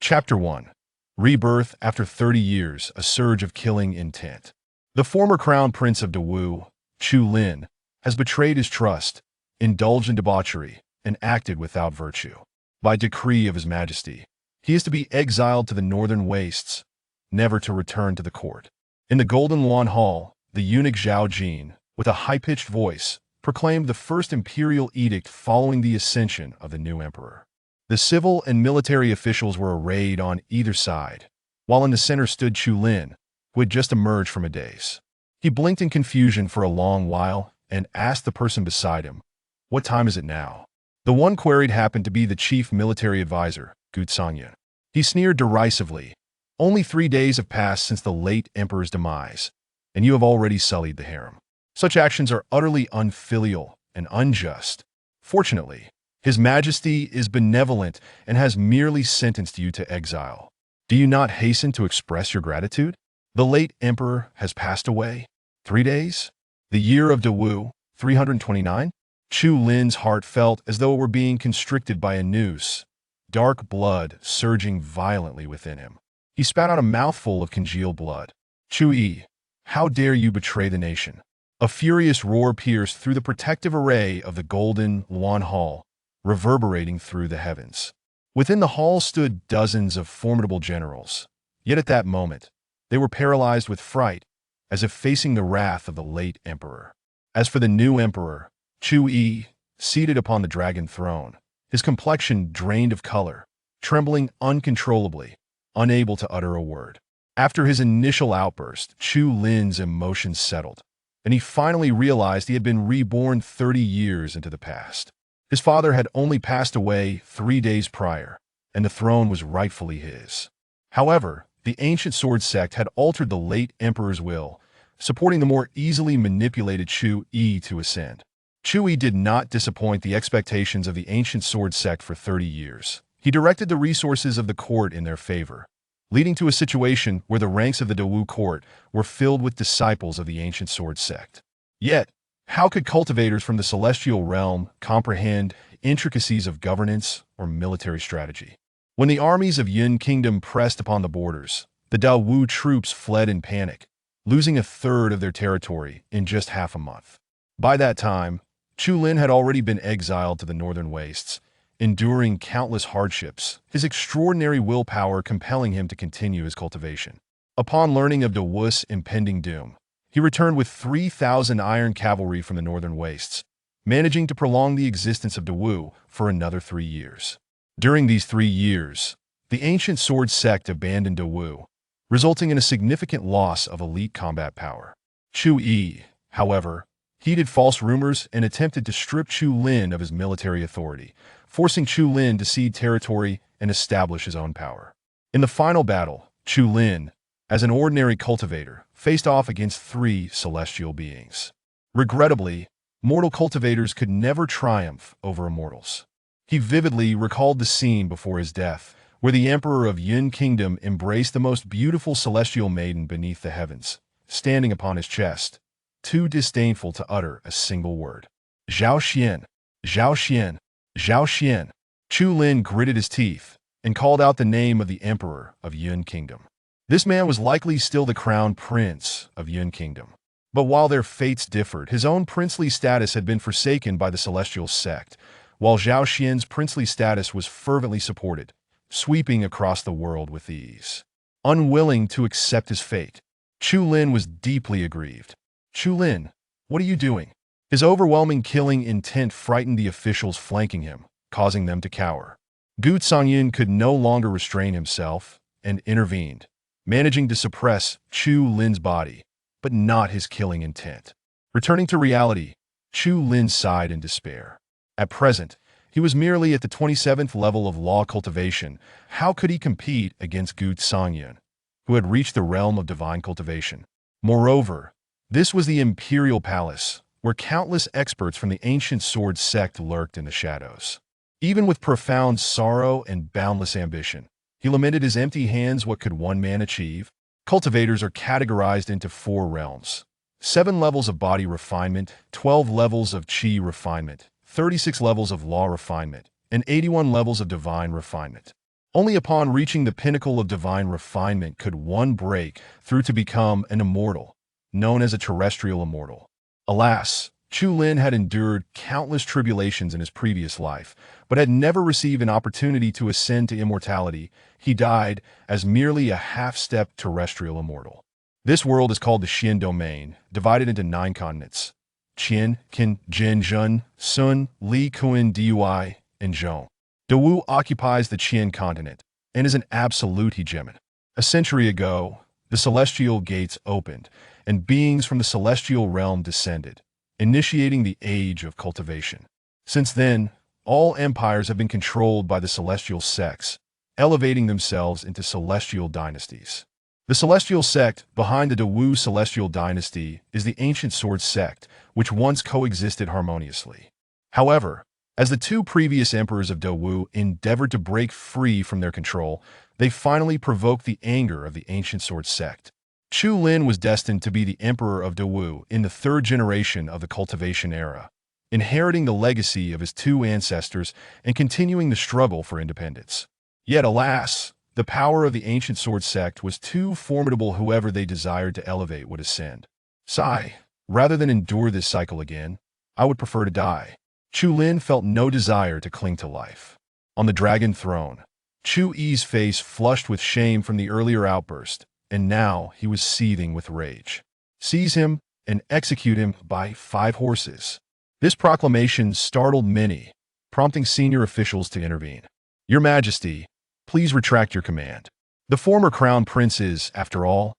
Chapter 1. Rebirth after 30 years, a surge of killing intent. The former crown prince of Dawu, Chu Lin, has betrayed his trust, indulged in debauchery, and acted without virtue. By decree of His Majesty, he is to be exiled to the northern wastes, never to return to the court. In the Golden Lawn Hall, the eunuch Zhao Jin, with a high-pitched voice, proclaimed the first imperial edict following the ascension of the new emperor. The civil and military officials were arrayed on either side, while in the center stood Chu Lin, who had just emerged from a daze. He blinked in confusion for a long while and asked the person beside him, "What time is it now?" The one queried happened to be the chief military advisor, Gu Sangyan. He sneered derisively, "Only 3 days have passed since the late emperor's demise, and you have already sullied the harem. Such actions are utterly unfilial and unjust. Fortunately, His Majesty is benevolent and has merely sentenced you to exile. Do you not hasten to express your gratitude? The late emperor has passed away. 3 days? The year of Dawu, 329? Chu Lin's heart felt as though it were being constricted by a noose, dark blood surging violently within him. He spat out a mouthful of congealed blood. "Chu Yi, how dare you betray the nation?" A furious roar pierced through the protective array of the Golden Lawn Hall, reverberating through the heavens. Within the hall stood dozens of formidable generals, yet at that moment, they were paralyzed with fright, as if facing the wrath of the late emperor. As for the new emperor, Chu Yi, seated upon the dragon throne, his complexion drained of color, trembling uncontrollably, unable to utter a word. After his initial outburst, Chu Lin's emotions settled, and he finally realized he had been reborn 30 years into the past. His father had only passed away 3 days prior, and the throne was rightfully his. However, the ancient sword sect had altered the late emperor's will, supporting the more easily manipulated Chu Yi to ascend. Chu Yi did not disappoint the expectations of the ancient sword sect for 30 years. He directed the resources of the court in their favor, leading to a situation where the ranks of the Dawu court were filled with disciples of the ancient sword sect. Yet, how could cultivators from the celestial realm comprehend intricacies of governance or military strategy? When the armies of Yun Kingdom pressed upon the borders, the Dawu troops fled in panic, losing a third of their territory in just half a month. By that time, Chu Lin had already been exiled to the northern wastes, enduring countless hardships, his extraordinary willpower compelling him to continue his cultivation. Upon learning of Dawu's impending doom, he returned with 3,000 iron cavalry from the northern wastes, managing to prolong the existence of Dawu for another 3 years. During these 3 years, the ancient sword sect abandoned Dawu, resulting in a significant loss of elite combat power. Chu Yi, however, heeded false rumors and attempted to strip Chu Lin of his military authority, forcing Chu Lin to cede territory and establish his own power. In the final battle, Chu Lin, as an ordinary cultivator, faced off against 3 celestial beings. Regrettably, mortal cultivators could never triumph over immortals. He vividly recalled the scene before his death, where the emperor of Yun Kingdom embraced the most beautiful celestial maiden beneath the heavens, standing upon his chest, too disdainful to utter a single word. "Zhao Xian, Zhao Xian, Zhao Xian." Chu Lin gritted his teeth and called out the name of the emperor of Yun Kingdom. This man was likely still the crown prince of Yun Kingdom. But while their fates differed, his own princely status had been forsaken by the celestial sect, while Zhao Xian's princely status was fervently supported, sweeping across the world with ease. Unwilling to accept his fate, Chu Lin was deeply aggrieved. "Chu Lin, what are you doing?" His overwhelming killing intent frightened the officials flanking him, causing them to cower. Gu Sangyan could no longer restrain himself and intervened, managing to suppress Chu Lin's body, but not his killing intent. Returning to reality, Chu Lin sighed in despair. At present, he was merely at the 27th level of law cultivation. How could he compete against Gu Sangyan, who had reached the realm of divine cultivation? Moreover, this was the imperial palace, where countless experts from the ancient sword sect lurked in the shadows. Even with profound sorrow and boundless ambition, he lamented his empty hands. What could one man achieve? Cultivators are categorized into 4 realms: 7 levels of body refinement, 12 levels of chi refinement, 36 levels of law refinement, and 81 levels of divine refinement. Only upon reaching the pinnacle of divine refinement could one break through to become an immortal, known as a terrestrial immortal. Alas, Chu Lin had endured countless tribulations in his previous life, but had never received an opportunity to ascend to immortality. He died as merely a half-step terrestrial immortal. This world is called the Xian domain, divided into 9 continents: Qian, Qin, Jin, Zhen, Sun, Li, Kun, Dui, and Zhong. Dawu occupies the Qian continent and is an absolute hegemon. A century ago, the celestial gates opened, and beings from the celestial realm descended, initiating the age of cultivation. Since then, all empires have been controlled by the celestial sects, elevating themselves into celestial dynasties. The celestial sect behind the Dawu celestial dynasty is the ancient sword sect, which once coexisted harmoniously. However, as the 2 previous emperors of Dawu endeavored to break free from their control, they finally provoked the anger of the ancient sword sect. Chu Lin was destined to be the emperor of Dawu in the 3rd generation of the cultivation era, inheriting the legacy of his 2 ancestors and continuing the struggle for independence. Yet alas, the power of the ancient sword sect was too formidable. Whoever they desired to elevate would ascend. Sigh, rather than endure this cycle again, I would prefer to die. Chu Lin felt no desire to cling to life. On the dragon throne, Chu Yi's face flushed with shame from the earlier outburst, and now he was seething with rage. Seize him and execute him by 5 horses. This proclamation startled many, prompting senior officials to intervene. Your Majesty, please retract your command. The former crown prince is, after all,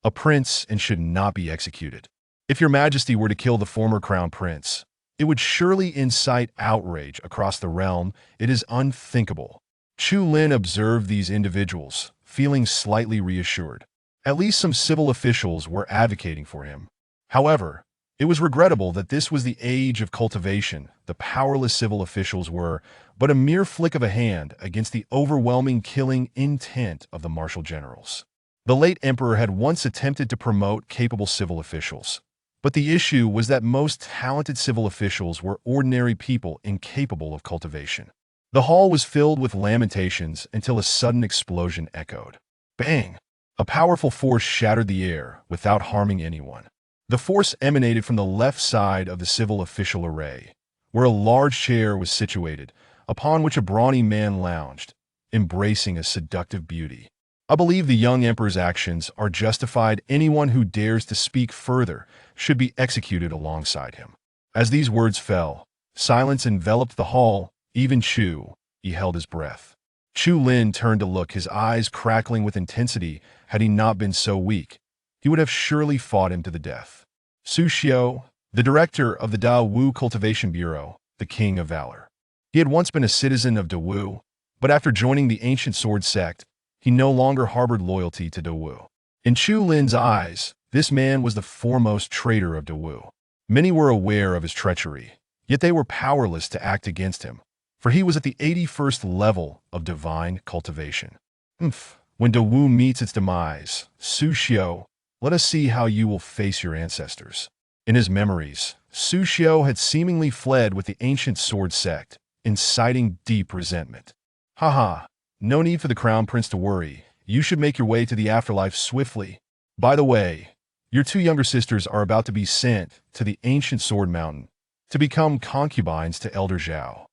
a prince and should not be executed. If your Majesty were to kill the former crown prince, it would surely incite outrage across the realm. It is unthinkable. Chu Lin observed these individuals, feeling slightly reassured. At least some civil officials were advocating for him. However, it was regrettable that this was the age of cultivation. The powerless civil officials were but a mere flick of a hand against the overwhelming killing intent of the martial generals. The late emperor had once attempted to promote capable civil officials, but the issue was that most talented civil officials were ordinary people incapable of cultivation. The hall was filled with lamentations until a sudden explosion echoed. Bang! A powerful force shattered the air without harming anyone. The force emanated from the left side of the civil official array, where a large chair was situated, upon which a brawny man lounged, embracing a seductive beauty. I believe the young emperor's actions are justified. Anyone who dares to speak further should be executed alongside him. As these words fell, silence enveloped the hall. Even Chu Yi held his breath. Chu Lin turned to look, his eyes crackling with intensity. Had he not been so weak, he would have surely fought him to the death. Su Xiao, the director of the Dawu Cultivation Bureau, the king of valor. He had once been a citizen of Dawu, but after joining the ancient sword sect, he no longer harbored loyalty to Dawu. In Chu Lin's eyes, this man was the foremost traitor of Dawu. Many were aware of his treachery, yet they were powerless to act against him, for he was at the 81st level of divine cultivation. When Dawu meets its demise, Su Xiao, let us see how you will face your ancestors. In his memories, Su Xiao had seemingly fled with the ancient sword sect, inciting deep resentment. Haha, no need for the crown prince to worry. You should make your way to the afterlife swiftly. By the way, your 2 younger sisters are about to be sent to the ancient sword mountain to become concubines to Elder Zhao.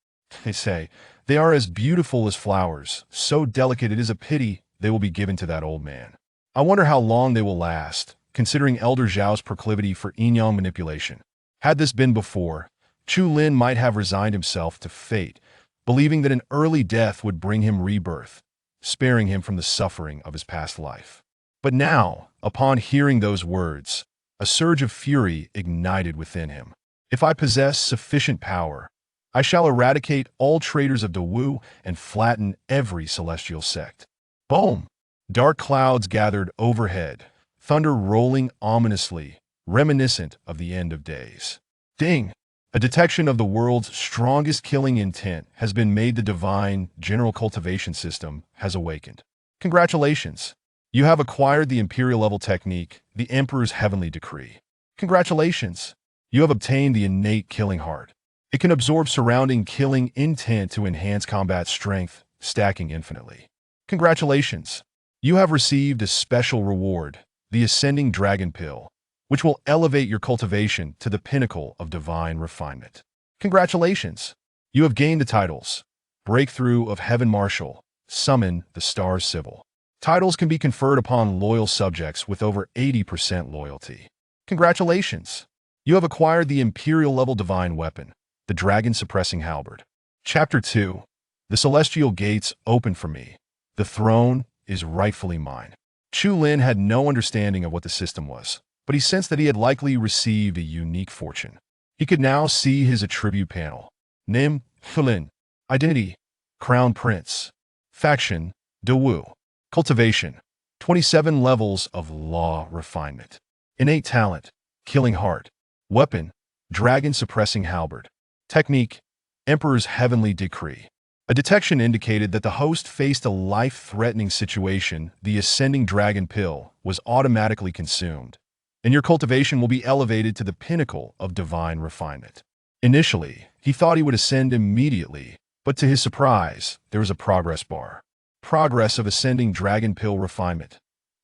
They say they are as beautiful as flowers, so delicate it is a pity they will be given to that old man. I wonder how long they will last, considering Elder Zhao's proclivity for yin-yang manipulation. Had this been before, Chu Lin might have resigned himself to fate, believing that an early death would bring him rebirth, sparing him from the suffering of his past life. But now, upon hearing those words, a surge of fury ignited within him. If I possess sufficient power, I shall eradicate all traitors of Dawu and flatten every celestial sect. Boom! Dark clouds gathered overhead, thunder rolling ominously, reminiscent of the end of days. Ding! A detection of the world's strongest killing intent has been made. The divine general cultivation system has awakened. Congratulations! You have acquired the imperial level technique, the Emperor's heavenly decree. Congratulations! You have obtained the innate killing heart. It can absorb surrounding killing intent to enhance combat strength, stacking infinitely. Congratulations! You have received a special reward, the Ascending Dragon Pill, which will elevate your cultivation to the pinnacle of divine refinement. Congratulations! You have gained the titles Breakthrough of Heaven Marshal, Summon the Stars Sibyl. Titles can be conferred upon loyal subjects with over 80% loyalty. Congratulations! You have acquired the Imperial-level divine weapon, the Dragon-Suppressing Halberd. Chapter 2. The Celestial Gates open for me. The throne is rightfully mine. Chu Lin had no understanding of what the system was, but he sensed that he had likely received a unique fortune. He could now see his attribute panel. Name, Lin. Identity, Crown Prince. Faction, Dawu. Cultivation, 27 levels of law refinement. Innate talent, Killing Heart. Weapon, Dragon-Suppressing Halberd. Technique, Emperor's Heavenly Decree. A detection indicated that the host faced a life-threatening situation. The Ascending Dragon Pill was automatically consumed, and your cultivation will be elevated to the pinnacle of divine refinement. Initially, he thought he would ascend immediately, but to his surprise, there was a progress bar. Progress of Ascending Dragon Pill Refinement,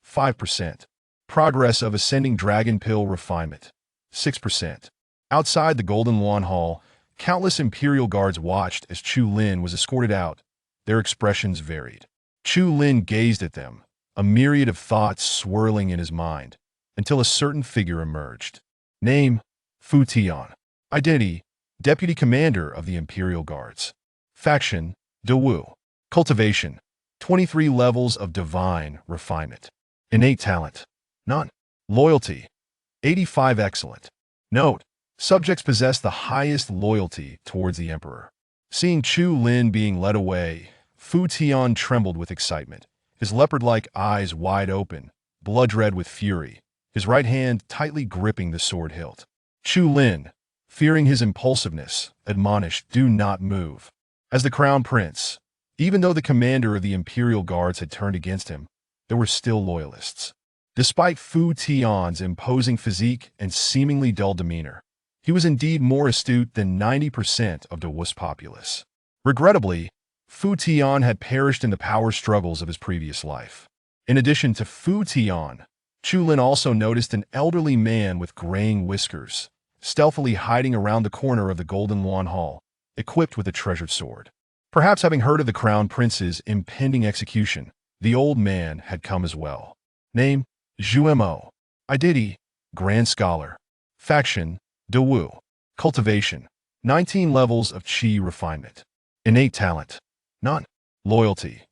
5%. Progress of Ascending Dragon Pill Refinement, 6%. Outside the Golden Lawn Hall, countless Imperial guards watched as Chu Lin was escorted out. Their expressions varied. Chu Lin gazed at them, a myriad of thoughts swirling in his mind, until a certain figure emerged. Name, Fu Tian. Identity, Deputy Commander of the Imperial Guards. Faction, Dawu. Cultivation, 23 levels of divine refinement. Innate talent, none. Loyalty, 85 excellent. Note, subjects possess the highest loyalty towards the Emperor. Seeing Chu Lin being led away, Fu Tian trembled with excitement, his leopard-like eyes wide open, blood-red with fury, his right hand tightly gripping the sword hilt. Chu Lin, fearing his impulsiveness, admonished, "Do not move." As the Crown Prince, even though the commander of the Imperial Guards had turned against him, there were still loyalists. Despite Fu Tian's imposing physique and seemingly dull demeanor, he was indeed more astute than 90% of Dawu's populace. Regrettably, Fu Tian had perished in the power struggles of his previous life. In addition to Fu Tian, Chu Lin also noticed an elderly man with graying whiskers, stealthily hiding around the corner of the Golden Lawn Hall, equipped with a treasured sword. Perhaps having heard of the Crown Prince's impending execution, the old man had come as well. Name, Zhu Mo. Identity, Grand Scholar. Faction, Dawu. Cultivation, 19 levels of Qi refinement. Innate talent, none. Loyalty,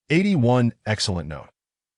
81 excellent note.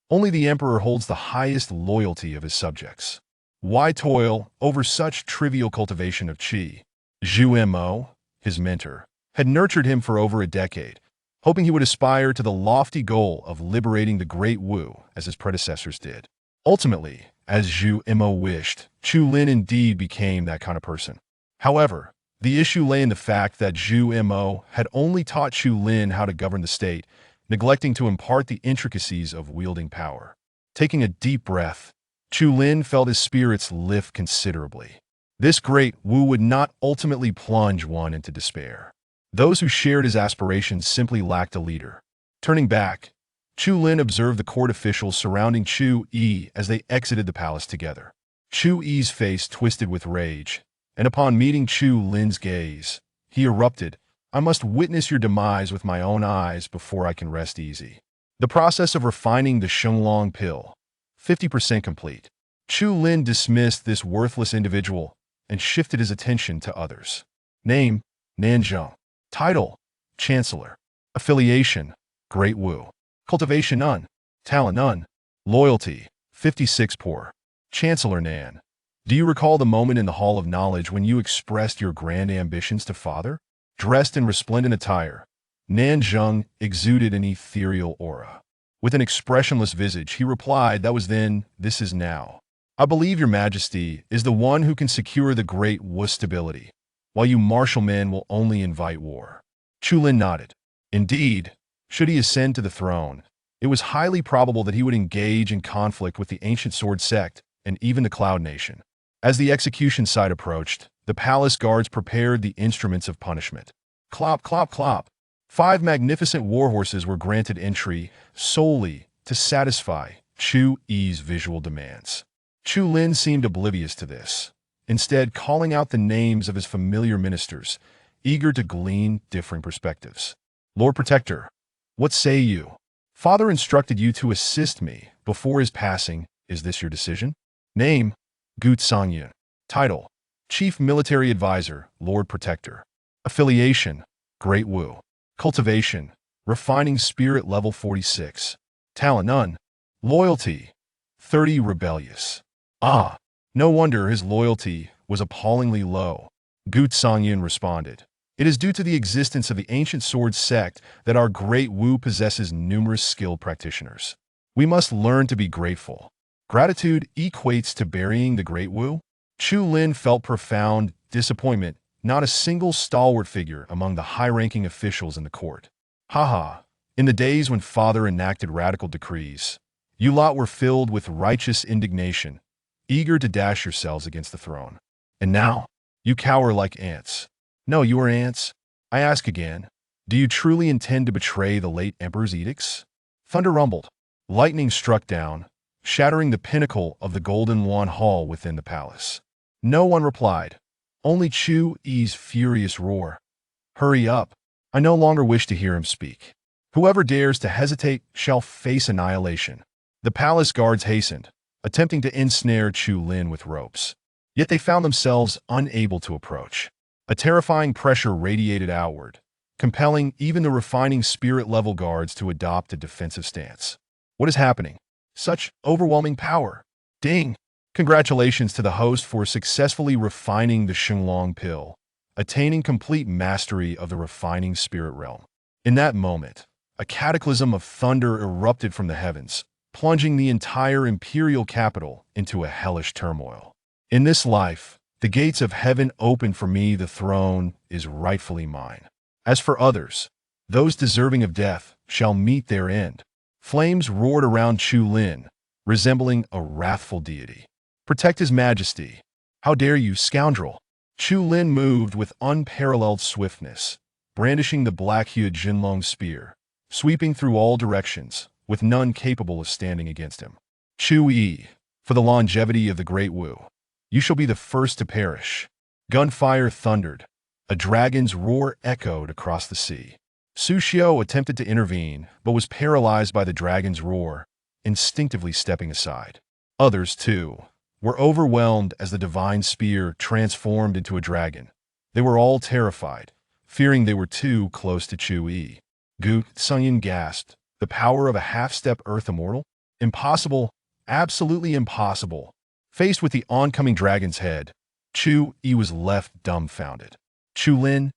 Only the Emperor holds the highest loyalty of his subjects. Why toil over such trivial cultivation of Qi? Zhu Mo, his mentor, had nurtured him for over a decade, hoping he would aspire to the lofty goal of liberating the Great Wu as his predecessors did. Ultimately, as Zhu Mo wished, Chu Lin indeed became that kind of person. However, the issue lay in the fact that Zhu Mo had only taught Chu Lin how to govern the state, neglecting to impart the intricacies of wielding power. Taking a deep breath, Chu Lin felt his spirits lift considerably. This great Wu would not ultimately plunge one into despair. Those who shared his aspirations simply lacked a leader. Turning back, Chu Lin observed the court officials surrounding Chu Yi as they exited the palace together. Chu Yi's face twisted with rage, and upon meeting Chu Lin's gaze, he erupted, "I must witness your demise with my own eyes before I can rest easy." The process of refining the Shenglong pill, 50% complete. Chu Lin dismissed this worthless individual and shifted his attention to others. Name, Nanzheng. Title, Chancellor. Affiliation, Great Wu. Cultivation, none. Talent, none. Loyalty, 56 poor. Chancellor Nan. Do you recall the moment in the Hall of Knowledge when you expressed your grand ambitions to Father? Dressed in resplendent attire, Nanzheng exuded an ethereal aura. With an expressionless visage, he replied, "That was then, this is now. I believe your majesty is the one who can secure the Great Wu's stability, while you martial men will only invite war." Chu Lin nodded. Indeed, should he ascend to the throne, it was highly probable that he would engage in conflict with the Ancient Sword Sect and even the Cloud Nation. As the execution site approached, the palace guards prepared the instruments of punishment. Clop, clop, clop. 5 magnificent warhorses were granted entry solely to satisfy Chu Yi's visual demands. Chu Lin seemed oblivious to this, instead calling out the names of his familiar ministers, eager to glean differing perspectives. Lord Protector, what say you? Father instructed you to assist me before his passing. Is this your decision? Name, Gu Songyun. Title, Chief Military Advisor, Lord Protector. Affiliation, Great Wu. Cultivation, Refining Spirit Level 46. Talent, none. Loyalty, 30. Rebellious. Ah, no wonder his loyalty was appallingly low. Gu Songyun responded. It is due to the existence of the ancient sword sect that our Great Wu possesses numerous skilled practitioners. We must learn to be grateful. Gratitude equates to burying the Great Wu? Chu Lin felt profound disappointment, not a single stalwart figure among the high-ranking officials in the court. Haha, in the days when Father enacted radical decrees, you lot were filled with righteous indignation, eager to dash yourselves against the throne. And now, you cower like ants. No, you are ants. I ask again, do you truly intend to betray the late emperor's edicts? Thunder rumbled. Lightning struck down, shattering the pinnacle of the Golden Yuan Hall within the palace. No one replied, only Chu Yi's furious roar. Hurry up. I no longer wish to hear him speak. Whoever dares to hesitate shall face annihilation. The palace guards hastened, attempting to ensnare Chu Lin with ropes. Yet they found themselves unable to approach. A terrifying pressure radiated outward, compelling even the refining spirit-level guards to adopt a defensive stance. What is happening? Such overwhelming power. Ding! Congratulations to the host for successfully refining the Shenglong pill, attaining complete mastery of the refining spirit realm. In that moment, a cataclysm of thunder erupted from the heavens, plunging the entire imperial capital into a hellish turmoil. In this life, the gates of heaven open for me, the throne is rightfully mine. As for others, those deserving of death shall meet their end. Flames roared around Chu Lin, resembling a wrathful deity. Protect his majesty. How dare you, scoundrel? Chu Lin moved with unparalleled swiftness, brandishing the black-hued Jinlong spear, sweeping through all directions, with none capable of standing against him. Chu Yi, for the longevity of the Great Wu, you shall be the first to perish. Gunfire thundered. A dragon's roar echoed across the sea. Su Xiao attempted to intervene, but was paralyzed by the dragon's roar, instinctively stepping aside. Others, too, were overwhelmed as the divine spear transformed into a dragon. They were all terrified, fearing they were too close to Chu Yi. Gu Songyun gasped. The power of a half-step earth immortal? Impossible, absolutely impossible. Faced with the oncoming dragon's head, Chu Yi was left dumbfounded. Chu Lin,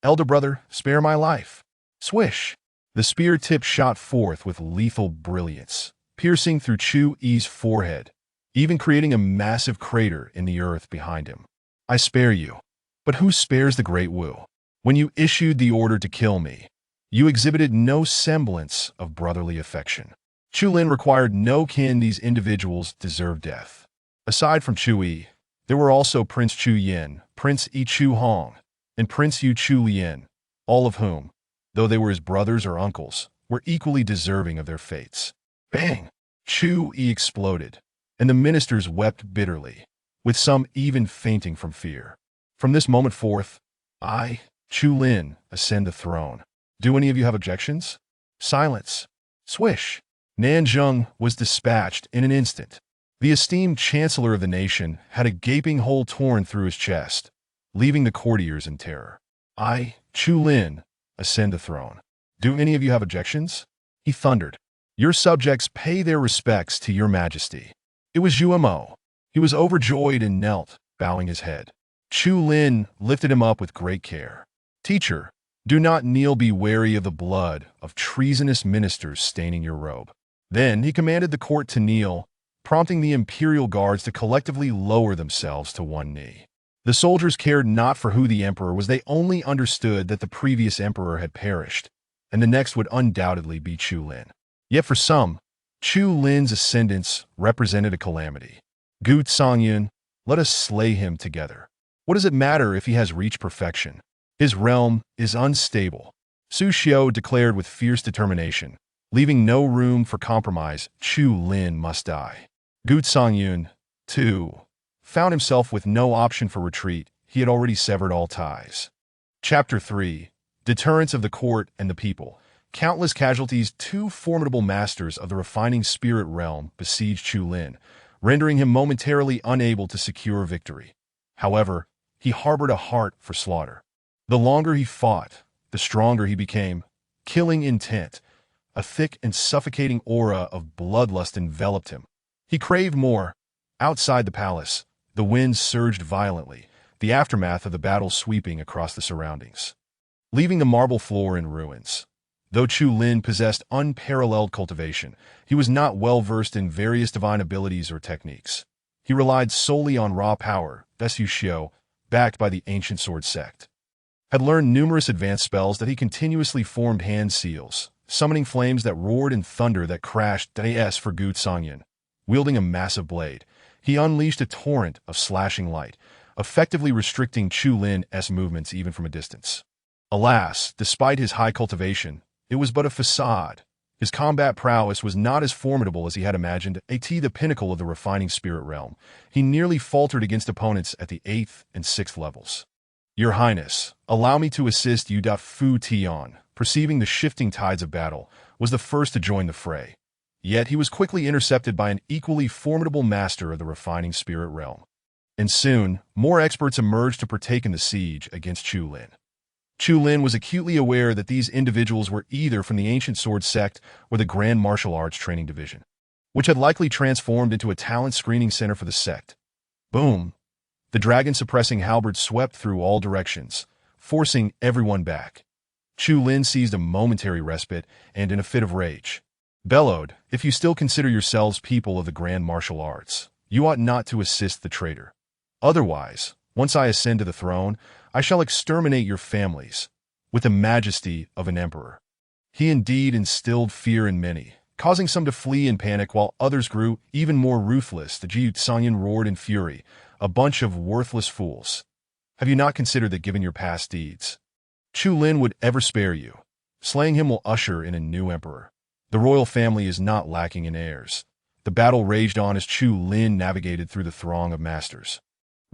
elder brother, spare my life. Swish! The spear tip shot forth with lethal brilliance, piercing through Chu Yi's forehead, even creating a massive crater in the earth behind him. I spare you. But who spares the Great Wu? When you issued the order to kill me, you exhibited no semblance of brotherly affection. Chu Lin required no kin. These individuals deserve death. Aside from Chu Yi, there were also Prince Chu Yin, Prince Yi Chu Hong, and Prince Yu Chu Lien, all of whom, though they were his brothers or uncles, were equally deserving of their fates. Bang! Chu Yi exploded, and the ministers wept bitterly, with some even fainting from fear. From this moment forth, I, Chu Lin, ascend the throne. Do any of you have objections? Silence. Swish! Nanzheng was dispatched in an instant. The esteemed chancellor of the nation had a gaping hole torn through his chest, leaving the courtiers in terror. I, Chu Lin, ascend the throne. Do any of you have objections? He thundered. Your subjects pay their respects to your majesty. It was Yuemo. He was overjoyed and knelt, bowing his head. Chu Lin lifted him up with great care. Teacher, do not kneel. Be wary of the blood of treasonous ministers staining your robe. Then he commanded the court to kneel, prompting the imperial guards to collectively lower themselves to one knee. The soldiers cared not for who the emperor was. They only understood that the previous emperor had perished, and the next would undoubtedly be Chu Lin. Yet for some, Chu Lin's ascendance represented a calamity. Gu Songyun, let us slay him together. What does it matter if he has reached perfection? His realm is unstable. Su Xiao declared with fierce determination. Leaving no room for compromise, Chu Lin must die. Gu Songyun, too, found himself with no option for retreat. He had already severed all ties. Chapter 3. Deterrence of the Court and the People. Countless casualties. Two formidable masters of the refining spirit realm besieged Chu Lin, rendering him momentarily unable to secure victory. However, he harbored a heart for slaughter. The longer he fought, the stronger he became. Killing intent. A thick and suffocating aura of bloodlust enveloped him. He craved more. Outside the palace, the winds surged violently, the aftermath of the battle sweeping across the surroundings, leaving the marble floor in ruins. Though Chu Lin possessed unparalleled cultivation, he was not well versed in various divine abilities or techniques. He relied solely on raw power. Su Xiao, backed by the ancient sword sect, had learned numerous advanced spells that he continuously formed hand seals, summoning flames that roared and thunder that crashed. As for Gu Songyun, wielding a massive blade, he unleashed a torrent of slashing light, effectively restricting Chu Lin's movements even from a distance. Alas, despite his high cultivation, it was but a facade. His combat prowess was not as formidable as he had imagined. The pinnacle of the refining spirit realm, he nearly faltered against opponents at the 8th and 6th levels. Your Highness, allow me to assist you. Fu Tian, perceiving the shifting tides of battle, was the first to join the fray. Yet he was quickly intercepted by an equally formidable master of the refining spirit realm. And soon, more experts emerged to partake in the siege against Chu Lin. Chu Lin was acutely aware that these individuals were either from the ancient sword sect or the Grand Martial Arts Training Division, which had likely transformed into a talent screening center for the sect. Boom! The dragon-suppressing halberd swept through all directions, forcing everyone back. Chu Lin seized a momentary respite and, in a fit of rage, bellowed, "If you still consider yourselves people of the Grand Martial Arts, you ought not to assist the traitor. Otherwise, once I ascend to the throne, I shall exterminate your families with the majesty of an emperor." He indeed instilled fear in many, causing some to flee in panic while others grew even more ruthless. The Gu Songyun roared in fury, "A bunch of worthless fools. Have you not considered that given your past deeds, Chu Lin would ever spare you? Slaying him will usher in a new emperor. The royal family is not lacking in heirs." The battle raged on as Chu Lin navigated through the throng of masters,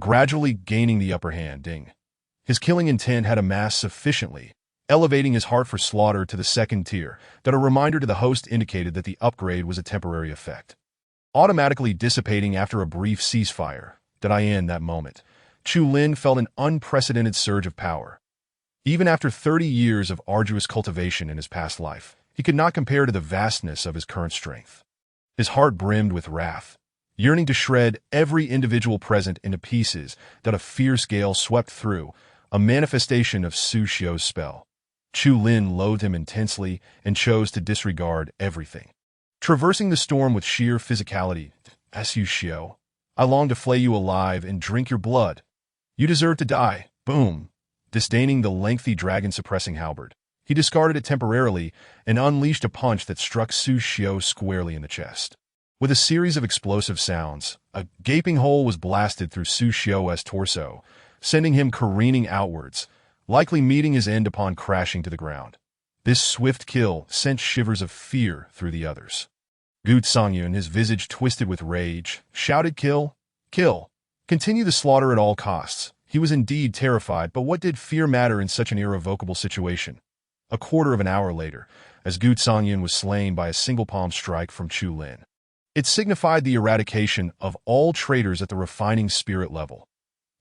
gradually gaining the upper hand. His killing intent had amassed sufficiently, elevating his heart for slaughter to the 2nd tier, that a reminder to the host indicated that the upgrade was a temporary effect, automatically dissipating after a brief ceasefire. In that moment, Chu Lin felt an unprecedented surge of power. Even after 30 years of arduous cultivation in his past life, he could not compare to the vastness of his current strength. His heart brimmed with wrath, yearning to shred every individual present into pieces. A fierce gale swept through, a manifestation of Su Xiao's spell. Chu Lin loathed him intensely and chose to disregard everything, traversing the storm with sheer physicality. Su Xiao, I long to flay you alive and drink your blood. You deserve to die. Boom! Disdaining the lengthy dragon-suppressing halberd, he discarded it temporarily and unleashed a punch that struck Su Xiao squarely in the chest. With a series of explosive sounds, a gaping hole was blasted through Su Xiao's torso, sending him careening outwards, likely meeting his end upon crashing to the ground. This swift kill sent shivers of fear through the others. Gu Songyun, his visage twisted with rage, shouted, "Kill! Kill! Continue the slaughter at all costs." He was indeed terrified, but what did fear matter in such an irrevocable situation? A quarter of an hour later, as Gu Songyun was slain by a single palm strike from Chu Lin, it signified the eradication of all traitors at the refining spirit level.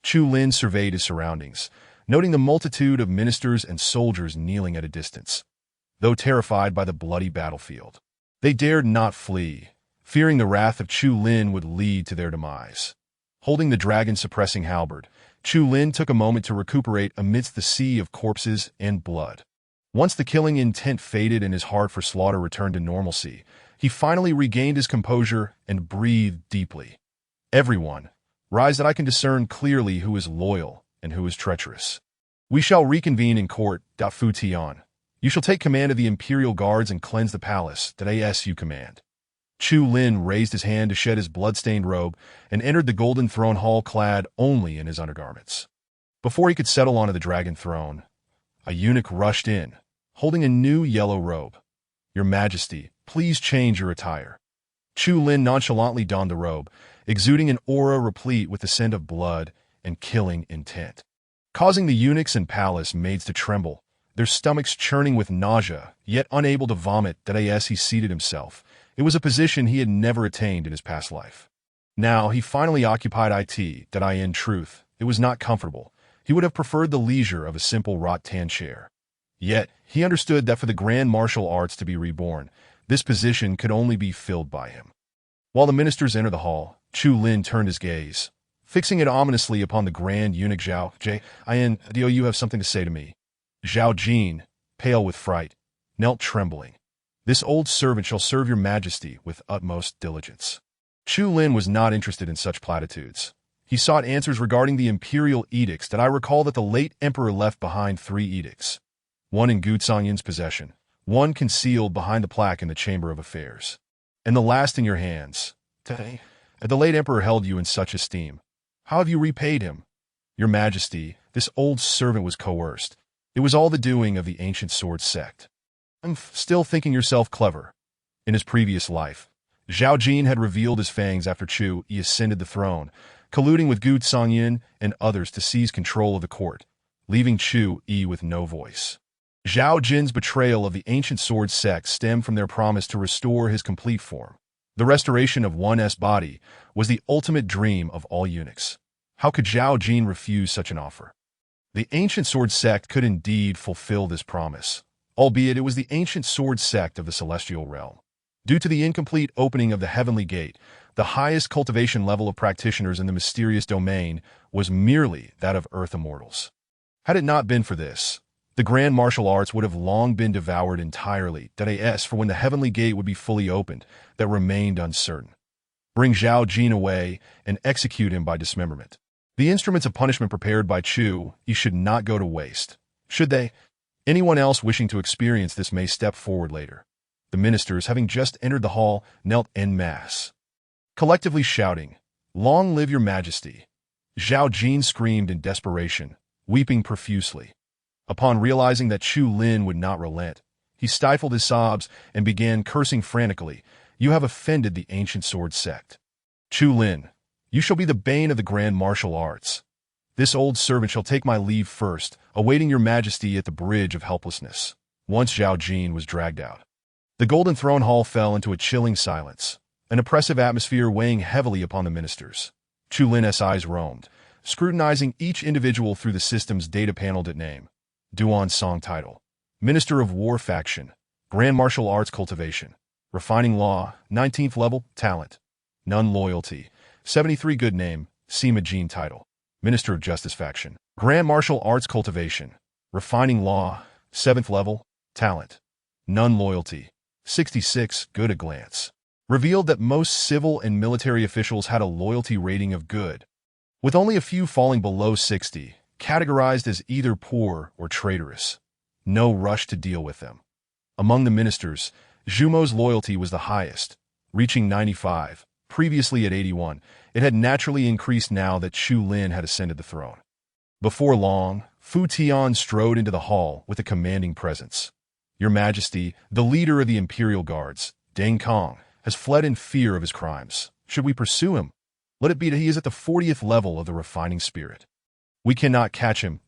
Chu Lin surveyed his surroundings, noting the multitude of ministers and soldiers kneeling at a distance. Though terrified by the bloody battlefield, they dared not flee, fearing the wrath of Chu Lin would lead to their demise. Holding the dragon-suppressing halberd, Chu Lin took a moment to recuperate amidst the sea of corpses and blood. Once the killing intent faded and his heart for slaughter returned to normalcy, he finally regained his composure and breathed deeply. "Everyone, rise that I can discern clearly who is loyal and who is treacherous. We shall reconvene in court. Fu Tian, you shall take command of the Imperial Guards and cleanse the palace. As you command." Chu Lin raised his hand to shed his blood-stained robe and entered the golden throne hall clad only in his undergarments. Before he could settle onto the dragon throne, a eunuch rushed in, holding a new yellow robe. "Your Majesty, please change your attire." Chu Lin nonchalantly donned the robe, exuding an aura replete with the scent of blood and killing intent, causing the eunuchs and palace maids to tremble, their stomachs churning with nausea, yet unable to vomit. As he seated himself, it was a position he had never attained in his past life. Now he finally occupied it. In truth, it was not comfortable. He would have preferred the leisure of a simple rattan chair. Yet, he understood that for the grand martial arts to be reborn, this position could only be filled by him. While the ministers entered the hall, Chu Lin turned his gaze, fixing it ominously upon the grand eunuch Zhao Jin. "Do you have something to say to me?" Zhao Jin, pale with fright, knelt trembling. "This old servant shall serve your Majesty with utmost diligence." Chu Lin was not interested in such platitudes. He sought answers regarding the imperial edicts. I recall that the late emperor left behind 3 edicts. One in Gu Zongyin's possession, one concealed behind the plaque in the Chamber of Affairs, and the last in your hands. The late emperor held you in such esteem. How have you repaid him? Your Majesty, this old servant was coerced. It was all the doing of the ancient sword sect. I'm still thinking yourself clever. In his previous life, Zhao Jin had revealed his fangs after Chu Yi ascended the throne, colluding with Gu Zongyin and others to seize control of the court, leaving Chu Yi with no voice. Zhao Jin's betrayal of the ancient sword sect stemmed from their promise to restore his complete form. The restoration of one's body was the ultimate dream of all eunuchs. How could Zhao Jin refuse such an offer? The ancient sword sect could indeed fulfill this promise, albeit it was the ancient sword sect of the celestial realm. Due to the incomplete opening of the heavenly gate, the highest cultivation level of practitioners in the mysterious domain was merely that of earth immortals. Had it not been for this, the grand martial arts would have long been devoured entirely. For when the heavenly gate would be fully opened, that remained uncertain. Bring Zhao Jin away and execute him by dismemberment. The instruments of punishment prepared by Chu Yi should not go to waste. Should they? Anyone else wishing to experience this may step forward later. The ministers, having just entered the hall, knelt en masse, collectively shouting, "Long live your Majesty!" Zhao Jin screamed in desperation, weeping profusely. Upon realizing that Chu Lin would not relent, he stifled his sobs and began cursing frantically. "You have offended the ancient sword sect. Chu Lin, you shall be the bane of the grand martial arts. This old servant shall take my leave first, awaiting your Majesty at the bridge of helplessness." Once Zhao Jin was dragged out, the Golden Throne Hall fell into a chilling silence, an oppressive atmosphere weighing heavily upon the ministers. Chu Lin's eyes roamed, scrutinizing each individual through the system's data panel. Name: Duan Song. Title: Minister of War Faction, Grand Martial Arts Cultivation, Refining Law, 19th Level, Talent, None Loyalty, 73. Good Name: Sima Jin. Title: Minister of Justice Faction, Grand Martial Arts Cultivation, Refining Law, 7th Level, Talent, None Loyalty, 66. Good. A glance revealed that most civil and military officials had a loyalty rating of good, with only a few falling below 60, categorized as either poor or traitorous. No rush to deal with them. Among the ministers, Zhumo's loyalty was the highest, reaching 95, previously at 81. It had naturally increased now that Chu Lin had ascended the throne. Before long, Fu Tian strode into the hall with a commanding presence. "Your Majesty, the leader of the Imperial Guards, Deng Kong, has fled in fear of his crimes. Should we pursue him? Let it be that he is at the 40th level of the refining spirit. We cannot catch him.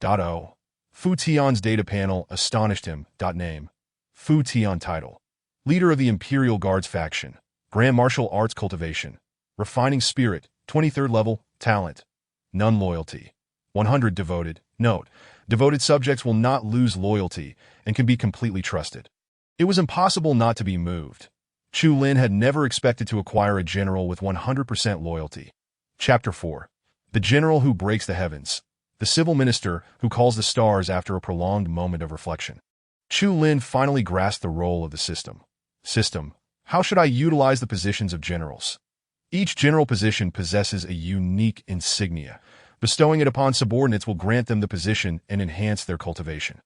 Fu Tian's data panel astonished him. Name: Fu Tian. Title: Leader of the Imperial Guards Faction, Grand Martial Arts Cultivation, Refining Spirit, 23rd Level, Talent, None Loyalty, 100. Devoted. Note: devoted subjects will not lose loyalty and can be completely trusted. It was impossible not to be moved. Chu Lin had never expected to acquire a general with 100% loyalty. Chapter 4. The General Who Breaks the Heavens. The Civil Minister Who Calls the Stars after a prolonged moment of reflection. Chu Lin finally grasped the role of the system. How should I utilize the positions of generals? Each general position possesses a unique insignia. Bestowing it upon subordinates will grant them the position and enhance their cultivation.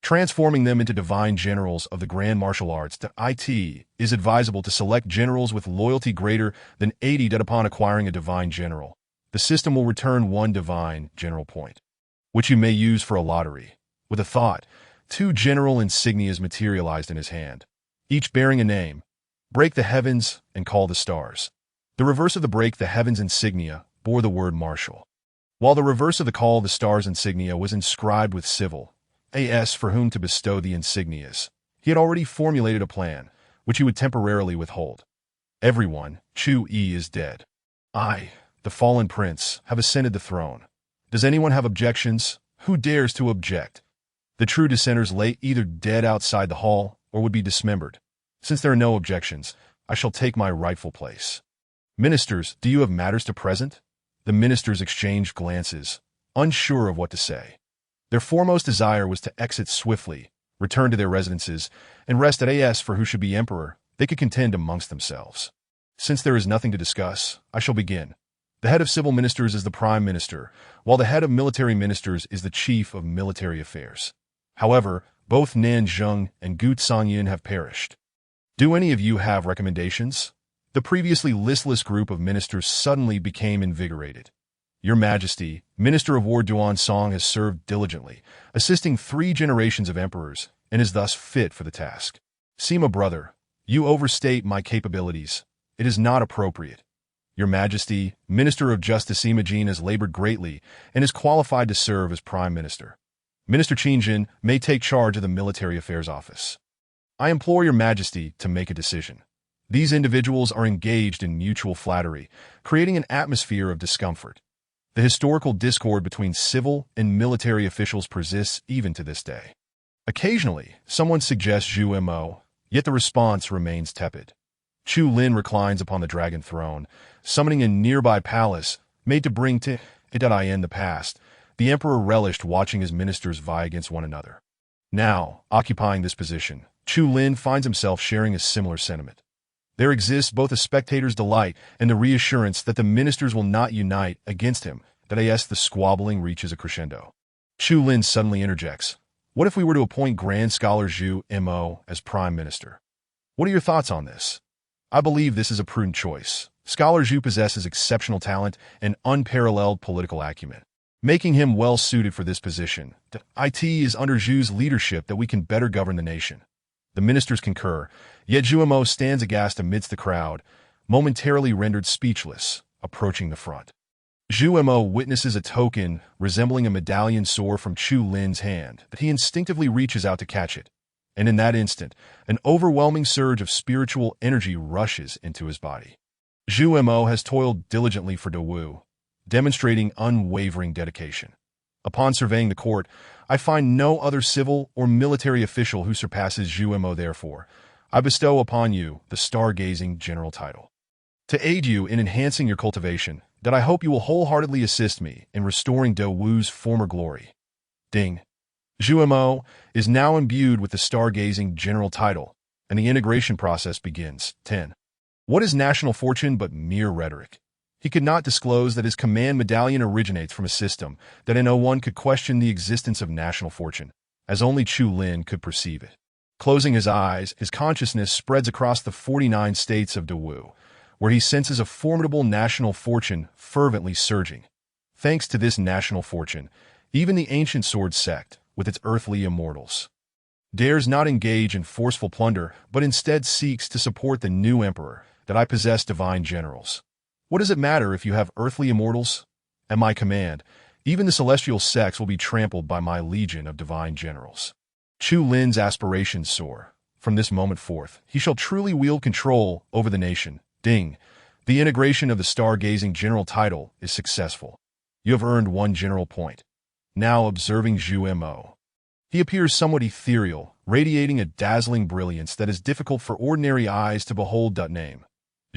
Transforming them into divine generals of the grand martial arts. It is advisable to select generals with loyalty greater than 80. Upon acquiring a divine general, the system will return 1 divine general point, which you may use for a lottery. With a thought, two general insignias materialized in his hand, each bearing a name: break the heavens and call the stars. The reverse of the break the heavens insignia bore the word martial, while the reverse of the call the stars insignia was inscribed with civil, as for whom to bestow the insignias. He had already formulated a plan, which he would temporarily withhold. Everyone, Chu-yi is dead. I, the fallen prince, have ascended the throne. Does anyone have objections? Who dares to object? The true dissenters lay either dead outside the hall or would be dismembered. Since there are no objections, I shall take my rightful place. Ministers, do you have matters to present? The ministers exchanged glances, unsure of what to say. Their foremost desire was to exit swiftly, return to their residences, and rest at as for who should be emperor. They could contend amongst themselves. Since there is nothing to discuss, I shall begin. The head of civil ministers is the prime minister, while the head of military ministers is the chief of military affairs. However, both Nan Zheng and Gu Sangyin have perished. Do any of you have recommendations? The previously listless group of ministers suddenly became invigorated. Your Majesty, Minister of War Duan Song has served diligently, assisting 3 generations of emperors, and is thus fit for the task. Sima brother, you overstate my capabilities. It is not appropriate. Your Majesty, Minister of Justice Sima Jin has labored greatly and is qualified to serve as Prime Minister. Minister Qin Jin may take charge of the Military Affairs Office. I implore your Majesty to make a decision. These individuals are engaged in mutual flattery, creating an atmosphere of discomfort. The historical discord between civil and military officials persists even to this day. Occasionally, someone suggests Zhu Mo, yet the response remains tepid. Chu Lin reclines upon the dragon throne, summoning a nearby palace made to bring to in the past. The emperor relished watching his ministers vie against one another. Now, occupying this position, Chu Lin finds himself sharing a similar sentiment. There exists both a spectator's delight and the reassurance that the ministers will not unite against him, that the squabbling reaches a crescendo. Chu Lin suddenly interjects. What if we were to appoint Grand Scholar Zhu Mo as Prime Minister? What are your thoughts on this? I believe this is a prudent choice. Scholar Zhu possesses exceptional talent and unparalleled political acumen, making him well suited for this position. It is under Zhu's leadership that we can better govern the nation. The ministers concur, yet Zhu Mo stands aghast amidst the crowd, momentarily rendered speechless, approaching the front. Zhu Mo witnesses a token resembling a medallion soar from Chu Lin's hand that he instinctively reaches out to catch it, and in that instant, an overwhelming surge of spiritual energy rushes into his body. Zhu Mo has toiled diligently for Dawu, demonstrating unwavering dedication. Upon surveying the court, I find no other civil or military official who surpasses Zhu Mo. Therefore, I bestow upon you the stargazing general title. To aid you in enhancing your cultivation, that I hope you will wholeheartedly assist me in restoring Dawu's former glory. Ding. Zhu Mo is now imbued with the stargazing general title, and the integration process begins. 10. What is national fortune but mere rhetoric? He could not disclose that his command medallion originates from a system that in no one could question the existence of national fortune, as only Chu Lin could perceive it. Closing his eyes, his consciousness spreads across the 49 states of Dawu, where he senses a formidable national fortune fervently surging. Thanks to this national fortune, even the ancient sword sect, with its earthly immortals, dares not engage in forceful plunder, but instead seeks to support the new emperor, that I possess divine generals. What does it matter if you have earthly immortals? At my command, even the celestial sects will be trampled by my legion of divine generals. Chu Lin's aspirations soar. From this moment forth, he shall truly wield control over the nation. Ding. The integration of the stargazing general title is successful. You have earned 1 general point. Now observing Zhu Mo. He appears somewhat ethereal, radiating a dazzling brilliance that is difficult for ordinary eyes to behold. Name.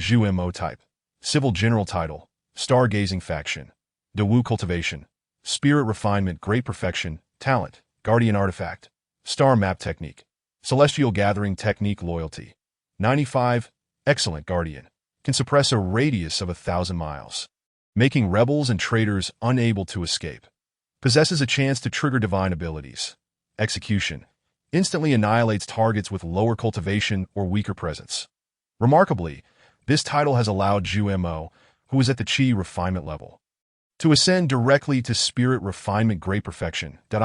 Zhu Mo type. Civil general title. Stargazing faction. Dawu cultivation. Spirit refinement, great perfection. Talent. Guardian artifact. Star map technique. Celestial gathering technique, loyalty. 95. Excellent guardian. Can suppress a radius of 1,000 miles, making rebels and traitors unable to escape. Possesses a chance to trigger divine abilities. Execution. Instantly annihilates targets with lower cultivation or weaker presence. Remarkably, this title has allowed Zhu Mo, who is at the Qi refinement level, to ascend directly to spirit refinement, great perfection. It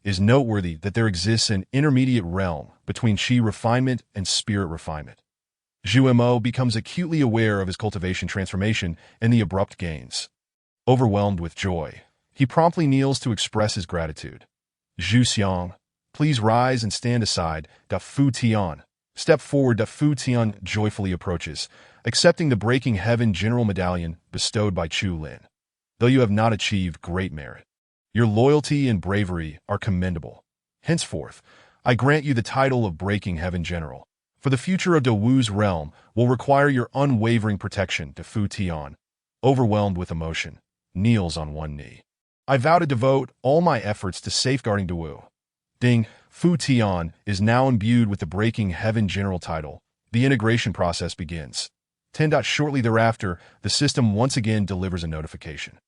is noteworthy that there exists an intermediate realm between qi refinement and spirit refinement. Zhu Mo becomes acutely aware of his cultivation transformation and the abrupt gains. Overwhelmed with joy, he promptly kneels to express his gratitude. Zhu Xiang, please rise and stand aside. Fu Tian. Step forward. Fu Tian joyfully approaches, accepting the Breaking Heaven General Medallion bestowed by Chu Lin. Though you have not achieved great merit, your loyalty and bravery are commendable. Henceforth, I grant you the title of Breaking Heaven General. For the future of Dawu's realm will require your unwavering protection. Fu Tian, overwhelmed with emotion, kneels on one knee. I vow to devote all my efforts to safeguarding Dawu. Ding. Fu Tian is now imbued with the Breaking Heaven General title. The integration process begins. 10. Shortly thereafter, the system once again delivers a notification.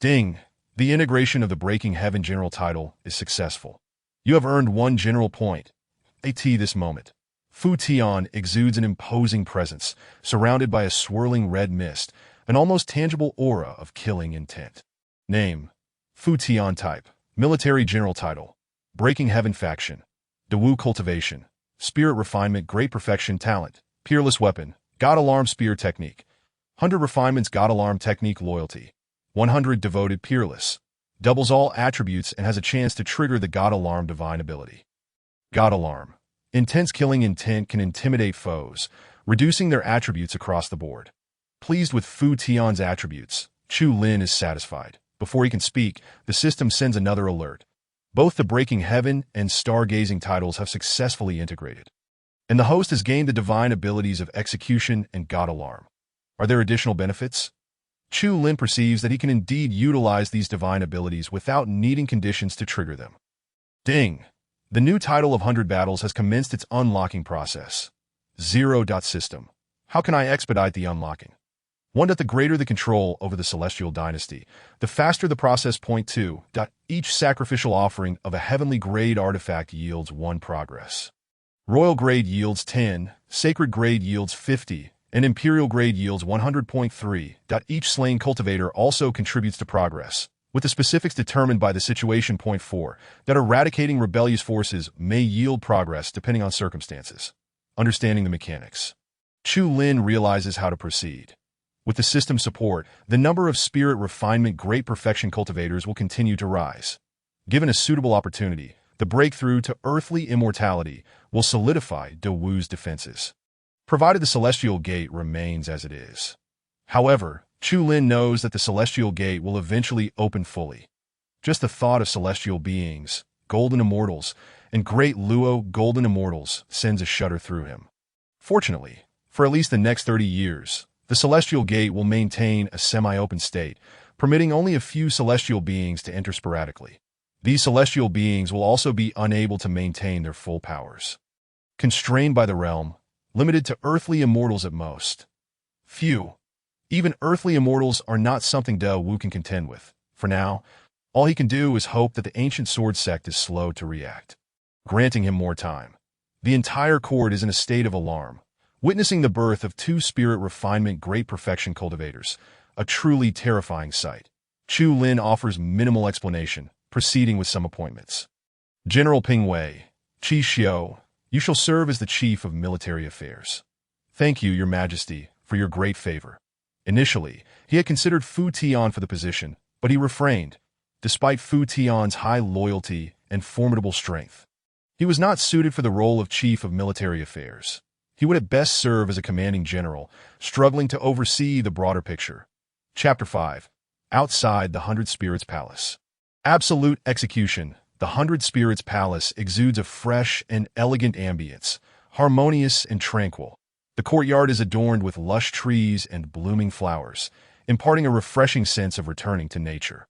Ding. The integration of the Breaking Heaven General title is successful. You have earned 1 general point. At this moment, Fu Tian exudes an imposing presence, surrounded by a swirling red mist, an almost tangible aura of killing intent. Name: Fu Tian. Type: Military General title. Breaking Heaven Faction. Dawu Cultivation. Spirit Refinement. Great Perfection. Talent: Peerless Weapon. God Alarm Spear Technique. 100 Refinements. God Alarm Technique. Loyalty: 100. Devoted. Peerless. Doubles all attributes and has a chance to trigger the God Alarm Divine ability. God Alarm. Intense killing intent can intimidate foes, reducing their attributes across the board. Pleased with Fu Tian's attributes, Chu Lin is satisfied. Before he can speak, the system sends another alert. Both the Breaking Heaven and Stargazing titles have successfully integrated, and the host has gained the divine abilities of Execution and God Alarm. Are there additional benefits? Chu Lin perceives that he can indeed utilize these divine abilities without needing conditions to trigger them. Ding! The new title of 100 Battles has commenced its unlocking process. 0. System. How can I expedite the unlocking? 1. The greater the control over the Celestial Dynasty, the faster the process. 2. Each sacrificial offering of a heavenly grade artifact yields 1 progress. Royal grade yields 10, sacred grade yields 50, and imperial grade yields 100.3. Each slain cultivator also contributes to progress, with the specifics determined by the situation. 4. Eradicating rebellious forces may yield progress depending on circumstances. Understanding the mechanics, Chu Lin realizes how to proceed. With the system support, the number of Spirit Refinement Great Perfection cultivators will continue to rise. Given a suitable opportunity, the breakthrough to earthly immortality will solidify Dawu's defenses, provided the Celestial Gate remains as it is. However, Chu Lin knows that the Celestial Gate will eventually open fully. Just the thought of celestial beings, golden immortals, and great Luo golden immortals sends a shudder through him. Fortunately, for at least the next 30 years, the Celestial Gate will maintain a semi-open state, permitting only a few celestial beings to enter sporadically. These celestial beings will also be unable to maintain their full powers, constrained by the realm, limited to earthly immortals at most. Few. Even earthly immortals are not something Dawu can contend with. For now, all he can do is hope that the ancient sword sect is slow to react, granting him more time. The entire court is in a state of alarm, witnessing the birth of 2 Spirit Refinement Great Perfection cultivators, a truly terrifying sight. Chu Lin offers minimal explanation, proceeding with some appointments. General Ping Wei, Qi Xiu, you shall serve as the Chief of Military Affairs. Thank you, Your Majesty, for your great favor. Initially, he had considered Fu Tian for the position, but he refrained, despite Fu Tian's high loyalty and formidable strength. He was not suited for the role of Chief of Military Affairs. He would at best serve as a commanding general, struggling to oversee the broader picture. Chapter 5. Outside the 100 Spirits Palace. Absolute execution. The 100 Spirits Palace exudes a fresh and elegant ambience, harmonious and tranquil. The courtyard is adorned with lush trees and blooming flowers, imparting a refreshing sense of returning to nature.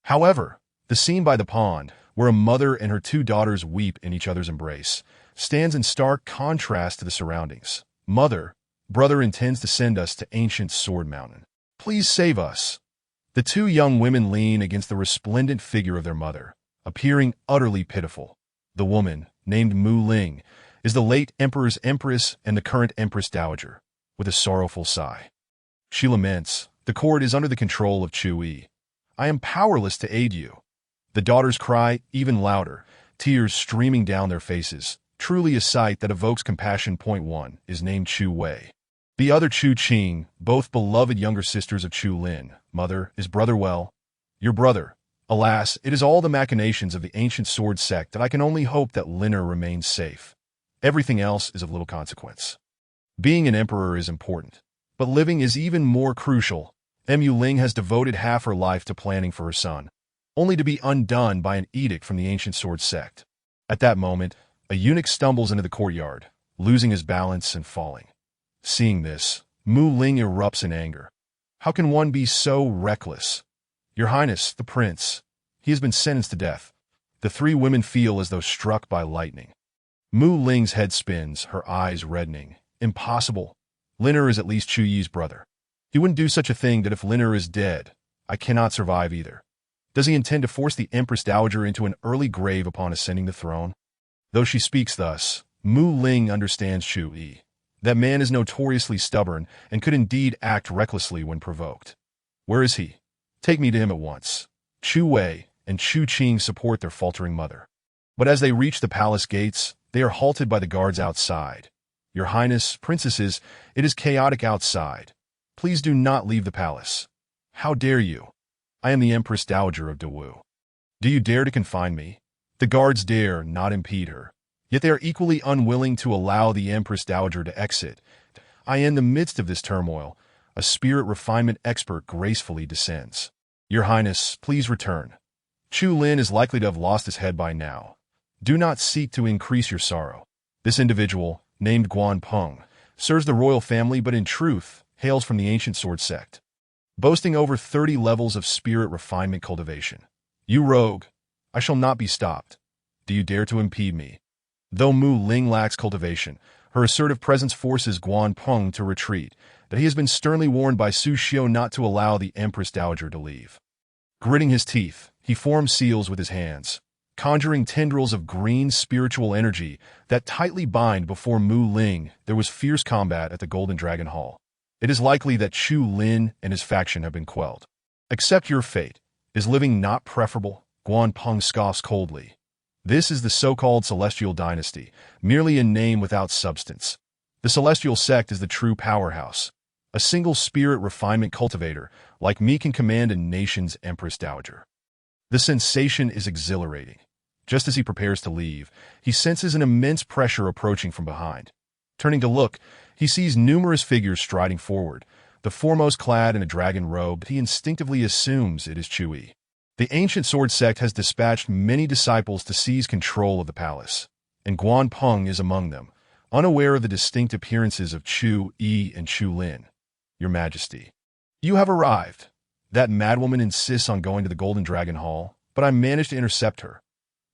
However, the scene by the pond, where a mother and her 2 daughters weep in each other's embrace, stands in stark contrast to the surroundings. Mother, brother intends to send us to ancient Sword Mountain. Please save us. The 2 young women lean against the resplendent figure of their mother, appearing utterly pitiful. The woman, named Mu Ling, is the late Emperor's Empress and the current Empress Dowager. With a sorrowful sigh, she laments, "The court is under the control of Chu Yi. I am powerless to aid you." The daughters cry even louder, tears streaming down their faces. Truly a sight that evokes compassion. Point 1 is named Chu Wei. The other Chu Qing, both beloved younger sisters of Chu Lin. Mother, is brother well? Your brother. Alas, it is all the machinations of the ancient sword sect that I can only hope that Liner remains safe. Everything else is of little consequence. Being an emperor is important, but living is even more crucial. Mu Ling has devoted half her life to planning for her son, only to be undone by an edict from the ancient sword sect. At that moment, a eunuch stumbles into the courtyard, losing his balance and falling. Seeing this, Mu Ling erupts in anger. How can one be so reckless? Your Highness, the prince. He has been sentenced to death. The three women feel as though struck by lightning. Mu Ling's head spins, her eyes reddening. Impossible. Liner is at least Chu Yi's brother. He wouldn't do such a thing. That if Liner is dead, I cannot survive either. Does he intend to force the Empress Dowager into an early grave upon ascending the throne? Though she speaks thus, Mu Ling understands Chu Yi. That man is notoriously stubborn and could indeed act recklessly when provoked. Where is he? Take me to him at once. Chu Wei and Chu Qing support their faltering mother. But as they reach the palace gates, they are halted by the guards outside. Your Highness, princesses, it is chaotic outside. Please do not leave the palace. How dare you? I am the Empress Dowager of Dawu. Do you dare to confine me? The guards dare not impede her. Yet they are equally unwilling to allow the Empress Dowager to exit. In the midst of this turmoil, a spirit refinement expert gracefully descends. Your Highness, please return. Chu Lin is likely to have lost his head by now. Do not seek to increase your sorrow. This individual, named Guan Peng, serves the royal family but in truth hails from the ancient sword sect, boasting over 30 levels of spirit refinement cultivation. You rogue, I shall not be stopped. Do you dare to impede me? Though Mu Ling lacks cultivation, her assertive presence forces Guan Peng to retreat, that he has been sternly warned by Su Xiu not to allow the Empress Dowager to leave. Gritting his teeth, he forms seals with his hands, conjuring tendrils of green spiritual energy that tightly bind before Mu Ling. There was fierce combat at the Golden Dragon Hall. It is likely that Chu Lin and his faction have been quelled. Accept your fate. Is living not preferable? Guan Peng scoffs coldly. This is the so-called Celestial Dynasty, merely in name without substance. The Celestial Sect is the true powerhouse. A single spirit refinement cultivator, like me, can command a nation's Empress Dowager. The sensation is exhilarating. Just as he prepares to leave, he senses an immense pressure approaching from behind. Turning to look, he sees numerous figures striding forward, the foremost clad in a dragon robe. He instinctively assumes it is Chu Yi. The ancient sword sect has dispatched many disciples to seize control of the palace, and Guan Peng is among them, unaware of the distinct appearances of Chu Yi and Chu Lin. Your Majesty, you have arrived. That madwoman insists on going to the Golden Dragon Hall, but I managed to intercept her.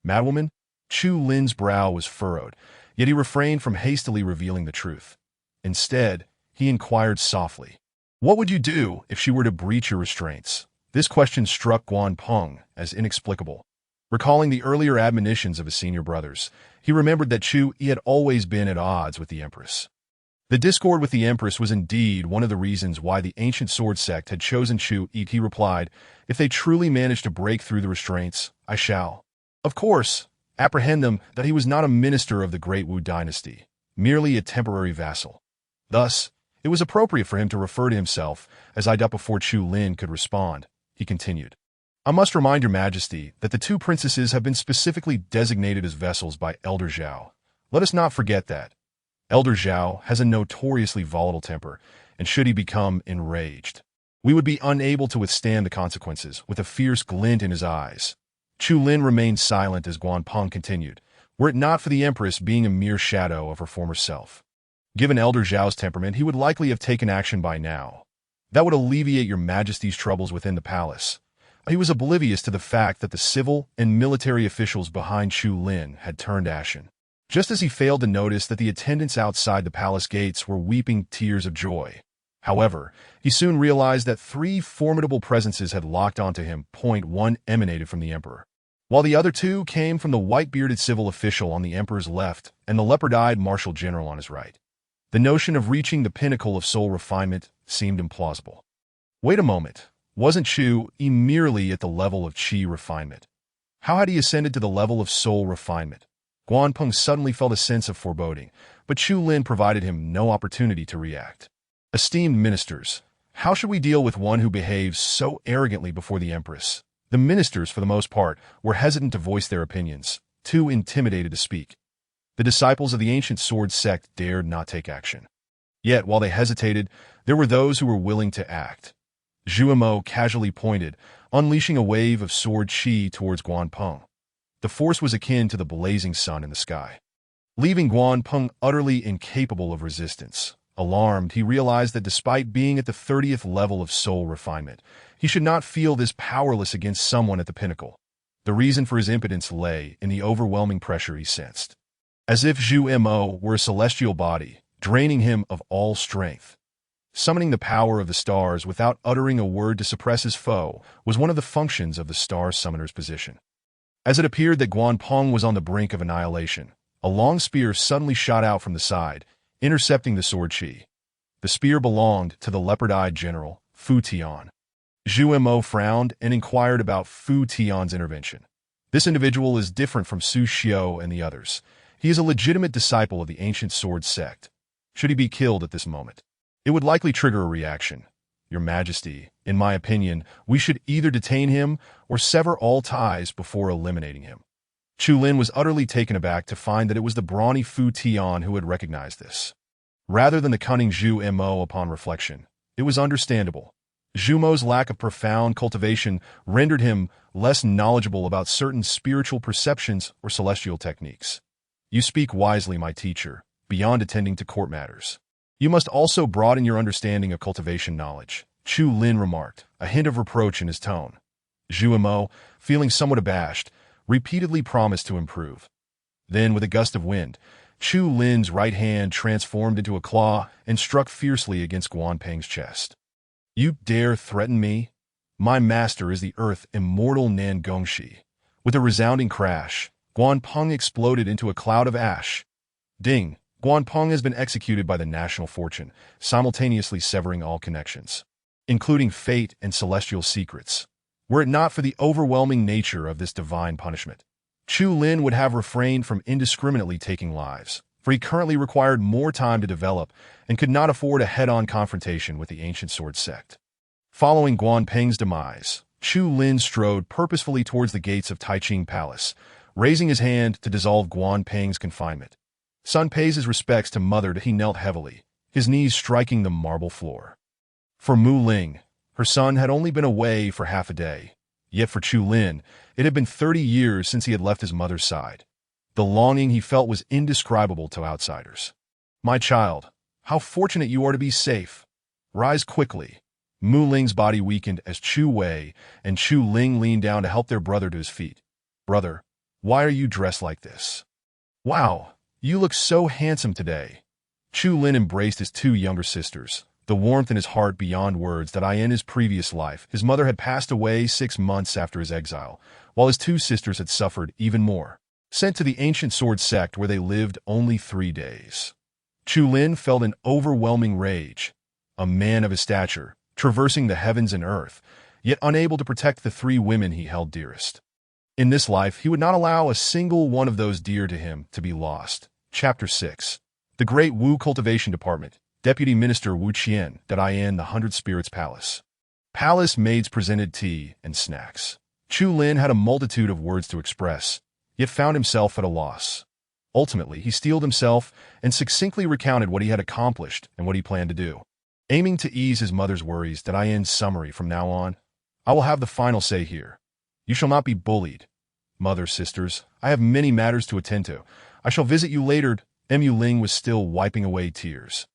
Madwoman? Chu Lin's brow was furrowed, yet he refrained from hastily revealing the truth. Instead, he inquired softly, what would you do if she were to breach your restraints? This question struck Guan Peng as inexplicable. Recalling the earlier admonitions of his senior brothers, he remembered that Chu Yi had always been at odds with the Empress. The discord with the Empress was indeed one of the reasons why the ancient sword sect had chosen Chu Yi. He replied, if they truly manage to break through the restraints, I shall, of course, apprehend them. That he was not a minister of the Great Wu dynasty, merely a temporary vassal. Thus, it was appropriate for him to refer to himself as I. Before Chu Lin could respond, he continued, I must remind your Majesty that the two princesses have been specifically designated as vessels by Elder Zhao. Let us not forget that. Elder Zhao has a notoriously volatile temper, and should he become enraged, we would be unable to withstand the consequences. With a fierce glint in his eyes, Chu Lin remained silent as Guan Peng continued, were it not for the Empress being a mere shadow of her former self. Given Elder Zhao's temperament, he would likely have taken action by now. That would alleviate your Majesty's troubles within the palace. He was oblivious to the fact that the civil and military officials behind Chu Lin had turned ashen, just as he failed to notice that the attendants outside the palace gates were weeping tears of joy. However, he soon realized that three formidable presences had locked onto him. Point 1 emanated from the Emperor, while the other two came from the white-bearded civil official on the Emperor's left and the leopard-eyed martial general on his right. The notion of reaching the pinnacle of soul refinement seemed implausible. Wait a moment, wasn't Chu Yi merely at the level of chi refinement? How had he ascended to the level of soul refinement? Guanpeng suddenly felt a sense of foreboding, but Chu Lin provided him no opportunity to react. Esteemed ministers, how should we deal with one who behaves so arrogantly before the empress? The ministers, for the most part, were hesitant to voice their opinions, too intimidated to speak. The disciples of the ancient sword sect dared not take action. Yet, while they hesitated, there were those who were willing to act. Zhu Mo casually pointed, unleashing a wave of sword chi towards Guanpeng. The force was akin to the blazing sun in the sky, leaving Guanpeng utterly incapable of resistance. Alarmed, he realized that despite being at the 30th level of soul refinement, he should not feel this powerless against someone at the pinnacle. The reason for his impotence lay in the overwhelming pressure he sensed. As if Zhu Mo were a celestial body, draining him of all strength. Summoning the power of the stars without uttering a word to suppress his foe was one of the functions of the star summoner's position. As it appeared that Guanpeng was on the brink of annihilation, a long spear suddenly shot out from the side, intercepting the sword chi. The spear belonged to the leopard-eyed general, Fu Tian. Zhu Mo frowned and inquired about Fu Tian's intervention. This individual is different from Su Xiao and the others. He is a legitimate disciple of the ancient sword sect. Should he be killed at this moment, it would likely trigger a reaction. Your Majesty, in my opinion, we should either detain him or sever all ties before eliminating him. Chu Lin was utterly taken aback to find that it was the brawny Fu Tian who had recognized this. Rather than the cunning Zhu Mo upon reflection, it was understandable. Zhu Mo's lack of profound cultivation rendered him less knowledgeable about certain spiritual perceptions or celestial techniques. You speak wisely, my teacher, beyond attending to court matters. You must also broaden your understanding of cultivation knowledge, Chu Lin remarked, a hint of reproach in his tone. Zhu Mo, feeling somewhat abashed, repeatedly promised to improve. Then, with a gust of wind, Chu Lin's right hand transformed into a claw and struck fiercely against Guanpeng's chest. You dare threaten me? My master is the earth immortal Nan Gongxi. With a resounding crash, Guanpeng exploded into a cloud of ash. Ding! Guanpeng has been executed by the national fortune, simultaneously severing all connections, including fate and celestial secrets. Were it not for the overwhelming nature of this divine punishment, Chu Lin would have refrained from indiscriminately taking lives, for he currently required more time to develop and could not afford a head-on confrontation with the ancient sword sect. Following Guanpeng's demise, Chu Lin strode purposefully towards the gates of Taiching Palace, raising his hand to dissolve Guanpeng's confinement. Sun pays his respects to Mother. He knelt heavily, his knees striking the marble floor. For Mu Ling, her son had only been away for half a day. Yet for Chu Lin, it had been 30 years since he had left his mother's side. The longing he felt was indescribable to outsiders. My child, how fortunate you are to be safe. Rise quickly. Mu Ling's body weakened as Chu Wei and Chu Ling leaned down to help their brother to his feet. Brother, why are you dressed like this? Wow, you look so handsome today. Chu Lin embraced his two younger sisters, the warmth in his heart beyond words that in his previous life, his mother had passed away 6 months after his exile, while his two sisters had suffered even more, sent to the ancient sword sect where they lived only 3 days. Chu Lin felt an overwhelming rage, a man of his stature, traversing the heavens and earth, yet unable to protect the 3 women he held dearest. In this life, he would not allow a single one of those dear to him to be lost. Chapter 6. The Great Wu Cultivation Department. Deputy Minister Wu Qian, in the 100 Spirits Palace. Palace maids presented tea and snacks. Chu Lin had a multitude of words to express, yet found himself at a loss. Ultimately, he steeled himself and succinctly recounted what he had accomplished and what he planned to do. Aiming to ease his mother's worries, summary from now on, I will have the final say here. You shall not be bullied. Mother, sisters, I have many matters to attend to. I shall visit you later. Mu Ling was still wiping away tears,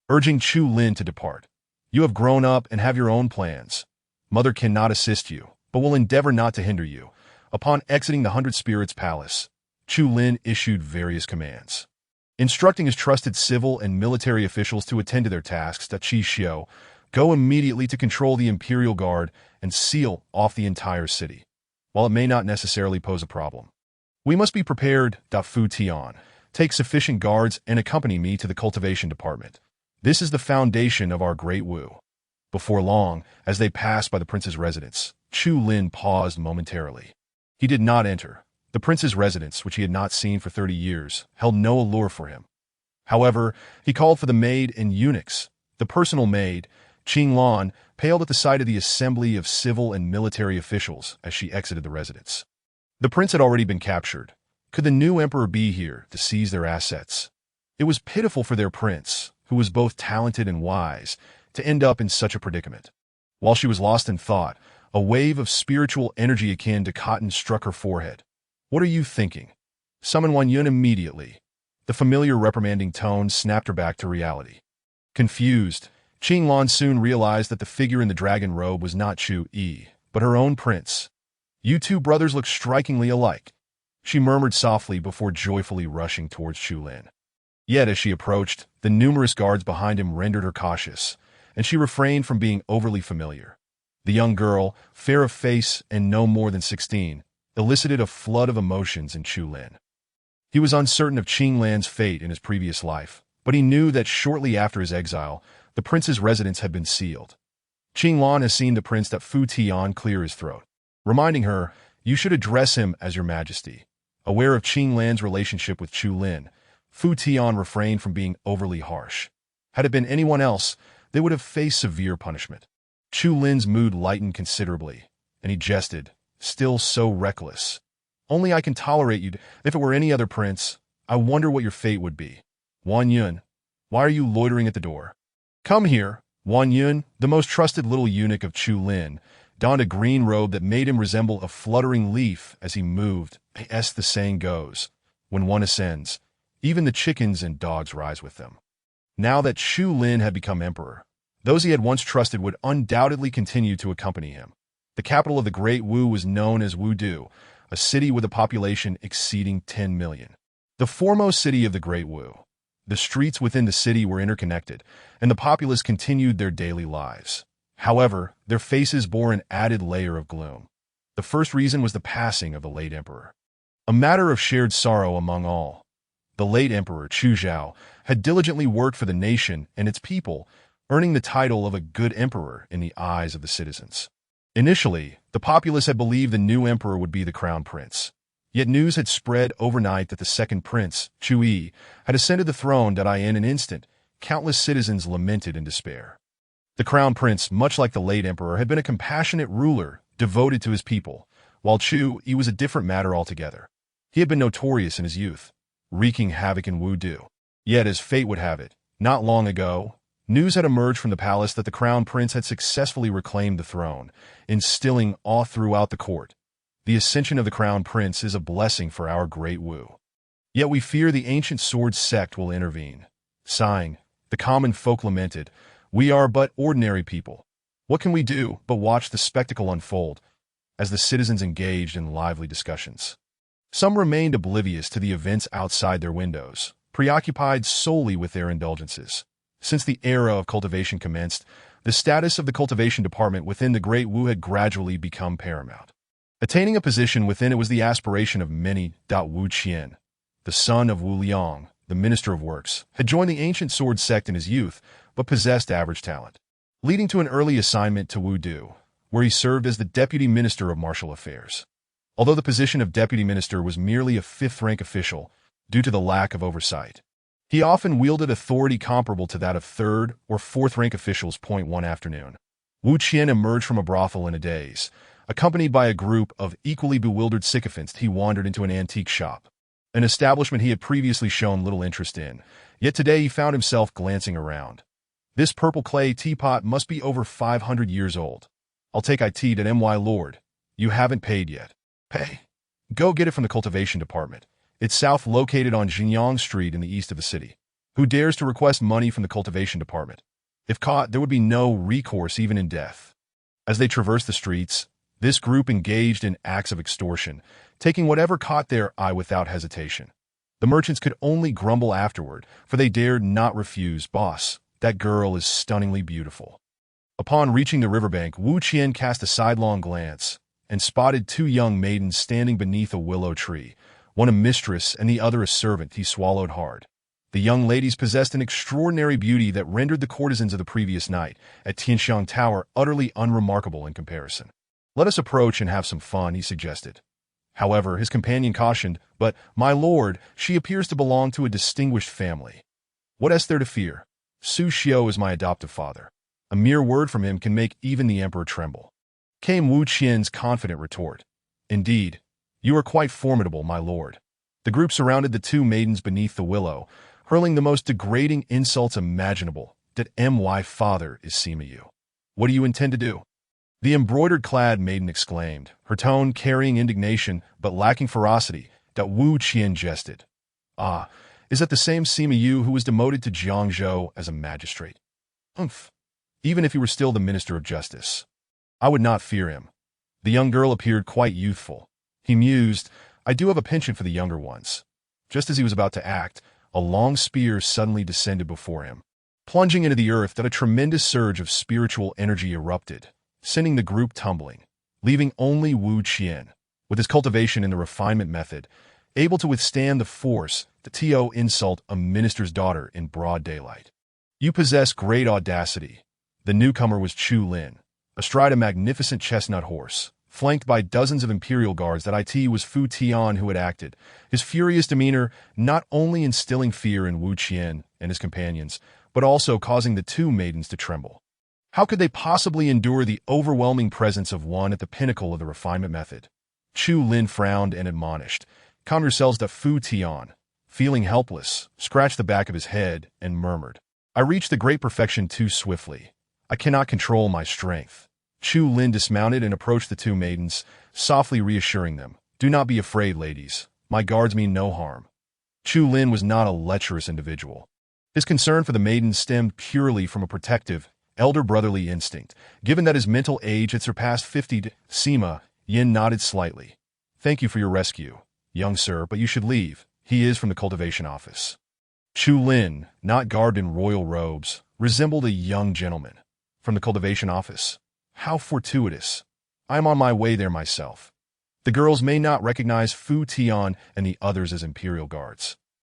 urging Chu Lin to depart. You have grown up and have your own plans. Mother cannot assist you, but will endeavor not to hinder you. Upon exiting the 100 Spirits Palace, Chu Lin issued various commands, instructing his trusted civil and military officials to attend to their tasks. Qi Xiao, go immediately to control the Imperial Guard and seal off the entire city. While it may not necessarily pose a problem, we must be prepared. Fu Tian, take sufficient guards and accompany me to the cultivation department. This is the foundation of our great Wu. Before long, as they passed by the prince's residence, Chu Lin paused momentarily. He did not enter. The prince's residence, which he had not seen for 30 years, held no allure for him. However, he called for the maid and eunuchs. The personal maid, Qinglan, paled at the sight of the assembly of civil and military officials as she exited the residence. The prince had already been captured. Could the new emperor be here to seize their assets? It was pitiful for their prince, who was both talented and wise, to end up in such a predicament. While she was lost in thought, a wave of spiritual energy akin to cotton struck her forehead. "What are you thinking? Summon Wan Yun immediately." The familiar reprimanding tone snapped her back to reality. Confused, Qinglan soon realized that the figure in the dragon robe was not Chu Yi, but her own prince. "You two brothers look strikingly alike," she murmured softly before joyfully rushing towards Chu Lin. Yet as she approached, the numerous guards behind him rendered her cautious, and she refrained from being overly familiar. The young girl, fair of face and no more than 16, elicited a flood of emotions in Chu Lin. He was uncertain of Qinglan's fate in his previous life, but he knew that shortly after his exile, the prince's residence had been sealed. Qinglan has seen the prince that Fu Tian clear his throat, reminding her, "You should address him as your majesty." Aware of Qinglan's relationship with Chu Lin, Fu Tian refrained from being overly harsh. Had it been anyone else, they would have faced severe punishment. Chu Lin's mood lightened considerably, and he jested, still so reckless. "Only I can tolerate you. If it were any other prince, I wonder what your fate would be. Wan Yun, why are you loitering at the door? Come here." Wan Yun, the most trusted little eunuch of Chu Lin, donned a green robe that made him resemble a fluttering leaf as he moved. As the saying goes, when one ascends, even the chickens and dogs rise with them. Now that Chu Lin had become emperor, those he had once trusted would undoubtedly continue to accompany him. The capital of the Great Wu was known as Wudu, a city with a population exceeding 10 million. The foremost city of the Great Wu. The streets within the city were interconnected, and the populace continued their daily lives. However, their faces bore an added layer of gloom. The first reason was the passing of the late emperor. A matter of shared sorrow among all. The late emperor, Chu Zhao, had diligently worked for the nation and its people, earning the title of a good emperor in the eyes of the citizens. Initially, the populace had believed the new emperor would be the crown prince. Yet news had spread overnight that the second prince, Chu Yi, had ascended the throne that in an instant, countless citizens lamented in despair. The crown prince, much like the late emperor, had been a compassionate ruler, devoted to his people, while Chu Yi was a different matter altogether. He had been notorious in his youth, wreaking havoc in Wudu. Yet, as fate would have it, not long ago, news had emerged from the palace that the crown prince had successfully reclaimed the throne, instilling awe throughout the court. The ascension of the crown prince is a blessing for our Great Wu. Yet we fear the ancient sword sect will intervene. Sighing, the common folk lamented, "We are but ordinary people. What can we do but watch the spectacle unfold?" As the citizens engaged in lively discussions. Some remained oblivious to the events outside their windows, preoccupied solely with their indulgences. Since the era of cultivation commenced, the status of the cultivation department within the Great Wu had gradually become paramount. Attaining a position within it was the aspiration of many. Wu Qian, the son of Wu Liang, the Minister of Works, had joined the ancient sword sect in his youth, but possessed average talent, leading to an early assignment to Wudu, where he served as the Deputy Minister of Martial Affairs. Although the position of Deputy Minister was merely a fifth-rank official due to the lack of oversight, he often wielded authority comparable to that of third- or fourth-rank officials. One afternoon, Wu Qian emerged from a brothel in a daze. Accompanied by a group of equally bewildered sycophants, he wandered into an antique shop, an establishment he had previously shown little interest in, yet today he found himself glancing around. "This purple clay teapot must be over 500 years old. I'll take it at my lord. You haven't paid yet." "Pay? Go get it from the cultivation department. It's south located on Jinyang Street in the east of the city. Who dares to request money from the cultivation department? If caught, there would be no recourse even in death." As they traversed the streets, this group engaged in acts of extortion, taking whatever caught their eye without hesitation. The merchants could only grumble afterward, for they dared not refuse. "Boss, that girl is stunningly beautiful." Upon reaching the riverbank, Wu Qian cast a sidelong glance and spotted two young maidens standing beneath a willow tree, one a mistress and the other a servant. He swallowed hard. The young ladies possessed an extraordinary beauty that rendered the courtesans of the previous night at Tianxiang Tower utterly unremarkable in comparison. "Let us approach and have some fun," he suggested. However, his companion cautioned, "But, my lord, she appears to belong to a distinguished family. What is there to fear? Su Xiao is my adoptive father. A mere word from him can make even the emperor tremble." Came Wu Qian's confident retort. "Indeed, you are quite formidable, my lord." The group surrounded the two maidens beneath the willow, hurling the most degrading insults imaginable. "That my father is Sima Yu. What do you intend to do?" The embroidered-clad maiden exclaimed, her tone carrying indignation but lacking ferocity. That Wu Qian jested. "Ah, is that the same Sima Yu who was demoted to Jiangzhou as a magistrate?" "Umph. Even if he were still the Minister of Justice, I would not fear him." The young girl appeared quite youthful. He mused, "I do have a penchant for the younger ones." Just as he was about to act, a long spear suddenly descended before him. Plunging into the earth, that a tremendous surge of spiritual energy erupted, sending the group tumbling, leaving only Wu Qian, with his cultivation in the refinement method, able to withstand the force. The to insult a minister's daughter in broad daylight. "You possess great audacity." The newcomer was Chu Lin, astride a magnificent chestnut horse, flanked by dozens of imperial guards. That it was Fu Tian who had acted, his furious demeanor not only instilling fear in Wu Qian and his companions, but also causing the two maidens to tremble. How could they possibly endure the overwhelming presence of one at the pinnacle of the refinement method? Chu Lin frowned and admonished, "Calm yourselves." To Fu Tian, feeling helpless, scratched the back of his head and murmured, "I reached the great perfection too swiftly. I cannot control my strength." Chu Lin dismounted and approached the two maidens, softly reassuring them, "Do not be afraid, ladies. My guards mean no harm." Chu Lin was not a lecherous individual. His concern for the maidens stemmed purely from a protective, elder brotherly instinct, given that his mental age had surpassed 50. Sima Yin nodded slightly. "Thank you for your rescue, young sir, but you should leave. He is from the cultivation office." Chu Lin, not garbed in royal robes, resembled a young gentleman. "From the cultivation office? How fortuitous. I am on my way there myself." The girls may not recognize Fu Tian and the others as imperial guards,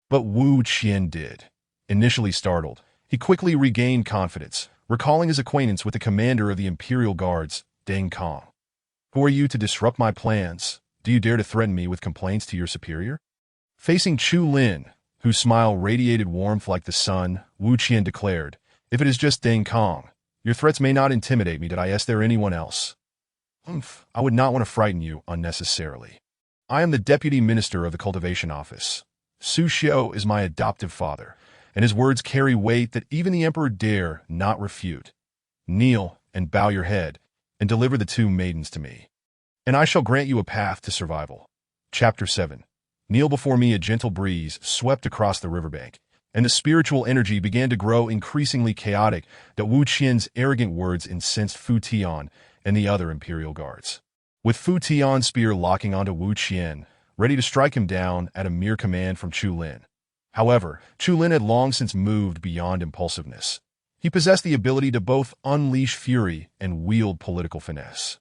but Wu Qian did. Initially startled, he quickly regained confidence, recalling his acquaintance with the commander of the imperial guards, Deng Kong. "Who are you to disrupt my plans? Do you dare to threaten me with complaints to your superior?" Facing Chu Lin, whose smile radiated warmth like the sun, Wu Qian declared, "If it is just Deng Kong, your threats may not intimidate me. Did I ask there anyone else?" "I would not want to frighten you unnecessarily. I am the deputy minister of the cultivation office. Su Xiao is my adoptive father, and his words carry weight that even the emperor dare not refute. Kneel and bow your head, and deliver the two maidens to me, and I shall grant you a path to survival." Chapter 7. Kneel before me. A gentle breeze swept across the riverbank, and the spiritual energy began to grow increasingly chaotic. That Wu Qian's arrogant words incensed Fu Tian and the other imperial guards. With Fu Tian's spear locking onto Wu Qian, ready to strike him down at a mere command from Chu Lin. However, Chu Lin had long since moved beyond impulsiveness. He possessed the ability to both unleash fury and wield political finesse.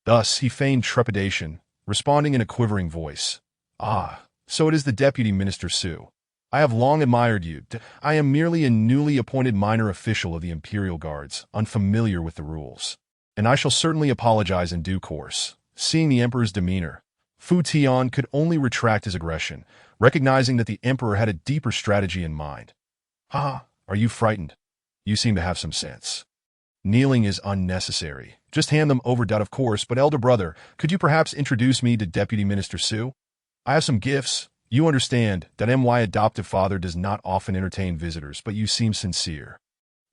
Thus, he feigned trepidation, responding in a quivering voice. "Ah, so it is the Deputy Minister Su. I have long admired you. I am merely a newly appointed minor official of the Imperial Guards, unfamiliar with the rules. And I shall certainly apologize in due course." Seeing the Emperor's demeanor, Fu Tian could only retract his aggression, recognizing that the Emperor had a deeper strategy in mind. "Ah, are you frightened? You seem to have some sense. Kneeling is unnecessary. Just hand them over." "Of course, but elder brother, could you perhaps introduce me to Deputy Minister Su? I have some gifts. You understand that my adoptive father does not often entertain visitors, but you seem sincere."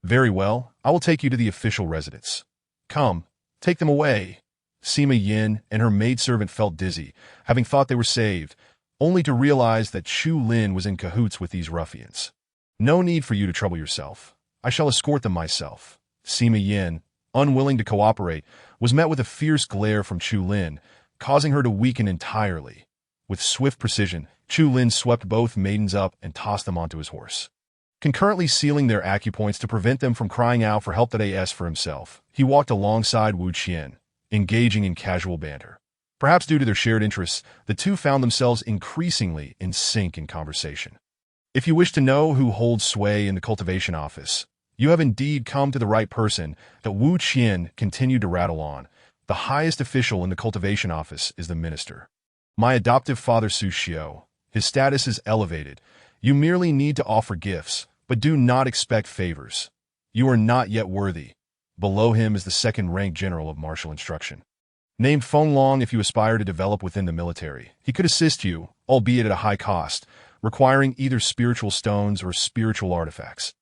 "Very well, I will take you to the official residence. Come, take them away." Sima Yin and her maidservant felt dizzy, having thought they were saved, only to realize that Chu Lin was in cahoots with these ruffians. "No need for you to trouble yourself. I shall escort them myself." Sima Yin, unwilling to cooperate, was met with a fierce glare from Chu Lin, causing her to weaken entirely. With swift precision, Chu Lin swept both maidens up and tossed them onto his horse. Concurrently sealing their acupoints to prevent them from crying out for help. For himself, he walked alongside Wu Qian, engaging in casual banter. Perhaps due to their shared interests, the two found themselves increasingly in sync in conversation. "If you wish to know who holds sway in the cultivation office, you have indeed come to the right person." That Wu Qian continued to rattle on. "The highest official in the cultivation office is the minister. My adoptive father Su Xiao. His status is elevated. You merely need to offer gifts, but do not expect favors. You are not yet worthy. Below him is the second-ranked general of martial instruction. Named Feng Long. If you aspire to develop within the military, he could assist you, albeit at a high cost, requiring either spiritual stones or spiritual artifacts.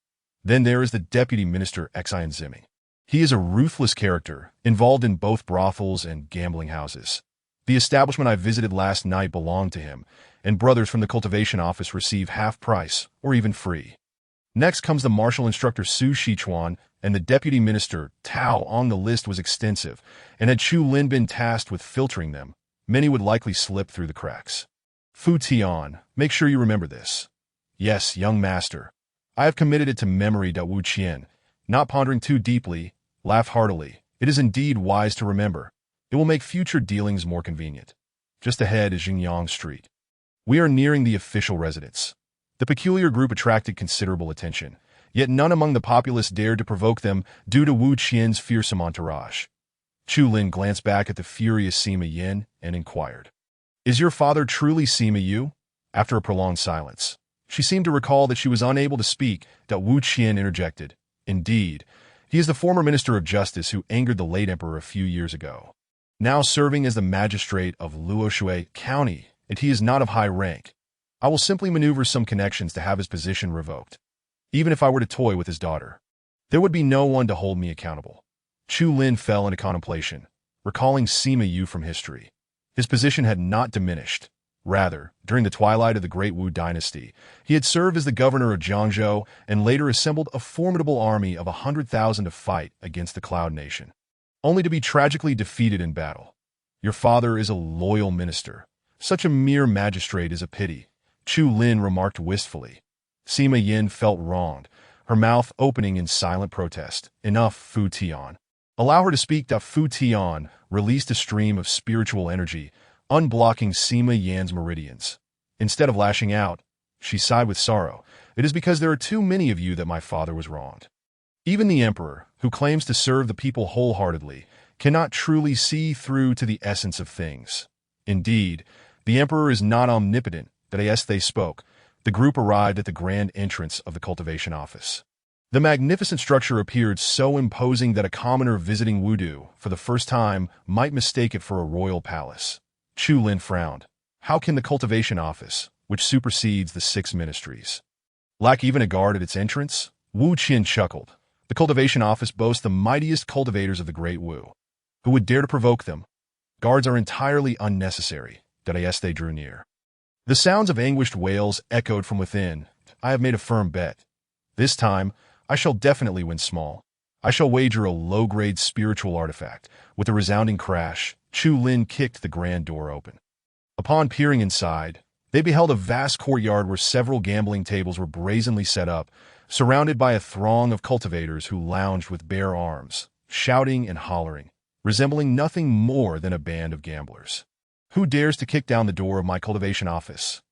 Then there is the Deputy Minister Xian Ziming. He is a ruthless character, involved in both brothels and gambling houses. The establishment I visited last night belonged to him, and brothers from the cultivation office receive half price, or even free. Next comes the martial instructor Su Shichuan and the deputy minister Tao. On the list was extensive, and had Chu Lin been tasked with filtering them, many would likely slip through the cracks. Fu Tian, make sure you remember this. Yes, young master. I have committed it to memory. Wu Qian, not pondering too deeply, laugh heartily. It is indeed wise to remember. It will make future dealings more convenient. Just ahead is Xingyang Street. We are nearing the official residence. The peculiar group attracted considerable attention, yet none among the populace dared to provoke them due to Wu Qian's fearsome entourage. Chu Lin glanced back at the furious Sima Yin and inquired, "Is your father truly Sima Yu?" After a prolonged silence, she seemed to recall that she was unable to speak. Wu Qian interjected, "Indeed, he is the former Minister of Justice who angered the late emperor a few years ago. Now serving as the magistrate of Luoshui County, and he is not of high rank. I will simply maneuver some connections to have his position revoked. Even if I were to toy with his daughter, there would be no one to hold me accountable." Chu Lin fell into contemplation, recalling Sima Yu from history. His position had not diminished. Rather, during the twilight of the Great Wu Dynasty, he had served as the governor of Jiangzhou and later assembled a formidable army of 100,000 to fight against the Cloud Nation, only to be tragically defeated in battle. Your father is a loyal minister. Such a mere magistrate is a pity, Chu Lin remarked wistfully. Sima Yin felt wronged, her mouth opening in silent protest. Enough, Fu Tian. Allow her to speak. Fu Tian released a stream of spiritual energy, unblocking Sima Yan's meridians. Instead of lashing out, she sighed with sorrow. It is because there are too many of you that my father was wronged. Even the emperor, who claims to serve the people wholeheartedly, cannot truly see through to the essence of things. Indeed, the emperor is not omnipotent. That as they spoke, the group arrived at the grand entrance of the cultivation office. The magnificent structure appeared so imposing that a commoner visiting Wudu for the first time might mistake it for a royal palace. Chu Lin frowned. How can the cultivation office, which supersedes the 6 ministries, lack even a guard at its entrance? Wu Qian chuckled. The cultivation office boasts the mightiest cultivators of the Great Wu. Who would dare to provoke them? Guards are entirely unnecessary. As they drew near, the sounds of anguished wails echoed from within. I have made a firm bet. This time, I shall definitely win small. I shall wager a low-grade spiritual artifact. With a resounding crash, Chu Lin kicked the grand door open. Upon peering inside, they beheld a vast courtyard where several gambling tables were brazenly set up, surrounded by a throng of cultivators who lounged with bare arms, shouting and hollering, resembling nothing more than a band of gamblers. Who dares to kick down the door of my cultivation office?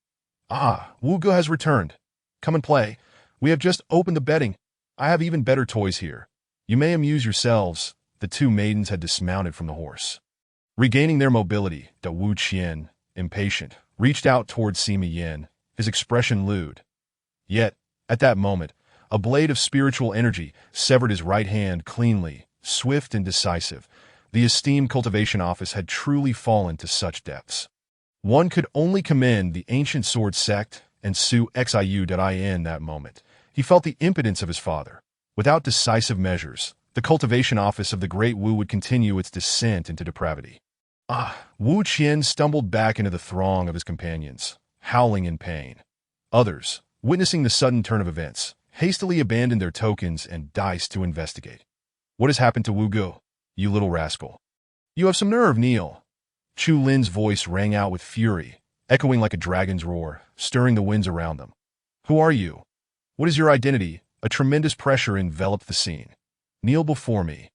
Ah, Wu Ge has returned. Come and play. We have just opened the betting. I have even better toys here. You may amuse yourselves. The 2 maidens had dismounted from the horse. Regaining their mobility, Wu Qian, impatient, reached out toward Sima Yin, his expression lewd. Yet, at that moment, a blade of spiritual energy severed his right hand cleanly, swift and decisive. The esteemed cultivation office had truly fallen to such depths. One could only commend the ancient sword sect and Su Xiu in that moment. He felt the impotence of his father. Without decisive measures, the cultivation office of the Great Wu would continue its descent into depravity. Wu Qian stumbled back into the throng of his companions, howling in pain. Others, witnessing the sudden turn of events, hastily abandoned their tokens and dice to investigate. What has happened to Wu Ge? You little rascal. You have some nerve, Neil. Chu Lin's voice rang out with fury, echoing like a dragon's roar, stirring the winds around them. Who are you? What is your identity? A tremendous pressure enveloped the scene. Kneel before me.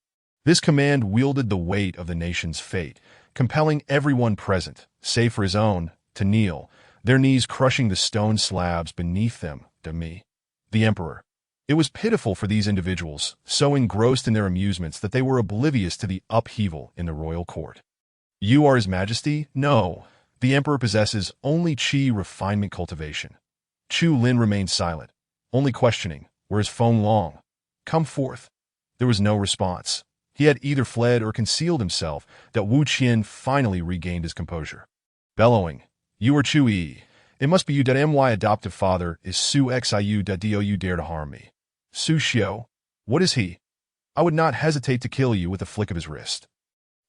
This command wielded the weight of the nation's fate, compelling everyone present, save for his own, to kneel, their knees crushing the stone slabs beneath them, me, the emperor. It was pitiful for these individuals, so engrossed in their amusements that they were oblivious to the upheaval in the royal court. You are His Majesty? No. The emperor possesses only qi refinement cultivation. Chu Lin remained silent, only questioning, "Where is Feng Long? Come forth." There was no response. He had either fled or concealed himself, that Wu Qian finally regained his composure. Bellowing, "You are Chu Yi. It must be you. My adoptive father is Su Xiu. Do you dare to harm me? Su Xiu? What is he? I would not hesitate to kill you with a flick of his wrist."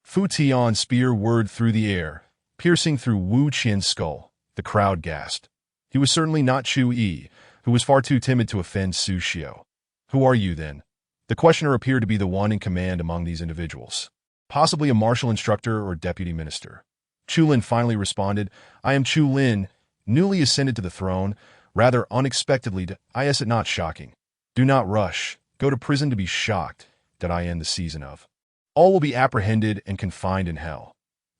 Fu Tian's spear whirred through the air, piercing through Wu Qian's skull. The crowd gasped. He was certainly not Chu Yi, who was far too timid to offend Su Xiu. "Who are you, then?" The questioner appeared to be the one in command among these individuals. Possibly a martial instructor or deputy minister. Chu Lin finally responded, "I am Chu Lin, newly ascended to the throne, rather unexpectedly. Is it not shocking? Do not rush. Go to prison to be shocked that I end the season of. All will be apprehended and confined in hell."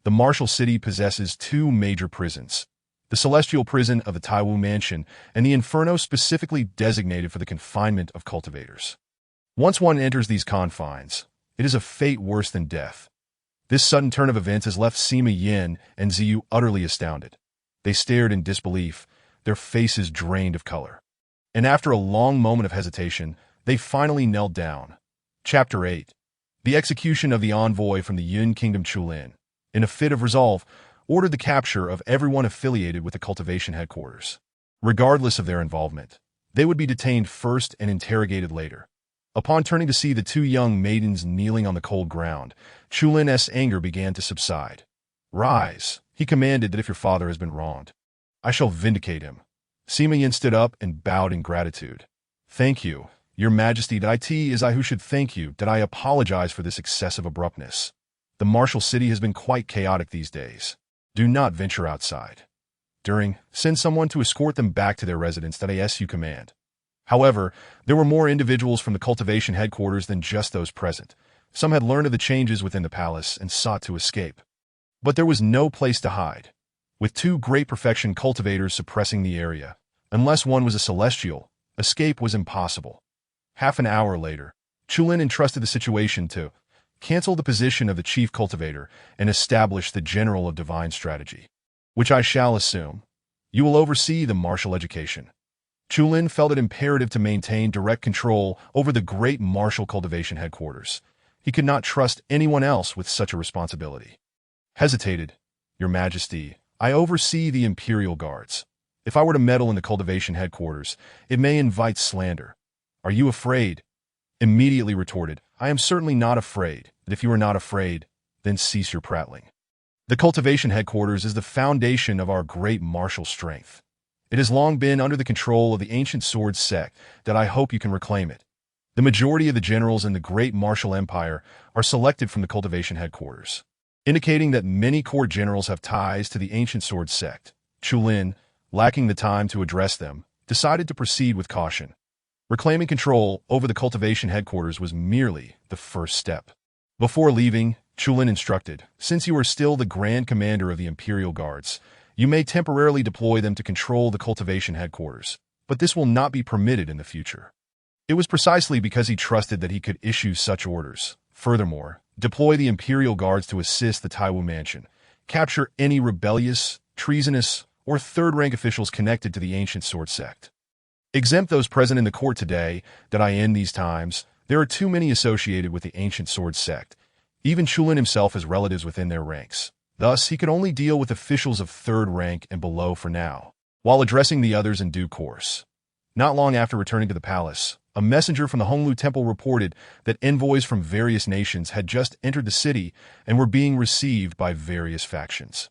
The martial city possesses two major prisons: the celestial prison of the Taiwu Mansion and the inferno specifically designated for the confinement of cultivators. Once one enters these confines, it is a fate worse than death. This sudden turn of events has left Sima Yin and Ziyu utterly astounded. They stared in disbelief, their faces drained of color. And after a long moment of hesitation, they finally knelt down. Chapter 8. The execution of the envoy from the Yun Kingdom. Chu Lin, in a fit of resolve, ordered the capture of everyone affiliated with the cultivation headquarters. Regardless of their involvement, they would be detained first and interrogated later. Upon turning to see the two young maidens kneeling on the cold ground, Chu Lin's anger began to subside. "Rise," he commanded, "that if your father has been wronged, I shall vindicate him." Sima Yin stood up and bowed in gratitude. "Thank you, Your Majesty. It is I who should thank you. I apologize for this excessive abruptness. The martial city has been quite chaotic these days. Do not venture outside. Send someone to escort them back to their residence. As you command." However, there were more individuals from the cultivation headquarters than just those present. Some had learned of the changes within the palace and sought to escape. But there was no place to hide. With two great perfection cultivators suppressing the area, unless one was a celestial, escape was impossible. Half an hour later, Chu Lin entrusted the situation to cancel the position of the chief cultivator and establish the general of divine strategy, which I shall assume. You will oversee the martial education. Chu Lin felt it imperative to maintain direct control over the great martial cultivation headquarters. He could not trust anyone else with such a responsibility. Hesitated. "Your Majesty, I oversee the Imperial Guards. If I were to meddle in the cultivation headquarters, it may invite slander. Are you afraid?" Immediately retorted, "I am certainly not afraid. But if you are not afraid, then cease your prattling. The cultivation headquarters is the foundation of our great martial strength. It has long been under the control of the ancient sword sect. I hope you can reclaim it. The majority of the generals in the great martial empire are selected from the cultivation headquarters, indicating that many court generals have ties to the ancient sword sect." Chu Lin, lacking the time to address them, decided to proceed with caution. Reclaiming control over the cultivation headquarters was merely the first step. Before leaving, Chu Lin instructed, "Since you are still the Grand Commander of the Imperial Guards, you may temporarily deploy them to control the cultivation headquarters, but this will not be permitted in the future." It was precisely because he trusted that he could issue such orders. Furthermore, deploy the Imperial Guards to assist the Taiwu Mansion, capture any rebellious, treasonous, or third-rank officials connected to the ancient sword sect. Exempt those present in the court today. In these times, there are too many associated with the ancient sword sect. Even Chu Lin himself has relatives within their ranks. Thus, he could only deal with officials of third rank and below for now, while addressing the others in due course. Not long after returning to the palace, a messenger from the Honglu Temple reported that envoys from various nations had just entered the city and were being received by various factions.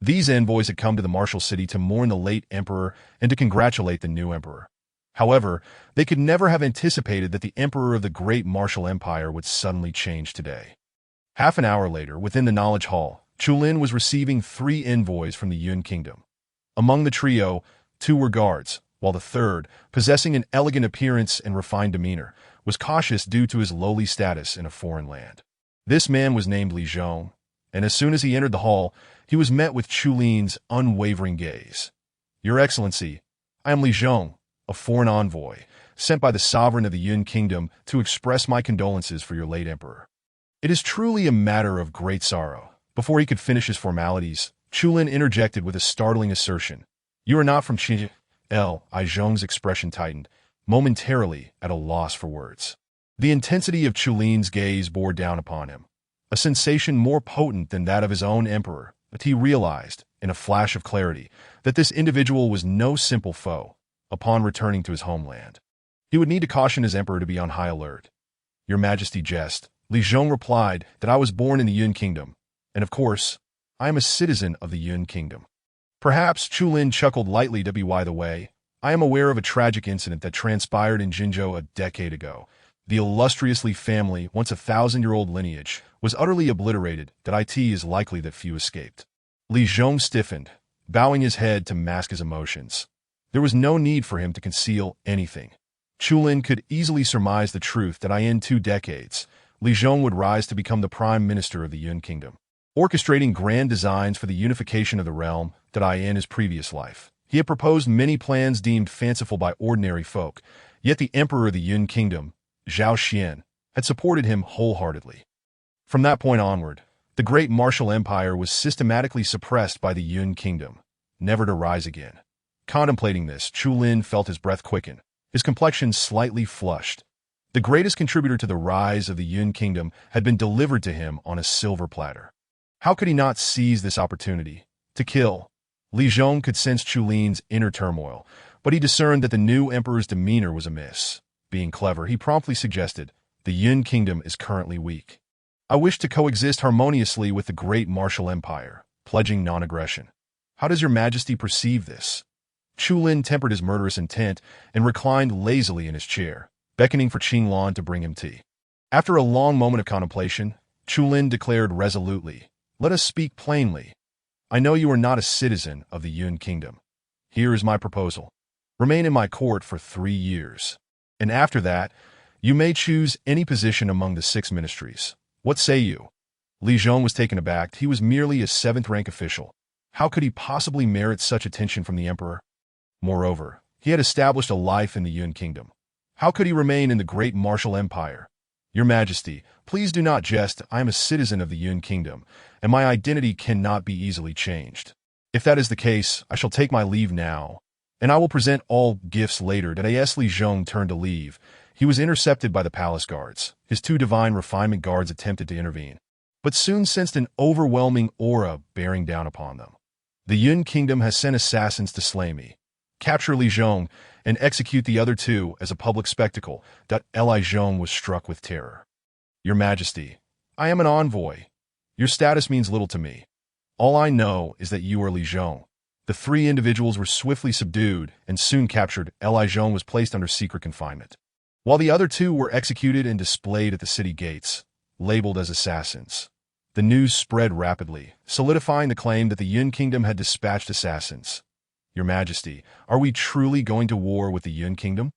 These envoys had come to the martial city to mourn the late emperor and to congratulate the new emperor. However, they could never have anticipated that the emperor of the great martial empire would suddenly change today. Half an hour later, within the knowledge hall, Chu Lin was receiving 3 envoys from the Yun Kingdom. Among the trio, 2 were guards, while the third, possessing an elegant appearance and refined demeanor, was cautious due to his lowly status in a foreign land. This man was named Li Zhong, and as soon as he entered the hall, he was met with Chu Lin's unwavering gaze. "Your Excellency, I am Li Zhong, a foreign envoy, sent by the sovereign of the Yun Kingdom to express my condolences for your late emperor." It is truly a matter of great sorrow. Before he could finish his formalities, Chulin interjected with a startling assertion. You are not from Qi. Zhong's expression tightened, momentarily at a loss for words. The intensity of Chulin's gaze bore down upon him, a sensation more potent than that of his own emperor, but he realized, in a flash of clarity, that this individual was no simple foe. Upon returning to his homeland, he would need to caution his emperor to be on high alert. Your Majesty jest, Li Zhong replied that I was born in the Yun Kingdom, and of course, I am a citizen of the Yun Kingdom. Perhaps Chulin chuckled lightly to be by the way. I am aware of a tragic incident that transpired in Jinzhou a decade ago. The illustrious Li family, once a 1,000-year-old lineage, was utterly obliterated. That it is likely that few escaped. Li Zhong stiffened, bowing his head to mask his emotions. There was no need for him to conceal anything. Chulin could easily surmise the truth that in 2 decades, Li Zhong would rise to become the prime minister of the Yun Kingdom, orchestrating grand designs for the unification of the realm. That in his previous life, he had proposed many plans deemed fanciful by ordinary folk, yet the emperor of the Yun Kingdom, Zhao Xian, had supported him wholeheartedly. From that point onward, the great martial empire was systematically suppressed by the Yun Kingdom, never to rise again. Contemplating this, Chulin felt his breath quicken, his complexion slightly flushed. The greatest contributor to the rise of the Yun Kingdom had been delivered to him on a silver platter. How could he not seize this opportunity to kill? Li Zhong could sense Chulin's inner turmoil, but he discerned that the new emperor's demeanor was amiss. Being clever, he promptly suggested, the Yun Kingdom is currently weak. I wish to coexist harmoniously with the great martial empire, pledging non-aggression. How does your Majesty perceive this? Chulin tempered his murderous intent and reclined lazily in his chair, beckoning for Qinglan to bring him tea. After a long moment of contemplation, Chulin declared resolutely, let us speak plainly. I know you are not a citizen of the Yun Kingdom. Here is my proposal. Remain in my court for 3 years. And after that, you may choose any position among the 6 ministries. What say you? Li Zhong was taken aback. He was merely a 7th-rank official. How could he possibly merit such attention from the emperor? Moreover, he had established a life in the Yun Kingdom. How could he remain in the great martial empire? Your Majesty, please do not jest. I am a citizen of the Yun Kingdom, and my identity cannot be easily changed. If that is the case, I shall take my leave now, and I will present all gifts later. As Li Zhong turned to leave, he was intercepted by the palace guards. His 2 divine refinement guards attempted to intervene, but soon sensed an overwhelming aura bearing down upon them. The Yun Kingdom has sent assassins to slay me. Capture Li Zhong and execute the other 2 as a public spectacle. Li Zhong was struck with terror. Your Majesty, I am an envoy. Your status means little to me. All I know is that you are Li Zhong. The 3 individuals were swiftly subdued and soon captured. Li Zhong was placed under secret confinement, while the other 2 were executed and displayed at the city gates, labeled as assassins. The news spread rapidly, solidifying the claim that the Yun Kingdom had dispatched assassins. Your Majesty, are we truly going to war with the Yun Kingdom?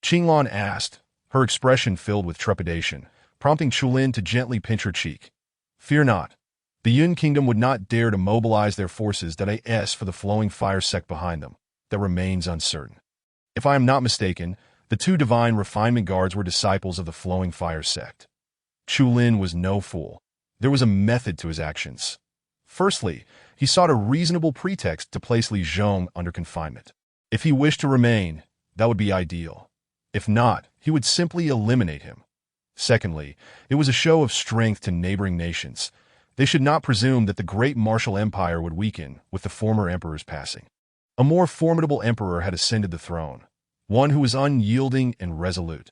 Qinglan asked, her expression filled with trepidation, prompting Chulin to gently pinch her cheek. Fear not. The Yun Kingdom would not dare to mobilize their forces for the flowing fire sect behind them. That remains uncertain. If I am not mistaken, the 2 divine refinement guards were disciples of the flowing fire sect. Chulin was no fool. There was a method to his actions. Firstly, he sought a reasonable pretext to place Li Zhong under confinement. If he wished to remain, that would be ideal. If not, he would simply eliminate him. Secondly, it was a show of strength to neighboring nations. They should not presume that the great martial empire would weaken with the former emperor's passing. A more formidable emperor had ascended the throne, one who was unyielding and resolute.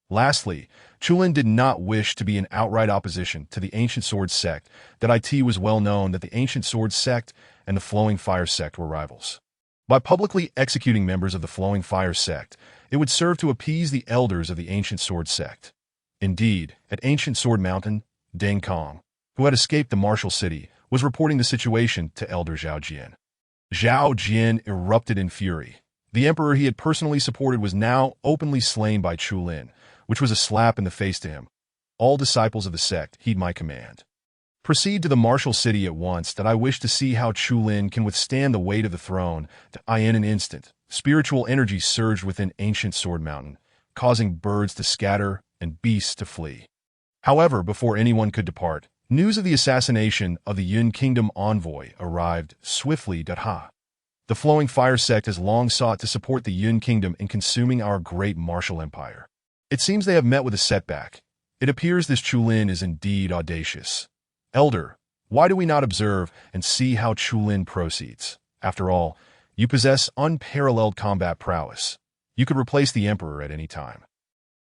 Lastly, Chulin did not wish to be in outright opposition to the Ancient Sword sect. It was well known that the Ancient Sword sect and the Flowing Fire sect were rivals. By publicly executing members of the Flowing Fire sect, it would serve to appease the elders of the Ancient Sword sect. Indeed, at Ancient Sword Mountain, Deng Kong, who had escaped the martial city, was reporting the situation to Elder Zhao Jian. Zhao Jian erupted in fury. The emperor he had personally supported was now openly slain by Chulin, which was a slap in the face to him. All disciples of the sect heed my command. Proceed to the martial city at once. I wish to see how Chulin can withstand the weight of the throne. In an instant, spiritual energy surged within Ancient Sword Mountain, causing birds to scatter and beasts to flee. However, before anyone could depart, News of the assassination of the Yun Kingdom envoy arrived swiftly. The Flowing Fire sect has long sought to support the Yun Kingdom in consuming our great martial empire. It seems they have met with a setback. It appears this Chulin is indeed audacious. Elder, why do we not observe and see how Chulin proceeds? After all, you possess unparalleled combat prowess. You could replace the emperor at any time.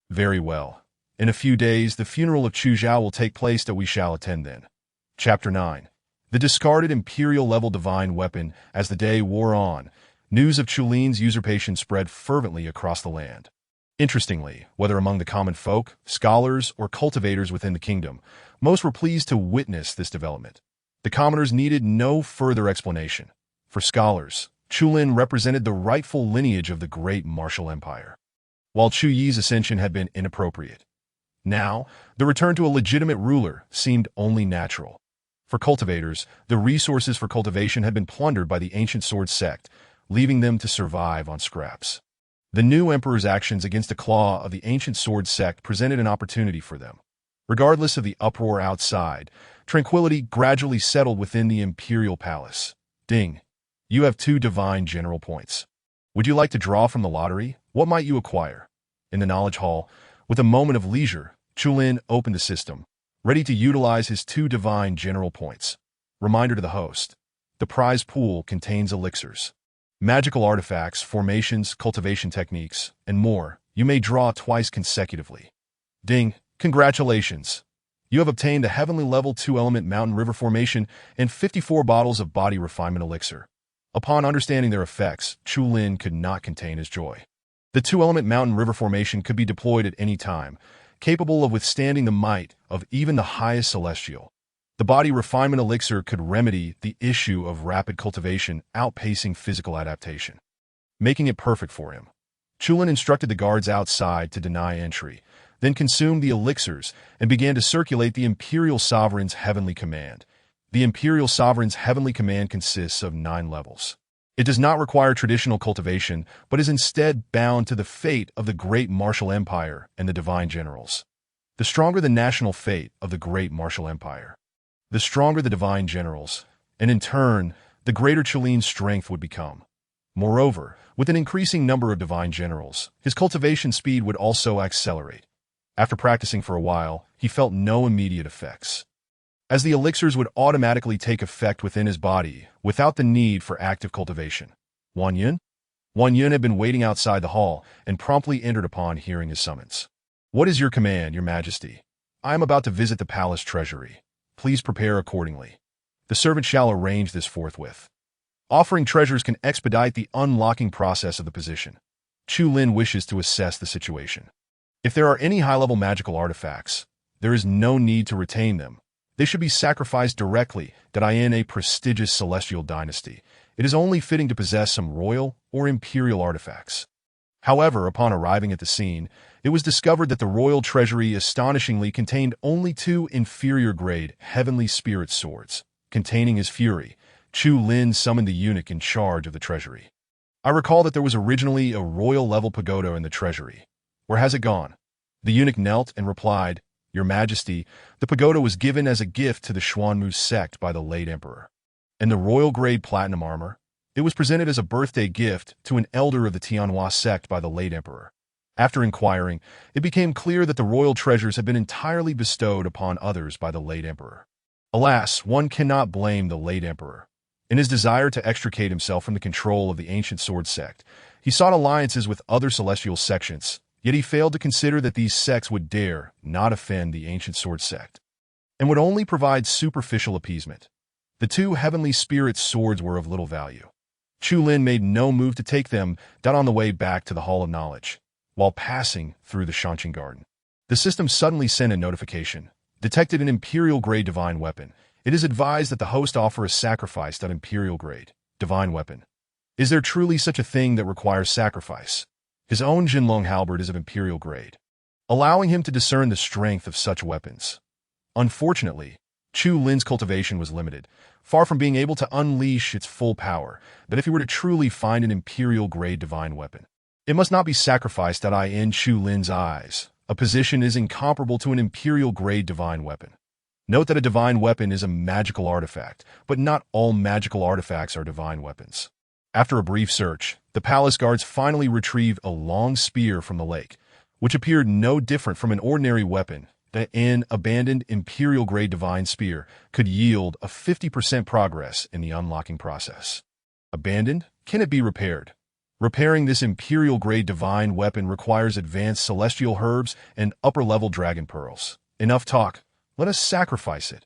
Very well. In a few days, the funeral of Chu Zhao will take place that we shall attend then. Chapter 9. The discarded Imperial-level divine weapon. As the day wore on, news of Chulin's usurpation spread fervently across the land. Interestingly, whether among the common folk, scholars, or cultivators within the kingdom, most were pleased to witness this development. The commoners needed no further explanation. For scholars, Chulin represented the rightful lineage of the great martial empire. While Chu Yi's ascension had been inappropriate, now, the return to a legitimate ruler seemed only natural. For cultivators, the resources for cultivation had been plundered by the ancient sword sect, leaving them to survive on scraps. The new emperor's actions against the claw of the ancient sword sect presented an opportunity for them. Regardless of the uproar outside, tranquility gradually settled within the imperial palace. Ding. You have 2 divine general points. Would you like to draw from the lottery? What might you acquire? In the knowledge hall, with a moment of leisure, Chulin opened the system, ready to utilize his 2 divine general points. Reminder to the host. The prize pool contains elixirs, magical artifacts, formations, cultivation techniques, and more. You may draw twice consecutively. Ding. Congratulations. You have obtained the heavenly level 2-element mountain river formation and 54 bottles of body refinement elixir. Upon understanding their effects, Chulin could not contain his joy. The 2-element mountain river formation could be deployed at any time, capable of withstanding the might of even the highest celestial. The body refinement elixir could remedy the issue of rapid cultivation outpacing physical adaptation, making it perfect for him. Chulin instructed the guards outside to deny entry, then consumed the elixirs and began to circulate the Imperial Sovereign's heavenly command. The Imperial Sovereign's heavenly command consists of 9 levels. It does not require traditional cultivation, but is instead bound to the fate of the great martial empire and the divine generals. The stronger the national fate of the great martial empire, the stronger the divine generals, and in turn, the greater Chulin's strength would become. Moreover, with an increasing number of divine generals, his cultivation speed would also accelerate. After practicing for a while, he felt no immediate effects, as the elixirs would automatically take effect within his body without the need for active cultivation. Wang Yun? Wang Yun had been waiting outside the hall and promptly entered upon hearing his summons. What is your command, your majesty? I am about to visit the palace treasury. Please prepare accordingly. The servant shall arrange this forthwith. Offering treasures can expedite the unlocking process of the position. Chulin wishes to assess the situation. If there are any high-level magical artifacts, there is no need to retain them. They should be sacrificed directly, that in a prestigious celestial dynasty. It is only fitting to possess some royal or imperial artifacts. However, upon arriving at the scene, it was discovered that the royal treasury astonishingly contained only 2 inferior-grade heavenly spirit swords. Containing his fury, Chulin summoned the eunuch in charge of the treasury. I recall that there was originally a royal-level pagoda in the treasury. Where has it gone? The eunuch knelt and replied, Your Majesty, the pagoda was given as a gift to the Xuanmu sect by the late emperor. And the royal-grade platinum armor? It was presented as a birthday gift to an elder of the Tianhua sect by the late emperor. After inquiring, it became clear that the royal treasures had been entirely bestowed upon others by the late emperor. Alas, one cannot blame the late emperor. In his desire to extricate himself from the control of the ancient sword sect, he sought alliances with other celestial sections, yet he failed to consider that these sects would dare not offend the ancient sword sect, and would only provide superficial appeasement. The 2 heavenly spirit swords were of little value. Chulin made no move to take them down on the way back to the Hall of Knowledge. While passing through the Shanqing Garden, the system suddenly sent a notification. Detected an Imperial-grade divine weapon. It is advised that the host offer a sacrifice that Imperial-grade divine weapon. Is there truly such a thing that requires sacrifice? His own Jinlong halberd is of Imperial grade, allowing him to discern the strength of such weapons. Unfortunately, Chulin's cultivation was limited, far from being able to unleash its full power, that if he were to truly find an Imperial-grade divine weapon, it must not be sacrificed in Chulin's eyes. A position is incomparable to an Imperial-grade divine weapon. Note that a divine weapon is a magical artifact, but not all magical artifacts are divine weapons. After a brief search, the palace guards finally retrieve a long spear from the lake, which appeared no different from an ordinary weapon. An abandoned Imperial-grade divine spear could yield a 50% progress in the unlocking process. Abandoned? Can it be repaired? Repairing this Imperial-grade divine weapon requires advanced celestial herbs and upper-level dragon pearls. Enough talk. Let us sacrifice it,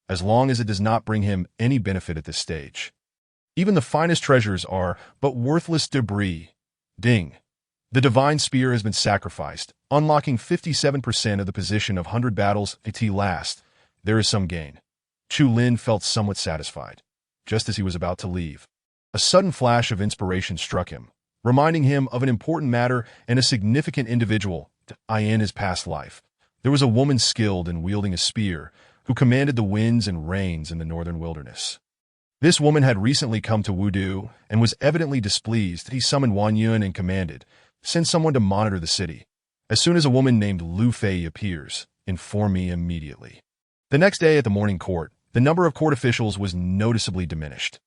as long as it does not bring him any benefit at this stage. Even the finest treasures are but worthless debris. Ding. The divine spear has been sacrificed, unlocking 57% of the position of 100 battles. At last, there is some gain. Chu Lin felt somewhat satisfied. Just as he was about to leave, a sudden flash of inspiration struck him, reminding him of an important matter and a significant individual in his past life. There was a woman skilled in wielding a spear who commanded the winds and rains in the northern wilderness. This woman had recently come to Wudu and was evidently displeased. He summoned Wan Yun and commanded, "Send someone to monitor the city. As soon as a woman named Lu Fei appears, inform me immediately." The next day at the morning court, the number of court officials was noticeably diminished.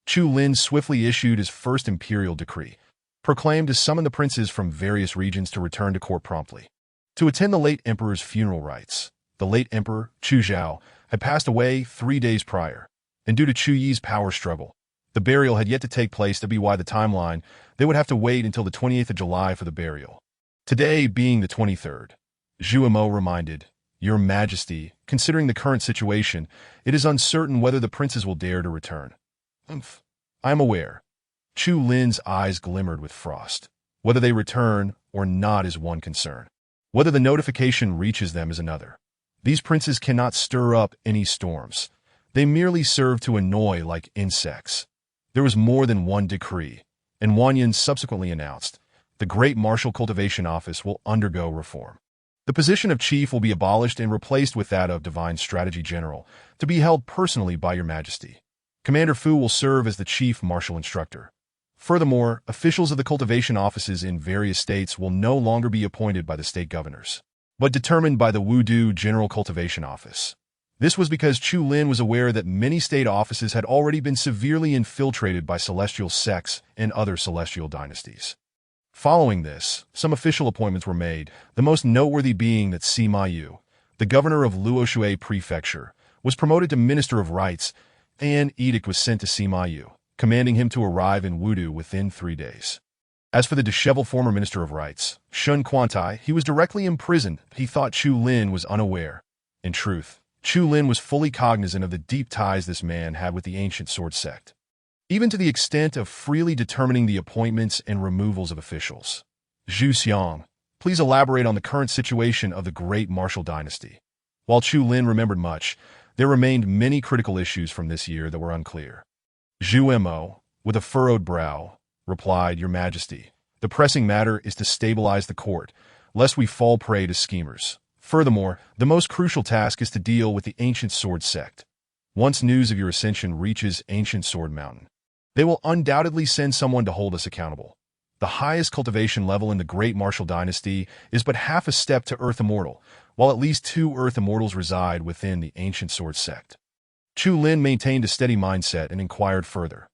Chu Lin swiftly issued his first imperial decree, proclaimed to summon the princes from various regions to return to court promptly, to attend the late emperor's funeral rites. The late emperor, Chu Zhao, had passed away 3 days prior, and due to Chu Yi's power struggle, the burial had yet to take place. To be why the timeline, they would have to wait until the 28th of July for the burial. Today being the 23rd, Zhu Mo reminded, "Your Majesty, considering the current situation, it is uncertain whether the princes will dare to return." "I am aware." Chu Lin's eyes glimmered with frost. Whether they return or not is one concern. Whether the notification reaches them is another. These princes cannot stir up any storms. They merely serve to annoy like insects. There was more than one decree, and Wan Yun subsequently announced, the Great Martial Cultivation Office will undergo reform. The position of chief will be abolished and replaced with that of Divine Strategy General, to be held personally by Your Majesty. Commander Fu will serve as the chief martial instructor. Furthermore, officials of the cultivation offices in various states will no longer be appointed by the state governors, but determined by the Wudu General Cultivation Office. This was because Chu Lin was aware that many state offices had already been severely infiltrated by celestial sects and other celestial dynasties. Following this, some official appointments were made, the most noteworthy being that Sima Yu, the governor of Luoshui Prefecture, was promoted to Minister of Rites, and an edict was sent to Sima Yu, commanding him to arrive in Wudu within 3 days. As for the disheveled former Minister of Rites, Shun Quantai, he was directly imprisoned. He thought Chu Lin was unaware. In truth, Chu Lin was fully cognizant of the deep ties this man had with the ancient sword sect, even to the extent of freely determining the appointments and removals of officials. Zhu Xiang, please elaborate on the current situation of the Great Martial Dynasty. While Chu Lin remembered much, there remained many critical issues from this year that were unclear. Zhu Mo, with a furrowed brow, replied, "Your Majesty, the pressing matter is to stabilize the court, lest we fall prey to schemers. Furthermore, the most crucial task is to deal with the ancient sword sect. Once news of your ascension reaches Ancient Sword Mountain, they will undoubtedly send someone to hold us accountable. The highest cultivation level in the Great Martial Dynasty is but half a step to Earth Immortal, while at least 2 Earth Immortals reside within the ancient sword sect." Chu Lin maintained a steady mindset and inquired further.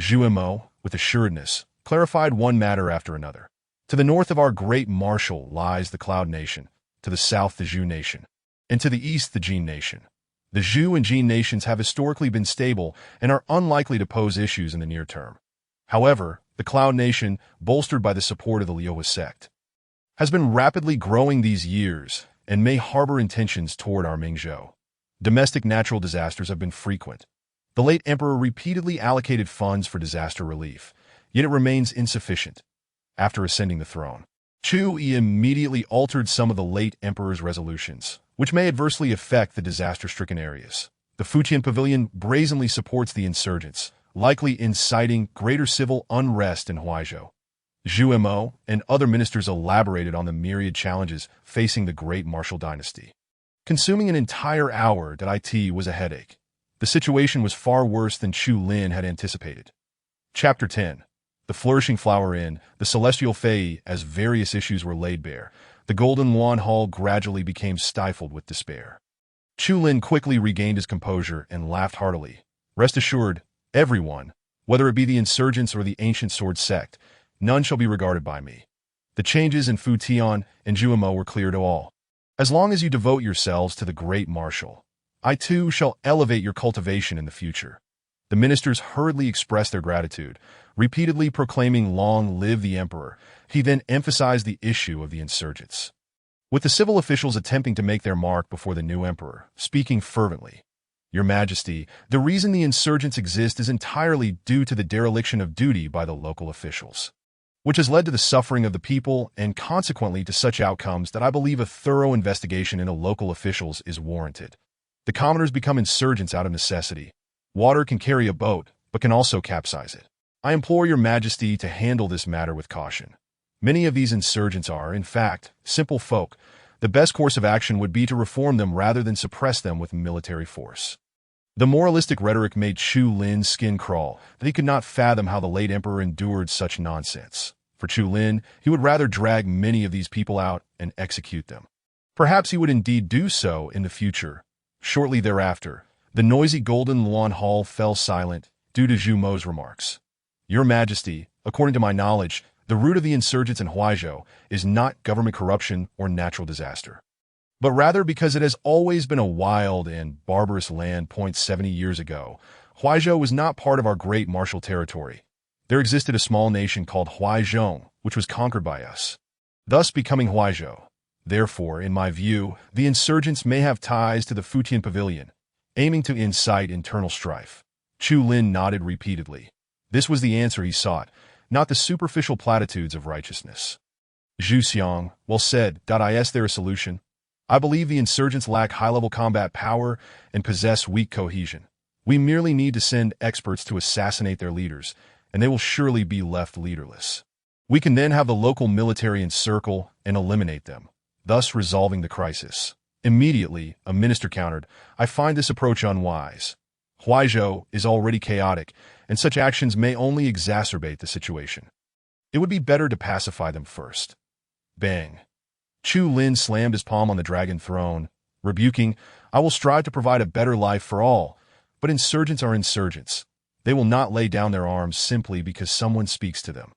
Zhu Mo, with assuredness, clarified one matter after another. To the north of our Great Martial lies the Cloud Nation, to the south the Zhu Nation, and to the east the Jin Nation. The Zhu and Jin nations have historically been stable and are unlikely to pose issues in the near term. However, the Cloud Nation, bolstered by the support of the Liuhua sect, has been rapidly growing these years and may harbor intentions toward our Mingzhou. Domestic natural disasters have been frequent. The late emperor repeatedly allocated funds for disaster relief, yet it remains insufficient. After ascending the throne, Chu Yi immediately altered some of the late emperor's resolutions, which may adversely affect the disaster-stricken areas. The Fujian Pavilion brazenly supports the insurgents, likely inciting greater civil unrest in Huaizhou. Zhu Mo and other ministers elaborated on the myriad challenges facing the Great Martial Dynasty. Consuming an entire hour was a headache. The situation was far worse than Chu Lin had anticipated. Chapter 10. The Flourishing Flower Inn, the Celestial Fei. As various issues were laid bare, the Golden Luan Hall gradually became stifled with despair. Chu Lin quickly regained his composure and laughed heartily. Rest assured, everyone, whether it be the insurgents or the ancient sword sect, none shall be regarded by me. The changes in Fu Tian and Juemo were clear to all. As long as you devote yourselves to the great marshal, I too shall elevate your cultivation in the future. The ministers hurriedly expressed their gratitude, repeatedly proclaiming "Long live the emperor." He then emphasized the issue of the insurgents, with the civil officials attempting to make their mark before the new emperor, speaking fervently. Your Majesty, the reason the insurgents exist is entirely due to the dereliction of duty by the local officials, which has led to the suffering of the people and consequently to such outcomes that I believe a thorough investigation into local officials is warranted. The commoners become insurgents out of necessity. Water can carry a boat, but can also capsize it. I implore your Majesty to handle this matter with caution. Many of these insurgents are, in fact, simple folk. The best course of action would be to reform them rather than suppress them with military force. The moralistic rhetoric made Chu Lin's skin crawl, that he could not fathom how the late emperor endured such nonsense. For Chu Lin, he would rather drag many of these people out and execute them. Perhaps he would indeed do so in the future. Shortly thereafter, the noisy Golden Luan Hall fell silent due to Zhu Mo's remarks. Your Majesty, according to my knowledge, the root of the insurgents in Huaizhou is not government corruption or natural disaster, but rather because it has always been a wild and barbarous land. 70 years ago, Huaizhou was not part of our great martial territory. There existed a small nation called Huaizhou, which was conquered by us, thus becoming Huaizhou. Therefore, in my view, the insurgents may have ties to the Futian Pavilion, aiming to incite internal strife. Chu Lin nodded repeatedly. This was the answer he sought, not the superficial platitudes of righteousness. Zhu Xiang, well said. Is there a solution? I believe the insurgents lack high-level combat power and possess weak cohesion. We merely need to send experts to assassinate their leaders, and they will surely be left leaderless. We can then have the local military encircle and eliminate them, thus resolving the crisis. Immediately, a minister countered, I find this approach unwise. Huaizhou is already chaotic, and such actions may only exacerbate the situation. It would be better to pacify them first. Bang. Chu Lin slammed his palm on the dragon throne, rebuking, I will strive to provide a better life for all, but insurgents are insurgents. They will not lay down their arms simply because someone speaks to them.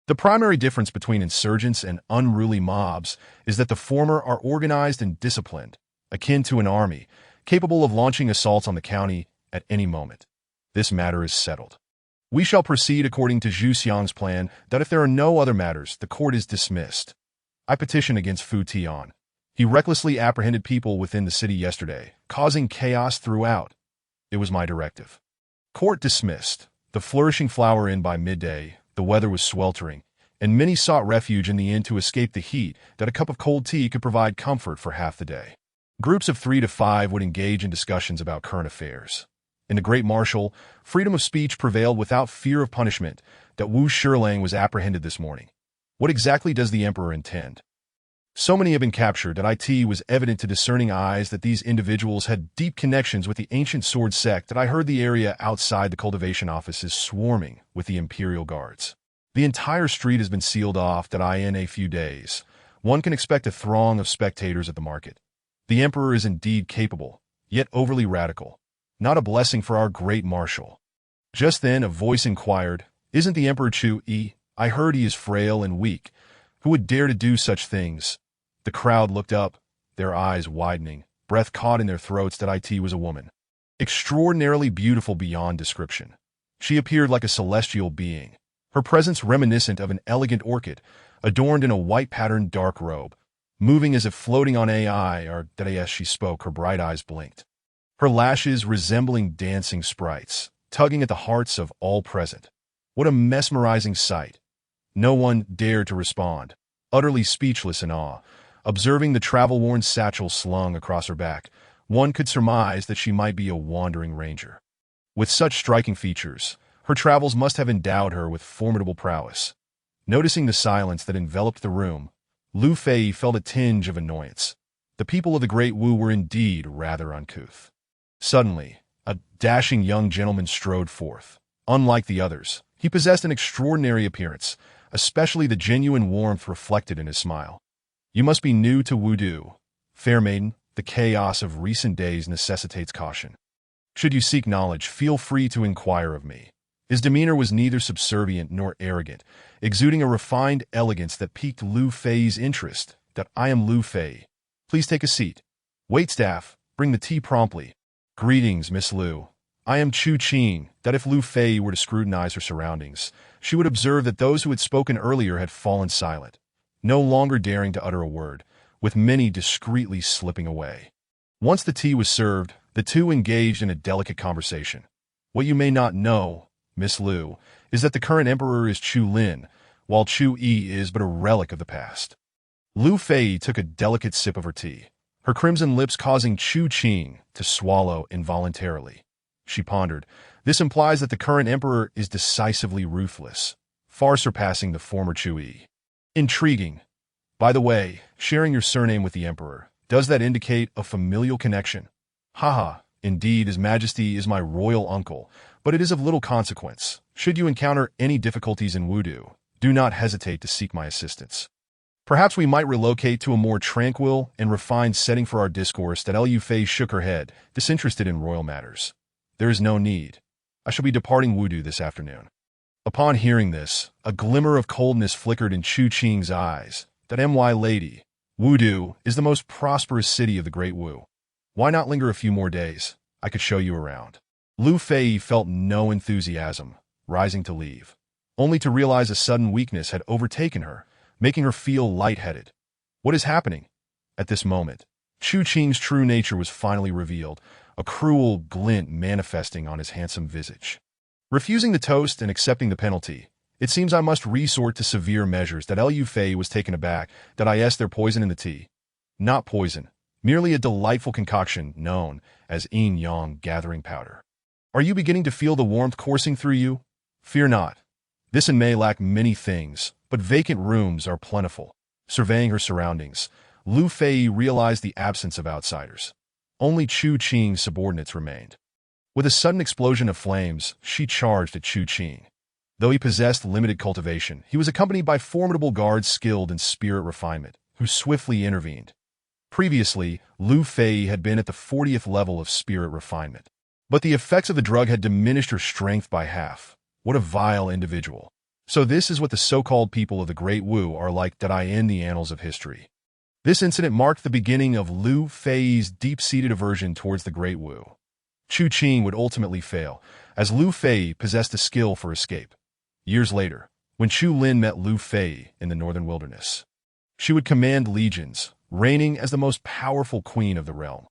The primary difference between insurgents and unruly mobs is that the former are organized and disciplined, akin to an army, capable of launching assaults on the county at any moment. This matter is settled. We shall proceed according to Zhu Xiang's plan that if there are no other matters, the court is dismissed. I petition against Fu Tian. He recklessly apprehended people within the city yesterday, causing chaos throughout. It was my directive. Court dismissed. The Flourishing Flower Inn by midday. The weather was sweltering, and many sought refuge in the inn to escape the heat that a cup of cold tea could provide comfort for half the day. Groups of 3 to 5 would engage in discussions about current affairs. In the Great Marshal, freedom of speech prevailed without fear of punishment. That Wu Shilang was apprehended this morning. What exactly does the emperor intend? So many have been captured that it was evident to discerning eyes that these individuals had deep connections with the ancient sword sect that I heard the area outside the cultivation office is swarming with the imperial guards. The entire street has been sealed off in a few days. One can expect a throng of spectators at the market. The emperor is indeed capable, yet overly radical. Not a blessing for our great marshal. Just then a voice inquired, Isn't the emperor Chu Yi? I heard he is frail and weak. Who would dare to do such things? The crowd looked up, their eyes widening, breath caught in their throats. That it was a woman. Extraordinarily beautiful beyond description. She appeared like a celestial being, her presence reminiscent of an elegant orchid, adorned in a white-patterned dark robe, moving as if floating on AI, or that as she spoke, her bright eyes blinked. Her lashes resembling dancing sprites, tugging at the hearts of all present. What a mesmerizing sight. No one dared to respond, utterly speechless in awe. Observing the travel-worn satchel slung across her back, one could surmise that she might be a wandering ranger. With such striking features, her travels must have endowed her with formidable prowess. Noticing the silence that enveloped the room, Lu Fei felt a tinge of annoyance. The people of the Great Wu were indeed rather uncouth. Suddenly, a dashing young gentleman strode forth. Unlike the others, he possessed an extraordinary appearance, especially the genuine warmth reflected in his smile. You must be new to Wudu, fair maiden, The chaos of recent days necessitates caution. Should you seek knowledge, feel free to inquire of me. His demeanor was neither subservient nor arrogant, exuding a refined elegance that piqued Lu Fei's interest. That I am Lu Fei. Please take a seat. Waitstaff, bring the tea promptly. Greetings, Miss Lu. I am Chu Qing. That if Lu Fei were to scrutinize her surroundings, she would observe that those who had spoken earlier had fallen silent, no longer daring to utter a word, with many discreetly slipping away. Once the tea was served, the two engaged in a delicate conversation. What you may not know, Miss Lu, is that the current emperor is Chu Lin, while Chu Yi is but a relic of the past. Lu Fei took a delicate sip of her tea, her crimson lips causing Chu Qing to swallow involuntarily. She pondered. This implies that the current emperor is decisively ruthless, far surpassing the former Chu Yi. Intriguing. By the way, sharing your surname with the emperor, does that indicate a familial connection? Haha, indeed, His Majesty is my royal uncle, but it is of little consequence. Should you encounter any difficulties in Wudu, do not hesitate to seek my assistance. Perhaps we might relocate to a more tranquil and refined setting for our discourse. That Lu Fei shook her head, disinterested in royal matters. There is no need. I shall be departing Wudu this afternoon. Upon hearing this, a glimmer of coldness flickered in Chu Qing's eyes. That my lady, Wudu is the most prosperous city of the Great Wu. Why not linger a few more days? I could show you around. Lu Fei felt no enthusiasm, rising to leave, only to realize a sudden weakness had overtaken her, making her feel lightheaded. What is happening? At this moment, Chu Qing's true nature was finally revealed, a cruel glint manifesting on his handsome visage. Refusing the toast and accepting the penalty, it seems I must resort to severe measures. That Lu Fei was taken aback. That I asked there poison in the tea. Not poison, merely a delightful concoction known as yin-yang gathering powder. Are you beginning to feel the warmth coursing through you? Fear not. This and may lack many things, but vacant rooms are plentiful. Surveying her surroundings, Lu Fei realized the absence of outsiders. Only Chu Qing's subordinates remained. With a sudden explosion of flames, she charged at Chu Qing. Though he possessed limited cultivation, he was accompanied by formidable guards skilled in spirit refinement, who swiftly intervened. Previously, Lu Fei had been at the 40th level of spirit refinement, but the effects of the drug had diminished her strength by half. What a vile individual. So this is what the so-called people of the Great Wu are like. That I in the annals of history. This incident marked the beginning of Lu Fei's deep-seated aversion towards the Great Wu. Chu Qing would ultimately fail, as Lu Fei possessed a skill for escape. Years later, when Chu Lin met Lu Fei in the northern wilderness, she would command legions, reigning as the most powerful queen of the realm.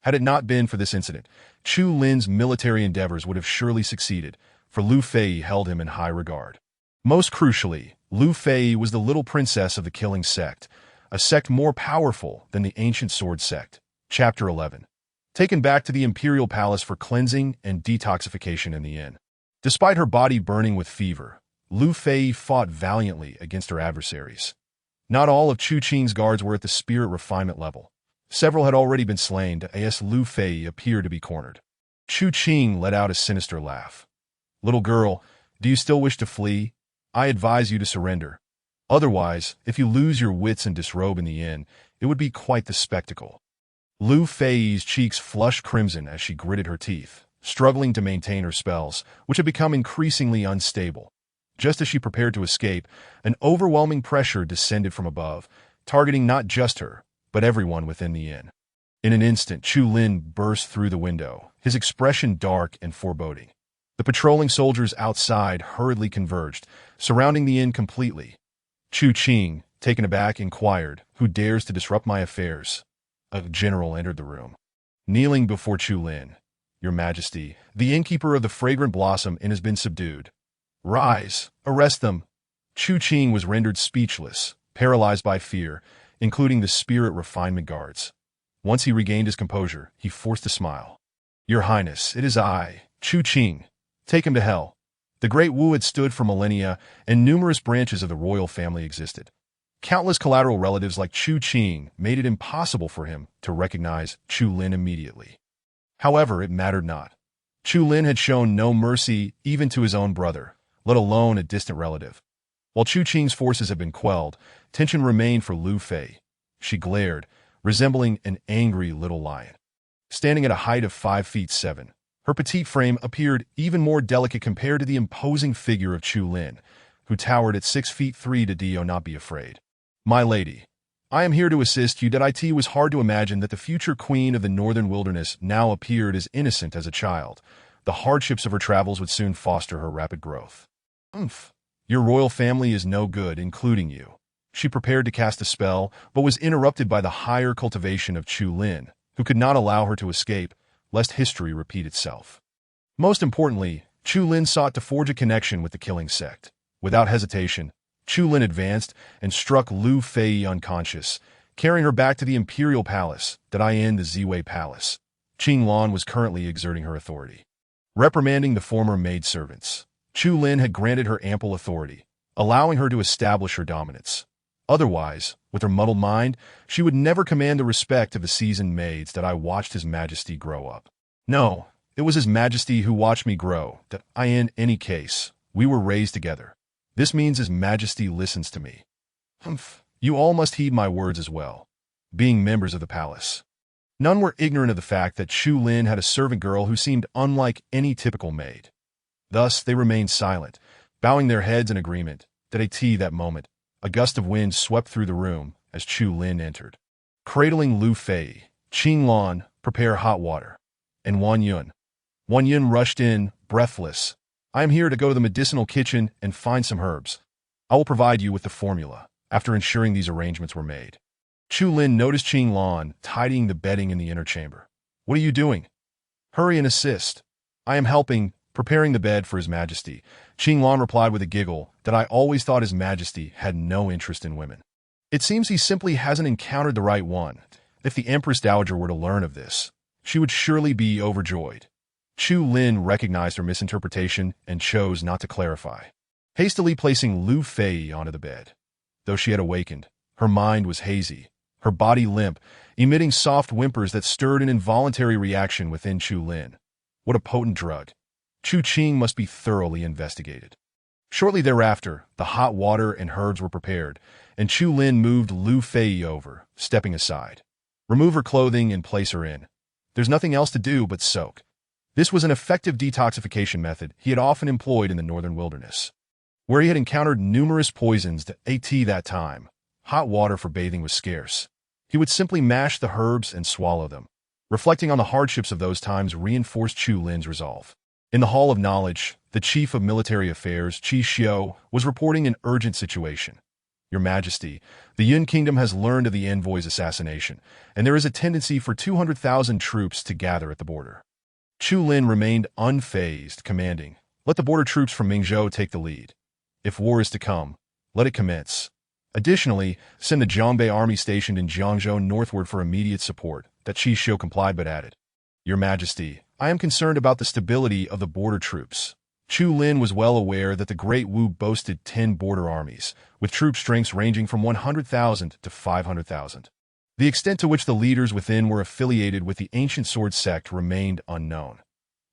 Had it not been for this incident, Chu Lin's military endeavors would have surely succeeded, for Lu Fei held him in high regard. Most crucially, Lu Fei was the little princess of the Killing Sect, a sect more powerful than the ancient sword sect. Chapter 11. Taken back to the imperial palace for cleansing and detoxification in the inn. Despite her body burning with fever, Lu Fei fought valiantly against her adversaries. Not all of Chu Qing's guards were at the spirit refinement level. Several had already been slain, as Lu Fei appeared to be cornered. Chu Qing let out a sinister laugh. Little girl, do you still wish to flee? I advise you to surrender. Otherwise, if you lose your wits and disrobe in the inn, it would be quite the spectacle. Lu Fei's cheeks flushed crimson as she gritted her teeth, struggling to maintain her spells, which had become increasingly unstable. Just as she prepared to escape, an overwhelming pressure descended from above, targeting not just her, but everyone within the inn. In an instant, Chu Lin burst through the window, his expression dark and foreboding. The patrolling soldiers outside hurriedly converged, surrounding the inn completely. Chu Qing, taken aback, inquired, "Who dares to disrupt my affairs?" A general entered the room. Kneeling before Chu Lin, "Your Majesty, the innkeeper of the Fragrant Blossom Inn has been subdued." "Rise! Arrest them!" Chu Qing was rendered speechless, paralyzed by fear, including the spirit refinement guards. Once he regained his composure, he forced a smile. "Your Highness, it is I, Chu Qing. Take him to hell." The Great Wu had stood for millennia, and numerous branches of the royal family existed. Countless collateral relatives like Chu Qing made it impossible for him to recognize Chu Lin immediately. However, it mattered not. Chu Lin had shown no mercy even to his own brother, let alone a distant relative. While Chu Qing's forces had been quelled, tension remained for Lu Fei. She glared, resembling an angry little lion. Standing at a height of 5 feet 7, her petite frame appeared even more delicate compared to the imposing figure of Chu Lin, who towered at 6 feet 3 to do not be afraid. My lady, I am here to assist you. That it was hard to imagine that the future queen of the northern wilderness now appeared as innocent as a child. The hardships of her travels would soon foster her rapid growth. Your royal family is no good, including you. She prepared to cast a spell, but was interrupted by the higher cultivation of Chu Lin, who could not allow her to escape, lest history repeat itself. Most importantly, Chu Lin sought to forge a connection with the killing sect. Without hesitation, Chu Lin advanced and struck Lu Fei unconscious, carrying her back to the imperial palace, the Ziwei Palace. Qing Lan was currently exerting her authority. Reprimanding the former maidservants, Chu Lin had granted her ample authority, allowing her to establish her dominance. Otherwise, with her muddled mind, she would never command the respect of the seasoned maids that I watched His Majesty grow up. No, it was His Majesty who watched me grow, that in any case, we were raised together. This means His Majesty listens to me. You all must heed my words as well, being members of the palace. None were ignorant of the fact that Chu Lin had a servant girl who seemed unlike any typical maid. Thus, they remained silent, bowing their heads in agreement. That moment, a gust of wind swept through the room as Chu Lin entered. Cradling Lu Fei, Qing Lan, prepare hot water. And Wan Yun. Wan Yun rushed in, breathless. I am here to go to the medicinal kitchen and find some herbs. I will provide you with the formula, after ensuring these arrangements were made. Chu Lin noticed Qing Lan tidying the bedding in the inner chamber. What are you doing? Hurry and assist. I am helping, preparing the bed for His Majesty. Qing Lan replied with a giggle that I always thought His Majesty had no interest in women. It seems he simply hasn't encountered the right one. If the Empress Dowager were to learn of this, she would surely be overjoyed. Chu Lin recognized her misinterpretation and chose not to clarify, hastily placing Lu Fei onto the bed. Though she had awakened, her mind was hazy, her body limp, emitting soft whimpers that stirred an involuntary reaction within Chu Lin. What a potent drug. Chu Qing must be thoroughly investigated. Shortly thereafter, the hot water and herbs were prepared, and Chu Lin moved Lu Fei over, stepping aside. Remove her clothing and place her in. There's nothing else to do but soak. This was an effective detoxification method he had often employed in the northern wilderness, where he had encountered numerous poisons that time. Hot water for bathing was scarce. He would simply mash the herbs and swallow them. Reflecting on the hardships of those times reinforced Chu Lin's resolve. In the Hall of Knowledge, the Chief of Military Affairs, Qi Xiu, was reporting an urgent situation. Your Majesty, the Yun Kingdom has learned of the envoy's assassination, and there is a tendency for 200,000 troops to gather at the border. Chu Lin remained unfazed, commanding, let the border troops from Mingzhou take the lead. If war is to come, let it commence. Additionally, send the Zhongbei army stationed in Jiangzhou northward for immediate support. That Qi Xiu complied but added, Your Majesty, I am concerned about the stability of the border troops. Chu Lin was well aware that the Great Wu boasted 10 border armies, with troop strengths ranging from 100,000 to 500,000. The extent to which the leaders within were affiliated with the ancient sword sect remained unknown.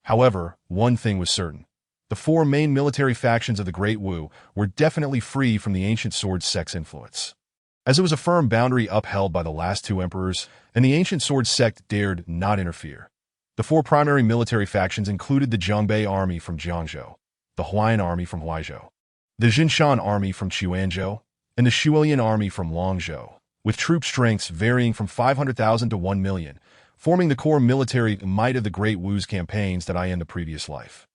However, one thing was certain. The 4 main military factions of the Great Wu were definitely free from the ancient sword sect's influence, as it was a firm boundary upheld by the last 2 emperors, and the ancient sword sect dared not interfere. The 4 primary military factions included the Zhongbei army from Jiangzhou, the Huayan army from Huaizhou, the Jinshan army from Quanzhou, and the Shuilian army from Longzhou, with troop strengths varying from 500,000 to 1 million, forming the core military might of the Great Wu's campaigns that in the previous life.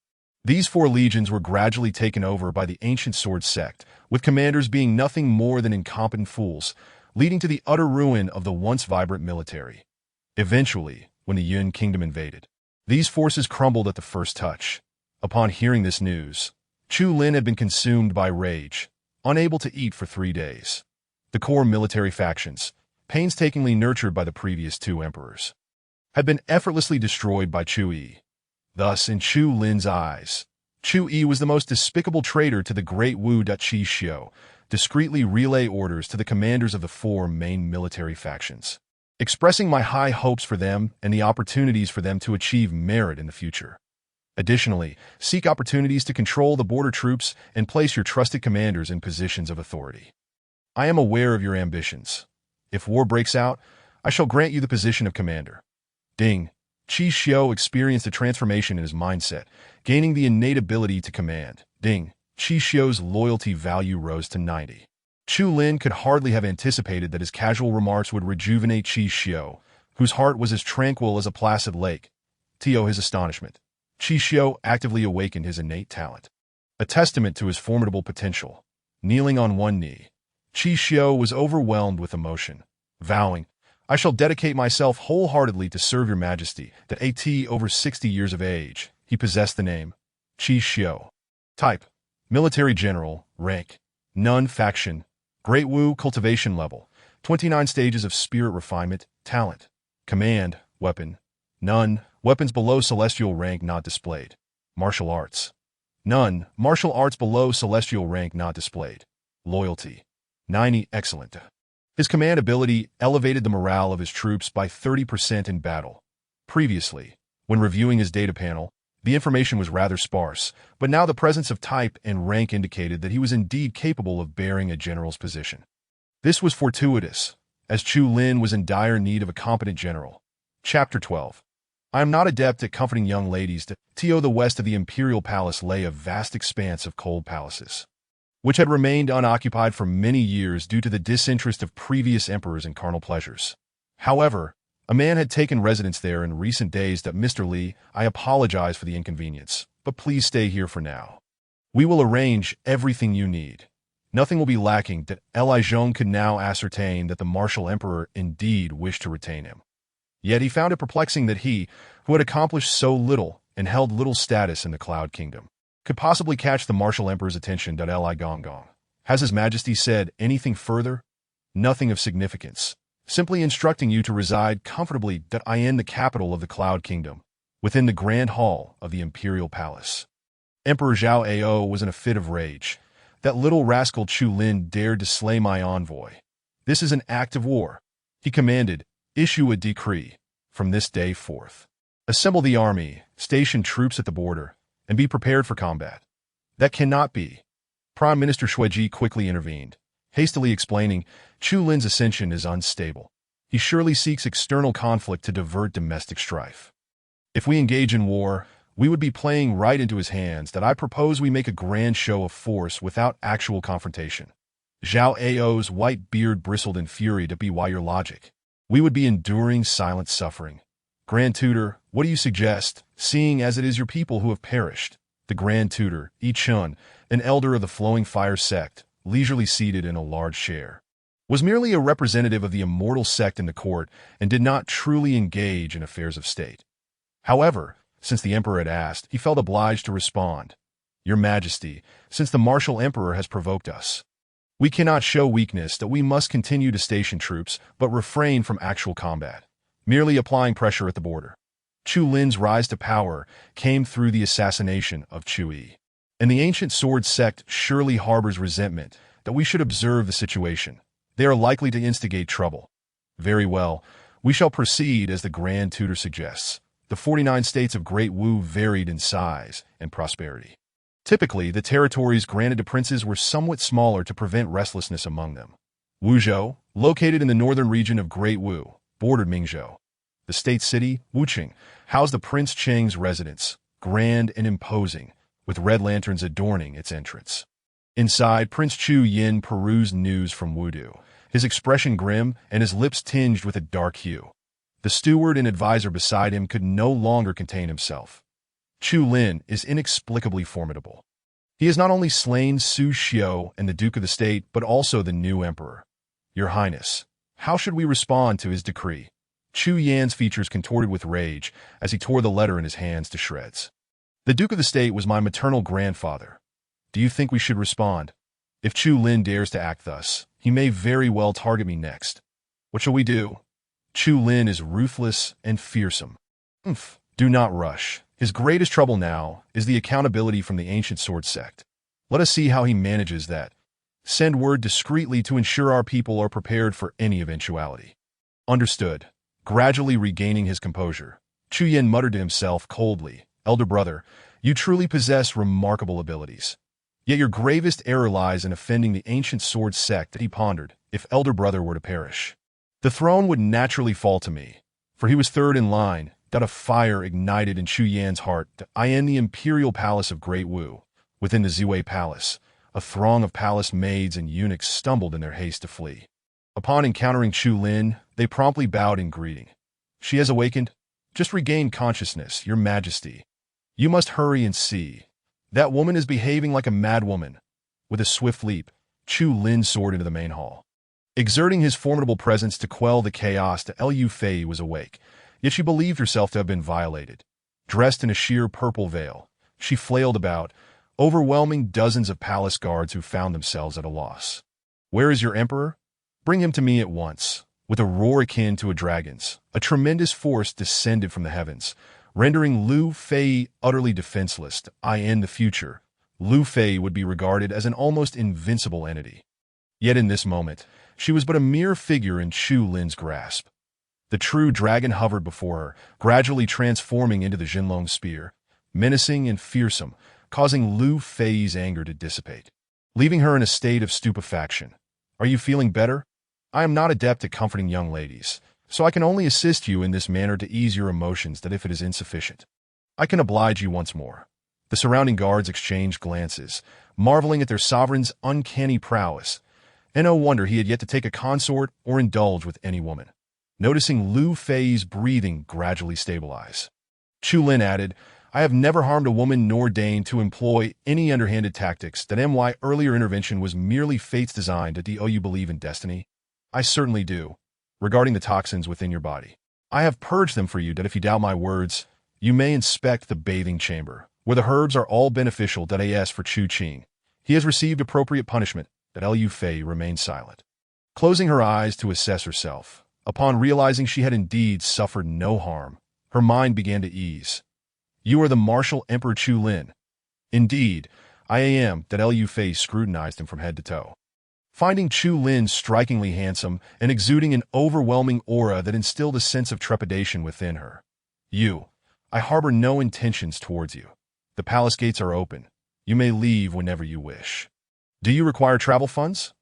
These 4 legions were gradually taken over by the ancient sword sect, with commanders being nothing more than incompetent fools, leading to the utter ruin of the once vibrant military. Eventually, when the Yun Kingdom invaded, these forces crumbled at the first touch. Upon hearing this news, Chu Lin had been consumed by rage, unable to eat for 3 days. The core military factions, painstakingly nurtured by the previous 2 emperors, had been effortlessly destroyed by Chu Yi. Thus, in Chu Lin's eyes, Chu Yi was the most despicable traitor to the Great Wu. Qi Xiu discreetly relay orders to the commanders of the 4 main military factions, expressing my high hopes for them and the opportunities for them to achieve merit in the future. Additionally, seek opportunities to control the border troops and place your trusted commanders in positions of authority. I am aware of your ambitions. If war breaks out, I shall grant you the position of commander. Ding. Qi Xiu experienced a transformation in his mindset, gaining the innate ability to command. Ding. Qi Xiu's loyalty value rose to 90. Chu Lin could hardly have anticipated that his casual remarks would rejuvenate Qi Xiu, whose heart was as tranquil as a placid lake. To his astonishment, Qi Xiu actively awakened his innate talent, a testament to his formidable potential. Kneeling on one knee, Qi Xiu was overwhelmed with emotion, vowing, I shall dedicate myself wholeheartedly to serve your majesty. At over 60 years of age, he possessed the name Qi Xiu. Type: Military General. Rank: None. Faction: Great Wu. Cultivation level: 29 stages of spirit refinement. Talent: Command. Weapon: None. Weapons below celestial rank not displayed. Martial arts: None. Martial arts below celestial rank not displayed. Loyalty: 90. Excellent. His command ability elevated the morale of his troops by 30% in battle. Previously, when reviewing his data panel, the information was rather sparse, but now the presence of type and rank indicated that he was indeed capable of bearing a general's position. This was fortuitous, as Chu Lin was in dire need of a competent general. Chapter 12. I am not adept at comforting young ladies. To the west of the imperial palace lay a vast expanse of cold palaces, which had remained unoccupied for many years due to the disinterest of previous emperors in carnal pleasures. However, a man had taken residence there in recent days. Mr. Li, I apologize for the inconvenience, but please stay here for now. We will arrange everything you need. Nothing will be lacking. Li Zhong could now ascertain that the martial emperor indeed wished to retain him. Yet he found it perplexing that he, who had accomplished so little and held little status in the Cloud Kingdom, could possibly catch the martial emperor's attention. Li Gonggong. Has His Majesty said anything further? Nothing of significance. Simply instructing you to reside comfortably in the capital of the Cloud Kingdom, within the Grand Hall of the Imperial Palace. Emperor Zhao Ao was in a fit of rage. That little rascal Chu Lin dared to slay my envoy. This is an act of war. He commanded, issue a decree. From this day forth, assemble the army, station troops at the border, and be prepared for combat. That cannot be. Prime Minister Shuiji quickly intervened, hastily explaining, Chu Lin's ascension is unstable. He surely seeks external conflict to divert domestic strife. If we engage in war, we would be playing right into his hands. I propose we make a grand show of force without actual confrontation. Zhao Ao's white beard bristled in fury. Why your logic? We would be enduring silent suffering. Grand Tutor, what do you suggest, seeing as it is your people who have perished? The Grand Tutor, Yi Chun, an elder of the Flowing Fire sect, leisurely seated in a large chair, was merely a representative of the immortal sect in the court and did not truly engage in affairs of state. However, since the emperor had asked, he felt obliged to respond. Your Majesty, since the martial emperor has provoked us, we cannot show weakness. We must continue to station troops, but refrain from actual combat, merely applying pressure at the border. Chu Lin's rise to power came through the assassination of Chu Yi, and the ancient sword sect surely harbors resentment. We should observe the situation. They are likely to instigate trouble. Very well, we shall proceed as the Grand Tutor suggests. The 49 states of Great Wu varied in size and prosperity. Typically, the territories granted to princes were somewhat smaller to prevent restlessness among them. Wuzhou, located in the northern region of Great Wu, bordered Mingzhou. The state city, Wuqing, housed the Prince Cheng's residence, grand and imposing, with red lanterns adorning its entrance. Inside, Prince Chu Yin perused news from Wudu, his expression grim and his lips tinged with a dark hue. The steward and advisor beside him could no longer contain himself. Chu Lin is inexplicably formidable. He has not only slain Su Xiu and the Duke of the State, but also the new emperor. Your Highness, how should we respond to his decree? Chu Yan's features contorted with rage as he tore the letter in his hands to shreds. The Duke of the State was my maternal grandfather. Do you think we should respond? If Chu Lin dares to act thus, he may very well target me next. What shall we do? Chu Lin is ruthless and fearsome. Do not rush. His greatest trouble now is the accountability from the ancient sword sect. Let us see how he manages that. Send word discreetly to ensure our people are prepared for any eventuality. Understood. Gradually regaining his composure, Chu Yin muttered to himself coldly, Elder brother, you truly possess remarkable abilities. Yet your gravest error lies in offending the ancient sword sect. He pondered, if elder brother were to perish, The throne would naturally fall to me, for he was third in line. A fire ignited in Chu Yan's heart. I am the imperial palace of Great Wu. Within the Ziwei Palace, a throng of palace maids and eunuchs stumbled in their haste to flee. Upon encountering Chu Lin, they promptly bowed in greeting. She has awakened. Just regained consciousness, Your Majesty. You must hurry and see. That woman is behaving like a madwoman. With a swift leap, Chu Lin soared into the main hall. Exerting his formidable presence to quell the chaos, Liu Fei was awake, yet she believed herself to have been violated. Dressed in a sheer purple veil, she flailed about, overwhelming dozens of palace guards who found themselves at a loss. Where is your emperor? Bring him to me at once. With a roar akin to a dragon's, a tremendous force descended from the heavens, rendering Liu Fei utterly defenseless. In the future, Liu Fei would be regarded as an almost invincible entity. Yet in this moment, she was but a mere figure in Chu Lin's grasp. The true dragon hovered before her, gradually transforming into the Jinlong spear, menacing and fearsome, causing Liu Fei's anger to dissipate, leaving her in a state of stupefaction. Are you feeling better? I am not adept at comforting young ladies, so I can only assist you in this manner to ease your emotions that if it is insufficient. I can oblige you once more. The surrounding guards exchanged glances, marveling at their sovereign's uncanny prowess, and no wonder he had yet to take a consort or indulge with any woman. Noticing Liu Fei's breathing gradually stabilize, Chu Lin added, I have never harmed a woman nor deigned to employ any underhanded tactics. My earlier intervention was merely fate's design. Do you believe in destiny? I certainly do. Regarding the toxins within your body, I have purged them for you. If you doubt my words, you may inspect the bathing chamber, where the herbs are all beneficial. As for Chu Qing, he has received appropriate punishment. Liu Fei remained silent, closing her eyes to assess herself. Upon realizing she had indeed suffered no harm, her mind began to ease. You are the martial Emperor Chu Lin. Indeed, I am. Liu Fei scrutinized him from head to toe, finding Chu Lin strikingly handsome and exuding an overwhelming aura that instilled a sense of trepidation within her. I harbor no intentions towards you. The palace gates are open. You may leave whenever you wish. Do you require travel funds?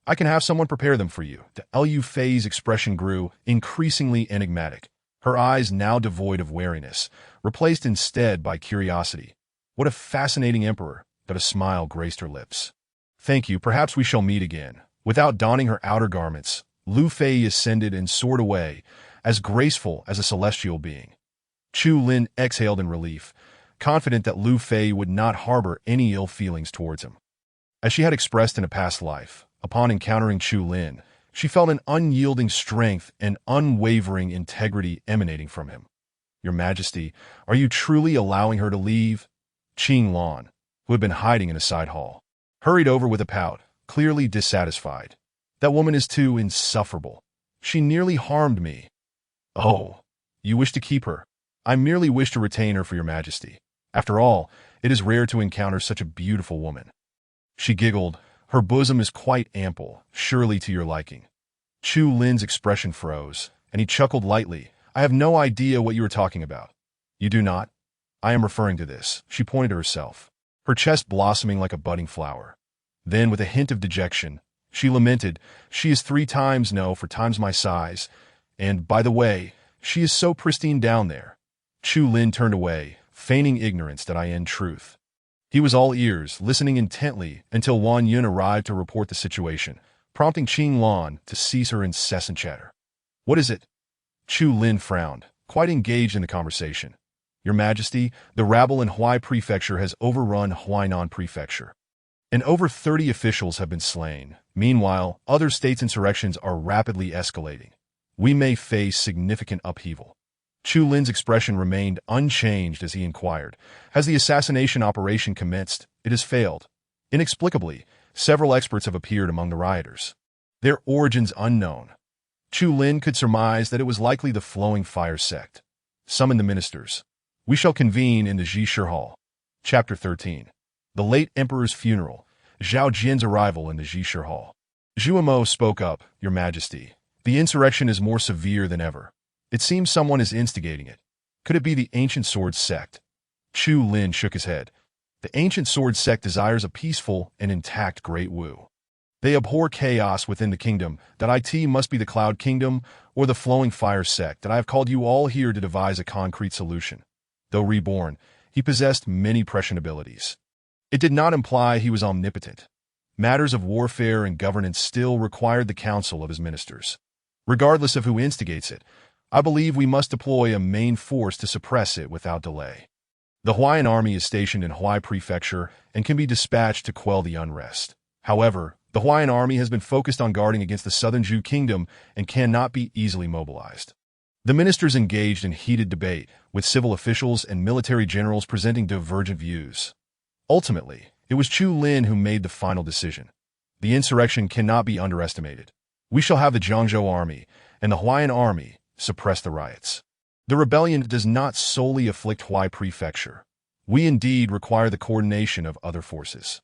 I can have someone prepare them for you. Liu Fei's expression grew increasingly enigmatic, her eyes now devoid of wariness, replaced instead by curiosity. What a fascinating emperor! A smile graced her lips. Thank you, perhaps we shall meet again. Without donning her outer garments, Liu Fei ascended and soared away, as graceful as a celestial being. Chu Lin exhaled in relief, confident that Liu Fei would not harbor any ill feelings towards him. As she had expressed in a past life, upon encountering Chu Lin, she felt an unyielding strength and unwavering integrity emanating from him. Your Majesty, are you truly allowing her to leave? Qing Lan, who had been hiding in a side hall, hurried over with a pout, clearly dissatisfied. That woman is too insufferable. She nearly harmed me. Oh, you wish to keep her? I merely wish to retain her for your Majesty. After all, it is rare to encounter such a beautiful woman. She giggled. Her bosom is quite ample, surely to your liking. Chu Lin's expression froze, and he chuckled lightly. I have no idea what you are talking about. You do not? I am referring to this. She pointed to herself, her chest blossoming like a budding flower. Then, with a hint of dejection, she lamented, she is 3 times no for times my size, and, by the way, she is so pristine down there. Chu Lin turned away, feigning ignorance in truth. He was all ears, listening intently until Wang Yun arrived to report the situation, prompting Qing Lan to cease her incessant chatter. What is it? Chu Lin frowned, quite engaged in the conversation. Your Majesty, the rabble in Huai Prefecture has overrun Huainan Prefecture, and over 30 officials have been slain. Meanwhile, other states' insurrections are rapidly escalating. We may face significant upheaval. Chu Lin's expression remained unchanged as he inquired, has the assassination operation commenced? It has failed. Inexplicably, several experts have appeared among the rioters, their origins unknown. Chu Lin could surmise that it was likely the Flowing Fire sect. Summon the ministers. We shall convene in the Zhishir Hall. Chapter 13. The late emperor's funeral. Zhao Jin's arrival in the Zhishir Hall. Zhu Mo spoke up, Your Majesty. The insurrection is more severe than ever. It seems someone is instigating it. Could it be the Ancient Sword sect? Chu Lin shook his head. The Ancient Sword sect desires a peaceful and intact Great Wu. They abhor chaos within the kingdom, that it must be the Cloud Kingdom or the Flowing Fire sect, that I have called you all here to devise a concrete solution. Though reborn, he possessed many prescient abilities. It did not imply he was omnipotent. Matters of warfare and governance still required the counsel of his ministers. Regardless of who instigates it, I believe we must deploy a main force to suppress it without delay. The Hawaiian army is stationed in Hawaii Prefecture and can be dispatched to quell the unrest. However, the Hawaiian army has been focused on guarding against the Southern Jew Kingdom and cannot be easily mobilized. The ministers engaged in heated debate, with civil officials and military generals presenting divergent views. Ultimately, it was Chu Lin who made the final decision. The insurrection cannot be underestimated. We shall have the Jiangzhou army and the Hawaiian army suppress the riots. The rebellion does not solely afflict Hawaii Prefecture. We indeed require the coordination of other forces.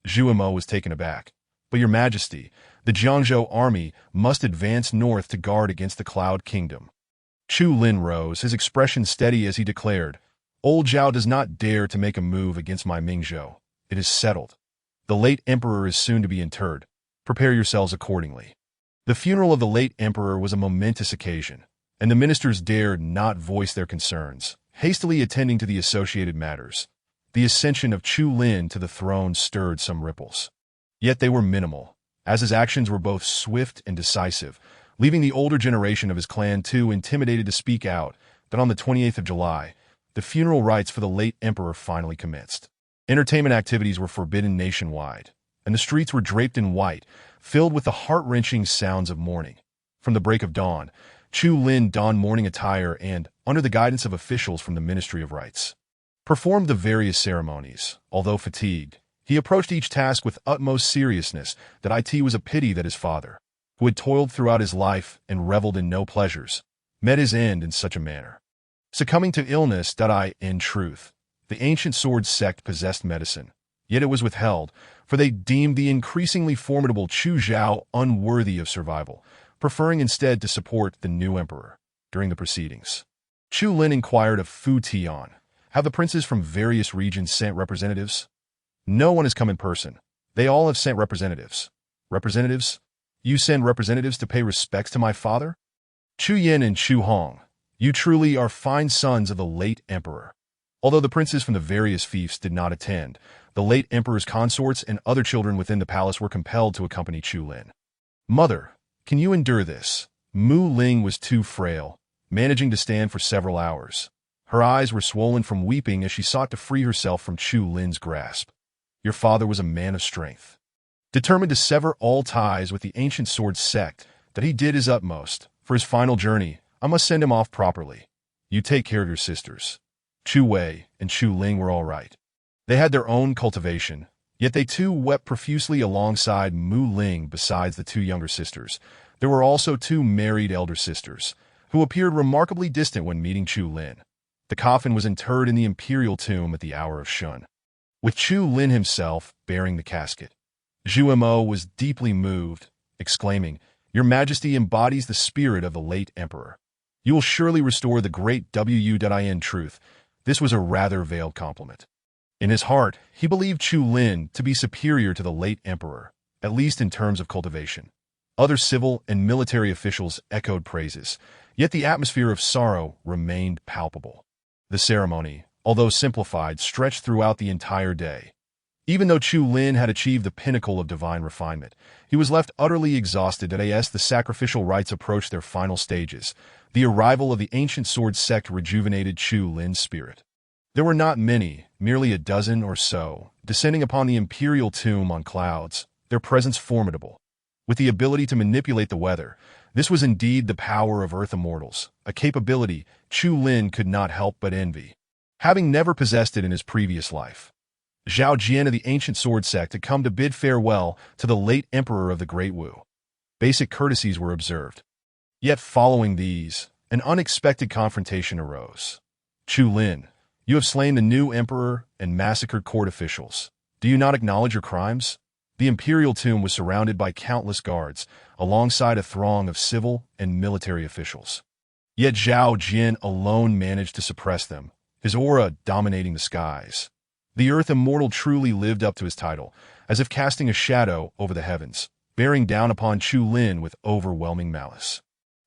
Zhu Mo was taken aback. But Your Majesty, the Jiangzhou army must advance north to guard against the Cloud Kingdom. Chu Lin rose, his expression steady as he declared, Old Zhao does not dare to make a move against my Mingzhou. It is settled. The late emperor is soon to be interred. Prepare yourselves accordingly. The funeral of the late emperor was a momentous occasion, and the ministers dared not voice their concerns, hastily attending to the associated matters. The ascension of Chu Lin to the throne stirred some ripples. Yet they were minimal, as his actions were both swift and decisive, leaving the older generation of his clan too intimidated to speak out. That on the 28th of July, the funeral rites for the late emperor finally commenced. Entertainment activities were forbidden nationwide, and the streets were draped in white, filled with the heart-wrenching sounds of mourning. From the break of dawn, Chu Lin donned mourning attire and, under the guidance of officials from the Ministry of Rites, performed the various ceremonies. Although fatigued, he approached each task with utmost seriousness. That it was a pity that his father, who had toiled throughout his life and reveled in no pleasures, met his end in such a manner. Succumbing to illness, in truth, the ancient sword sect possessed medicine, yet it was withheld, for they deemed the increasingly formidable Chu Zhao unworthy of survival, preferring instead to support the new emperor. During the proceedings, Chu Lin inquired of Fu Tian, have the princes from various regions sent representatives? No one has come in person. They all have sent representatives. Representatives? You send representatives to pay respects to my father? Chu Yin and Chu Hong, you truly are fine sons of the late emperor. Although the princes from the various fiefs did not attend, the late emperor's consorts and other children within the palace were compelled to accompany Chu Lin. Mother, can you endure this? Mu Ling was too frail, managing to stand for several hours. Her eyes were swollen from weeping as she sought to free herself from Chu Lin's grasp. Your father was a man of strength, determined to sever all ties with the ancient sword sect. That he did his utmost. For his final journey, I must send him off properly. You take care of your sisters. Chu Wei and Chu Ling were all right. They had their own cultivation, yet they too wept profusely alongside Mu Ling. Besides the two younger sisters, there were also two married elder sisters, who appeared remarkably distant when meeting Chu Lin. The coffin was interred in the imperial tomb at the hour of Shun, with Chu Lin himself bearing the casket. Zhu Mo was deeply moved, exclaiming, Your Majesty embodies the spirit of the late emperor. You will surely restore the great Wu. Truth, this was a rather veiled compliment. In his heart, he believed Chu Lin to be superior to the late emperor, at least in terms of cultivation. Other civil and military officials echoed praises, yet the atmosphere of sorrow remained palpable. The ceremony, although simplified, stretched throughout the entire day. Even though Chu Lin had achieved the pinnacle of divine refinement, he was left utterly exhausted as the sacrificial rites approached their final stages. The arrival of the ancient sword sect rejuvenated Chu Lin's spirit. There were not many, merely a dozen or so, descending upon the imperial tomb on clouds, their presence formidable. With the ability to manipulate the weather, this was indeed the power of Earth Immortals, a capability Chu Lin could not help but envy, having never possessed it in his previous life. Zhao Jian of the ancient sword sect had come to bid farewell to the late emperor of the Great Wu. Basic courtesies were observed. Yet following these, an unexpected confrontation arose. Chu Lin, you have slain the new emperor and massacred court officials. Do you not acknowledge your crimes? The imperial tomb was surrounded by countless guards, alongside a throng of civil and military officials. Yet Zhao Jian alone managed to suppress them, his aura dominating the skies. The Earth Immortal truly lived up to his title, as if casting a shadow over the heavens. bearing down upon Chu Lin with overwhelming malice.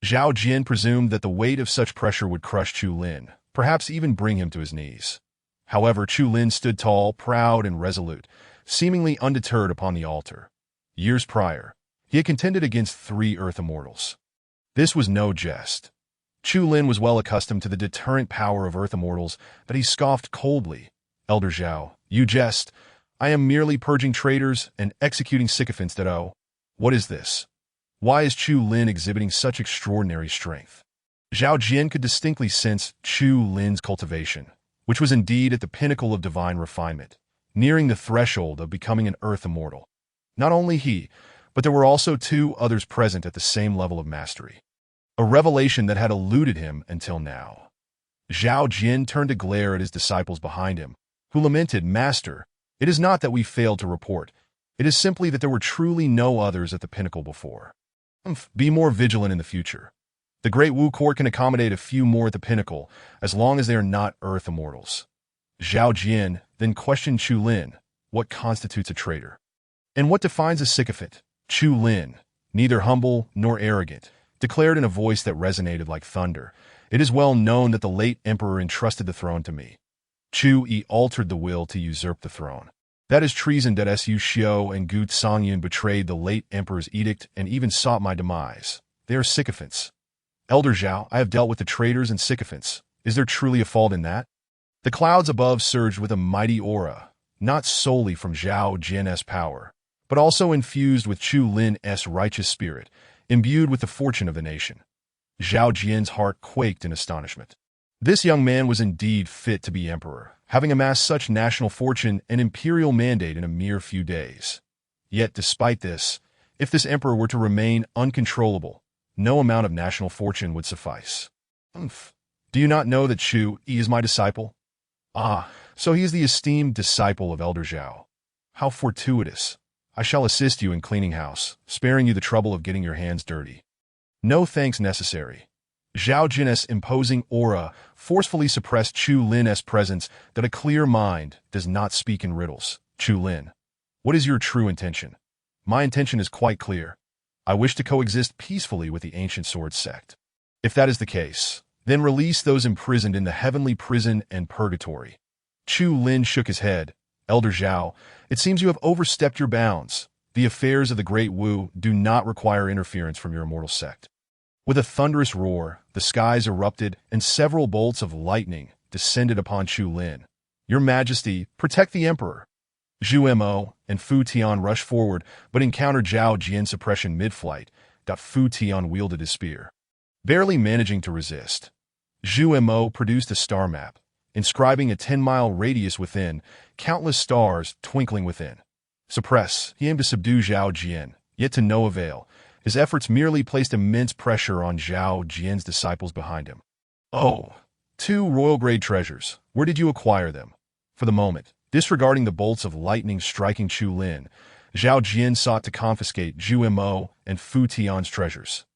Zhao Jian presumed that the weight of such pressure would crush Chu Lin, perhaps even bring him to his knees. However, Chu Lin stood tall, proud, and resolute, seemingly undeterred upon the altar. Years prior, he had contended against 3 Earth Immortals. This was no jest. Chu Lin was well accustomed to the deterrent power of Earth Immortals, but he scoffed coldly. "Elder Zhao, you jest. I am merely purging traitors and executing sycophants that owe. What is this? Why is Chu Lin exhibiting such extraordinary strength?" Zhao Jian could distinctly sense Chu Lin's cultivation, which was indeed at the pinnacle of divine refinement, nearing the threshold of becoming an Earth Immortal. Not only he, but there were also 2 others present at the same level of mastery. A revelation that had eluded him until now. Zhao Jian turned to glare at his disciples behind him, who lamented, "Master, it is not that we failed to report. It is simply that there were truly no others at the pinnacle before. Be more vigilant in the future. The Great Wu Court can accommodate a few more at the pinnacle, as long as they are not Earth Immortals." Zhao Jian then questioned Chu Lin, what constitutes a traitor? And what defines a sycophant? Chu Lin, neither humble nor arrogant, declared in a voice that resonated like thunder, "It is well known that the late emperor entrusted the throne to me. Chu Yi altered the will to usurp the throne. That is treason that Su Xiao and Gu Songyun betrayed the late emperor's edict and even sought my demise. They are sycophants. Elder Zhao, I have dealt with the traitors and sycophants. Is there truly a fault in that?" The clouds above surged with a mighty aura, not solely from Zhao Jian's power, but also infused with Chu Lin's righteous spirit, imbued with the fortune of the nation. Zhao Jian's heart quaked in astonishment. This young man was indeed fit to be emperor, having amassed such national fortune and imperial mandate in a mere few days. Yet, despite this, if this emperor were to remain uncontrollable, no amount of national fortune would suffice. Do you not know that Chu Yi is my disciple? Ah, so he is the esteemed disciple of Elder Zhao. How fortuitous. I shall assist you in cleaning house, sparing you the trouble of getting your hands dirty. No thanks necessary. Zhao Jin's imposing aura forcefully suppressed Chu Lin's presence that a clear mind does not speak in riddles. Chu Lin, what is your true intention? My intention is quite clear. I wish to coexist peacefully with the ancient sword sect. If that is the case, then release those imprisoned in the heavenly prison and purgatory. Chu Lin shook his head. Elder Zhao, it seems you have overstepped your bounds. The affairs of the Great Wu do not require interference from your immortal sect. With a thunderous roar, the skies erupted and several bolts of lightning descended upon Chu Lin. Your Majesty, protect the Emperor. Zhu Mo and Fu Tian rushed forward, but encountered Zhao Jian's suppression mid-flight. Fu Tian wielded his spear. Barely managing to resist, Zhu Mo produced a star map, inscribing a 10-mile radius within, countless stars twinkling within. Suppress, he aimed to subdue Zhao Jian, yet to no avail. His efforts merely placed immense pressure on Zhao Jian's disciples behind him. Oh, 2 royal-grade treasures. Where did you acquire them? For the moment, disregarding the bolts of lightning striking Chu Lin, Zhao Jian sought to confiscate Zhu Mo and Fu Tian's treasures.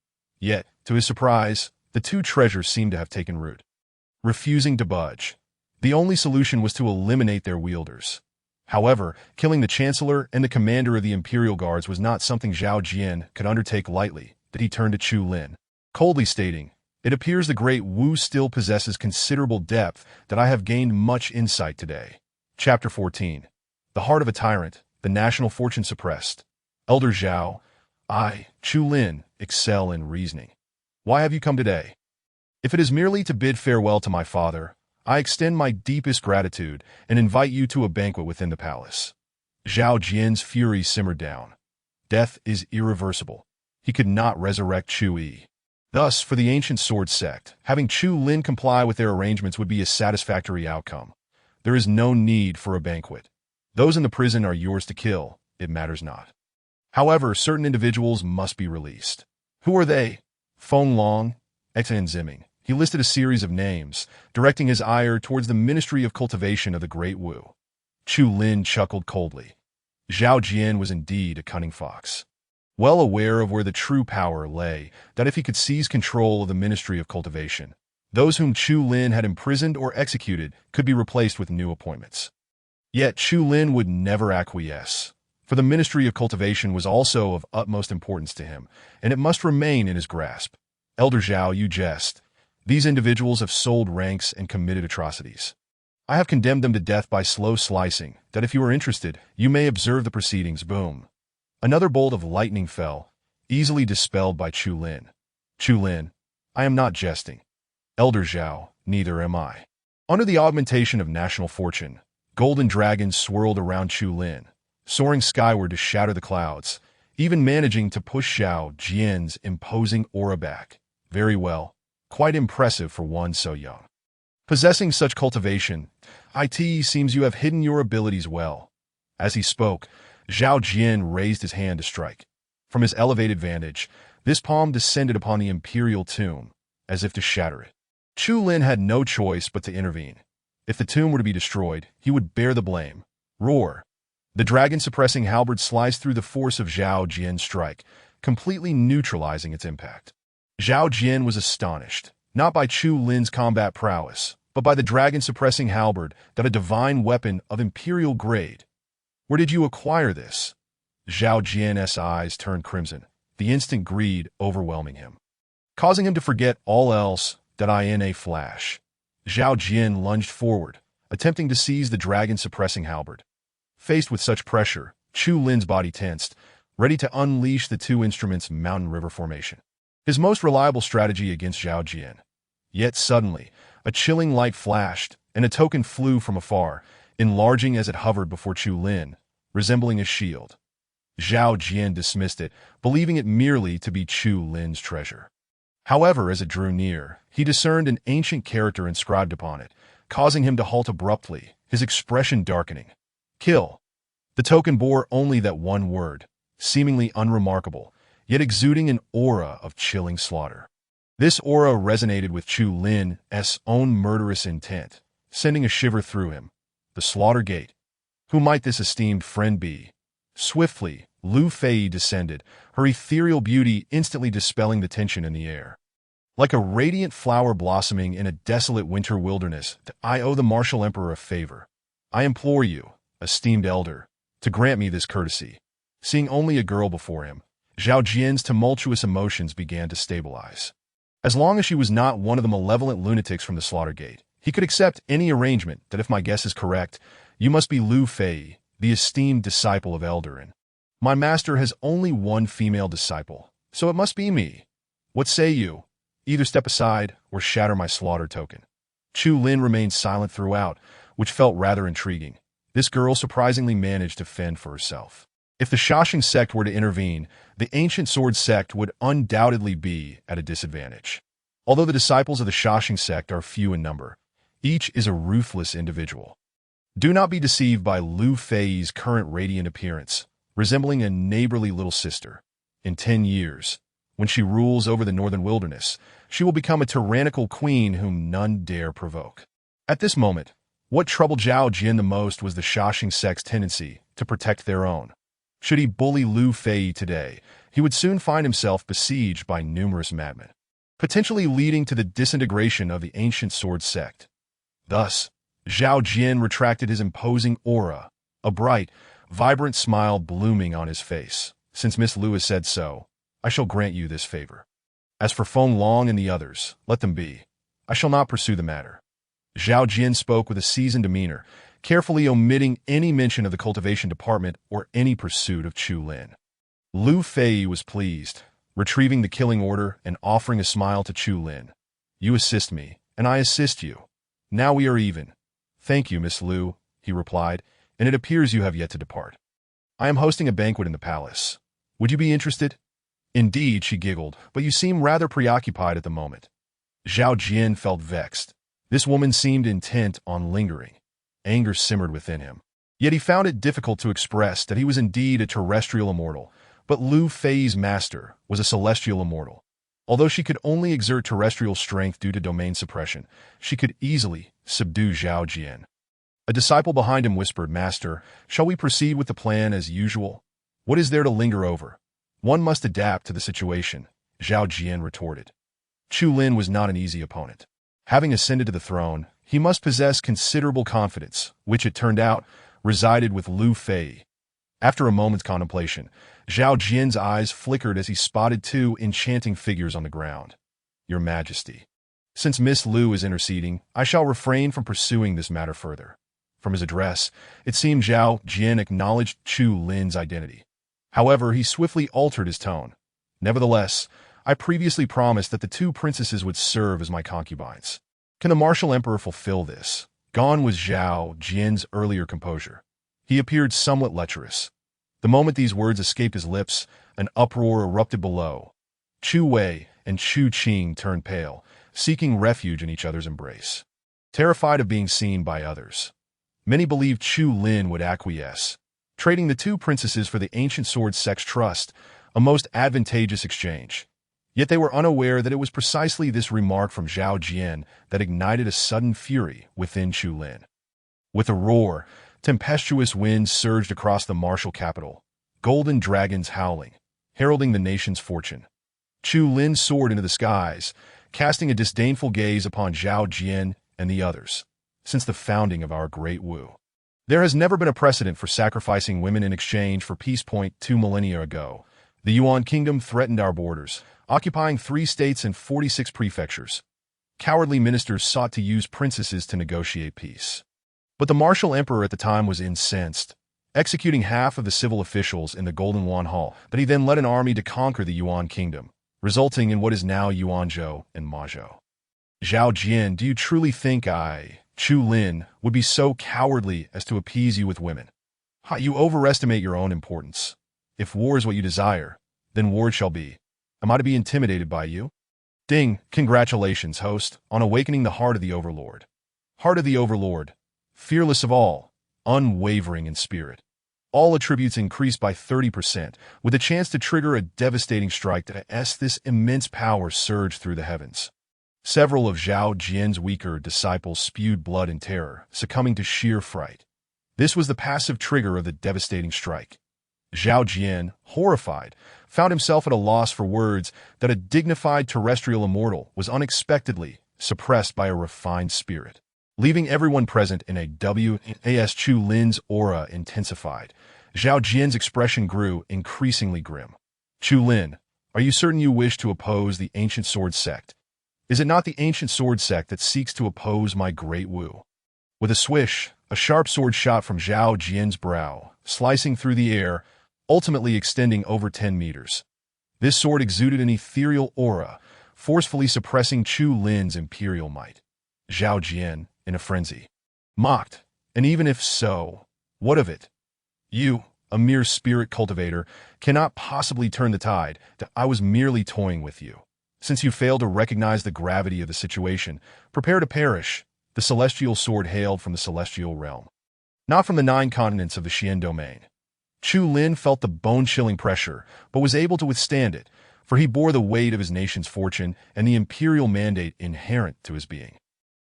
Yet, to his surprise, the 2 treasures seemed to have taken root. Refusing to budge, the only solution was to eliminate their wielders. However, killing the Chancellor and the commander of the Imperial Guards was not something Zhao Jian could undertake lightly. That he turned to Chu Lin, coldly stating, "It appears the Great Wu still possesses considerable depth, that I have gained much insight today." Chapter 14. The Heart of a Tyrant, the National Fortune Suppressed. Elder Zhao, I, Chu Lin, excel in reasoning. Why have you come today? If it is merely to bid farewell to my father, I extend my deepest gratitude and invite you to a banquet within the palace. Zhao Jian's fury simmered down. Death is irreversible. He could not resurrect Chu Yi. Thus, for the ancient sword sect, having Chu Lin comply with their arrangements would be a satisfactory outcome. There is no need for a banquet. Those in the prison are yours to kill. It matters not. However, certain individuals must be released. Who are they? Feng Long, Exan Ziming. He listed a series of names, directing his ire towards the Ministry of Cultivation of the Great Wu. Chu Lin chuckled coldly. Zhao Jian was indeed a cunning fox. Well aware of where the true power lay, that if he could seize control of the Ministry of Cultivation, those whom Chu Lin had imprisoned or executed could be replaced with new appointments. Yet Chu Lin would never acquiesce. For the Ministry of Cultivation was also of utmost importance to him, and it must remain in his grasp. Elder Zhao, you jest. These individuals have sold ranks and committed atrocities. I have condemned them to death by slow slicing, that if you are interested, you may observe the proceedings. Boom. Another bolt of lightning fell, easily dispelled by Chu Lin. Chu Lin, I am not jesting. Elder Zhao, neither am I. Under the augmentation of national fortune, golden dragons swirled around Chu Lin, soaring skyward to shatter the clouds, even managing to push Zhao Jian's imposing aura back. Very well. Quite impressive for one so young. Possessing such cultivation, it seems you have hidden your abilities well. As he spoke, Zhao Jian raised his hand to strike. From his elevated vantage, this palm descended upon the imperial tomb, as if to shatter it. Chu Lin had no choice but to intervene. If the tomb were to be destroyed, he would bear the blame. Roar! The dragon-suppressing halberd sliced through the force of Zhao Jian's strike, completely neutralizing its impact. Zhao Jian was astonished, not by Chu Lin's combat prowess, but by the dragon-suppressing halberd, that a divine weapon of imperial grade. Where did you acquire this? Zhao Jian's eyes turned crimson, the instant greed overwhelming him, causing him to forget all else. That in a flash, Zhao Jian lunged forward, attempting to seize the dragon-suppressing halberd. Faced with such pressure, Chu Lin's body tensed, ready to unleash the two instruments' mountain river formation. His most reliable strategy against Zhao Jian. Yet suddenly, a chilling light flashed, and a token flew from afar, enlarging as it hovered before Chu Lin, resembling a shield. Zhao Jian dismissed it, believing it merely to be Chu Lin's treasure. However, as it drew near, he discerned an ancient character inscribed upon it, causing him to halt abruptly, his expression darkening. Kill. The token bore only that one word, seemingly unremarkable, yet exuding an aura of chilling slaughter. This aura resonated with Chu Lin's own murderous intent, sending a shiver through him. The slaughter gate. Who might this esteemed friend be? Swiftly, Lu Fei descended, her ethereal beauty instantly dispelling the tension in the air. Like a radiant flower blossoming in a desolate winter wilderness, I owe the martial emperor a favor. I implore you, esteemed elder, to grant me this courtesy. Seeing only a girl before him, Zhao Jian's tumultuous emotions began to stabilize. As long as she was not one of the malevolent lunatics from the slaughter gate, he could accept any arrangement that, if my guess is correct, you must be Lu Fei, the esteemed disciple of Eldarin. My master has only one female disciple, so it must be me. What say you? Either step aside or shatter my slaughter token. Chu Lin remained silent throughout, which felt rather intriguing. This girl surprisingly managed to fend for herself. If the Shashing sect were to intervene, the ancient sword sect would undoubtedly be at a disadvantage. Although the disciples of the Shashing sect are few in number, each is a ruthless individual. Do not be deceived by Lu Fei's current radiant appearance, resembling a neighborly little sister. In 10 years, when she rules over the northern wilderness, she will become a tyrannical queen whom none dare provoke. At this moment, what troubled Zhao Jian the most was the Shashing sect's tendency to protect their own. Should he bully Lu Fei today, he would soon find himself besieged by numerous madmen, potentially leading to the disintegration of the ancient sword sect. Thus, Zhao Jian retracted his imposing aura, a bright, vibrant smile blooming on his face. Since Miss Lu has said so, I shall grant you this favor. As for Feng Long and the others, let them be. I shall not pursue the matter. Zhao Jian spoke with a seasoned demeanor, carefully omitting any mention of the cultivation department or any pursuit of Chu Lin. Lu Fei was pleased, retrieving the killing order and offering a smile to Chu Lin. You assist me, and I assist you. Now we are even. Thank you, Miss Lu, he replied, and it appears you have yet to depart. I am hosting a banquet in the palace. Would you be interested? Indeed, she giggled, but you seem rather preoccupied at the moment. Zhao Jian felt vexed. This woman seemed intent on lingering. Anger simmered within him. Yet he found it difficult to express that he was indeed a terrestrial immortal, but Lu Fei's master was a celestial immortal. Although she could only exert terrestrial strength due to domain suppression, she could easily subdue Zhao Jian. A disciple behind him whispered, Master, shall we proceed with the plan as usual? What is there to linger over? One must adapt to the situation, Zhao Jian retorted. Chu Lin was not an easy opponent. Having ascended to the throne, he must possess considerable confidence, which it turned out resided with Lu Fei. After a moment's contemplation, Zhao Jian's eyes flickered as he spotted two enchanting figures on the ground. Your Majesty. Since Miss Lu is interceding, I shall refrain from pursuing this matter further. From his address, it seemed Zhao Jian acknowledged Chu Lin's identity. However, he swiftly altered his tone. Nevertheless, I previously promised that the two princesses would serve as my concubines. Can the martial emperor fulfill this? Gone was Zhao Jian's earlier composure. He appeared somewhat lecherous. The moment these words escaped his lips, an uproar erupted below. Chu Wei and Chu Qing turned pale, seeking refuge in each other's embrace. Terrified of being seen by others, many believed Chu Lin would acquiesce, trading the two princesses for the ancient sword sex trust, a most advantageous exchange. Yet they were unaware that it was precisely this remark from Zhao Jian that ignited a sudden fury within Chu Lin. With a roar, tempestuous winds surged across the martial capital, golden dragons howling, heralding the nation's fortune. Chu Lin soared into the skies, casting a disdainful gaze upon Zhao Jian and the others. Since the founding of our great Wu, there has never been a precedent for sacrificing women in exchange for peace. 2 millennia ago, the Yuan kingdom threatened our borders, occupying 3 states and 46 prefectures. Cowardly ministers sought to use princesses to negotiate peace. But the martial emperor at the time was incensed, executing half of the civil officials in the Golden Yuan Hall, but he then led an army to conquer the Yuan kingdom, resulting in what is now Yuanzhou and Mazhou. Zhao Jian, do you truly think Chu Lin, would be so cowardly as to appease you with women? You overestimate your own importance. If war is what you desire, then war it shall be. Am I to be intimidated by you? Ding, congratulations, host, on awakening the heart of the Overlord. Heart of the Overlord, fearless of all, unwavering in spirit. All attributes increased by 30%, with a chance to trigger a devastating strike that as this immense power surged through the heavens. Several of Zhao Jian's weaker disciples spewed blood in terror, succumbing to sheer fright. This was the passive trigger of the devastating strike. Zhao Jian, horrified, found himself at a loss for words that a dignified terrestrial immortal was unexpectedly suppressed by a refined spirit. Leaving everyone present in a W.A.S. Chu Lin's aura intensified, Zhao Jian's expression grew increasingly grim. Chu Lin, are you certain you wish to oppose the ancient sword sect? Is it not the ancient sword sect that seeks to oppose my great Wu? With a swish, a sharp sword shot from Zhao Jian's brow, slicing through the air, ultimately extending over 10 meters. This sword exuded an ethereal aura, forcefully suppressing Chu Lin's imperial might. Zhao Jian, in a frenzy, mocked, and even if so, what of it? You, a mere spirit cultivator, cannot possibly turn the tide. I was merely toying with you. Since you failed to recognize the gravity of the situation, prepare to perish. The celestial sword hailed from the celestial realm, not from the 9 continents of the Xian domain. Chu Lin felt the bone-chilling pressure, but was able to withstand it, for he bore the weight of his nation's fortune and the imperial mandate inherent to his being.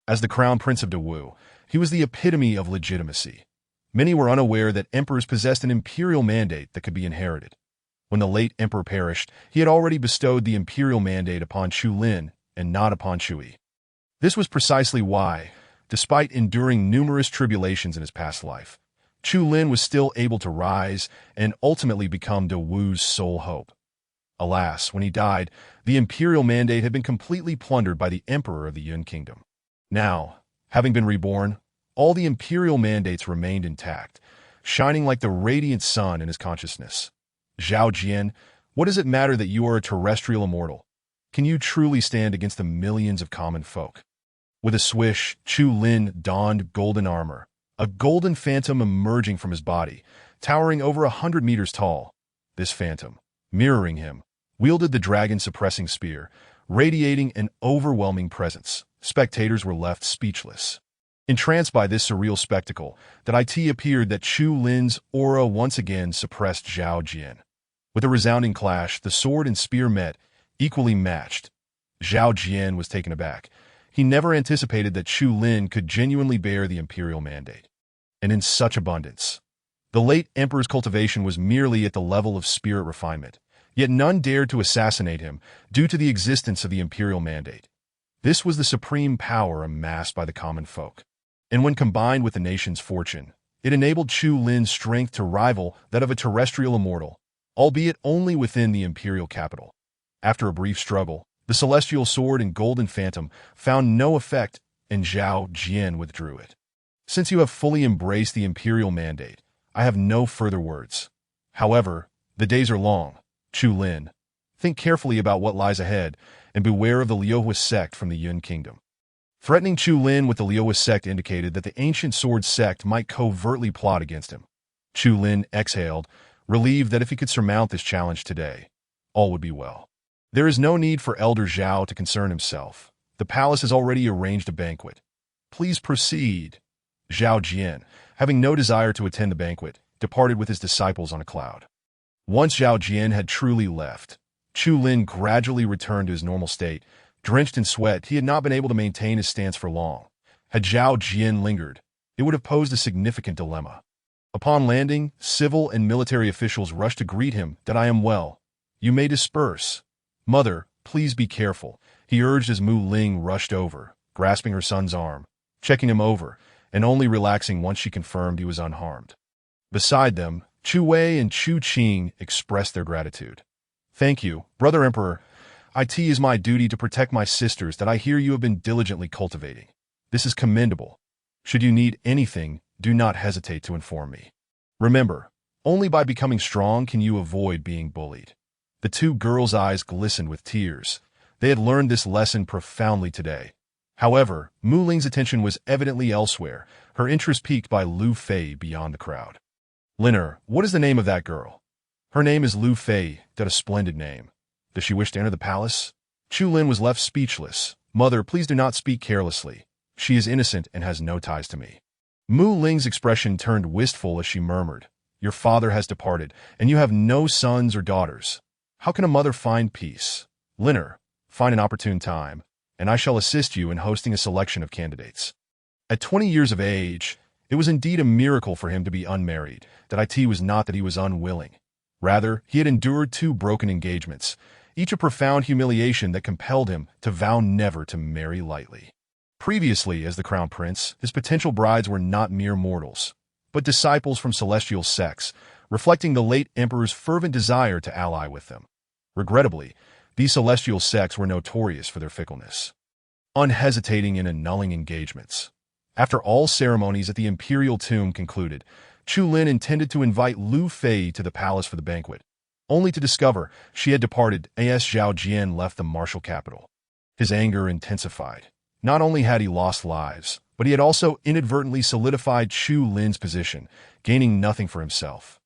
As the crown prince of Dawu, he was the epitome of legitimacy. Many were unaware that emperors possessed an imperial mandate that could be inherited. When the late emperor perished, he had already bestowed the imperial mandate upon Chu Lin and not upon Chui. This was precisely why, despite enduring numerous tribulations in his past life, Chu Lin was still able to rise and ultimately become Dawu's sole hope. Alas, when he died, the imperial mandate had been completely plundered by the emperor of the Yun kingdom. Now, having been reborn, all the imperial mandates remained intact, shining like the radiant sun in his consciousness. Zhao Jian, what does it matter that you are a terrestrial immortal? Can you truly stand against the millions of common folk? With a swish, Chu Lin donned golden armor, a golden phantom emerging from his body, towering over 100 meters tall. This phantom, mirroring him, wielded the dragon-suppressing spear, radiating an overwhelming presence. Spectators were left speechless. Entranced by this surreal spectacle, it appeared that Chu Lin's aura once again suppressed Zhao Jian. With a resounding clash, the sword and spear met, equally matched. Zhao Jian was taken aback. He never anticipated that Chu Lin could genuinely bear the imperial mandate. And in such abundance. The late emperor's cultivation was merely at the level of spirit refinement, yet none dared to assassinate him due to the existence of the imperial mandate. This was the supreme power amassed by the common folk. And when combined with the nation's fortune, It enabled Chu Lin's strength to rival that of a terrestrial immortal, albeit only within the imperial capital. After a brief struggle, the celestial sword and golden phantom found no effect, and Zhao Jian withdrew it. Since you have fully embraced the imperial mandate, I have no further words. However, the days are long, Chu Lin. Think carefully about what lies ahead, and beware of the Liuhua sect from the Yun Kingdom. Threatening Chu Lin with the Liuhua sect indicated that the ancient sword sect might covertly plot against him. Chu Lin exhaled, relieved that if he could surmount this challenge today, all would be well. There is no need for Elder Zhao to concern himself. The palace has already arranged a banquet. Please proceed. Zhao Jian, having no desire to attend the banquet, departed with his disciples on a cloud. Once Zhao Jian had truly left, Chu Lin gradually returned to his normal state. Drenched in sweat, he had not been able to maintain his stance for long. Had Zhao Jian lingered, it would have posed a significant dilemma. Upon landing, civil and military officials rushed to greet him. "That I am well. You may disperse." "Mother, please be careful," he urged as Mu Ling rushed over, grasping her son's arm, checking him over, and only relaxing once she confirmed he was unharmed. Beside them, Chu Wei and Chu Qing expressed their gratitude. "Thank you, Brother Emperor. It is my duty to protect my sisters that I hear you have been diligently cultivating. This is commendable. Should you need anything, do not hesitate to inform me. Remember, only by becoming strong can you avoid being bullied." The two girls' eyes glistened with tears. They had learned this lesson profoundly today. However, Mu Ling's attention was evidently elsewhere, her interest piqued by Lu Fei beyond the crowd. "Linner, what is the name of that girl?" "Her name is Lu Fei. That a splendid name. Does she wish to enter the palace?" Chu Lin was left speechless. "Mother, please do not speak carelessly. She is innocent and has no ties to me." Mu Ling's expression turned wistful as she murmured, "Your father has departed, and you have no sons or daughters. How can a mother find peace? Linner, find an opportune time, and I shall assist you in hosting a selection of candidates." At 20 years of age, it was indeed a miracle for him to be unmarried. That it was not that he was unwilling. Rather, he had endured 2 broken engagements, each a profound humiliation that compelled him to vow never to marry lightly. Previously, as the crown prince, his potential brides were not mere mortals, but disciples from celestial sects, reflecting the late emperor's fervent desire to ally with them. Regrettably, these celestial sects were notorious for their fickleness, unhesitating in annulling engagements. After all ceremonies at the imperial tomb concluded, Chu Lin intended to invite Lu Fei to the palace for the banquet, only to discover she had departed as Zhao Jian left the martial capital. His anger intensified. Not only had he lost lives, but he had also inadvertently solidified Chu Lin's position, gaining nothing for himself.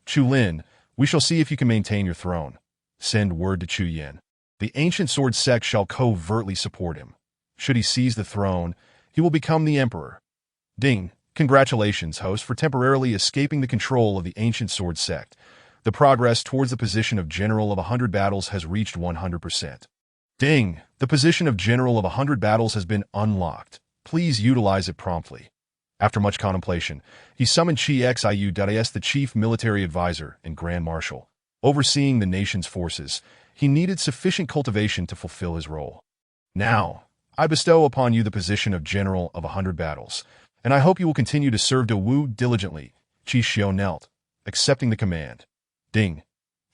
"Chu Lin, we shall see if you can maintain your throne. Send word to Chu Yan. The ancient sword sect shall covertly support him. Should he seize the throne, he will become the emperor." Ding! Congratulations, host, for temporarily escaping the control of the ancient sword sect. The progress towards the position of General of 100 Battles has reached 100%. Ding! The position of General of 100 Battles has been unlocked. Please utilize it promptly. After much contemplation, he summoned Chi Xiu-S, the chief military advisor and grand marshal. Overseeing the nation's forces, he needed sufficient cultivation to fulfill his role. "Now, I bestow upon you the position of General of 100 Battles, and I hope you will continue to serve Dawu diligently." Qi Xiu knelt, accepting the command. Ding!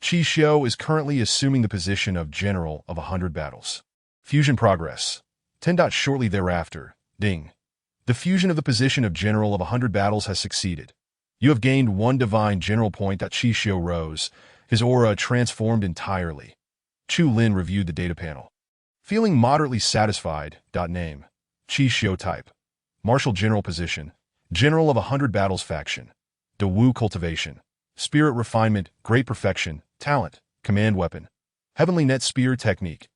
Qi Xiu is currently assuming the position of General of 100 Battles. Fusion progress. 10. Shortly thereafter. Ding! The fusion of the position of General of 100 Battles has succeeded. You have gained 1 divine general point. Qi Xiu rose, his aura transformed entirely. Chu Lin reviewed the data panel. Feeling moderately satisfied. Name. Qi Xiu type. Martial general position. General of 100 Battles faction. Dawu cultivation. Spirit refinement, great perfection, talent, command weapon. Heavenly net spear technique.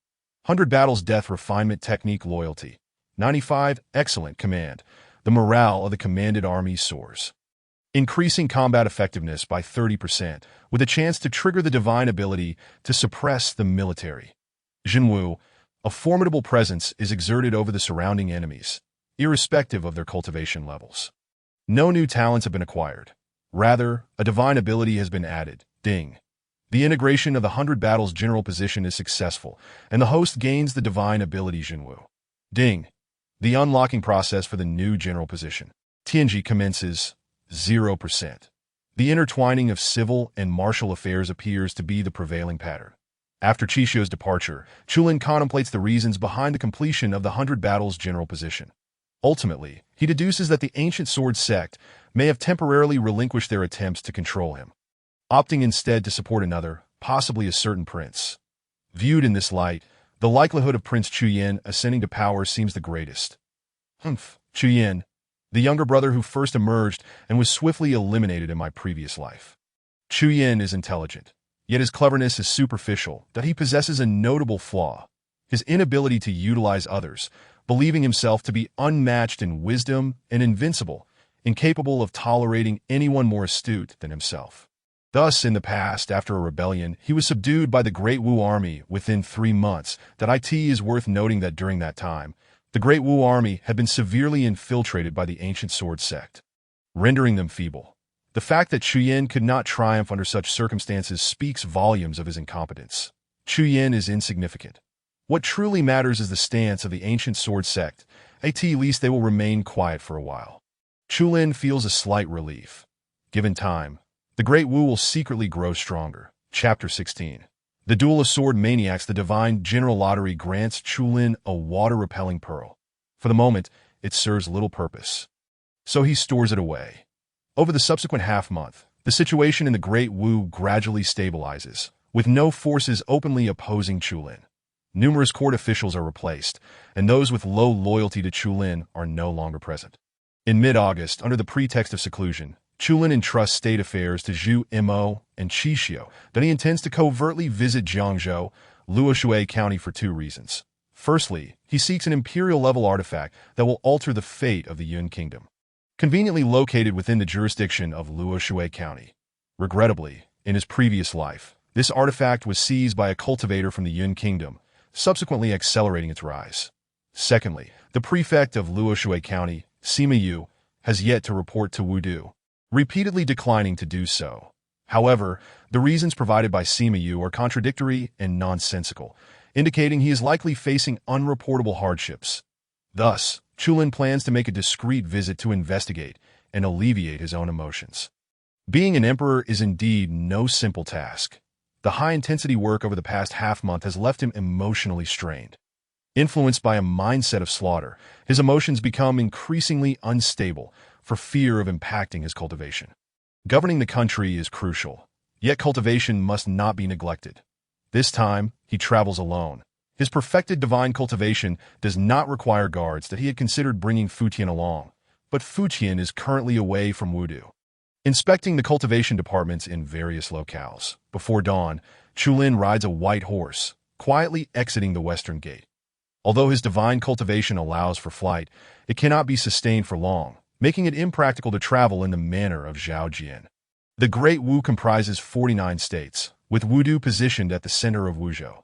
100 Battles death refinement technique loyalty. 95, excellent command. The morale of the commanded army soars. Increasing combat effectiveness by 30%, with a chance to trigger the divine ability to suppress the military. Jinwu, a formidable presence is exerted over the surrounding enemies, irrespective of their cultivation levels. No new talents have been acquired. Rather, a divine ability has been added. Ding! The integration of the 100 Battles general position is successful, and the host gains the divine ability Jinwu. Ding! The unlocking process for the new general position. Tianji commences. 0%. The intertwining of civil and martial affairs appears to be the prevailing pattern. After Qixio's departure, Chulin contemplates the reasons behind the completion of the 100 Battles general position. Ultimately, he deduces that the ancient sword sect may have temporarily relinquished their attempts to control him, opting instead to support another, possibly a certain prince. Viewed in this light, the likelihood of Prince Chuyin ascending to power seems the greatest. Chuyin, the younger brother who first emerged and was swiftly eliminated in my previous life. Chuyin is intelligent, yet his cleverness is superficial, that he possesses a notable flaw: his inability to utilize others, believing himself to be unmatched in wisdom and invincible, incapable of tolerating anyone more astute than himself. Thus, in the past, after a rebellion, he was subdued by the Great Wu army within 3 months. It is worth noting that during that time, the Great Wu army had been severely infiltrated by the ancient sword sect, rendering them feeble. The fact that Chuyin could not triumph under such circumstances speaks volumes of his incompetence. Chuyin is insignificant. What truly matters is the stance of the ancient sword sect. At least they will remain quiet for a while. Chulin feels a slight relief. Given time, the Great Wu will secretly grow stronger. Chapter 16. The Duel of Sword Maniacs. The Divine General Lottery grants Chulin a water-repelling pearl. For the moment, it serves little purpose, so he stores it away. Over the subsequent half-month, the situation in the Great Wu gradually stabilizes, with no forces openly opposing Chulin. Numerous court officials are replaced, and those with low loyalty to Chulin are no longer present. In mid-August, under the pretext of seclusion, Chulin entrusts state affairs to Zhu Imo and Qixio that he intends to covertly visit Jiangzhou, Luoshui County for 2 reasons. Firstly, he seeks an imperial-level artifact that will alter the fate of the Yun Kingdom, conveniently located within the jurisdiction of Luoshui County. Regrettably, in his previous life, this artifact was seized by a cultivator from the Yun Kingdom, subsequently accelerating its rise. Secondly, the prefect of Luoshui County, Sima Yu, has yet to report to Wudu, repeatedly declining to do so. However, the reasons provided by Sima Yu are contradictory and nonsensical, indicating he is likely facing unreportable hardships. Thus, Chulin plans to make a discreet visit to investigate and alleviate his own emotions. Being an emperor is indeed no simple task. The high-intensity work over the past half-month has left him emotionally strained. Influenced by a mindset of slaughter, his emotions become increasingly unstable for fear of impacting his cultivation. Governing the country is crucial, yet cultivation must not be neglected. This time, he travels alone. His perfected divine cultivation does not require guards that he had considered bringing Futian along, but Futian is currently away from Wudu, inspecting the cultivation departments in various locales. Before dawn, Chulin rides a white horse, quietly exiting the western gate. Although his divine cultivation allows for flight, it cannot be sustained for long, making it impractical to travel in the manner of Zhaojian. The Great Wu comprises 49 states, with Wudu positioned at the center of Wuzhou.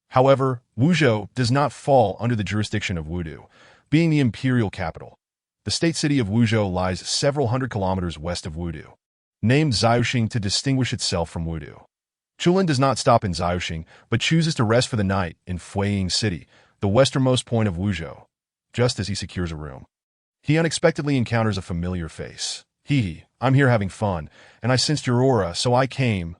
However, Wuzhou does not fall under the jurisdiction of Wudu, being the imperial capital. The state city of Wuzhou lies several hundred kilometers west of Wudu, named Zhaoxing to distinguish itself from Wudu. Chulin does not stop in Zhaoxing, but chooses to rest for the night in Fuiying City, the westernmost point of Wuzhou. Just as he secures a room, he unexpectedly encounters a familiar face. I'm here having fun, and I sensed your aura, so I came.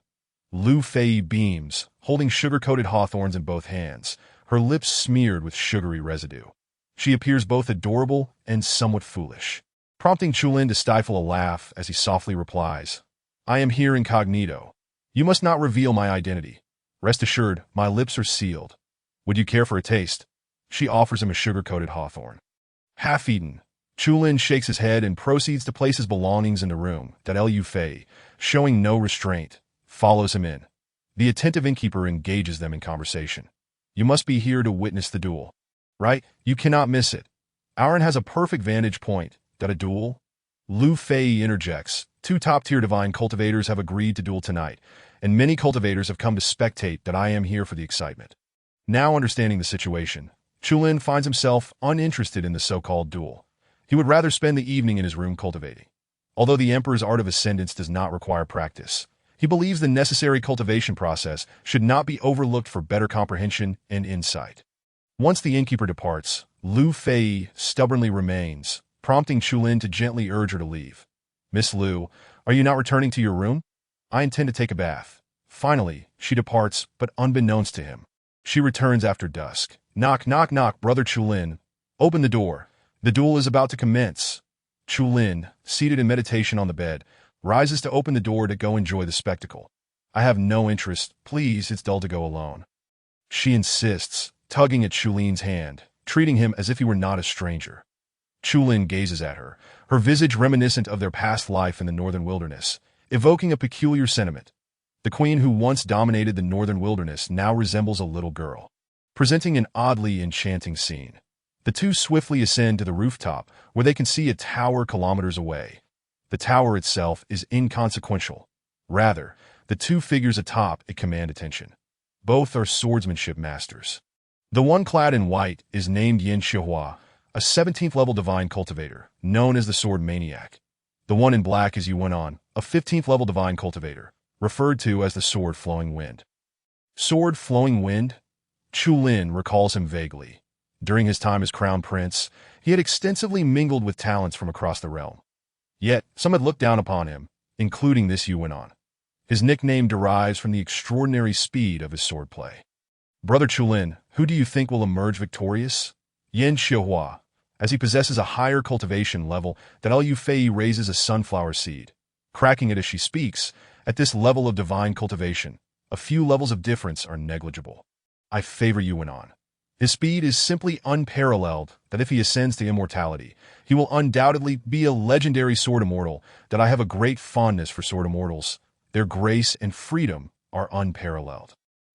Lu Fei beams, holding sugar-coated hawthorns in both hands, her lips smeared with sugary residue. She appears both adorable and somewhat foolish, prompting Chulin to stifle a laugh as he softly replies, I am here incognito. You must not reveal my identity. Rest assured, my lips are sealed. Would you care for a taste? She offers him a sugar-coated hawthorn. Half-eaten, Chulin shakes his head and proceeds to place his belongings in the room. Lu Fei, showing no restraint, follows him in. The attentive innkeeper engages them in conversation. You must be here to witness the duel, right? You cannot miss it. Aaron has a perfect vantage point. A duel? Lu Fei interjects. 2 top-tier divine cultivators have agreed to duel tonight, and many cultivators have come to spectate. I am here for the excitement. Now understanding the situation, Chulin finds himself uninterested in the so-called duel. He would rather spend the evening in his room cultivating. Although the Emperor's art of ascendance does not require practice, he believes the necessary cultivation process should not be overlooked for better comprehension and insight. Once the innkeeper departs, Lu Fei stubbornly remains, prompting Chulin to gently urge her to leave. Miss Liu, are you not returning to your room? I intend to take a bath. Finally, she departs, but unbeknownst to him. She returns after dusk. Knock, knock, knock, Brother Chulin. Open the door. The duel is about to commence. Chulin, seated in meditation on the bed, rises to open the door to go enjoy the spectacle. I have no interest. Please, it's dull to go alone. She insists, tugging at Chulin's hand, treating him as if he were not a stranger. Chulin gazes at her, her visage reminiscent of their past life in the northern wilderness, evoking a peculiar sentiment. The queen who once dominated the northern wilderness now resembles a little girl, presenting an oddly enchanting scene. The two swiftly ascend to the rooftop, where they can see a tower kilometers away. The tower itself is inconsequential. Rather, the two figures atop it command attention. Both are swordsmanship masters. The one clad in white is named Yin Shihua, a 17th-level divine cultivator, known as the Sword Maniac. The one in black is Yuan, a 15th-level divine cultivator, referred to as the Sword Flowing Wind. Sword Flowing Wind? Chulin recalls him vaguely. During his time as crown prince, he had extensively mingled with talents from across the realm. Yet, some had looked down upon him, including this Yuan. His nickname derives from the extraordinary speed of his swordplay. Brother Chulin, who do you think will emerge victorious? Yin Shihua, as he possesses a higher cultivation level that Liu Fei raises a sunflower seed, cracking it as she speaks. At this level of divine cultivation, a few levels of difference are negligible. I favor Yuan. His speed is simply unparalleled that if he ascends to immortality, he will undoubtedly be a legendary sword immortal that I have a great fondness for sword immortals. Their grace and freedom are unparalleled.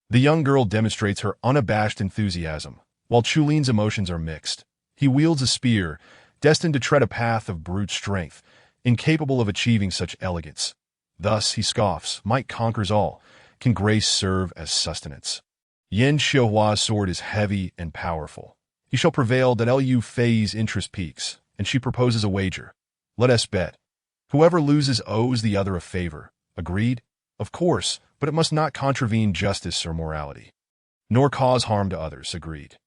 The young girl demonstrates her unabashed enthusiasm, while Chulin's emotions are mixed. He wields a spear, destined to tread a path of brute strength, incapable of achieving such elegance. Thus, he scoffs, might conquers all. Can grace serve as sustenance? Yin Xiuhua's sword is heavy and powerful. He shall prevail that Liu Fei's interest peaks, and she proposes a wager. Let us bet. Whoever loses owes the other a favor. Agreed? Of course, but it must not contravene justice or morality, nor cause harm to others. Agreed.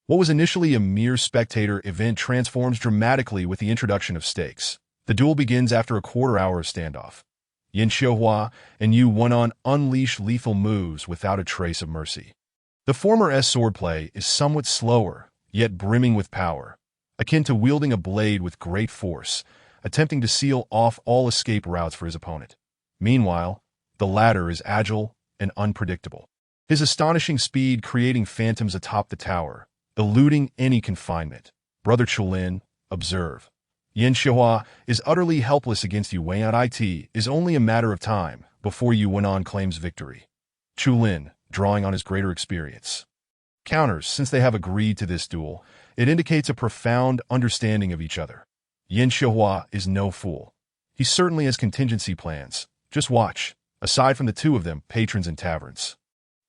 What was initially a mere spectator event transforms dramatically with the introduction of stakes. The duel begins after a quarter-hour of standoff. Yin Xiuhua and Yuan unleash lethal moves without a trace of mercy. The former's swordplay is somewhat slower, yet brimming with power, akin to wielding a blade with great force, attempting to seal off all escape routes for his opponent. Meanwhile, the latter is agile and unpredictable, his astonishing speed creating phantoms atop the tower, eluding any confinement. Brother Chulin, observe. Yin Xiuhua is utterly helpless against Yuan. It is only a matter of time before Yuan claims victory. Chulin, drawing on his greater experience, counters. Since they have agreed to this duel, it indicates a profound understanding of each other. Yin Xiuhua is no fool. He certainly has contingency plans. Just watch. Aside from the two of them, patrons in taverns,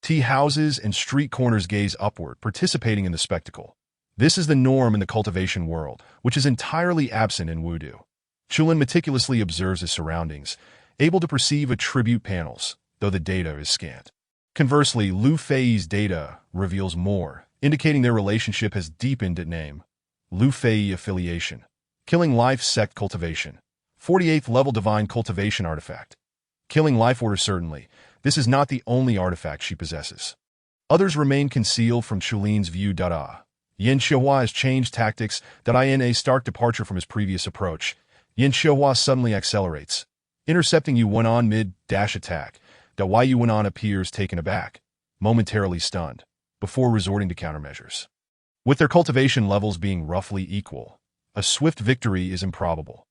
tea houses, and street corners gaze upward, participating in the spectacle. This is the norm in the cultivation world, which is entirely absent in Wudu. Chulin meticulously observes his surroundings, able to perceive attribute panels, though the data is scant. Conversely, Liu Fei's data reveals more, indicating their relationship has deepened at name. Liu Fei affiliation. Killing life sect cultivation. 48th level divine cultivation artifact. Killing life order. Certainly, this is not the only artifact she possesses. Others remain concealed from Chulin's view. Yin Xiuhua has changed tactics. In a stark departure from his previous approach, Yin Xiuhua suddenly accelerates, intercepting Yuan mid-dash attack. Yuan appears taken aback, momentarily stunned, before resorting to countermeasures. With their cultivation levels being roughly equal, a swift victory is improbable.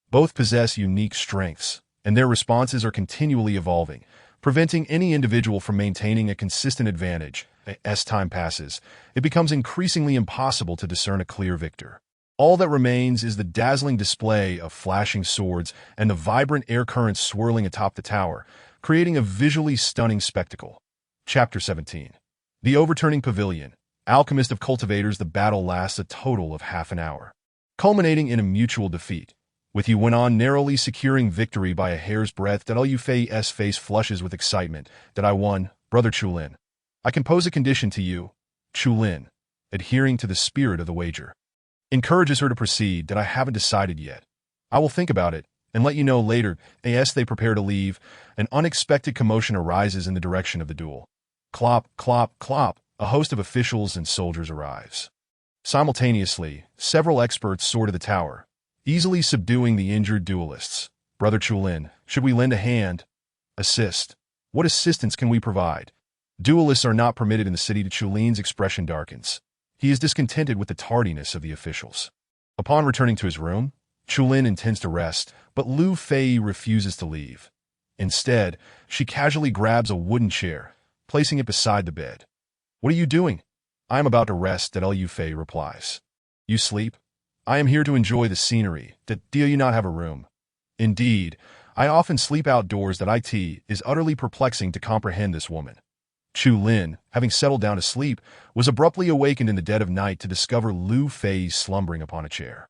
Both possess unique strengths, and their responses are continually evolving, preventing any individual from maintaining a consistent advantage. As time passes, it becomes increasingly impossible to discern a clear victor. All that remains is the dazzling display of flashing swords and the vibrant air currents swirling atop the tower, creating a visually stunning spectacle. Chapter 17. The Overturning Pavilion. Alchemist of Cultivators. The battle lasts a total of half an hour, culminating in a mutual defeat, with Yuan narrowly securing victory by a hair's breadth. Liu Fei's face flushes with excitement. I won, Brother Chulin. I can pose a condition to you. Chulin, adhering to the spirit of the wager, encourages her to proceed. I haven't decided yet. I will think about it. and let you know later. As they prepare to leave, an unexpected commotion arises in the direction of the duel. Clop, clop, clop, a host of officials and soldiers arrives. Simultaneously, several experts soar to the tower, easily subduing the injured duelists. Brother Chulin, should we lend a hand? Assist. What assistance can we provide? Duelists are not permitted in the city. Chulin's expression darkens. He is discontented with the tardiness of the officials. Upon returning to his room, Chulin intends to rest, but Lu Fei refuses to leave. Instead, she casually grabs a wooden chair, placing it beside the bed. What are you doing? I am about to rest, Lu Fei replies. You sleep? I am here to enjoy the scenery. Do you not have a room? Indeed, I often sleep outdoors. It is utterly perplexing to comprehend this woman. Chulin, having settled down to sleep, was abruptly awakened in the dead of night to discover Lu Fei slumbering upon a chair.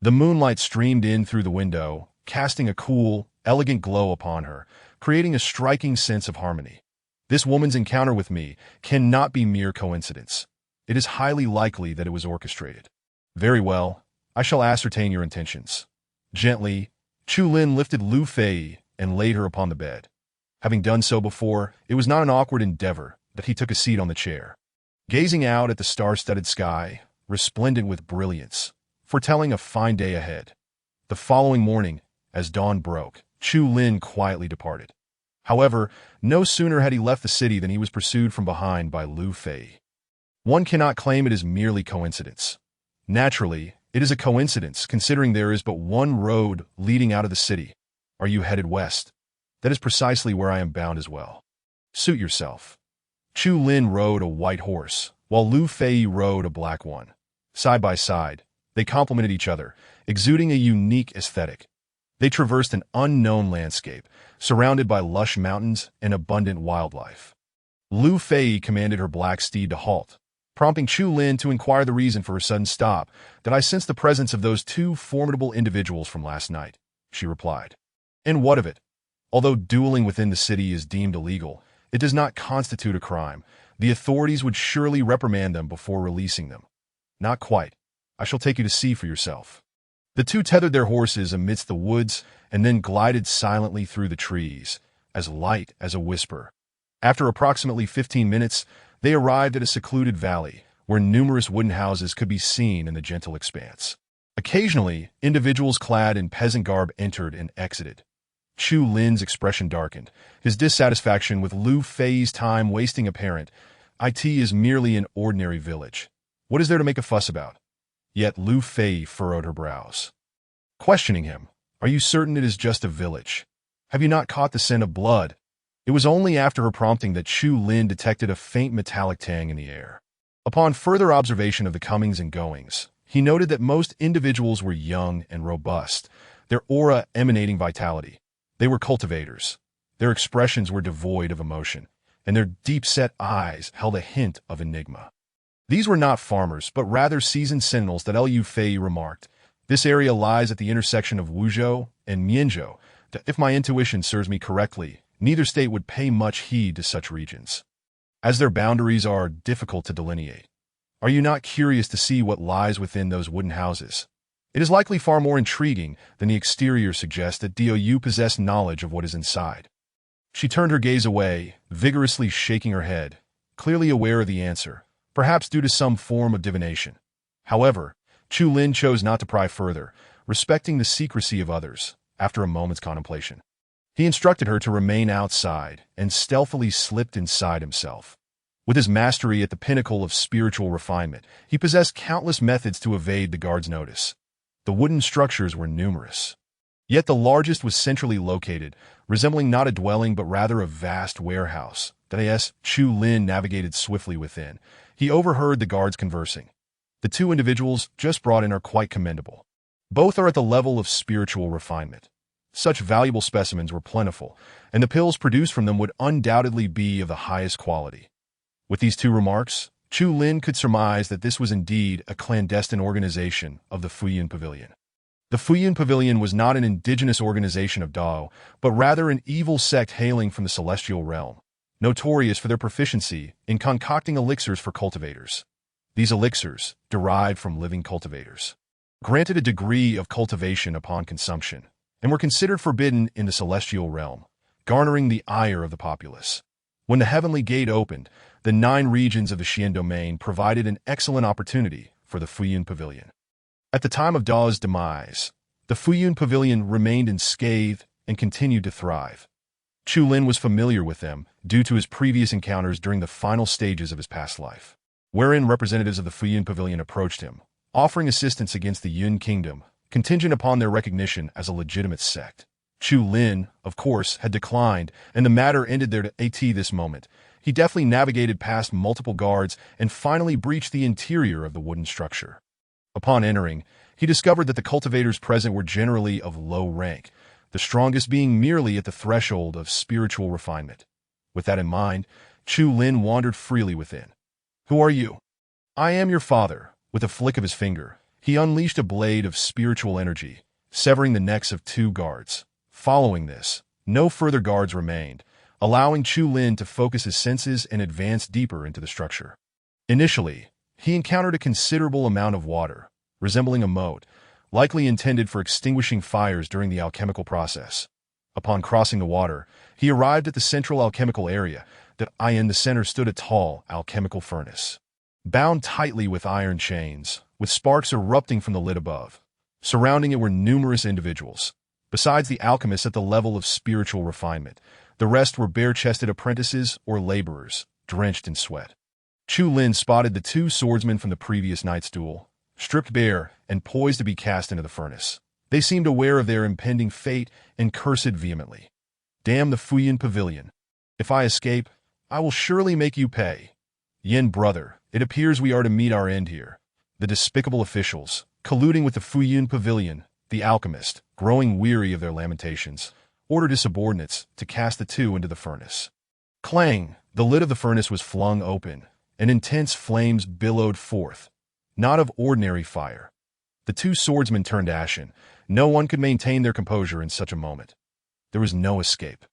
The moonlight streamed in through the window, casting a cool, elegant glow upon her, creating a striking sense of harmony. This woman's encounter with me cannot be mere coincidence. It is highly likely that it was orchestrated. Very well, I shall ascertain your intentions. Gently, Chulin lifted Lu Fei and laid her upon the bed. Having done so before, it was not an awkward endeavor that he took a seat on the chair. Gazing out at the star-studded sky, resplendent with brilliance, foretelling a fine day ahead. The following morning, as dawn broke, Chulin quietly departed. However, no sooner had he left the city than he was pursued from behind by Lu Fei. One cannot claim it is merely coincidence. Naturally, it is a coincidence, considering there is but one road leading out of the city. Are you headed west? That is precisely where I am bound as well. Suit yourself. Chulin rode a white horse, while Lu Fei rode a black one. Side by side, they complemented each other, exuding a unique aesthetic. They traversed an unknown landscape, surrounded by lush mountains and abundant wildlife. Lu Fei commanded her black steed to halt, prompting Chulin to inquire the reason for her sudden stop. That I sense the presence of those two formidable individuals from last night, she replied. And what of it? Although dueling within the city is deemed illegal, it does not constitute a crime. The authorities would surely reprimand them before releasing them. Not quite. I shall take you to see for yourself. The two tethered their horses amidst the woods and then glided silently through the trees, as light as a whisper. After approximately 15 minutes, they arrived at a secluded valley, where numerous wooden houses could be seen in the gentle expanse. Occasionally, individuals clad in peasant garb entered and exited. Chulin's expression darkened, his dissatisfaction with Lu Fei's time wasting apparent. It is merely an ordinary village. What is there to make a fuss about? Yet Lu Fei furrowed her brows. Questioning him, are you certain it is just a village? Have you not caught the scent of blood? It was only after her prompting that Chulin detected a faint metallic tang in the air. Upon further observation of the comings and goings, he noted that most individuals were young and robust, their aura emanating vitality. They were cultivators. Their expressions were devoid of emotion, and their deep-set eyes held a hint of enigma. These were not farmers, but rather seasoned sentinels, that Lu Fei remarked. This area lies at the intersection of Wuzhou and Mianzhou. If my intuition serves me correctly, neither state would pay much heed to such regions, as their boundaries are difficult to delineate. Are you not curious to see what lies within those wooden houses? It is likely far more intriguing than the exterior suggests. That you possess knowledge of what is inside. She turned her gaze away, vigorously shaking her head, clearly aware of the answer, perhaps due to some form of divination. However, Chulin chose not to pry further, respecting the secrecy of others. After a moment's contemplation, he instructed her to remain outside and stealthily slipped inside himself. With his mastery at the pinnacle of spiritual refinement, he possessed countless methods to evade the guard's notice. The wooden structures were numerous. Yet the largest was centrally located, resembling not a dwelling but rather a vast warehouse. Chulin navigated swiftly within. He overheard the guards conversing. The two individuals just brought in are quite commendable. Both are at the level of spiritual refinement. Such valuable specimens were plentiful, and the pills produced from them would undoubtedly be of the highest quality. With these two remarks, Chulin could surmise that this was indeed a clandestine organization of the Fuyin Pavilion. The Fuyin Pavilion was not an indigenous organization of Dao, but rather an evil sect hailing from the celestial realm, notorious for their proficiency in concocting elixirs for cultivators. These elixirs, derived from living cultivators, granted a degree of cultivation upon consumption, and were considered forbidden in the celestial realm, garnering the ire of the populace. When the heavenly gate opened, the 9 regions of the Xian domain provided an excellent opportunity for the Fuyun Pavilion. At the time of Dao's demise, the Fuyun Pavilion remained unscathed and continued to thrive. Chu Lin was familiar with them due to his previous encounters during the final stages of his past life, wherein representatives of the Fuyun Pavilion approached him, offering assistance against the Yun Kingdom, contingent upon their recognition as a legitimate sect. Chu Lin, of course, had declined, and the matter ended there at this moment. He deftly navigated past multiple guards and finally breached the interior of the wooden structure. Upon entering, he discovered that the cultivators present were generally of low rank, the strongest being merely at the threshold of spiritual refinement. With that in mind, Chu Lin wandered freely within. "Who are you?" "I am your father." With a flick of his finger, he unleashed a blade of spiritual energy, severing the necks of 2 guards. Following this, no further guards remained, allowing Chu Lin to focus his senses and advance deeper into the structure. Initially, he encountered a considerable amount of water, resembling a moat, likely intended for extinguishing fires during the alchemical process. Upon crossing the water, he arrived at the central alchemical area. In the center stood a tall alchemical furnace, bound tightly with iron chains, with sparks erupting from the lid above. Surrounding it were numerous individuals. Besides the alchemists at the level of spiritual refinement, the rest were bare-chested apprentices or laborers, drenched in sweat. Chu Lin spotted the 2 swordsmen from the previous night's duel, stripped bare and poised to be cast into the furnace. They seemed aware of their impending fate and cursed vehemently. "Damn the Fuyun Pavilion. If I escape, I will surely make you pay. Yin brother, it appears we are to meet our end here." The despicable officials, colluding with the Fuyun Pavilion, the alchemist, growing weary of their lamentations, ordered his subordinates to cast the 2 into the furnace. Clang! The lid of the furnace was flung open, and intense flames billowed forth, not of ordinary fire. The 2 swordsmen turned ashen. No one could maintain their composure in such a moment. There was no escape.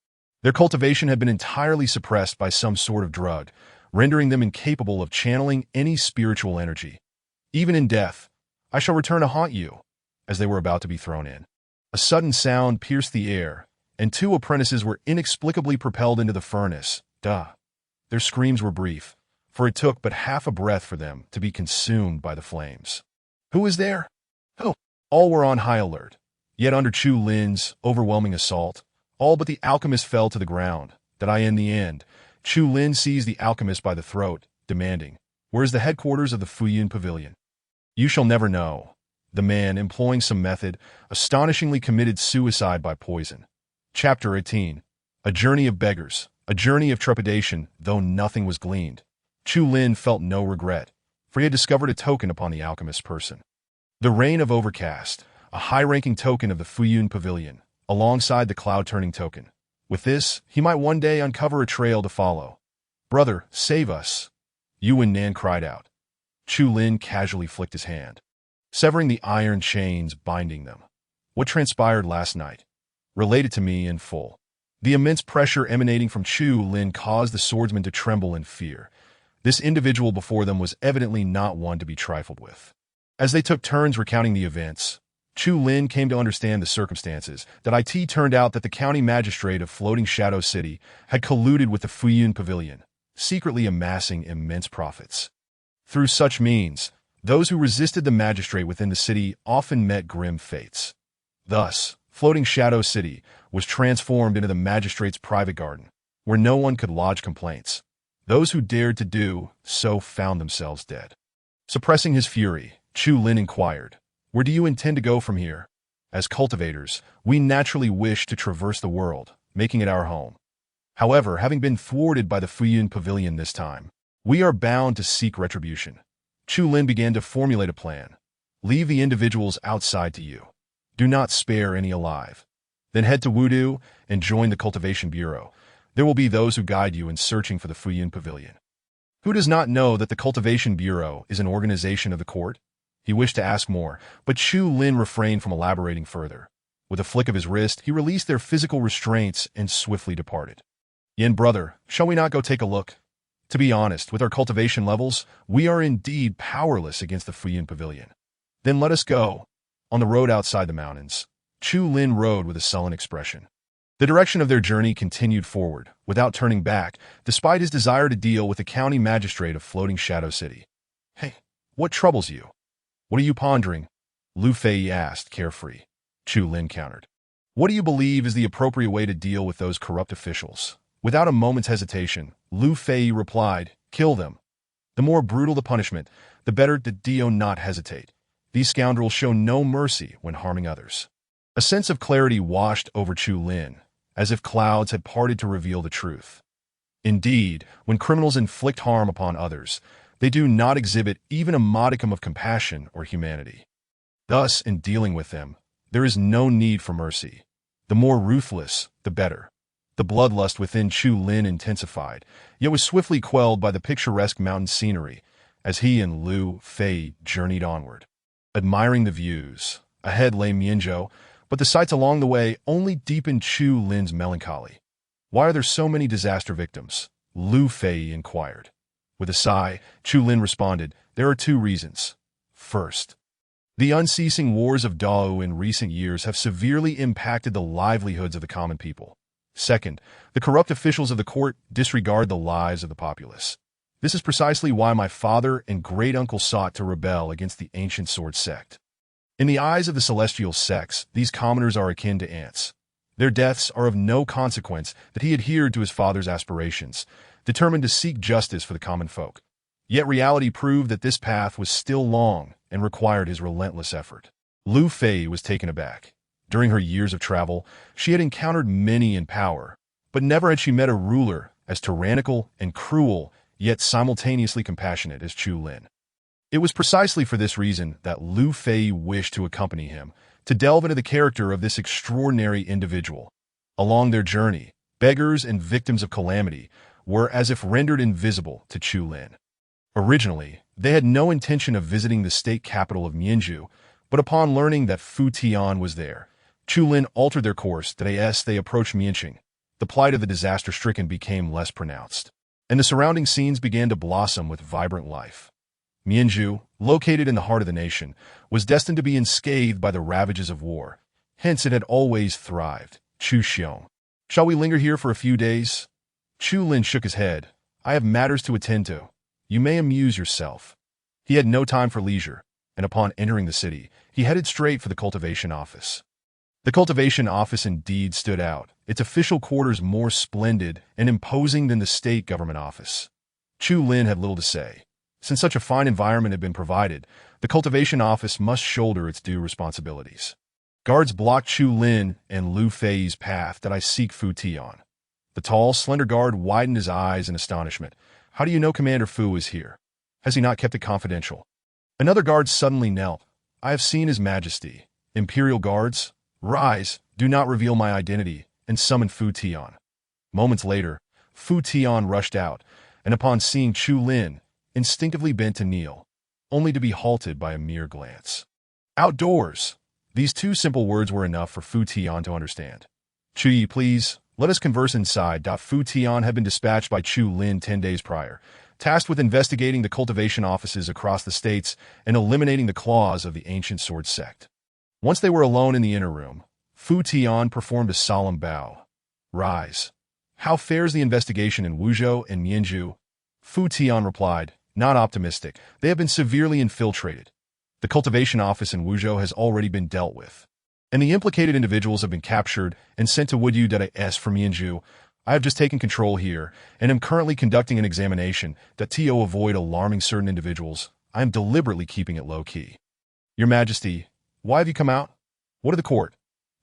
Their cultivation had been entirely suppressed by some sort of drug, rendering them incapable of channeling any spiritual energy. "Even in death, I shall return to haunt you," as they were about to be thrown in. A sudden sound pierced the air, and 2 apprentices were inexplicably propelled into the furnace. Their screams were brief, for it took but half a breath for them to be consumed by the flames. "Who is there? Who?" All were on high alert. Yet under Chu Lin's overwhelming assault, all but the alchemist fell to the ground. In the end, Chu Lin seized the alchemist by the throat, demanding, "Where is the headquarters of the Fuyun Pavilion?" "You shall never know." The man, employing some method, astonishingly committed suicide by poison. Chapter 18. A journey of beggars, a journey of trepidation, though nothing was gleaned. Chu Lin felt no regret, for he had discovered a token upon the alchemist's person. The Rain of Overcast, a high-ranking token of the Fuyun Pavilion, alongside the Cloud-Turning token. With this, he might one day uncover a trail to follow. "Brother, save us!" Yuan Nan cried out. Chu Lin casually flicked his hand, severing the iron chains binding them. "What transpired last night? Relate it to me in full." The immense pressure emanating from Chu Lin caused the swordsman to tremble in fear. This individual before them was evidently not one to be trifled with. As they took turns recounting the events, Chu Lin came to understand the circumstances. It turned out that the county magistrate of Floating Shadow City had colluded with the Fuyun Pavilion, secretly amassing immense profits. Through such means, those who resisted the magistrate within the city often met grim fates. Thus, Floating Shadow City was transformed into the magistrate's private garden, where no one could lodge complaints. Those who dared to do so found themselves dead. Suppressing his fury, Chu Lin inquired, "Where do you intend to go from here?" "As cultivators, we naturally wish to traverse the world, making it our home. However, having been thwarted by the Fuyun Pavilion this time, we are bound to seek retribution." Chu Lin began to formulate a plan. "Leave the individuals outside to you. Do not spare any alive. Then head to Wudu and join the Cultivation Bureau. There will be those who guide you in searching for the Fuyun Pavilion." Who does not know that the Cultivation Bureau is an organization of the court? He wished to ask more, but Chu Lin refrained from elaborating further. With a flick of his wrist, he released their physical restraints and swiftly departed. "Yin brother, shall we not go take a look? To be honest, with our cultivation levels, we are indeed powerless against the Fuyun Pavilion." "Then let us go." On the road outside the mountains, Chu Lin rode with a sullen expression. The direction of their journey continued forward, without turning back, despite his desire to deal with the county magistrate of Floating Shadow City. "Hey, what troubles you? What are you pondering?" Lu Fei asked, carefree. Chu Lin countered. "What do you believe is the appropriate way to deal with those corrupt officials?" Without a moment's hesitation, Lu Fei replied, "Kill them. The more brutal the punishment, the better. Do not hesitate. These scoundrels show no mercy when harming others." A sense of clarity washed over Chu Lin, as if clouds had parted to reveal the truth. Indeed, when criminals inflict harm upon others, they do not exhibit even a modicum of compassion or humanity. Thus, in dealing with them, there is no need for mercy. The more ruthless, the better. The bloodlust within Chu Lin intensified, yet was swiftly quelled by the picturesque mountain scenery as he and Lu Fei journeyed onward. Admiring the views, ahead lay Mianzhou, but the sights along the way only deepened Chu Lin's melancholy. "Why are there so many disaster victims?" Lu Fei inquired. With a sigh, Chu Lin responded, "There are two reasons. First, the unceasing wars of Dao in recent years have severely impacted the livelihoods of the common people. Second, the corrupt officials of the court disregard the lives of the populace. This is precisely why my father and great-uncle sought to rebel against the ancient sword sect. In the eyes of the celestial sects, these commoners are akin to ants. Their deaths are of no consequence that he adhered to his father's aspirations, determined to seek justice for the common folk. Yet reality proved that this path was still long and required his relentless effort." Lu Fei was taken aback. During her years of travel, she had encountered many in power, but never had she met a ruler as tyrannical and cruel, yet simultaneously compassionate as Chu Lin. It was precisely for this reason that Lu Fei wished to accompany him, to delve into the character of this extraordinary individual. Along their journey, beggars and victims of calamity were as if rendered invisible to Chu Lin. Originally, they had no intention of visiting the state capital of Mianzhou, but upon learning that Fu Tian was there, Chu Lin altered their course. As they approached Mianqing, the plight of the disaster-stricken became less pronounced, and the surrounding scenes began to blossom with vibrant life. Mianzhou, located in the heart of the nation, was destined to be unscathed by the ravages of war. Hence it had always thrived. Chu Xiong. "Shall we linger here for a few days?" Chu Lin shook his head. "I have matters to attend to. You may amuse yourself." He had no time for leisure, and upon entering the city, he headed straight for the cultivation office. The cultivation office indeed stood out, its official quarters more splendid and imposing than the state government office. Chu Lin had little to say. Since such a fine environment had been provided, the cultivation office must shoulder its due responsibilities. Guards blocked Chu Lin and Lu Fei's path. "I seek Fu Tian." The tall, slender guard widened his eyes in astonishment. "How do you know Commander Fu is here? Has he not kept it confidential?" Another guard suddenly knelt. "I have seen His Majesty. Imperial guards, rise, do not reveal my identity, and summon Fu Tian." Moments later, Fu Tian rushed out, and upon seeing Chu Lin, instinctively bent to kneel, only to be halted by a mere glance. "Outdoors!" These two simple words were enough for Fu Tian to understand. "Chu, please, let us converse inside." Fu Tian had been dispatched by Chu Lin 10 days prior, tasked with investigating the cultivation offices across the states and eliminating the claws of the ancient sword sect. Once they were alone in the inner room, Fu Tian performed a solemn bow. "Rise. How fares the investigation in Wuzhou and Mianzhou?" Fu Tian replied, "Not optimistic. They have been severely infiltrated. The cultivation office in Wuzhou has already been dealt with, and the implicated individuals have been captured and sent to Wudyu from Mianzhou. I have just taken control here, and am currently conducting an examination to avoid alarming certain individuals. I am deliberately keeping it low-key." "Your Majesty, why have you come out?" "What of the court?"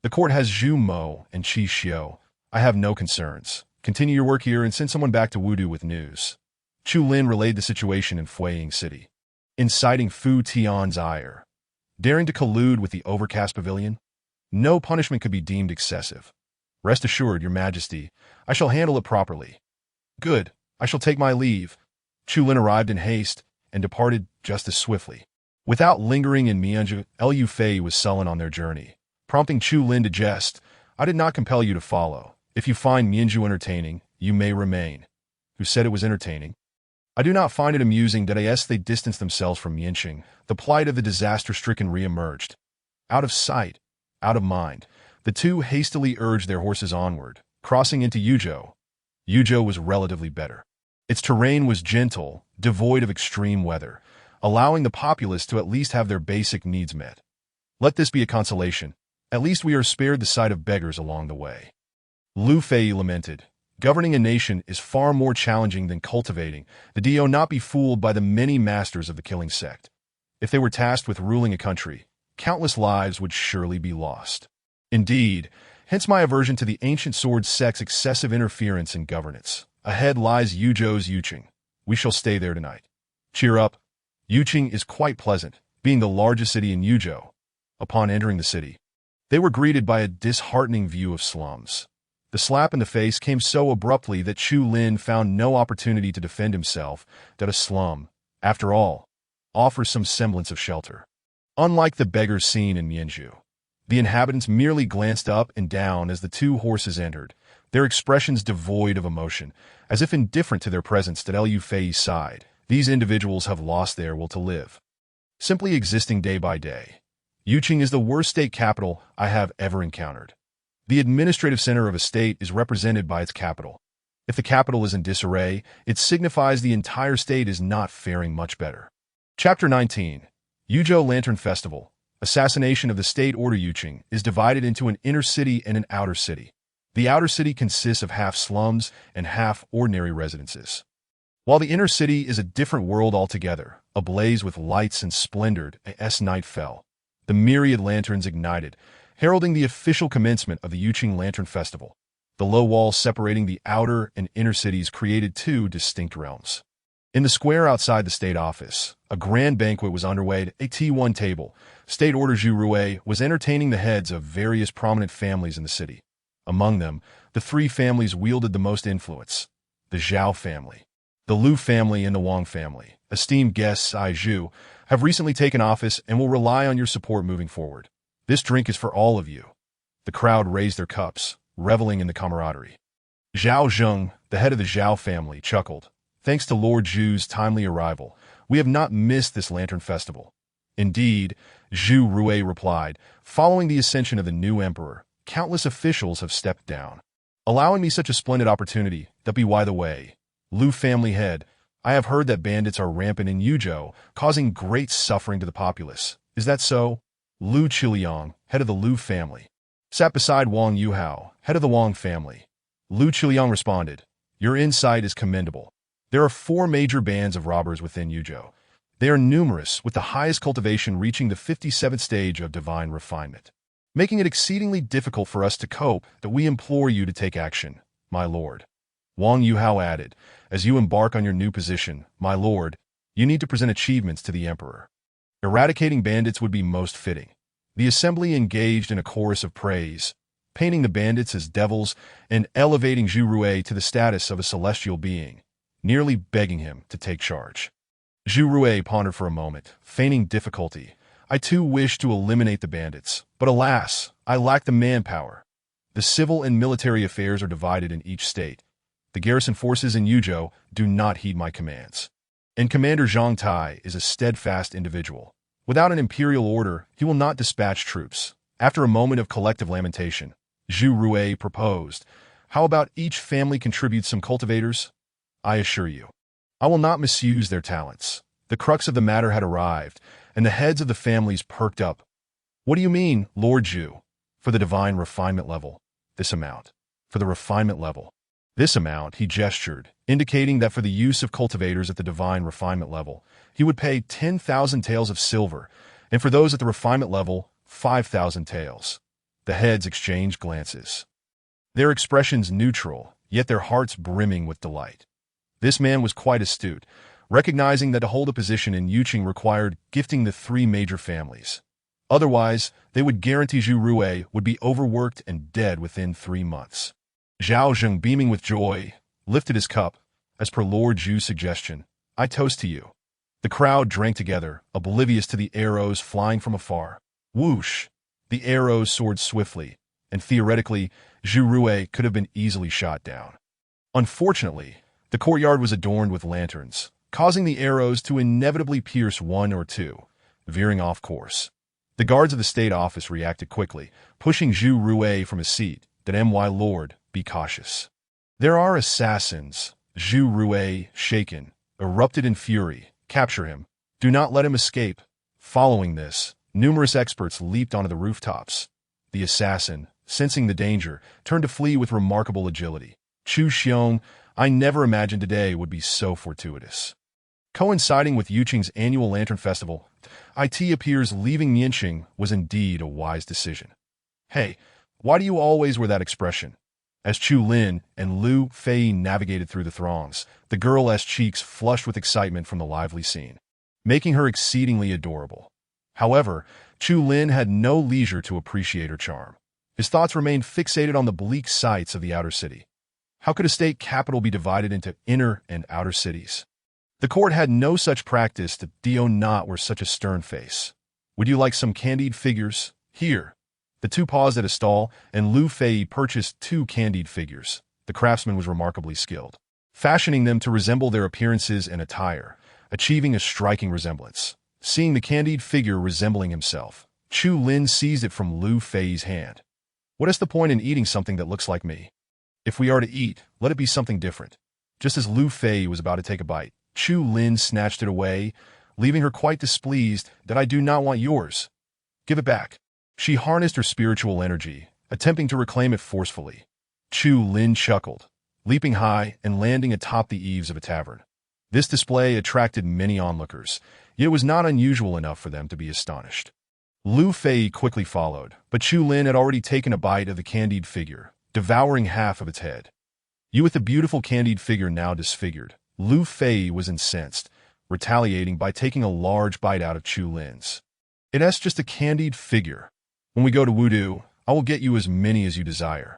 "The court has Zhu Mo and Qi Xiu. I have no concerns. Continue your work here and send someone back to Wudu with news." Chu Lin relayed the situation in Fuiying City, inciting Fu Tian's ire. Daring to collude with the overcast pavilion? No punishment could be deemed excessive. "Rest assured, Your Majesty, I shall handle it properly." "Good. I shall take my leave." Chu Lin arrived in haste and departed just as swiftly. Without lingering in Mianzhou, Lu Fei was sullen on their journey, prompting Chu Lin to jest. "I did not compel you to follow. If you find Mianzhou entertaining, you may remain." "Who said it was entertaining?" "I do not find it amusing that as they distanced themselves from Mianqing, the plight of the disaster-stricken re-emerged. Out of sight, Out of mind, the two hastily urged their horses onward, crossing into Yuzhou. Yuzhou was relatively better. Its terrain was gentle, devoid of extreme weather, allowing the populace to at least have their basic needs met. Let this be a consolation. At least we are spared the sight of beggars along the way. Lu Fei lamented. Governing a nation is far more challenging than cultivating. The Do not be fooled by the many masters of the killing sect. If they were tasked with ruling a country, countless lives would surely be lost. Indeed, hence my aversion to the ancient sword sect's excessive interference in governance. Ahead lies Yuzhou's Yuqing. We shall stay there tonight. Cheer up. Yuqing is quite pleasant, being the largest city in Yuzhou. Upon entering the city, they were greeted by a disheartening view of slums. The slap in the face came so abruptly that Chu Lin found no opportunity to defend himself. That a slum, after all, offers some semblance of shelter. Unlike the beggars seen in Mianzhu, the inhabitants merely glanced up and down as the two horses entered, their expressions devoid of emotion, as if indifferent to their presence. At Lu Fei's side, these individuals have lost their will to live, simply existing day by day. Yuqing is the worst state capital I have ever encountered. The administrative center of a state is represented by its capital. If the capital is in disarray, it signifies the entire state is not faring much better. Chapter 19. Yuzhou Lantern Festival. Assassination of the State Order. Yuqing is divided into an inner city and an outer city. The outer city consists of half slums and half ordinary residences, while the inner city is a different world altogether, ablaze with lights and splendor. As night fell, the myriad lanterns ignited, heralding the official commencement of the Yuqing Lantern Festival. The low walls separating the outer and inner cities created two distinct realms. In the square outside the state office, a grand banquet was underway at a T1 table. State Order Zhu Rui was entertaining the heads of various prominent families in the city. Among them, the three families wielded the most influence: the Zhao family, the Lu family, and the Wang family. Esteemed guests, I, Zhu, have recently taken office and will rely on your support moving forward. This drink is for all of you. The crowd raised their cups, reveling in the camaraderie. Zhao Zheng, the head of the Zhao family, chuckled. Thanks to Lord Zhu's timely arrival, we have not missed this lantern festival. Indeed, Zhu Rui replied, following the ascension of the new emperor, countless officials have stepped down, allowing me such a splendid opportunity. That be by the way, Lu family head, I have heard that bandits are rampant in Yuzhou, causing great suffering to the populace. Is that so? Lu Qiliang, head of the Lu family, sat beside Wang Yuhao, head of the Wang family. Lu Qiliang responded, your insight is commendable. There are 4 major bands of robbers within Yuzhou. They are numerous, with the highest cultivation reaching the 57th stage of divine refinement, making it exceedingly difficult for us to cope. That we implore you to take action, my lord. Wang Yuhao added, as you embark on your new position, my lord, you need to present achievements to the emperor. Eradicating bandits would be most fitting. The assembly engaged in a chorus of praise, painting the bandits as devils and elevating Zhu Rui to the status of a celestial being, nearly begging him to take charge. Zhu Rui pondered for a moment, feigning difficulty. I too wish to eliminate the bandits, but alas, I lack the manpower. The civil and military affairs are divided in each state. The garrison forces in Yuzhou do not heed my commands. And Commander Zhang Tai is a steadfast individual. Without an imperial order, he will not dispatch troops. After a moment of collective lamentation, Zhu Rui proposed, how about each family contributes some cultivators? I assure you, I will not misuse their talents. The crux of the matter had arrived, and the heads of the families perked up. What do you mean, Lord Zhu? For the divine refinement level, this amount. For the refinement level, this amount, he gestured, indicating that for the use of cultivators at the divine refinement level, he would pay 10,000 taels of silver, and for those at the refinement level, 5,000 taels. The heads exchanged glances, their expressions neutral, yet their hearts brimming with delight. This man was quite astute, recognizing that to hold a position in Yuqing required gifting the 3 major families. Otherwise, they would guarantee Zhu Rui would be overworked and dead within 3 months. Zhao Zheng, beaming with joy, lifted his cup. As per Lord Zhu's suggestion, I toast to you. The crowd drank together, oblivious to the arrows flying from afar. Whoosh! The arrows soared swiftly, and theoretically, Zhu Rui could have been easily shot down. Unfortunately, the courtyard was adorned with lanterns, causing the arrows to inevitably pierce 1 or 2, veering off course. The guards of the state office reacted quickly, pushing Zhu Rui from his seat. That my lord, be cautious. There are assassins. Zhu Rui, shaken, erupted in fury. Capture him. Do not let him escape. Following this, numerous experts leaped onto the rooftops. The assassin, sensing the danger, turned to flee with remarkable agility. Chu Xiong, I never imagined today would be so fortuitous. Coinciding with Yuqing's annual Lantern Festival, it appears leaving Nianqing was indeed a wise decision. Hey, why do you always wear that expression? As Chu Lin and Lu Fei navigated through the throngs, the girl's cheeks flushed with excitement from the lively scene, making her exceedingly adorable. However, Chu Lin had no leisure to appreciate her charm. His thoughts remained fixated on the bleak sights of the outer city. How could a state capital be divided into inner and outer cities? The court had no such practice that Dio not wear such a stern face. Would you like some candied figures? Here. The two paused at a stall, and Lu Fei purchased 2 candied figures. The craftsman was remarkably skilled, fashioning them to resemble their appearances and attire, achieving a striking resemblance. Seeing the candied figure resembling himself, Chu Lin seized it from Lu Fei's hand. What is the point in eating something that looks like me? If we are to eat, let it be something different. Just as Lu Fei was about to take a bite, Chu Lin snatched it away, leaving her quite displeased. That I do not want yours. Give it back. She harnessed her spiritual energy, attempting to reclaim it forcefully. Chu Lin chuckled, leaping high and landing atop the eaves of a tavern. This display attracted many onlookers, yet it was not unusual enough for them to be astonished. Lu Fei quickly followed, but Chu Lin had already taken a bite of the candied figure, devouring half of its head. You with the beautiful candied figure now disfigured. Lu Fei was incensed, retaliating by taking a large bite out of Chu Lin's. It's just a candied figure. When we go to Wudu, I will get you as many as you desire.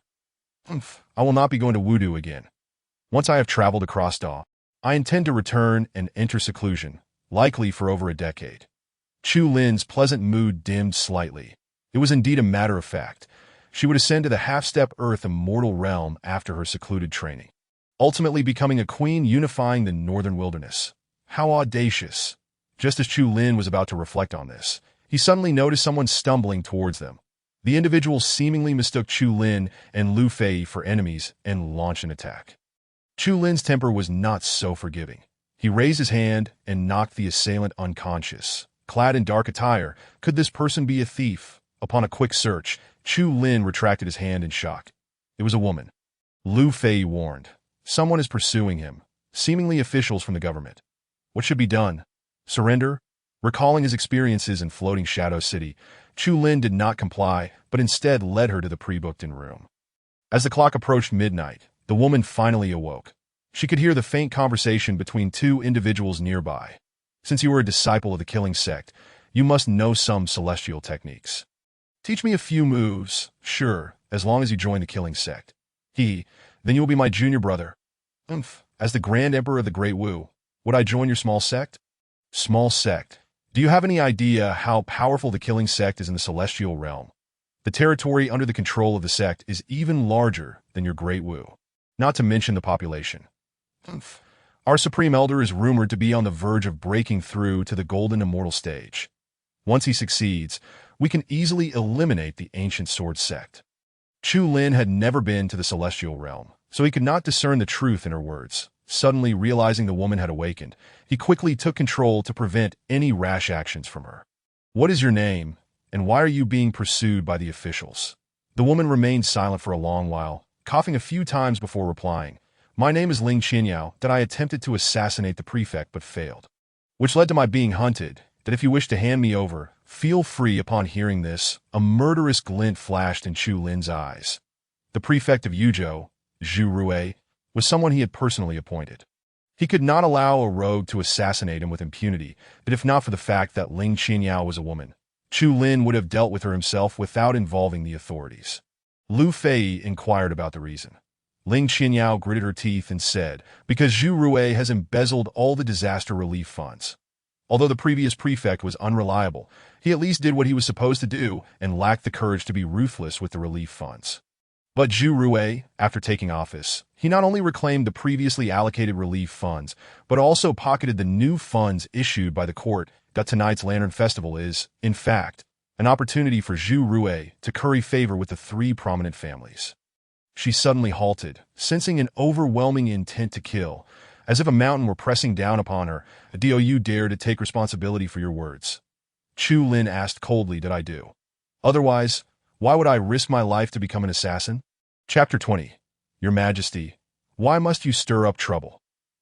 I will not be going to Wudu again. Once I have traveled across Da, I intend to return and enter seclusion, likely for over a decade. Chu Lin's pleasant mood dimmed slightly. It was indeed a matter of fact. She would ascend to the half-step Earth Immortal Realm after her secluded training, ultimately becoming a queen unifying the northern wilderness. How audacious! Just as Chu Lin was about to reflect on this, he suddenly noticed someone stumbling towards them. The individual seemingly mistook Chu Lin and Lu Fei for enemies and launched an attack. Chu Lin's temper was not so forgiving. He raised his hand and knocked the assailant unconscious. Clad in dark attire, could this person be a thief? Upon a quick search, Chu Lin retracted his hand in shock. It was a woman. Lu Fei warned. Someone is pursuing him, seemingly officials from the government. What should be done? Surrender? Recalling his experiences in Floating Shadow City, Chu Lin did not comply, but instead led her to the pre-booked-in room. As the clock approached midnight, the woman finally awoke. She could hear the faint conversation between 2 individuals nearby. Since you are a disciple of the killing sect, you must know some celestial techniques. Teach me a few moves, sure, as long as you join the killing sect. Then you will be my junior brother. As the Grand Emperor of the Great Wu, would I join your small sect? Small sect. Do you have any idea how powerful the killing sect is in the celestial realm? The territory under the control of the sect is even larger than your Great Wu, not to mention the population. Our Supreme Elder is rumored to be on the verge of breaking through to the Golden Immortal stage. Once he succeeds, we can easily eliminate the Ancient Sword sect. Chu Lin had never been to the celestial realm, so he could not discern the truth in her words. Suddenly realizing the woman had awakened, he quickly took control to prevent any rash actions from her. What is your name, and why are you being pursued by the officials? The woman remained silent for a long while, coughing a few times before replying. My name is Ling Qinyao. That I attempted to assassinate the prefect but failed, which led to my being hunted. That if you wish to hand me over, feel free. Upon hearing this, a murderous glint flashed in Chu Lin's eyes. The prefect of Yuzhou, Zhu Rui, was someone he had personally appointed. He could not allow a rogue to assassinate him with impunity, but if not for the fact that Ling Qinyao was a woman, Chu Lin would have dealt with her himself without involving the authorities. Lu Fei inquired about the reason. Ling Qinyao gritted her teeth and said, because Zhu Rui has embezzled all the disaster relief funds. Although the previous prefect was unreliable, he at least did what he was supposed to do and lacked the courage to be ruthless with the relief funds. But Zhu Rui, after taking office, he not only reclaimed the previously allocated relief funds, but also pocketed the new funds issued by the court. That tonight's Lantern Festival is, in fact, an opportunity for Zhu Rui to curry favor with the three prominent families. She suddenly halted, sensing an overwhelming intent to kill, as if a mountain were pressing down upon her. Do you dare to take responsibility for your words? Chu Lin asked coldly. Did I do? Otherwise, why would I risk my life to become an assassin? Chapter 20. Your Majesty, why must you stir up trouble?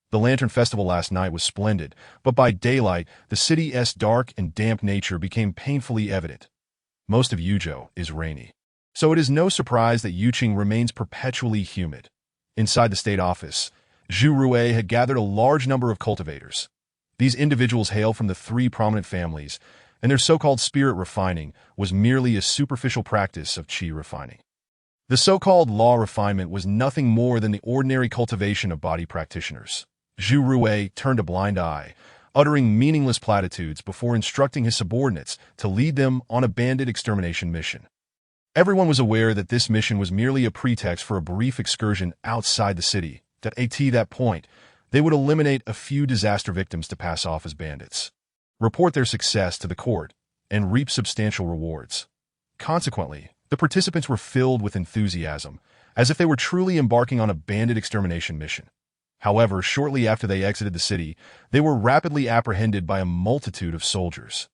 The Lantern Festival last night was splendid, but by daylight, the city's dark and damp nature became painfully evident. Most of Yuzhou is rainy, so it is no surprise that Yuqing remains perpetually humid. Inside the state office, Zhu Rui had gathered a large number of cultivators. These individuals hail from the three prominent families, and their so-called spirit refining was merely a superficial practice of qi refining. The so-called law refinement was nothing more than the ordinary cultivation of body practitioners. Zhu Rui turned a blind eye, uttering meaningless platitudes before instructing his subordinates to lead them on a bandit extermination mission. Everyone was aware that this mission was merely a pretext for a brief excursion outside the city, that at that point, they would eliminate a few disaster victims to pass off as bandits, report their success to the court, and reap substantial rewards. Consequently, the participants were filled with enthusiasm, as if they were truly embarking on a bandit extermination mission. However, shortly after they exited the city, they were rapidly apprehended by a multitude of soldiers.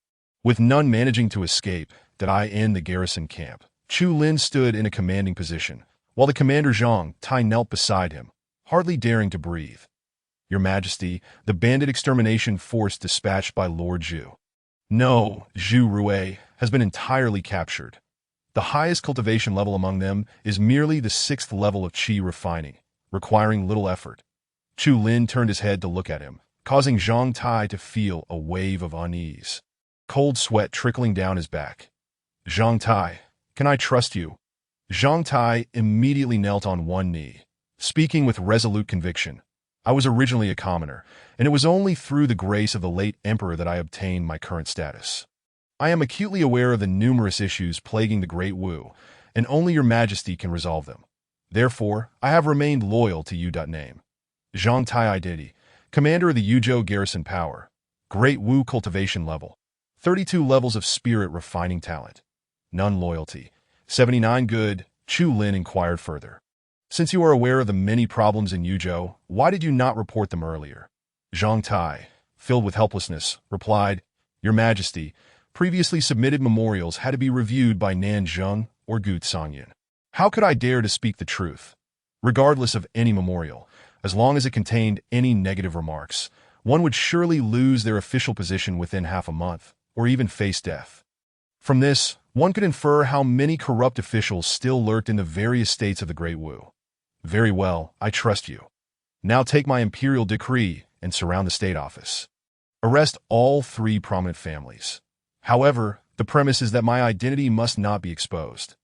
With none managing to escape, in the garrison camp, Chu Lin stood in a commanding position, while the commander Zhang Tai knelt beside him, hardly daring to breathe. Your Majesty, the bandit extermination force dispatched by Lord Zhu. No, Zhu Rui has been entirely captured. The highest cultivation level among them is merely the 6th level of qi refining, requiring little effort. Chu Lin turned his head to look at him, causing Zhang Tai to feel a wave of unease, cold sweat trickling down his back. Zhang Tai, can I trust you? Zhang Tai immediately knelt on one knee, speaking with resolute conviction. I was originally a commoner, and it was only through the grace of the late emperor that I obtained my current status. I am acutely aware of the numerous issues plaguing the Great Wu, and only your Majesty can resolve them. Therefore, I have remained loyal to you. Name. Zhang Tai Identity, Commander of the Yuzhou Garrison Power, Great Wu Cultivation Level, 32 levels of Spirit Refining Talent. None loyalty. 79 good, Chu Lin inquired further. Since you are aware of the many problems in Yuzhou, why did you not report them earlier? Zhang Tai, filled with helplessness, replied, Your Majesty, previously submitted memorials had to be reviewed by Nanzheng or Gu Sangyan. How could I dare to speak the truth? Regardless of any memorial, as long as it contained any negative remarks, one would surely lose their official position within half a month, or even face death. From this, one could infer how many corrupt officials still lurked in the various states of the Great Wu. Very well, I trust you. Now take my imperial decree and surround the state office. Arrest all three prominent families. However, the premise is that my identity must not be exposed.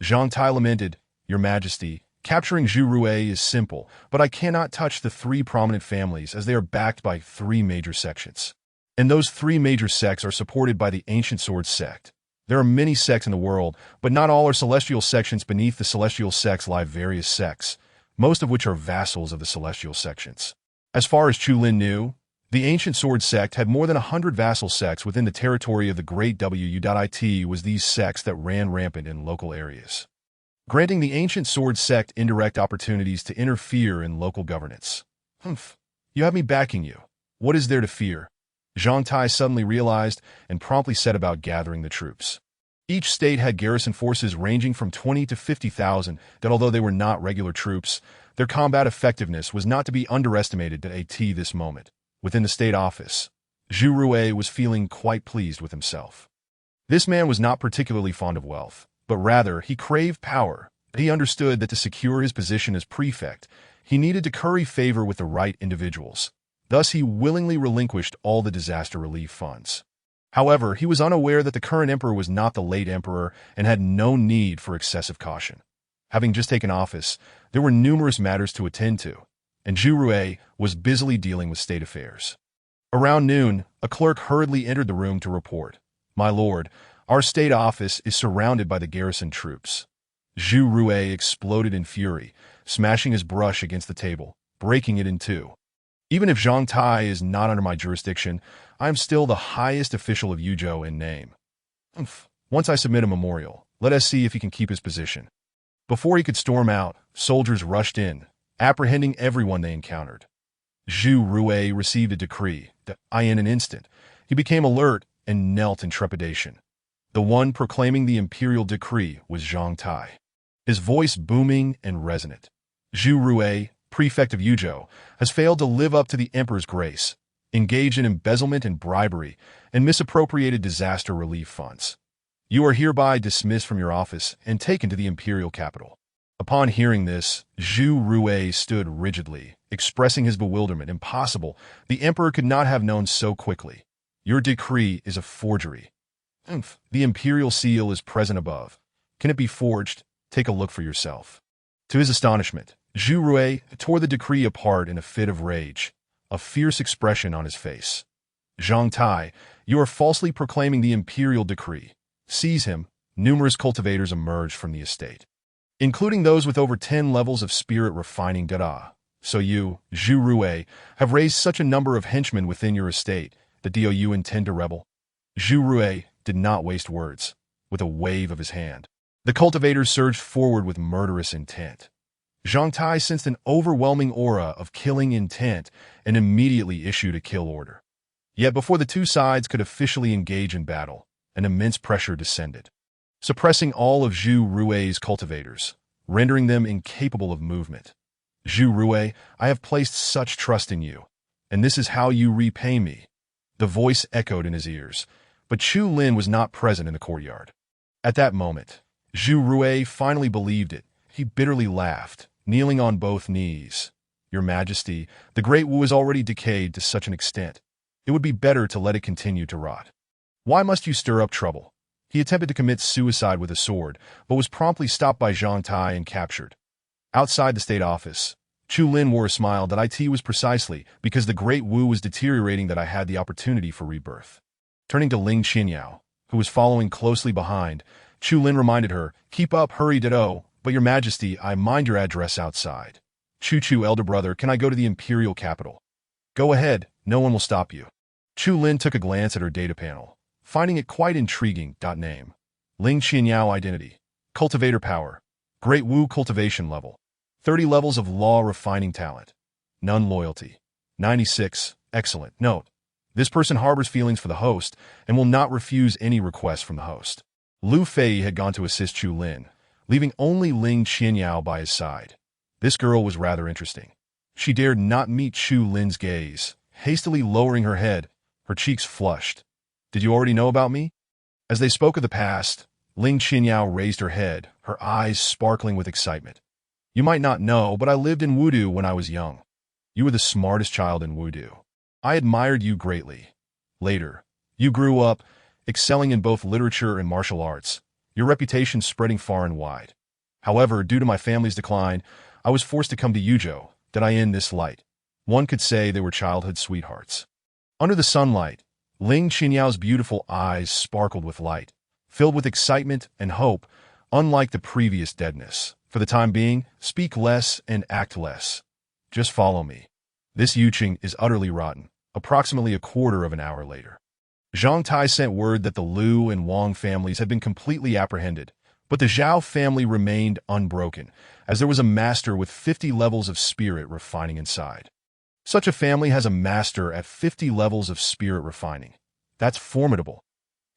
Zhang Tai lamented, Your Majesty, capturing Zhu Rui is simple, but I cannot touch the three prominent families as they are backed by three major sections. And those three major sects are supported by the Ancient Sword sect. There are many sects in the world, but not all are celestial sections. Beneath the celestial sects lie various sects, most of which are vassals of the celestial sections. As far as Chu Lin knew, the Ancient Sword sect had more than 100 vassal sects within the territory of the Great Wu. Was these sects that ran rampant in local areas, granting the Ancient Sword sect indirect opportunities to interfere in local governance. Humph, you have me backing you. What is there to fear? Zhang Tai suddenly realized and promptly set about gathering the troops. Each state had garrison forces ranging from 20 to 50,000 that although they were not regular troops, their combat effectiveness was not to be underestimated at this moment. Within the state office, Zhu Rui was feeling quite pleased with himself. This man was not particularly fond of wealth, but rather he craved power. He understood that to secure his position as prefect, he needed to curry favor with the right individuals. Thus, he willingly relinquished all the disaster relief funds. However, he was unaware that the current emperor was not the late emperor and had no need for excessive caution. Having just taken office, there were numerous matters to attend to, and Zhu Rui was busily dealing with state affairs. Around noon, a clerk hurriedly entered the room to report, My lord, our state office is surrounded by the garrison troops. Zhu Rui exploded in fury, smashing his brush against the table, breaking it in two. Even if Zhang Tai is not under my jurisdiction, I am still the highest official of Yuzhou in name. Once I submit a memorial, let us see if he can keep his position." Before he could storm out, soldiers rushed in, apprehending everyone they encountered. Zhu Rui received a decree that in an instant, he became alert and knelt in trepidation. The one proclaiming the imperial decree was Zhang Tai, his voice booming and resonant. "Zhu Rui, prefect of Yuzhou, has failed to live up to the emperor's grace, engaged in embezzlement and bribery, and misappropriated disaster relief funds. You are hereby dismissed from your office and taken to the imperial capital." Upon hearing this, Zhu Rui stood rigidly, expressing his bewilderment. "Impossible. The emperor could not have known so quickly. Your decree is a forgery." "The imperial seal is present above. Can it be forged? Take a look for yourself." To his astonishment, Zhu Rui tore the decree apart in a fit of rage, a fierce expression on his face. "Zhang Tai, you are falsely proclaiming the imperial decree. Seize him." Numerous cultivators emerged from the estate, including those with over 10 levels of spirit refining data. "So you, Zhu Rui, have raised such a number of henchmen within your estate that do you intend to rebel?" Zhu Rui did not waste words. With a wave of his hand, the cultivators surged forward with murderous intent. Zhang Tai sensed an overwhelming aura of killing intent and immediately issued a kill order. Yet before the two sides could officially engage in battle, an immense pressure descended, suppressing all of Zhu Rui's cultivators, rendering them incapable of movement. "Zhu Rui, I have placed such trust in you, and this is how you repay me." The voice echoed in his ears, but Chu Lin was not present in the courtyard. At that moment, Zhu Rui finally believed it. He bitterly laughed, kneeling on both knees. "Your Majesty, the Great Wu is already decayed to such an extent. It would be better to let it continue to rot. Why must you stir up trouble?" He attempted to commit suicide with a sword, but was promptly stopped by Zhang Tai and captured. Outside the state office, Chu Lin wore a smile that it was precisely because the Great Wu was deteriorating that I had the opportunity for rebirth. Turning to Ling Qinyao, who was following closely behind, Chu Lin reminded her, "Keep up, hurry ditto, but your Majesty, I mind your address outside." "Chu, elder brother, can I go to the imperial capital?" "Go ahead, no one will stop you." Chu Lin took a glance at her data panel, finding it quite intriguing. Name: Ling Qinyao identity, cultivator power, Great Wu cultivation level, 30 levels of law refining talent, none loyalty, 96, excellent. Note: this person harbors feelings for the host and will not refuse any request from the host. Lu Fei had gone to assist Chu Lin, leaving only Ling Qinyao by his side. This girl was rather interesting. She dared not meet Chu Lin's gaze, hastily lowering her head, her cheeks flushed. "Did you already know about me?" As they spoke of the past, Ling Qinyao raised her head, her eyes sparkling with excitement. "You might not know, but I lived in Wudu when I was young. You were the smartest child in Wudu. I admired you greatly. Later, you grew up, excelling in both literature and martial arts, your reputation spreading far and wide. However, due to my family's decline, I was forced to come to Yuzhou. Did I end this light?" One could say they were childhood sweethearts. Under the sunlight, Ling Qinyao beautiful eyes sparkled with light, filled with excitement and hope, unlike the previous deadness. "For the time being, speak less and act less. Just follow me. This Yuqing is utterly rotten." Approximately a quarter of an hour later, Zhang Tai sent word that the Liu and Wang families had been completely apprehended, but the Zhao family remained unbroken, as there was a master with 50 levels of spirit refining inside. Such a family has a master at 50 levels of spirit refining. That's formidable.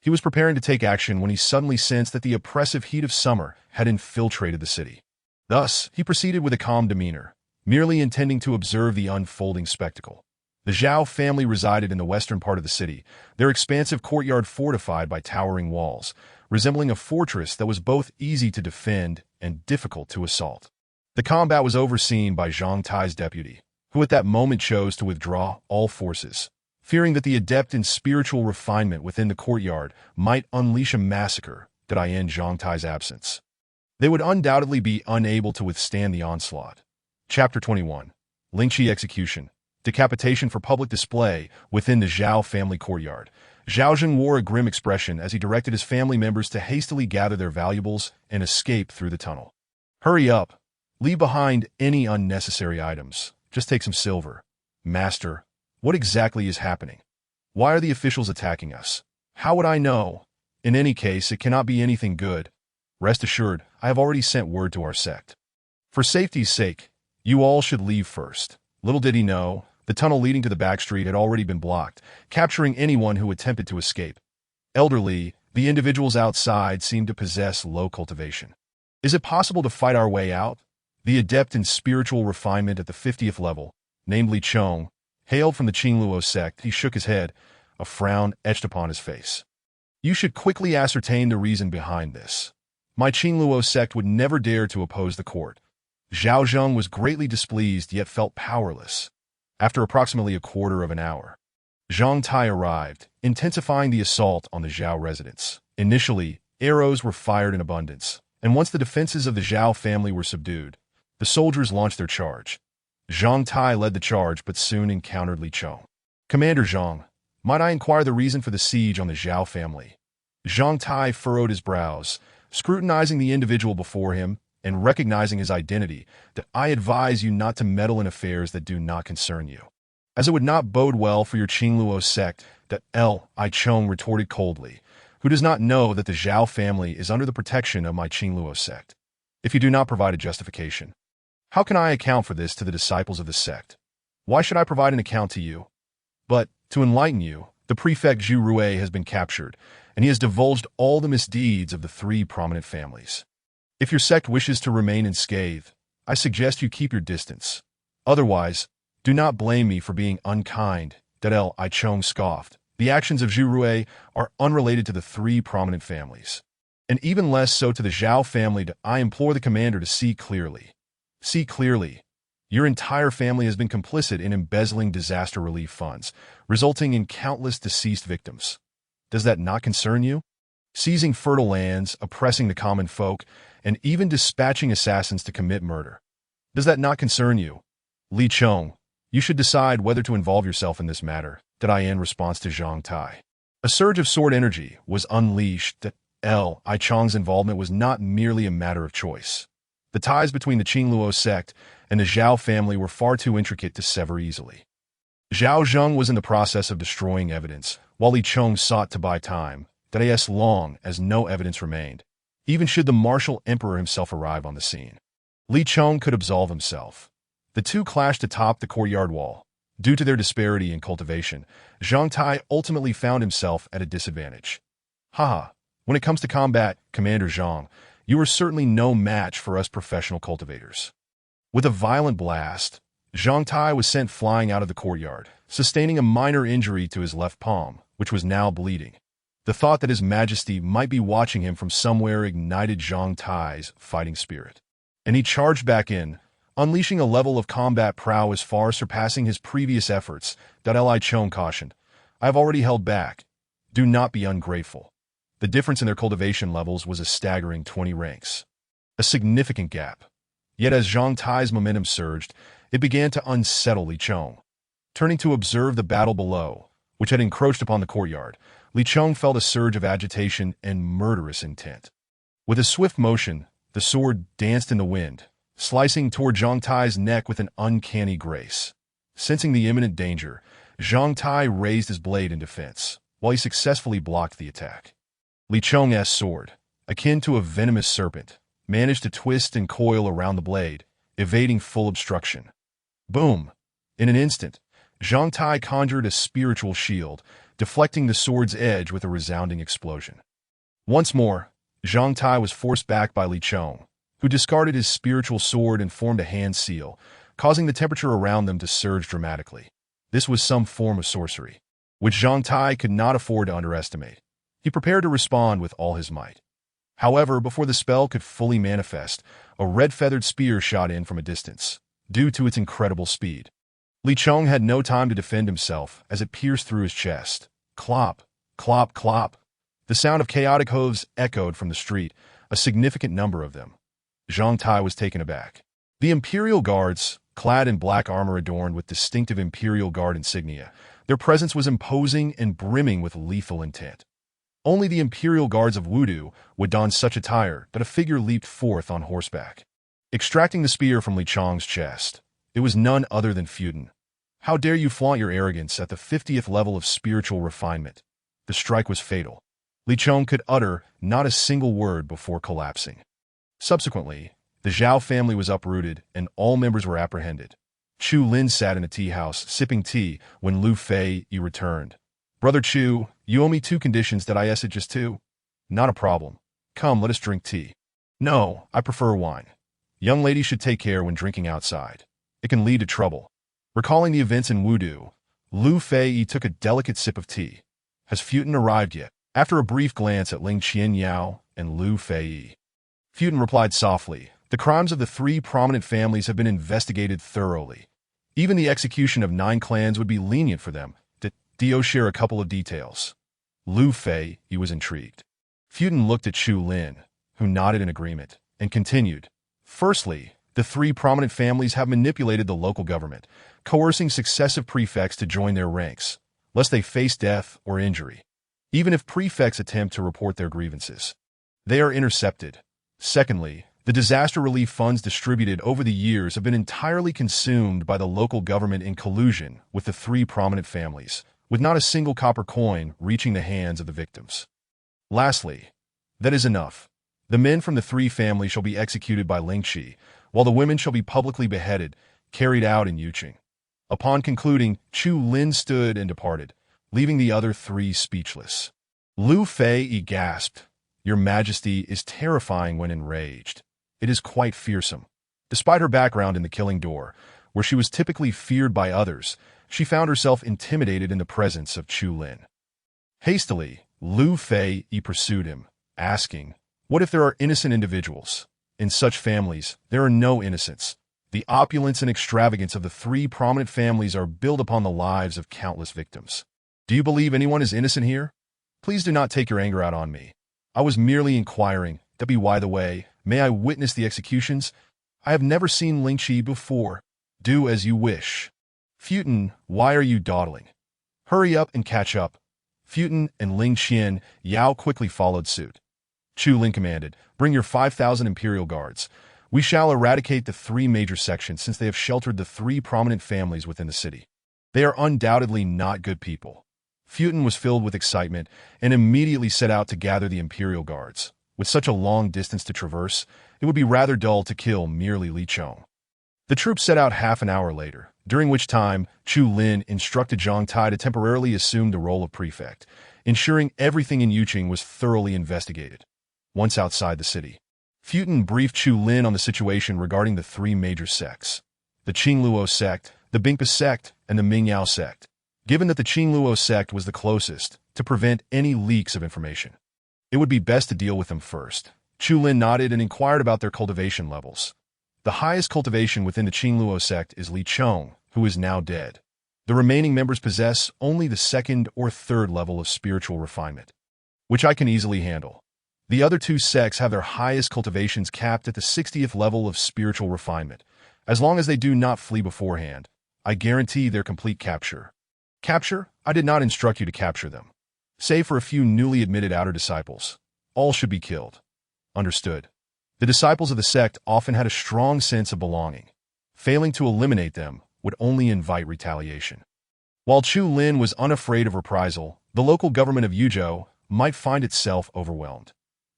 He was preparing to take action when he suddenly sensed that the oppressive heat of summer had infiltrated the city. Thus, he proceeded with a calm demeanor, merely intending to observe the unfolding spectacle. The Zhao family resided in the western part of the city, their expansive courtyard fortified by towering walls, resembling a fortress that was both easy to defend and difficult to assault. The combat was overseen by Zhang Tai's deputy, who at that moment chose to withdraw all forces, fearing that the adept in spiritual refinement within the courtyard might unleash a massacre that end Zhang Tai's absence. They would undoubtedly be unable to withstand the onslaught. Chapter 21. Lingqi Execution. Decapitation for public display within the Zhao family courtyard. Zhaozhen wore a grim expression as he directed his family members to hastily gather their valuables and escape through the tunnel. "Hurry up. Leave behind any unnecessary items. Just take some silver." "Master, what exactly is happening? Why are the officials attacking us?" "How would I know? In any case, it cannot be anything good. Rest assured, I have already sent word to our sect. For safety's sake, you all should leave first. Little did he know, the tunnel leading to the back street had already been blocked, capturing anyone who attempted to escape. Elderly, the individuals outside seemed to possess low cultivation. Is it possible to fight our way out? The adept in spiritual refinement at the 50th level, named Li Chong, hailed from the Qingluo sect. He shook his head, a frown etched upon his face. You should quickly ascertain the reason behind this. My Qingluo sect would never dare to oppose the court. Zhao Zheng was greatly displeased yet felt powerless. After approximately a quarter of an hour, Zhang Tai arrived, intensifying the assault on the Zhao residence. Initially, arrows were fired in abundance, and once the defenses of the Zhao family were subdued, the soldiers launched their charge. Zhang Tai led the charge but soon encountered Li Chong. Commander Zhang, might I inquire the reason for the siege on the Zhao family? Zhang Tai furrowed his brows, scrutinizing the individual before him and recognizing his identity. That I advise you not to meddle in affairs that do not concern you, as it would not bode well for your Qingluo sect. That Li Chong retorted coldly, who does not know that the Zhao family is under the protection of my Qingluo sect. If you do not provide a justification, how can I account for this to the disciples of the sect? Why should I provide an account to you? But, to enlighten you, the prefect Zhu Rui has been captured, and he has divulged all the misdeeds of the three prominent families. If your sect wishes to remain unscathed, I suggest you keep your distance. Otherwise, do not blame me for being unkind. That Li Chong scoffed. The actions of Zhu Rui are unrelated to the three prominent families, and even less so to the Zhao family. I implore the commander to see clearly. See clearly. Your entire family has been complicit in embezzling disaster relief funds, resulting in countless deceased victims. Does that not concern you? Seizing fertile lands, oppressing the common folk, and even dispatching assassins to commit murder. Does that not concern you? Li Chong, you should decide whether to involve yourself in this matter. That in response to Zhang Tai. A surge of sword energy was unleashed. That Li Chong's involvement was not merely a matter of choice. The ties between the Qingluo sect and the Zhao family were far too intricate to sever easily. Zhao Zheng was in the process of destroying evidence, while Li Chong sought to buy time, that as long as no evidence remained, even should the martial emperor himself arrive on the scene. Li Chong could absolve himself. The two clashed atop the courtyard wall. Due to their disparity in cultivation, Zhang Tai ultimately found himself at a disadvantage. Haha, when it comes to combat, Commander Zhang, you are certainly no match for us professional cultivators. With a violent blast, Zhang Tai was sent flying out of the courtyard, sustaining a minor injury to his left palm, which was now bleeding. The thought that His Majesty might be watching him from somewhere ignited Zhang Tai's fighting spirit, and he charged back in, unleashing a level of combat prowess far surpassing his previous efforts. Li Chong cautioned, I have already held back. Do not be ungrateful. The difference in their cultivation levels was a staggering 20 ranks. A significant gap. Yet as Zhang Tai's momentum surged, it began to unsettle Li Chong. Turning to observe the battle below, which had encroached upon the courtyard, Li Chong felt a surge of agitation and murderous intent. With a swift motion, the sword danced in the wind, slicing toward Zhang Tai's neck with an uncanny grace. Sensing the imminent danger, Zhang Tai raised his blade in defense, while he successfully blocked the attack. Li Chong's sword, akin to a venomous serpent, managed to twist and coil around the blade, evading full obstruction. Boom! In an instant, Zhang Tai conjured a spiritual shield, deflecting the sword's edge with a resounding explosion. Once more, Zhang Tai was forced back by Li Chong, who discarded his spiritual sword and formed a hand seal, causing the temperature around them to surge dramatically. This was some form of sorcery, which Zhang Tai could not afford to underestimate. He prepared to respond with all his might. However, before the spell could fully manifest, a red-feathered spear shot in from a distance, due to its incredible speed. Li Chong had no time to defend himself as it pierced through his chest. Clop, clop, clop. The sound of chaotic hooves echoed from the street, a significant number of them. Zhang Tai was taken aback. The Imperial Guards, clad in black armor adorned with distinctive Imperial Guard insignia, their presence was imposing and brimming with lethal intent. Only the Imperial Guards of Wudu would don such attire that a figure leaped forth on horseback. Extracting the spear from Li Chong's chest, it was none other than Fuden. How dare you flaunt your arrogance at the 50th level of spiritual refinement? The strike was fatal. Li Chong could utter not a single word before collapsing. Subsequently, the Zhao family was uprooted and all members were apprehended. Chu Lin sat in a tea house, sipping tea, when Lu Fei returned. "Brother Chu, you owe me 2 conditions that I said just 2. "Not a problem. Come, let us drink tea." "No, I prefer wine. Young ladies should take care when drinking outside. It can lead to trouble." Recalling the events in Wudu, Lu Fei took a delicate sip of tea. "Has Futin arrived yet?" After a brief glance at Ling Qianyao and Lu Fei, Futin replied softly, "The crimes of the 3 prominent families have been investigated thoroughly. Even the execution of 9 clans would be lenient for them. Did Dio share a couple of details?" Lu Fei was intrigued. Futin looked at Chu Lin, who nodded in agreement, and continued, "Firstly, the 3 prominent families have manipulated the local government, coercing successive prefects to join their ranks, lest they face death or injury. Even if prefects attempt to report their grievances, they are intercepted. Secondly, the disaster relief funds distributed over the years have been entirely consumed by the local government in collusion with the 3 prominent families, with not a single copper coin reaching the hands of the victims. Lastly, that is enough. The men from the 3 families shall be executed by Lingqi, while the women shall be publicly beheaded, carried out in Yuqing." Upon concluding, Chu Lin stood and departed, leaving the other 3 speechless. Lu Fei gasped, "Your Majesty is terrifying when enraged. It is quite fearsome." Despite her background in the killing door, where she was typically feared by others, she found herself intimidated in the presence of Chu Lin. Hastily, Lu Fei pursued him, asking, "What if there are innocent individuals? In such families, there are no innocents. The opulence and extravagance of the 3 prominent families are built upon the lives of countless victims. Do you believe anyone is innocent here? Please do not take your anger out on me. I was merely inquiring. By the way, may I witness the executions? I have never seen Lingqi before." "Do as you wish." "Futin, why are you dawdling? Hurry up and catch up." Futin and Ling Qianyao quickly followed suit. Chu Lin commanded, "Bring your 5,000 Imperial Guards. We shall eradicate the 3 major sections since they have sheltered the 3 prominent families within the city. They are undoubtedly not good people." Futin was filled with excitement and immediately set out to gather the Imperial Guards. With such a long distance to traverse, it would be rather dull to kill merely Li Chong. The troops set out half an hour later, during which time Chu Lin instructed Zhang Tai to temporarily assume the role of prefect, ensuring everything in Yuqing was thoroughly investigated. Once outside the city, Futin briefed Chu Lin on the situation regarding the 3 major sects: the Qingluo sect, the Bingpa sect, and the Mingyao sect. Given that the Qingluo sect was the closest, to prevent any leaks of information, it would be best to deal with them first. Chu Lin nodded and inquired about their cultivation levels. The highest cultivation within the Qingluo sect is Li Chong, who is now dead. The remaining members possess only the 2nd or 3rd level of spiritual refinement, which I can easily handle. The other 2 sects have their highest cultivations capped at the 60th level of spiritual refinement. As long as they do not flee beforehand, I guarantee their complete capture. Capture? I did not instruct you to capture them. Save for a few newly admitted outer disciples. All should be killed. Understood. The disciples of the sect often had a strong sense of belonging. Failing to eliminate them would only invite retaliation. While Chu Lin was unafraid of reprisal, the local government of Yuzhou might find itself overwhelmed.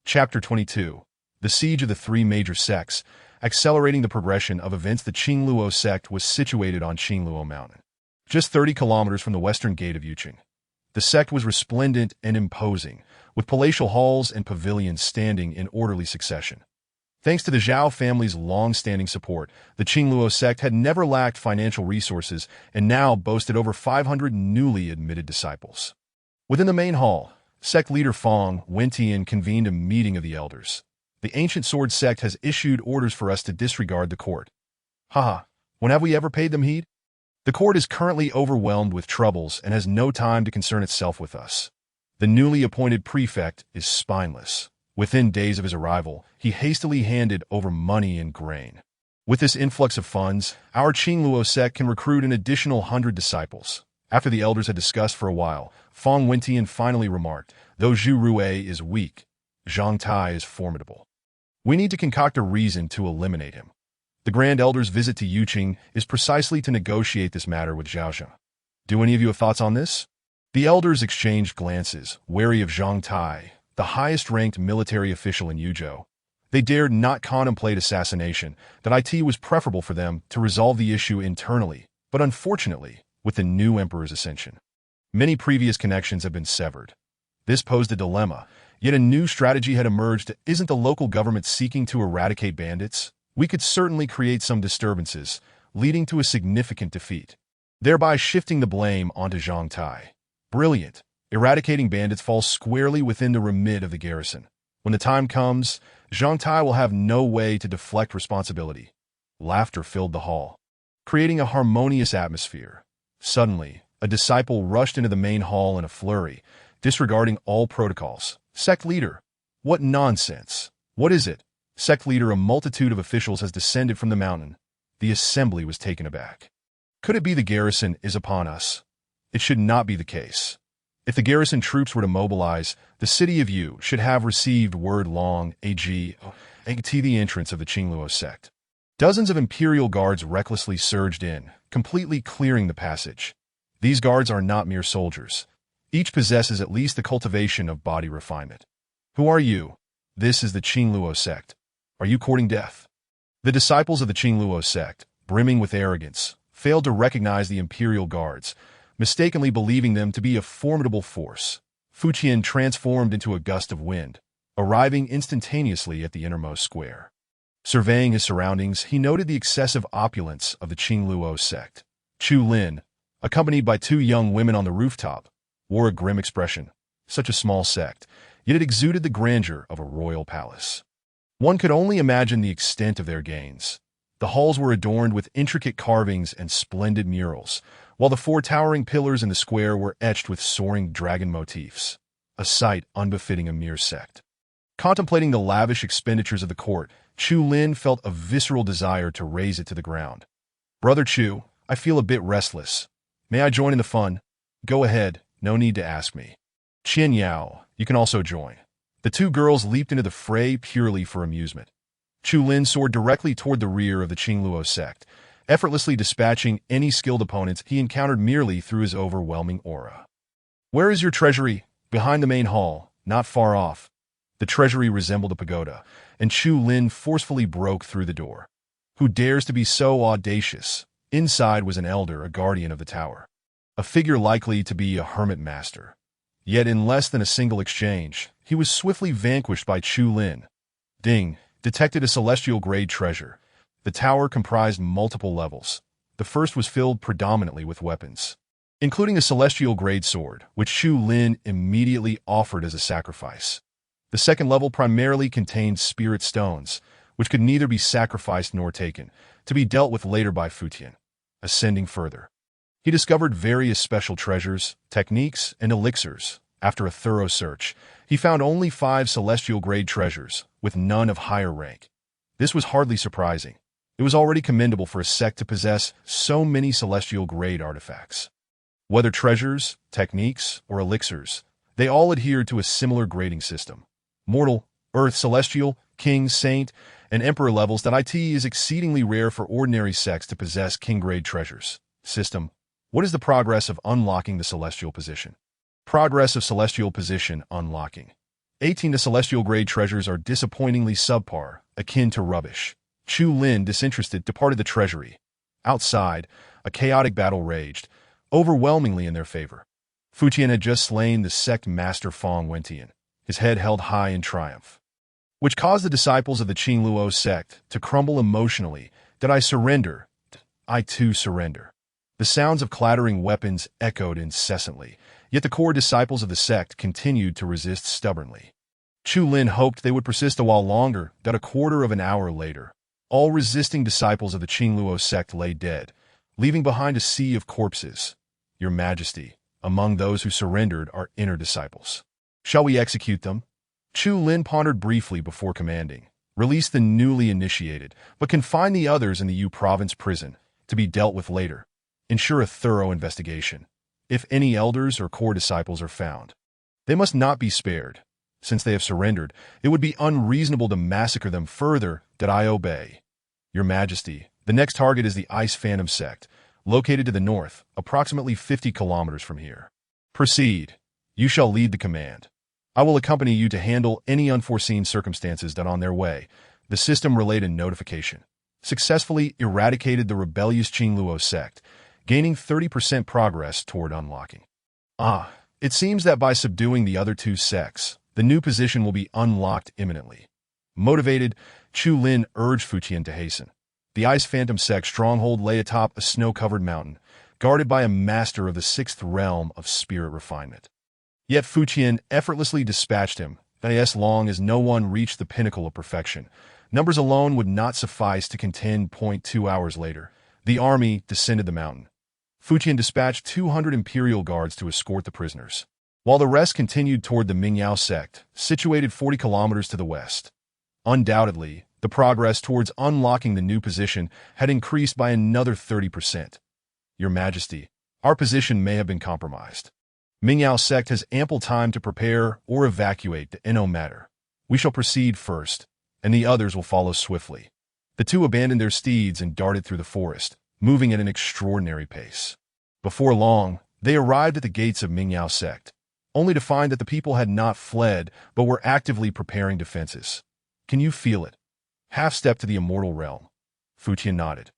Chapter 22. The Siege of the 3 Major Sects. Accelerating the progression of events, the Qingluo sect was situated on Qingluo Mountain, just 30 kilometers from the western gate of Yuqing. The sect was resplendent and imposing, with palatial halls and pavilions standing in orderly succession. Thanks to the Zhao family's long-standing support, the Qingluo sect had never lacked financial resources and now boasted over 500 newly admitted disciples. Within the main hall, sect leader Fong Wentian convened a meeting of the elders. "The ancient sword sect has issued orders for us to disregard the court." "Haha, when have we ever paid them heed? The court is currently overwhelmed with troubles and has no time to concern itself with us. The newly appointed prefect is spineless." Within days of his arrival, he hastily handed over money and grain. "With this influx of funds, our Qingluo sect can recruit an additional 100 disciples." After the elders had discussed for a while, Fong Wentian finally remarked, "Though Zhu Rue is weak, Zhang Tai is formidable. We need to concoct a reason to eliminate him. The Grand Elder's visit to Yuqing is precisely to negotiate this matter with Zhaozhen. Do any of you have thoughts on this?" The elders exchanged glances, wary of Zhang Tai, the highest-ranked military official in Yuzhou. They dared not contemplate assassination, that it was preferable for them to resolve the issue internally, but unfortunately, with the new emperor's ascension, many previous connections have been severed. This posed a dilemma, yet a new strategy had emerged. Isn't the local government seeking to eradicate bandits? We could certainly create some disturbances, leading to a significant defeat, thereby shifting the blame onto Zhang Tai. Brilliant. Eradicating bandits falls squarely within the remit of the garrison. When the time comes, Zhang Tai will have no way to deflect responsibility. Laughter filled the hall, creating a harmonious atmosphere. Suddenly, a disciple rushed into the main hall in a flurry, disregarding all protocols. Sect leader. What nonsense. What is it? Sect leader, a multitude of officials has descended from the mountain. The assembly was taken aback. Could it be the garrison is upon us? It should not be the case. If the garrison troops were to mobilize, the city of Yu should have received word long to the entrance of the Qingluo sect. Dozens of imperial guards recklessly surged in, completely clearing the passage. These guards are not mere soldiers. Each possesses at least the cultivation of body refinement. Who are you? This is the Qingluo sect. Are you courting death? The disciples of the Qingluo sect, brimming with arrogance, failed to recognize the imperial guards, mistakenly believing them to be a formidable force. Fu Qian transformed into a gust of wind, arriving instantaneously at the innermost square. Surveying his surroundings, he noted the excessive opulence of the Qingluo sect. Chu Lin, accompanied by two young women on the rooftop, wore a grim expression. Such a small sect, yet it exuded the grandeur of a royal palace. One could only imagine the extent of their gains. The halls were adorned with intricate carvings and splendid murals, while the four towering pillars in the square were etched with soaring dragon motifs, a sight unbefitting a mere sect. Contemplating the lavish expenditures of the court, Chu Lin felt a visceral desire to raze it to the ground. Brother Chu, I feel a bit restless. May I join in the fun? Go ahead, no need to ask me. Qian Yao, you can also join. The two girls leaped into the fray purely for amusement. Chu Lin soared directly toward the rear of the Qingluo sect, effortlessly dispatching any skilled opponents he encountered merely through his overwhelming aura. Where is your treasury? Behind the main hall, not far off. The treasury resembled a pagoda, and Chu Lin forcefully broke through the door. Who dares to be so audacious? Inside was an elder, a guardian of the tower, a figure likely to be a hermit master. Yet in less than a single exchange, he was swiftly vanquished by Chu Lin. Ding, detected a celestial-grade treasure. The tower comprised multiple levels. The first was filled predominantly with weapons, including a celestial-grade sword, which Chu Lin immediately offered as a sacrifice. The second level primarily contained spirit stones, which could neither be sacrificed nor taken, to be dealt with later by Fu Tian. Ascending further, he discovered various special treasures, techniques, and elixirs. After a thorough search, he found only 5 celestial-grade treasures, with none of higher rank. This was hardly surprising. It was already commendable for a sect to possess so many celestial-grade artifacts. Whether treasures, techniques, or elixirs, they all adhered to a similar grading system. Mortal, Earth, Celestial, King, Saint, and Emperor levels. That it is exceedingly rare for ordinary sects to possess king-grade treasures. System. What is the progress of unlocking the celestial position? Progress of celestial position unlocking. 18. The celestial-grade treasures are disappointingly subpar, akin to rubbish. Chu Lin, disinterested, departed the treasury. Outside, a chaotic battle raged, overwhelmingly in their favor. Fu Tian had just slain the sect master Fong Wentian, his head held high in triumph, which caused the disciples of the Qingluo sect to crumble emotionally. Did I surrender? I too surrender. The sounds of clattering weapons echoed incessantly, yet the core disciples of the sect continued to resist stubbornly. Chu Lin hoped they would persist a while longer. That a quarter of an hour later, all resisting disciples of the Qingluo sect lay dead, leaving behind a sea of corpses. Your Majesty, among those who surrendered are inner disciples. Shall we execute them? Chu Lin pondered briefly before commanding. Release the newly initiated, but confine the others in the Yu province prison, to be dealt with later. Ensure a thorough investigation. If any elders or core disciples are found, they must not be spared. Since they have surrendered, it would be unreasonable to massacre them further. Did I obey? Your Majesty, the next target is the Ice Phantom sect, located to the north, approximately 50 kilometers from here. Proceed. You shall lead the command. I will accompany you to handle any unforeseen circumstances that on their way. The system relayed a notification. Successfully eradicated the rebellious Qingluo sect, gaining 30% progress toward unlocking. It seems that by subduing the other two sects, the new position will be unlocked imminently. Motivated, Chu Lin urged Fuqian to hasten. The Ice Phantom sect stronghold lay atop a snow-covered mountain, guarded by a master of the sixth realm of spirit refinement. Yet Fuqian effortlessly dispatched him, as long as no one reached the pinnacle of perfection. Numbers alone would not suffice to contend. 2 hours later, the army descended the mountain. Fuqian dispatched 200 imperial guards to escort the prisoners, while the rest continued toward the Mingyao sect, situated 40 kilometers to the west. Undoubtedly, the progress towards unlocking the new position had increased by another 30%. Your Majesty, our position may have been compromised. Mingyao sect has ample time to prepare or evacuate. No matter. We shall proceed first, and the others will follow swiftly. The two abandoned their steeds and darted through the forest, moving at an extraordinary pace. Before long, they arrived at the gates of Mingyao sect, only to find that the people had not fled but were actively preparing defenses. Can you feel it? Half step to the immortal realm. Fuqian nodded.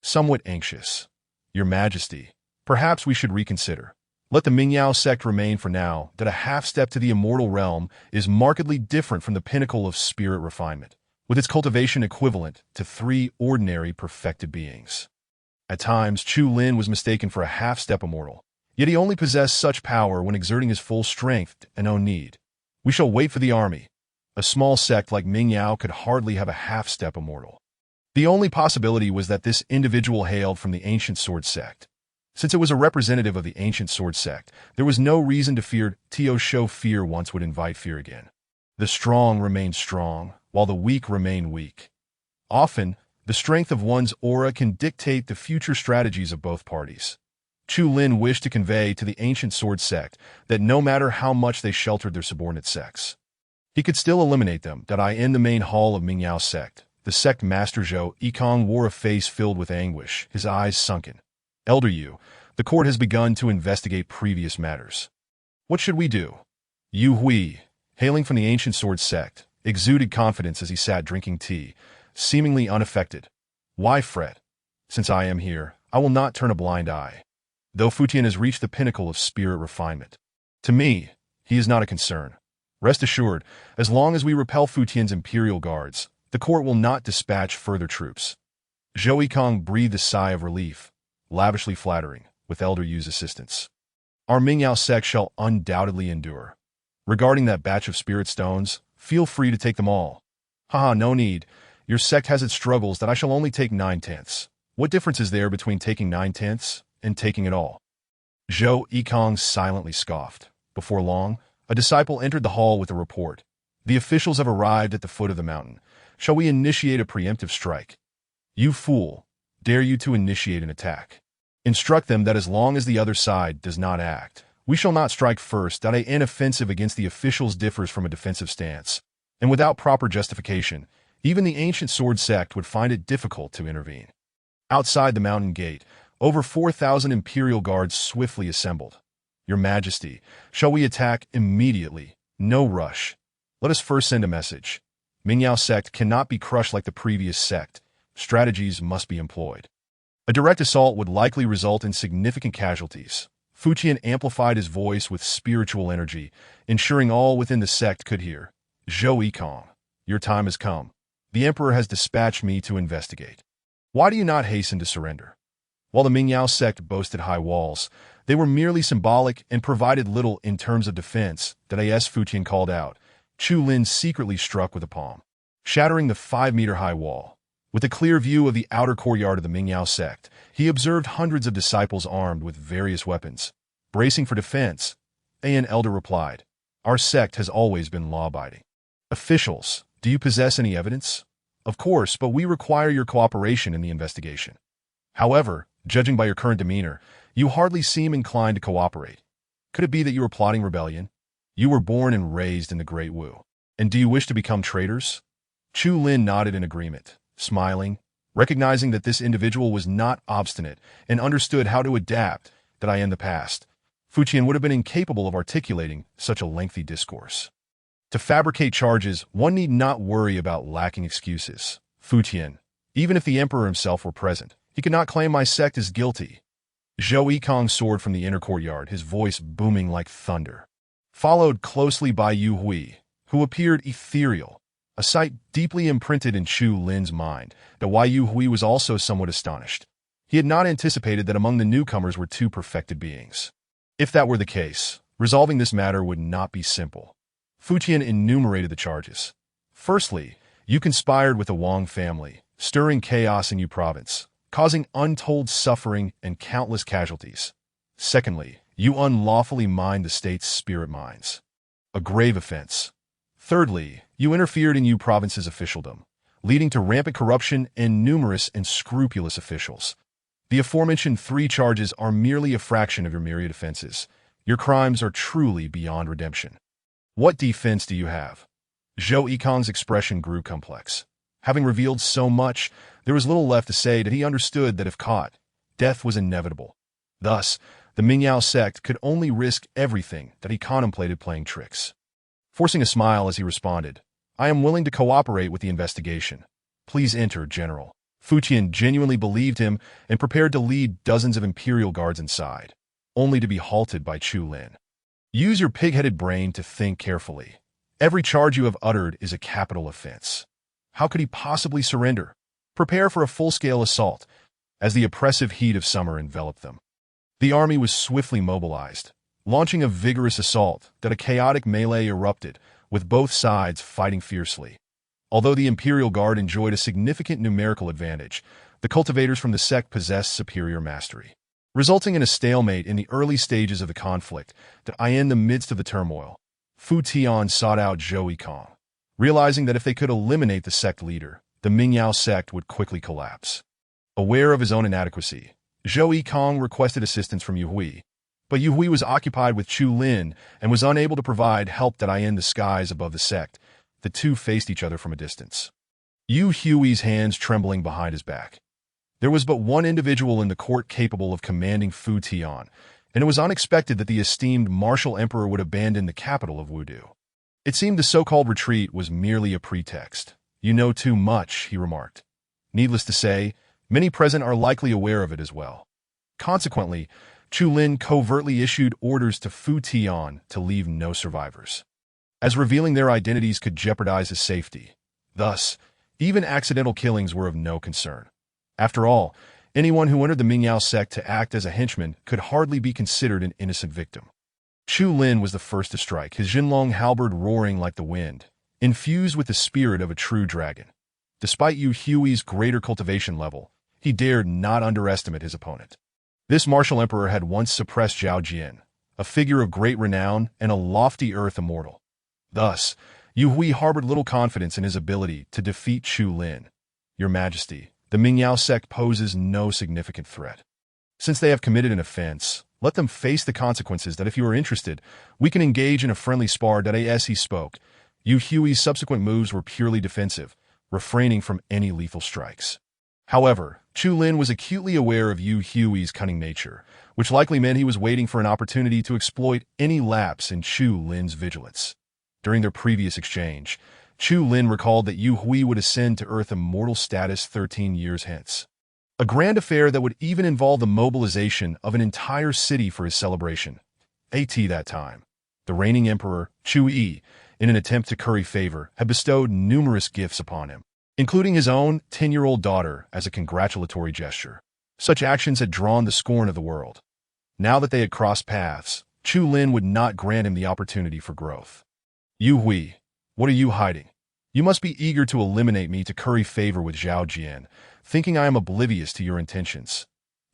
Somewhat anxious. Your Majesty, perhaps we should reconsider. Let the Mingyao sect remain for now. That a half step to the immortal realm is markedly different from the pinnacle of spirit refinement, with its cultivation equivalent to 3 ordinary perfected beings. At times, Chu Lin was mistaken for a half-step immortal, yet he only possessed such power when exerting his full strength and no need. We shall wait for the army. A small sect like Mingyao could hardly have a half-step immortal. The only possibility was that this individual hailed from the ancient sword sect. Since it was a representative of the ancient sword sect, there was no reason to fear. To show fear once would invite fear again. The strong remain strong, while the weak remain weak. Often, the strength of one's aura can dictate the future strategies of both parties. Chu Lin wished to convey to the ancient sword sect that no matter how much they sheltered their subordinate sects, he could still eliminate them. In the main hall of Mingyao sect, the sect master Zhou Yikong wore a face filled with anguish, his eyes sunken. Elder Yu, the court has begun to investigate previous matters. What should we do? Yu Hui, hailing from the ancient sword sect, exuded confidence as he sat drinking tea, seemingly unaffected. Why fret? Since I am here, I will not turn a blind eye. Though Fuqian has reached the pinnacle of spirit refinement, to me, he is not a concern. Rest assured, as long as we repel Fuqian's imperial guards, the court will not dispatch further troops. Zhou Yikong breathed a sigh of relief, lavishly flattering, with Elder Yu's assistance. Our Mingyao sect shall undoubtedly endure. Regarding that batch of spirit stones, feel free to take them all. No need. Your sect has its struggles that I shall only take 9/10. What difference is there between taking 9/10 and taking it all? Zhou Yikong silently scoffed. Before long, a disciple entered the hall with a report. The officials have arrived at the foot of the mountain. Shall we initiate a preemptive strike? You fool! Dare you to initiate an attack? Instruct them that as long as the other side does not act, we shall not strike first. An offensive against the officials differs from a defensive stance, and without proper justification, even the ancient sword sect would find it difficult to intervene. Outside the mountain gate, over 4,000 imperial guards swiftly assembled. Your Majesty, shall we attack immediately? No rush. Let us first send a message. Mingyao sect cannot be crushed like the previous sect. Strategies must be employed. A direct assault would likely result in significant casualties. Fuqian amplified his voice with spiritual energy, ensuring all within the sect could hear. Zhou Yikong, your time has come. The Emperor has dispatched me to investigate. Why do you not hasten to surrender? While the Mingyao sect boasted high walls, they were merely symbolic and provided little in terms of defense. Fuqian called out. Chu Lin secretly struck with a palm, shattering the 5-meter-high wall. With a clear view of the outer courtyard of the Mingyao sect, he observed hundreds of disciples armed with various weapons, bracing for defense. An elder replied, Our sect has always been law-abiding. Officials, do you possess any evidence? Of course, but we require your cooperation in the investigation. However, judging by your current demeanor, you hardly seem inclined to cooperate. Could it be that you are plotting rebellion? You were born and raised in the Great Wu. And do you wish to become traitors? Chu Lin nodded in agreement, smiling, recognizing that this individual was not obstinate and understood how to adapt. In the past, Fuqian would have been incapable of articulating such a lengthy discourse. To fabricate charges, one need not worry about lacking excuses. Fu Tian, even if the emperor himself were present, he could not claim my sect as guilty. Zhou Yikong soared from the inner courtyard, his voice booming like thunder. Followed closely by Yu Hui, who appeared ethereal, a sight deeply imprinted in Chu Lin's mind, that why Yu Hui was also somewhat astonished. He had not anticipated that among the newcomers were two perfected beings. If that were the case, resolving this matter would not be simple. Fu Tian enumerated the charges. Firstly, you conspired with the Wang family, stirring chaos in Yu province, causing untold suffering and countless casualties. Secondly, you unlawfully mined the state's spirit mines, a grave offense. Thirdly, you interfered in Yu province's officialdom, leading to rampant corruption and numerous unscrupulous officials. The aforementioned 3 charges are merely a fraction of your myriad offenses. Your crimes are truly beyond redemption. What defense do you have? Zhou Yikong's expression grew complex. Having revealed so much, there was little left to say that he understood that if caught, death was inevitable. Thus, the Mingyao sect could only risk everything that he contemplated playing tricks. Forcing a smile as he responded, I am willing to cooperate with the investigation. Please enter, General. Fu Tian genuinely believed him and prepared to lead dozens of Imperial guards inside, only to be halted by Chu Lin. Use your pig-headed brain to think carefully. Every charge you have uttered is a capital offense. How could he possibly surrender? Prepare for a full-scale assault, as the oppressive heat of summer enveloped them. The army was swiftly mobilized, launching a vigorous assault that a chaotic melee erupted, with both sides fighting fiercely. Although the Imperial Guard enjoyed a significant numerical advantage, the cultivators from the sect possessed superior mastery, resulting in a stalemate in the early stages of the conflict. In the midst of the turmoil, Fu Tian sought out Zhou Yikong, realizing that if they could eliminate the sect leader, the Mingyao sect would quickly collapse. Aware of his own inadequacy, Zhou Yikong requested assistance from Yu Hui, but Yu Hui was occupied with Chu Lin and was unable to provide help in the skies above the sect. The two faced each other from a distance, Yu Hui's hands trembling behind his back. There was but one individual in the court capable of commanding Fu Tian, and it was unexpected that the esteemed martial emperor would abandon the capital of Wudu. It seemed the so-called retreat was merely a pretext. You know too much, he remarked. Needless to say, many present are likely aware of it as well. Consequently, Chu Lin covertly issued orders to Fu Tian to leave no survivors, as revealing their identities could jeopardize his safety. Thus, even accidental killings were of no concern. After all, anyone who entered the Mingyao sect to act as a henchman could hardly be considered an innocent victim. Chu Lin was the first to strike, his Jinlong halberd roaring like the wind, infused with the spirit of a true dragon. Despite Yu Hui's greater cultivation level, he dared not underestimate his opponent. This martial emperor had once suppressed Zhao Jian, a figure of great renown and a lofty earth immortal. Thus, Yu Hui harbored little confidence in his ability to defeat Chu Lin. Your Majesty, the Mingyao sect poses no significant threat. Since they have committed an offense, let them face the consequences. That if you are interested, we can engage in a friendly spar. As he spoke, Yu Hui's subsequent moves were purely defensive, refraining from any lethal strikes. However, Chu Lin was acutely aware of Yu Hui's cunning nature, which likely meant he was waiting for an opportunity to exploit any lapse in Chu Lin's vigilance. During their previous exchange, Chu Lin recalled that Yu Hui would ascend to Earth immortal status 13 years hence. A grand affair that would even involve the mobilization of an entire city for his celebration. At that time, the reigning emperor, Chu Yi, in an attempt to curry favor, had bestowed numerous gifts upon him, including his own 10-year-old daughter as a congratulatory gesture. Such actions had drawn the scorn of the world. Now that they had crossed paths, Chu Lin would not grant him the opportunity for growth. Yu Hui, what are you hiding? You must be eager to eliminate me to curry favor with Zhao Jian, thinking I am oblivious to your intentions.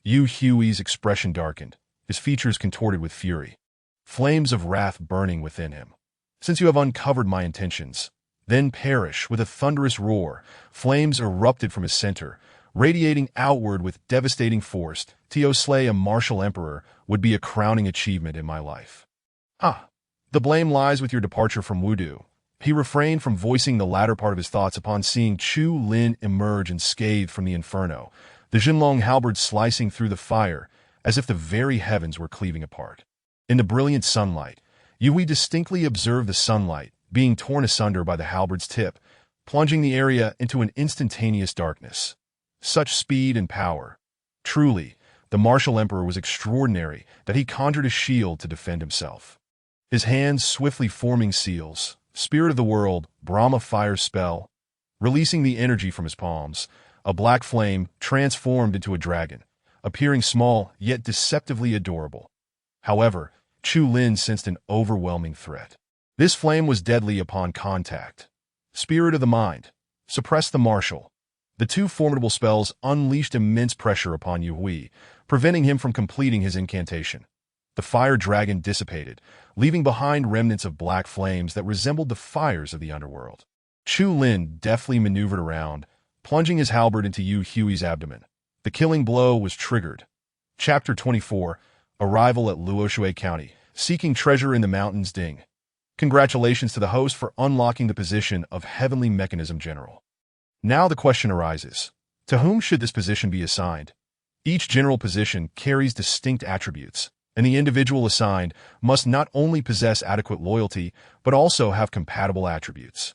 Yu Hui's expression darkened, his features contorted with fury, flames of wrath burning within him. Since you have uncovered my intentions, then perish. With a thunderous roar, flames erupted from his center, radiating outward with devastating force. To slay a martial emperor would be a crowning achievement in my life. The blame lies with your departure from Wudu. He refrained from voicing the latter part of his thoughts upon seeing Chu Lin emerge unscathed from the inferno, the Jinlong halberd slicing through the fire as if the very heavens were cleaving apart. In the brilliant sunlight, Yui distinctly observed the sunlight being torn asunder by the halberd's tip, plunging the area into an instantaneous darkness. Such speed and power. Truly, the martial emperor was extraordinary that he conjured a shield to defend himself. His hands swiftly forming seals, spirit of the world, Brahma fire spell, releasing the energy from his palms, a black flame transformed into a dragon, appearing small yet deceptively adorable. However, Chu Lin sensed an overwhelming threat. This flame was deadly upon contact. Spirit of the mind, suppress the martial. The two formidable spells unleashed immense pressure upon Yu Hui, preventing him from completing his incantation. The fire dragon dissipated, leaving behind remnants of black flames that resembled the fires of the underworld. Chu Lin deftly maneuvered around, plunging his halberd into Yu Hui's abdomen. The killing blow was triggered. Chapter 24, Arrival at Luoshui County, Seeking Treasure in the Mountains Ding. Congratulations to the host for unlocking the position of Heavenly Mechanism General. Now the question arises, to whom should this position be assigned? Each general position carries distinct attributes, and the individual assigned must not only possess adequate loyalty, but also have compatible attributes.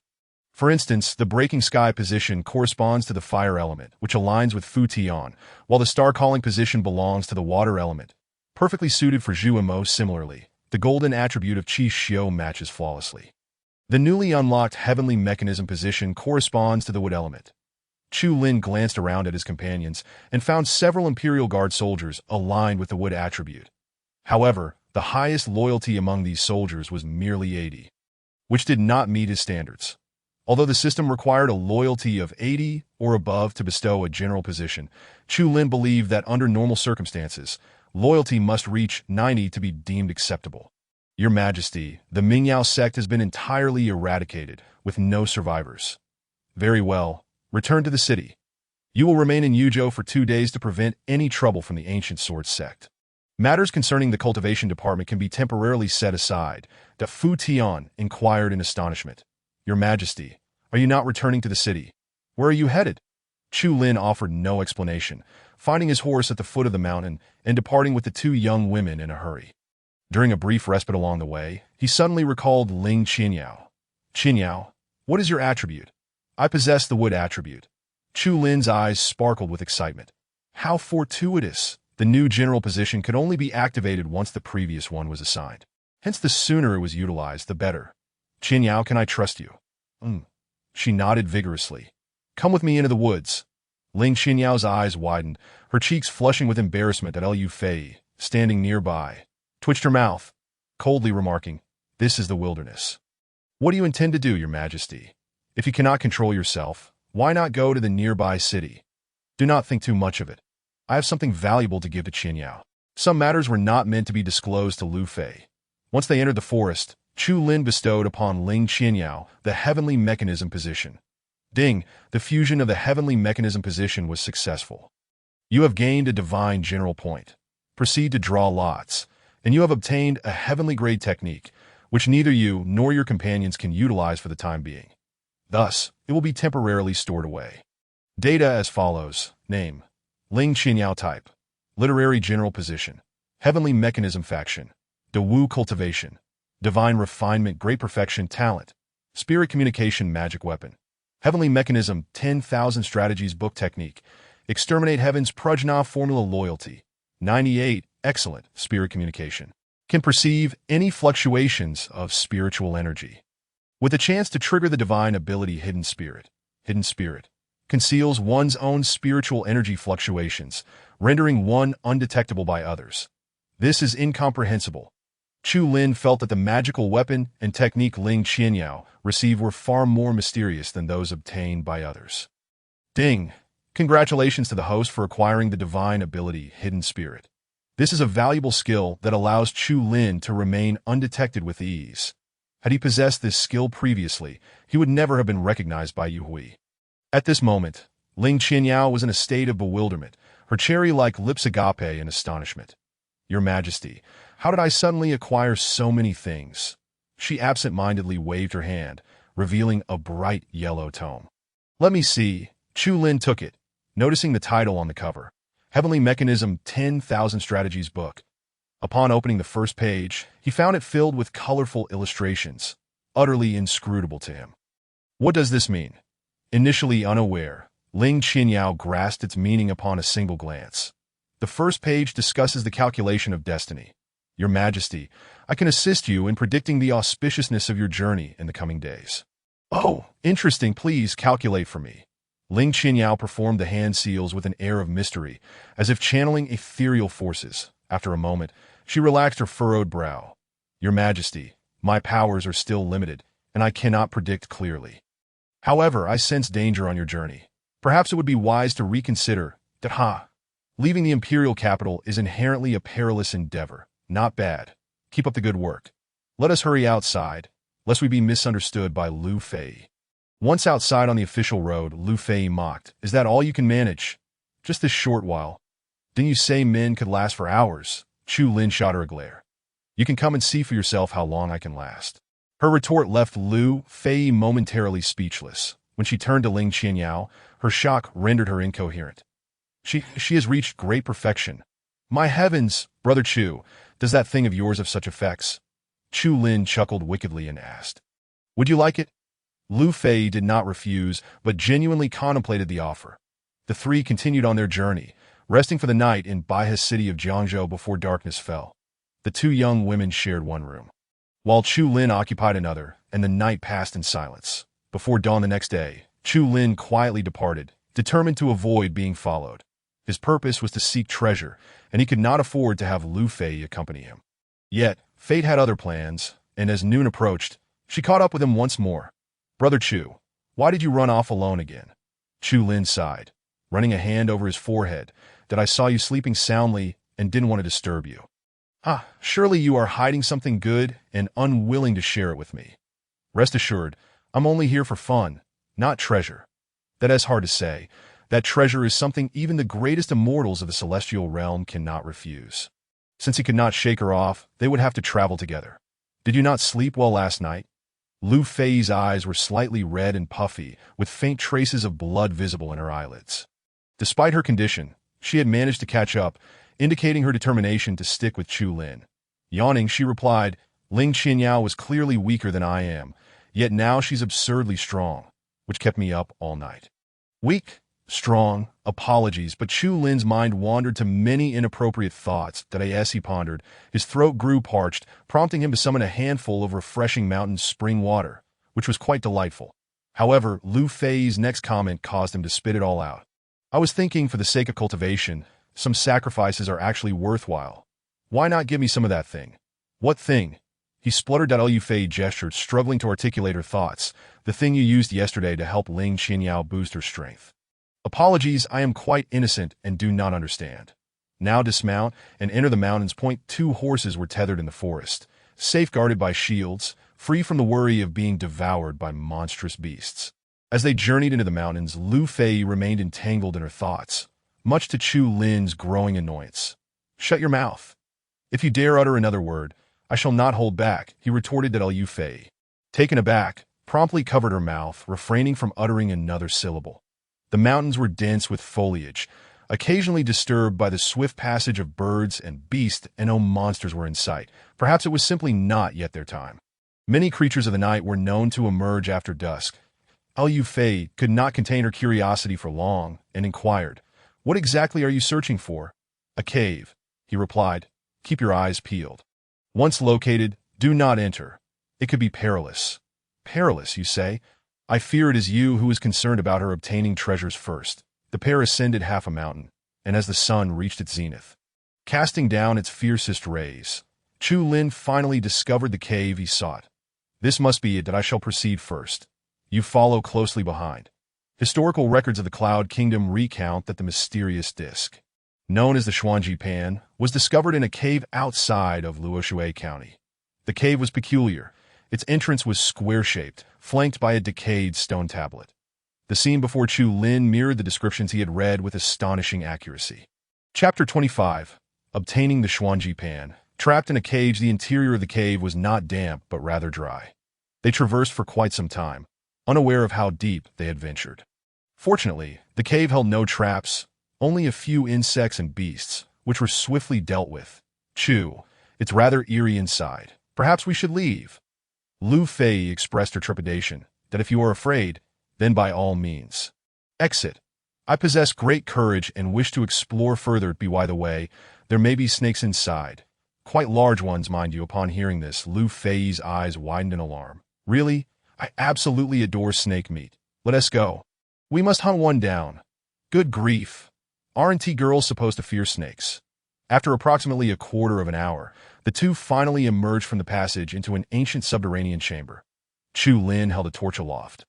For instance, the Breaking Sky position corresponds to the fire element, which aligns with Fu Tian, while the Star Calling position belongs to the water element, perfectly suited for Zhu Mo. Similarly, the golden attribute of Qi Xiu matches flawlessly. The newly unlocked Heavenly Mechanism position corresponds to the wood element. Chu Lin glanced around at his companions and found several Imperial Guard soldiers aligned with the wood attribute. However, the highest loyalty among these soldiers was merely 80, which did not meet his standards. Although the system required a loyalty of 80 or above to bestow a general position, Chu Lin believed that under normal circumstances, loyalty must reach 90 to be deemed acceptable. Your Majesty, the Mingyao sect has been entirely eradicated, with no survivors. Very well, return to the city. You will remain in Yuzhou for 2 days to prevent any trouble from the ancient sword sect. Matters concerning the cultivation department can be temporarily set aside. Da Fu Tian inquired in astonishment. Your Majesty, are you not returning to the city? Where are you headed? Chu Lin offered no explanation, finding his horse at the foot of the mountain and departing with the two young women in a hurry. During a brief respite along the way, he suddenly recalled Ling Qinyao. Qinyao, what is your attribute? I possess the wood attribute. Chu Lin's eyes sparkled with excitement. How fortuitous! The new general position could only be activated once the previous one was assigned. Hence, the sooner it was utilized, the better. Qinyao, can I trust you? She nodded vigorously. Come with me into the woods. Ling Qinyao eyes widened, her cheeks flushing with embarrassment at Liu Fei, standing nearby, twitched her mouth, coldly remarking, This is the wilderness. What do you intend to do, Your Majesty? If you cannot control yourself, why not go to the nearby city? Do not think too much of it. I have something valuable to give to Qinyao. Some matters were not meant to be disclosed to Liu Fei. Once they entered the forest, Chu Lin bestowed upon Ling Qinyao the Heavenly Mechanism position. Ding, the fusion of the Heavenly Mechanism position was successful. You have gained a divine general point. Proceed to draw lots, and you have obtained a heavenly grade technique, which neither you nor your companions can utilize for the time being. Thus, it will be temporarily stored away. Data as follows. Name: Ling Qinyao. Type: Literary General Position. Heavenly Mechanism Faction. De Wu Cultivation. Divine Refinement, Great Perfection, Talent. Spirit Communication, Magic Weapon. Heavenly Mechanism, 10,000 Strategies Book Technique. Exterminate Heaven's Prajna Formula, Loyalty. 98, Excellent, Spirit Communication. Can perceive any fluctuations of spiritual energy. With a chance to trigger the divine ability Hidden Spirit. Hidden Spirit conceals one's own spiritual energy fluctuations, rendering one undetectable by others. This is incomprehensible. Chu Lin felt that the magical weapon and technique Ling Qinyao received were far more mysterious than those obtained by others. Ding! Congratulations to the host for acquiring the divine ability Hidden Spirit. This is a valuable skill that allows Chu Lin to remain undetected with ease. Had he possessed this skill previously, he would never have been recognized by Yu Hui. At this moment, Ling Qinyao was in a state of bewilderment, her cherry-like lips agape in astonishment. Your Majesty, how did I suddenly acquire so many things? She absent-mindedly waved her hand, revealing a bright yellow tome. Let me see. Chu Lin took it, noticing the title on the cover. Heavenly Mechanism 10,000 Strategies Book. Upon opening the first page, he found it filled with colorful illustrations. utterly inscrutable to him. What does this mean? Initially unaware, Ling Qinyao grasped its meaning upon a single glance. The first page discusses the calculation of destiny. Your Majesty, I can assist you in predicting the auspiciousness of your journey in the coming days. Oh, interesting, please calculate for me. Ling Qinyao performed the hand seals with an air of mystery, as if channeling ethereal forces. After a moment, she relaxed her furrowed brow. Your Majesty, my powers are still limited, and I cannot predict clearly. However, I sense danger on your journey. Perhaps it would be wise to reconsider that, leaving the imperial capital is inherently a perilous endeavor. Not bad. Keep up the good work. Let us hurry outside, lest we be misunderstood by Lu Fei. Once outside on the official road, Lu Fei mocked. Is that all you can manage? Just this short while. Didn't you say men could last for hours? Chu Lin shot her a glare. You can come and see for yourself how long I can last. Her retort left Lu Fei momentarily speechless. When she turned to Ling Qinyao, her shock rendered her incoherent. She has reached great perfection. My heavens, Brother Chu, does that thing of yours have such effects? Chu Lin chuckled wickedly and asked. Would you like it? Lu Fei did not refuse, but genuinely contemplated the offer. The three continued on their journey, resting for the night in Baihe's city of Jiangzhou before darkness fell. The two young women shared one room, while Chu Lin occupied another, and the night passed in silence. Before dawn the next day, Chu Lin quietly departed, determined to avoid being followed. His purpose was to seek treasure, and he could not afford to have Lu Fei accompany him. Yet, fate had other plans, and as noon approached, she caught up with him once more. Brother Chu, why did you run off alone again? Chu Lin sighed, running a hand over his forehead, that I saw you sleeping soundly and didn't want to disturb you. Surely you are hiding something good and unwilling to share it with me. Rest assured, I'm only here for fun, not treasure. That is hard to say. That treasure is something even the greatest immortals of the celestial realm cannot refuse. Since he could not shake her off, they would have to travel together. Did you not sleep well last night? Lu Fei's eyes were slightly red and puffy, with faint traces of blood visible in her eyelids. Despite her condition, she had managed to catch up, indicating her determination to stick with Chu Lin. Yawning, she replied, Ling Qinyao was clearly weaker than I am, yet now she's absurdly strong, which kept me up all night. Weak, strong, apologies, but Chu Lin's mind wandered to many inappropriate thoughts that as he pondered, his throat grew parched, prompting him to summon a handful of refreshing mountain spring water, which was quite delightful. However, Lu Fei's next comment caused him to spit it all out. I was thinking, for the sake of cultivation, some sacrifices are actually worthwhile. Why not give me some of that thing? What thing? He spluttered. Lu Fei gestured, struggling to articulate her thoughts. The thing you used yesterday to help Ling Qinyao boost her strength. Apologies, I am quite innocent and do not understand. Now dismount and enter the mountains. Two horses were tethered in the forest, safeguarded by shields, free from the worry of being devoured by monstrous beasts. As they journeyed into the mountains, Lu Fei remained entangled in her thoughts, much to Chu Lin's growing annoyance. Shut your mouth. If you dare utter another word, I shall not hold back, he retorted. Lu Fei, taken aback, promptly covered her mouth, refraining from uttering another syllable. The mountains were dense with foliage, occasionally disturbed by the swift passage of birds and beasts, and no monsters were in sight. Perhaps it was simply not yet their time. Many creatures of the night were known to emerge after dusk. Lu Fei could not contain her curiosity for long, and inquired, What exactly are you searching for? A cave, he replied. Keep your eyes peeled. Once located, do not enter. It could be perilous. Perilous, you say? I fear it is you who is concerned about her obtaining treasures first. The pair ascended half a mountain, and as the sun reached its zenith, casting down its fiercest rays, Chu Lin finally discovered the cave he sought. This must be it. That I shall proceed first. You follow closely behind. Historical records of the Cloud Kingdom recount that the mysterious disk, known as the Xuanji Pan, was discovered in a cave outside of Luoshui County. The cave was peculiar. Its entrance was square-shaped, flanked by a decayed stone tablet. The scene before Chu Lin mirrored the descriptions he had read with astonishing accuracy. Chapter 25. Obtaining the Xuanji Pan. Trapped in a cage, the interior of the cave was not damp, but rather dry. They traversed for quite some time, unaware of how deep they had ventured. Fortunately, the cave held no traps, only a few insects and beasts, which were swiftly dealt with. Chu, it's rather eerie inside. Perhaps we should leave. Lu Fei expressed her trepidation, that if you are afraid, then by all means. Exit. I possess great courage and wish to explore further. By the way, there may be snakes inside. Quite large ones, mind you. Upon hearing this, Lu Fei's eyes widened in alarm. Really? I absolutely adore snake meat. Let us go. We must hunt one down. Good grief. Aren't girls supposed to fear snakes? After approximately a quarter of an hour, the two finally emerged from the passage into an ancient subterranean chamber. Chu Lin held a torch aloft,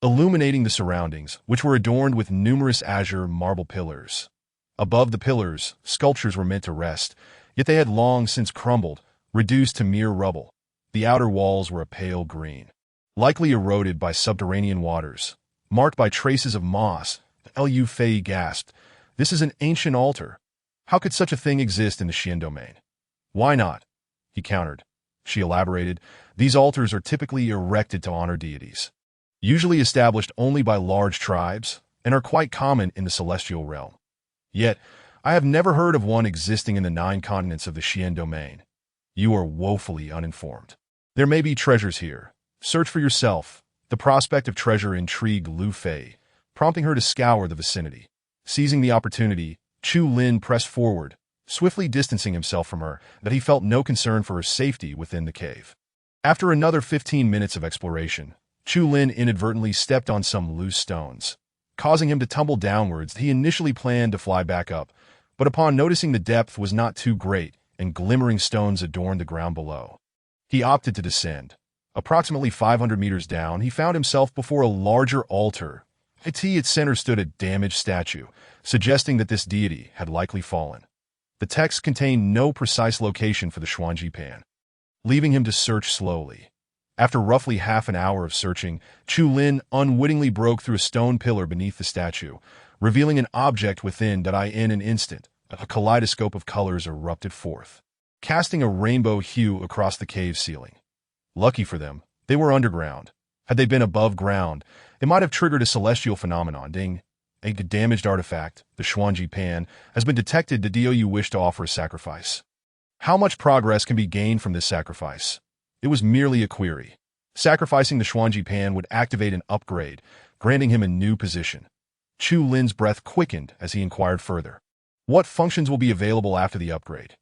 illuminating the surroundings, which were adorned with numerous azure marble pillars. Above the pillars, sculptures were meant to rest, yet they had long since crumbled, reduced to mere rubble. The outer walls were a pale green, likely eroded by subterranean waters, marked by traces of moss. Lu Fei gasped. This is an ancient altar. How could such a thing exist in the Xian domain? Why not? He countered. She elaborated. These altars are typically erected to honor deities, usually established only by large tribes, and are quite common in the celestial realm. Yet, I have never heard of one existing in the 9 continents of the Xian domain. You are woefully uninformed. There may be treasures here. Search for yourself. The prospect of treasure intrigued Lu Fei, prompting her to scour the vicinity. Seizing the opportunity, Chu Lin pressed forward, swiftly distancing himself from her, that he felt no concern for her safety within the cave. After another 15 minutes of exploration, Chu Lin inadvertently stepped on some loose stones, causing him to tumble downwards. He initially planned to fly back up, but upon noticing the depth was not too great and glimmering stones adorned the ground below, he opted to descend. Approximately 500 meters down, he found himself before a larger altar. At its center stood a damaged statue, suggesting that this deity had likely fallen. The text contained no precise location for the Xuanji Pan, leaving him to search slowly. After roughly half an hour of searching, Chu Lin unwittingly broke through a stone pillar beneath the statue, revealing an object within that in an instant, a kaleidoscope of colors erupted forth, casting a rainbow hue across the cave ceiling. Lucky for them, they were underground. Had they been above ground, it might have triggered a celestial phenomenon. Ding. A damaged artifact, the Xuanji Pan, has been detected. Do you wish to offer a sacrifice? How much progress can be gained from this sacrifice? It was merely a query. Sacrificing the Xuanji Pan would activate an upgrade, granting him a new position. Chu Lin's breath quickened as he inquired further. What functions will be available after the upgrade?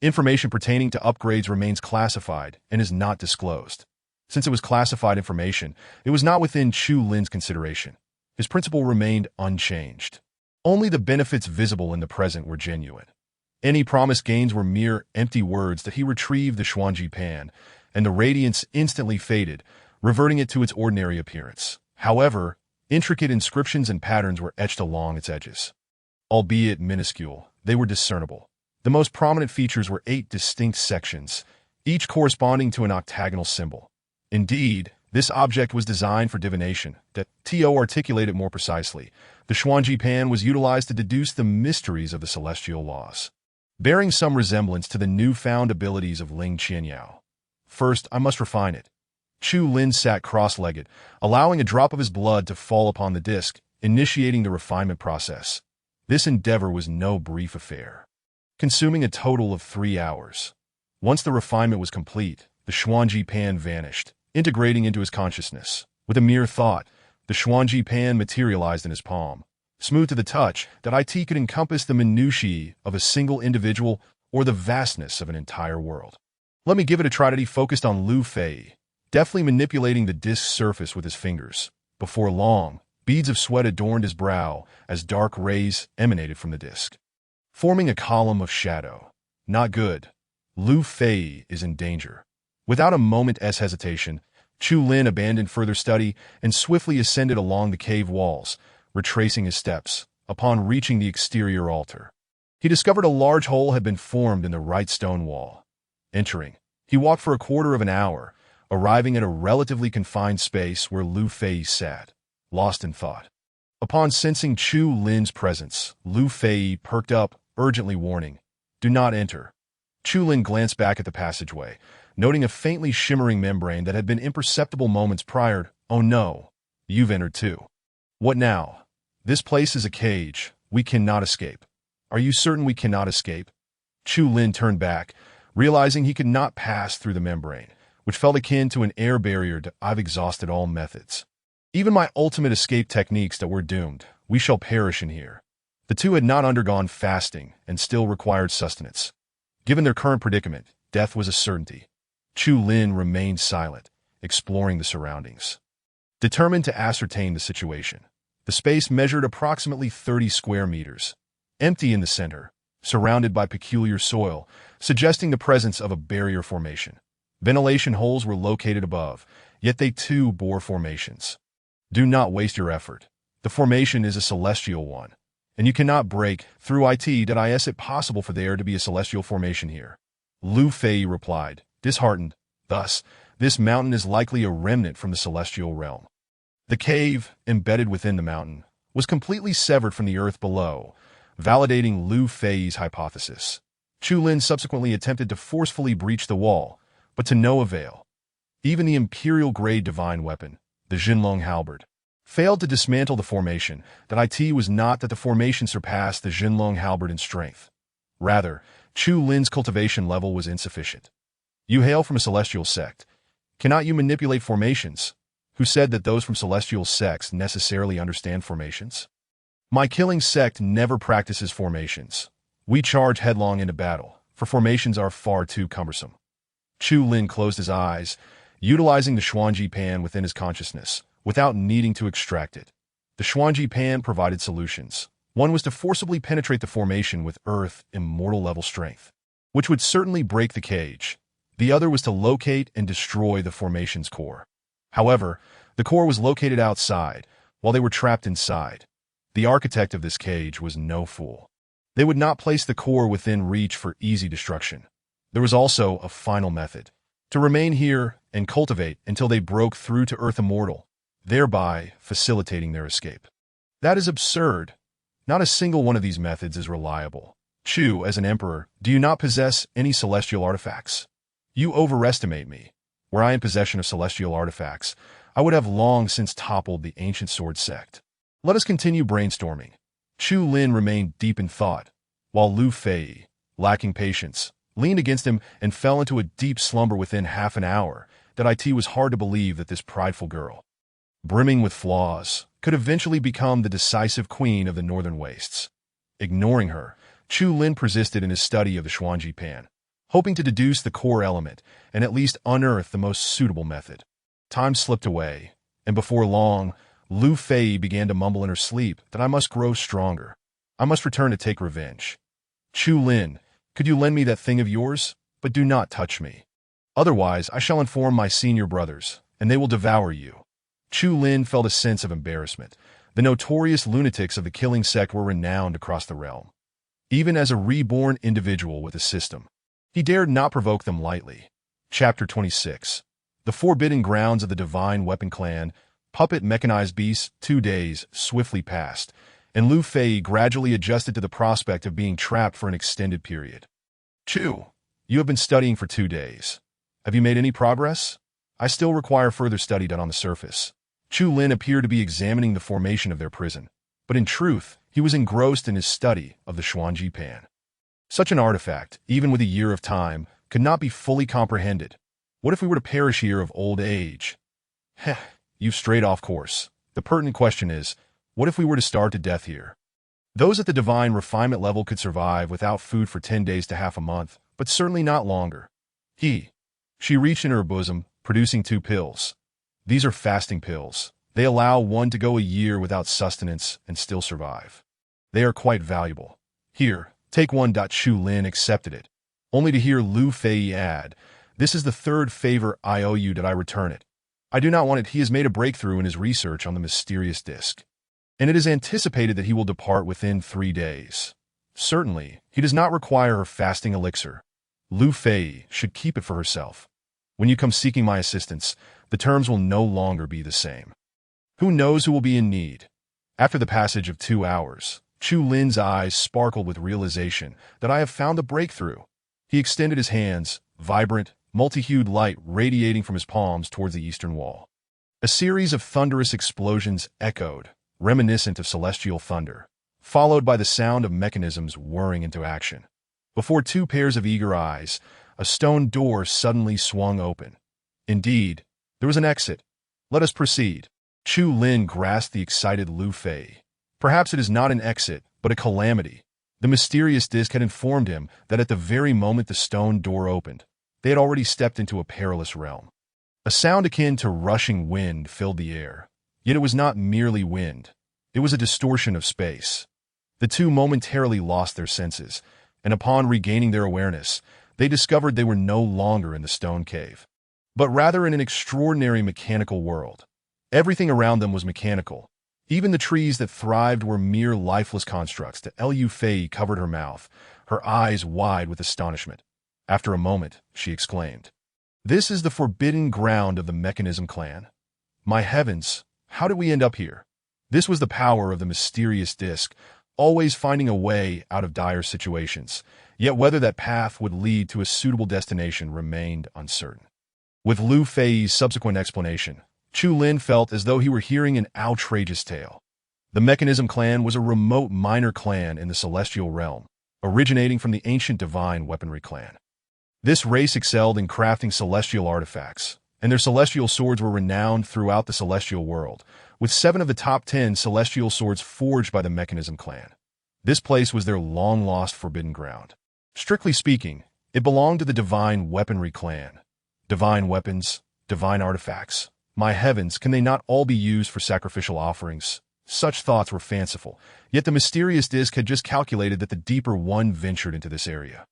Information pertaining to upgrades remains classified and is not disclosed. Since it was classified information, it was not within Chu Lin's consideration. His principle remained unchanged. Only the benefits visible in the present were genuine. Any promised gains were mere empty words. That he retrieved the Xuanji Pan, and the radiance instantly faded, reverting it to its ordinary appearance. However, intricate inscriptions and patterns were etched along its edges. Albeit minuscule, they were discernible. The most prominent features were 8 distinct sections, each corresponding to an octagonal symbol. Indeed, this object was designed for divination. That To articulate it more precisely, the Xuanji Pan was utilized to deduce the mysteries of the celestial laws, bearing some resemblance to the newfound abilities of Ling Qianyao. First, I must refine it. Chu Lin sat cross-legged, allowing a drop of his blood to fall upon the disc, initiating the refinement process. This endeavor was no brief affair, consuming a total of 3 hours. Once the refinement was complete, the Xuanji Pan vanished, integrating into his consciousness. With a mere thought, the Xuanji Pan materialized in his palm. Smooth to the touch, that it could encompass the minutiae of a single individual or the vastness of an entire world. Let me give it a try. He focused on Lu Fei, deftly manipulating the disc's surface with his fingers. Before long, beads of sweat adorned his brow as dark rays emanated from the disc, forming a column of shadow. Not good. Lu Fei is in danger. Without a moment's hesitation, Chu Lin abandoned further study and swiftly ascended along the cave walls, retracing his steps. Upon reaching the exterior altar, he discovered a large hole had been formed in the right stone wall. Entering, he walked for a quarter of an hour, arriving at a relatively confined space where Lu Fei sat, lost in thought. Upon sensing Chu Lin's presence, Lu Fei perked up, urgently warning, "Do not enter." Chu Lin glanced back at the passageway, noting a faintly shimmering membrane that had been imperceptible moments prior. "Oh no, you've entered too. What now? This place is a cage. We cannot escape." "Are you certain we cannot escape?" Chu Lin turned back, realizing he could not pass through the membrane, which felt akin to an air barrier. I've exhausted all methods. Even my ultimate escape techniques that were doomed. We shall perish in here. The two had not undergone fasting and still required sustenance. Given their current predicament, death was a certainty. Chu Lin remained silent, exploring the surroundings. Determined to ascertain the situation, the space measured approximately 30 square meters, empty in the center, surrounded by peculiar soil, suggesting the presence of a barrier formation. Ventilation holes were located above, yet they too bore formations. Do not waste your effort. The formation is a celestial one, and you cannot break through it. Is it possible for there to be a celestial formation here? Lu Fei replied, disheartened. Thus, this mountain is likely a remnant from the celestial realm. The cave, embedded within the mountain, was completely severed from the earth below, validating Lu Fei's hypothesis. Chu Lin subsequently attempted to forcefully breach the wall, but to no avail. Even the imperial-grade divine weapon, the Jinlong halberd, failed to dismantle the formation. It was not that the formation surpassed the Jinlong halberd in strength. Rather, Chu Lin's cultivation level was insufficient. You hail from a celestial sect. Cannot you manipulate formations? Who said that those from celestial sects necessarily understand formations? My killing sect never practices formations. We charge headlong into battle, for formations are far too cumbersome. Chu Lin closed his eyes, utilizing the Xuanji Pan within his consciousness, without needing to extract it. The Xuanji Pan provided solutions. One was to forcibly penetrate the formation with Earth immortal level strength, which would certainly break the cage. The other was to locate and destroy the formation's core. However, the core was located outside, while they were trapped inside. The architect of this cage was no fool. They would not place the core within reach for easy destruction. There was also a final method: to remain here and cultivate until they broke through to Earth immortal, thereby facilitating their escape. That is absurd. Not a single one of these methods is reliable. Chu, as an emperor, do you not possess any celestial artifacts? You overestimate me. Were I in possession of celestial artifacts, I would have long since toppled the ancient sword sect. Let us continue brainstorming. Chu Lin remained deep in thought, while Lu Fei, lacking patience, leaned against him and fell into a deep slumber within half an hour. It was hard to believe that this prideful girl, brimming with flaws, could eventually become the decisive queen of the Northern Wastes. Ignoring her, Chu Lin persisted in his study of the Xuanji Pan, hoping to deduce the core element and at least unearth the most suitable method. Time slipped away, and before long, Lu Fei began to mumble in her sleep that I must grow stronger. I must return to take revenge. Chu Lin, could you lend me that thing of yours? But do not touch me. Otherwise, I shall inform my senior brothers, and they will devour you. Chu Lin felt a sense of embarrassment. The notorious lunatics of the killing sect were renowned across the realm. Even as a reborn individual with a system, he dared not provoke them lightly. Chapter 26. The Forbidden Grounds of the Divine Weapon Clan. Puppet mechanized beasts. 2 days swiftly passed, and Lu Fei gradually adjusted to the prospect of being trapped for an extended period. Chu, you have been studying for 2 days. Have you made any progress? I still require further study done on the surface. Chu Lin appeared to be examining the formation of their prison, but in truth, he was engrossed in his study of the Xuanji Pan. Such an artifact, even with a year of time, could not be fully comprehended. What if we were to perish here of old age? Heh, you've strayed off course. The pertinent question is, what if we were to starve to death here? Those at the divine refinement level could survive without food for 10 days to half a month, but certainly not longer. She reached in her bosom, producing 2 pills. These are fasting pills. They allow one to go a year without sustenance and still survive. They are quite valuable. Here, take one. Chu Lin accepted it, only to hear Lu Fei add, this is the 3rd favor I owe you. Did I return it? I do not want it. He has made a breakthrough in his research on the mysterious disc, and it is anticipated that he will depart within 3 days. Certainly, he does not require her fasting elixir. Lu Fei should keep it for herself. When you come seeking my assistance, the terms will no longer be the same. Who knows who will be in need? After the passage of 2 hours, Chu Lin's eyes sparkled with realization that I have found the breakthrough. He extended his hands, vibrant, multi-hued light radiating from his palms towards the eastern wall. A series of thunderous explosions echoed, reminiscent of celestial thunder, followed by the sound of mechanisms whirring into action. Before 2 pairs of eager eyes, a stone door suddenly swung open. Indeed, there was an exit. Let us proceed. Chu Lin grasped the excited Lu Fei. Perhaps it is not an exit, but a calamity. The mysterious disc had informed him that at the very moment the stone door opened, they had already stepped into a perilous realm. A sound akin to rushing wind filled the air. Yet it was not merely wind. It was a distortion of space. The two momentarily lost their senses, and upon regaining their awareness, they discovered they were no longer in the stone cave, but rather in an extraordinary mechanical world. Everything around them was mechanical. Even the trees that thrived were mere lifeless constructs. Lu Fei covered her mouth, her eyes wide with astonishment. After a moment, she exclaimed, "This is the forbidden ground of the Mechanism clan. My heavens, how did we end up here?" This was the power of the mysterious disc, always finding a way out of dire situations, yet whether that path would lead to a suitable destination remained uncertain. With Lu Fei's subsequent explanation, Chu Lin felt as though he were hearing an outrageous tale. The Mechanism clan was a remote minor clan in the celestial realm, originating from the ancient divine weaponry clan. This race excelled in crafting celestial artifacts, and their celestial swords were renowned throughout the celestial world, with 7 of the top 10 celestial swords forged by the Mechanism clan. This place was their long-lost forbidden ground. Strictly speaking, it belonged to the divine weaponry clan. Divine weapons, divine artifacts. My heavens, can they not all be used for sacrificial offerings? Such thoughts were fanciful, yet the mysterious disc had just calculated that the deeper one ventured into this area,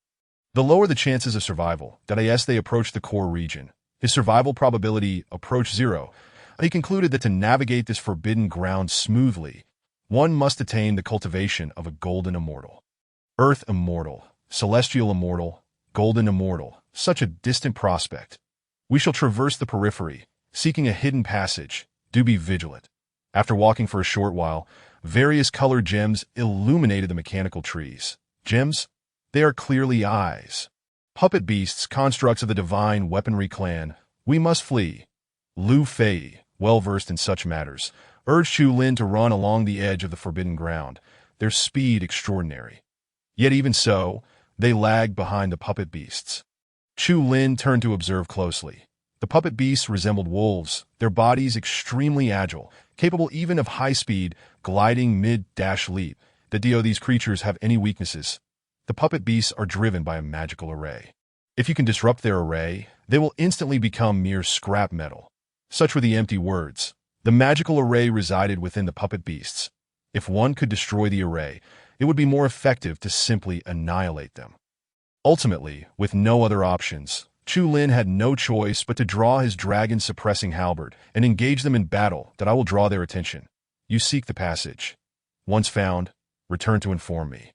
the lower the chances of survival. As they approached the core region, his survival probability approached 0. He concluded that to navigate this forbidden ground smoothly, one must attain the cultivation of a golden immortal. Earth immortal, celestial immortal, golden immortal, such a distant prospect. We shall traverse the periphery, seeking a hidden passage. Do be vigilant. After walking for a short while, various colored gems illuminated the mechanical trees. Gems? They are clearly eyes. Puppet beasts, constructs of the divine weaponry clan. We must flee. Lu Fei, well-versed in such matters, urged Chu Lin to run along the edge of the forbidden ground, their speed extraordinary. Yet even so, they lagged behind the puppet beasts. Chu Lin turned to observe closely. The puppet beasts resembled wolves, their bodies extremely agile, capable even of high-speed, gliding mid-dash leap. Do these creatures have any weaknesses? The puppet beasts are driven by a magical array. If you can disrupt their array, they will instantly become mere scrap metal. Such were the empty words. The magical array resided within the puppet beasts. If one could destroy the array, it would be more effective to simply annihilate them. Ultimately, with no other options, Chu Lin had no choice but to draw his dragon-suppressing halberd and engage them in battle. I will draw their attention. You seek the passage. Once found, return to inform me.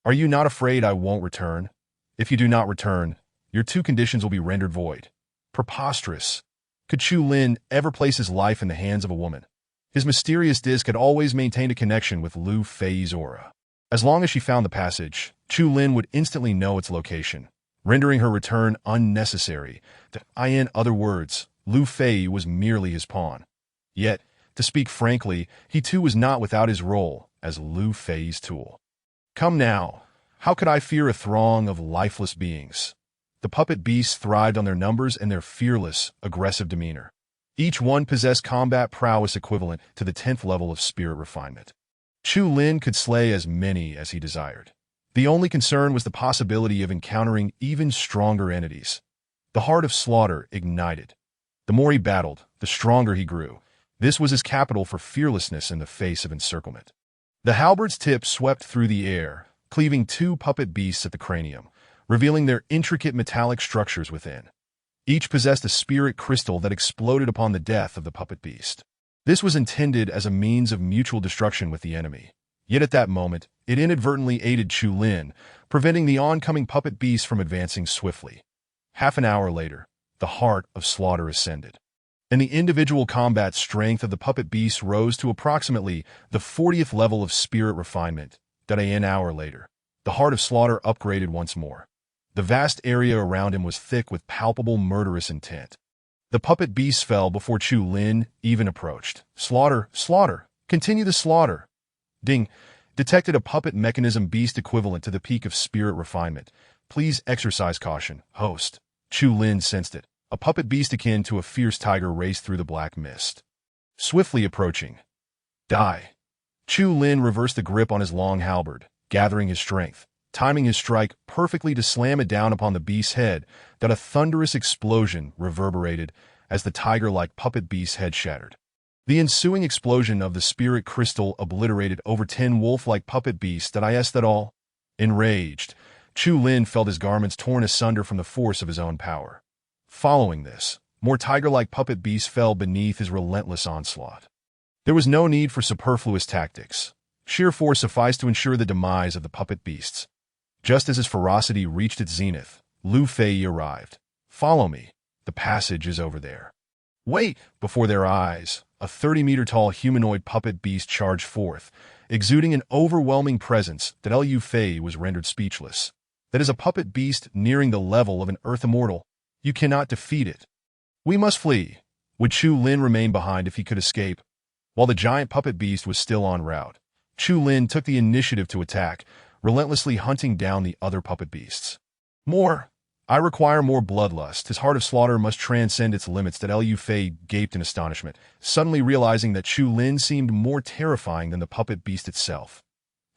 Are you not afraid I won't return? If you do not return, your 2 conditions will be rendered void. Preposterous. Could Chu Lin ever place his life in the hands of a woman? His mysterious disc had always maintained a connection with Lu Fei's aura. As long as she found the passage, Chu Lin would instantly know its location, rendering her return unnecessary. In other words, Lu Fei was merely his pawn. Yet, to speak frankly, he too was not without his role as Lu Fei's tool. Come now, how could I fear a throng of lifeless beings? The puppet beasts thrived on their numbers and their fearless, aggressive demeanor. Each one possessed combat prowess equivalent to the 10th level of spirit refinement. Chu Lin could slay as many as he desired. The only concern was the possibility of encountering even stronger entities. The heart of slaughter ignited. The more he battled, the stronger he grew. This was his capital for fearlessness in the face of encirclement. The halberd's tip swept through the air, cleaving 2 puppet beasts at the cranium, revealing their intricate metallic structures within. Each possessed a spirit crystal that exploded upon the death of the puppet beast. This was intended as a means of mutual destruction with the enemy. Yet at that moment, it inadvertently aided Chu Lin, preventing the oncoming puppet beast from advancing swiftly. Half an hour later, the heart of slaughter ascended, and the individual combat strength of the puppet beast rose to approximately the 40th level of spirit refinement. An hour later, the heart of slaughter upgraded once more. The vast area around him was thick with palpable murderous intent. The puppet beast fell before Chu Lin even approached. Slaughter, slaughter, continue the slaughter. Ding, detected a puppet mechanism beast equivalent to the peak of spirit refinement. Please exercise caution, host. Chu Lin sensed it. A puppet beast akin to a fierce tiger raced through the black mist. Swiftly approaching. Die. Chu Lin reversed the grip on his long halberd, gathering his strength, timing his strike perfectly to slam it down upon the beast's head that a thunderous explosion reverberated as the tiger-like puppet beast's head shattered. The ensuing explosion of the spirit crystal obliterated over 10 wolf-like puppet beasts that at all. Enraged, Chu Lin felt his garments torn asunder from the force of his own power. Following this, more tiger-like puppet beasts fell beneath his relentless onslaught. There was no need for superfluous tactics. Sheer force sufficed to ensure the demise of the puppet beasts. Just as his ferocity reached its zenith, Lu Fei arrived. Follow me. The passage is over there. Wait! Before their eyes, a 30-meter-tall humanoid puppet beast charged forth, exuding an overwhelming presence that Lu Fei was rendered speechless. That is a puppet beast nearing the level of an Earth Immortal. You cannot defeat it. We must flee. Would Chu Lin remain behind if he could escape? While the giant puppet beast was still en route, Chu Lin took the initiative to attack, relentlessly hunting down the other puppet beasts. More. I require more bloodlust. His heart of slaughter must transcend its limits. That Lu Fei gaped in astonishment, suddenly realizing that Chu Lin seemed more terrifying than the puppet beast itself.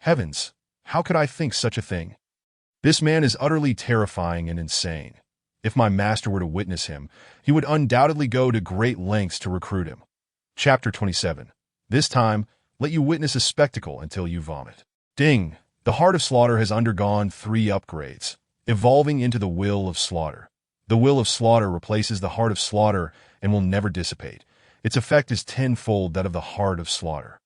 Heavens, how could I think such a thing? This man is utterly terrifying and insane. If my master were to witness him, he would undoubtedly go to great lengths to recruit him. Chapter 27. This time, let you witness a spectacle until you vomit. Ding! The Heart of Slaughter has undergone 3 upgrades, evolving into the Will of Slaughter. The Will of Slaughter replaces the Heart of Slaughter and will never dissipate. Its effect is tenfold that of the Heart of Slaughter.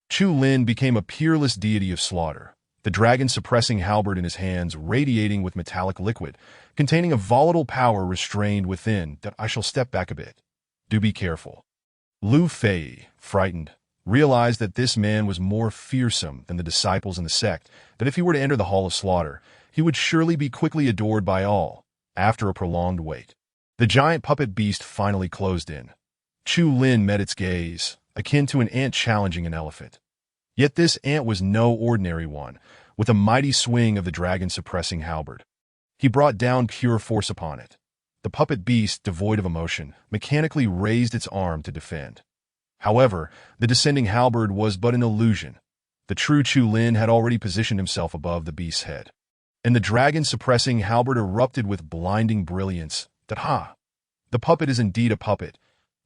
Chu Lin became a peerless deity of slaughter, the dragon-suppressing halberd in his hands radiating with metallic liquid, containing a volatile power restrained within. That I shall step back a bit. Do be careful. Lu Fei, frightened, realized that this man was more fearsome than the disciples in the sect, that if he were to enter the Hall of Slaughter, he would surely be quickly adored by all, after a prolonged wait. The giant puppet beast finally closed in. Chu Lin met its gaze, akin to an ant challenging an elephant. Yet this ant was no ordinary one, with a mighty swing of the dragon-suppressing halberd. He brought down pure force upon it. The puppet beast, devoid of emotion, mechanically raised its arm to defend. However, the descending halberd was but an illusion. The true Chu Lin had already positioned himself above the beast's head. And the dragon-suppressing halberd erupted with blinding brilliance. The puppet is indeed a puppet.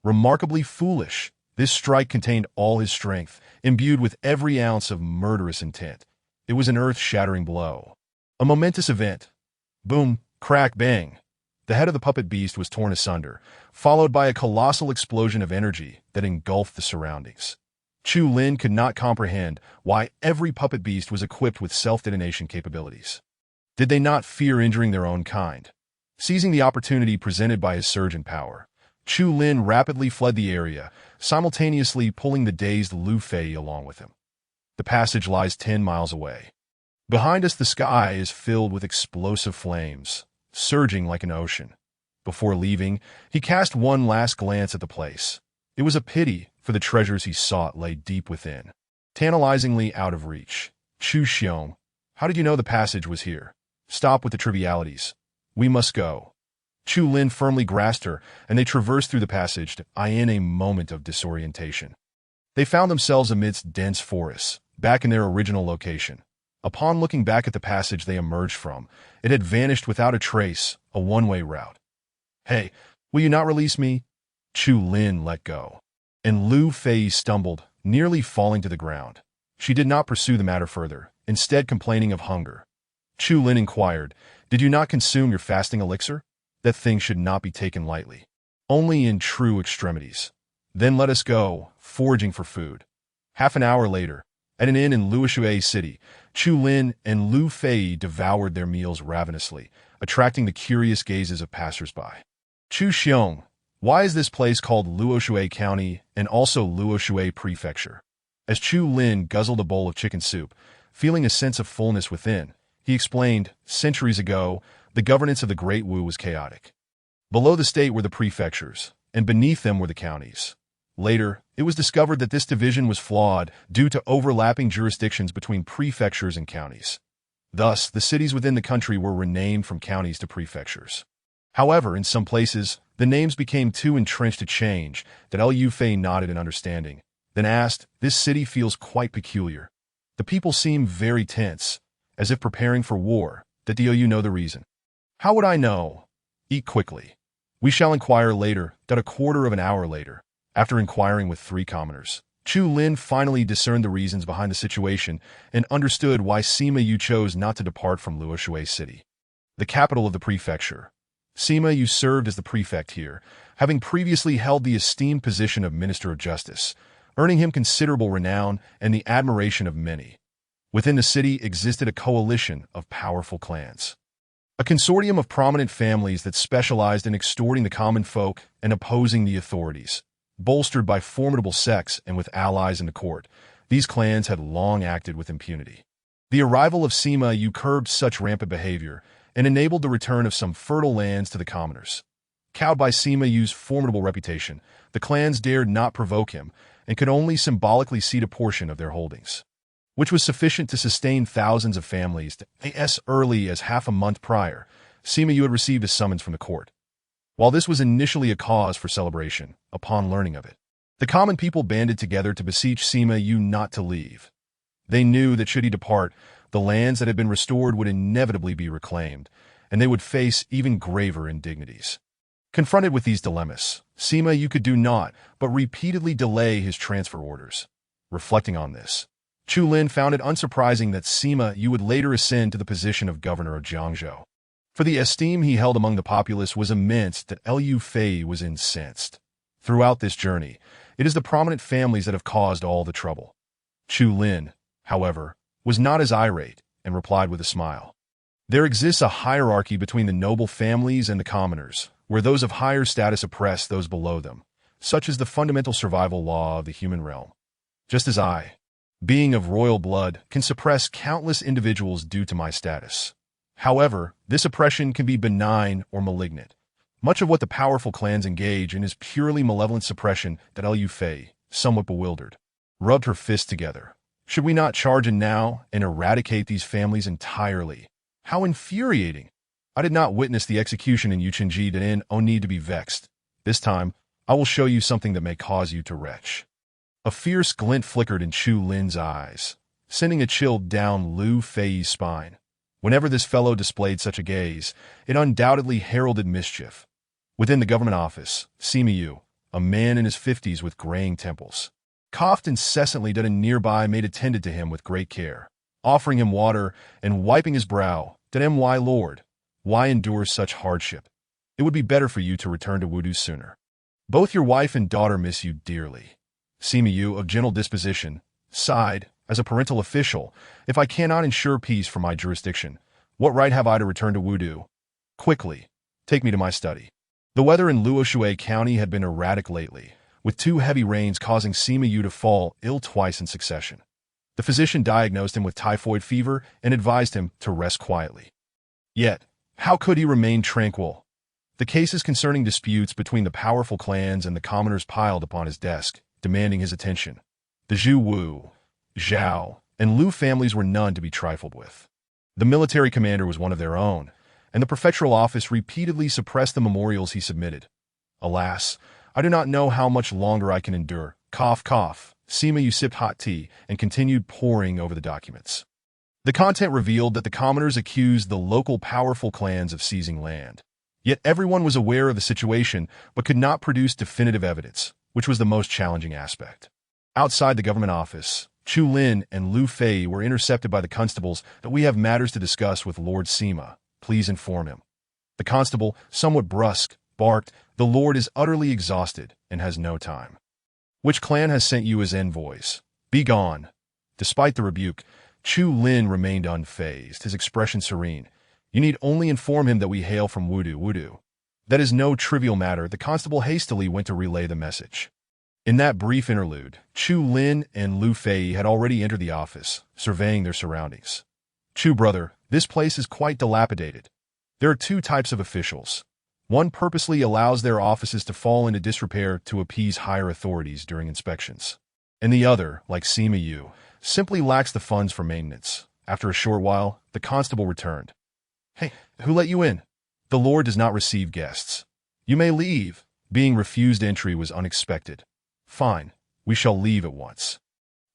Remarkably foolish. This strike contained all his strength, imbued with every ounce of murderous intent. It was an earth-shattering blow. A momentous event. Boom, crack, bang. The head of the puppet beast was torn asunder, followed by a colossal explosion of energy that engulfed the surroundings. Chu Lin could not comprehend why every puppet beast was equipped with self-detonation capabilities. Did they not fear injuring their own kind? Seizing the opportunity presented by his surge in power, Chu Lin rapidly fled the area, simultaneously pulling the dazed Lu Fei along with him. The passage lies 10 miles away. Behind us, the sky is filled with explosive flames, surging like an ocean. Before leaving, he cast one last glance at the place. It was a pity, for the treasures he sought lay deep within, tantalizingly out of reach. Chu Xiong, how did you know the passage was here? Stop with the trivialities. We must go. Chu Lin firmly grasped her, and they traversed through the passage, in a moment of disorientation. They found themselves amidst dense forests, back in their original location. Upon looking back at the passage they emerged from, it had vanished without a trace, a one-way route. Hey, will you not release me? Chu Lin let go, and Lu Fei stumbled, nearly falling to the ground. She did not pursue the matter further, instead complaining of hunger. Chu Lin inquired, did you not consume your fasting elixir? That thing should not be taken lightly. Only in true extremities. Then let us go, foraging for food. Half an hour later, at an inn in Luoshui City, Chu Lin and Lu Fei devoured their meals ravenously, attracting the curious gazes of passers-by. Chu Xiong, why is this place called Luoshui County and also Luoshui Prefecture? As Chu Lin guzzled a bowl of chicken soup, feeling a sense of fullness within, he explained, centuries ago, the governance of the Great Wu was chaotic. Below the state were the prefectures, and beneath them were the counties. Later, it was discovered that this division was flawed due to overlapping jurisdictions between prefectures and counties. Thus, the cities within the country were renamed from counties to prefectures. However, in some places, the names became too entrenched to change, that Liu Fei nodded in understanding, then asked, "This city feels quite peculiar. The people seem very tense, as if preparing for war. Do you know the reason?" "How would I know?" "Eat quickly. We shall inquire later." A quarter of an hour later, after inquiring with 3 commoners, Chu Lin finally discerned the reasons behind the situation and understood why Sima Yu chose not to depart from Luoshui City, the capital of the prefecture. Sima Yu served as the prefect here, having previously held the esteemed position of Minister of Justice, earning him considerable renown and the admiration of many. Within the city existed a coalition of powerful clans, a consortium of prominent families that specialized in extorting the common folk and opposing the authorities. Bolstered by formidable sects and with allies in the court, these clans had long acted with impunity. The arrival of Sima Yu curbed such rampant behavior and enabled the return of some fertile lands to the commoners. Cowed by Sima Yu's formidable reputation, the clans dared not provoke him and could only symbolically cede a portion of their holdings, which was sufficient to sustain thousands of families. As early as half a month prior, Sima Yu had received a summons from the court. While this was initially a cause for celebration, upon learning of it, the common people banded together to beseech Sima Yu not to leave. They knew that should he depart, the lands that had been restored would inevitably be reclaimed, and they would face even graver indignities. Confronted with these dilemmas, Sima Yu could do naught but repeatedly delay his transfer orders. Reflecting on this, Chu Lin found it unsurprising that Sima Yu would later ascend to the position of governor of Jiangzhou. For the esteem he held among the populace was immense that Liu Fei was incensed. Throughout this journey, it is the prominent families that have caused all the trouble. Chu Lin, however, was not as irate and replied with a smile. There exists a hierarchy between the noble families and the commoners, where those of higher status oppress those below them, such is the fundamental survival law of the human realm. Just as I, being of royal blood, can suppress countless individuals due to my status. However, this oppression can be benign or malignant. Much of what the powerful clans engage in is purely malevolent suppression. That Liu Fei, somewhat bewildered, rubbed her fists together. Should we not charge in now and eradicate these families entirely? How infuriating! I did not witness the execution in Yuchenji. Then no need to be vexed. This time, I will show you something that may cause you to retch. A fierce glint flickered in Chu Lin's eyes, sending a chill down Liu Fei's spine. Whenever this fellow displayed such a gaze, it undoubtedly heralded mischief. Within the government office, Sima Yu, a man in his 50s with graying temples, coughed incessantly. A nearby maid attended to him with great care, offering him water and wiping his brow. My lord, why endure such hardship? It would be better for you to return to Wudu sooner. Both your wife and daughter miss you dearly. Sima Yu, of gentle disposition, sighed. As a parental official, if I cannot ensure peace for my jurisdiction, what right have I to return to Wudu? Quickly, take me to my study. The weather in Luoshui County had been erratic lately, with 2 heavy rains causing Sima Yu to fall ill twice in succession. The physician diagnosed him with typhoid fever and advised him to rest quietly. Yet, how could he remain tranquil? The cases concerning disputes between the powerful clans and the commoners piled upon his desk, demanding his attention. The Zhu Wu, Zhao, and Lu families were none to be trifled with. The military commander was one of their own, and the prefectural office repeatedly suppressed the memorials he submitted. Alas, I do not know how much longer I can endure. Cough, cough. Sima Yu sipped hot tea and continued poring over the documents. The content revealed that the commoners accused the local powerful clans of seizing land. Yet everyone was aware of the situation but could not produce definitive evidence, which was the most challenging aspect. Outside the government office, Chu Lin and Liu Fei were intercepted by the constables. That we have matters to discuss with Lord Sima. Please inform him. The constable, somewhat brusque, barked, "The lord is utterly exhausted and has no time. Which clan has sent you as envoys? Be gone." Despite the rebuke, Chu Lin remained unfazed, his expression serene. "You need only inform him that we hail from Wudu. That is no trivial matter." The constable hastily went to relay the message. In that brief interlude, Chu Lin and Liu Fei had already entered the office, surveying their surroundings. "Chu brother, this place is quite dilapidated. There are 2 types of officials. One purposely allows their offices to fall into disrepair to appease higher authorities during inspections. And the other, like Sima Yu, simply lacks the funds for maintenance." After a short while, the constable returned. "Hey, who let you in?" The Lord does not receive guests. You may leave. Being refused entry was unexpected. Fine, we shall leave at once.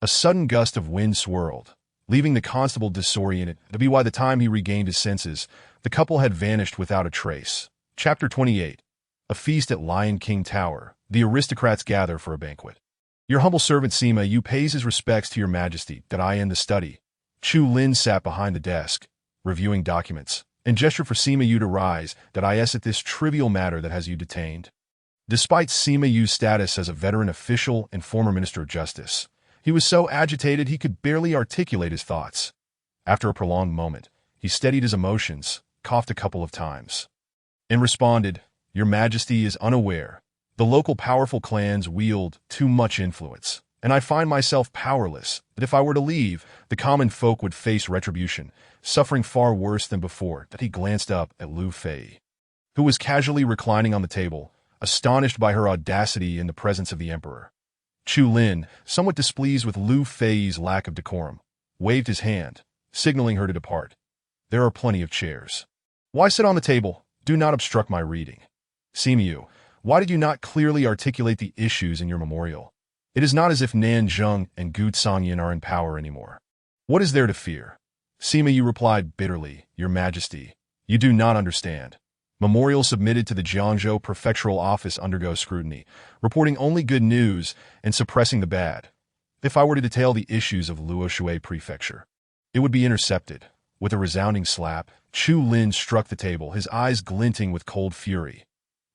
A sudden gust of wind swirled, leaving the constable disoriented. By the time he regained his senses, the couple had vanished without a trace. Chapter 28. A feast at Lion King Tower. The aristocrats gather for a banquet. Your humble servant Sima Yu pays his respects to your majesty. That I in the study. Chu Lin sat behind the desk, reviewing documents, and gestured for Sima Yu to rise. That I at this trivial matter that has you detained. Despite Sima Yu's status as a veteran official and former Minister of Justice, he was so agitated he could barely articulate his thoughts. After a prolonged moment, he steadied his emotions, coughed a couple of times, and responded, Your Majesty is unaware. The local powerful clans wield too much influence, and I find myself powerless. That if I were to leave, the common folk would face retribution, suffering far worse than before. That he glanced up at Lu Fei, who was casually reclining on the table, astonished by her audacity in the presence of the emperor. Chu Lin, somewhat displeased with Lu Fei's lack of decorum, waved his hand, signaling her to depart. There are plenty of chairs. Why sit on the table? Do not obstruct my reading. Sima Yu, why did you not clearly articulate the issues in your memorial? It is not as if Nan Zheng and Gu Songyan are in power anymore. What is there to fear? Sima Yu replied bitterly, Your Majesty, you do not understand. Memorials submitted to the Jiangzhou Prefectural Office undergo scrutiny, reporting only good news and suppressing the bad. If I were to detail the issues of Luoshui Prefecture, it would be intercepted. With a resounding slap, Chu Lin struck the table, his eyes glinting with cold fury.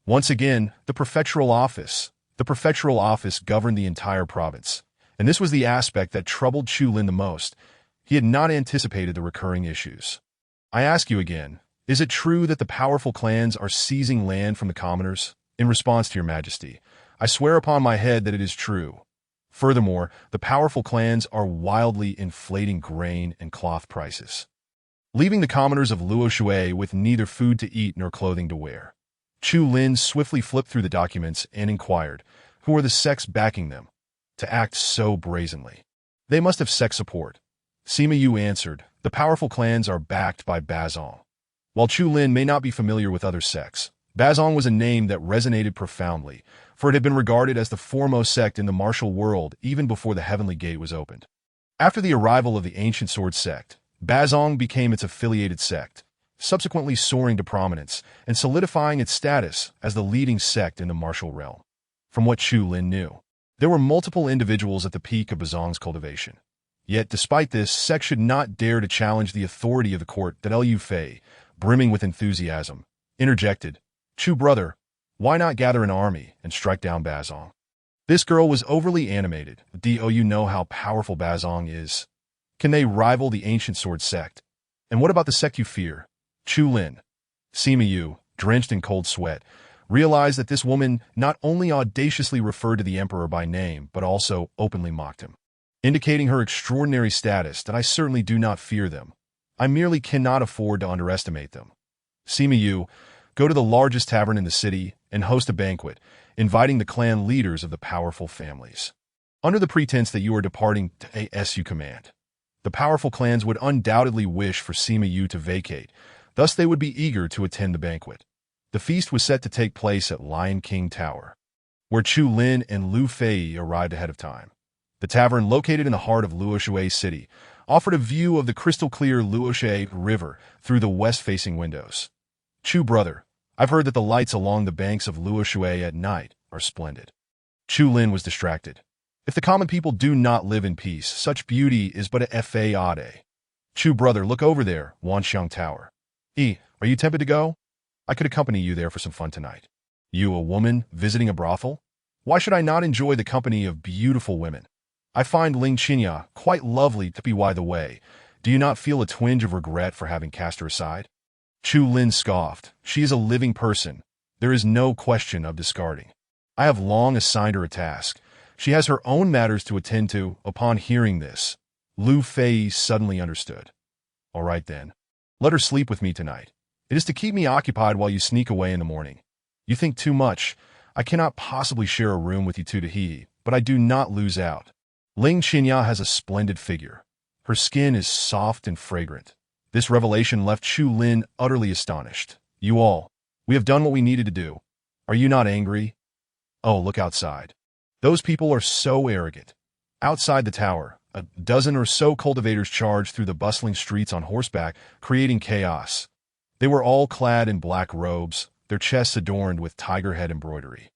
Once again, the Prefectural Office. The Prefectural Office governed the entire province, and this was the aspect that troubled Chu Lin the most. He had not anticipated the recurring issues. I ask you again, is it true that the powerful clans are seizing land from the commoners? In response to your majesty, I swear upon my head that it is true. Furthermore, the powerful clans are wildly inflating grain and cloth prices, leaving the commoners of Luoshui with neither food to eat nor clothing to wear. Chu Lin swiftly flipped through the documents and inquired, who are the sects backing them to act so brazenly? They must have sect support. Sima Yu answered, the powerful clans are backed by Bazong. While Chu Lin may not be familiar with other sects, Bazong was a name that resonated profoundly, for it had been regarded as the foremost sect in the martial world even before the Heavenly Gate was opened. After the arrival of the Ancient Sword sect, Bazong became its affiliated sect, subsequently soaring to prominence and solidifying its status as the leading sect in the martial realm. From what Chu Lin knew, there were multiple individuals at the peak of Bazong's cultivation. Yet, despite this, sect should not dare to challenge the authority of the court. That Liu Fei, brimming with enthusiasm, interjected, Chu brother, why not gather an army and strike down Bazong? This girl was overly animated. Do you know how powerful Bazong is? Can they rival the Ancient Sword sect? And what about the sect you fear? Chu Lin. Sima Yu, drenched in cold sweat, realized that this woman not only audaciously referred to the emperor by name, but also openly mocked him, indicating her extraordinary status. That I certainly do not fear them. I merely cannot afford to underestimate them. Sima Yu, go to the largest tavern in the city and host a banquet, inviting the clan leaders of the powerful families. Under the pretense that you are departing to ASU command, the powerful clans would undoubtedly wish for Sima Yu to vacate, thus they would be eager to attend the banquet. The feast was set to take place at Lion King Tower, where Chu Lin and Lu Fei arrived ahead of time. The tavern, located in the heart of Luoshui City, offered a view of the crystal-clear Luoshui River through the west-facing windows. Chu brother, I've heard that the lights along the banks of Luoshui at night are splendid. Chu Lin was distracted. If the common people do not live in peace, such beauty is but a fade. Chu brother, look over there, Wanxiang Tower. Are you tempted to go? I could accompany you there for some fun tonight. You, a woman, visiting a brothel? Why should I not enjoy the company of beautiful women? I find Ling Qinya quite lovely. By the way, do you not feel a twinge of regret for having cast her aside? Chu Lin scoffed. She is a living person. There is no question of discarding. I have long assigned her a task. She has her own matters to attend to. Upon hearing this, Lu Fei suddenly understood. All right then. Let her sleep with me tonight. It is to keep me occupied while you sneak away in the morning. You think too much. I cannot possibly share a room with you two to he, but I do not lose out. Ling Qinya has a splendid figure. Her skin is soft and fragrant. This revelation left Chu Lin utterly astonished. You all, We have done what we needed to do. Are you not angry? Oh, look outside. Those people are so arrogant. Outside the tower, a dozen or so cultivators charged through the bustling streets on horseback, creating chaos. They were all clad in black robes, their chests adorned with tiger head embroidery.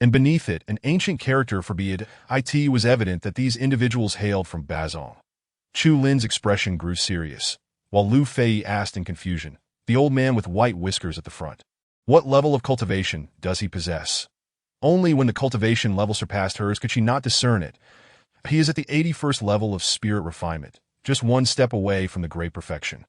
And beneath it, an ancient character forbade it was evident that these individuals hailed from Bazong. Chu Lin's expression grew serious, while Lu Fei asked in confusion, the old man with white whiskers at the front. What level of cultivation does he possess? Only when the cultivation level surpassed hers could she not discern it. He is at the 81st level of spirit refinement, just one step away from the great perfection.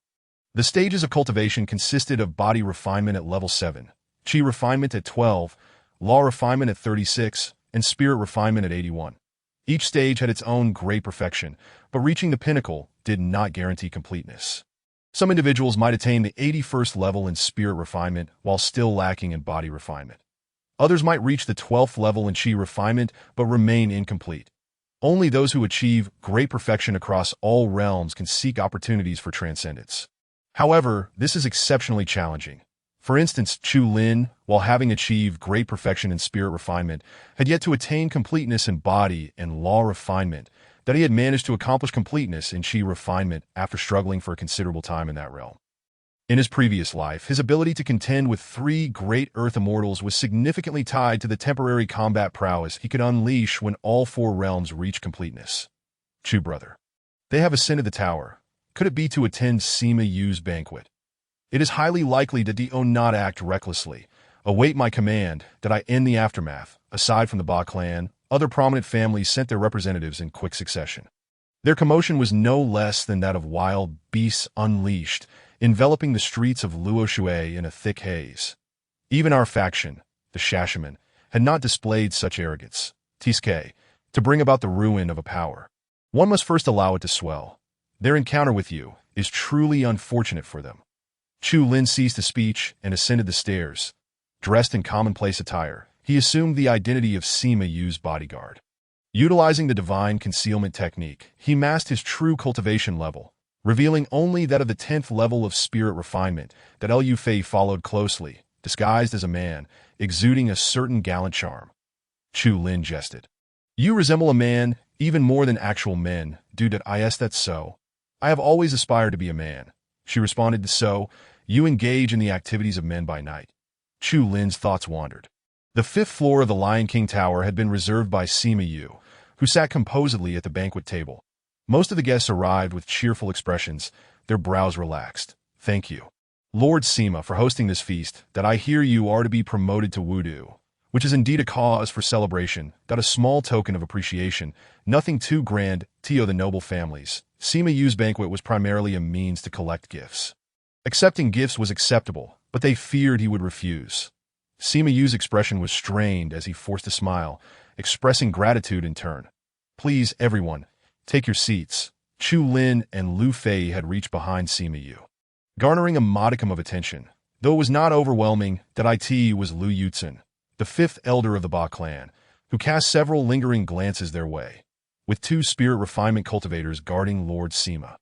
The stages of cultivation consisted of body refinement at level 7, chi refinement at 12, law refinement at 36, and spirit refinement at 81. Each stage had its own great perfection, but reaching the pinnacle did not guarantee completeness. Some individuals might attain the 81st level in spirit refinement while still lacking in body refinement. Others might reach the 12th level in chi refinement but remain incomplete. Only those who achieve great perfection across all realms can seek opportunities for transcendence. However, this is exceptionally challenging. For instance, Chu Lin, while having achieved great perfection in spirit refinement, had yet to attain completeness in body and law refinement, that he had managed to accomplish completeness in chi refinement after struggling for a considerable time in that realm. In his previous life, his ability to contend with 3 great Earth Immortals was significantly tied to the temporary combat prowess he could unleash when all 4 realms reached completeness. Chu brother. They have ascended the tower. Could it be to attend Sima Yu's banquet? It is highly likely that do not act recklessly. Await my command that I end the aftermath. Aside from the Ba clan, other prominent families sent their representatives in quick succession. Their commotion was no less than that of wild beasts unleashed, enveloping the streets of Luoshui in a thick haze. Even our faction, the Shashaman, had not displayed such arrogance, Tiske, to bring about the ruin of a power. One must first allow it to swell. Their encounter with you is truly unfortunate for them. Chu Lin ceased his speech and ascended the stairs. Dressed in commonplace attire, he assumed the identity of Sima Yu's bodyguard. Utilizing the divine concealment technique, he masked his true cultivation level, revealing only that of the 10th level of spirit refinement that Lu Fei followed closely, disguised as a man, exuding a certain gallant charm. Chu Lin jested. You resemble a man even more than actual men, dude. That's so. I have always aspired to be a man. She responded, so, you engage in the activities of men by night. Chu Lin's thoughts wandered. The 5th floor of the Lion King Tower had been reserved by Sima Yu, who sat composedly at the banquet table. Most of the guests arrived with cheerful expressions, their brows relaxed. Thank you, Lord Sima, for hosting this feast, that I hear you are to be promoted to Wudu, which is indeed a cause for celebration, that a small token of appreciation, nothing too grand, to the noble families. Sima Yu's banquet was primarily a means to collect gifts. Accepting gifts was acceptable, but they feared he would refuse. Sima Yu's expression was strained as he forced a smile, expressing gratitude in turn. Please, everyone, take your seats. Chu Lin and Lu Fei had reached behind Sima Yu, garnering a modicum of attention. Though it was not overwhelming, that it was Lu Yutzen, the 5th elder of the Ba clan, who cast several lingering glances their way, with 2 spirit refinement cultivators guarding Lord Sima.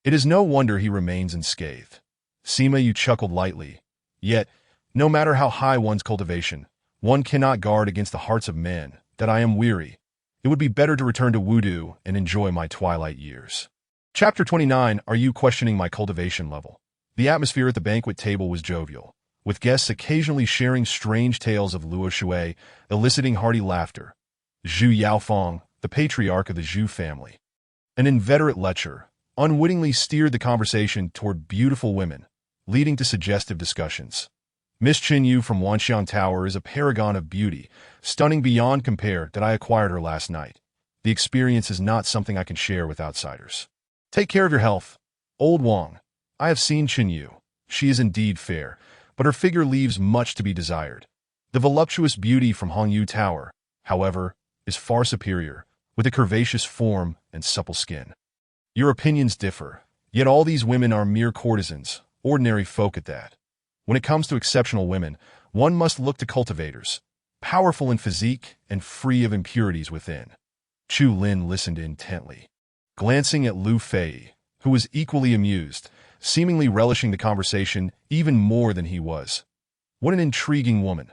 It is no wonder he remains unscathed. Sima Yu chuckled lightly. Yet, no matter how high one's cultivation, one cannot guard against the hearts of men, that I am weary. It would be better to return to Wudu and enjoy my twilight years. Chapter 29. Are you questioning my cultivation level? The atmosphere at the banquet table was jovial, with guests occasionally sharing strange tales of Luoshui, eliciting hearty laughter. Zhu Yaofeng, the patriarch of the Zhu family, an inveterate lecher, unwittingly steered the conversation toward beautiful women, leading to suggestive discussions. Miss Chin Yu from Wanxian Tower is a paragon of beauty, stunning beyond compare. That I acquired her last night. The experience is not something I can share with outsiders. Take care of your health, old Wang. I have seen Chin Yu. She is indeed fair, but her figure leaves much to be desired. The voluptuous beauty from Hongyu Tower, however, is far superior, with a curvaceous form and supple skin. Your opinions differ, yet all these women are mere courtesans, ordinary folk at that. When it comes to exceptional women, one must look to cultivators, powerful in physique and free of impurities within. Chu Lin listened intently, glancing at Lu Fei, who was equally amused, seemingly relishing the conversation even more than he was. What an intriguing woman.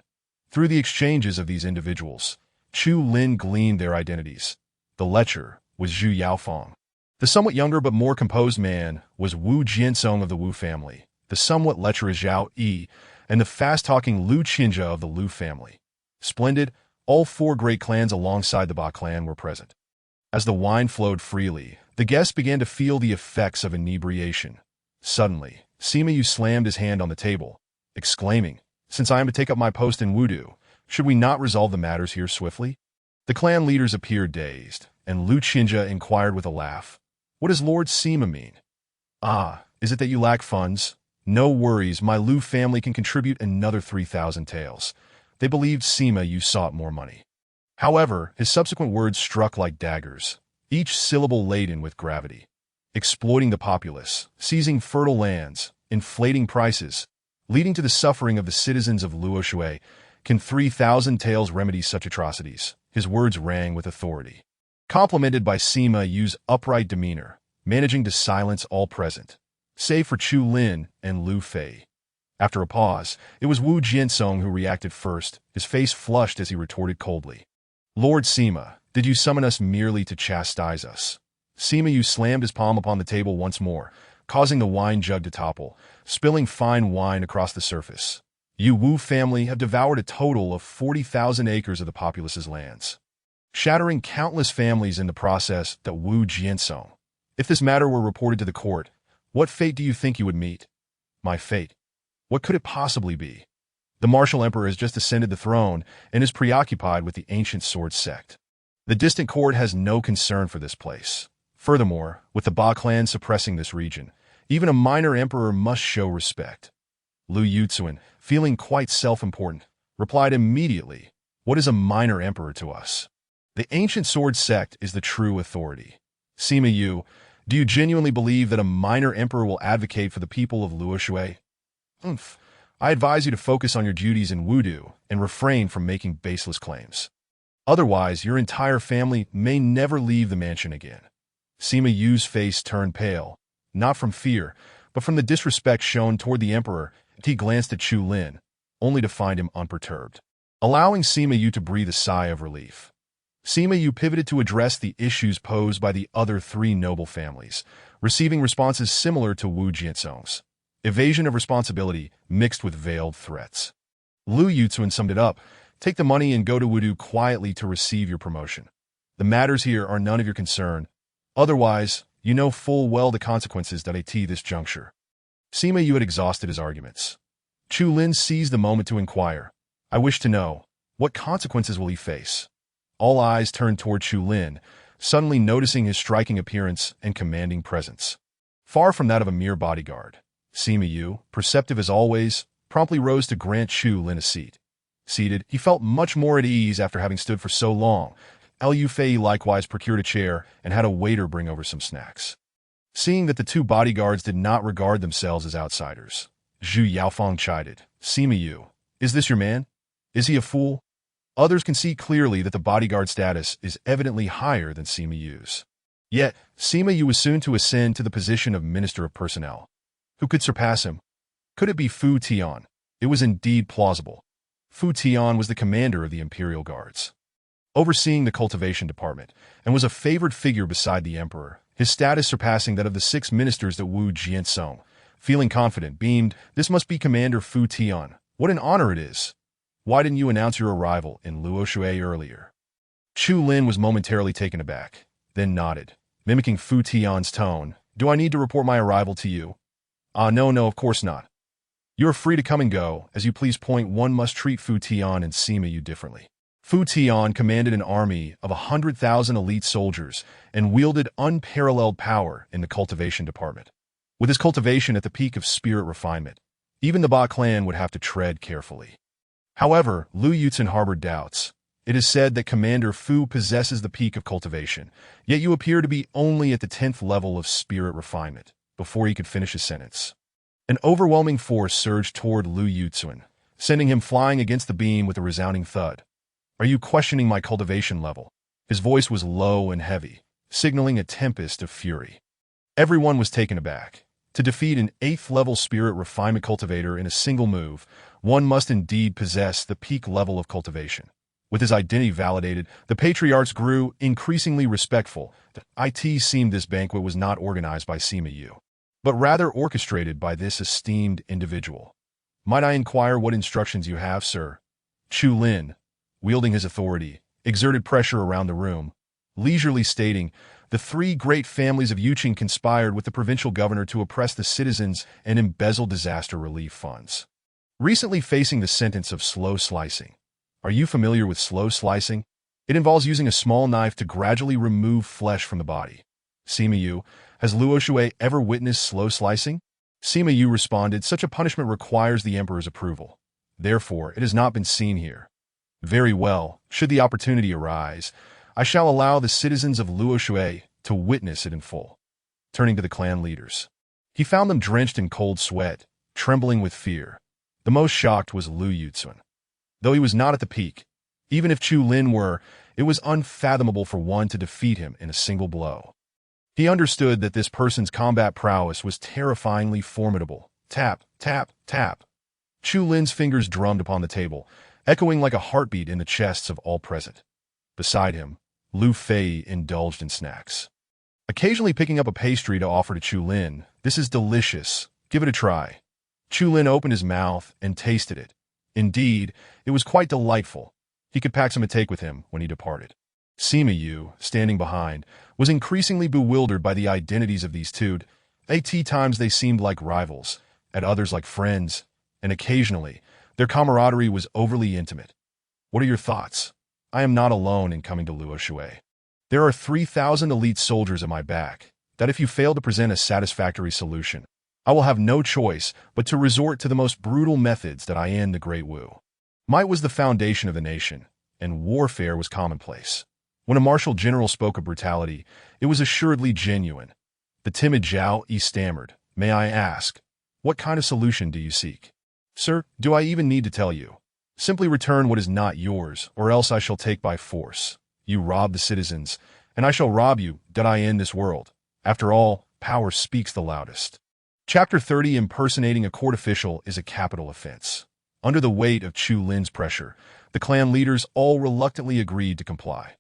Through the exchanges of these individuals, Chu Lin gleaned their identities. The lecher was Zhu Yaofeng. The somewhat younger but more composed man was Wu Jiansong of the Wu family, the somewhat lecherous Zhao Yi, and the fast-talking Lu Qinjia of the Lu family. Splendid, all four great clans alongside the Ba clan were present. As the wine flowed freely, the guests began to feel the effects of inebriation. Suddenly, Sima Yu slammed his hand on the table, exclaiming, "Since I am to take up my post in Wudu, should we not resolve the matters here swiftly?" The clan leaders appeared dazed, and Lu Qinjia inquired with a laugh, "What does Lord Sima mean?" "Ah, is it that you lack funds? No worries, my Lu family can contribute another 3,000 taels." They believed Sima Yu sought more money. However, his subsequent words struck like daggers, each syllable laden with gravity. Exploiting the populace, seizing fertile lands, inflating prices, leading to the suffering of the citizens of Luoshui. Can 3,000 taels remedy such atrocities? His words rang with authority. Complemented by Sima Yu's upright demeanor, managing to silence all present, save for Chu Lin and Lu Fei. After a pause, it was Wu Jiansong who reacted first, his face flushed as he retorted coldly. "Lord Sima, did you summon us merely to chastise us?" Sima Yu slammed his palm upon the table once more, causing the wine jug to topple, spilling fine wine across the surface. "You Wu family have devoured a total of 40,000 acres of the populace's lands, shattering countless families in the process. That Wu Jiansong. If this matter were reported to the court, what fate do you think you would meet?" "My fate? What could it possibly be? The martial emperor has just ascended the throne and is preoccupied with the ancient sword sect. The distant court has no concern for this place. Furthermore, with the Ba clan suppressing this region, even a minor emperor must show respect." Lu Yuzuan, feeling quite self-important, replied immediately, "What is a minor emperor to us? The ancient sword sect is the true authority. Sima Yu, do you genuinely believe that a minor emperor will advocate for the people of Luoshui? I advise you to focus on your duties in Wudu and refrain from making baseless claims. Otherwise, your entire family may never leave the mansion again." Sima Yu's face turned pale, not from fear, but from the disrespect shown toward the emperor. He glanced at Chu Lin, only to find him unperturbed, allowing Sima Yu to breathe a sigh of relief. Sima Yu pivoted to address the issues posed by the other three noble families, receiving responses similar to Wu Jiansong's. Evasion of responsibility mixed with veiled threats. Lu Yuzuan summed it up, "Take the money and go to Wudu quietly to receive your promotion. The matters here are none of your concern. Otherwise, you know full well the consequences that at this juncture." Sima Yu had exhausted his arguments. Chu Lin seized the moment to inquire, "I wish to know, what consequences will he face?" All eyes turned toward Chu Lin, suddenly noticing his striking appearance and commanding presence. Far from that of a mere bodyguard, Sima Yu, perceptive as always, promptly rose to grant Chu Lin a seat. Seated, he felt much more at ease after having stood for so long. Lu Fei likewise procured a chair and had a waiter bring over some snacks. Seeing that the two bodyguards did not regard themselves as outsiders, Zhu Yaofeng chided, "Sima Yu, is this your man? Is he a fool?" Others can see clearly that the bodyguard status is evidently higher than Sima Yu's. Yet, Sima Yu was soon to ascend to the position of Minister of Personnel. Who could surpass him? Could it be Fu Tian? It was indeed plausible. Fu Tian was the commander of the Imperial Guards, overseeing the cultivation department, and was a favored figure beside the emperor, his status surpassing that of the 6 ministers that Wu Jiansong. Feeling confident, beamed, "This must be Commander Fu Tian. What an honor it is. Why didn't you announce your arrival in Luoshui earlier?" Chu Lin was momentarily taken aback, then nodded, mimicking Fu Tian's tone. "Do I need to report my arrival to you?" No, of course not. You are free to come and go, as you please. One must treat Fu Tian and Sima Yu differently. Fu Tian commanded an army of 100,000 elite soldiers and wielded unparalleled power in the cultivation department. With his cultivation at the peak of spirit refinement, even the Ba clan would have to tread carefully. However, Lu Yuzuan harbored doubts. "It is said that Commander Fu possesses the peak of cultivation, yet you appear to be only at the 10th level of spirit refinement." Before he could finish his sentence, an overwhelming force surged toward Lu Yuzuan, sending him flying against the beam with a resounding thud. "Are you questioning my cultivation level?" His voice was low and heavy, signaling a tempest of fury. Everyone was taken aback. To defeat an 8th-level spirit refinement cultivator in a single move, one must indeed possess the peak level of cultivation. With his identity validated, the patriarchs grew increasingly respectful. It seemed this banquet was not organized by Sima Yu, but rather orchestrated by this esteemed individual. "Might I inquire what instructions you have, sir?" Chu Lin, wielding his authority, exerted pressure around the room, leisurely stating, "The three great families of Yuqing conspired with the provincial governor to oppress the citizens and embezzle disaster relief funds, recently facing the sentence of slow slicing." Are you familiar with slow slicing? It involves using a small knife to gradually remove flesh from the body. Sima Yu, has Luo Shui ever witnessed slow slicing? Sima Yu responded, "Such a punishment requires the emperor's approval. Therefore, it has not been seen here." "Very well, should the opportunity arise, I shall allow the citizens of Luo Shui to witness it in full." Turning to the clan leaders, he found them drenched in cold sweat, trembling with fear. The most shocked was Lu Yucun. Though he was not at the peak, even if Chu Lin were, it was unfathomable for one to defeat him in a single blow. He understood that this person's combat prowess was terrifyingly formidable. Tap, tap, tap. Chu Lin's fingers drummed upon the table, echoing like a heartbeat in the chests of all present. Beside him, Lu Fei indulged in snacks, occasionally picking up a pastry to offer to Chu Lin. "This is delicious. Give it a try." Chu Lin opened his mouth and tasted it. Indeed, it was quite delightful. He could pack some to take with him when he departed. Sima Yu, standing behind, was increasingly bewildered by the identities of these two. At times they seemed like rivals, at others like friends, and occasionally, their camaraderie was overly intimate. "What are your thoughts? I am not alone in coming to Luo Shui. There are 3,000 elite soldiers at my back, that if you fail to present a satisfactory solution, I will have no choice but to resort to the most brutal methods that I end the Great Wu." Might was the foundation of the nation, and warfare was commonplace. When a martial general spoke of brutality, it was assuredly genuine. The timid Zhao Yi stammered, "May I ask, what kind of solution do you seek?" "Sir, do I even need to tell you? Simply return what is not yours, or else I shall take by force. You rob the citizens, and I shall rob you, that I end this world. After all, power speaks the loudest." Chapter 30, Impersonating a court official is a capital offense. Under the weight of Chu Lin's pressure, the clan leaders all reluctantly agreed to comply.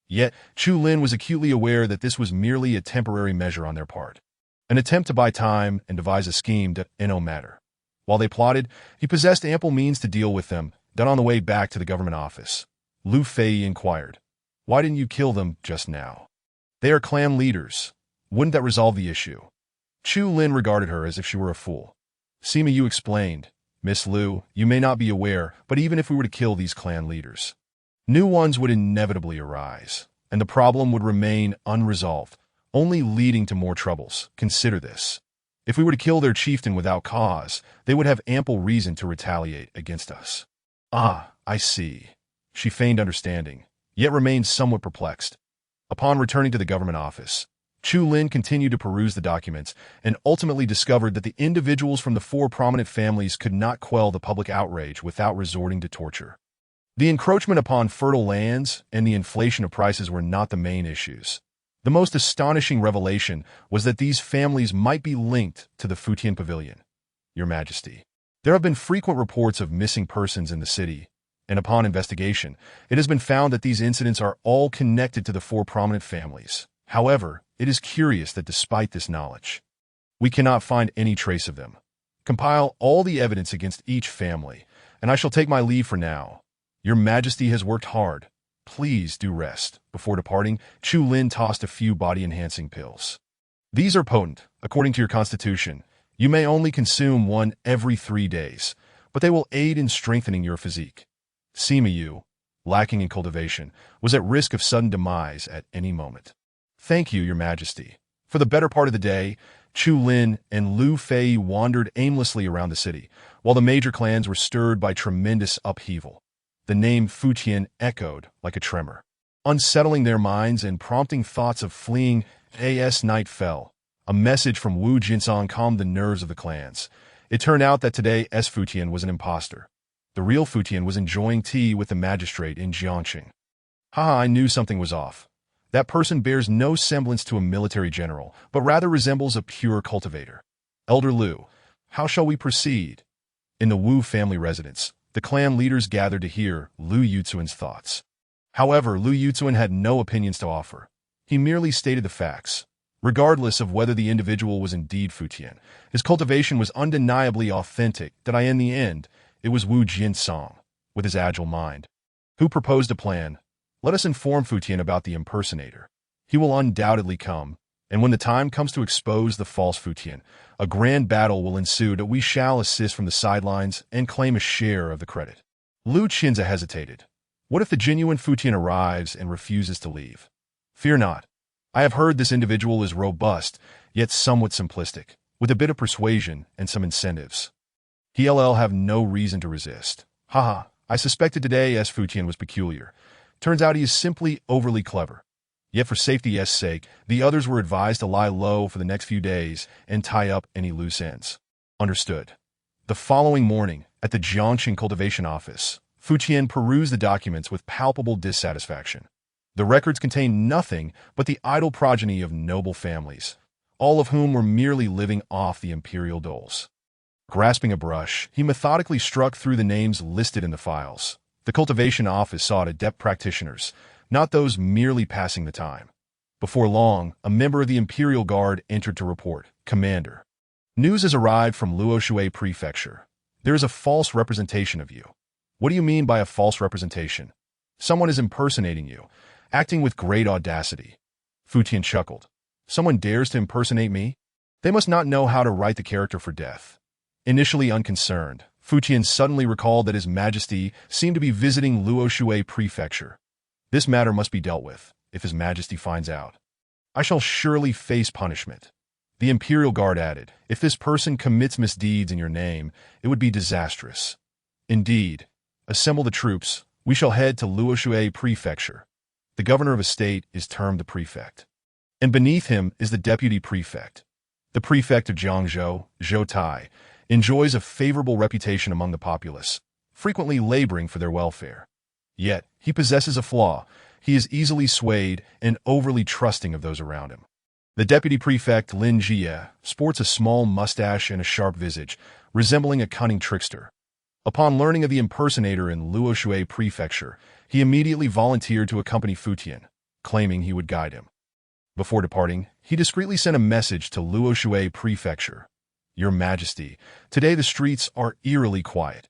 Yet, Chu Lin was acutely aware that this was merely a temporary measure on their part, an attempt to buy time and devise a scheme that no matter. While they plotted, he possessed ample means to deal with them. Then on the way back to the government office, Lu Fei inquired, "Why didn't you kill them just now? They are clan leaders. Wouldn't that resolve the issue?" Chu Lin regarded her as if she were a fool. Sima Yu explained, "Miss Lu, you may not be aware, but even if we were to kill these clan leaders, new ones would inevitably arise, and the problem would remain unresolved, only leading to more troubles. Consider this. If we were to kill their chieftain without cause, they would have ample reason to retaliate against us." "Ah, I see." She feigned understanding, yet remained somewhat perplexed. Upon returning to the government office, Chu Lin continued to peruse the documents and ultimately discovered that the individuals from the four prominent families could not quell the public outrage without resorting to torture. The encroachment upon fertile lands and the inflation of prices were not the main issues. The most astonishing revelation was that these families might be linked to the Futian Pavilion. "Your Majesty, there have been frequent reports of missing persons in the city, and upon investigation, it has been found that these incidents are all connected to the four prominent families. However, it is curious that despite this knowledge, we cannot find any trace of them. Compile all the evidence against each family, and I shall take my leave for now. Your Majesty has worked hard. Please do rest." Before departing, Chu Lin tossed a few body-enhancing pills. "These are potent. According to your constitution, you may only consume one every 3 days, but they will aid in strengthening your physique." Sima Yu, lacking in cultivation, was at risk of sudden demise at any moment. "Thank you, Your Majesty." For the better part of the day, Chu Lin and Lu Fei wandered aimlessly around the city, while the major clans were stirred by tremendous upheaval. The name Futian echoed like a tremor, unsettling their minds and prompting thoughts of fleeing. As night fell, a message from Wu Jinsong calmed the nerves of the clans. It turned out that today's Futian was an imposter. The real Futian was enjoying tea with the magistrate in Jiangxing. "Ha, I knew something was off. That person bears no semblance to a military general, but rather resembles a pure cultivator." Elder Lu, how shall we proceed? In the Wu family residence, the clan leaders gathered to hear Lu Yuzuan's thoughts. However, Lu Yuzuan had no opinions to offer. He merely stated the facts. Regardless of whether the individual was indeed Fu Tian, his cultivation was undeniably authentic that in the end, it was Wu Jinsong, with his agile mind, who proposed a plan. Let us inform Fu Tian about the impersonator. He will undoubtedly come, and when the time comes to expose the false Fu Tian, a grand battle will ensue that we shall assist from the sidelines and claim a share of the credit. Lu Qinza hesitated. What if the genuine Fu Tian arrives and refuses to leave? Fear not. I have heard this individual is robust, yet somewhat simplistic, with a bit of persuasion and some incentives. He'll have no reason to resist. Haha, I suspected today as Fu Tian was peculiar. Turns out he is simply overly clever. Yet for safety's sake, the others were advised to lie low for the next few days and tie up any loose ends. Understood. The following morning, at the Jiangqing cultivation office, Fu Tian perused the documents with palpable dissatisfaction. The records contained nothing but the idle progeny of noble families, all of whom were merely living off the imperial doles. Grasping a brush, he methodically struck through the names listed in the files. The cultivation office sought adept practitioners, not those merely passing the time. Before long, a member of the Imperial Guard entered to report. Commander, news has arrived from Luoshui Prefecture. There is a false representation of you. What do you mean by a false representation? Someone is impersonating you, acting with great audacity. Fu Tian chuckled. Someone dares to impersonate me? They must not know how to write the character for death. Initially unconcerned, Fu Tian suddenly recalled that His Majesty seemed to be visiting Luoshui Prefecture. This matter must be dealt with, if His Majesty finds out. I shall surely face punishment. The Imperial Guard added, if this person commits misdeeds in your name, it would be disastrous. Indeed, assemble the troops, we shall head to Luoshui Prefecture. The governor of a state is termed the prefect. And beneath him is the deputy prefect. The prefect of Jiangzhou, Zhou Tai, enjoys a favorable reputation among the populace, frequently laboring for their welfare. Yet, he possesses a flaw. He is easily swayed and overly trusting of those around him. The deputy prefect, Lin Jie, sports a small mustache and a sharp visage, resembling a cunning trickster. Upon learning of the impersonator in Luoshui Prefecture, he immediately volunteered to accompany Fu Tian, claiming he would guide him. Before departing, he discreetly sent a message to Luoshui Prefecture. Your Majesty, today the streets are eerily quiet.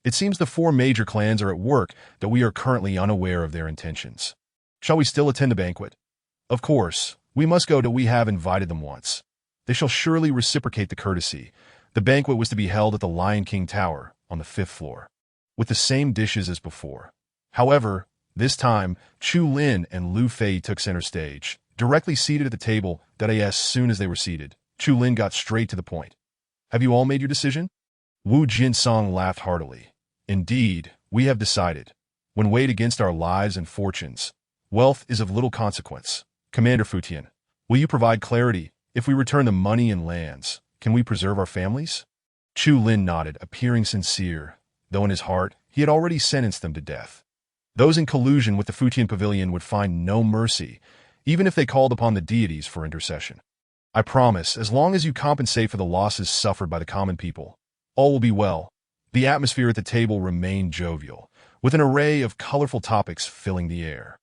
It seems the 4 major clans are at work that we are currently unaware of their intentions. Shall we still attend the banquet? Of course, we must go till we have invited them once. They shall surely reciprocate the courtesy. The banquet was to be held at the Lion King Tower on the 5th floor, with the same dishes as before. However, this time, Chu Lin and Lu Fei took center stage, directly seated at the table that as soon as they were seated, Chu Lin got straight to the point. Have you all made your decision? Wu Jinsong laughed heartily. Indeed, we have decided. When weighed against our lives and fortunes, wealth is of little consequence. Commander Fu Tian, will you provide clarity? If we return the money and lands, can we preserve our families? Chu Lin nodded, appearing sincere, though in his heart he had already sentenced them to death. Those in collusion with the Fu Tian Pavilion would find no mercy, even if they called upon the deities for intercession. I promise, as long as you compensate for the losses suffered by the common people, all will be well. The atmosphere at the table remained jovial, with an array of colorful topics filling the air.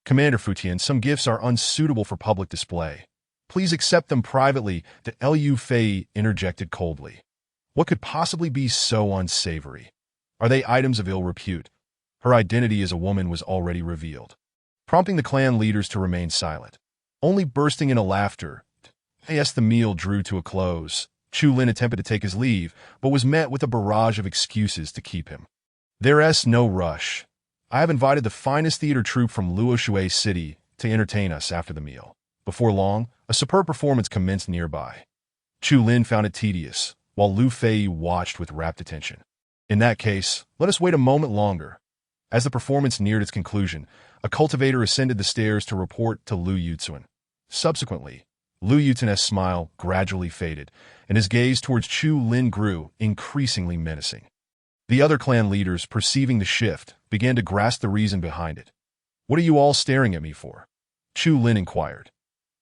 Commander Fu Tian, some gifts are unsuitable for public display. Please accept them privately, the Lu Fei interjected coldly. What could possibly be so unsavory? Are they items of ill repute? Her identity as a woman was already revealed, prompting the clan leaders to remain silent. Only bursting into laughter, as the meal drew to a close, Chu Lin attempted to take his leave, but was met with a barrage of excuses to keep him. There's no rush. I have invited the finest theater troupe from Luoshui City to entertain us after the meal. Before long, a superb performance commenced nearby. Chu Lin found it tedious, while Lu Fei watched with rapt attention. In that case, let us wait a moment longer. As the performance neared its conclusion, a cultivator ascended the stairs to report to Lu Yuzuan. Subsequently, Lu Yuzuan's smile gradually faded, and his gaze towards Chu Lin grew increasingly menacing. The other clan leaders, perceiving the shift, began to grasp the reason behind it. What are you all staring at me for? Chu Lin inquired.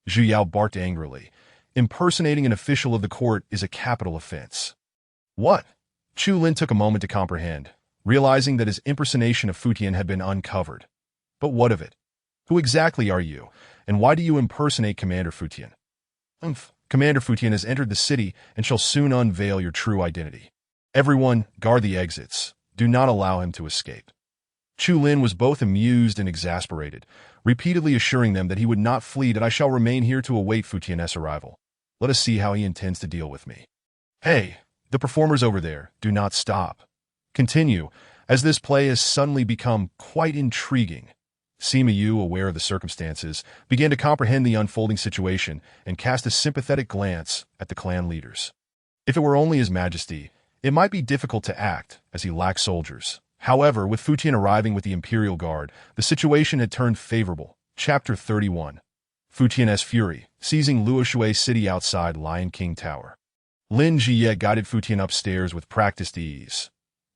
Zhu Yao barked angrily. Impersonating an official of the court is a capital offense. What? Chu Lin took a moment to comprehend, realizing that his impersonation of Fu Tian had been uncovered. But what of it? Who exactly are you, and why do you impersonate Commander Fu Tian? Commander Fu Tian has entered the city and shall soon unveil your true identity. Everyone, guard the exits. Do not allow him to escape. Chu Lin was both amused and exasperated, repeatedly assuring them that he would not flee, that I shall remain here to await Fu Tian's arrival. Let us see how he intends to deal with me. Hey, the performers over there, do not stop. Continue, as this play has suddenly become quite intriguing. Sima Yu, aware of the circumstances, began to comprehend the unfolding situation and cast a sympathetic glance at the clan leaders. If it were only His Majesty, it might be difficult to act, as he lacked soldiers. However, with Fu Tian arriving with the Imperial Guard, the situation had turned favorable. Chapter 31. Fu Tian's Fury, seizing Luoshui City outside Lion King Tower. Lin Jie guided Fu Tian upstairs with practiced ease.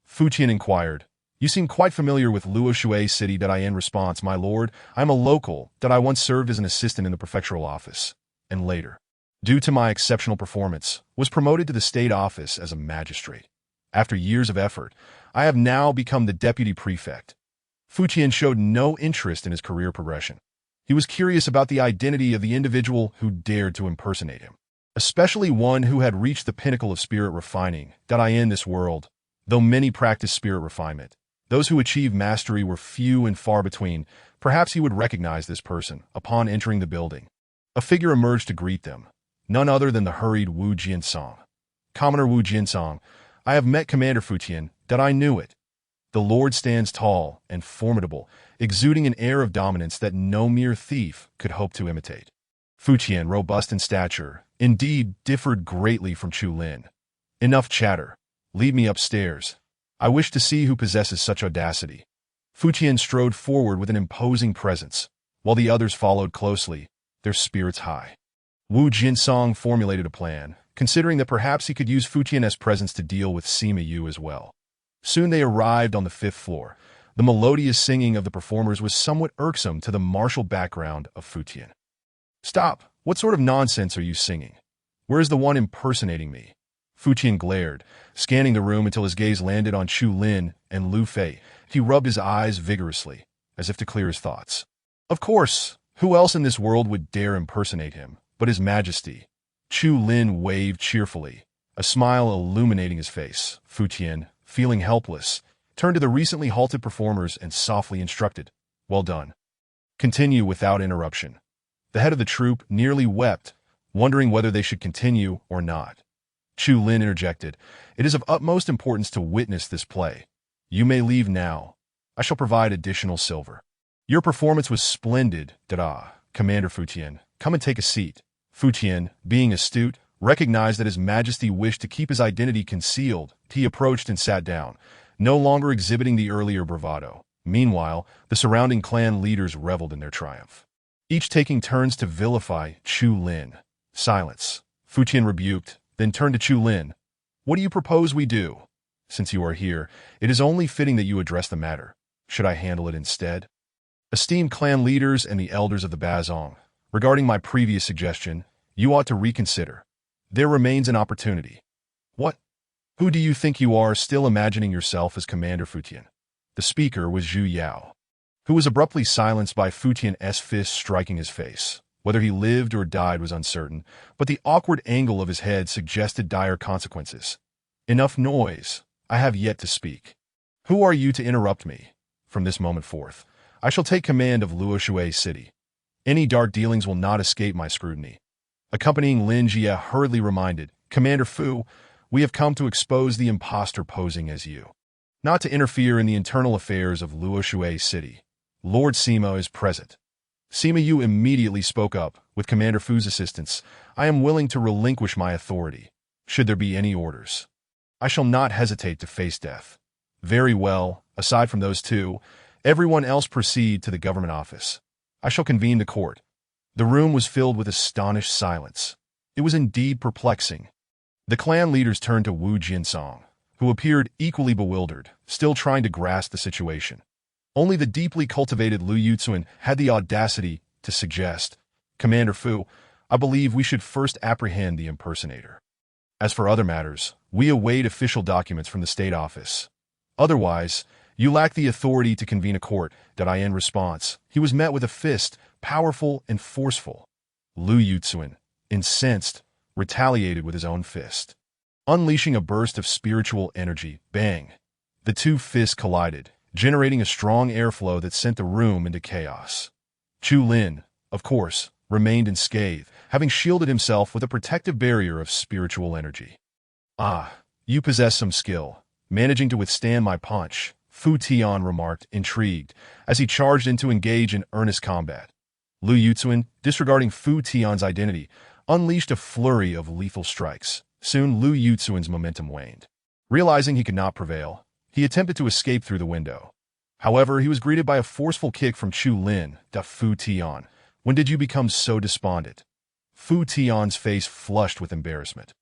Fu Tian inquired, "You seem quite familiar with Luoshui City." In response, "My lord, I am a local, that I once served as an assistant in the prefectural office, and later, due to my exceptional performance, was promoted to the state office as a magistrate. After years of effort, I have now become the deputy prefect." Fu Tian showed no interest in his career progression. He was curious about the identity of the individual who dared to impersonate him, especially one who had reached the pinnacle of spirit refining. In this world, though many practice spirit refinement, those who achieve mastery were few and far between. Perhaps he would recognize this person upon entering the building. A figure emerged to greet them, none other than the hurried Wu Jinsong. "Commoner Wu Jinsong, I have met Commander Fu Tian. I knew it." The lord stands tall and formidable, exuding an air of dominance that no mere thief could hope to imitate. Fu Tian, robust in stature, indeed differed greatly from Chu Lin. "Enough chatter. Lead me upstairs. I wish to see who possesses such audacity." Fu Tian strode forward with an imposing presence, while the others followed closely, their spirits high. Wu Jinsong formulated a plan, considering that perhaps he could use Fu Tian's presence to deal with Sima Yu as well. Soon they arrived on the 5th floor. The melodious singing of the performers was somewhat irksome to the martial background of Fu Tian. "Stop! What sort of nonsense are you singing? Where is the one impersonating me?" Fu Tian glared, scanning the room until his gaze landed on Chu Lin and Lu Fei. He rubbed his eyes vigorously, as if to clear his thoughts. Of course, who else in this world would dare impersonate him but His Majesty? Chu Lin waved cheerfully, a smile illuminating his face. Fu Tian, feeling helpless, turned to the recently halted performers and softly instructed, "Well done. Continue without interruption." The head of the troupe nearly wept, wondering whether they should continue or not. Chu Lin interjected, "It is of utmost importance to witness this play. You may leave now. I shall provide additional silver." "Your performance was splendid, Commander Fu Tian. Come and take a seat." Fu Tian, being astute, recognized that His Majesty wished to keep his identity concealed. He approached and sat down, no longer exhibiting the earlier bravado. Meanwhile, the surrounding clan leaders reveled in their triumph, each taking turns to vilify Chu Lin. "Silence," Fu Tian rebuked, then turned to Chu Lin. "What do you propose we do? Since you are here, it is only fitting that you address the matter. Should I handle it instead?" "Esteemed clan leaders and the elders of the Bazong, regarding my previous suggestion, you ought to reconsider. There remains an opportunity." "What? Who do you think you are, still imagining yourself as Commander Fu Tian?" The speaker was Zhu Yao, who was abruptly silenced by Fu Tian's fist striking his face. Whether he lived or died was uncertain, but the awkward angle of his head suggested dire consequences. "Enough noise. I have yet to speak. Who are you to interrupt me? From this moment forth, I shall take command of Luoshui City. Any dark dealings will not escape my scrutiny." Accompanying Lin Jie hurriedly reminded, "Commander Fu, we have come to expose the impostor posing as you, not to interfere in the internal affairs of Luoshui City. Lord Sima is present." Sima Yu immediately spoke up, "With Commander Fu's assistance, I am willing to relinquish my authority, should there be any orders. I shall not hesitate to face death." "Very well, aside from those two, everyone else proceed to the government office. I shall convene the court." The room was filled with astonished silence. It was indeed perplexing. The clan leaders turned to Wu Jinsong, who appeared equally bewildered, still trying to grasp the situation. Only the deeply cultivated Lu Yuxuan had the audacity to suggest, "Commander Fu, I believe we should first apprehend the impersonator. As for other matters, we await official documents from the state office. Otherwise, you lack the authority to convene a court. In response, he was met with a fist, powerful and forceful. Lu Yuzuan, incensed, retaliated with his own fist. Unleashing a burst of spiritual energy, bang! The two fists collided, generating a strong airflow that sent the room into chaos. Chu Lin, of course, remained unscathed, having shielded himself with a protective barrier of spiritual energy. Ah, you possess some skill, managing to withstand my punch, Fu Tian remarked, intrigued, as he charged in to engage in earnest combat. Lu Yuzuan, disregarding Fu Tian's identity, unleashed a flurry of lethal strikes. Soon Lu Yuzuan's momentum waned. Realizing he could not prevail, he attempted to escape through the window. However, he was greeted by a forceful kick from Chu Lin. Fu Tian, when did you become so despondent? Fu Tian's face flushed with embarrassment.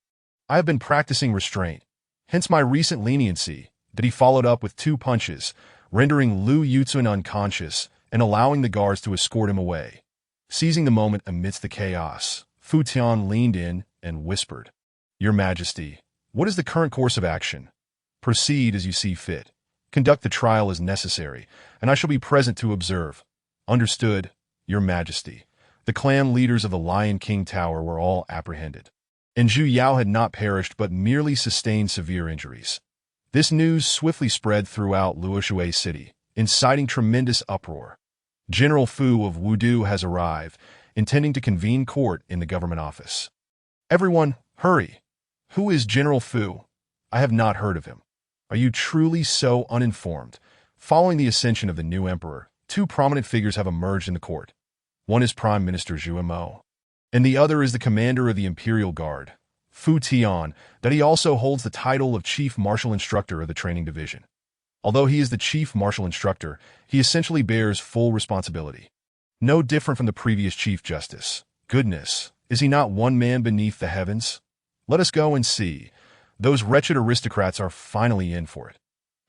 I have been practicing restraint, hence my recent leniency. He followed up with two punches, rendering Lu Yuzuan unconscious and allowing the guards to escort him away. Seizing the moment amidst the chaos, Fu Tian leaned in and whispered, Your Majesty, what is the current course of action? Proceed as you see fit. Conduct the trial as necessary, and I shall be present to observe. Understood, Your Majesty. The clan leaders of the Lion King Tower were all apprehended. And Zhu Yao had not perished but merely sustained severe injuries. This news swiftly spread throughout Luoshui City, inciting tremendous uproar. General Fu of Wudu has arrived, intending to convene court in the government office. Everyone, hurry! Who is General Fu? I have not heard of him. Are you truly so uninformed? Following the ascension of the new emperor, two prominent figures have emerged in the court. One is Prime Minister Zhu Mo, and the other is the commander of the Imperial Guard, Fu Tian, that he also holds the title of Chief Martial Instructor of the Training Division. Although he is the Chief Martial Instructor, he essentially bears full responsibility. No different from the previous Chief Justice. Goodness, is he not one man beneath the heavens? Let us go and see. Those wretched aristocrats are finally in for it.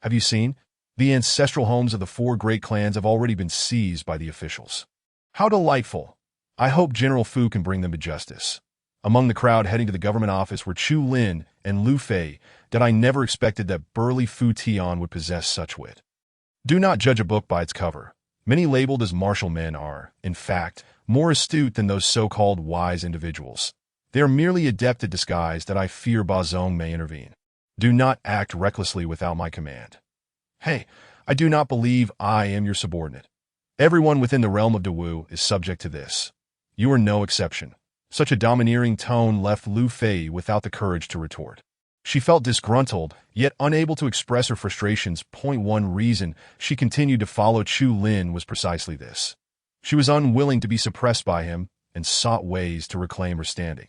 Have you seen? The ancestral homes of the four great clans have already been seized by the officials. How delightful! I hope General Fu can bring them to justice. Among the crowd heading to the government office were Chu Lin and Lu Fei. I never expected that burly Fu Tian would possess such wit. Do not judge a book by its cover. Many labeled as martial men are, in fact, more astute than those so-called wise individuals. They are merely adept at disguise. I fear Bazong may intervene. Do not act recklessly without my command. Hey, I do not believe I am your subordinate. Everyone within the realm of Dawu is subject to this. You are no exception. Such a domineering tone left Lu Fei without the courage to retort. She felt disgruntled, yet unable to express her frustrations. One reason she continued to follow Chu Lin was precisely this. She was unwilling to be suppressed by him and sought ways to reclaim her standing.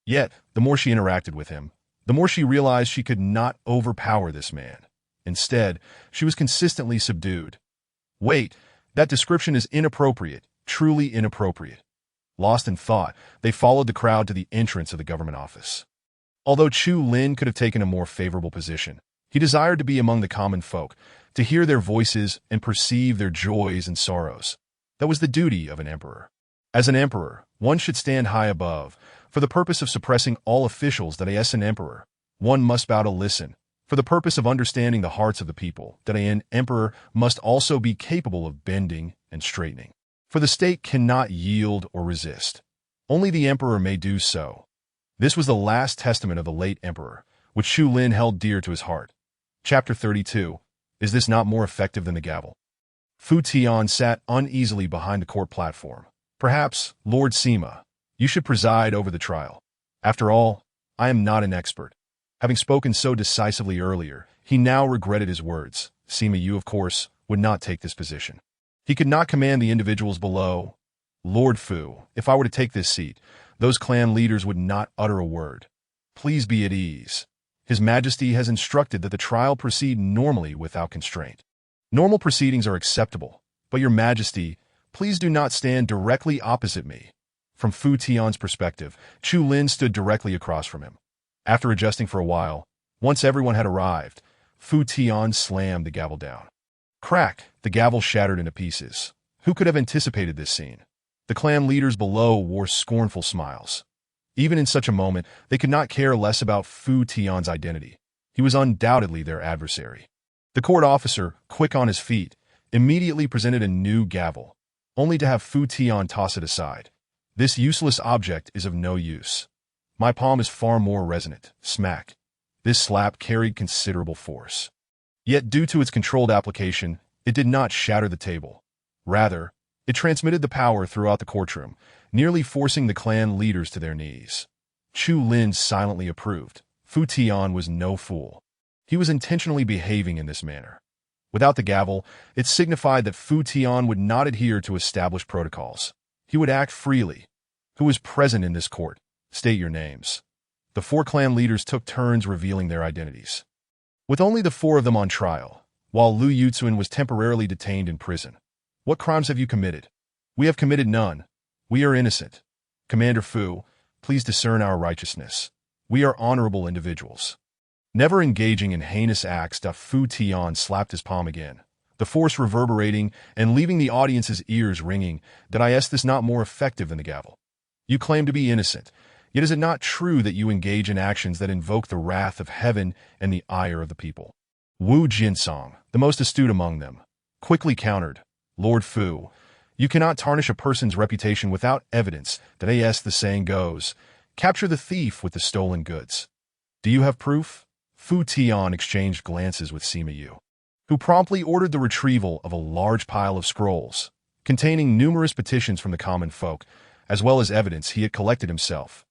Yet, the more she interacted with him, the more she realized she could not overpower this man. Instead, she was consistently subdued. Wait, that description is inappropriate, truly inappropriate. Lost in thought, they followed the crowd to the entrance of the government office. Although Chu Lin could have taken a more favorable position, he desired to be among the common folk, to hear their voices and perceive their joys and sorrows. That was the duty of an emperor. As an emperor, one should stand high above. For the purpose of suppressing all officials, as an emperor, one must bow to listen. For the purpose of understanding the hearts of the people, an emperor must also be capable of bending and straightening. For the state cannot yield or resist. Only the emperor may do so. This was the last testament of the late emperor, which Chu Lin held dear to his heart. Chapter 32. Is this not more effective than the gavel? Fu Tian sat uneasily behind the court platform. Perhaps, Lord Sima, you should preside over the trial. After all, I am not an expert. Having spoken so decisively earlier, he now regretted his words. Sima, you, of course, would not take this position. He could not command the individuals below. Lord Fu, if I were to take this seat, those clan leaders would not utter a word. Please be at ease. His Majesty has instructed that the trial proceed normally without constraint. Normal proceedings are acceptable, but Your Majesty, please do not stand directly opposite me. From Fu Tian's perspective, Chu Lin stood directly across from him. After adjusting for a while, once everyone had arrived, Fu Tian slammed the gavel down. Crack! The gavel shattered into pieces. Who could have anticipated this scene? The clan leaders below wore scornful smiles. Even in such a moment, they could not care less about Fu Tian's identity. He was undoubtedly their adversary. The court officer, quick on his feet, immediately presented a new gavel, only to have Fu Tian toss it aside. This useless object is of no use. My palm is far more resonant. Smack. This slap carried considerable force. Yet due to its controlled application, it did not shatter the table. Rather, it transmitted the power throughout the courtroom, nearly forcing the clan leaders to their knees. Chu Lin silently approved. Fu Tian was no fool. He was intentionally behaving in this manner. Without the gavel, it signified that Fu Tian would not adhere to established protocols. He would act freely. Who is present in this court? State your names. The 4 clan leaders took turns revealing their identities. With only the 4 of them on trial, while Lu Yuxuan was temporarily detained in prison. What crimes have you committed? We have committed none. We are innocent. Commander Fu, please discern our righteousness. We are honorable individuals. Never engaging in heinous acts, Fu Tian slapped his palm again, the force reverberating and leaving the audience's ears ringing. Is this not more effective than the gavel? You claim to be innocent, yet is it not true that you engage in actions that invoke the wrath of heaven and the ire of the people? Wu Jinsong, the most astute among them, quickly countered, Lord Fu, you cannot tarnish a person's reputation without evidence. As the saying goes, capture the thief with the stolen goods. Do you have proof? Fu Tian exchanged glances with Sima Yu, who promptly ordered the retrieval of a large pile of scrolls, containing numerous petitions from the common folk, as well as evidence he had collected himself.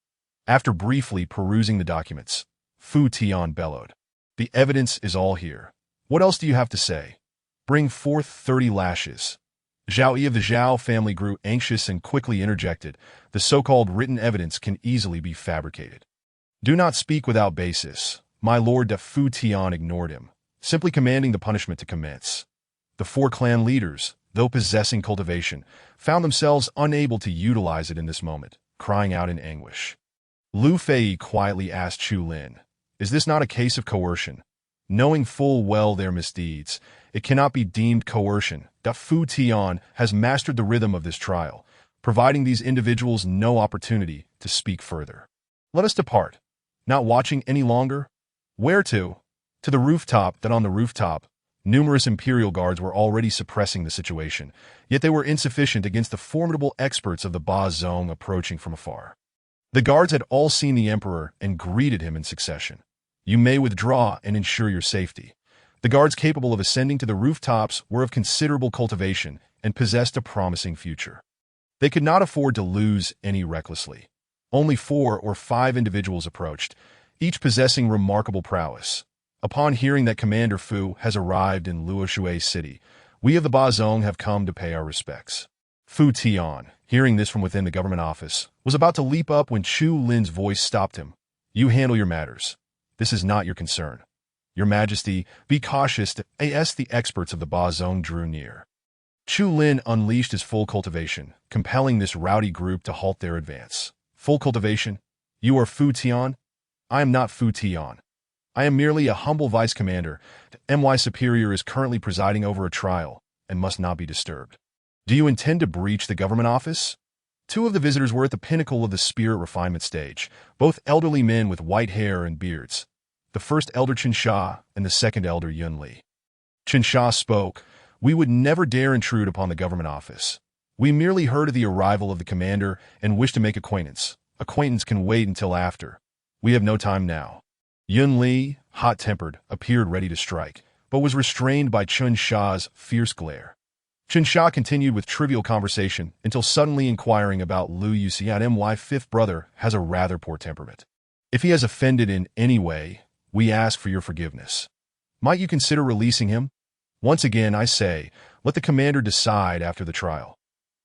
After briefly perusing the documents, Fu Tian bellowed, the evidence is all here. What else do you have to say? Bring forth 30 lashes. Zhao Yi of the Zhao family grew anxious and quickly interjected, the so-called written evidence can easily be fabricated. Do not speak without basis. My lord. Fu Tian ignored him, simply commanding the punishment to commence. The 4 clan leaders, though possessing cultivation, found themselves unable to utilize it in this moment, crying out in anguish. Lu Fei quietly asked Chu Lin, is this not a case of coercion? Knowing full well their misdeeds, it cannot be deemed coercion. Fu Tian has mastered the rhythm of this trial, providing these individuals no opportunity to speak further. Let us depart. Not watching any longer? Where to? To the rooftop. On the rooftop, numerous imperial guards were already suppressing the situation, yet they were insufficient against the formidable experts of the Ba Zong approaching from afar. The guards had all seen the emperor and greeted him in succession. You may withdraw and ensure your safety. The guards capable of ascending to the rooftops were of considerable cultivation and possessed a promising future. They could not afford to lose any recklessly. Only 4 or 5 individuals approached, each possessing remarkable prowess. Upon hearing that Commander Fu has arrived in Luoshui City, we of the Ba Zong have come to pay our respects. Fu Tian, hearing this from within the government office, was about to leap up when Chu Lin's voice stopped him. You handle your matters. This is not your concern. Your Majesty, be cautious. As the experts of the Ba Zong drew near, Chu Lin unleashed his full cultivation, compelling this rowdy group to halt their advance. Full cultivation? You are Fu Tian? I am not Fu Tian. I am merely a humble vice commander. My superior is currently presiding over a trial and must not be disturbed. Do you intend to breach the government office? 2 of the visitors were at the pinnacle of the spirit refinement stage, both elderly men with white hair and beards. The first elder Qinsha and the second elder Yunli. Qinsha spoke, we would never dare intrude upon the government office. We merely heard of the arrival of the commander and wish to make acquaintance. Acquaintance can wait until after. We have no time now. Yunli, hot-tempered, appeared ready to strike, but was restrained by Qinsha's fierce glare. Qinsha continued with trivial conversation until suddenly inquiring about Lu Yuxian. My 5th brother has a rather poor temperament. If he has offended in any way, we ask for your forgiveness. Might you consider releasing him? Once again, I say, let the commander decide after the trial.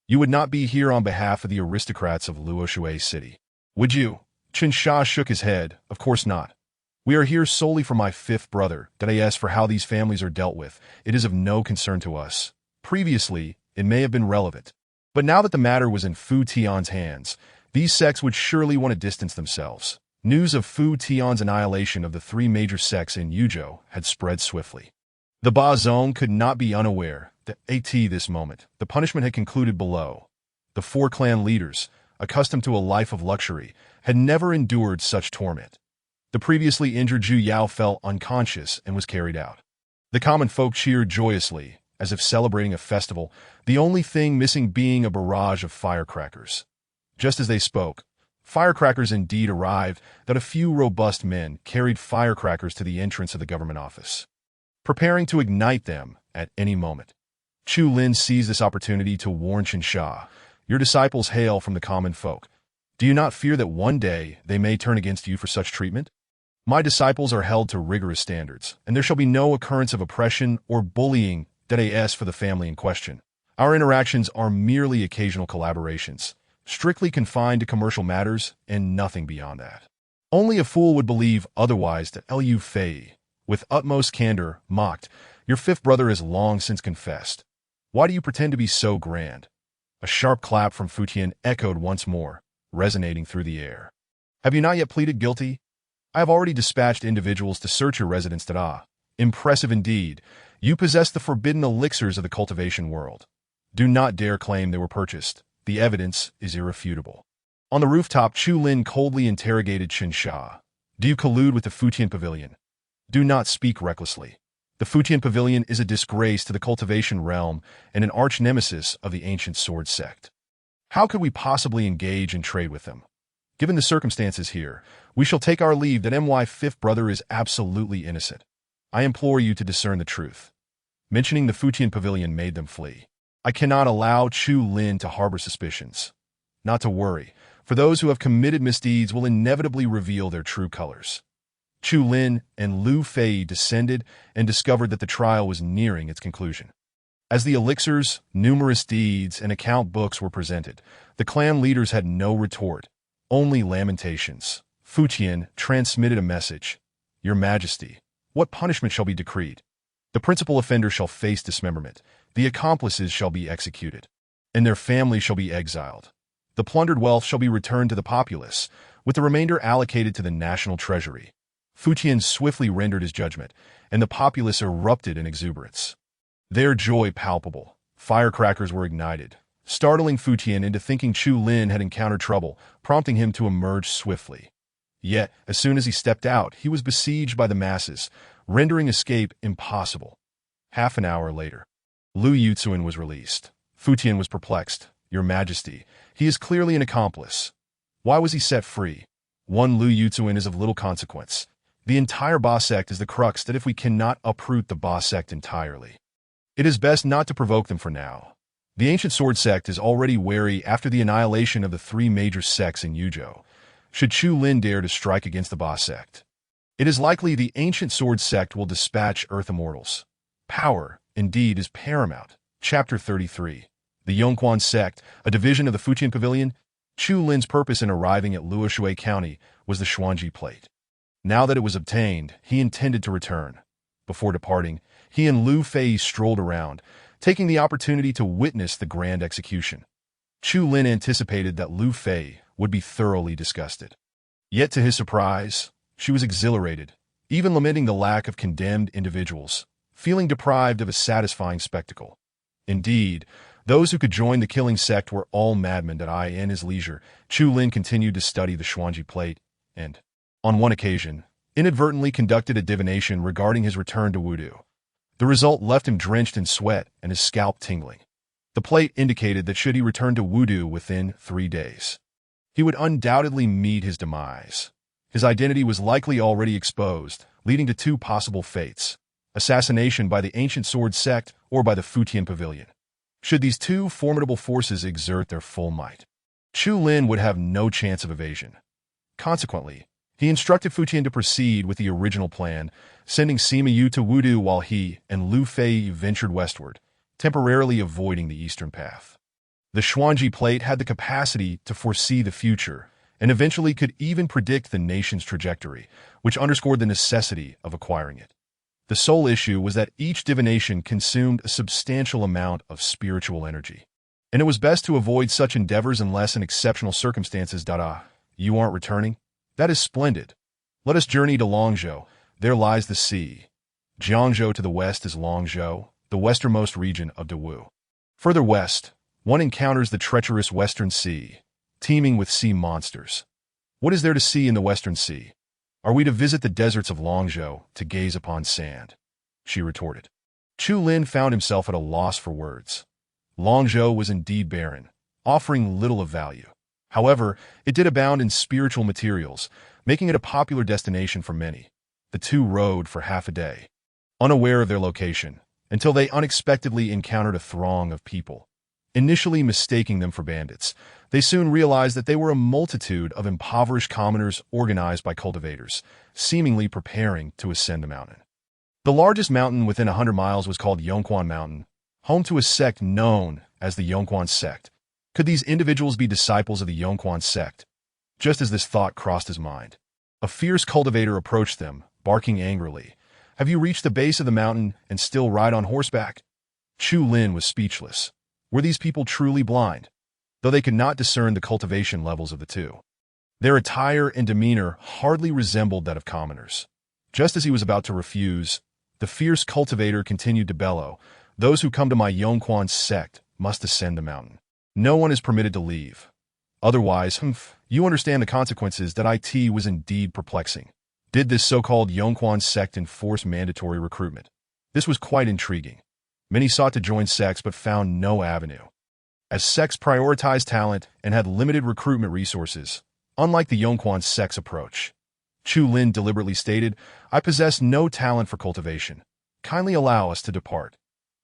You would not be here on behalf of the aristocrats of Luoshui City, would you? Qinsha shook his head. Of course not. We are here solely for my 5th brother. As for how these families are dealt with, it is of no concern to us. Previously, it may have been relevant. But now that the matter was in Fu Tian's hands, these sects would surely want to distance themselves. News of Fu Tian's annihilation of the 3 major sects in Yuzhou had spread swiftly. The Ba Zong could not be unaware that at this moment, the punishment had concluded below. The four clan leaders, accustomed to a life of luxury, had never endured such torment. The previously injured Zhu Yao fell unconscious and was carried out. The common folk cheered joyously, as if celebrating a festival, the only thing missing being a barrage of firecrackers. Just as they spoke, firecrackers indeed arrived that a few robust men carried firecrackers to the entrance of the government office, preparing to ignite them at any moment. Chu Lin seized this opportunity to warn Chen Sha, "Your disciples hail from the common folk. Do you not fear that one day they may turn against you for such treatment? My disciples are held to rigorous standards, and there shall be no occurrence of oppression or bullying for the family in question. Our interactions are merely occasional collaborations, strictly confined to commercial matters and nothing beyond that." Only a fool would believe otherwise. That Liu Fei, with utmost candor, mocked, "Your fifth brother is long since confessed. Why do you pretend to be so grand?" A sharp clap from Fu Tian echoed once more, resonating through the air. "Have you not yet pleaded guilty? I have already dispatched individuals to search your residence. Impressive indeed. You possess the forbidden elixirs of the cultivation world. Do not dare claim they were purchased. The evidence is irrefutable." On the rooftop, Chu Lin coldly interrogated Chen Sha. "Do you collude with the Futian Pavilion? Do not speak recklessly. The Futian Pavilion is a disgrace to the cultivation realm and an arch-nemesis of the ancient sword sect. How could we possibly engage in trade with them? Given the circumstances here, we shall take our leave that my fifth brother is absolutely innocent. I implore you to discern the truth." Mentioning the Futian Pavilion made them flee. "I cannot allow Chu Lin to harbor suspicions. Not to worry, for those who have committed misdeeds will inevitably reveal their true colors." Chu Lin and Liu Fei descended and discovered that the trial was nearing its conclusion. As the elixirs, numerous deeds, and account books were presented, the clan leaders had no retort, only lamentations. Fu Tian transmitted a message. "Your Majesty, what punishment shall be decreed? The principal offender shall face dismemberment, the accomplices shall be executed, and their families shall be exiled. The plundered wealth shall be returned to the populace, with the remainder allocated to the national treasury." Fu Tian swiftly rendered his judgment, and the populace erupted in exuberance. Their joy palpable, firecrackers were ignited, startling Fu Tian into thinking Chu Lin had encountered trouble, prompting him to emerge swiftly. Yet, as soon as he stepped out, he was besieged by the masses, rendering escape impossible. Half an hour later, Liu Yuzuan was released. Fu Tian was perplexed. "Your Majesty, he is clearly an accomplice. Why was he set free?" "One Liu Yuzuan is of little consequence. The entire Ba sect is the crux that if we cannot uproot the Ba sect entirely, it is best not to provoke them for now. The ancient sword sect is already wary after the annihilation of the three major sects in Yuzhou. Should Chu Lin dare to strike against the Ba sect, it is likely the ancient sword sect will dispatch Earth Immortals. Power, indeed, is paramount." Chapter 33. The Yongquan sect, a division of the Futian Pavilion. Chu Lin's purpose in arriving at Luoshui County was the Xuanji plate. Now that it was obtained, he intended to return. Before departing, he and Liu Fei strolled around, taking the opportunity to witness the grand execution. Chu Lin anticipated that Liu Fei would be thoroughly disgusted. Yet to his surprise, she was exhilarated, even lamenting the lack of condemned individuals, feeling deprived of a satisfying spectacle. Indeed, those who could join the killing sect were all madmen. In his leisure, Chu Lin continued to study the Xuanji plate, and, on one occasion, inadvertently conducted a divination regarding his return to Wudu. The result left him drenched in sweat and his scalp tingling. The plate indicated that should he return to Wudu within 3 days, he would undoubtedly meet his demise. His identity was likely already exposed, leading to 2 possible fates: assassination by the ancient sword sect or by the Futian Pavilion. Should these 2 formidable forces exert their full might, Chu Lin would have no chance of evasion. Consequently, he instructed Fu Tian to proceed with the original plan, sending Sima Yu to Wudu while he and Liu Fei ventured westward, temporarily avoiding the eastern path. The Xuanji plate had the capacity to foresee the future, and eventually could even predict the nation's trajectory, which underscored the necessity of acquiring it. The sole issue was that each divination consumed a substantial amount of spiritual energy, and it was best to avoid such endeavors unless in exceptional circumstances. You aren't returning? That is splendid. Let us journey to Longzhou. There lies the sea. Jiangzhou to the west is Longzhou, the westernmost region of Dawu. Further west, One encounters the treacherous Western Sea, teeming with sea monsters. What is there to see in the Western Sea? Are we to visit the deserts of Longzhou to gaze upon sand? She retorted. Chu Lin found himself at a loss for words. Longzhou was indeed barren, offering little of value. However, it did abound in spiritual materials, making it a popular destination for many. The two rode for half a day, unaware of their location, until they unexpectedly encountered a throng of people. Initially mistaking them for bandits, they soon realized that they were a multitude of impoverished commoners organized by cultivators, seemingly preparing to ascend the mountain. The largest mountain within 100 miles was called Yongquan Mountain, home to a sect known as the Yongquan sect. Could these individuals be disciples of the Yongquan sect? Just as this thought crossed his mind, a fierce cultivator approached them, barking angrily. Have you reached the base of the mountain and still ride on horseback? Chu Lin was speechless. Were these people truly blind? Though they could not discern the cultivation levels of the two. Their attire and demeanor hardly resembled that of commoners. Just as he was about to refuse, the fierce cultivator continued to bellow, those who come to my Yongquan sect must ascend the mountain. No one is permitted to leave. Otherwise, you understand the consequences. That it was indeed perplexing. Did this so-called Yongquan sect enforce mandatory recruitment? This was quite intriguing. Many sought to join sects but found no avenue. As sects prioritized talent and had limited recruitment resources, unlike the Yongquan sect's approach. Chu Lin deliberately stated, I possess no talent for cultivation. Kindly allow us to depart.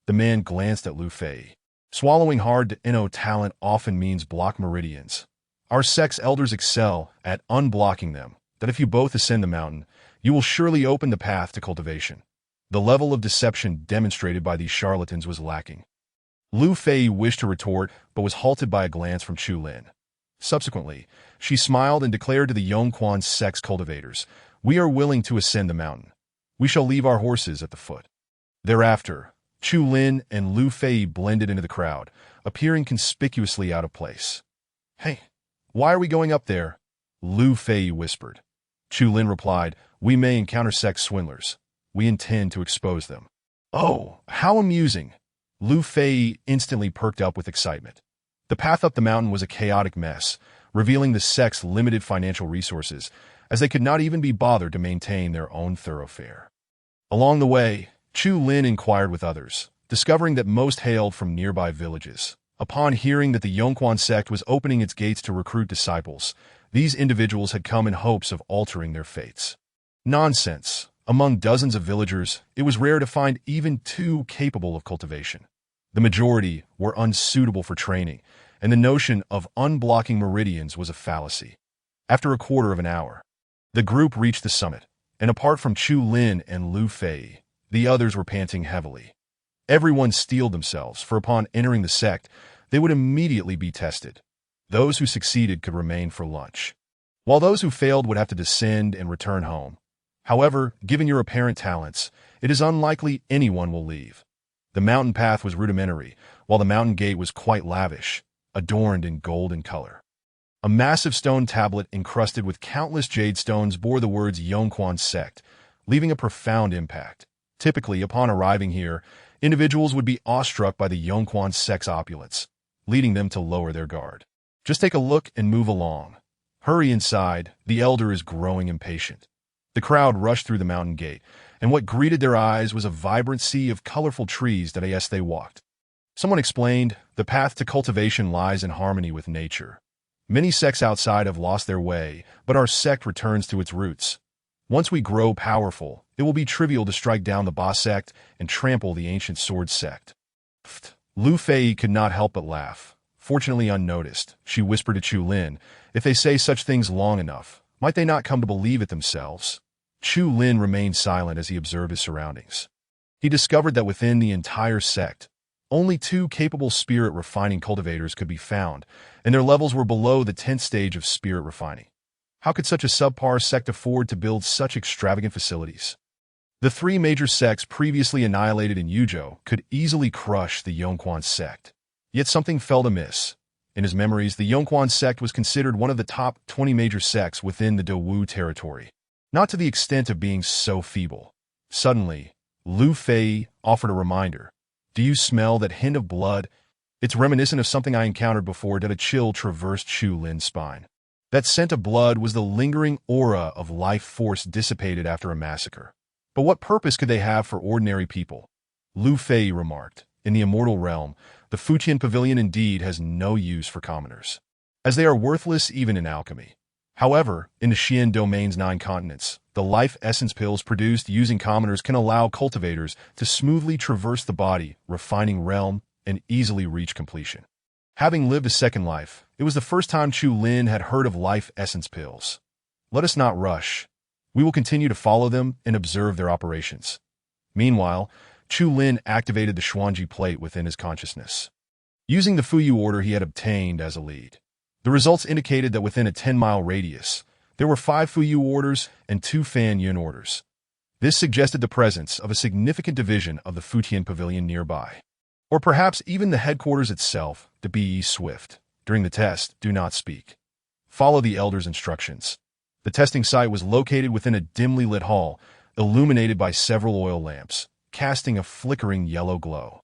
The man glanced at Lu Fei. Swallowing hard to talent often means block meridians. Our sect's elders excel at unblocking them, that if you both ascend the mountain, you will surely open the path to cultivation. The level of deception demonstrated by these charlatans was lacking. Lu Fei wished to retort, but was halted by a glance from Chu Lin. Subsequently, she smiled and declared to the Yongquan sect's cultivators, we are willing to ascend the mountain. We shall leave our horses at the foot. Thereafter, Chu Lin and Lu Fei blended into the crowd, appearing conspicuously out of place. Hey, why are we going up there? Lu Fei whispered. Chu Lin replied, we may encounter sect swindlers. We intend to expose them. Oh, how amusing! Lu Fei instantly perked up with excitement. The path up the mountain was a chaotic mess, revealing the sect's limited financial resources, as they could not even be bothered to maintain their own thoroughfare. Along the way, Chu Lin inquired with others, discovering that most hailed from nearby villages. Upon hearing that the Yongquan sect was opening its gates to recruit disciples, these individuals had come in hopes of altering their fates. Nonsense! Among dozens of villagers, it was rare to find even two capable of cultivation. The majority were unsuitable for training, and the notion of unblocking meridians was a fallacy. After a quarter of an hour, the group reached the summit, and apart from Chu Lin and Lu Fei, the others were panting heavily. Everyone steeled themselves, for upon entering the sect, they would immediately be tested. Those who succeeded could remain for lunch, while those who failed would have to descend and return home. However, given your apparent talents, it is unlikely anyone will leave. The mountain path was rudimentary, while the mountain gate was quite lavish, adorned in gold and color. A massive stone tablet encrusted with countless jade stones bore the words Yongquan sect, leaving a profound impact. Typically, upon arriving here, individuals would be awestruck by the Yongquan sect's opulence, leading them to lower their guard. Just take a look and move along. Hurry inside, the elder is growing impatient. The crowd rushed through the mountain gate, and what greeted their eyes was a vibrant sea of colorful trees that as they walked. Someone explained, the path to cultivation lies in harmony with nature. Many sects outside have lost their way, but our sect returns to its roots. Once we grow powerful, it will be trivial to strike down the Ba sect and trample the ancient sword sect. Lu Fei could not help but laugh. Fortunately unnoticed, she whispered to Chu Lin, if they say such things long enough, might they not come to believe it themselves? Chu Lin remained silent as he observed his surroundings. He discovered that within the entire sect, only two capable spirit refining cultivators could be found, and their levels were below the 10th stage of spirit refining. How could such a subpar sect afford to build such extravagant facilities? The three major sects previously annihilated in Yuzhou could easily crush the Yongquan sect. Yet something felt amiss. In his memories, the Yongquan sect was considered one of the top 20 major sects within the Dou territory. Not to the extent of being so feeble. Suddenly, Lu Fei offered a reminder. Do you smell that hint of blood? It's reminiscent of something I encountered before that a chill traversed Chu Lin's spine. That scent of blood was the lingering aura of life force dissipated after a massacre. But what purpose could they have for ordinary people? Lu Fei remarked. In the immortal realm, the Fuqian Pavilion indeed has no use for commoners, as they are worthless even in alchemy. However, in the Xian domain's 9 continents, the life essence pills produced using commoners can allow cultivators to smoothly traverse the body, refining realm, and easily reach completion. Having lived a second life, it was the first time Chu Lin had heard of life essence pills. Let us not rush. We will continue to follow them and observe their operations. Meanwhile, Chu Lin activated the Xuanji plate within his consciousness, using the Fuyu order he had obtained as a lead. The results indicated that within a 10-mile radius, there were 5 Fuyu orders and 2 Fan Yun orders. This suggested the presence of a significant division of the Fuqian Pavilion nearby. Or perhaps even the headquarters itself, the Be Swift. During the test, do not speak. Follow the Elder's instructions. The testing site was located within a dimly lit hall, illuminated by several oil lamps, casting a flickering yellow glow.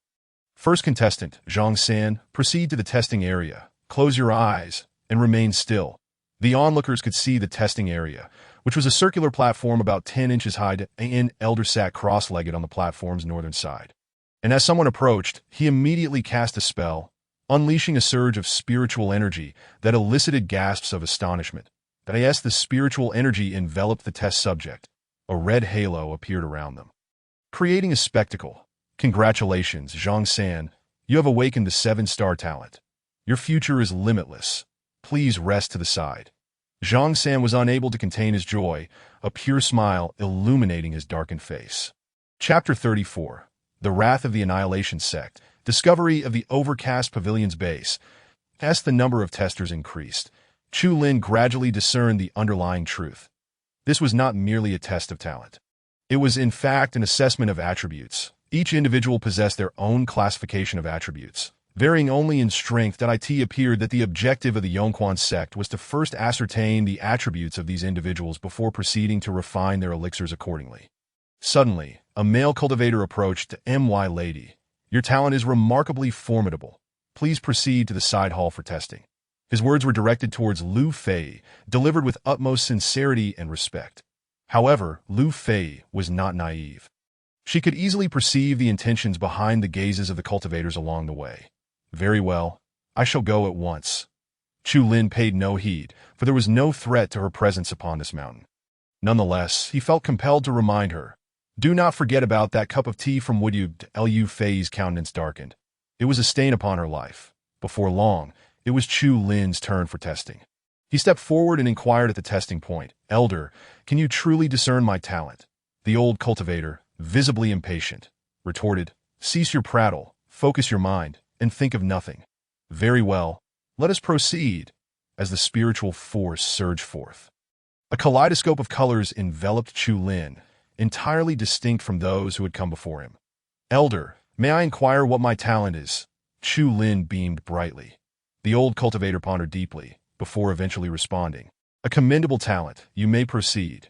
First contestant, Zhang San, proceed to the testing area. Close your eyes and remain still. The onlookers could see the testing area, which was a circular platform about 10 inches high. An elder sat cross-legged on the platform's northern side. And as someone approached, he immediately cast a spell, unleashing a surge of spiritual energy that elicited gasps of astonishment. As the spiritual energy enveloped the test subject, a red halo appeared around them, creating a spectacle. Congratulations, Zhang San. You have awakened the 7-star talent. Your future is limitless. Please rest to the side. Zhang San was unable to contain his joy, a pure smile illuminating his darkened face. Chapter 34. The Wrath of the Annihilation Sect. Discovery of the overcast pavilion's base. As the number of testers increased, Chu Lin gradually discerned the underlying truth. This was not merely a test of talent. It was in fact an assessment of attributes. Each individual possessed their own classification of attributes, varying only in strength. It appeared that the objective of the Yongquan sect was to first ascertain the attributes of these individuals before proceeding to refine their elixirs accordingly. Suddenly, a male cultivator approached to My lady. Your talent is remarkably formidable. Please proceed to the side hall for testing. His words were directed towards Lu Fei, delivered with utmost sincerity and respect. However, Lu Fei was not naive. She could easily perceive the intentions behind the gazes of the cultivators along the way. Very well, I shall go at once. Chu Lin paid no heed, for there was no threat to her presence upon this mountain. Nonetheless, he felt compelled to remind her. Do not forget about that cup of tea from Woodyu. Lu Fei's countenance darkened. It was a stain upon her life. Before long, it was Chu Lin's turn for testing. He stepped forward and inquired at the testing point. Elder, can you truly discern my talent? The old cultivator, visibly impatient, retorted, Cease your prattle, focus your mind, and think of nothing. Very well, let us proceed, as the spiritual force surged forth. A kaleidoscope of colors enveloped Chu Lin, entirely distinct from those who had come before him. Elder, may I inquire what my talent is? Chu Lin beamed brightly. The old cultivator pondered deeply, before eventually responding. A commendable talent, you may proceed.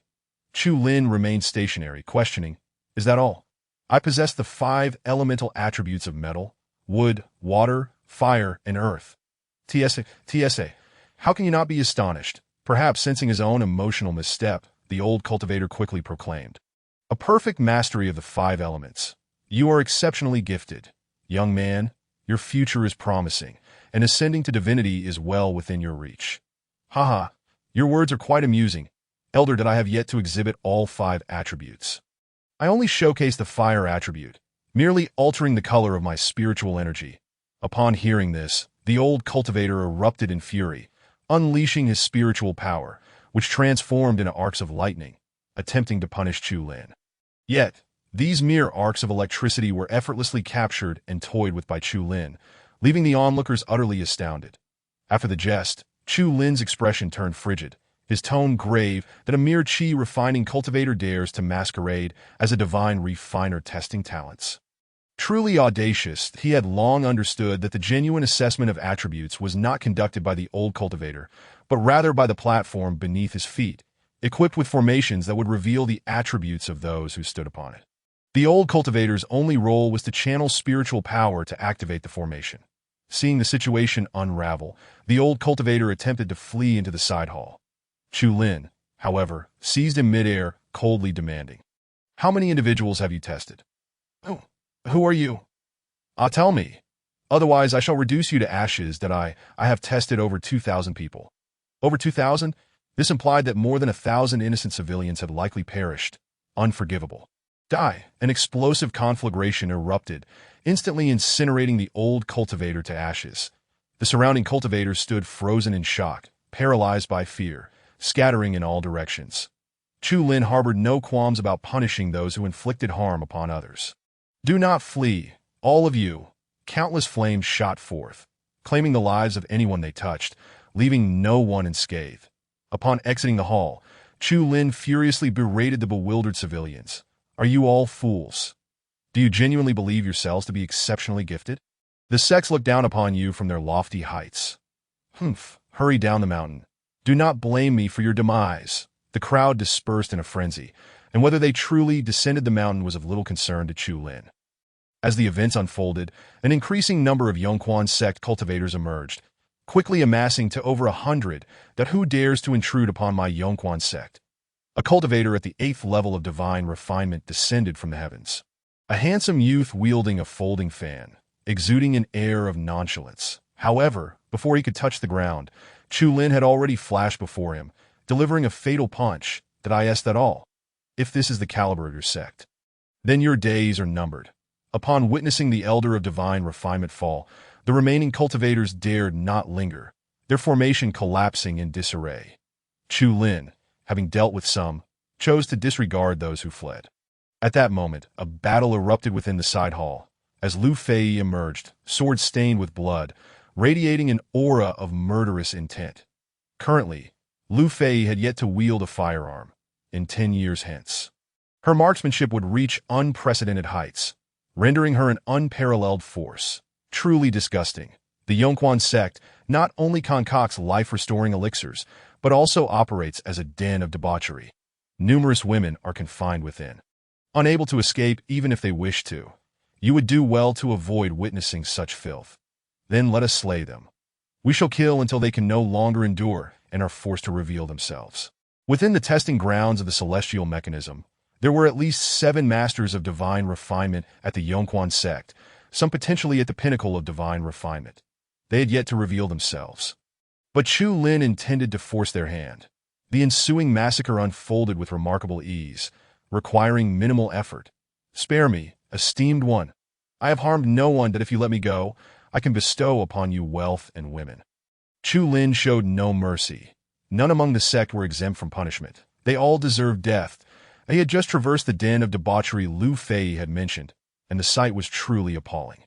Chu Lin remained stationary, questioning, Is that all? I possess the 5 elemental attributes of metal, wood, water, fire, and earth. TSA, how can you not be astonished? Perhaps sensing his own emotional misstep, the old cultivator quickly proclaimed. A perfect mastery of the 5 elements. You are exceptionally gifted. Young man, your future is promising, and ascending to divinity is well within your reach. Haha, your words are quite amusing. Elder, that I have yet to exhibit all 5 attributes. I only showcase the fire attribute, merely altering the color of my spiritual energy. Upon hearing this, the old cultivator erupted in fury, unleashing his spiritual power, which transformed into arcs of lightning, attempting to punish Chu Lin. Yet, these mere arcs of electricity were effortlessly captured and toyed with by Chu Lin, leaving the onlookers utterly astounded. After the jest, Chu Lin's expression turned frigid, his tone grave that a mere chi-refining cultivator dares to masquerade as a divine refiner testing talents. Truly audacious, he had long understood that the genuine assessment of attributes was not conducted by the old cultivator, but rather by the platform beneath his feet, equipped with formations that would reveal the attributes of those who stood upon it. The old cultivator's only role was to channel spiritual power to activate the formation. Seeing the situation unravel, the old cultivator attempted to flee into the side hall. Chu Lin, however, seized him midair, coldly demanding, "How many individuals have you tested? Who are you? Tell me. Otherwise, I shall reduce you to ashes. That I have tested over 2,000 people." Over 2,000? This implied that more than 1,000 innocent civilians had likely perished. Unforgivable. An explosive conflagration erupted, instantly incinerating the old cultivator to ashes. The surrounding cultivators stood frozen in shock, paralyzed by fear, scattering in all directions. Chu Lin harbored no qualms about punishing those who inflicted harm upon others. "Do not flee, all of you." Countless flames shot forth, claiming the lives of anyone they touched, leaving no one unscathed. Upon exiting the hall, Chu Lin furiously berated the bewildered civilians. "Are you all fools? Do you genuinely believe yourselves to be exceptionally gifted? The sects look down upon you from their lofty heights. Hurry down the mountain. Do not blame me for your demise." The crowd dispersed in a frenzy, and whether they truly descended the mountain was of little concern to Chu Lin. As the events unfolded, an increasing number of Yongquan sect cultivators emerged, quickly amassing to over 100. That who dares to intrude upon my Yongquan sect? A cultivator at the 8th level of divine refinement descended from the heavens. A handsome youth wielding a folding fan, exuding an air of nonchalance. However, before he could touch the ground, Chu Lin had already flashed before him, delivering a fatal punch. "Did I ask that all? If this is the caliber of your sect, then your days are numbered." Upon witnessing the elder of divine refinement fall, the remaining cultivators dared not linger, their formation collapsing in disarray. Chu Lin, having dealt with some, chose to disregard those who fled. At that moment, a battle erupted within the side hall, as Lu Fei emerged, sword stained with blood, radiating an aura of murderous intent. Currently, Lu Fei had yet to wield a firearm. In 10 years hence, her marksmanship would reach unprecedented heights, rendering her an unparalleled force. Truly disgusting. The Yongquan sect not only concocts life-restoring elixirs, but also operates as a den of debauchery. Numerous women are confined within, unable to escape even if they wish to. You would do well to avoid witnessing such filth. Then let us slay them. We shall kill until they can no longer endure and are forced to reveal themselves. Within the testing grounds of the celestial mechanism, there were at least 7 masters of divine refinement at the Yongquan sect, some potentially at the pinnacle of divine refinement. They had yet to reveal themselves. But Chu Lin intended to force their hand. The ensuing massacre unfolded with remarkable ease, requiring minimal effort. "Spare me, esteemed one. I have harmed no one. That if you let me go, I can bestow upon you wealth and women." Chu Lin showed no mercy. None among the sect were exempt from punishment. They all deserved death. He had just traversed the den of debauchery Lu Fei had mentioned, and the sight was truly appalling.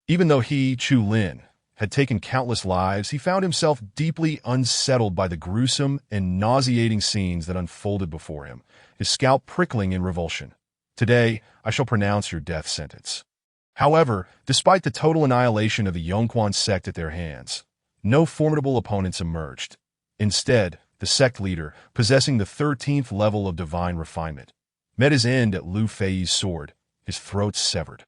Even though he, Chu Lin, had taken countless lives, he found himself deeply unsettled by the gruesome and nauseating scenes that unfolded before him, his scalp prickling in revulsion. "Today, I shall pronounce your death sentence." However, despite the total annihilation of the Yongquan sect at their hands, no formidable opponents emerged. Instead, the sect leader, possessing the 13th level of divine refinement, met his end at Lu Fei's sword, his throat severed.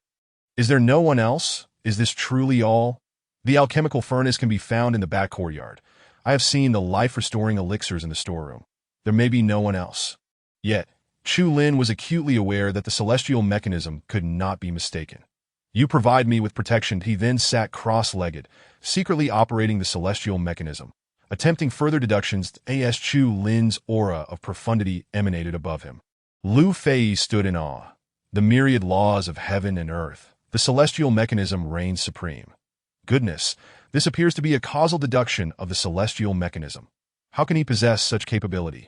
"Is there no one else? Is this truly all? The alchemical furnace can be found in the back courtyard. I have seen the life-restoring elixirs in the storeroom. There may be no one else." Yet, Chu Lin was acutely aware that the celestial mechanism could not be mistaken. "You provide me with protection." He then sat cross-legged, secretly operating the celestial mechanism, attempting further deductions as Chu Lin's aura of profundity emanated above him. Lu Fei stood in awe. The myriad laws of heaven and earth, the celestial mechanism reigns supreme. Goodness, this appears to be a causal deduction of the celestial mechanism. How can he possess such capability?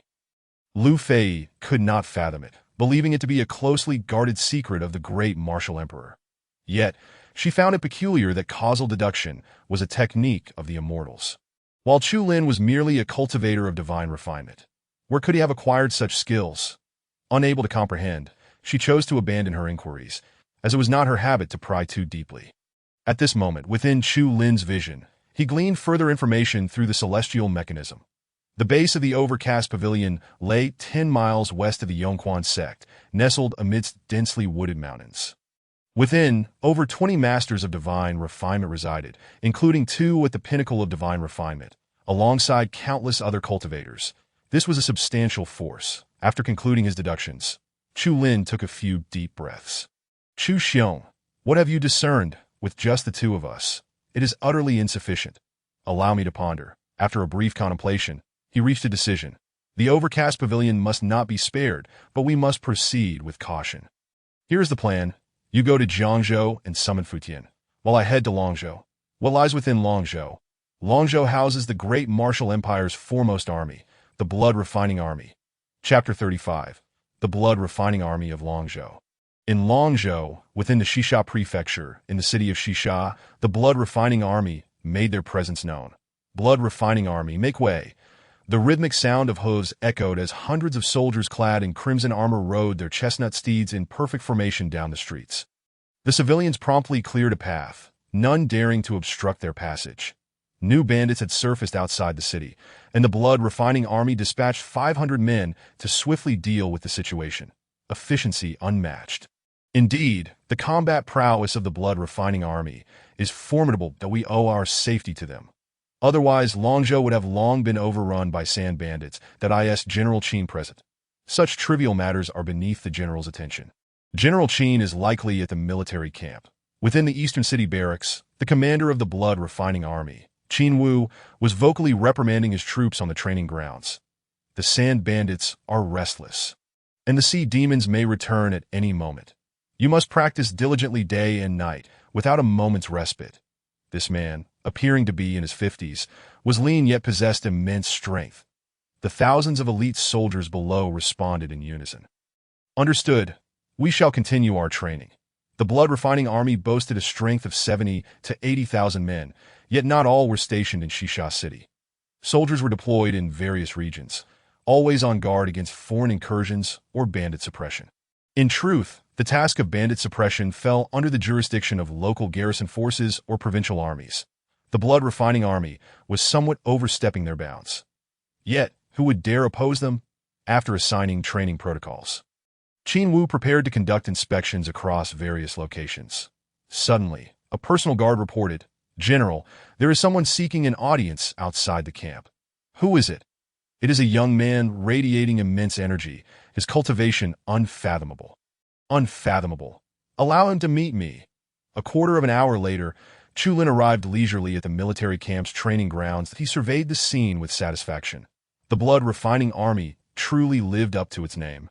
Lu Fei could not fathom it, believing it to be a closely guarded secret of the great martial emperor. Yet, she found it peculiar that causal deduction was a technique of the immortals, while Chu Lin was merely a cultivator of divine refinement. Where could he have acquired such skills? Unable to comprehend, she chose to abandon her inquiries, as it was not her habit to pry too deeply. At this moment, within Chu Lin's vision, he gleaned further information through the celestial mechanism. The base of the overcast pavilion lay 10 miles west of the Yongquan sect, nestled amidst densely wooded mountains. Within, over 20 masters of divine refinement resided, including 2 at the pinnacle of divine refinement, alongside countless other cultivators. This was a substantial force. After concluding his deductions, Chu Lin took a few deep breaths. Chu Xiong, what have you discerned with just the 2 of us? It is utterly insufficient. Allow me to ponder. After a brief contemplation, he reached a decision. The overcast pavilion must not be spared, but we must proceed with caution. Here is the plan. You go to Jiangzhou and summon Futian, while I head to Longzhou. What lies within Longzhou? Longzhou houses the great martial empire's foremost army, the Blood Refining Army. Chapter 35. The Blood Refining Army of Longzhou. In Longzhou, within the Xisha Prefecture, in the city of Xisha, the Blood Refining Army made their presence known. Blood Refining Army, make way. The rhythmic sound of hooves echoed as hundreds of soldiers clad in crimson armor rode their chestnut steeds in perfect formation down the streets. The civilians promptly cleared a path, none daring to obstruct their passage. New bandits had surfaced outside the city, and the Blood Refining Army dispatched 500 men to swiftly deal with the situation. Efficiency unmatched. Indeed, the combat prowess of the Blood Refining Army is formidable, that we owe our safety to them. Otherwise, Longzhou would have long been overrun by sand bandits that is General Qin present. Such trivial matters are beneath the general's attention. General Qin is likely at the military camp. Within the Eastern City barracks, the commander of the Blood Refining Army, Qin Wu, was vocally reprimanding his troops on the training grounds. The sand bandits are restless, and the sea demons may return at any moment. You must practice diligently day and night, without a moment's respite. This man, appearing to be in his 50s, was lean yet possessed immense strength. The thousands of elite soldiers below responded in unison. Understood. We shall continue our training. The Blood Refining Army boasted a strength of 70 to 80,000 men, yet not all were stationed in Xisha City. Soldiers were deployed in various regions, always on guard against foreign incursions or bandit suppression. In truth, the task of bandit suppression fell under the jurisdiction of local garrison forces or provincial armies. The Blood Refining Army was somewhat overstepping their bounds. Yet, who would dare oppose them? After assigning training protocols, Qin Wu prepared to conduct inspections across various locations. Suddenly, a personal guard reported, "General, there is someone seeking an audience outside the camp." "Who is it?" "It is a young man radiating immense energy, his cultivation unfathomable." "Unfathomable. Allow him to meet me." A quarter of an hour later, Chu Lin arrived leisurely at the military camp's training grounds. He surveyed the scene with satisfaction. The Blood Refining Army truly lived up to its name.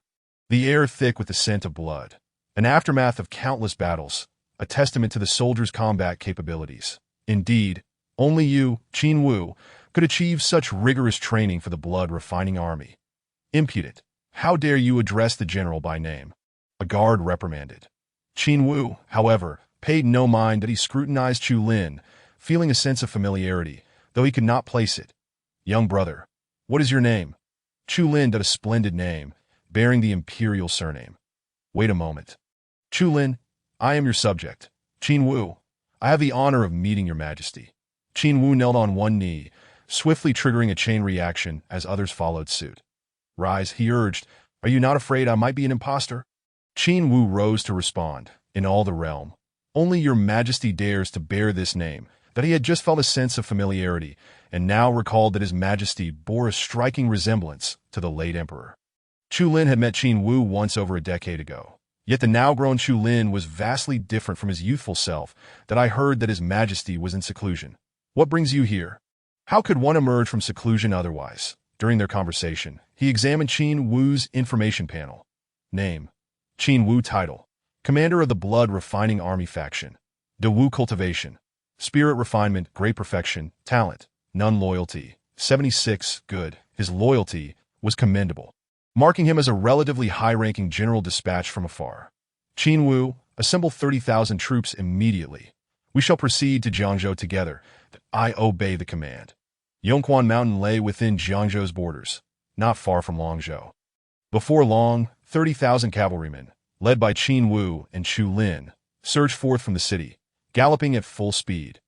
The air thick with the scent of blood, an aftermath of countless battles, a testament to the soldiers' combat capabilities. Indeed, only you, Qin Wu, could achieve such rigorous training for the Blood Refining Army. Impudent! How dare you address the general by name? A guard reprimanded. Qin Wu, however, paid no mind that he scrutinized Chu Lin, feeling a sense of familiarity, though he could not place it. "Young brother, what is your name?" Chu Lin had a splendid name, bearing the imperial surname. "Wait a moment. Chu Lin, I am your subject. Qin Wu, I have the honor of meeting your majesty." Qin Wu knelt on one knee, swiftly triggering a chain reaction as others followed suit. "Rise," he urged. "Are you not afraid I might be an impostor?" Qin Wu rose to respond. "In all the realm, only your majesty dares to bear this name." That he had just felt a sense of familiarity, and now recalled that his majesty bore a striking resemblance to the late emperor. Chu Lin had met Qin Wu once over a decade ago. Yet the now-grown Chu Lin was vastly different from his youthful self. "That I heard that his majesty was in seclusion." "What brings you here?" How could one emerge from seclusion otherwise? During their conversation, he examined Qin Wu's information panel. Name: Qin Wu. Title: Commander of the Blood Refining Army Faction. De Wu Cultivation: Spirit Refinement, Great Perfection. Talent: None. Loyalty: 76. Good. His loyalty was commendable, marking him as a relatively high-ranking general dispatched from afar. Qin Wu, assemble 30,000 troops immediately. We shall proceed to Jiangzhou together. I obey the command. Yongquan Mountain lay within Jiangzhou's borders, not far from Longzhou. Before long, 30,000 cavalrymen, led by Qin Wu and Chu Lin, surged forth from the city, galloping at full speed.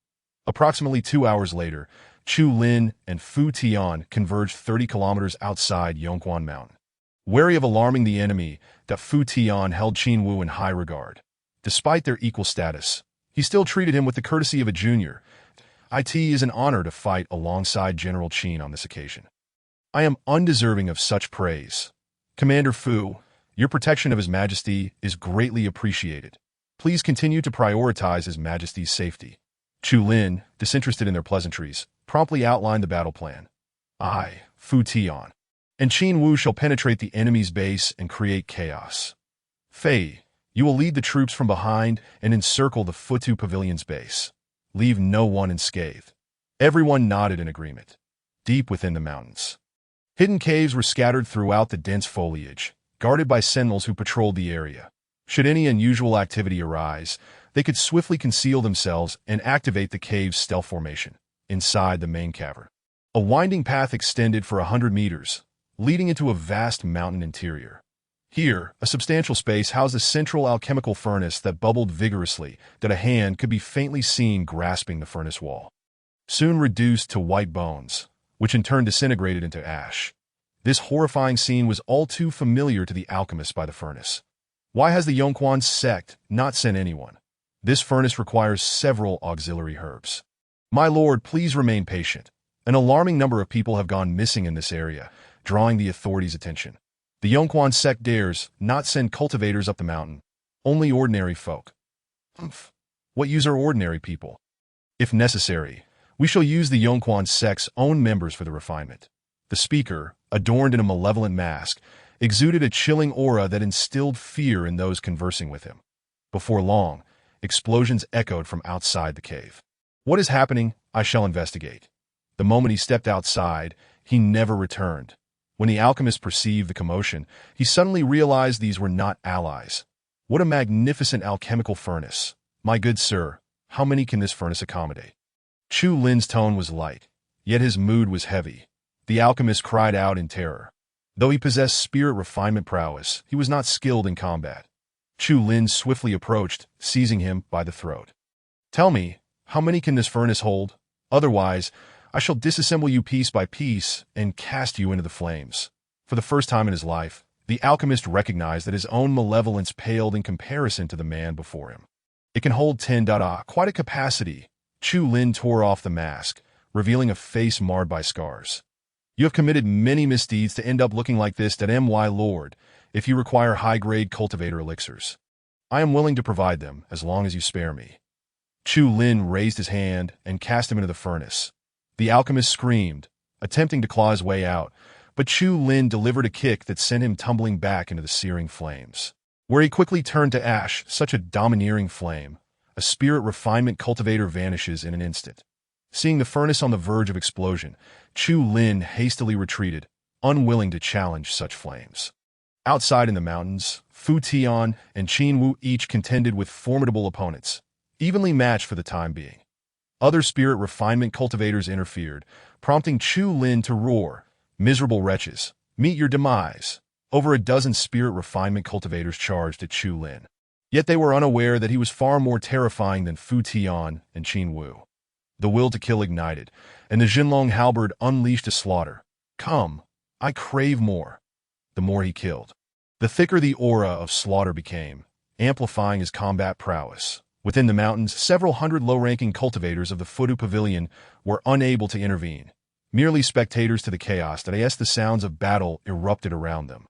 Approximately 2 hours later, Chu Lin and Fu Tian converged 30 kilometers outside Yongquan Mountain. Wary of alarming the enemy, that Fu Tian held Qin Wu in high regard. Despite their equal status, he still treated him with the courtesy of a junior. It is an honor to fight alongside General Qin on this occasion. I am undeserving of such praise. Commander Fu, your protection of His Majesty is greatly appreciated. Please continue to prioritize His Majesty's safety. Chu Lin, disinterested in their pleasantries, promptly outlined the battle plan. I, Fu Tian, and Qin Wu shall penetrate the enemy's base and create chaos. Fei, you will lead the troops from behind and encircle the Futu Pavilion's base. Leave no one unscathed. Everyone nodded in agreement. Deep within the mountains, hidden caves were scattered throughout the dense foliage, guarded by sentinels who patrolled the area. Should any unusual activity arise, they could swiftly conceal themselves and activate the cave's stealth formation inside the main cavern. A winding path extended for 100 meters, leading into a vast mountain interior. Here, a substantial space housed a central alchemical furnace that bubbled vigorously, that a hand could be faintly seen grasping the furnace wall. Soon reduced to white bones, which in turn disintegrated into ash. This horrifying scene was all too familiar to the alchemists by the furnace. Why has the Yongquan sect not sent anyone? This furnace requires several auxiliary herbs. My lord, please remain patient. An alarming number of people have gone missing in this area, drawing the authorities' attention. The Yongquan sect dares not send cultivators up the mountain, only ordinary folk. Humph. What use are ordinary people? If necessary, we shall use the Yongquan sect's own members for the refinement. The speaker, adorned in a malevolent mask, exuded a chilling aura that instilled fear in those conversing with him. Before long, explosions echoed from outside the cave. What is happening? I shall investigate. The moment he stepped outside, he never returned. When the alchemist perceived the commotion, he suddenly realized these were not allies. What a magnificent alchemical furnace. My good sir, how many can this furnace accommodate? Chu Lin's tone was light, yet his mood was heavy. The alchemist cried out in terror. Though he possessed spirit refinement prowess, he was not skilled in combat. Chu Lin swiftly approached, seizing him by the throat. Tell me, how many can this furnace hold? Otherwise, I shall disassemble you piece by piece and cast you into the flames. For the first time in his life, the alchemist recognized that his own malevolence paled in comparison to the man before him. It can hold 10. Quite a capacity. Chu Lin tore off the mask, revealing a face marred by scars. You have committed many misdeeds to end up looking like this. My lord, if you require high-grade cultivator elixirs, I am willing to provide them as long as you spare me. Chu Lin raised his hand and cast him into the furnace. The alchemist screamed, attempting to claw his way out, but Chu Lin delivered a kick that sent him tumbling back into the searing flames, where he quickly turned to ash. Such a domineering flame. A spirit refinement cultivator vanishes in an instant. Seeing the furnace on the verge of explosion, Chu Lin hastily retreated, unwilling to challenge such flames. Outside in the mountains, Fu Tian and Qin Wu each contended with formidable opponents, evenly matched for the time being. Other spirit refinement cultivators interfered, prompting Chu Lin to roar, "Miserable wretches, meet your demise." Over a dozen spirit refinement cultivators charged at Chu Lin. Yet they were unaware that he was far more terrifying than Fu Tian and Qin Wu. The will to kill ignited, and the Jinlong halberd unleashed a slaughter. Come, I crave more. The more he killed, the thicker the aura of slaughter became, amplifying his combat prowess. Within the mountains, several hundred low-ranking cultivators of the Futu Pavilion were unable to intervene, merely spectators to the chaos that as the sounds of battle erupted around them.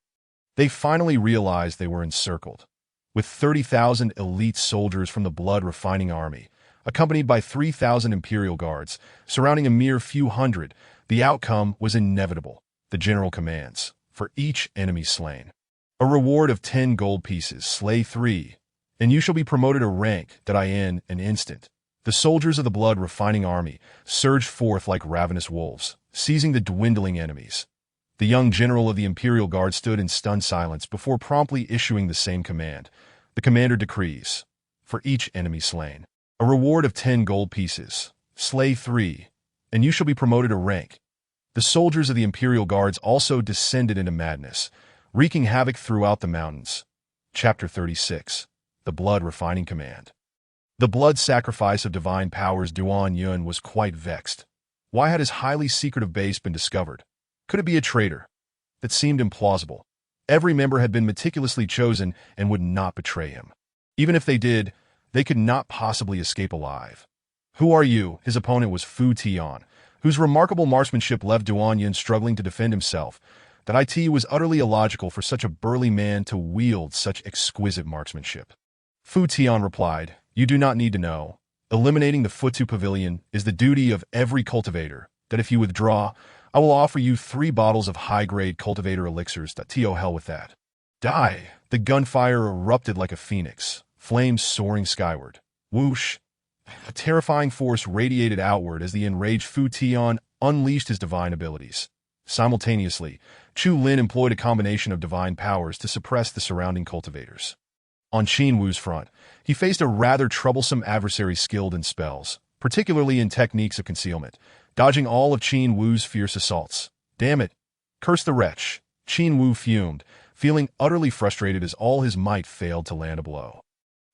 They finally realized they were encircled. With 30,000 elite soldiers from the blood-refining army, accompanied by 3,000 Imperial Guards, surrounding a mere few hundred, the outcome was inevitable. The general commands, for each enemy slain, a reward of 10 gold pieces, slay 3, and you shall be promoted a rank. In an instant, the soldiers of the blood-refining army surged forth like ravenous wolves, seizing the dwindling enemies. The young general of the Imperial Guard stood in stunned silence before promptly issuing the same command. The commander decrees, for each enemy slain, a reward of 10 gold pieces, slay 3, and you shall be promoted a rank. The soldiers of the Imperial Guards also descended into madness, wreaking havoc throughout the mountains. Chapter 36. The Blood Refining Command. The blood sacrifice of divine powers. Duan Yun was quite vexed. Why had his highly secretive base been discovered? Could it be a traitor? That seemed implausible. Every member had been meticulously chosen and would not betray him. Even if they did, they could not possibly escape alive. Who are you? His opponent was Fu Tian, whose remarkable marksmanship left Duan Yin struggling to defend himself. That it was utterly illogical for such a burly man to wield such exquisite marksmanship. Fu Tian replied, "You do not need to know. Eliminating the Futu Pavilion is the duty of every cultivator. That if you withdraw, I will offer you 3 bottles of high-grade cultivator elixirs. To hell with that." Die! The gunfire erupted like a phoenix, flames soaring skyward. Whoosh! A terrifying force radiated outward as the enraged Fu Tian unleashed his divine abilities. Simultaneously, Chu Lin employed a combination of divine powers to suppress the surrounding cultivators. On Qin Wu's front, he faced a rather troublesome adversary skilled in spells, particularly in techniques of concealment, dodging all of Qin Wu's fierce assaults. Damn it! Curse the wretch! Qin Wu fumed, feeling utterly frustrated as all his might failed to land a blow.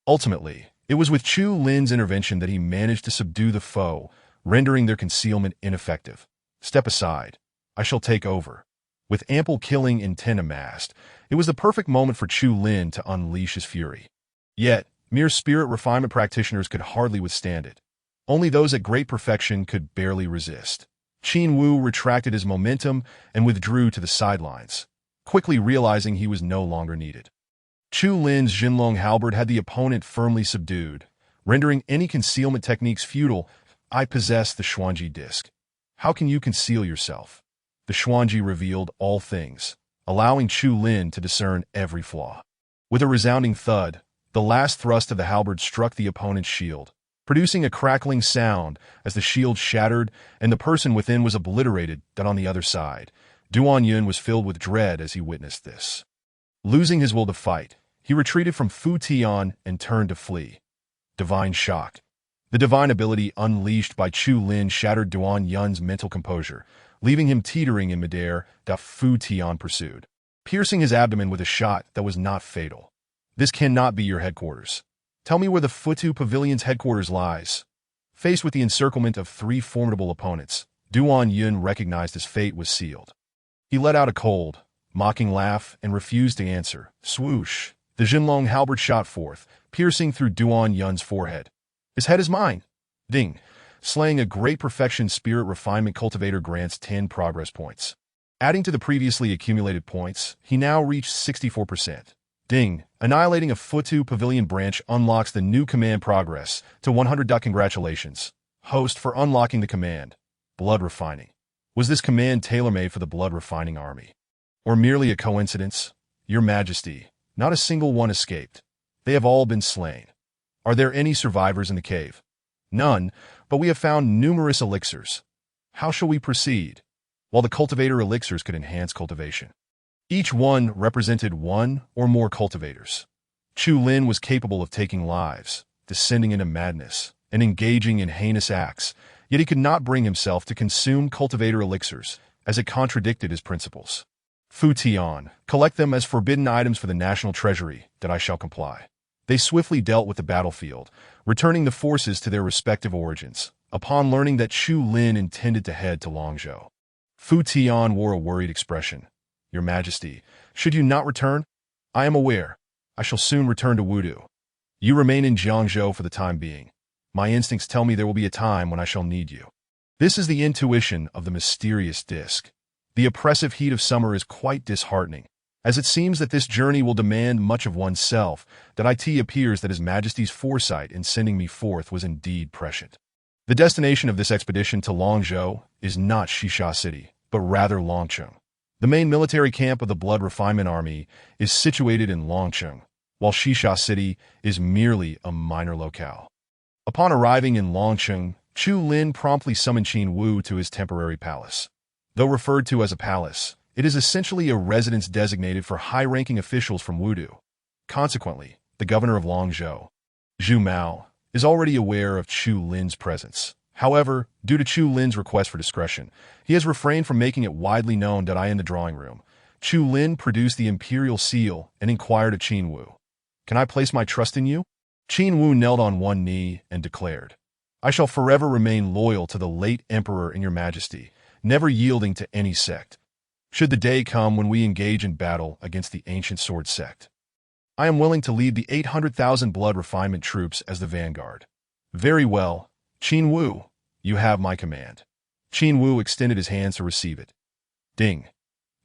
Ultimately, it was with Chu Lin's intervention that he managed to subdue the foe, rendering their concealment ineffective. Step aside. I shall take over. With ample killing intent amassed, it was the perfect moment for Chu Lin to unleash his fury. Yet, mere spirit refinement practitioners could hardly withstand it. Only those at great perfection could barely resist. Qin Wu retracted his momentum and withdrew to the sidelines, quickly realizing he was no longer needed. Chu Lin's Jinlong halberd had the opponent firmly subdued, rendering any concealment techniques futile. I possess the Xuanji disc. How can you conceal yourself? The Xuanji revealed all things, allowing Chu Lin to discern every flaw. With a resounding thud, the last thrust of the halberd struck the opponent's shield, producing a crackling sound as the shield shattered and the person within was obliterated. On the other side, Duan Yun was filled with dread as he witnessed this. Losing his will to fight, he retreated from Fu Tian and turned to flee. Divine shock. The divine ability unleashed by Chu Lin shattered Duan Yun's mental composure, leaving him teetering in midair. Fu Tian pursued, piercing his abdomen with a shot that was not fatal. This cannot be your headquarters. Tell me where the Futu Pavilion's headquarters lies. Faced with the encirclement of 3 formidable opponents, Duan Yun recognized his fate was sealed. He let out a cold, mocking laugh and refused to answer. Swoosh! The Jinlong halberd shot forth, piercing through Duan Yun's forehead. His head is mine! Ding! Slaying a great perfection spirit refinement cultivator grants 10 progress points. Adding to the previously accumulated points, he now reached 64%. Ding! Annihilating a Futu Pavilion branch unlocks the new command progress to 100. Congratulations, host, for unlocking the command. Blood refining. Was this command tailor-made for the blood refining army? Or merely a coincidence? Your Majesty, not a single one escaped. They have all been slain. Are there any survivors in the cave? None, but we have found numerous elixirs. How shall we proceed? While the cultivator elixirs could enhance cultivation. Each one represented 1 or more cultivators. Chu Lin was capable of taking lives, descending into madness, and engaging in heinous acts, yet he could not bring himself to consume cultivator elixirs, as it contradicted his principles. Fu Tian, collect them as forbidden items for the national treasury. That I shall comply. They swiftly dealt with the battlefield, returning the forces to their respective origins, upon learning that Chu Lin intended to head to Longzhou. Fu Tian wore a worried expression. Your Majesty, should you not return? I am aware. I shall soon return to Wudu. You remain in Jiangzhou for the time being. My instincts tell me there will be a time when I shall need you. This is the intuition of the mysterious disc. The oppressive heat of summer is quite disheartening, as it seems that this journey will demand much of oneself. That it appears that His Majesty's foresight in sending me forth was indeed prescient. The destination of this expedition to Longzhou is not Shisha City, but rather Longcheng. The main military camp of the Blood Refinement Army is situated in Longcheng, while Shisha City is merely a minor locale. Upon arriving in Longcheng, Chu Lin promptly summoned Qin Wu to his temporary palace. Though referred to as a palace, it is essentially a residence designated for high-ranking officials from Wudu. Consequently, the governor of Longzhou, Zhu Mao, is already aware of Chu Lin's presence. However, due to Chu Lin's request for discretion, he has refrained from making it widely known. In the drawing room, Chu Lin produced the imperial seal and inquired of Qin Wu. Can I place my trust in you? Qin Wu knelt on one knee and declared, I shall forever remain loyal to the late emperor and your Majesty, never yielding to any sect. Should the day come when we engage in battle against the ancient sword sect. I am willing to lead the 800,000 blood refinement troops as the vanguard. Very well, Qin Wu, you have my command. Qin Wu extended his hands to receive it. Ding.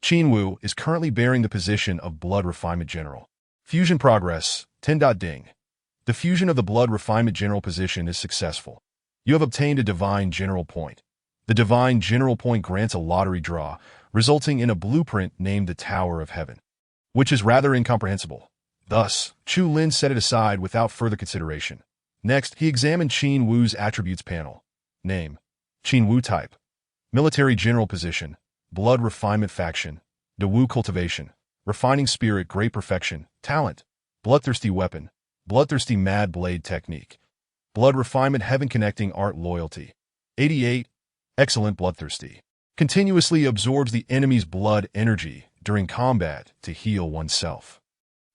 Qin Wu is currently bearing the position of Blood Refinement General. Fusion progress, 10. Ding. The fusion of the Blood Refinement General position is successful. You have obtained a Divine General Point. The Divine General Point grants a lottery draw, resulting in a blueprint named the Tower of Heaven, which is rather incomprehensible. Thus, Chu Lin set it aside without further consideration. Next, he examined Qin Wu's attributes panel. Name: Qin Wu. Type: Military General Position, Blood Refinement Faction, Wu Cultivation, Refining Spirit, Great Perfection, Talent, Bloodthirsty Weapon, Bloodthirsty Mad Blade Technique, Blood Refinement Heaven Connecting Art Loyalty. 88. Excellent. Bloodthirsty continuously absorbs the enemy's blood energy during combat to heal oneself,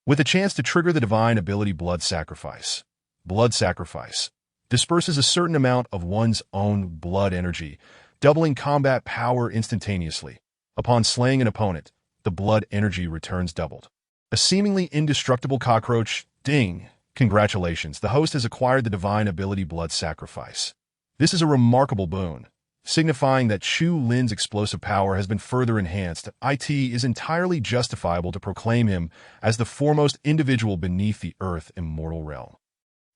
with a chance to trigger the divine ability Blood Sacrifice. Blood Sacrifice disperses a certain amount of one's own blood energy, doubling combat power instantaneously. Upon slaying an opponent, the blood energy returns doubled. A seemingly indestructible cockroach. Ding. Congratulations, the host has acquired the divine ability Blood Sacrifice. This is a remarkable boon, signifying that Chu Lin's explosive power has been further enhanced. It is entirely justifiable to proclaim him as the foremost individual beneath the earth immortal realm.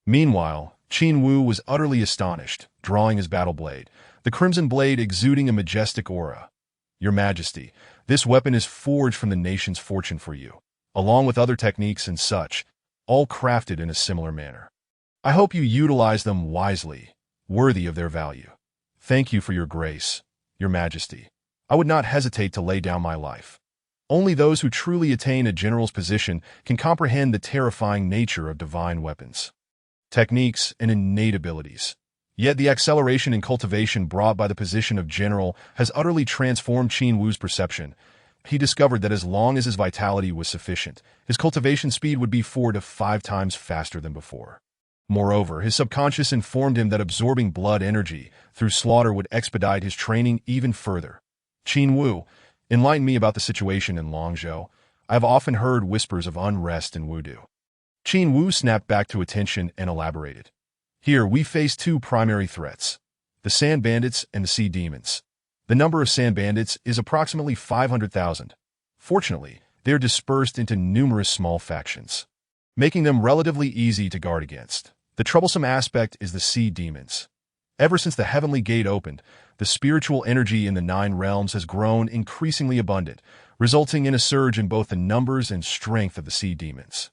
Meanwhile, Qin Wu was utterly astonished, drawing his battle blade, the crimson blade exuding a majestic aura. Your Majesty, this weapon is forged from the nation's fortune for you, along with other techniques and such, all crafted in a similar manner. I hope you utilize them wisely, worthy of their value. Thank you for your grace, Your Majesty. I would not hesitate to lay down my life. Only those who truly attain a general's position can comprehend the terrifying nature of divine weapons, techniques, and innate abilities. Yet the acceleration and cultivation brought by the position of general has utterly transformed Qin Wu's perception. He discovered that as long as his vitality was sufficient, his cultivation speed would be 4 to 5 times faster than before. Moreover, his subconscious informed him that absorbing blood energy through slaughter would expedite his training even further. Qin Wu, enlighten me about the situation in Longzhou. I have often heard whispers of unrest in Wudu. Qin Wu snapped back to attention and elaborated. Here, we face 2 primary threats: the Sand Bandits and the Sea Demons. The number of Sand Bandits is approximately 500,000. Fortunately, they are dispersed into numerous small factions, making them relatively easy to guard against. The troublesome aspect is the Sea Demons. Ever since the Heavenly Gate opened, the spiritual energy in the 9 realms has grown increasingly abundant, resulting in a surge in both the numbers and strength of the Sea Demons.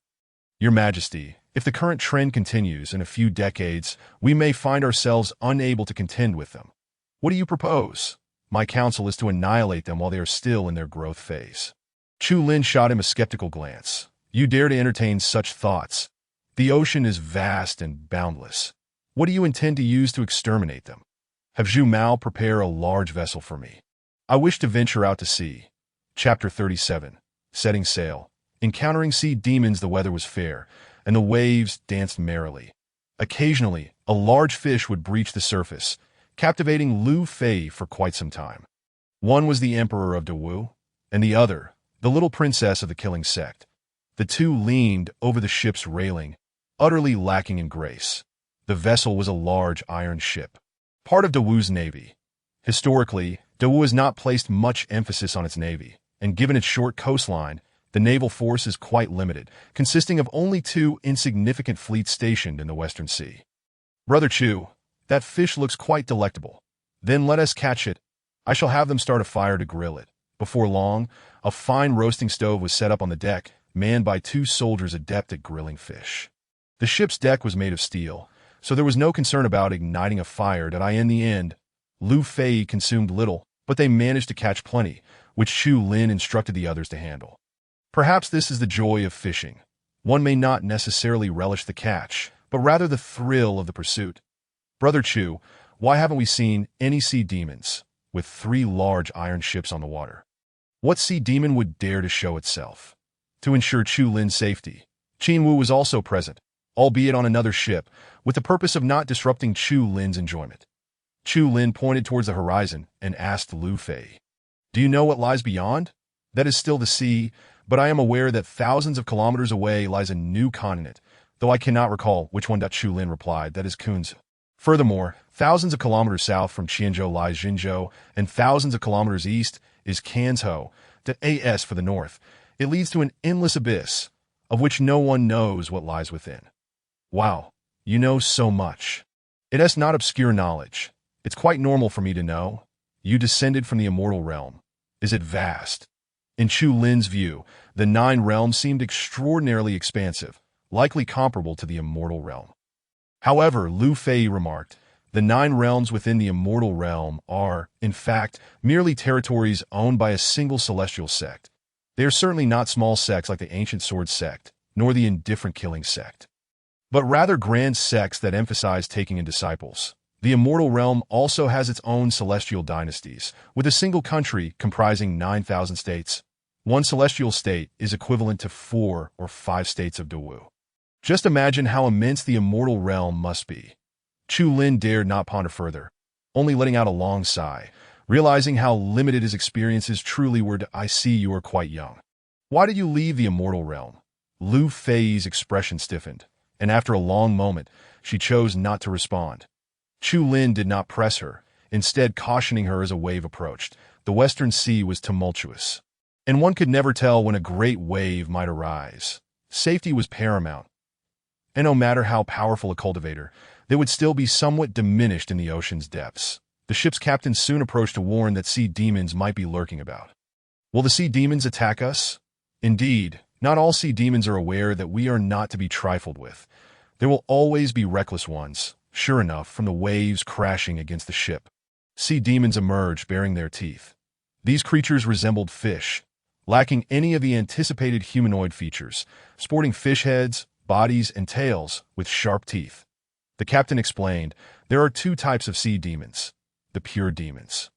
Your Majesty, if the current trend continues in a few decades, we may find ourselves unable to contend with them. What do you propose? My counsel is to annihilate them while they are still in their growth phase. Chu Lin shot him a skeptical glance. You dare to entertain such thoughts? The ocean is vast and boundless. What do you intend to use to exterminate them? Have Zhu Mao prepare a large vessel for me. I wish to venture out to sea. Chapter 37. Setting sail. Encountering sea demons, the weather was fair, and the waves danced merrily. Occasionally, a large fish would breach the surface, captivating Lu Fei for quite some time. One was the Emperor of Dawu, and the other, the little princess of the Killing Sect. The two leaned over the ship's railing, utterly lacking in grace. The vessel was a large iron ship, part of Dawu's navy. Historically, Dawu has not placed much emphasis on its navy, and given its short coastline, the naval force is quite limited, consisting of only 2 insignificant fleets stationed in the Western Sea. Brother Chu, that fish looks quite delectable. Then let us catch it. I shall have them start a fire to grill it. Before long, a fine roasting stove was set up on the deck, manned by 2 soldiers adept at grilling fish. The ship's deck was made of steel, so there was no concern about igniting a fire. In the end, Lu Fei consumed little, but they managed to catch plenty, which Chu Lin instructed the others to handle. Perhaps this is the joy of fishing. One may not necessarily relish the catch, but rather the thrill of the pursuit. Brother Chu, why haven't we seen any sea demons, with 3 large iron ships on the water? What sea demon would dare to show itself? To ensure Chu Lin's safety, Qin Wu was also present, albeit on another ship, with the purpose of not disrupting Chu Lin's enjoyment. Chu Lin pointed towards the horizon and asked Lu Fei, "Do you know what lies beyond?" That is still the sea, but I am aware that thousands of kilometers away lies a new continent, though I cannot recall which one. Chu Lin replied, that is Kunze. Furthermore, thousands of kilometers south from Qianzhou lies Jinzhou, and thousands of kilometers east is Canzhou, the AS for the north. It leads to an endless abyss, of which no one knows what lies within. Wow, you know so much. It is not obscure knowledge. It's quite normal for me to know. You descended from the immortal realm. Is it vast? In Chu Lin's view, the 9 realms seemed extraordinarily expansive, likely comparable to the immortal realm. However, Lu Fei remarked, the 9 realms within the immortal realm are, in fact, merely territories owned by a single celestial sect. They are certainly not small sects like the ancient sword sect, nor the indifferent killing sect, but rather grand sects that emphasize taking in disciples. The immortal realm also has its own celestial dynasties, with a single country comprising 9,000 states. One celestial state is equivalent to 4 or 5 states of Dawu. Just imagine how immense the immortal realm must be. Chu Lin dared not ponder further, only letting out a long sigh, realizing how limited his experiences truly were. I see you are quite young. Why did you leave the immortal realm? Lu Fei's expression stiffened, and after a long moment, she chose not to respond. Chu Lin did not press her, instead cautioning her as a wave approached. The western sea was tumultuous, and one could never tell when a great wave might arise. Safety was paramount, and no matter how powerful a cultivator, they would still be somewhat diminished in the ocean's depths. The ship's captain soon approached to warn that sea demons might be lurking about. Will the sea demons attack us? Indeed, not all sea demons are aware that we are not to be trifled with. There will always be reckless ones. Sure enough, from the waves crashing against the ship, sea demons emerged bearing their teeth. These creatures resembled fish, lacking any of the anticipated humanoid features, sporting fish heads, bodies, and tails with sharp teeth. The captain explained, there are 2 types of sea demons, the pure demons,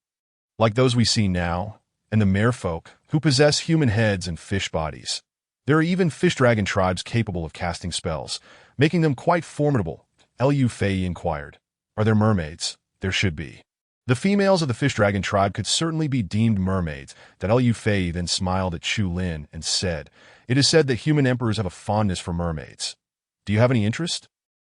like those we see now, and the merfolk, who possess human heads and fish bodies. There are even fish dragon tribes capable of casting spells, making them quite formidable. Lu Fei inquired, are there mermaids? There should be. The females of the fish dragon tribe could certainly be deemed mermaids. That Lu Fei then smiled at Chu Lin and said, it is said that human emperors have a fondness for mermaids. Do you have any interest?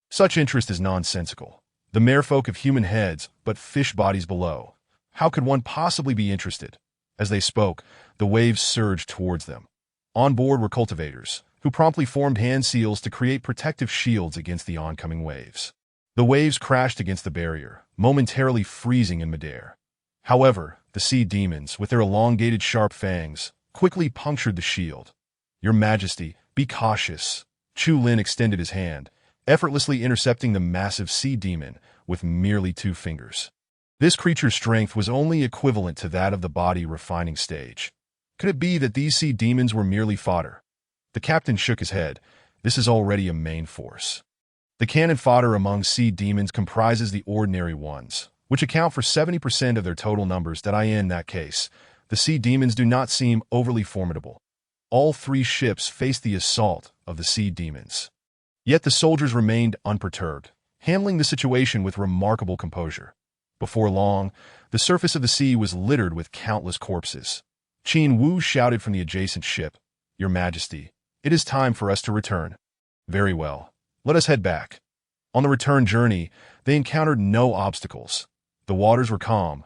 Such interest is nonsensical. The merfolk have human heads, but fish bodies below. How could one possibly be interested? As they spoke, the waves surged towards them. On board were cultivators, who promptly formed hand seals to create protective shields against the oncoming waves. The waves crashed against the barrier, momentarily freezing in midair. However, the sea demons, with their elongated sharp fangs, quickly punctured the shield. Your Majesty, be cautious. Chu Lin extended his hand, effortlessly intercepting the massive sea demon with merely 2 fingers. This creature's strength was only equivalent to that of the body refining stage. Could it be that these sea demons were merely fodder? The captain shook his head. This is already a main force. The cannon fodder among sea demons comprises the ordinary ones, which account for 70% of their total numbers. In that case, the sea demons do not seem overly formidable. All 3 ships faced the assault of the sea demons. Yet the soldiers remained unperturbed, handling the situation with remarkable composure. Before long, the surface of the sea was littered with countless corpses. Qin Wu shouted from the adjacent ship, Your Majesty, it is time for us to return. Very well. Let us head back. On the return journey, they encountered no obstacles. The waters were calm.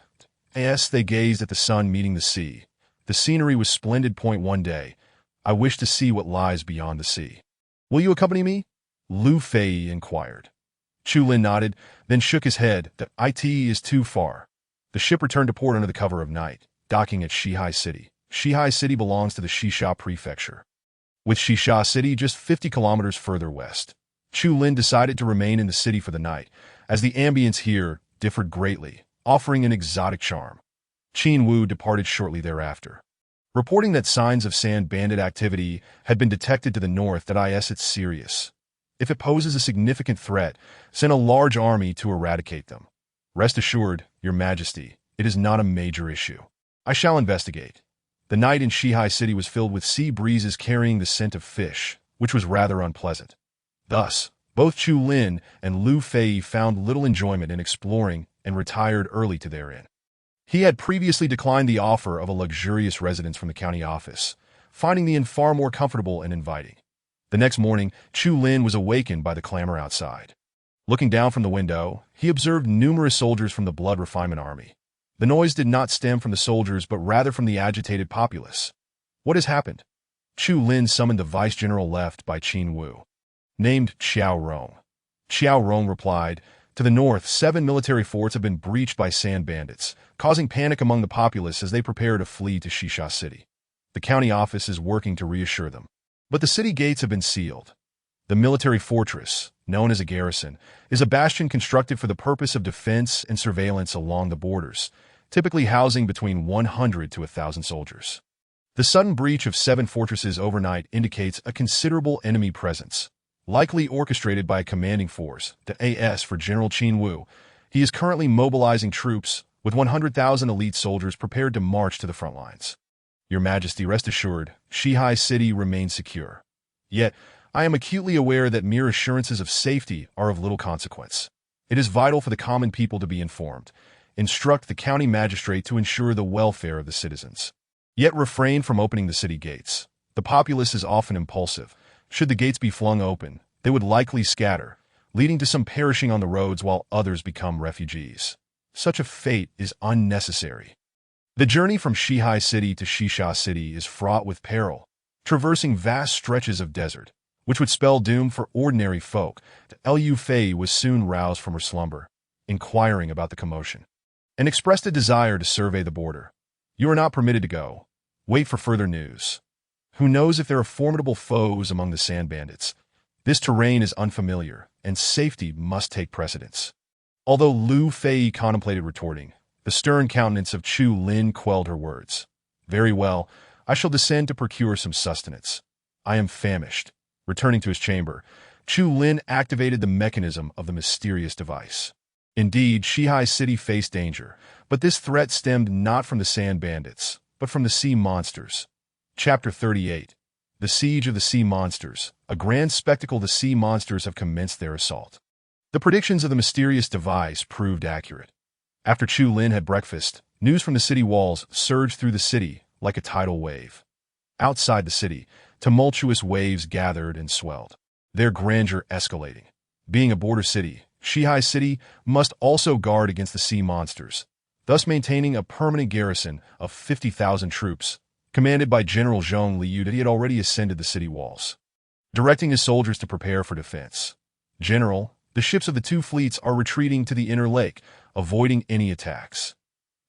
As they gazed at the sun meeting the sea, the scenery was splendid. One day, I wish to see what lies beyond the sea. Will you accompany me? Lu Fei inquired. Chu Lin nodded, then shook his head. That it is too far. The ship returned to port under the cover of night, docking at Shihai City. Shihai City belongs to the Shisha Prefecture, with Shisha City just 50 kilometers further west. Chu Lin decided to remain in the city for the night, as the ambience here differed greatly, offering an exotic charm. Qin Wu departed shortly thereafter, reporting that signs of sand bandit activity had been detected to the north. It's serious. If it poses a significant threat, send a large army to eradicate them. Rest assured, Your Majesty, it is not a major issue. I shall investigate. The night in Shihai City was filled with sea breezes carrying the scent of fish, which was rather unpleasant. Thus, both Chu Lin and Lu Fei found little enjoyment in exploring and retired early to their inn. He had previously declined the offer of a luxurious residence from the county office, finding the inn far more comfortable and inviting. The next morning, Chu Lin was awakened by the clamor outside. Looking down from the window, he observed numerous soldiers from the Blood Refinement Army. The noise did not stem from the soldiers but rather from the agitated populace. What has happened? Chu Lin summoned the vice general left by Qin Wu, named Xiao Rong. Xiao Rong replied, "To the north, 7 military forts have been breached by sand bandits, causing panic among the populace as they prepare to flee to Shisha City. The county office is working to reassure them. But the city gates have been sealed. The military fortress, known as a garrison, is a bastion constructed for the purpose of defense and surveillance along the borders, typically housing between 100 to 1,000 soldiers. The sudden breach of 7 fortresses overnight indicates a considerable enemy presence, likely orchestrated by a commanding force, the AS for General Qin Wu. He is currently mobilizing troops with 100,000 elite soldiers prepared to march to the front lines. Your Majesty, rest assured, Shihai City remains secure. Yet, I am acutely aware that mere assurances of safety are of little consequence. It is vital for the common people to be informed. Instruct the county magistrate to ensure the welfare of the citizens. Yet refrain from opening the city gates. The populace is often impulsive. Should the gates be flung open, they would likely scatter, leading to some perishing on the roads while others become refugees. Such a fate is unnecessary. The journey from Shihai City to Shisha City is fraught with peril, traversing vast stretches of desert, which would spell doom for ordinary folk. Liu Fei was soon roused from her slumber, inquiring about the commotion, and expressed a desire to survey the border. You are not permitted to go. Wait for further news. Who knows if there are formidable foes among the sand bandits? This terrain is unfamiliar, and safety must take precedence. Although Liu Fei contemplated retorting, the stern countenance of Chu Lin quelled her words. Very well, I shall descend to procure some sustenance. I am famished. Returning to his chamber, Chu Lin activated the mechanism of the mysterious device. Indeed, Shihai City faced danger, but this threat stemmed not from the sand bandits, but from the sea monsters. Chapter 38. The Siege of the Sea Monsters. A grand spectacle. The sea monsters have commenced their assault. The predictions of the mysterious device proved accurate. After Chu Lin had breakfast, news from the city walls surged through the city like a tidal wave. Outside the city, tumultuous waves gathered and swelled, their grandeur escalating. Being a border city, Shihai City must also guard against the sea monsters, thus maintaining a permanent garrison of 50,000 troops, commanded by General Zhong Liu. That he had already ascended the city walls, directing his soldiers to prepare for defense. General, the ships of the 2 fleets are retreating to the inner lake, avoiding any attacks.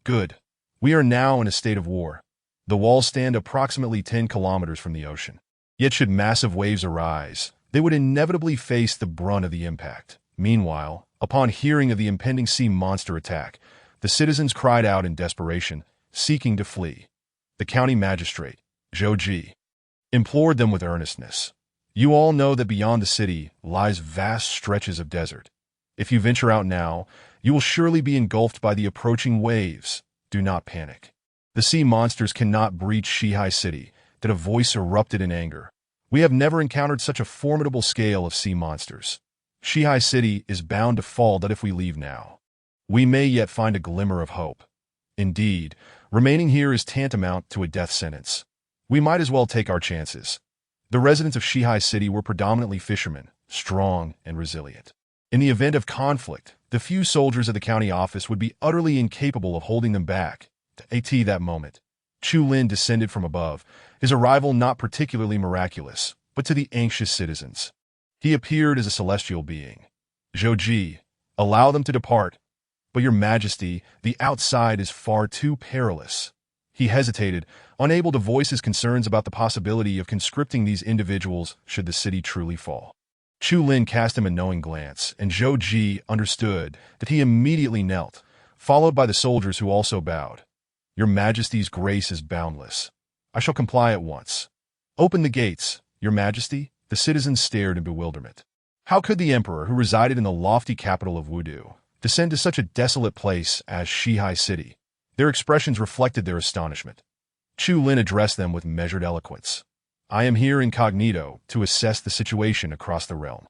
Good. We are now in a state of war. The walls stand approximately 10 kilometers from the ocean. Yet should massive waves arise, they would inevitably face the brunt of the impact. Meanwhile, upon hearing of the impending sea monster attack, the citizens cried out in desperation, seeking to flee. The county magistrate, Zhou Ji, implored them with earnestness. You all know that beyond the city lies vast stretches of desert. If you venture out now, you will surely be engulfed by the approaching waves. Do not panic. The sea monsters cannot breach Shihai City. That a voice erupted in anger. We have never encountered such a formidable scale of sea monsters. Shihai City is bound to fall. That if we leave now, we may yet find a glimmer of hope. Indeed, remaining here is tantamount to a death sentence. We might as well take our chances. The residents of Shihai City were predominantly fishermen, strong and resilient. In the event of conflict, the few soldiers of the county office would be utterly incapable of holding them back. At that moment, Chu Lin descended from above, his arrival not particularly miraculous, but to the anxious citizens. He appeared as a celestial being. Zhou Ji, allow them to depart. But your Majesty, the outside is far too perilous. He hesitated, unable to voice his concerns about the possibility of conscripting these individuals should the city truly fall. Chu Lin cast him a knowing glance, and Zhou Ji understood that he immediately knelt, followed by the soldiers who also bowed. Your Majesty's grace is boundless. I shall comply at once. Open the gates, Your Majesty. The citizens stared in bewilderment. How could the emperor, who resided in the lofty capital of Wudu, descend to such a desolate place as Shihai City? Their expressions reflected their astonishment. Chu Lin addressed them with measured eloquence. I am here incognito to assess the situation across the realm.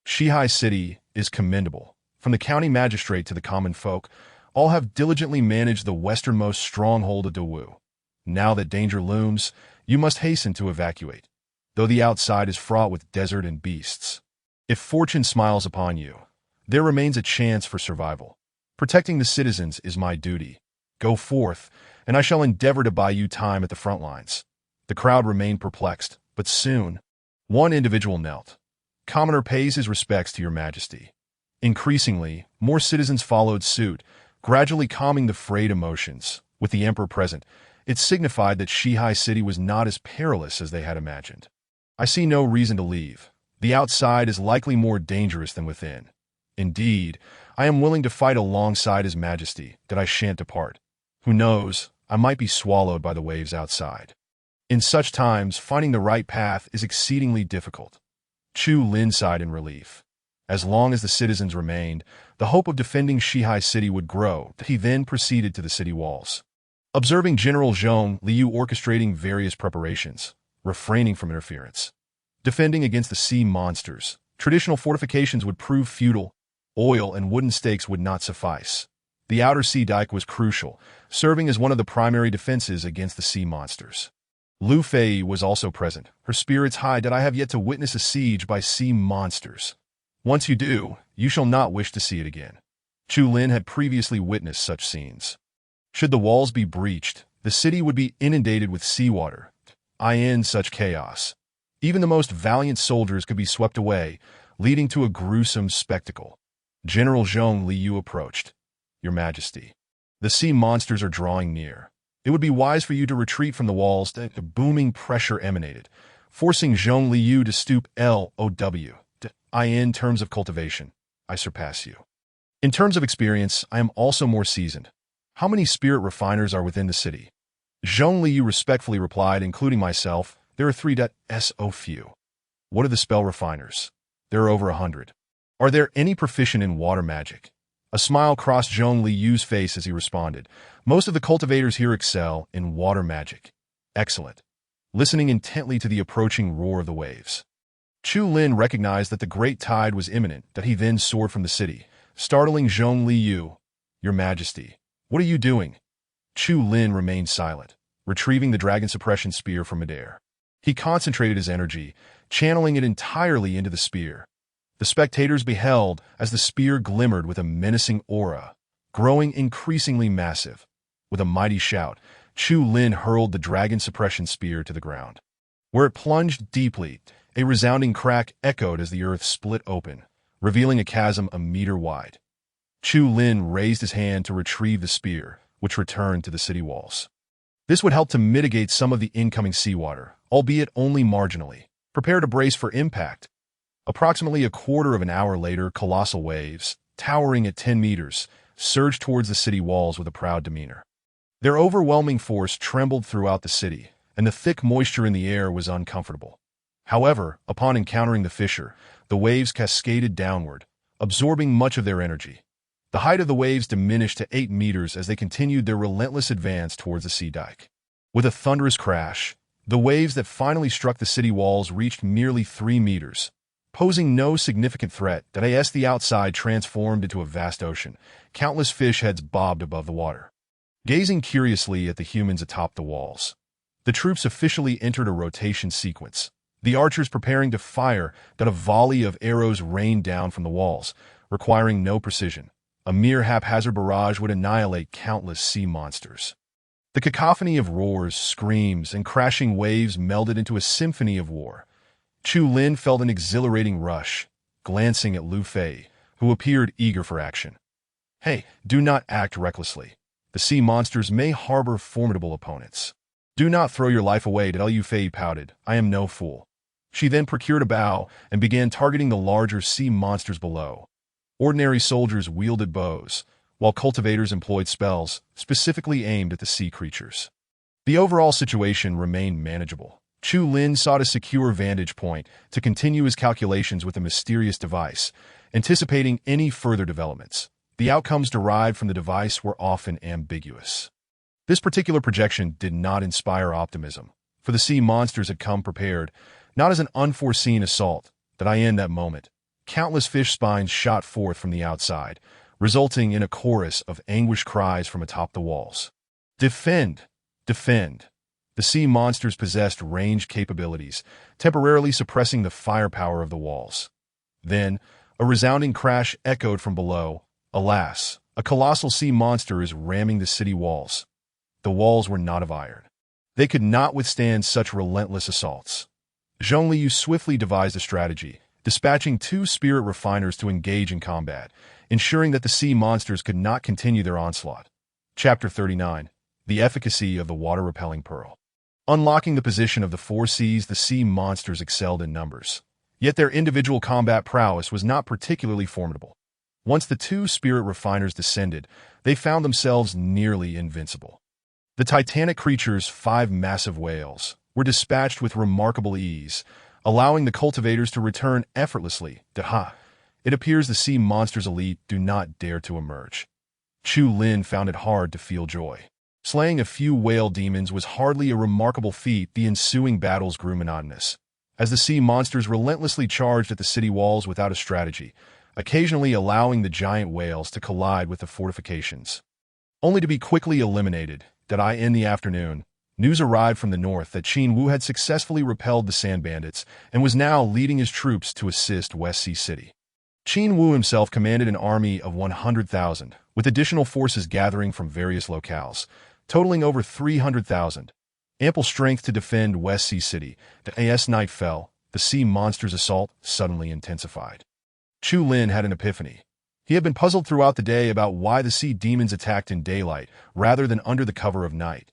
Shihai City is commendable. From the county magistrate to the common folk, all have diligently managed the westernmost stronghold of Dawu. Now that danger looms, you must hasten to evacuate, though the outside is fraught with desert and beasts. If fortune smiles upon you, there remains a chance for survival. Protecting the citizens is my duty. Go forth, and I shall endeavor to buy you time at the front lines." The crowd remained perplexed, but soon, one individual knelt. "Commoner pays his respects to your majesty." Increasingly, more citizens followed suit, gradually calming the frayed emotions. With the emperor present, it signified that Shihai City was not as perilous as they had imagined. "I see no reason to leave. The outside is likely more dangerous than within. Indeed, I am willing to fight alongside His Majesty, that I shan't depart. Who knows, I might be swallowed by the waves outside." In such times, finding the right path is exceedingly difficult. Chu Lin sighed in relief. As long as the citizens remained, the hope of defending Shihai City would grow. He then proceeded to the city walls. Observing General Zhong Liu orchestrating various preparations, refraining from interference. Defending against the sea monsters, traditional fortifications would prove futile. Oil and wooden stakes would not suffice. The outer sea dike was crucial, serving as one of the primary defenses against the sea monsters. Lu Fei was also present, her spirits high that I have yet to witness a siege by sea monsters. Once you do, you shall not wish to see it again. Chu Lin had previously witnessed such scenes. Should the walls be breached, the city would be inundated with seawater. In such chaos, even the most valiant soldiers could be swept away, leading to a gruesome spectacle. General Zhong Liu approached. "Your Majesty, the sea monsters are drawing near. It would be wise for you to retreat from the walls." The booming pressure emanated, forcing Zhong Liu to stoop. "LOW. In terms of cultivation, I surpass you. In terms of experience, I am also more seasoned. How many spirit refiners are within the city?" Zhong Liu respectfully replied, "Including myself, there are 3. So few. What are the spell refiners?" "There are over 100. "Are there any proficient in water magic?" A smile crossed Zhong Liu's face as he responded. "Most of the cultivators here excel in water magic." "Excellent." Listening intently to the approaching roar of the waves, Chu Lin recognized that the great tide was imminent. That he then soared from the city, startling Zhong Liu. "Your Majesty, what are you doing?" Chu Lin remained silent, retrieving the dragon suppression spear from midair. He concentrated his energy, channeling it entirely into the spear. The spectators beheld as the spear glimmered with a menacing aura, growing increasingly massive. With a mighty shout, Chu Lin hurled the dragon suppression spear to the ground. Where it plunged deeply, a resounding crack echoed as the earth split open, revealing a chasm a meter wide. Chu Lin raised his hand to retrieve the spear, which returned to the city walls. This would help to mitigate some of the incoming seawater, albeit only marginally. Prepare to brace for impact. Approximately a quarter of an hour later, colossal waves, towering at 10 meters, surged towards the city walls with a proud demeanor. Their overwhelming force trembled throughout the city, and the thick moisture in the air was uncomfortable. However, upon encountering the fissure, the waves cascaded downward, absorbing much of their energy. The height of the waves diminished to 8 meters as they continued their relentless advance towards the sea dike. With a thunderous crash, the waves that finally struck the city walls reached merely 3 meters, posing no significant threat. As the outside transformed into a vast ocean, countless fish heads bobbed above the water. Gazing curiously at the humans atop the walls, the troops officially entered a rotation sequence. The archers preparing to fire, a volley of arrows rained down from the walls, requiring no precision. A mere haphazard barrage would annihilate countless sea monsters. The cacophony of roars, screams, and crashing waves melded into a symphony of war. Chu Lin felt an exhilarating rush, glancing at Lu Fei, who appeared eager for action. "Hey, do not act recklessly. The sea monsters may harbor formidable opponents. Do not throw your life away." Lu Fei pouted. "I am no fool." She then procured a bow and began targeting the larger sea monsters below. Ordinary soldiers wielded bows, while cultivators employed spells specifically aimed at the sea creatures. The overall situation remained manageable. Chu Lin sought a secure vantage point to continue his calculations with a mysterious device, anticipating any further developments. The outcomes derived from the device were often ambiguous. This particular projection did not inspire optimism, for the sea monsters had come prepared, not as an unforeseen assault. In that moment, countless fish spines shot forth from the outside, resulting in a chorus of anguished cries from atop the walls. Defend! Defend! The sea monsters possessed ranged capabilities, temporarily suppressing the firepower of the walls. Then, a resounding crash echoed from below. Alas, a colossal sea monster is ramming the city walls. The walls were not of iron. They could not withstand such relentless assaults. Zhong Liu swiftly devised a strategy, dispatching 2 spirit refiners to engage in combat, ensuring that the sea monsters could not continue their onslaught. Chapter 39. The Efficacy of the Water-Repelling Pearl. Unlocking the position of the 4 seas, the sea monsters excelled in numbers. Yet their individual combat prowess was not particularly formidable. Once the 2 spirit refiners descended, they found themselves nearly invincible. The titanic creatures, 5 massive whales, were dispatched with remarkable ease, allowing the cultivators to return effortlessly. It appears the sea monsters' elite do not dare to emerge. Chu Lin found it hard to feel joy. Slaying a few whale demons was hardly a remarkable feat. The ensuing battles grew monotonous, as the sea monsters relentlessly charged at the city walls without a strategy, occasionally allowing the giant whales to collide with the fortifications, only to be quickly eliminated. In the afternoon, news arrived from the north that Qin Wu had successfully repelled the sand bandits and was now leading his troops to assist West Sea City. Qin Wu himself commanded an army of 100,000, with additional forces gathering from various locales, totaling over 300,000. Ample strength to defend West Sea City. As night fell, the sea monsters' assault suddenly intensified. Chu Lin had an epiphany. He had been puzzled throughout the day about why the sea demons attacked in daylight rather than under the cover of night.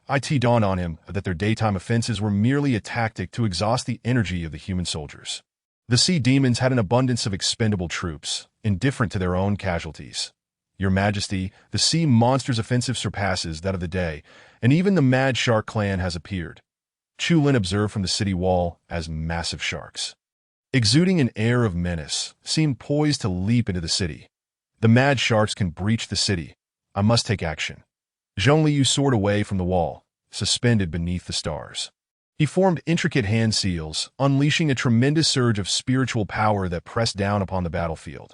It dawned on him that their daytime offenses were merely a tactic to exhaust the energy of the human soldiers. The sea demons had an abundance of expendable troops, indifferent to their own casualties. Your Majesty, the sea monsters' offensive surpasses that of the day, and even the Mad Shark clan has appeared. Chu Lin observed from the city wall as massive sharks, exuding an air of menace, seemed poised to leap into the city. The mad sharks can breach the city. I must take action. Zhong Liu soared away from the wall, suspended beneath the stars. He formed intricate hand seals, unleashing a tremendous surge of spiritual power that pressed down upon the battlefield.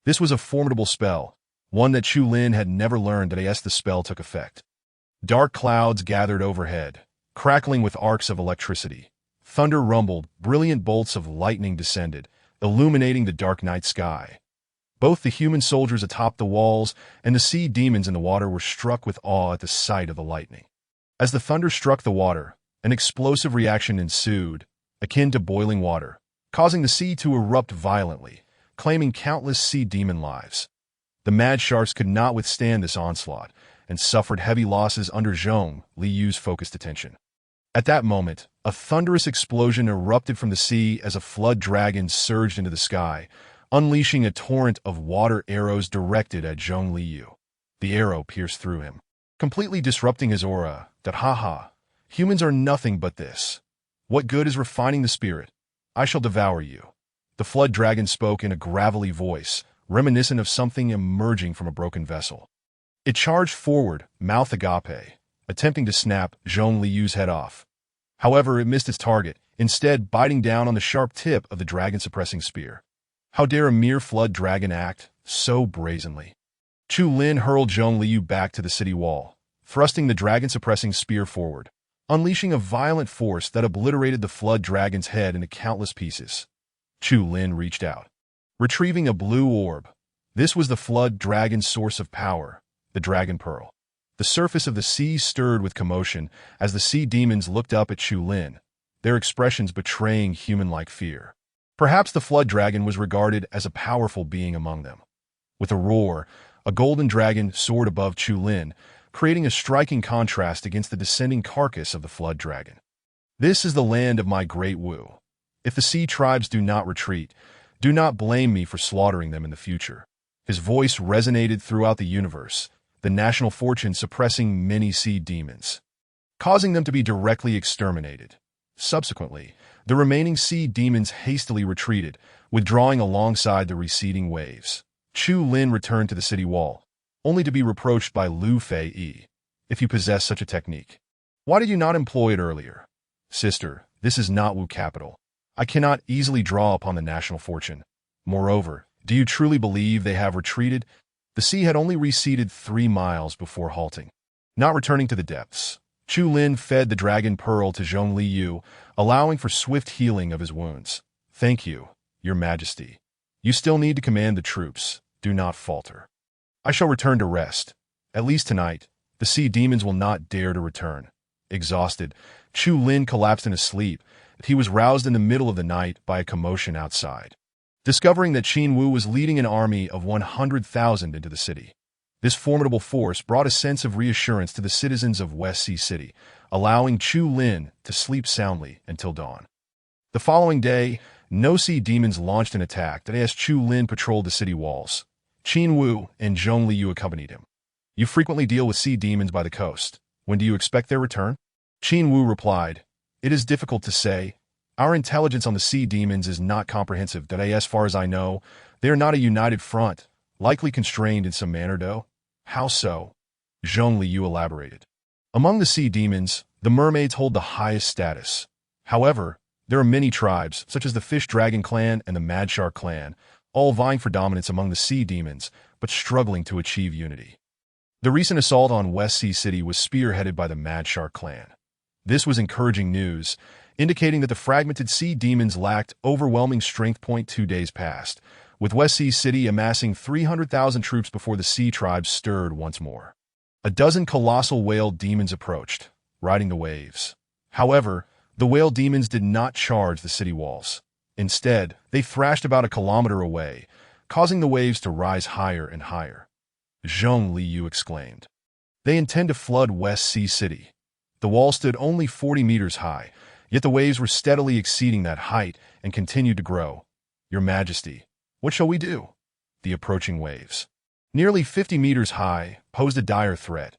This was a formidable spell, one that Chu Lin had never learned as the spell took effect. Dark clouds gathered overhead, crackling with arcs of electricity. Thunder rumbled, brilliant bolts of lightning descended, illuminating the dark night sky. Both the human soldiers atop the walls and the sea demons in the water were struck with awe at the sight of the lightning. As the thunder struck the water, an explosive reaction ensued, akin to boiling water, causing the sea to erupt violently, claiming countless sea demon lives. The mad sharks could not withstand this onslaught and suffered heavy losses under Zhong Liu's focused attention. At that moment, a thunderous explosion erupted from the sea as a flood dragon surged into the sky, unleashing a torrent of water arrows directed at Zhong Liu. The arrow pierced through him, completely disrupting his aura. Humans are nothing but this. What good is refining the spirit? I shall devour you. The flood dragon spoke in a gravelly voice, reminiscent of something emerging from a broken vessel. It charged forward, mouth agape, attempting to snap Zhong Liu's head off. However, it missed its target, instead biting down on the sharp tip of the dragon-suppressing spear. How dare a mere flood dragon act so brazenly? Chu Lin hurled Zhong Liu back to the city wall, thrusting the dragon-suppressing spear forward, unleashing a violent force that obliterated the flood dragon's head into countless pieces. Chu Lin reached out, retrieving a blue orb. This was the flood dragon's source of power, the Dragon Pearl. The surface of the sea stirred with commotion as the sea demons looked up at Chu Lin, their expressions betraying human-like fear. Perhaps the flood dragon was regarded as a powerful being among them. With a roar, a golden dragon soared above Chu Lin, creating a striking contrast against the descending carcass of the flood dragon. This is the land of my great Wu. If the sea tribes do not retreat, do not blame me for slaughtering them in the future. His voice resonated throughout the universe, the national fortune suppressing many sea demons, causing them to be directly exterminated. Subsequently, the remaining sea demons hastily retreated, withdrawing alongside the receding waves. Chu Lin returned to the city wall, only to be reproached by Lu Fei. If you possess such a technique, why did you not employ it earlier? Sister, this is not Wu capital. I cannot easily draw upon the national fortune. Moreover, do you truly believe they have retreated? The sea had only receded 3 miles before halting. Not returning to the depths, Chu Lin fed the dragon pearl to Zhong Liu, allowing for swift healing of his wounds. "Thank you, your majesty. You still need to command the troops. Do not falter. I shall return to rest. At least tonight, the sea demons will not dare to return." Exhausted, Chu Lin collapsed in a sleep. He was roused in the middle of the night by a commotion outside. Discovering that Qin Wu was leading an army of 100,000 into the city. This formidable force brought a sense of reassurance to the citizens of West Sea City, allowing Chu Lin to sleep soundly until dawn. The following day, no sea demons launched an attack that as Chu Lin patrolled the city walls. Qin Wu and Zhong Liu accompanied him. "You frequently deal with sea demons by the coast. When do you expect their return?" Qin Wu replied, "It is difficult to say. Our intelligence on the sea demons is not comprehensive. That as far as I know, they are not a united front, likely constrained in some manner though." "How so?" Zhong Liu elaborated. "Among the sea demons, the mermaids hold the highest status. However, there are many tribes, such as the Fish Dragon Clan and the Mad Shark Clan, all vying for dominance among the sea demons, but struggling to achieve unity. The recent assault on West Sea City was spearheaded by the Mad Shark Clan. This was encouraging news, indicating that the fragmented sea demons lacked overwhelming strength. 2 days passed, with West Sea City amassing 300,000 troops before the sea tribes stirred once more. A dozen colossal whale demons approached, riding the waves. However, the whale demons did not charge the city walls. Instead, they thrashed about a kilometer away, causing the waves to rise higher and higher. Zhong Liu exclaimed. "They intend to flood West Sea City." The wall stood only 40 meters high, yet the waves were steadily exceeding that height and continued to grow. "Your Majesty, what shall we do?" The approaching waves, nearly 50 meters high, posed a dire threat,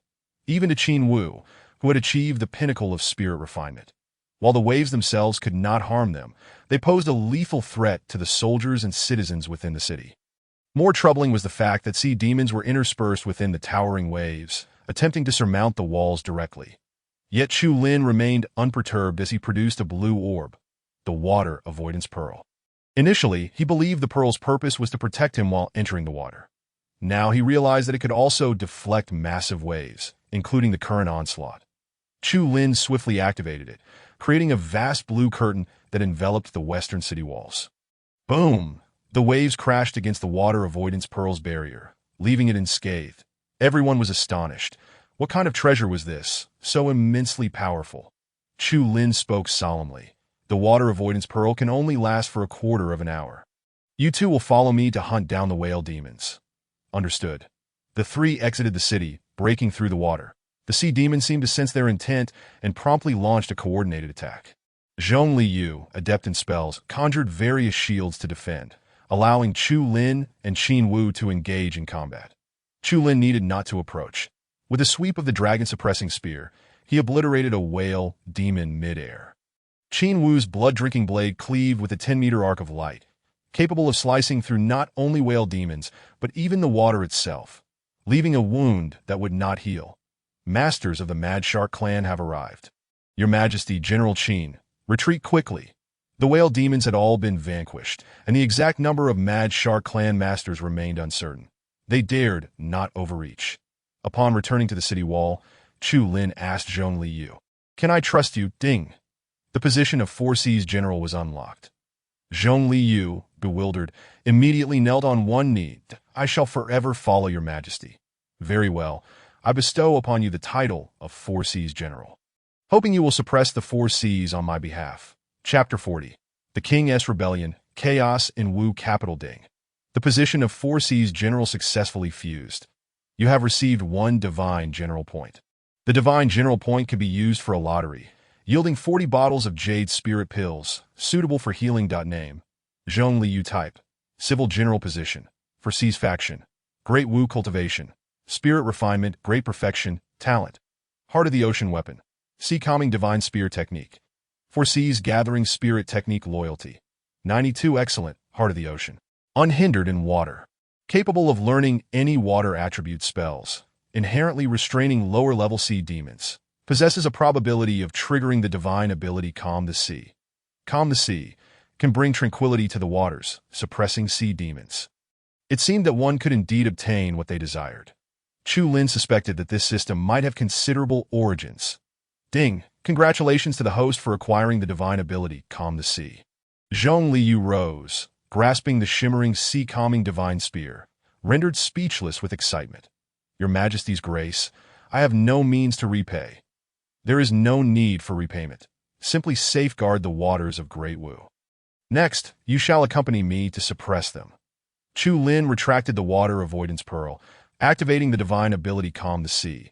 even to Qin Wu, who had achieved the pinnacle of spirit refinement. While the waves themselves could not harm them, they posed a lethal threat to the soldiers and citizens within the city. More troubling was the fact that sea demons were interspersed within the towering waves, attempting to surmount the walls directly. Yet Chu Lin remained unperturbed as he produced a blue orb, the water avoidance pearl. Initially, he believed the pearl's purpose was to protect him while entering the water. Now he realized that it could also deflect massive waves, including the current onslaught. Chu Lin swiftly activated it, creating a vast blue curtain that enveloped the western city walls. Boom! The waves crashed against the water avoidance pearl's barrier, leaving it unscathed. Everyone was astonished. What kind of treasure was this, so immensely powerful? Chu Lin spoke solemnly. "The water avoidance pearl can only last for a quarter of an hour. You two will follow me to hunt down the whale demons." "Understood." The three exited the city, breaking through the water. The sea demons seemed to sense their intent and promptly launched a coordinated attack. Zhong Liu, adept in spells, conjured various shields to defend, allowing Chu Lin and Qin Wu to engage in combat. Chu Lin needed not to approach. With a sweep of the dragon-suppressing spear, he obliterated a whale demon mid-air. Qin Wu's blood-drinking blade cleaved with a 10-meter arc of light, capable of slicing through not only whale demons, but even the water itself, leaving a wound that would not heal. "Masters of the Mad Shark Clan have arrived. Your Majesty, General Qin, retreat quickly." The whale demons had all been vanquished, and the exact number of Mad Shark Clan masters remained uncertain. They dared not overreach. Upon returning to the city wall, Chu Lin asked Zhong Liu, "Can I trust you, Ding?" The position of Four Seas General was unlocked. Zhong Liu, bewildered, immediately knelt on one knee. "I shall forever follow your Majesty." "Very well. I bestow upon you the title of Four Seas General, hoping you will suppress the Four Seas on my behalf." Chapter 40. The King's Rebellion, Chaos in Wu Capital Ding. The position of Four Seas General successfully fused. You have received 1 Divine General Point. The Divine General Point can be used for a lottery, yielding 40 bottles of Jade Spirit Pills, suitable for healing. Name: Zhong Liu. Type: Civil General. Position: For Seas Faction. Great Wu Cultivation. Spirit Refinement. Great Perfection. Talent: Heart of the Ocean Weapon. Sea Calming Divine Spear Technique. For Seas Gathering Spirit Technique. Loyalty: 92. Excellent. Heart of the Ocean. Unhindered in water. Capable of learning any water attribute spells. Inherently restraining lower-level sea demons. Possesses a probability of triggering the divine ability Calm the Sea. Calm the Sea can bring tranquility to the waters, suppressing sea demons. It seemed that one could indeed obtain what they desired. Chu Lin suspected that this system might have considerable origins. Ding! Congratulations to the host for acquiring the divine ability, Calm the Sea. Zhong Liu rose, grasping the shimmering sea-calming divine spear, rendered speechless with excitement. Your Majesty's grace, I have no means to repay. There is no need for repayment. Simply safeguard the waters of Great Wu. Next, you shall accompany me to suppress them. Chu Lin retracted the water avoidance pearl, activating the divine ability Calm the Sea.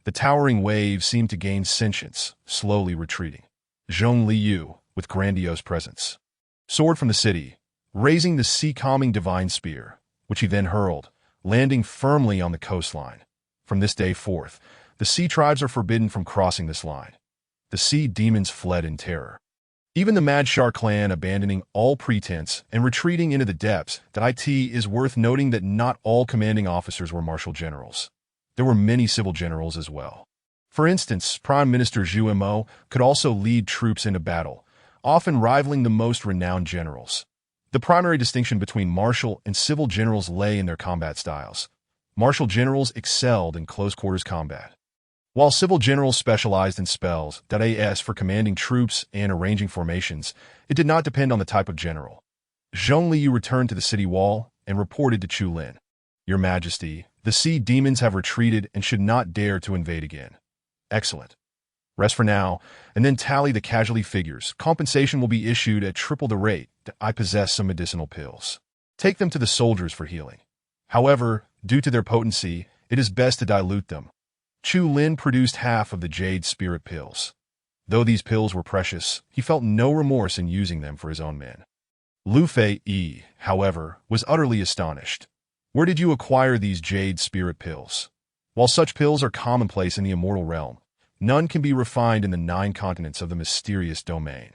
The towering waves seemed to gain sentience, slowly retreating. Zhong Liu, with grandiose presence, soared from the city, raising the sea-calming divine spear, which he then hurled, landing firmly on the coastline. From this day forth, the sea tribes are forbidden from crossing this line. The sea demons fled in terror. Even the Mad Shark clan abandoning all pretense and retreating into the depths. It is worth noting that not all commanding officers were martial generals. There were many civil generals as well. For instance, Prime Minister Zhu Mo could also lead troops into battle, often rivaling the most renowned generals. The primary distinction between martial and civil generals lay in their combat styles. Martial generals excelled in close-quarters combat, while civil generals specialized in spells, as for commanding troops and arranging formations. It did not depend on the type of general. Zhong Liu returned to the city wall and reported to Chu Lin. Your Majesty, the sea demons have retreated and should not dare to invade again. Excellent. Rest for now, and then tally the casualty figures. Compensation will be issued at triple the rate. I possess some medicinal pills. Take them to the soldiers for healing. However, due to their potency, it is best to dilute them. Chu Lin produced half of the jade spirit pills. Though these pills were precious, he felt no remorse in using them for his own men. Lu Fei, however, was utterly astonished. Where did you acquire these jade spirit pills? While such pills are commonplace in the immortal realm, none can be refined in the 9 continents of the mysterious domain.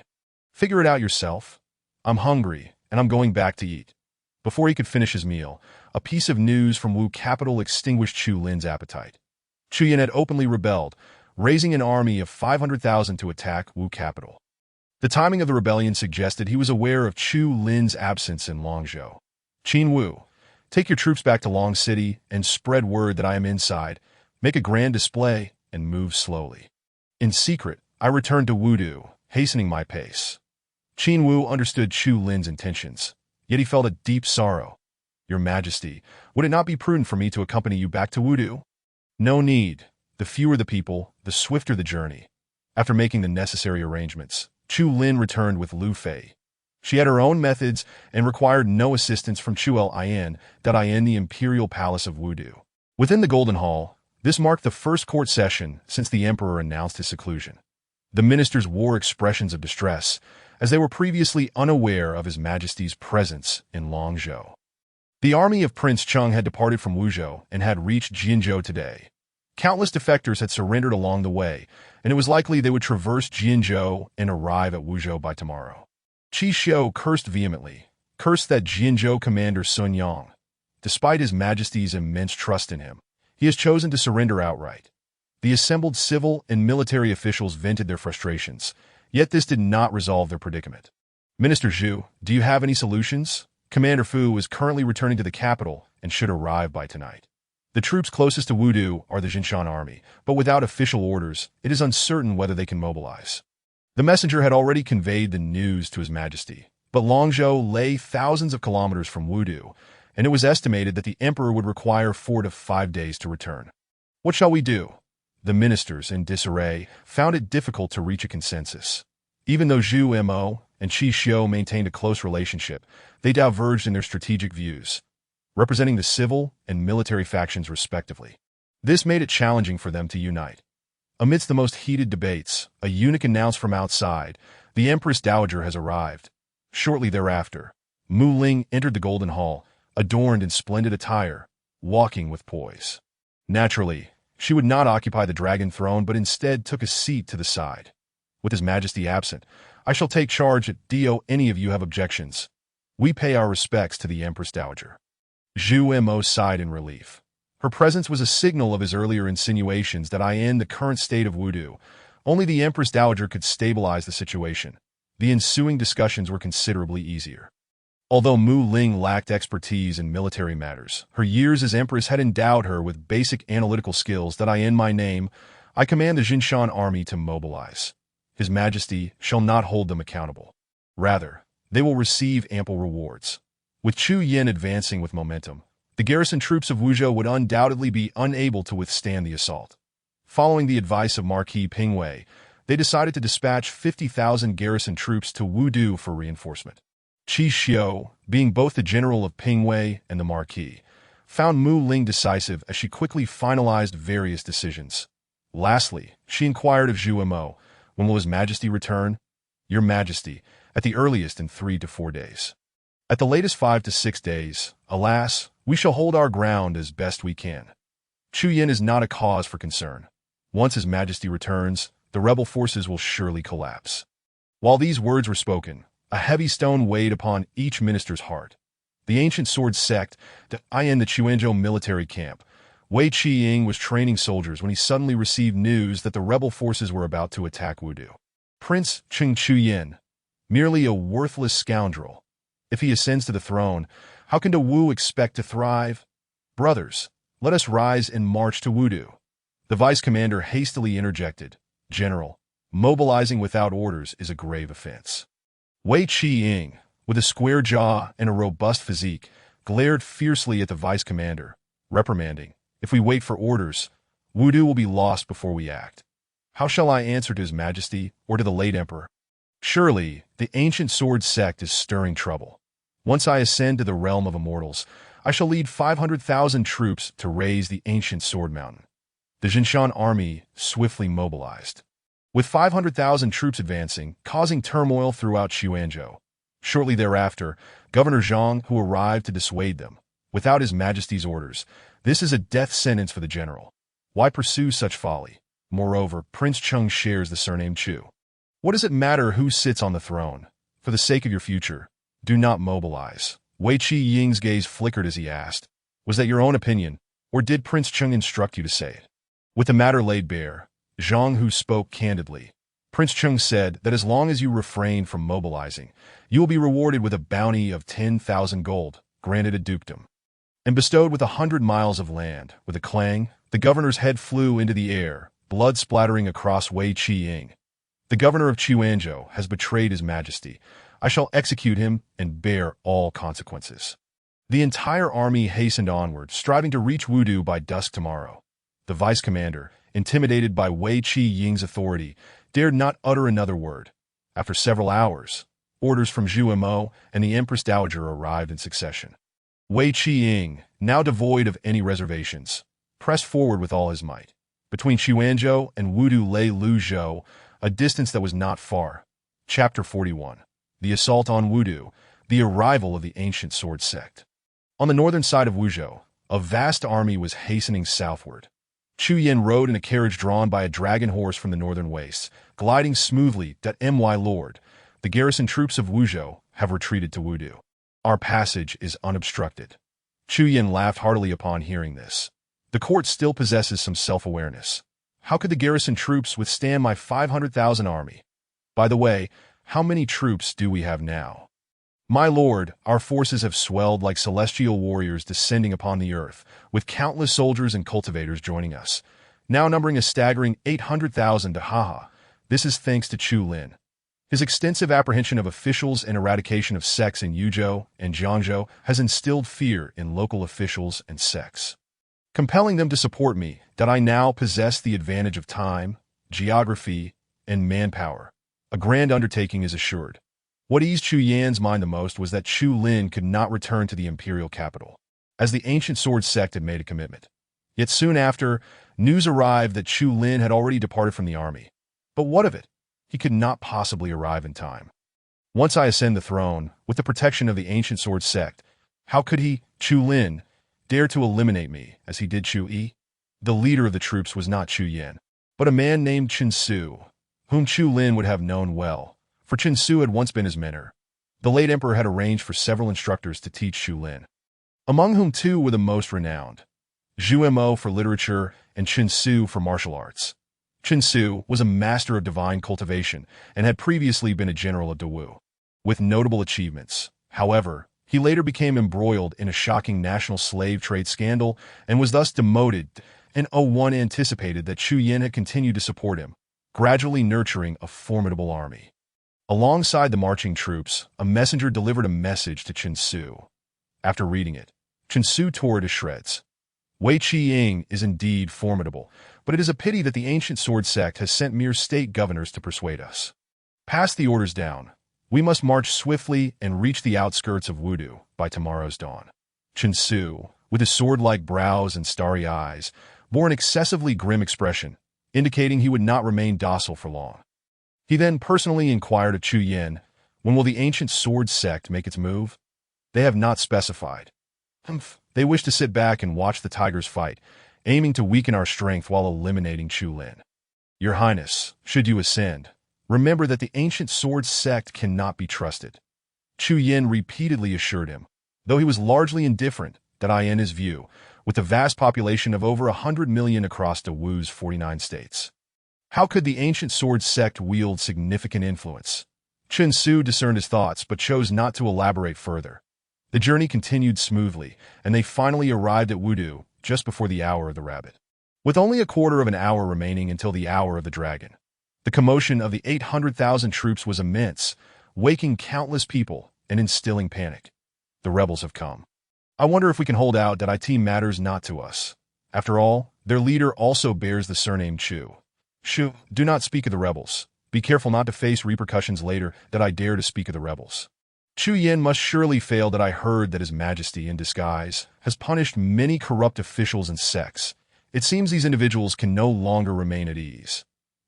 Figure it out yourself. I'm hungry, and I'm going back to eat. Before he could finish his meal, a piece of news from Wu capital extinguished Chu Lin's appetite. Chu Yan had openly rebelled, raising an army of 500,000 to attack Wu capital. The timing of the rebellion suggested he was aware of Chu Lin's absence in Longzhou. Qin Wu, take your troops back to Long City and spread word that I am inside. Make a grand display and move slowly. In secret, I returned to Wudu, hastening my pace. Qin Wu understood Chu Lin's intentions, yet he felt a deep sorrow. Your Majesty, would it not be prudent for me to accompany you back to Wudu? No need. The fewer the people, the swifter the journey. After making the necessary arrangements, Chu Lin returned with Lu Fei. She had her own methods and required no assistance from Chuel Ian, the imperial palace of Wudu. Within the Golden Hall, this marked the first court session since the emperor announced his seclusion. The ministers wore expressions of distress, as they were previously unaware of His Majesty's presence in Longzhou. The army of Prince Cheng had departed from Wuzhou and had reached Jianzhou today. Countless defectors had surrendered along the way, and it was likely they would traverse Jianzhou and arrive at Wuzhou by tomorrow. Qi Xiu cursed vehemently, cursed that Jianzhou commander Sun Yang. Despite His Majesty's immense trust in him, he has chosen to surrender outright. The assembled civil and military officials vented their frustrations, yet this did not resolve their predicament. Minister Zhu, do you have any solutions? Commander Fu is currently returning to the capital and should arrive by tonight. The troops closest to Wudu are the Jinshan army, but without official orders, it is uncertain whether they can mobilize. The messenger had already conveyed the news to His Majesty, but Longzhou lay thousands of kilometers from Wudu, and it was estimated that the emperor would require 4 to 5 days to return. What shall we do? The ministers, in disarray, found it difficult to reach a consensus. Even though Zhu Mo and Qi Xiu maintained a close relationship, they diverged in their strategic views, representing the civil and military factions respectively. This made it challenging for them to unite. Amidst the most heated debates, a eunuch announced from outside, the Empress Dowager has arrived. Shortly thereafter, Mu Ling entered the Golden Hall, adorned in splendid attire, walking with poise. Naturally, she would not occupy the dragon throne, but instead took a seat to the side. With His Majesty absent, I shall take charge at Do any of you have objections. We pay our respects to the Empress Dowager. Zhu Mo sighed in relief. Her presence was a signal of his earlier insinuations that in the current state of Wudu, only the Empress Dowager could stabilize the situation. The ensuing discussions were considerably easier. Although Mu Ling lacked expertise in military matters, her years as empress had endowed her with basic analytical skills that in my name, I command the Jinshan army to mobilize. His Majesty shall not hold them accountable. Rather, they will receive ample rewards. With Chu Yin advancing with momentum, the garrison troops of Wuzhou would undoubtedly be unable to withstand the assault. Following the advice of Marquis Pingwei, they decided to dispatch 50,000 garrison troops to Wudu for reinforcement. Qi Xiu, being both the general of Pingwei and the Marquis, found Mu Ling decisive as she quickly finalized various decisions. Lastly, she inquired of Zhu Mo, "When will His Majesty return?" "Your Majesty, at the earliest in 3 to 4 days. At the latest 5 to 6 days, alas, we shall hold our ground as best we can." Chu Yin is not a cause for concern. Once His Majesty returns, the rebel forces will surely collapse. While these words were spoken, a heavy stone weighed upon each minister's heart. The ancient sword sect, in the Chuanzhou military camp, Wei Qiying was training soldiers when he suddenly received news that the rebel forces were about to attack Wudu. Prince Cheng Chuyin, merely a worthless scoundrel. If he ascends to the throne, how can Wu expect to thrive? Brothers, let us rise and march to Wudu. The vice commander hastily interjected, "General, mobilizing without orders is a grave offense." Wei Qiying, with a square jaw and a robust physique, glared fiercely at the vice commander, reprimanding, "If we wait for orders, Wudu will be lost before we act. How shall I answer to His Majesty or to the late emperor? Surely, the ancient sword sect is stirring trouble. Once I ascend to the realm of immortals, I shall lead 500,000 troops to raise the ancient sword mountain." The Jinshan army swiftly mobilized, with 500,000 troops advancing, causing turmoil throughout Xuanzhou. Shortly thereafter, Governor Zhang, who arrived to dissuade them, without His Majesty's orders. This is a death sentence for the general. Why pursue such folly? Moreover, Prince Cheng shares the surname Chu. What does it matter who sits on the throne? For the sake of your future, do not mobilize. Wei Qiying's gaze flickered as he asked, "Was that your own opinion, or did Prince Cheng instruct you to say it?" With the matter laid bare, Zhang Hu spoke candidly. Prince Cheng said that as long as you refrain from mobilizing, you will be rewarded with a bounty of 10,000 gold, granted a dukedom, and bestowed with 100 miles of land. With a clang, the governor's head flew into the air, blood splattering across Wei Qiying. "The governor of Chuanzhou has betrayed His Majesty. I shall execute him and bear all consequences." The entire army hastened onward, striving to reach Wudu by dusk tomorrow. The vice commander, intimidated by Wei Qiying's authority, dared not utter another word. After several hours, orders from Zhu Mo and the Empress Dowager arrived in succession. Wei Qiying, now devoid of any reservations, pressed forward with all his might. Between Xuanzhou and Wudu lay Luzhou, a distance that was not far. Chapter 41. The Assault on Wudu, the Arrival of the Ancient Sword Sect. On the northern side of Wuzhou, a vast army was hastening southward. Chu Yin rode in a carriage drawn by a dragon horse from the northern wastes, gliding smoothly. My lord, the garrison troops of Wuzhou have retreated to Wudu. Our passage is unobstructed. Chu Yin laughed heartily upon hearing this. The court still possesses some self-awareness. How could the garrison troops withstand my 500,000 army? By the way, how many troops do we have now? My lord, our forces have swelled like celestial warriors descending upon the earth, with countless soldiers and cultivators joining us, now numbering a staggering 800,000. This is thanks to Chu Lin. His extensive apprehension of officials and eradication of sects in Yuzhou and Jiangzhou has instilled fear in local officials and sects, compelling them to support me. That I now possess the advantage of time, geography, and manpower. A grand undertaking is assured. What eased Chu Yan's mind the most was that Chu Lin could not return to the imperial capital, as the ancient sword sect had made a commitment. Yet soon after, news arrived that Chu Lin had already departed from the army. But what of it? He could not possibly arrive in time. Once I ascend the throne, with the protection of the ancient sword sect, how could he, Chu Lin, dare to eliminate me, as he did Chu Yi? The leader of the troops was not Chu Yan, but a man named Chen Su, whom Chu Lin would have known well, for Chen Su had once been his mentor. The late emperor had arranged for several instructors to teach Chu Lin, among whom two were the most renowned, Zhu Mo for literature and Chen Su for martial arts. Chen Su was a master of divine cultivation and had previously been a general of Dawu. With notable achievements, however, He later became embroiled in a shocking national slave trade scandal and was thus demoted, and 01 anticipated that Chu Yin had continued to support him, gradually nurturing a formidable army. Alongside the marching troops, a messenger delivered a message to Chen Su. After reading it, Chen Su tore it to shreds. Wei Qiying is indeed formidable, but it is a pity that the ancient sword sect has sent mere state governors to persuade us. Pass the orders down. We must march swiftly and reach the outskirts of Wudu by tomorrow's dawn. Chen Su, with his sword-like brows and starry eyes, bore an excessively grim expression, indicating he would not remain docile for long. He then personally inquired of Chu Yin, when will the ancient sword sect make its move? They have not specified. They wish to sit back and watch the tigers fight, aiming to weaken our strength while eliminating Chu Lin. Your Highness, should you ascend, remember that the ancient sword sect cannot be trusted. Chu Yin repeatedly assured him, though he was largely indifferent, that in his view, with a vast population of over 100 million across Dawu's 49 states, how could the ancient sword sect wield significant influence? Chen Su discerned his thoughts but chose not to elaborate further. The journey continued smoothly, and they finally arrived at Wudu just before the hour of the rabbit. With only a quarter of an hour remaining until the hour of the dragon, the commotion of the 800,000 troops was immense, waking countless people and instilling panic. The rebels have come. I wonder if we can hold out that it matters not to us. After all, their leader also bears the surname Chu. Shu, do not speak of the rebels. Be careful not to face repercussions later that I dare to speak of the rebels. Chu Yin must surely fail that I heard that His Majesty, in disguise, has punished many corrupt officials and sects. It seems these individuals can no longer remain at ease.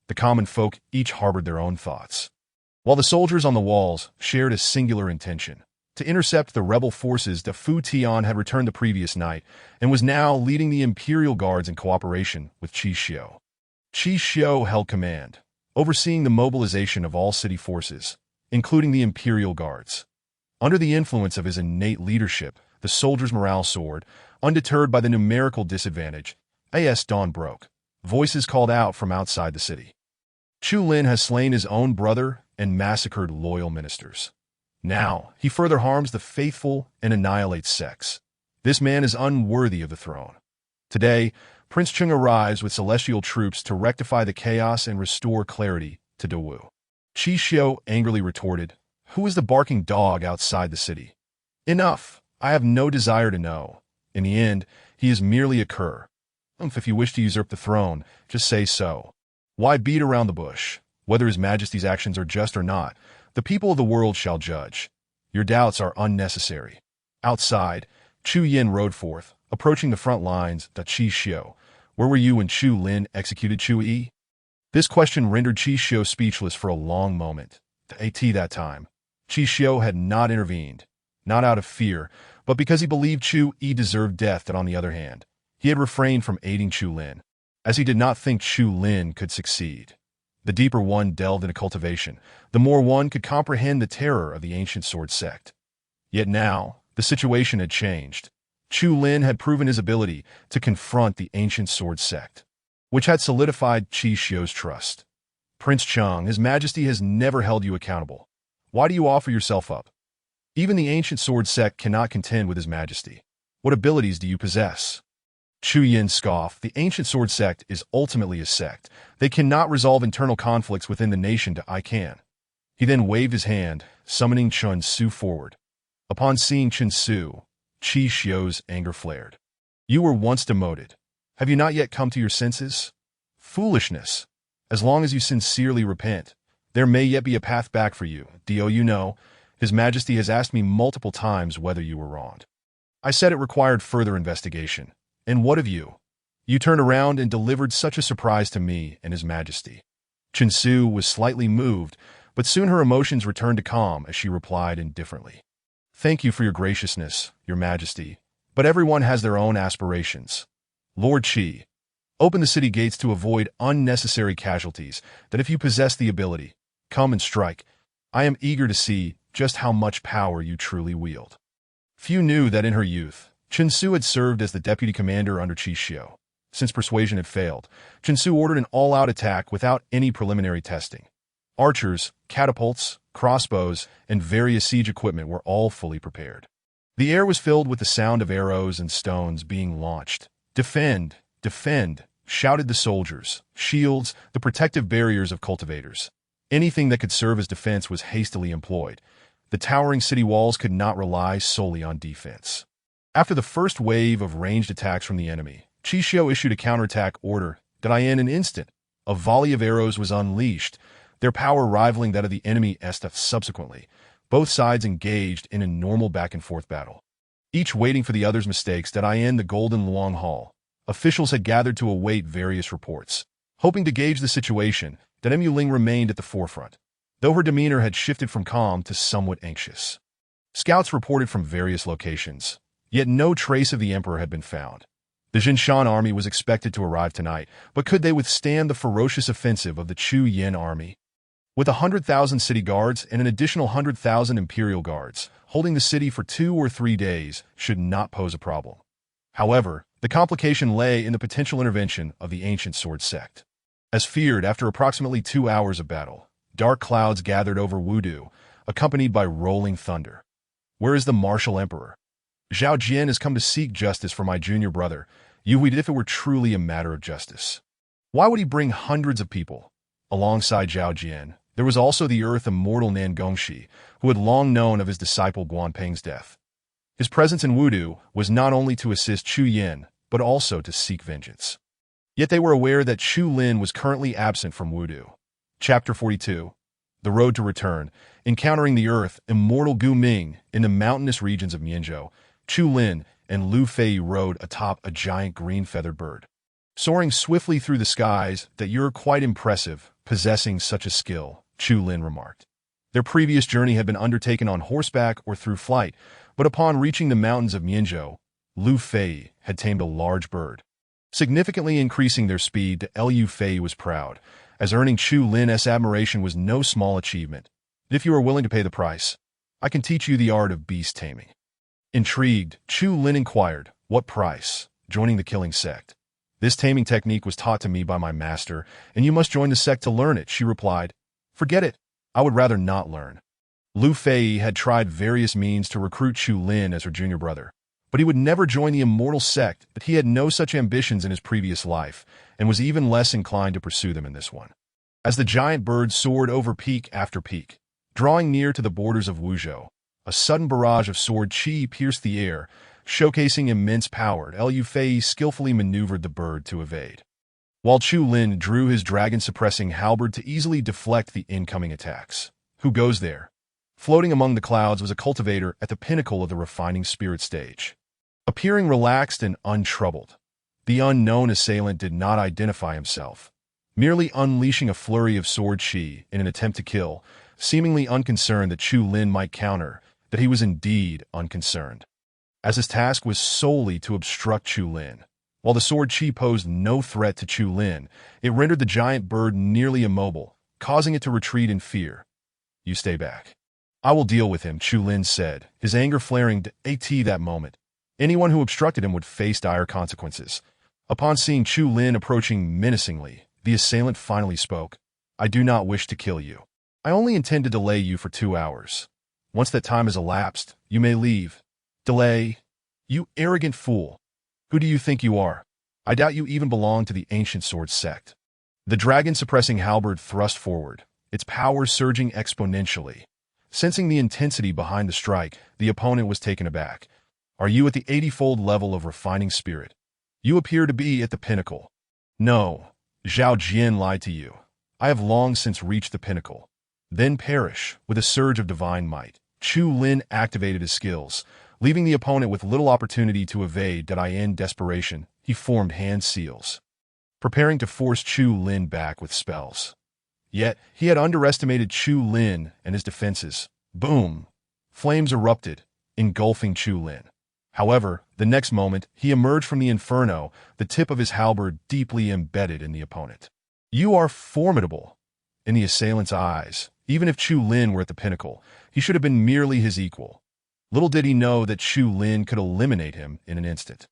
The common folk each harbored their own thoughts, while the soldiers on the walls shared a singular intention: to intercept the rebel forces that Fu Tian had returned the previous night and was now leading the Imperial Guards in cooperation with Qi Xiu. Qi Xiu held command, overseeing the mobilization of all city forces, including the Imperial Guards. Under the influence of his innate leadership, the soldiers' morale soared. Undeterred by the numerical disadvantage, as dawn broke, voices called out from outside the city. Chu Lin has slain his own brother and massacred loyal ministers. Now, he further harms the faithful and annihilates sects. This man is unworthy of the throne. Today, Prince Chung arrives with celestial troops to rectify the chaos and restore clarity to Dawu. Qi Xiu angrily retorted, "Who is the barking dog outside the city?" "Enough! I have no desire to know. In the end, he is merely a cur. If you wish to usurp the throne, just say so. Why beat around the bush? Whether His Majesty's actions are just or not, the people of the world shall judge. Your doubts are unnecessary." Outside, Chu Yin rode forth, approaching the front lines. Qi Xiu, where were you when Chu Lin executed Chu Yi? This question rendered Qi Xiu speechless for a long moment. That time, Qi Xiu had not intervened, not out of fear, but because he believed Chu Yi deserved death. That on the other hand, he had refrained from aiding Chu Lin, as he did not think Chu Lin could succeed. The deeper one delved into cultivation, the more one could comprehend the terror of the ancient sword sect. Yet now, the situation had changed. Chu Lin had proven his ability to confront the ancient sword sect, which had solidified Qi Xiu's trust. "Prince Chung, His Majesty has never held you accountable. Why do you offer yourself up? Even the ancient sword sect cannot contend with His Majesty. What abilities do you possess?" Chu Yin scoffed. "The ancient sword sect is ultimately a sect. They cannot resolve internal conflicts within the nation. I can." He then waved his hand, summoning Chen Su forward. Upon seeing Chen Su, Qi Xiu's anger flared. "You were once demoted. Have you not yet come to your senses? Foolishness. As long as you sincerely repent, there may yet be a path back for you. You know, His Majesty has asked me multiple times whether you were wronged. I said it required further investigation. And what of you? You turned around and delivered such a surprise to me and His Majesty." Chen Su was slightly moved, but soon her emotions returned to calm as she replied indifferently. "Thank you for your graciousness, Your Majesty, but everyone has their own aspirations. Lord Qi, open the city gates to avoid unnecessary casualties. That if you possess the ability, come and strike. I am eager to see just how much power you truly wield." Few knew that in her youth, Chen Su had served as the deputy commander under Qi Xiu. Since persuasion had failed, Chen Su ordered an all-out attack without any preliminary testing. Archers, catapults, crossbows, and various siege equipment were all fully prepared. The air was filled with the sound of arrows and stones being launched. "Defend! Defend!" shouted the soldiers. Shields, the protective barriers of cultivators. Anything that could serve as defense was hastily employed. The towering city walls could not rely solely on defense. After the first wave of ranged attacks from the enemy, Chixiu issued a counterattack order that in an instant, a volley of arrows was unleashed, their power rivaling that of the enemy. Subsequently, both sides engaged in a normal back-and-forth battle, each waiting for the other's mistakes. In the Golden Long Hall, officials had gathered to await various reports, hoping to gauge the situation. Mu Ling remained at the forefront, though her demeanor had shifted from calm to somewhat anxious. Scouts reported from various locations, yet no trace of the emperor had been found. The Jinshan army was expected to arrive tonight, but could they withstand the ferocious offensive of the Chu Yin army? With 100,000 city guards and an additional 100,000 imperial guards, holding the city for 2 or 3 days should not pose a problem. However, the complication lay in the potential intervention of the ancient sword sect. As feared, after approximately 2 hours of battle, dark clouds gathered over Wudu, accompanied by rolling thunder. "Where is the martial emperor? Zhao Jian has come to seek justice for my junior brother. If it were truly a matter of justice, why would he bring hundreds of people?" Alongside Zhao Jian, there was also the Immortal Nan Gongxi, who had long known of his disciple Guanpeng's death. His presence in Wudu was not only to assist Chu Yin, but also to seek vengeance. Yet they were aware that Chu Lin was currently absent from Wudu. Chapter 42. The Road to Return. Encountering the Immortal Gu Ming in the mountainous regions of Mianzhou, Chu Lin and Lu Fei rode atop a giant green-feathered bird. "Soaring swiftly through the skies, you're quite impressive, possessing such a skill," Chu Lin remarked. Their previous journey had been undertaken on horseback or through flight, but upon reaching the mountains of Mianzhou, Lu Fei had tamed a large bird, significantly increasing their speed. Lu Fei was proud, as earning Chu Lin's admiration was no small achievement. "If you are willing to pay the price, I can teach you the art of beast taming." Intrigued, Chu Lin inquired, "What price?" "Joining the killing sect. This taming technique was taught to me by my master, and you must join the sect to learn it," she replied. "Forget it. I would rather not learn." Lu Fei had tried various means to recruit Chu Lin as her junior brother, but he would never join the immortal sect. But he had no such ambitions in his previous life, and was even less inclined to pursue them in this one. As the giant bird soared over peak after peak, drawing near to the borders of Wuzhou, a sudden barrage of sword chi pierced the air, showcasing immense power. Lu Fei skillfully maneuvered the bird to evade, while Chu Lin drew his dragon-suppressing halberd to easily deflect the incoming attacks. "Who goes there?" Floating among the clouds was a cultivator at the pinnacle of the refining spirit stage. Appearing relaxed and untroubled, the unknown assailant did not identify himself, merely unleashing a flurry of sword chi in an attempt to kill, seemingly unconcerned that Chu Lin might counter. That he was indeed unconcerned, as his task was solely to obstruct Chu Lin. While the sword chi posed no threat to Chu Lin, it rendered the giant bird nearly immobile, causing it to retreat in fear. "You stay back. I will deal with him," Chu Lin said, his anger flaring. That moment, anyone who obstructed him would face dire consequences. Upon seeing Chu Lin approaching menacingly, the assailant finally spoke. "I do not wish to kill you. I only intend to delay you for 2 hours. Once that time has elapsed, you may leave." "Delay? You arrogant fool. Who do you think you are? I doubt you even belong to the ancient sword sect." The dragon-suppressing halberd thrust forward, its power surging exponentially. Sensing the intensity behind the strike, the opponent was taken aback. "Are you at the 80-fold level of refining spirit? You appear to be at the pinnacle." "No, Zhao Jian lied to you. I have long since reached the pinnacle." Then perish, with a surge of divine might, Chu Lin activated his skills, leaving the opponent with little opportunity to evade. In desperation, he formed hand seals, preparing to force Chu Lin back with spells. Yet, he had underestimated Chu Lin and his defenses. Boom! Flames erupted, engulfing Chu Lin. However, the next moment, he emerged from the inferno, the tip of his halberd deeply embedded in the opponent. "You are formidable." In the assailant's eyes, even if Chu Lin were at the pinnacle, he should have been merely his equal. Little did he know that Chu Lin could eliminate him in an instant.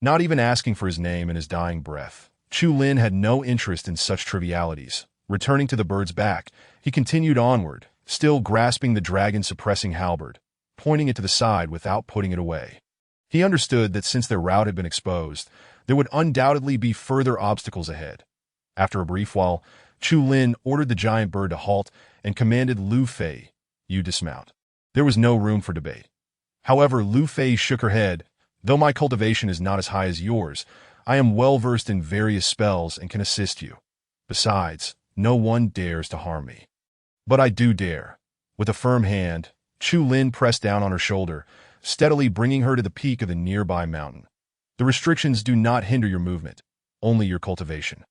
Not even asking for his name in his dying breath, Chu Lin had no interest in such trivialities. Returning to the bird's back, he continued onward, still grasping the dragon-suppressing halberd. pointing it to the side without putting it away. He understood that since their route had been exposed, there would undoubtedly be further obstacles ahead. After a brief while, Chu Lin ordered the giant bird to halt and commanded Lu Fei, "You dismount." There was no room for debate. However, Lu Fei shook her head. "Though my cultivation is not as high as yours, I am well versed in various spells and can assist you. Besides, no one dares to harm me." "But I do dare." With a firm hand, Chu Lin pressed down on her shoulder, steadily bringing her to the peak of the nearby mountain. "The restrictions do not hinder your movement, only your cultivation.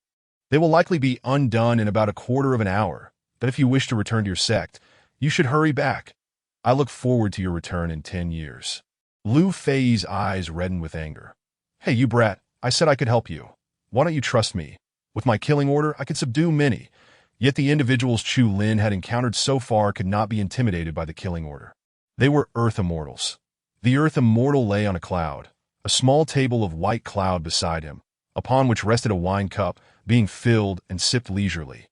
They will likely be undone in about a quarter of an hour, but if you wish to return to your sect, you should hurry back. I look forward to your return in 10 years. Lu Fei's eyes reddened with anger. "Hey, you brat, I said I could help you. Why don't you trust me? With my killing order, I could subdue many." Yet the individuals Chu Lin had encountered so far could not be intimidated by the killing order. They were Earth Immortals. The Earth Immortal lay on a cloud, a small table of white cloud beside him, upon which rested a wine cup, being filled and sipped leisurely.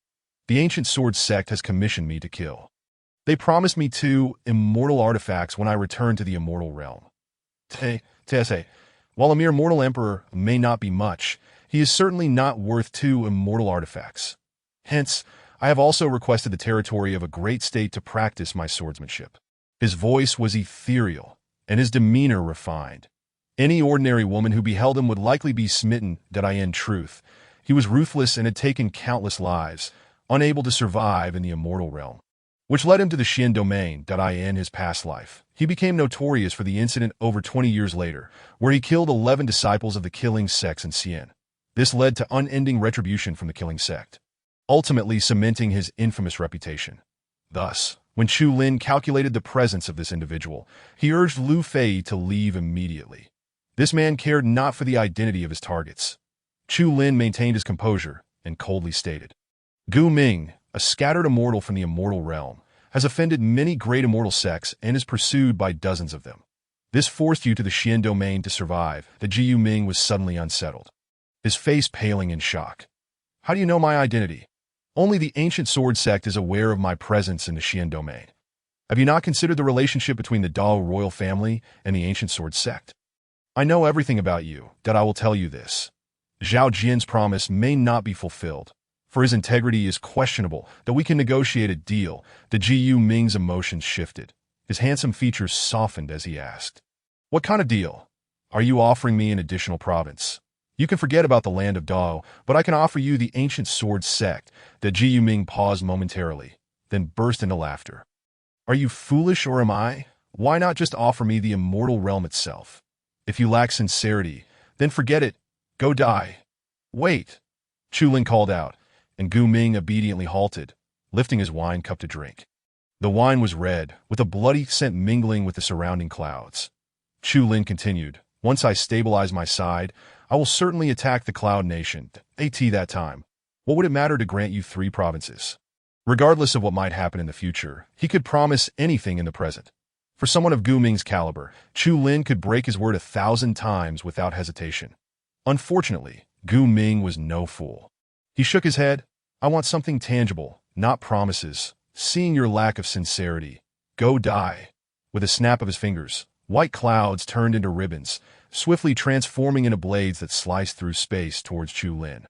"The Ancient Sword Sect has commissioned me to kill. They promised me 2 immortal artifacts when I return to the immortal realm. While a mere mortal emperor may not be much, he is certainly not worth 2 immortal artifacts. Hence, I have also requested the territory of a great state to practice my swordsmanship." His voice was ethereal, and his demeanor refined. Any ordinary woman who beheld him would likely be smitten. In truth, he was ruthless and had taken countless lives, unable to survive in the immortal realm, which led him to the Xian domain. In his past life, he became notorious for the incident over 20 years later, where he killed 11 disciples of the killing sects in Xian. This led to unending retribution from the killing sect, ultimately cementing his infamous reputation. Thus, when Chu Lin calculated the presence of this individual, he urged Lu Fei to leave immediately. This man cared not for the identity of his targets. Chu Lin maintained his composure and coldly stated, "Gu Ming, a scattered immortal from the immortal realm, has offended many great immortal sects and is pursued by dozens of them. This forced you to the Xian domain to survive." The Jiu Ming was suddenly unsettled, his face paling in shock. "How do you know my identity?" "Only the Ancient Sword Sect is aware of my presence in the Xian domain. Have you not considered the relationship between the Dao royal family and the Ancient Sword Sect? I know everything about you. I will tell you this. Zhao Jian's promise may not be fulfilled, for his integrity is questionable, though we can negotiate a deal." The Jiu Ming's emotions shifted. His handsome features softened as he asked, "What kind of deal? Are you offering me an additional province? You can forget about the land of Dao, but I can offer you the Ancient Sword Sect." The Jiu Ming paused momentarily, then burst into laughter. "Are you foolish or am I? Why not just offer me the immortal realm itself? If you lack sincerity, then forget it. Go die." "Wait," Chu Lin called out, and Gu Ming obediently halted, lifting his wine cup to drink. The wine was red, with a bloody scent mingling with the surrounding clouds. Chu Lin continued, "Once I stabilize my side, I will certainly attack the Cloud Nation. That time, what would it matter to grant you 3 provinces? Regardless of what might happen in the future, he could promise anything in the present. For someone of Gu Ming's caliber, Chu Lin could break his word 1,000 times without hesitation. Unfortunately, Gu Ming was no fool. He shook his head. "I want something tangible, not promises. Seeing your lack of sincerity, go die." With a snap of his fingers, white clouds turned into ribbons, swiftly transforming into blades that sliced through space towards Chu Lin.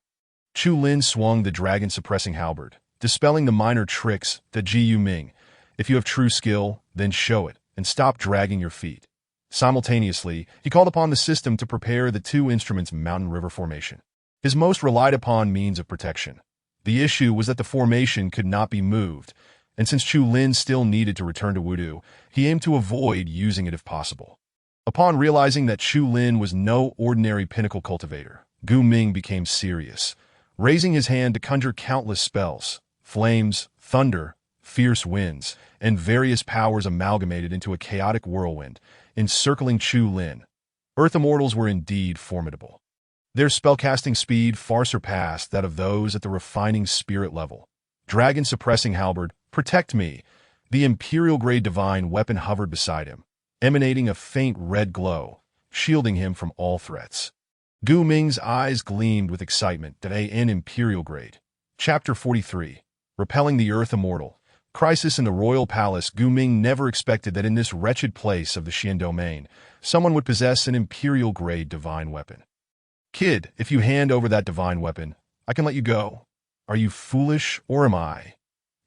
Chu Lin swung the dragon-suppressing halberd, dispelling the minor tricks. The Jiu Ming, "If you have true skill, then show it, and stop dragging your feet." Simultaneously, he called upon the system to prepare the 2 instruments' mountain-river formation, his most relied-upon means of protection. The issue was that the formation could not be moved, and since Chu Lin still needed to return to Wudu, he aimed to avoid using it if possible. Upon realizing that Chu Lin was no ordinary pinnacle cultivator, Gu Ming became serious, raising his hand to conjure countless spells, flames, thunder, fierce winds, and various powers amalgamated into a chaotic whirlwind, encircling Chu Lin. Earth Immortals were indeed formidable. Their spellcasting speed far surpassed that of those at the refining spirit level. Dragon-suppressing halberd, "Protect me!" The Imperial-grade divine weapon hovered beside him, emanating a faint red glow, shielding him from all threats. Gu Ming's eyes gleamed with excitement. An Imperial grade. Chapter 43. Repelling the Earth Immortal. Crisis in the royal palace. Gu Ming never expected that in this wretched place of the Xian domain, someone would possess an imperial-grade divine weapon. Kid, if you hand over that divine weapon, I can let you go. Are you foolish, or am I?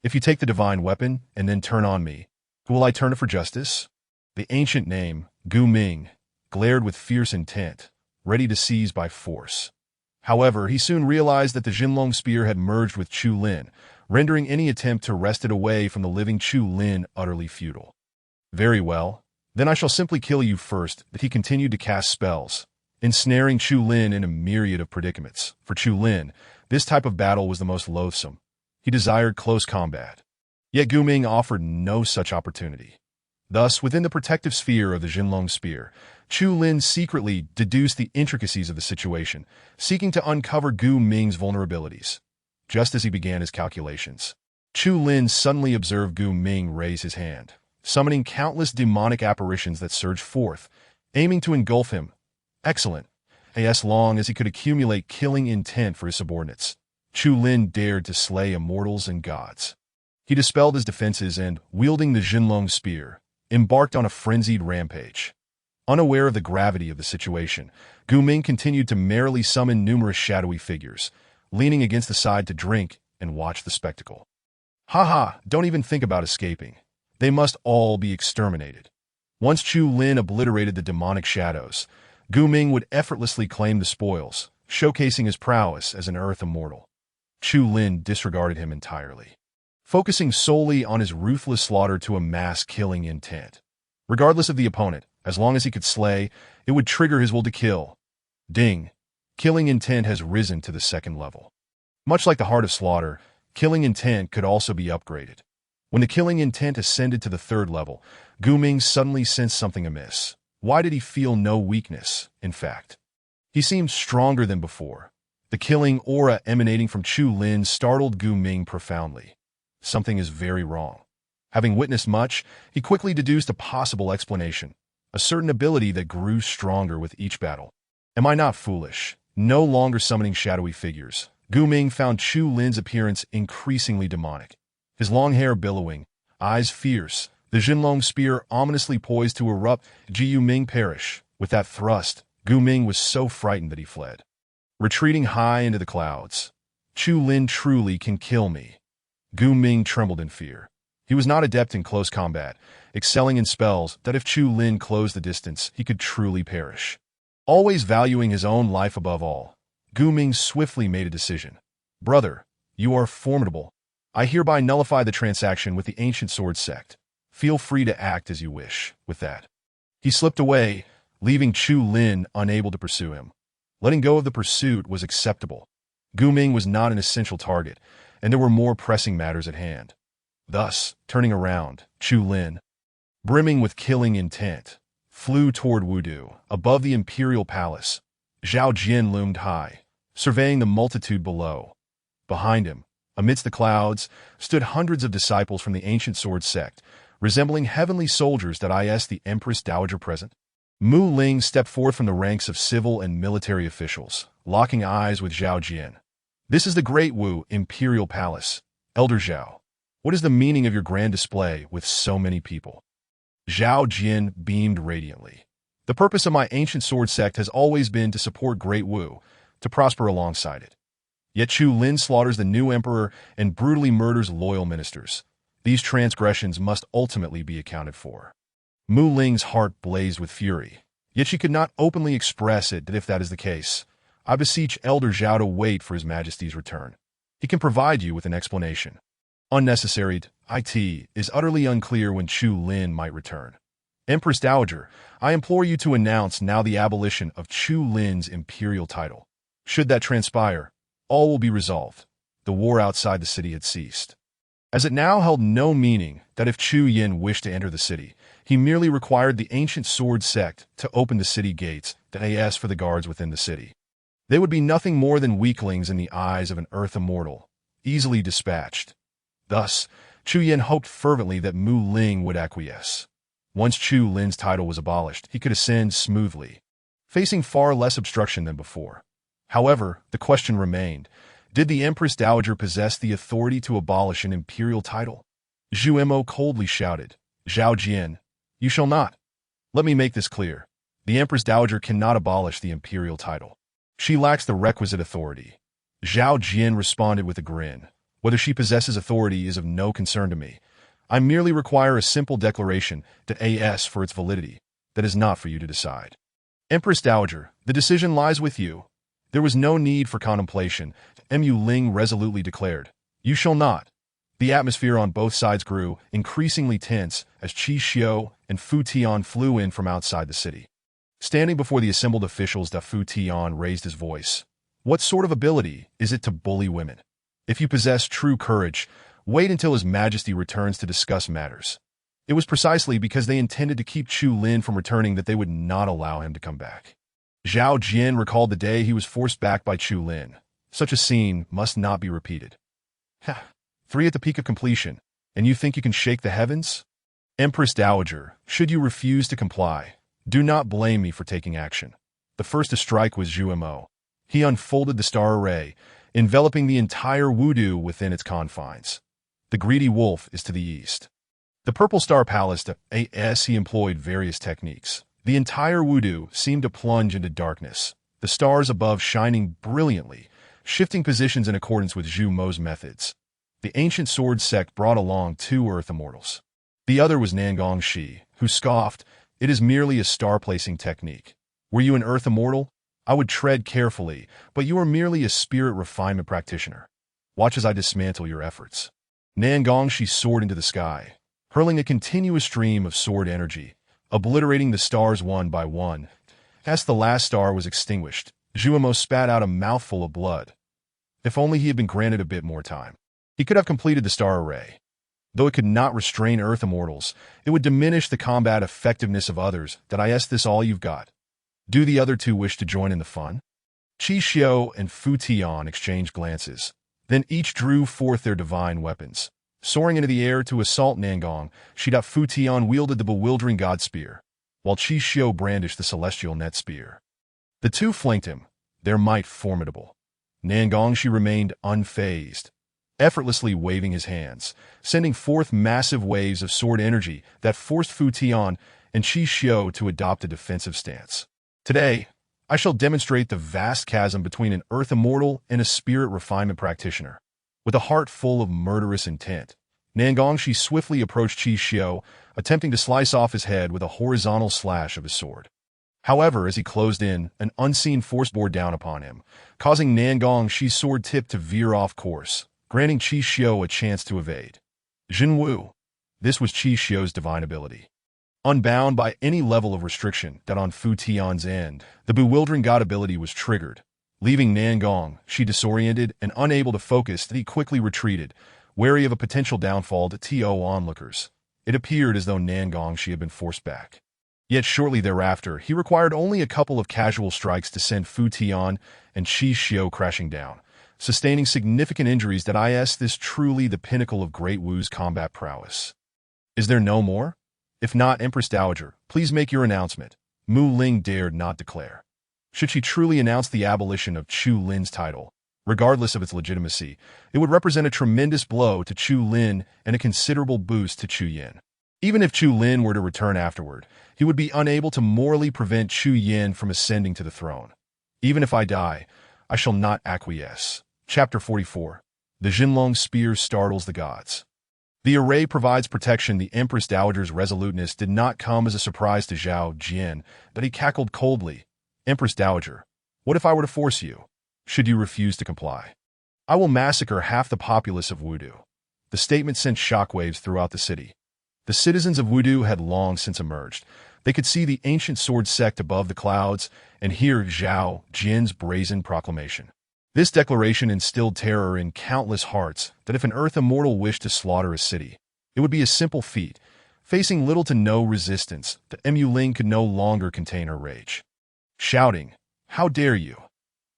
If you take the divine weapon and then turn on me, will I turn it for justice? The ancient name, Gu Ming, glared with fierce intent, ready to seize by force. However, he soon realized that the Jinlong spear had merged with Chu Lin, rendering any attempt to wrest it away from the living Chu Lin utterly futile. Very well, then I shall simply kill you first. That he continued to cast spells, ensnaring Chu Lin in a myriad of predicaments. For Chu Lin, this type of battle was the most loathsome. He desired close combat. Yet Gu Ming offered no such opportunity. Thus, within the protective sphere of the Jinlong spear, Chu Lin secretly deduced the intricacies of the situation, seeking to uncover Gu Ming's vulnerabilities. Just as he began his calculations, Chu Lin suddenly observed Gu Ming raise his hand, summoning countless demonic apparitions that surged forth, aiming to engulf him. Excellent. As long as he could accumulate killing intent for his subordinates, Chu Lin dared to slay immortals and gods. He dispelled his defenses and, wielding the Jinlong spear, embarked on a frenzied rampage. Unaware of the gravity of the situation, Gu Ming continued to merrily summon numerous shadowy figures, leaning against the side to drink and watch the spectacle. Haha, don't even think about escaping. They must all be exterminated. Once Chu Lin obliterated the demonic shadows, Gu Ming would effortlessly claim the spoils, showcasing his prowess as an earth immortal. Chu Lin disregarded him entirely, focusing solely on his ruthless slaughter to amass killing intent. Regardless of the opponent, as long as he could slay, it would trigger his will to kill. Ding! Killing intent has risen to the second level. Much like the Heart of Slaughter, killing intent could also be upgraded. When the killing intent ascended to the third level, Gu Ming suddenly sensed something amiss. Why did he feel no weakness, in fact? He seemed stronger than before. The killing aura emanating from Chu Lin startled Gu Ming profoundly. Something is very wrong. Having witnessed much, he quickly deduced a possible explanation, a certain ability that grew stronger with each battle. Am I not foolish? No longer summoning shadowy figures, Gu Ming found Chu Lin's appearance increasingly demonic. His long hair billowing, eyes fierce, the Jinlong spear ominously poised to erupt. Gu Ming perish. With that thrust, Gu Ming was so frightened that he fled. Retreating high into the clouds. Chu Lin truly can kill me. Gu Ming trembled in fear. He was not adept in close combat, excelling in spells that if Chu Lin closed the distance, he could truly perish. Always valuing his own life above all, Gu Ming swiftly made a decision. Brother, you are formidable. I hereby nullify the transaction with the ancient sword sect. Feel free to act as you wish. With that, he slipped away, leaving Chu Lin unable to pursue him. Letting go of the pursuit was acceptable. Gu Ming was not an essential target, and there were more pressing matters at hand. Thus, turning around, Chu Lin, brimming with killing intent, flew toward Wudu. Above the imperial palace, Zhao Jian loomed high, surveying the multitude below. Behind him, amidst the clouds, stood hundreds of disciples from the ancient sword sect, resembling heavenly soldiers that is the Empress Dowager present. Mu Ling stepped forth from the ranks of civil and military officials, locking eyes with Zhao Jian. This is the Great Wu Imperial Palace. Elder Zhao, what is the meaning of your grand display with so many people? Zhao Jian beamed radiantly. The purpose of my ancient sword sect has always been to support Great Wu, to prosper alongside it. Yet Chu Lin slaughters the new emperor and brutally murders loyal ministers. These transgressions must ultimately be accounted for. Mu Ling's heart blazed with fury, yet she could not openly express it. That if that is the case, I beseech Elder Zhao to wait for His Majesty's return. He can provide you with an explanation. Unnecessary. It is utterly unclear when Chu Lin might return. Empress Dowager, I implore you to announce now the abolition of Chu Lin's imperial title. Should that transpire, all will be resolved. The war outside the city had ceased, as it now held no meaning that if Chu Yin wished to enter the city, he merely required the ancient sword sect to open the city gates. As for the guards within the city, they would be nothing more than weaklings in the eyes of an earth immortal, easily dispatched. Thus, Chu Yin hoped fervently that Mu Ling would acquiesce. Once Chu Lin's title was abolished, he could ascend smoothly, facing far less obstruction than before. However, the question remained, did the Empress Dowager possess the authority to abolish an imperial title? Zhu Mo coldly shouted. Zhao Jian, you shall not. Let me make this clear. The Empress Dowager cannot abolish the imperial title. She lacks the requisite authority. Zhao Jian responded with a grin. Whether she possesses authority is of no concern to me. I merely require a simple declaration to AS for its validity. That is not for you to decide. Empress Dowager, the decision lies with you. There was no need for contemplation. Mu Ling resolutely declared. You shall not. The atmosphere on both sides grew increasingly tense as Qi Xiu and Fu Tian flew in from outside the city. Standing before the assembled officials, Fu Tian raised his voice. What sort of ability is it to bully women? If you possess true courage, wait until His Majesty returns to discuss matters. It was precisely because they intended to keep Chu Lin from returning that they would not allow him to come back. Zhao Jian recalled the day he was forced back by Chu Lin. Such a scene must not be repeated. 3 at the peak of completion, and you think you can shake the heavens? Empress Dowager, should you refuse to comply, do not blame me for taking action. The first to strike was Zhu Mo. He unfolded the star array, enveloping the entire Wudu within its confines. The greedy wolf is to the east. The Purple Star Palace to AS he employed various techniques. The entire Wudu seemed to plunge into darkness, the stars above shining brilliantly, shifting positions in accordance with Zhu Mo's methods. The ancient sword sect brought along 2 Earth Immortals. The other was Nangong Shi, who scoffed, "It is merely a star-placing technique. Were you an Earth Immortal? I would tread carefully, but you are merely a spirit refinement practitioner. Watch as I dismantle your efforts." Nangong Shi soared into the sky, hurling a continuous stream of sword energy, obliterating the stars one by one. As the last star was extinguished, Zhu Mo spat out a mouthful of blood. If only he had been granted a bit more time. He could have completed the star array. Though it could not restrain Earth Immortals, it would diminish the combat effectiveness of others. Did I ask this all you've got? Do the other 2 wish to join in the fun? Qi Xiu and Fu Tian exchanged glances. Then each drew forth their divine weapons. Soaring into the air to assault Nangong, Fu Tian wielded the bewildering God Spear, while Qi Xiu brandished the celestial net spear. The 2 flanked him, their might formidable. Nangong Shi remained unfazed, effortlessly waving his hands, sending forth massive waves of sword energy that forced Fu Tian and Qi Xiu to adopt a defensive stance. Today, I shall demonstrate the vast chasm between an Earth Immortal and a spirit refinement practitioner. With a heart full of murderous intent, Nangong Shi swiftly approached Qi Xiu, attempting to slice off his head with a horizontal slash of his sword. However, as he closed in, an unseen force bore down upon him, causing Nangong Shi's sword tip to veer off course, granting Qi Xiu a chance to evade. Jinwu. This was Qi Xiu's divine ability. Unbound by any level of restriction that on Fu Tian's end, the bewildering god ability was triggered. Leaving Nangong Shi disoriented and unable to focus, he quickly retreated, wary of a potential downfall to TO onlookers. It appeared as though Nangong Shi had been forced back. Yet shortly thereafter, he required only a couple of casual strikes to send Fu Tian and Qi Xiu crashing down, sustaining significant injuries that is this truly the pinnacle of Great Wu's combat prowess. Is there no more? If not, Empress Dowager, please make your announcement. Mu Ling dared not declare. Should she truly announce the abolition of Chu Lin's title, regardless of its legitimacy, it would represent a tremendous blow to Chu Lin and a considerable boost to Chu Yin. Even if Chu Lin were to return afterward, he would be unable to morally prevent Chu Yin from ascending to the throne. Even if I die, I shall not acquiesce. Chapter 44. The Jinlong Spear Startles the Gods. The array provides protection. The Empress Dowager's resoluteness did not come as a surprise to Zhao Jian, but he cackled coldly. Empress Dowager, what if I were to force you? Should you refuse to comply? I will massacre half the populace of Wudu. The statement sent shockwaves throughout the city. The citizens of Wudu had long since emerged. They could see the ancient sword sect above the clouds and hear Zhao Jian's brazen proclamation. This declaration instilled terror in countless hearts that if an Earth Immortal wished to slaughter a city, it would be a simple feat. Facing little to no resistance, the Mu Ling could no longer contain her rage. Shouting, "How dare you?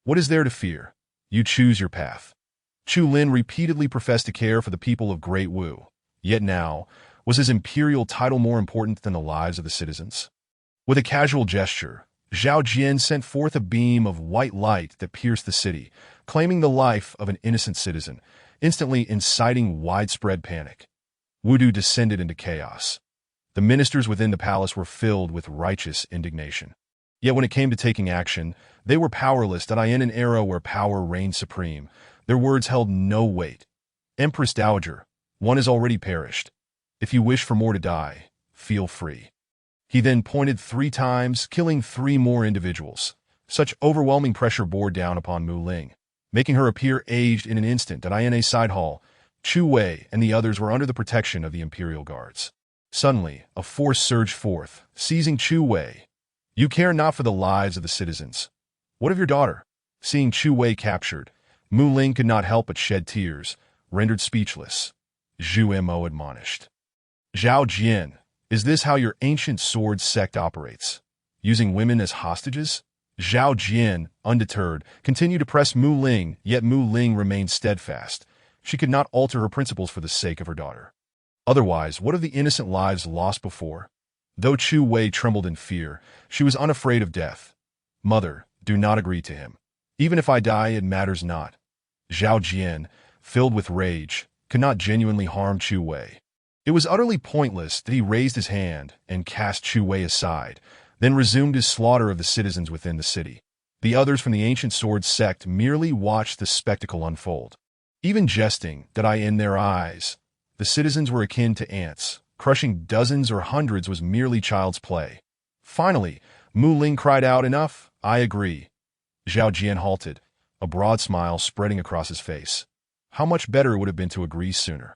What is there to fear? You choose your path." Chu Lin repeatedly professed to care for the people of Great Wu. Yet now, was his imperial title more important than the lives of the citizens? With a casual gesture, Zhao Jian sent forth a beam of white light that pierced the city, claiming the life of an innocent citizen, instantly inciting widespread panic. Wudu descended into chaos. The ministers within the palace were filled with righteous indignation. Yet when it came to taking action, they were powerless. That in an era where power reigned supreme, their words held no weight. Empress Dowager, one has already perished. If you wish for more to die, feel free. He then pointed 3 times, killing 3 more individuals. Such overwhelming pressure bore down upon Mu Ling, making her appear aged in an instant. In a side hall, Chu Wei and the others were under the protection of the Imperial Guards. Suddenly, a force surged forth, seizing Chu Wei. You care not for the lives of the citizens. What of your daughter? Seeing Chu Wei captured, Mu Ling could not help but shed tears, rendered speechless. Zhu Mo admonished. Zhao Jian, is this how your ancient sword sect operates? Using women as hostages? Zhao Jian, undeterred, continued to press Mu Ling, yet Mu Ling remained steadfast. She could not alter her principles for the sake of her daughter. Otherwise, what of the innocent lives lost before? Though Chu Wei trembled in fear, she was unafraid of death. Mother, do not agree to him. Even if I die, it matters not. Zhao Jian, filled with rage, could not genuinely harm Chu Wei. It was utterly pointless that he raised his hand and cast Chu Wei aside, then resumed his slaughter of the citizens within the city. The others from the ancient sword sect merely watched the spectacle unfold. Even jesting, in their eyes, the citizens were akin to ants. Crushing dozens or hundreds was merely child's play. Finally, Mu Ling cried out, "Enough, I agree." Zhao Jian halted, a broad smile spreading across his face. How much better it would have been to agree sooner.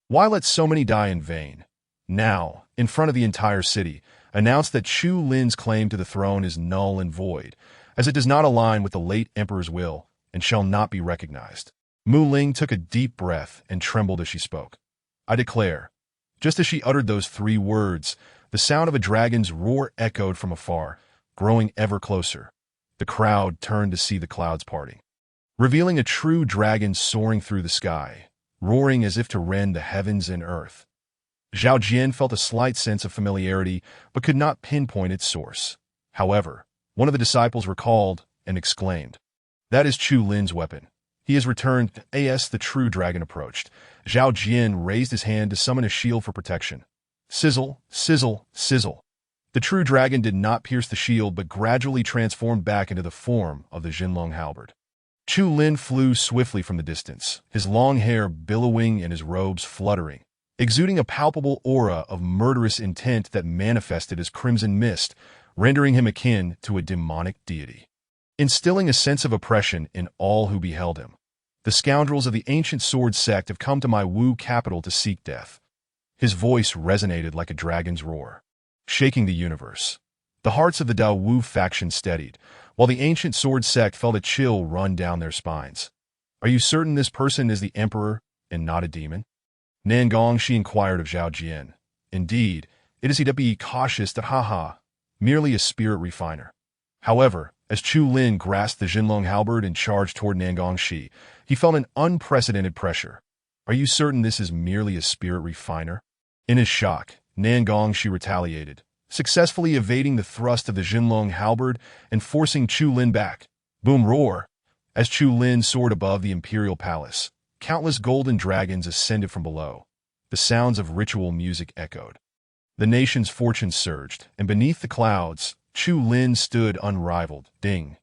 Why let so many die in vain? Now, in front of the entire city, announce that Chu Lin's claim to the throne is null and void, as it does not align with the late emperor's will and shall not be recognized. Mu Ling took a deep breath and trembled as she spoke. I declare. Just as she uttered those 3 words, the sound of a dragon's roar echoed from afar, growing ever closer. The crowd turned to see the clouds parting, revealing a true dragon soaring through the sky, roaring as if to rend the heavens and earth. Zhao Jian felt a slight sense of familiarity, but could not pinpoint its source. However, one of the disciples recalled and exclaimed, "That is Chu Lin's weapon. He has returned." As the true dragon approached, Zhao Jian raised his hand to summon a shield for protection. Sizzle, sizzle, sizzle. The true dragon did not pierce the shield but gradually transformed back into the form of the Jinlong halberd. Chu Lin flew swiftly from the distance, his long hair billowing and his robes fluttering, exuding a palpable aura of murderous intent that manifested as crimson mist, rendering him akin to a demonic deity, instilling a sense of oppression in all who beheld him. The scoundrels of the ancient sword sect have come to my Wu capital to seek death. His voice resonated like a dragon's roar, shaking the universe. The hearts of the Dao Wu faction steadied, while the ancient sword sect felt a chill run down their spines. Are you certain this person is the emperor and not a demon? Nangong, she inquired of Zhao Jian. Indeed, it is he to be cautious that merely a spirit refiner. However, as Chu Lin grasped the Jinlong halberd and charged toward Nangong Shi, he felt an unprecedented pressure. Are you certain this is merely a spirit refiner? In his shock, Nangong Shi retaliated, successfully evading the thrust of the Jinlong halberd and forcing Chu Lin back. Boom roar! As Chu Lin soared above the imperial palace, countless golden dragons ascended from below. The sounds of ritual music echoed. The nation's fortunes surged, and beneath the clouds, Chu Lin stood unrivaled. Ding!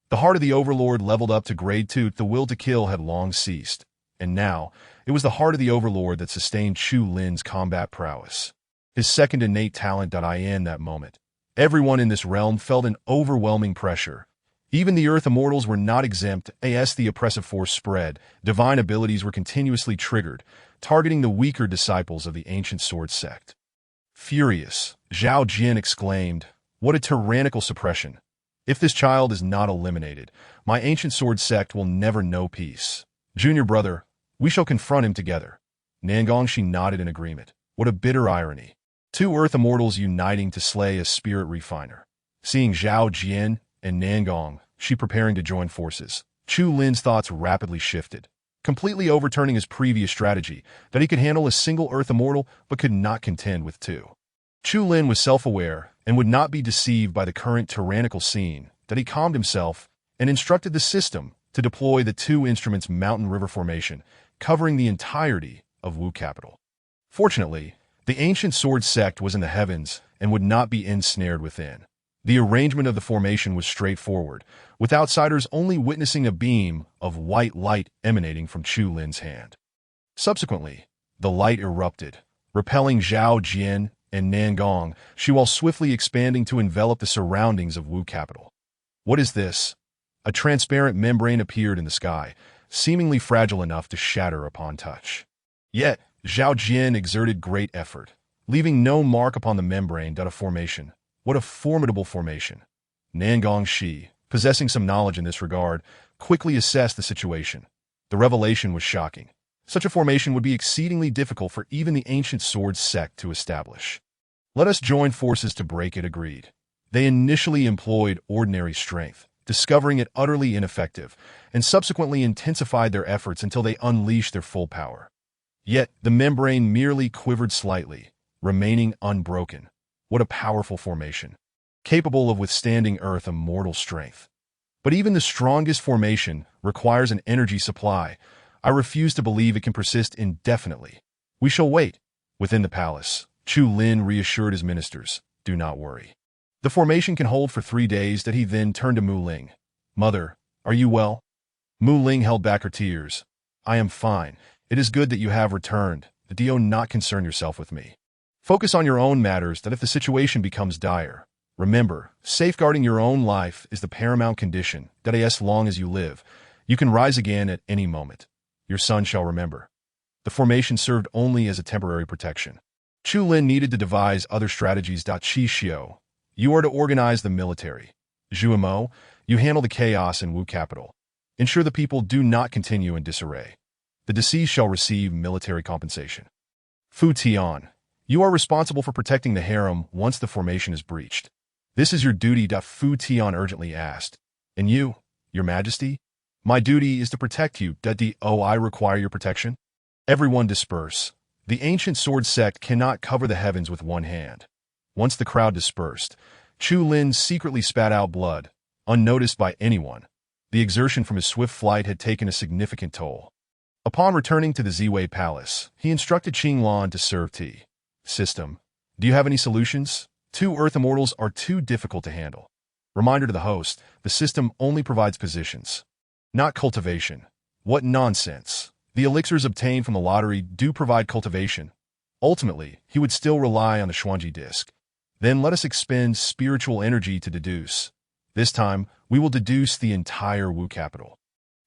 The heart of the overlord leveled up to grade 2. The will to kill had long ceased, and now it was the heart of the overlord that sustained Chu Lin's combat prowess. His second innate talent. In that moment, everyone in this realm felt an overwhelming pressure. Even the Earth Immortals were not exempt. As the oppressive force spread, divine abilities were continuously triggered, targeting the weaker disciples of the ancient sword sect. Furious, Zhao Jian exclaimed, "What a tyrannical suppression! If this child is not eliminated, my ancient sword sect will never know peace. Junior brother, we shall confront him together." Nangong Shi nodded in agreement. What a bitter irony. 2 Earth Immortals uniting to slay a spirit refiner. Seeing Zhao Jian and Nangong Shi preparing to join forces, Chu Lin's thoughts rapidly shifted, completely overturning his previous strategy that he could handle a single Earth Immortal but could not contend with 2. Chu Lin was self-aware and would not be deceived by the current tyrannical scene. That he calmed himself and instructed the system to deploy the 2 instruments mountain river formation, covering the entirety of Wu capital. Fortunately, the ancient sword sect was in the heavens and would not be ensnared within. The arrangement of the formation was straightforward, with outsiders only witnessing a beam of white light emanating from Chu Lin's hand. Subsequently, the light erupted, repelling Zhao Jian and Nangong, Shu while swiftly expanding to envelop the surroundings of Wu capital. What is this? A transparent membrane appeared in the sky, seemingly fragile enough to shatter upon touch. Yet, Zhao Jian exerted great effort, leaving no mark upon the membrane. A formation. What a formidable formation! Nangong Shi, possessing some knowledge in this regard, quickly assessed the situation. The revelation was shocking. Such a formation would be exceedingly difficult for even the ancient sword sect to establish. Let us join forces to break it, agreed. They initially employed ordinary strength, discovering it utterly ineffective, and subsequently intensified their efforts until they unleashed their full power. Yet, the membrane merely quivered slightly, remaining unbroken. What a powerful formation, capable of withstanding Earth's immortal strength. But even the strongest formation requires an energy supply. I refuse to believe it can persist indefinitely. We shall wait. Within the palace, Chu Lin reassured his ministers, do not worry. The formation can hold for 3 days. That he then turned to Mu Ling. Mother, are you well? Mu Ling held back her tears. I am fine. It is good that you have returned. Do not concern yourself with me. Focus on your own matters. That if the situation becomes dire, remember, safeguarding your own life is the paramount condition. That as long as you live, you can rise again at any moment. Your son shall remember. The formation served only as a temporary protection. Chu Lin needed to devise other strategies. Qi Xiu, you are to organize the military. Zhu Mo, you handle the chaos in Wu capital. Ensure the people do not continue in disarray. The deceased shall receive military compensation. Fu Tian, you are responsible for protecting the harem once the formation is breached. This is your duty. Fu Tian urgently asked. And you, your majesty? My duty is to protect you. I require your protection? Everyone disperse. The ancient sword sect cannot cover the heavens with one hand. Once the crowd dispersed, Chu Lin secretly spat out blood, unnoticed by anyone. The exertion from his swift flight had taken a significant toll. Upon returning to the Ziwei Palace, he instructed Qing Lan to serve tea. System, do you have any solutions? 2 Earth Immortals are too difficult to handle. Reminder to the host, the system only provides positions, not cultivation. What nonsense. The elixirs obtained from the lottery do provide cultivation. Ultimately, he would still rely on the Xuanji disc. Then let us expend spiritual energy to deduce. This time, we will deduce the entire Wu capital.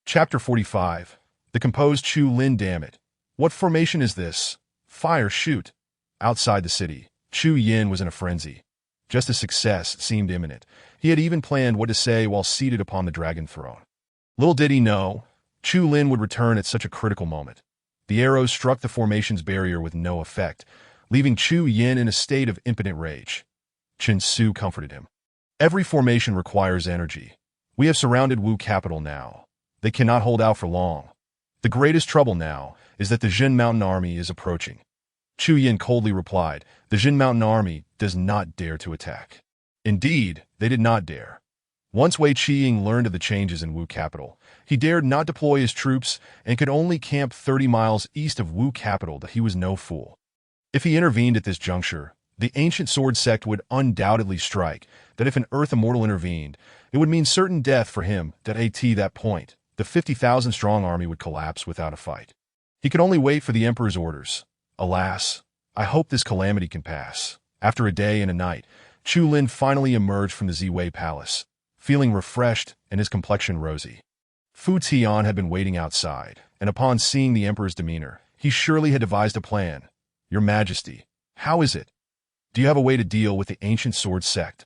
Chapter 45. The composed Chu Lin. Damn it. What formation is this? Fire, shoot. Outside the city, Chu Yin was in a frenzy. Just as success seemed imminent, he had even planned what to say while seated upon the dragon throne. Little did he know, Chu Lin would return at such a critical moment. The arrows struck the formation's barrier with no effect, leaving Chu Yin in a state of impotent rage. Chen Su comforted him. Every formation requires energy. We have surrounded Wu capital now. They cannot hold out for long. The greatest trouble now is that the Jin Mountain Army is approaching. Chu Yin coldly replied, the Jin Mountain Army does not dare to attack. Indeed, they did not dare. Once Wei Qiying learned of the changes in Wu capital, he dared not deploy his troops and could only camp 30 miles east of Wu capital. That he was no fool. If he intervened at this juncture, the ancient sword sect would undoubtedly strike. That if an Earth Immortal intervened, it would mean certain death for him. At that point, the 50,000-strong army would collapse without a fight. He could only wait for the Emperor's orders. Alas, I hope this calamity can pass. After a day and a night, Chu Lin finally emerged from the Ziwei Palace, feeling refreshed and his complexion rosy. Fu Tian had been waiting outside, and upon seeing the Emperor's demeanor, he surely had devised a plan. Your Majesty, how is it? Do you have a way to deal with the ancient sword sect?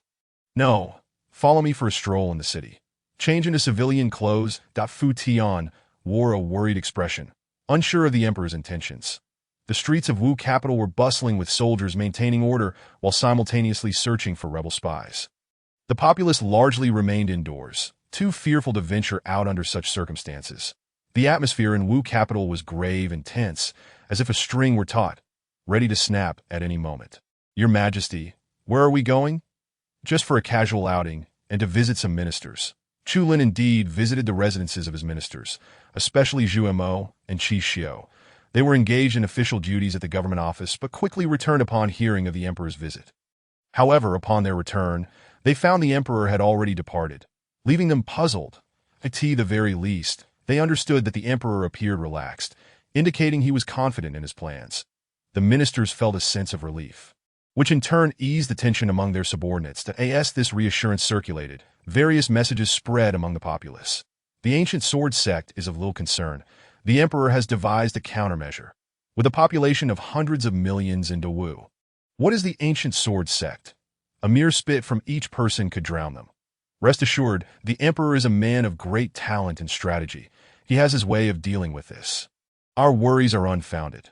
No. Follow me for a stroll in the city. Change into civilian clothes. Fu Tian wore a worried expression, unsure of the Emperor's intentions. The streets of Wu capital were bustling with soldiers maintaining order while simultaneously searching for rebel spies. The populace largely remained indoors, too fearful to venture out under such circumstances. The atmosphere in Wu capital was grave and tense, as if a string were taut, ready to snap at any moment. Your Majesty, where are we going? Just for a casual outing and to visit some ministers. Chu Lin indeed visited the residences of his ministers, especially Zhu Mo and Qi Xiu. They were engaged in official duties at the government office, but quickly returned upon hearing of the emperor's visit. However, upon their return, they found the emperor had already departed, leaving them puzzled. At the very least, they understood that the emperor appeared relaxed, indicating he was confident in his plans. The ministers felt a sense of relief, which in turn eased the tension among their subordinates. As this reassurance circulated, various messages spread among the populace. The ancient sword sect is of little concern. The emperor has devised a countermeasure. With a population of hundreds of millions in Dawu. What is the ancient sword sect? A mere spit from each person could drown them. Rest assured, the emperor is a man of great talent and strategy. He has his way of dealing with this. Our worries are unfounded.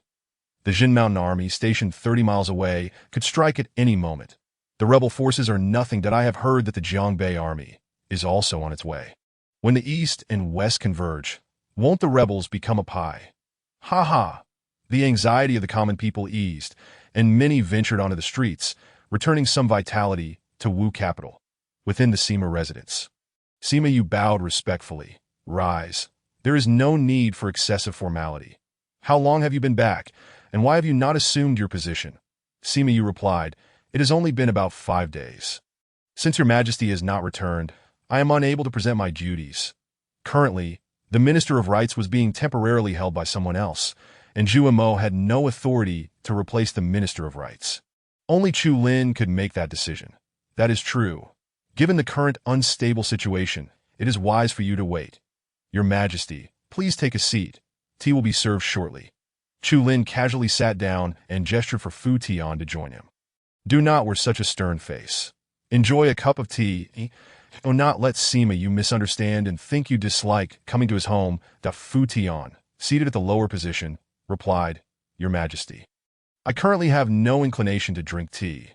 The Jin Mountain Army, stationed 30 miles away, could strike at any moment. The rebel forces are nothing. That I have heard that the Jiangbei Army is also on its way. When the east and west converge, won't the rebels become a pie? Ha ha! The anxiety of the common people eased, and many ventured onto the streets, returning some vitality to Wu capital. Within the Sima residence, Sima Yu bowed respectfully. Rise. There is no need for excessive formality. How long have you been back, and why have you not assumed your position? Sima Yu replied, It has only been about 5 days. Since your majesty has not returned, I am unable to present my duties. Currently, the Minister of Rights was being temporarily held by someone else, and Zhu Mo had no authority to replace the Minister of Rights. Only Chu Lin could make that decision. That is true. Given the current unstable situation, it is wise for you to wait. Your Majesty, please take a seat. Tea will be served shortly. Chu Lin casually sat down and gestured for Fu Tian to join him. Do not wear such a stern face. Enjoy a cup of tea. Do not let Sima Yu misunderstand and think you dislike coming to his home. Fu Tian, seated at the lower position, replied, Your Majesty. I currently have no inclination to drink tea.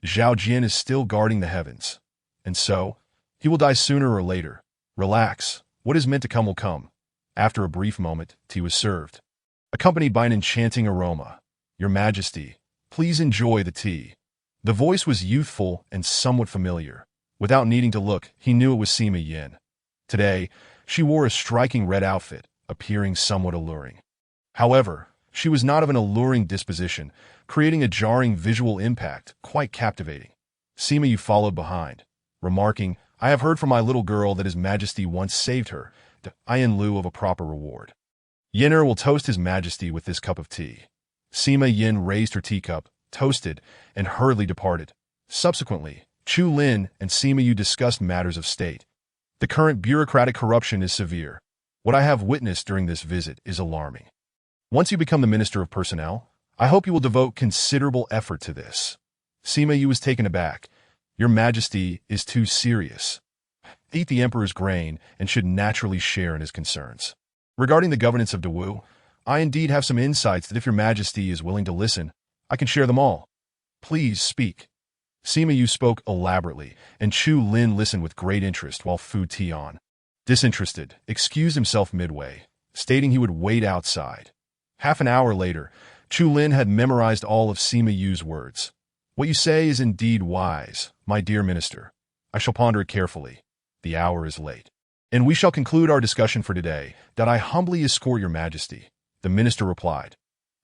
Zhao Jian is still guarding the heavens. And so, he will die sooner or later. Relax. What is meant to come will come. After a brief moment, tea was served, accompanied by an enchanting aroma. Your Majesty, please enjoy the tea. The voice was youthful and somewhat familiar. Without needing to look, he knew it was Sima Yin. Today, she wore a striking red outfit, appearing somewhat alluring. However, she was not of an alluring disposition, creating a jarring visual impact, quite captivating. Sima Yu followed behind, remarking, I have heard from my little girl that His Majesty once saved her, in lieu of a proper reward. Yin'er will toast His Majesty with this cup of tea. Sima Yin raised her teacup, toasted, and hurriedly departed. Subsequently, Chu Lin and Sima Yu discussed matters of state. The current bureaucratic corruption is severe. What I have witnessed during this visit is alarming. Once you become the Minister of Personnel, I hope you will devote considerable effort to this. Sima Yu was taken aback. Your Majesty is too serious. Eat the Emperor's grain and should naturally share in his concerns. Regarding the governance of Dawu, I indeed have some insights that if Your Majesty is willing to listen, I can share them all. Please speak. Sima Yu spoke elaborately, and Chu Lin listened with great interest while Fu Tian, disinterested, excused himself midway, stating he would wait outside. Half an hour later, Chu Lin had memorized all of Sima Yu's words. What you say is indeed wise, my dear minister. I shall ponder it carefully. The hour is late. And we shall conclude our discussion for today. That I humbly escort Your Majesty, the minister replied.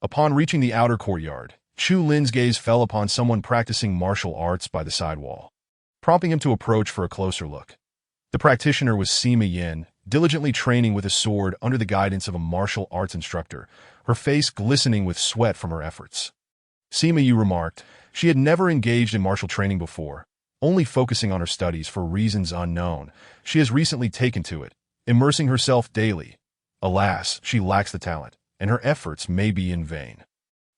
Upon reaching the outer courtyard, Chu Lin's gaze fell upon someone practicing martial arts by the side wall, prompting him to approach for a closer look. The practitioner was Sima Yin, diligently training with a sword under the guidance of a martial arts instructor, her face glistening with sweat from her efforts. Sima Yu remarked, she had never engaged in martial training before, only focusing on her studies for reasons unknown. She has recently taken to it, immersing herself daily. Alas, she lacks the talent, and her efforts may be in vain.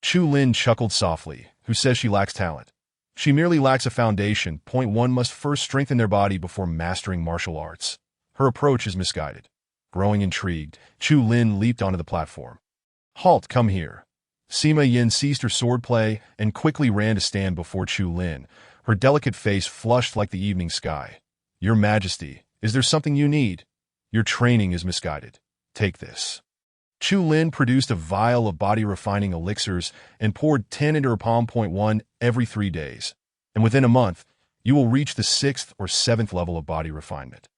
Chu Lin chuckled softly. Who says she lacks talent? She merely lacks a foundation. One must first strengthen their body before mastering martial arts. Her approach is misguided. Growing intrigued, Chu Lin leaped onto the platform. Halt, come here. Sima Yin ceased her swordplay and quickly ran to stand before Chu Lin, her delicate face flushed like the evening sky. Your Majesty, is there something you need? Your training is misguided. Take this. Chu Lin produced a vial of body-refining elixirs and poured 10 into her palm. 1 every 3 days. And within a month, you will reach the 6th or 7th level of body refinement.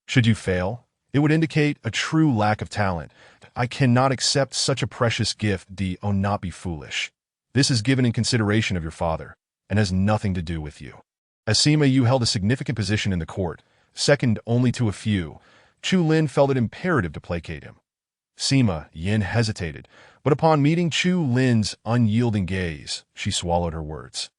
Should you fail, it would indicate a true lack of talent. I cannot accept such a precious gift. Do not be foolish. This is given in consideration of your father, and has nothing to do with you. As Sima Yu held a significant position in the court, second only to a few, Chu Lin felt it imperative to placate him. Sima Yin hesitated, but upon meeting Chu Lin's unyielding gaze, she swallowed her words.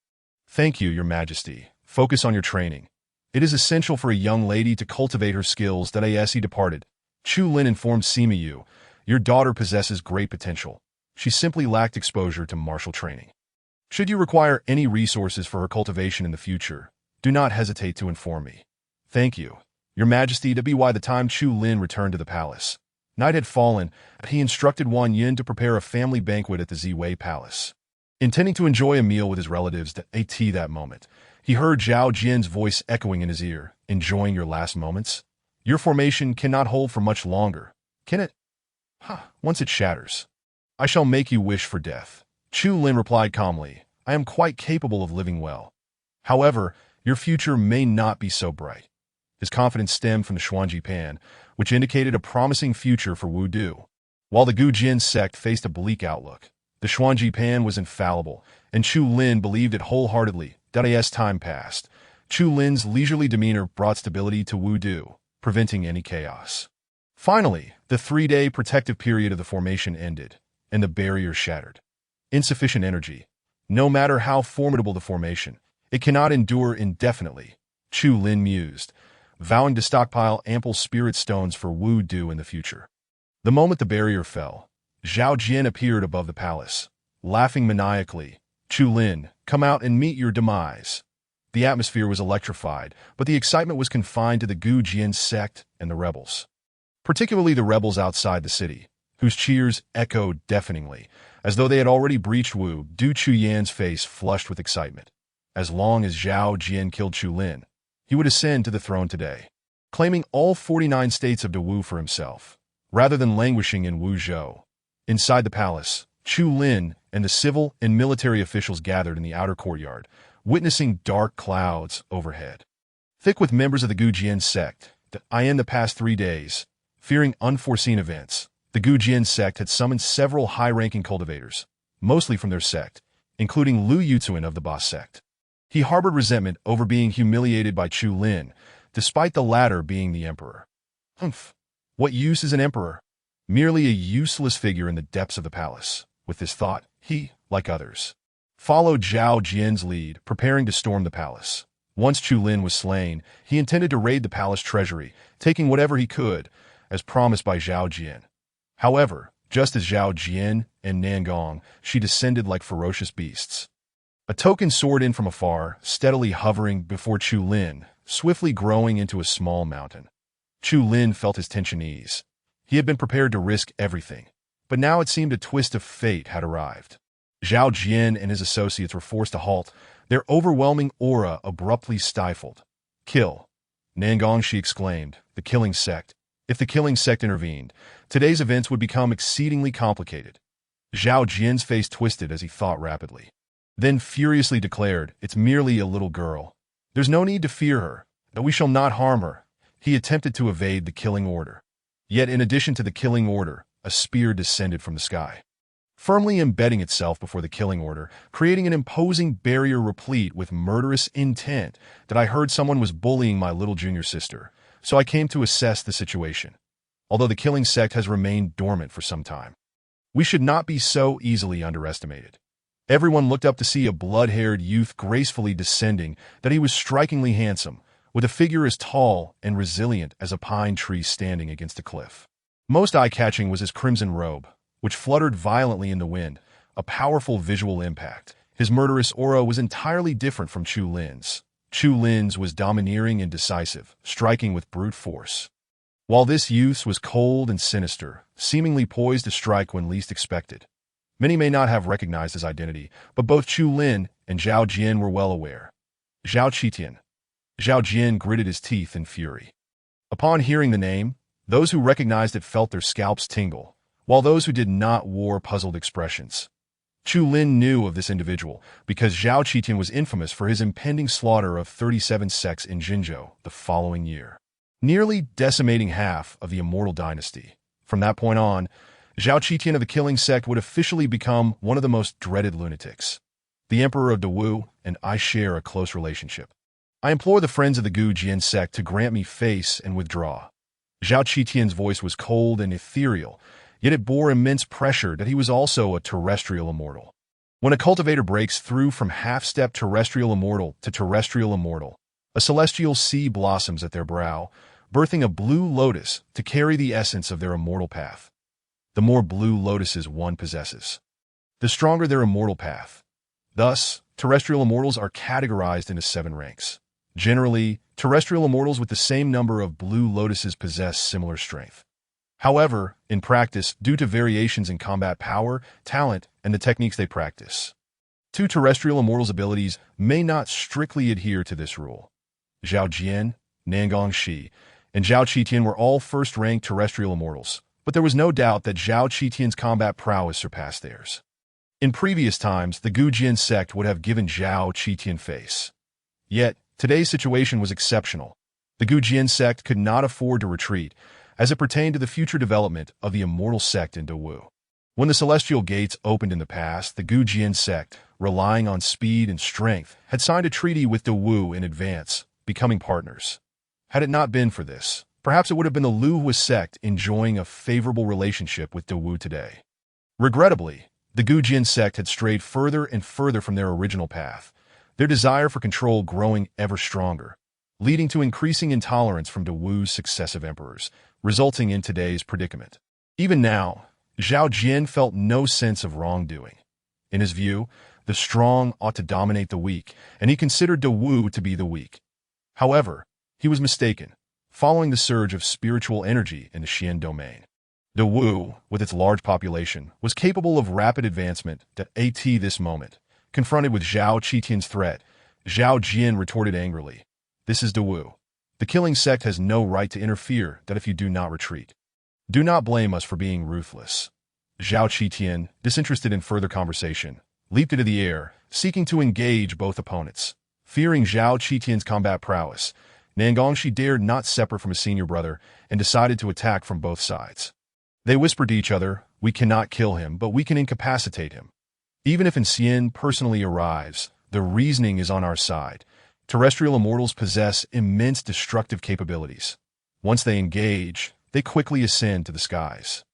Thank you, Your Majesty. Focus on your training. It is essential for a young lady to cultivate her skills. As he departed, Chu Lin informed Sima Yu, your daughter possesses great potential. She simply lacked exposure to martial training. Should you require any resources for her cultivation in the future, do not hesitate to inform me. Thank you, Your Majesty. By the time Chu Lin returned to the palace, night had fallen, and he instructed Wang Yin to prepare a family banquet at the Ziwei Palace. Intending to enjoy a meal with his relatives at that moment, he heard Zhao Jian's voice echoing in his ear, enjoying your last moments? Your formation cannot hold for much longer, can it? Once it shatters, I shall make you wish for death. Chu Lin replied calmly, I am quite capable of living well. However, your future may not be so bright. His confidence stemmed from the Xuanji Pan, which indicated a promising future for Wu Du. While the Gu Jin sect faced a bleak outlook, the Xuanji Pan was infallible, and Chu Lin believed it wholeheartedly. As time passed, Chu Lin's leisurely demeanor brought stability to Wu Du, preventing any chaos. Finally, the 3-day protective period of the formation ended, and the barrier shattered. Insufficient energy. No matter how formidable the formation, it cannot endure indefinitely, Chu Lin mused, vowing to stockpile ample spirit stones for Wu Du in the future. The moment the barrier fell, Zhao Jian appeared above the palace, laughing maniacally. Chu Lin, come out and meet your demise. The atmosphere was electrified, but the excitement was confined to the Gu Jian sect and the rebels. Particularly the rebels outside the city, whose cheers echoed deafeningly, as though they had already breached Wu Du. Chu Yan's face flushed with excitement. As long as Zhao Jian killed Chu Lin, he would ascend to the throne today, claiming all 49 states of Wu for himself, rather than languishing in Wuzhou. Inside the palace, Chu Lin and the civil and military officials gathered in the outer courtyard, witnessing dark clouds overhead. Thick with members of the Gu Jian sect, in the past 3 days, fearing unforeseen events, the Gu Jian sect had summoned several high-ranking cultivators, mostly from their sect, including Lu Yutuan of the Ba sect. He harbored resentment over being humiliated by Chu Lin, despite the latter being the emperor. What use is an emperor? Merely a useless figure in the depths of the palace. With this thought, he, like others, followed Zhao Jian's lead, preparing to storm the palace. Once Chu Lin was slain, he intended to raid the palace treasury, taking whatever he could, as promised by Zhao Jian. However, just as Zhao Jian and Nangong, she descended like ferocious beasts. A token soared in from afar, steadily hovering before Chu Lin, swiftly growing into a small mountain. Chu Lin felt his tension ease. He had been prepared to risk everything, but now it seemed a twist of fate had arrived. Zhao Jian and his associates were forced to halt, their overwhelming aura abruptly stifled. Kill. Nangong, she exclaimed, the killing sect. If the killing sect intervened, today's events would become exceedingly complicated. Zhao Jian's face twisted as he thought rapidly. Then furiously declared, it's merely a little girl. There's no need to fear her, that we shall not harm her. He attempted to evade the killing order. Yet in addition to the killing order, a spear descended from the sky, firmly embedding itself before the killing order, creating an imposing barrier replete with murderous intent. That I heard someone was bullying my little junior sister, so I came to assess the situation. Although the killing sect has remained dormant for some time, we should not be so easily underestimated. Everyone looked up to see a blood-haired youth gracefully descending, that he was strikingly handsome, with a figure as tall and resilient as a pine tree standing against a cliff. Most eye-catching was his crimson robe, which fluttered violently in the wind, a powerful visual impact. His murderous aura was entirely different from Chu Lin's. Chu Lin's was domineering and decisive, striking with brute force, while this youth's was cold and sinister, seemingly poised to strike when least expected. Many may not have recognized his identity, but both Chu Lin and Zhao Jian were well aware. Zhao Qitian. Zhao Jian gritted his teeth in fury. Upon hearing the name, those who recognized it felt their scalps tingle, while those who did not wore puzzled expressions. Chu Lin knew of this individual because Zhao Qitian was infamous for his impending slaughter of 37 sects in Jinzhou the following year, nearly decimating half of the Immortal Dynasty. From that point on, Zhao Qitian of the Killing Sect would officially become one of the most dreaded lunatics. The Emperor of Dawu and I share a close relationship. I implore the friends of the Gu Jian sect to grant me face and withdraw. Zhao Qitian's voice was cold and ethereal, yet it bore immense pressure that he was also a terrestrial immortal. When a cultivator breaks through from half-step terrestrial immortal to terrestrial immortal, a celestial sea blossoms at their brow, birthing a blue lotus to carry the essence of their immortal path. The more blue lotuses one possesses, the stronger their immortal path. Thus, terrestrial immortals are categorized into 7 ranks. Generally, terrestrial immortals with the same number of blue lotuses possess similar strength. However, in practice, due to variations in combat power, talent, and the techniques they practice, 2 terrestrial immortals' abilities may not strictly adhere to this rule. Zhao Jian, Nangong Shi, and Zhao Qitian were all first-ranked terrestrial immortals, but there was no doubt that Zhao Qitian's combat prowess surpassed theirs. In previous times, the Gu Jian sect would have given Zhao Qitian face. Yet, today's situation was exceptional. The Gu Jian sect could not afford to retreat, as it pertained to the future development of the immortal sect in Dawu. When the celestial gates opened in the past, the Gu Jian sect, relying on speed and strength, had signed a treaty with Dawu in advance, becoming partners. Had it not been for this, perhaps it would have been the Luhua sect enjoying a favorable relationship with Dawu today. Regrettably, the Gu Jian sect had strayed further and further from their original path, their desire for control growing ever stronger, leading to increasing intolerance from Dawu's successive emperors, resulting in today's predicament. Even now, Zhao Jian felt no sense of wrongdoing. In his view, the strong ought to dominate the weak, and he considered Dawu to be the weak. However, he was mistaken, following the surge of spiritual energy in the Xian domain. Dawu, with its large population, was capable of rapid advancement at this moment. Confronted with Zhao Qitian's threat, Zhao Jian retorted angrily, "This is Dawu. The Killing Sect has no right to interfere that if you do not retreat. Do not blame us for being ruthless." Zhao Qitian, disinterested in further conversation, leaped into the air, seeking to engage both opponents. Fearing Zhao Qitian's combat prowess, Nangongshi dared not separate from his senior brother and decided to attack from both sides. They whispered to each other, "We cannot kill him, but we can incapacitate him. Even if Xian personally arrives, the reasoning is on our side. Terrestrial immortals possess immense destructive capabilities. Once they engage, they quickly ascend to the skies."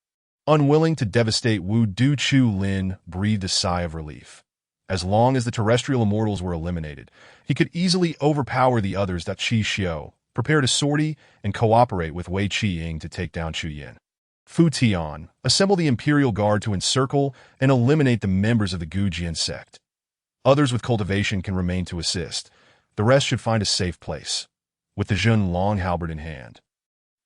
Unwilling to devastate Wu Du Chu Lin breathed a sigh of relief. As long as the terrestrial immortals were eliminated, he could easily overpower the others. That Qi Xiao prepared a sortie and cooperate with Wei Qiying to take down Chu Yin. Fu Tian assembled the Imperial Guard to encircle and eliminate the members of the Gu Jian sect. Others with cultivation can remain to assist. The rest should find a safe place, with the Zhun long halberd in hand.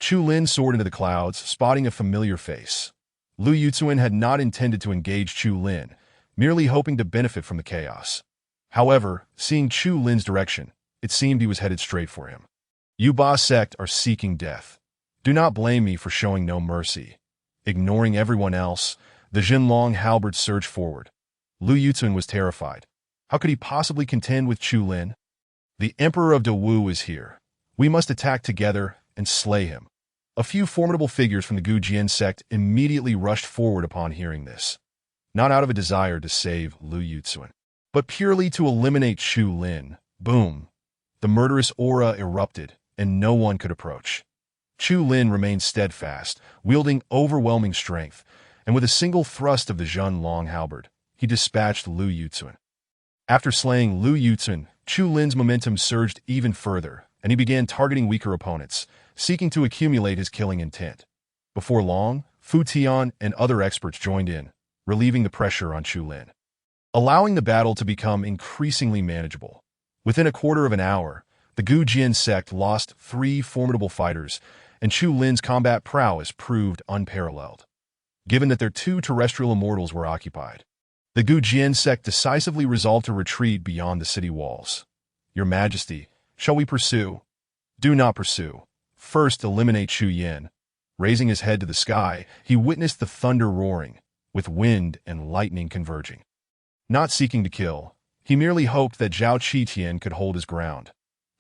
Chu Lin soared into the clouds, spotting a familiar face. Lu Yuzuan had not intended to engage Chu Lin, merely hoping to benefit from the chaos. However, seeing Chu Lin's direction, it seemed he was headed straight for him. "You Ba sect are seeking death. Do not blame me for showing no mercy." Ignoring everyone else, the Zhun long halberd surged forward. Lu Yuzuan was terrified. How could he possibly contend with Chu Lin? "The Emperor of Dawu is here. We must attack together and slay him." A few formidable figures from the Gu Jian sect immediately rushed forward upon hearing this, not out of a desire to save Lu Yuzuan, but purely to eliminate Chu Lin. Boom! The murderous aura erupted, and no one could approach. Chu Lin remained steadfast, wielding overwhelming strength, and with a single thrust of the Zhun long halberd, he dispatched Lu Yuzuan. After slaying Lu Yuzuan, Chu Lin's momentum surged even further, and he began targeting weaker opponents, seeking to accumulate his killing intent. Before long, Fu Tian and other experts joined in, relieving the pressure on Chu Lin, allowing the battle to become increasingly manageable. Within a quarter of an hour, the Gu Jian sect lost 3 formidable fighters, and Chu Lin's combat prowess proved unparalleled. Given that their 2 terrestrial immortals were occupied, the Gu Jian sect decisively resolved to retreat beyond the city walls. "Your Majesty, shall we pursue?" "Do not pursue. First eliminate Chu Yin." Raising his head to the sky, he witnessed the thunder roaring, with wind and lightning converging. Not seeking to kill, he merely hoped that Zhao Qitian could hold his ground.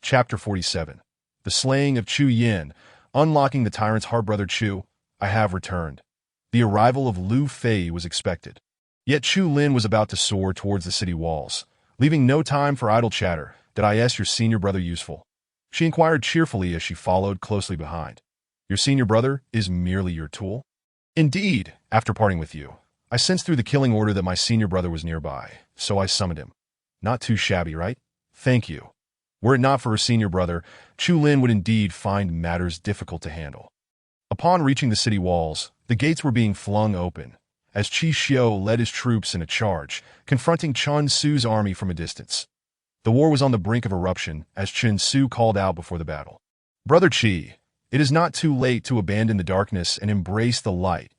Chapter 47. The Slaying of Chu Yin. Unlocking the tyrant's half-brother Chu. I have returned. The arrival of Lu Fei was expected. Yet Chu Lin was about to soar towards the city walls, leaving no time for idle chatter. "Did I ask your senior brother useful?" she inquired cheerfully as she followed closely behind. "Your senior brother is merely your tool?" "Indeed, after parting with you, I sensed through the killing order that my senior brother was nearby, so I summoned him. Not too shabby, right? Thank you." Were it not for her senior brother, Chu Lin would indeed find matters difficult to handle. Upon reaching the city walls, the gates were being flung open, as Qi Xiu led his troops in a charge, confronting Chun Su's army from a distance. The war was on the brink of eruption as Chun Su called out before the battle. "Brother Qi, it is not too late to abandon the darkness and embrace the light."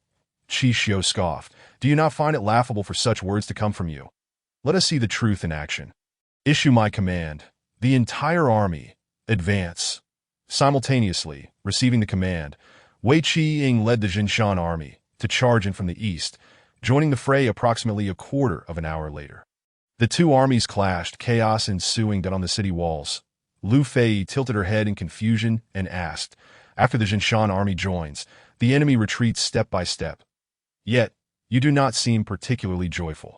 Qi Xiu scoffed. "Do you not find it laughable for such words to come from you? Let us see the truth in action. Issue my command. The entire army, advance." Simultaneously, receiving the command, Wei Qiying led the Jinshan army to charge in from the east, joining the fray approximately a quarter of an hour later. The two armies clashed, chaos ensuing on the city walls. Lu Fei tilted her head in confusion and asked, "After the Jinshan army joins, the enemy retreats step by step. Yet, you do not seem particularly joyful."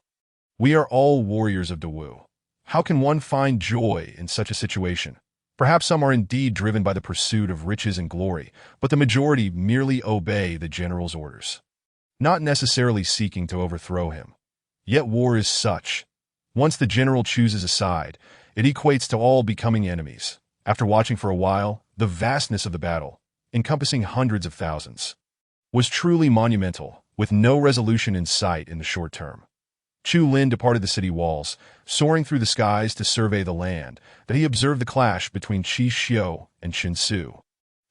"We are all warriors of Dawu. How can one find joy in such a situation? Perhaps some are indeed driven by the pursuit of riches and glory, but the majority merely obey the general's orders, not necessarily seeking to overthrow him. Yet war is such. Once the general chooses a side, it equates to all becoming enemies." After watching for a while, the vastness of the battle, encompassing hundreds of thousands, was truly monumental, with no resolution in sight in the short term. Chu Lin departed the city walls, soaring through the skies to survey the land, that he observed the clash between Qi Xiu and Chun Su.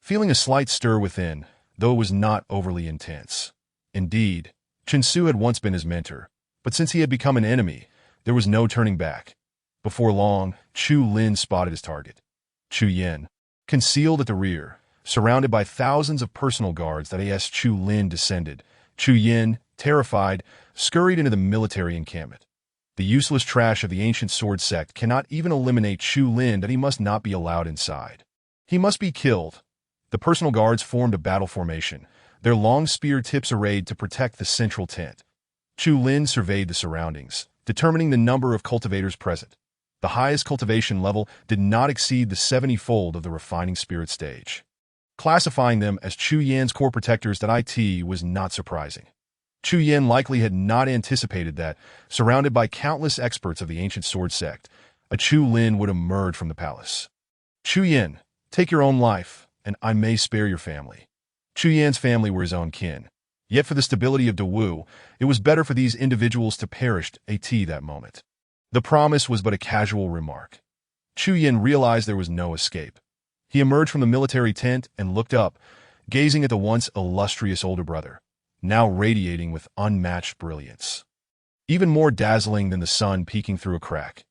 Feeling a slight stir within, though it was not overly intense. Indeed, Chun Su had once been his mentor, but since he had become an enemy, there was no turning back. Before long, Chu Lin spotted his target. Chu Yin, concealed at the rear, surrounded by thousands of personal guards that as Chu Lin descended, Chu Yin, terrified, scurried into the military encampment. The useless trash of the ancient sword sect cannot even eliminate Chu Lin that he must not be allowed inside. He must be killed. The personal guards formed a battle formation, their long spear tips arrayed to protect the central tent. Chu Lin surveyed the surroundings, determining the number of cultivators present. The highest cultivation level did not exceed the 70-fold of the refining spirit stage. Classifying them as Chu Yan's core protectors was not surprising. Chu Yan likely had not anticipated that, surrounded by countless experts of the ancient sword sect, a Chu Lin would emerge from the palace. "Chu Yan, take your own life, and I may spare your family." Chu Yan's family were his own kin. Yet for the stability of Dawu, it was better for these individuals to perish that moment. The promise was but a casual remark. Chu Yan realized there was no escape. He emerged from the military tent and looked up, gazing at the once illustrious older brother, now radiating with unmatched brilliance. Even more dazzling than the sun peeking through a crack.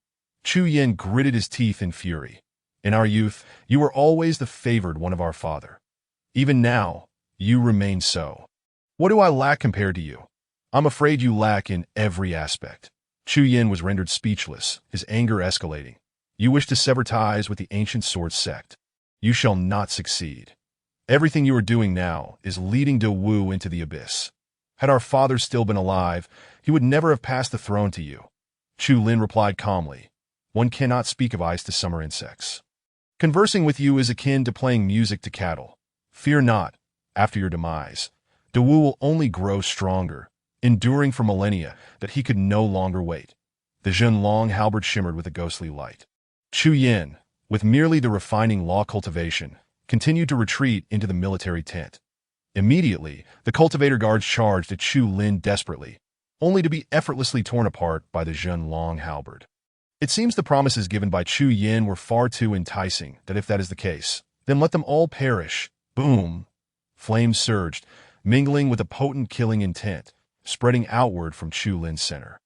Chu Yan gritted his teeth in fury. "In our youth, you were always the favored one of our father. Even now, you remain so. What do I lack compared to you? I'm afraid you lack in every aspect." Chu Yan was rendered speechless, his anger escalating. "You wish to sever ties with the ancient sword sect. You shall not succeed. Everything you are doing now is leading Dawu into the abyss. Had our father still been alive, he would never have passed the throne to you." Chu Lin replied calmly. "One cannot speak of ice to summer insects. Conversing with you is akin to playing music to cattle. Fear not, after your demise, Dawu will only grow stronger, enduring for millennia that he could no longer wait." The Zhen Long halberd shimmered with a ghostly light. Chu Yin, with merely the refining law cultivation, continued to retreat into the military tent. Immediately, the cultivator guards charged at Chu Lin desperately, only to be effortlessly torn apart by the Zhen Long halberd. It seems the promises given by Chu Yin were far too enticing that if that is the case, then let them all perish. Boom! Flames surged, mingling with a potent killing intent, spreading outward from Chu Lin's center.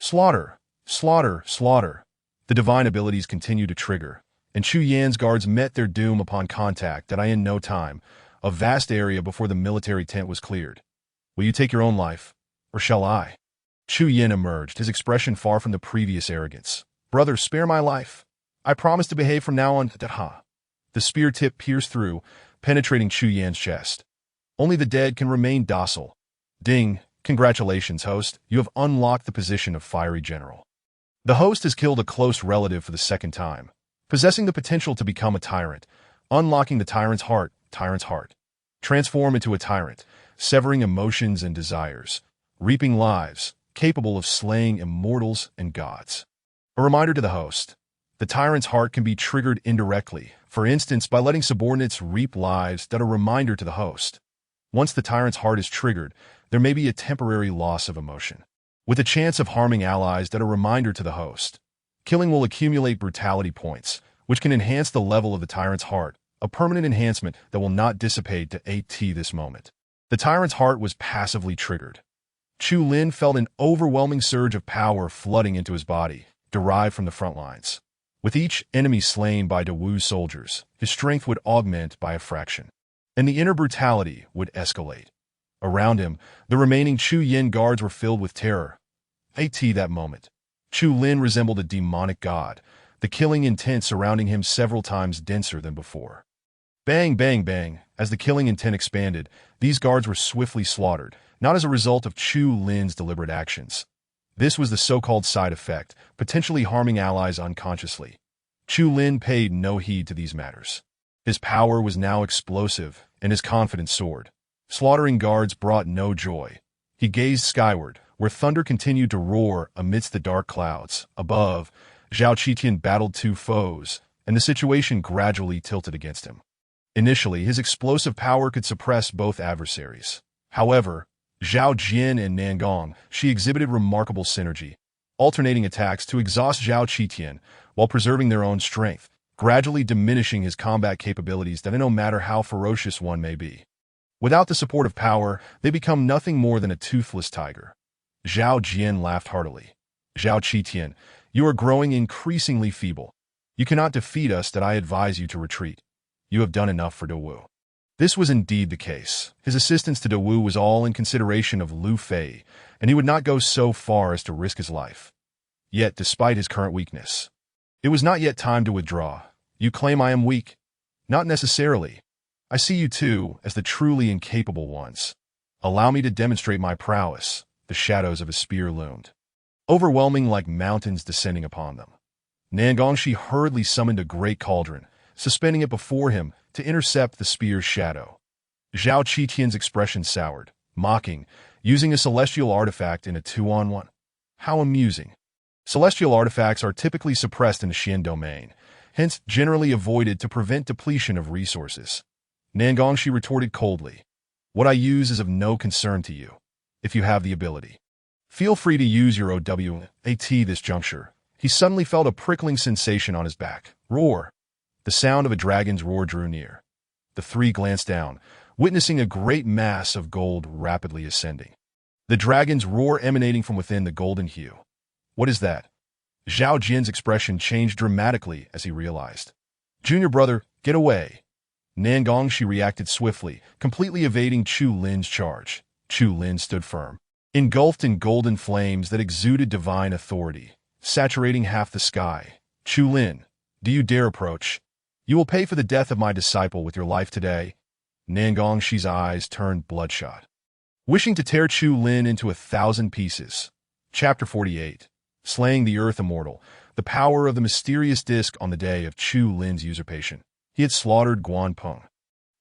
Slaughter! Slaughter! Slaughter! The divine abilities continued to trigger, and Chu Yan's guards met their doom upon contact in no time, a vast area before the military tent was cleared. "Will you take your own life, or shall I?" Chu Yan emerged, his expression far from the previous arrogance. "Brother, spare my life. I promise to behave from now on." The spear tip pierced through, penetrating Chu Yan's chest. "Only the dead can remain docile. Ding! Congratulations, host. You have unlocked the position of Fiery General. The host has killed a close relative for the second time, possessing the potential to become a tyrant, unlocking the tyrant's heart. Transform into a tyrant, severing emotions and desires, reaping lives, capable of slaying immortals and gods. A reminder to the host. The tyrant's heart can be triggered indirectly, for instance by letting subordinates reap lives that are a reminder to the host. Once the tyrant's heart is triggered, there may be a temporary loss of emotion, with a chance of harming allies that are a reminder to the host. Killing will accumulate brutality points, which can enhance the level of the tyrant's heart, a permanent enhancement that will not dissipate to AT this moment. The tyrant's heart was passively triggered. Chu Lin felt an overwhelming surge of power flooding into his body, derived from the front lines. With each enemy slain by Dawu's soldiers, his strength would augment by a fraction, and the inner brutality would escalate. Around him, the remaining Chu Yin guards were filled with terror. At that moment, Chu Lin resembled a demonic god, the killing intent surrounding him several times denser than before. Bang, bang, bang. As the killing intent expanded, these guards were swiftly slaughtered, not as a result of Chu Lin's deliberate actions. This was the so-called side effect, potentially harming allies unconsciously. Chu Lin paid no heed to these matters. His power was now explosive, and his confidence soared. Slaughtering guards brought no joy. He gazed skyward, where thunder continued to roar amidst the dark clouds. Above, Zhao Qitian battled two foes, and the situation gradually tilted against him. Initially, his explosive power could suppress both adversaries. However, Zhao Jin and Nangong, she exhibited remarkable synergy, alternating attacks to exhaust Zhao Qitian while preserving their own strength, gradually diminishing his combat capabilities that no matter how ferocious one may be. Without the support of power, they become nothing more than a toothless tiger. Zhao Jin laughed heartily. Zhao Qitian, you are growing increasingly feeble. You cannot defeat us, that I advise you to retreat. You have done enough for Dawu. This was indeed the case. His assistance to Dawu was all in consideration of Lu Fei, and he would not go so far as to risk his life. Yet, despite his current weakness, it was not yet time to withdraw. You claim I am weak? Not necessarily. I see you too as the truly incapable ones. Allow me to demonstrate my prowess. The shadows of his spear loomed, overwhelming like mountains descending upon them. Nangongshi hurriedly summoned a great cauldron, suspending it before him to intercept the spear's shadow. Zhao Qitian's expression soured, mocking, using a celestial artifact in a 2-on-1. How amusing. Celestial artifacts are typically suppressed in the Xian domain, hence generally avoided to prevent depletion of resources. Nangongshi retorted coldly, what I use is of no concern to you. If you have the ability, feel free to use your OW at this juncture. He suddenly felt a prickling sensation on his back. Roar! The sound of a dragon's roar drew near. The three glanced down, witnessing a great mass of gold rapidly ascending. The dragon's roar emanating from within the golden hue. What is that? Zhao Jin's expression changed dramatically as he realized. Junior brother, get away. Nangongshi reacted swiftly, completely evading Chu Lin's charge. Chu Lin stood firm, engulfed in golden flames that exuded divine authority, saturating half the sky. Chu Lin, do you dare approach? You will pay for the death of my disciple with your life today. Nangongshi's eyes turned bloodshot, wishing to tear Chu Lin into 1,000 pieces. Chapter 48. Slaying the Earth Immortal. The power of the mysterious disc on the day of Chu Lin's usurpation. He had slaughtered Guan Peng.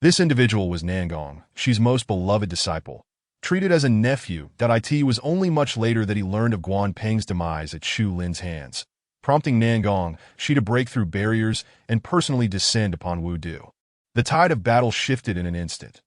This individual was Nangong's most beloved disciple. Treated as a nephew, it was only much later that he learned of Guan Peng's demise at Chu Lin's hands, prompting Nangongshi to break through barriers and personally descend upon Wu Du. The tide of battle shifted in an instant.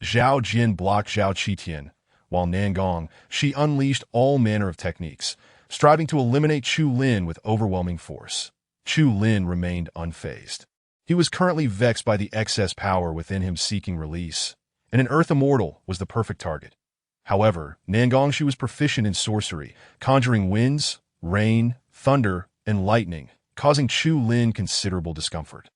Zhao Jin blocked Zhao Qitian, while Nangongshi unleashed all manner of techniques, striving to eliminate Chu Lin with overwhelming force. Chu Lin remained unfazed. He was currently vexed by the excess power within him seeking release, and an Earth Immortal was the perfect target. However, Nangongshi was proficient in sorcery, conjuring winds, rain, thunder, and lightning, causing Chu Lin considerable discomfort.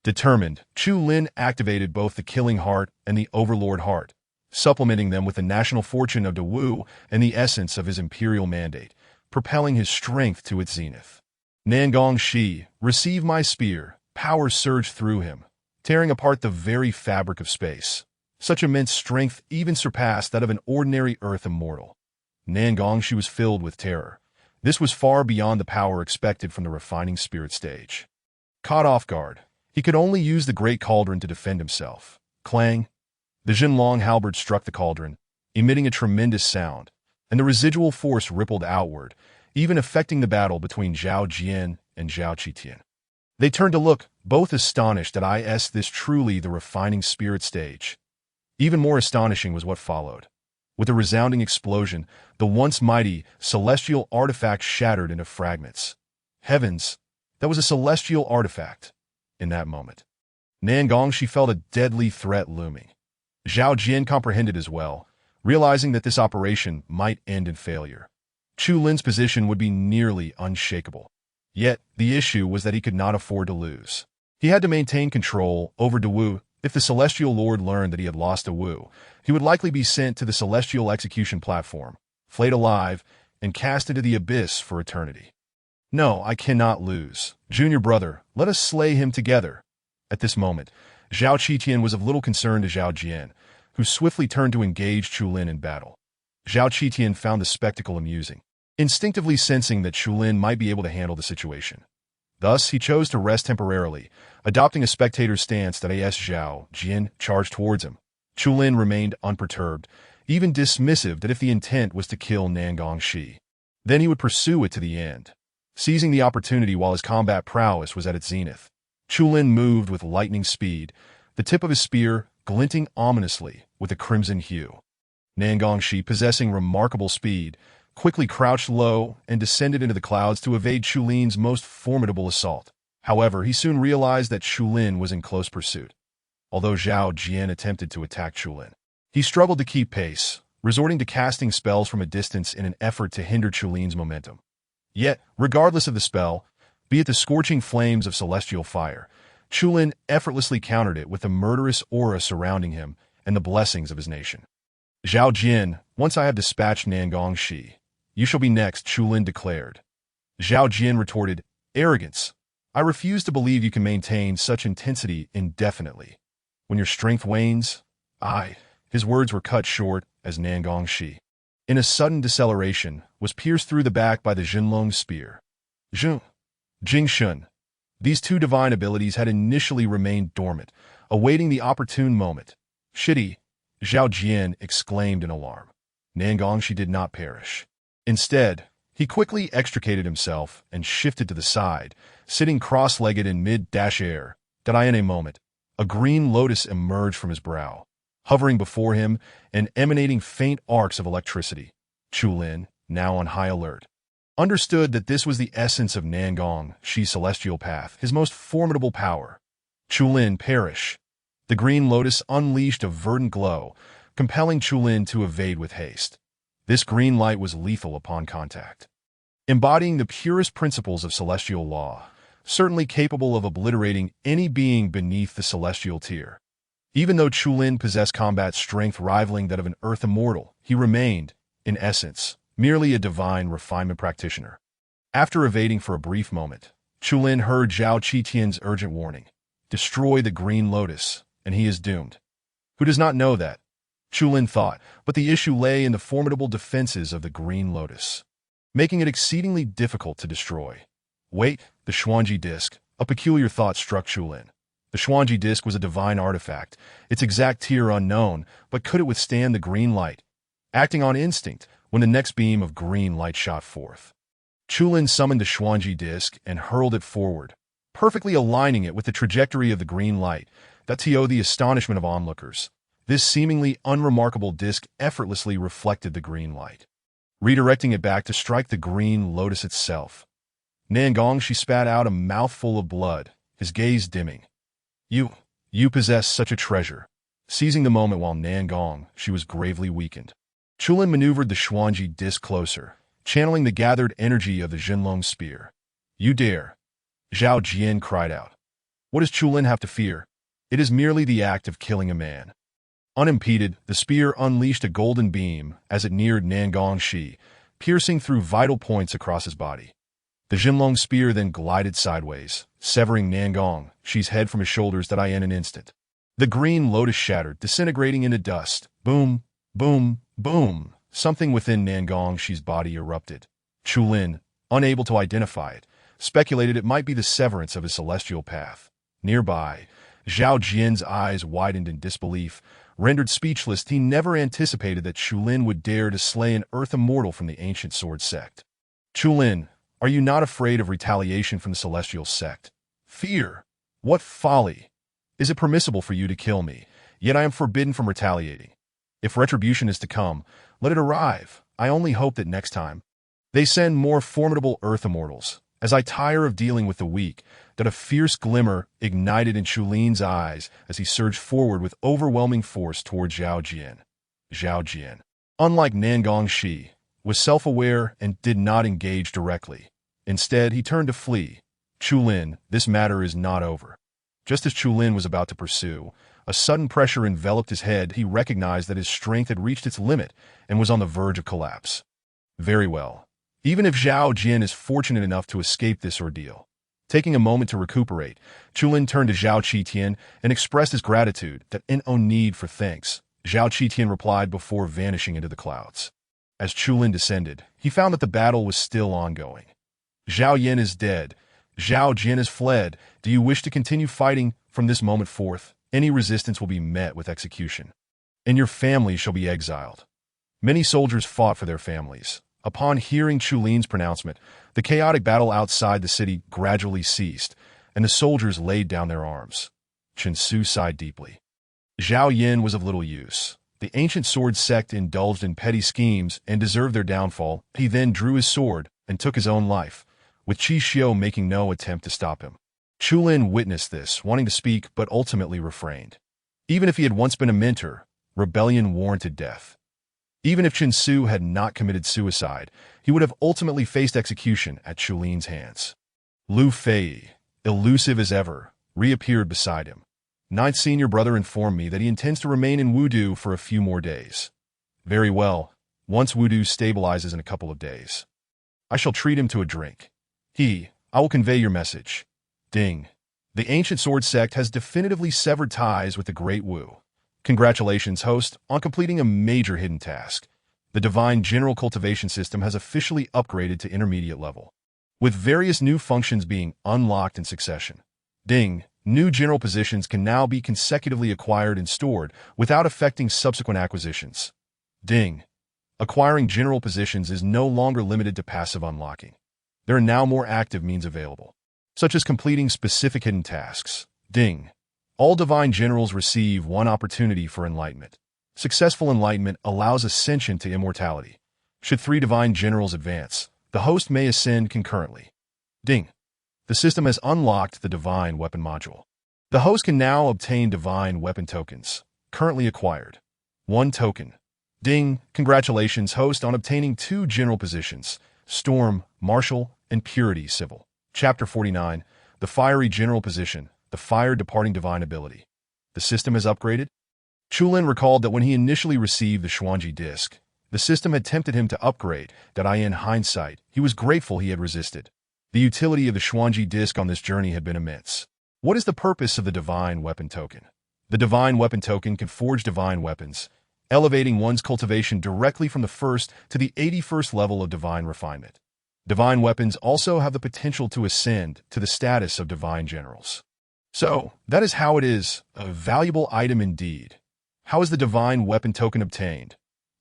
Determined, Chu Lin activated both the Killing Heart and the Overlord Heart, supplementing them with the national fortune of Dawu and the essence of his imperial mandate, propelling his strength to its zenith. Nangongshi, receive my spear. Power surged through him, tearing apart the very fabric of space. Such immense strength even surpassed that of an ordinary earth immortal. Nan Gongxi was filled with terror. This was far beyond the power expected from the refining spirit stage. Caught off guard, he could only use the great cauldron to defend himself. Clang! The Jinlong halberd struck the cauldron, emitting a tremendous sound, and the residual force rippled outward, even affecting the battle between Zhao Jian and Zhao Qitian. They turned to look, both astonished that this truly the refining spirit stage. Even more astonishing was what followed. With a resounding explosion, the once mighty, celestial artifact shattered into fragments. Heavens! That was a celestial artifact. In that moment, Nan Gongxi felt a deadly threat looming. Zhao Jian comprehended as well, realizing that this operation might end in failure. Chu Lin's position would be nearly unshakable. Yet, the issue was that he could not afford to lose. He had to maintain control over Dawu. If the Celestial Lord learned that he had lost Dawu, he would likely be sent to the Celestial Execution Platform, flayed alive, and cast into the abyss for eternity. No, I cannot lose. Junior brother, let us slay him together. At this moment, Zhao Qitian was of little concern to Zhao Jian, who swiftly turned to engage Chu Lin in battle. Zhao Qitian found the spectacle amusing, instinctively sensing that Chu Lin might be able to handle the situation. Thus, he chose to rest temporarily, adopting a spectator's stance that as Zhao Jian charged towards him. Chu Lin remained unperturbed, even dismissive that if the intent was to kill Nan Gongxi, then he would pursue it to the end. Seizing the opportunity while his combat prowess was at its zenith, Chu Lin moved with lightning speed, the tip of his spear glinting ominously with a crimson hue. Nan Gongxi, possessing remarkable speed, quickly crouched low and descended into the clouds to evade Chu Lin's most formidable assault. However, he soon realized that Chu Lin was in close pursuit. Although Zhao Jian attempted to attack Chu Lin, he struggled to keep pace, resorting to casting spells from a distance in an effort to hinder Chu Lin's momentum. Yet, regardless of the spell, be it the scorching flames of celestial fire, Chu Lin effortlessly countered it with the murderous aura surrounding him and the blessings of his nation. Zhao Jian, once I have dispatched Nan Gongxi, you shall be next, Chu Lin declared. Zhao Jian retorted, arrogance. I refuse to believe you can maintain such intensity indefinitely. When your strength wanes, his words were cut short as Nan Gongxi, in a sudden deceleration, was pierced through the back by the Jinlong spear. Jingshun. These two divine abilities had initially remained dormant, awaiting the opportune moment. Shitty, Zhao Jian exclaimed in alarm. Nan Gongxi did not perish. Instead, he quickly extricated himself and shifted to the side, sitting cross-legged in mid-air. In a moment, a green lotus emerged from his brow, hovering before him and emanating faint arcs of electricity. Chu Lin, now on high alert, understood that this was the essence of Nan Gongxi's celestial path, his most formidable power. Chu Lin, perish. The green lotus unleashed a verdant glow, compelling Chu Lin to evade with haste. This green light was lethal upon contact, embodying the purest principles of celestial law, certainly capable of obliterating any being beneath the celestial tier. Even though Chu Lin possessed combat strength rivaling that of an earth immortal, he remained, in essence, merely a divine refinement practitioner. After evading for a brief moment, Chu Lin heard Zhao Qitian's urgent warning. Destroy the green lotus, and he is doomed. Who does not know that? Chu Lin thought, but the issue lay in the formidable defenses of the green lotus, making it exceedingly difficult to destroy. Wait, the Xuanji disc. A peculiar thought struck Chu Lin. The Xuanji disc was a divine artifact, its exact tier unknown, but could it withstand the green light? Acting on instinct, when the next beam of green light shot forth, Chu Lin summoned the Xuanji disc and hurled it forward, perfectly aligning it with the trajectory of the green light. To the astonishment of onlookers, this seemingly unremarkable disc effortlessly reflected the green light, redirecting it back to strike the green lotus itself. Nan Gongxi spat out a mouthful of blood, his gaze dimming. You possess such a treasure. Seizing the moment while Nan Gongxi was gravely weakened, Chu Lin maneuvered the Xuanji disc closer, channeling the gathered energy of the Jinlong spear. You dare! Zhao Jian cried out. What does Chu Lin have to fear? It is merely the act of killing a man. Unimpeded, the spear unleashed a golden beam as it neared Nan Gongxi, piercing through vital points across his body. The Jinlong spear then glided sideways, severing Nan Gongxi's head from his shoulders in an instant. The green lotus shattered, disintegrating into dust. Boom, boom, boom. Something within Nangongxi's body erupted. Chulin, unable to identify it, speculated it might be the severance of his celestial path. Nearby, Zhao Jian's eyes widened in disbelief. Rendered speechless, he never anticipated that Chulin would dare to slay an Earth Immortal from the ancient sword sect. Chulin, are you not afraid of retaliation from the celestial sect? Fear? What folly! Is it permissible for you to kill me, yet I am forbidden from retaliating? If retribution is to come, let it arrive. I only hope that next time they send more formidable Earth Immortals. As I tire of dealing with the weak, that a fierce glimmer ignited in Chulin's eyes as he surged forward with overwhelming force toward Zhao Jian. Zhao Jian, unlike Nangongxi, was self-aware and did not engage directly. Instead, he turned to flee. Chulin, this matter is not over. Just as Chulin was about to pursue, a sudden pressure enveloped his head. He recognized that his strength had reached its limit and was on the verge of collapse. Very well. Even if Zhao Jian is fortunate enough to escape this ordeal. Taking a moment to recuperate, Chulin turned to Zhao Qitian and expressed his gratitude. That no need for thanks, Zhao Qitian replied before vanishing into the clouds. As Chulin descended, he found that the battle was still ongoing. Zhao Yan is dead. Zhao Jian has fled. Do you wish to continue fighting from this moment forth? Any resistance will be met with execution, and your family shall be exiled. Many soldiers fought for their families. Upon hearing Chulin's pronouncement, the chaotic battle outside the city gradually ceased, and the soldiers laid down their arms. Chen Su sighed deeply. Zhao Yan was of little use. The ancient sword sect indulged in petty schemes and deserved their downfall. He then drew his sword and took his own life, with Qi Xiu making no attempt to stop him. Chulin witnessed this, wanting to speak but ultimately refrained. Even if he had once been a mentor, rebellion warranted death. Even if Chen Su had not committed suicide, he would have ultimately faced execution at Chulin's hands. Lu Fei, elusive as ever, reappeared beside him. Ninth senior brother informed me that he intends to remain in Wudu for a few more days. Very well, once Wudu stabilizes in a couple of days. I shall treat him to a drink. I will convey your message. Ding. The ancient sword sect has definitively severed ties with the Great Wu. Congratulations, host, on completing a major hidden task. The Divine General Cultivation System has officially upgraded to intermediate level, with various new functions being unlocked in succession. Ding. New general positions can now be consecutively acquired and stored without affecting subsequent acquisitions. Ding. Acquiring general positions is no longer limited to passive unlocking. There are now more active means available, such as completing specific hidden tasks. Ding. All Divine Generals receive one opportunity for enlightenment. Successful enlightenment allows ascension to immortality. Should 3 Divine Generals advance, the host may ascend concurrently. Ding. The system has unlocked the Divine Weapon module. The host can now obtain Divine Weapon tokens, currently acquired. 1 token. Ding. Congratulations, host, on obtaining 2 general positions, Storm, Martial, and Purity, Civil. Chapter 49, The Fiery General Position, the Fire Departing Divine Ability. The system has upgraded? Chulin recalled that when he initially received the Xuanji disc, the system had tempted him to upgrade, that in hindsight, he was grateful he had resisted. The utility of the Xuanji disc on this journey had been immense. What is the purpose of the Divine Weapon Token? The Divine Weapon Token can forge divine weapons, elevating one's cultivation directly from the 1st to the 81st level of divine refinement. Divine weapons also have the potential to ascend to the status of Divine Generals. So, that is how it is, a valuable item indeed. How is the Divine Weapon Token obtained?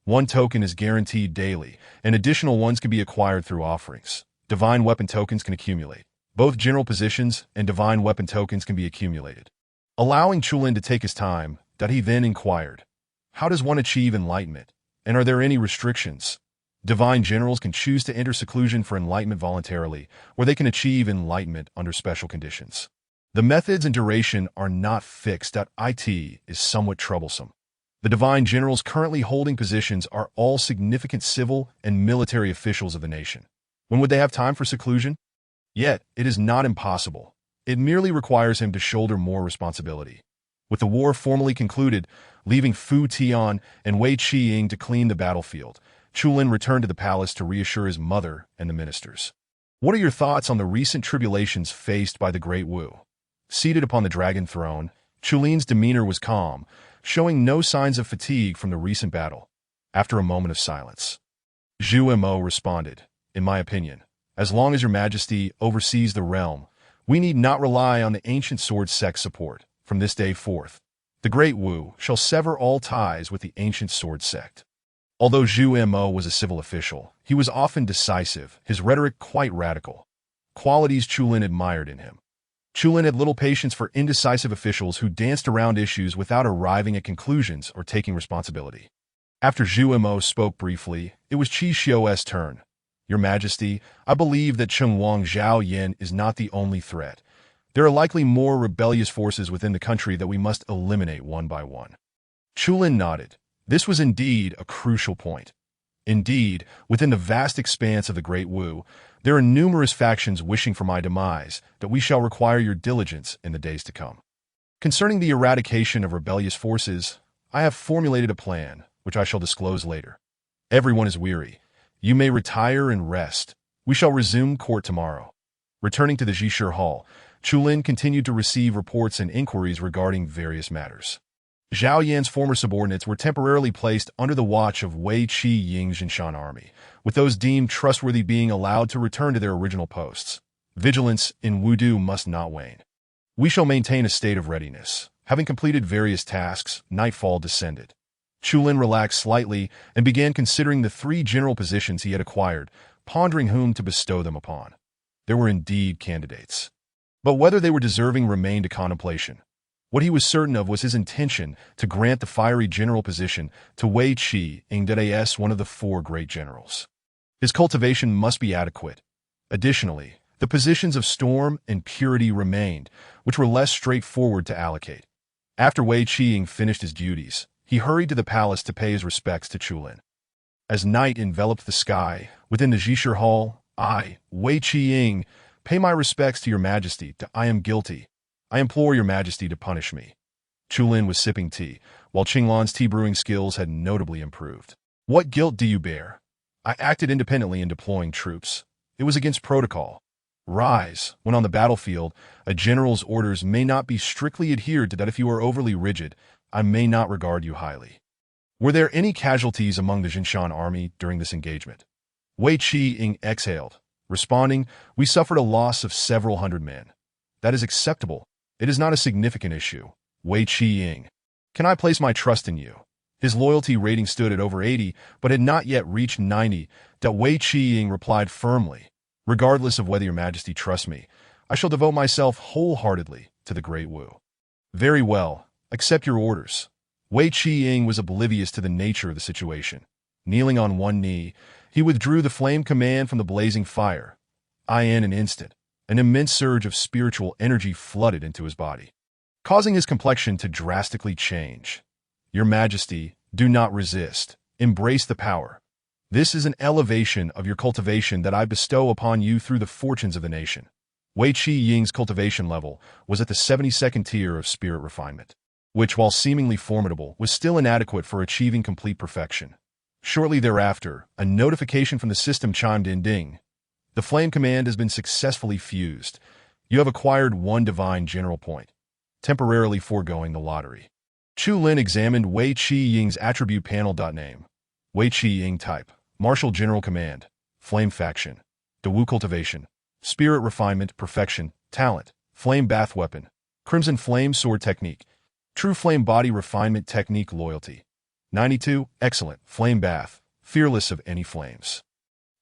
1 token is guaranteed daily, and additional ones can be acquired through offerings. Divine Weapon Tokens can accumulate. Both general positions and Divine Weapon Tokens can be accumulated. Allowing Chulin to take his time, that he then inquired, how does one achieve enlightenment, and are there any restrictions? Divine Generals can choose to enter seclusion for enlightenment voluntarily, or they can achieve enlightenment under special conditions. The methods and duration are not fixed. It is somewhat troublesome. The Divine Generals currently holding positions are all significant civil and military officials of the nation. When would they have time for seclusion? Yet, it is not impossible. It merely requires him to shoulder more responsibility. With the war formally concluded, leaving Fu Tian and Wei Qiying to clean the battlefield, Chulin returned to the palace to reassure his mother and the ministers. What are your thoughts on the recent tribulations faced by the Great Wu? Seated upon the dragon throne, Chulin's demeanor was calm, showing no signs of fatigue from the recent battle. After a moment of silence, Zhu Mo responded, "In my opinion, as long as your majesty oversees the realm, we need not rely on the ancient sword sect's support. From this day forth, the Great Wu shall sever all ties with the ancient sword sect." Although Zhu Mo was a civil official, he was often decisive, his rhetoric quite radical, qualities Chulin admired in him. Chulin had little patience for indecisive officials who danced around issues without arriving at conclusions or taking responsibility. After Zhu Mo spoke briefly, it was Qi Xiu's turn. "Your Majesty, I believe that Chengwang Zhao Yin is not the only threat. There are likely more rebellious forces within the country that we must eliminate one by one." Chulin nodded. This was indeed a crucial point. Indeed, within the vast expanse of the Great Wu, there are numerous factions wishing for my demise that we shall require your diligence in the days to come. Concerning the eradication of rebellious forces, I have formulated a plan, which I shall disclose later. Everyone is weary. You may retire and rest. We shall resume court tomorrow. Returning to the Zhishir Hall, Chulin continued to receive reports and inquiries regarding various matters. Zhao Yan's former subordinates were temporarily placed under the watch of Wei Qi Ying's Jinshan army, with those deemed trustworthy being allowed to return to their original posts. Vigilance in Wudu must not wane. We shall maintain a state of readiness. Having completed various tasks, nightfall descended. Chulin relaxed slightly and began considering the 3 general positions he had acquired, pondering whom to bestow them upon. There were indeed candidates, but whether they were deserving remained a contemplation. What he was certain of was his intention to grant the fiery general position to Wei Qi Ying, one of the 4 great generals. His cultivation must be adequate. Additionally, the positions of Storm and Purity remained, which were less straightforward to allocate. After Wei Qi Ying finished his duties, he hurried to the palace to pay his respects to Chulin. As night enveloped the sky, within the Zhishir Hall, "I, Wei Qi Ying, pay my respects to your majesty. I am guilty. I implore your majesty to punish me." Chulin was sipping tea, while Qinglan's tea brewing skills had notably improved. "What guilt do you bear?" "I acted independently in deploying troops. It was against protocol." "Rise. When on the battlefield, a general's orders may not be strictly adhered to. That if you are overly rigid, I may not regard you highly." "Were there any casualties among the Jinshan army during this engagement?" Wei Qi Ying exhaled, responding, "We suffered a loss of several hundred men." "That is acceptable. It is not a significant issue." Wei Qi Ying, "Can I place my trust in you?" His loyalty rating stood at over 80, but had not yet reached 90. Wei Qi Ying replied firmly, "Regardless of whether your majesty trusts me, I shall devote myself wholeheartedly to the Great Wu." "Very well. Accept your orders." Wei Qi Ying was oblivious to the nature of the situation. Kneeling on one knee, he withdrew the flame command from the blazing fire. In an instant, an immense surge of spiritual energy flooded into his body, causing his complexion to drastically change. "Your Majesty, do not resist. Embrace the power. This is an elevation of your cultivation that I bestow upon you through the fortunes of the nation." Wei Qi Ying's cultivation level was at the 72nd tier of spirit refinement, which, while seemingly formidable, was still inadequate for achieving complete perfection. Shortly thereafter, a notification from the system chimed in. "Ding. The flame command has been successfully fused. You have acquired 1 divine general point, temporarily foregoing the lottery." Chulin examined Wei Qi Ying's attribute panel. Name: Wei Qi Ying. Type: Martial General Command. Flame Faction. Dawu Cultivation. Spirit Refinement. Perfection. Talent: Flame Bath Weapon. Crimson Flame Sword Technique. True Flame Body Refinement Technique. Loyalty 92. Excellent. Flame Bath. Fearless of any flames.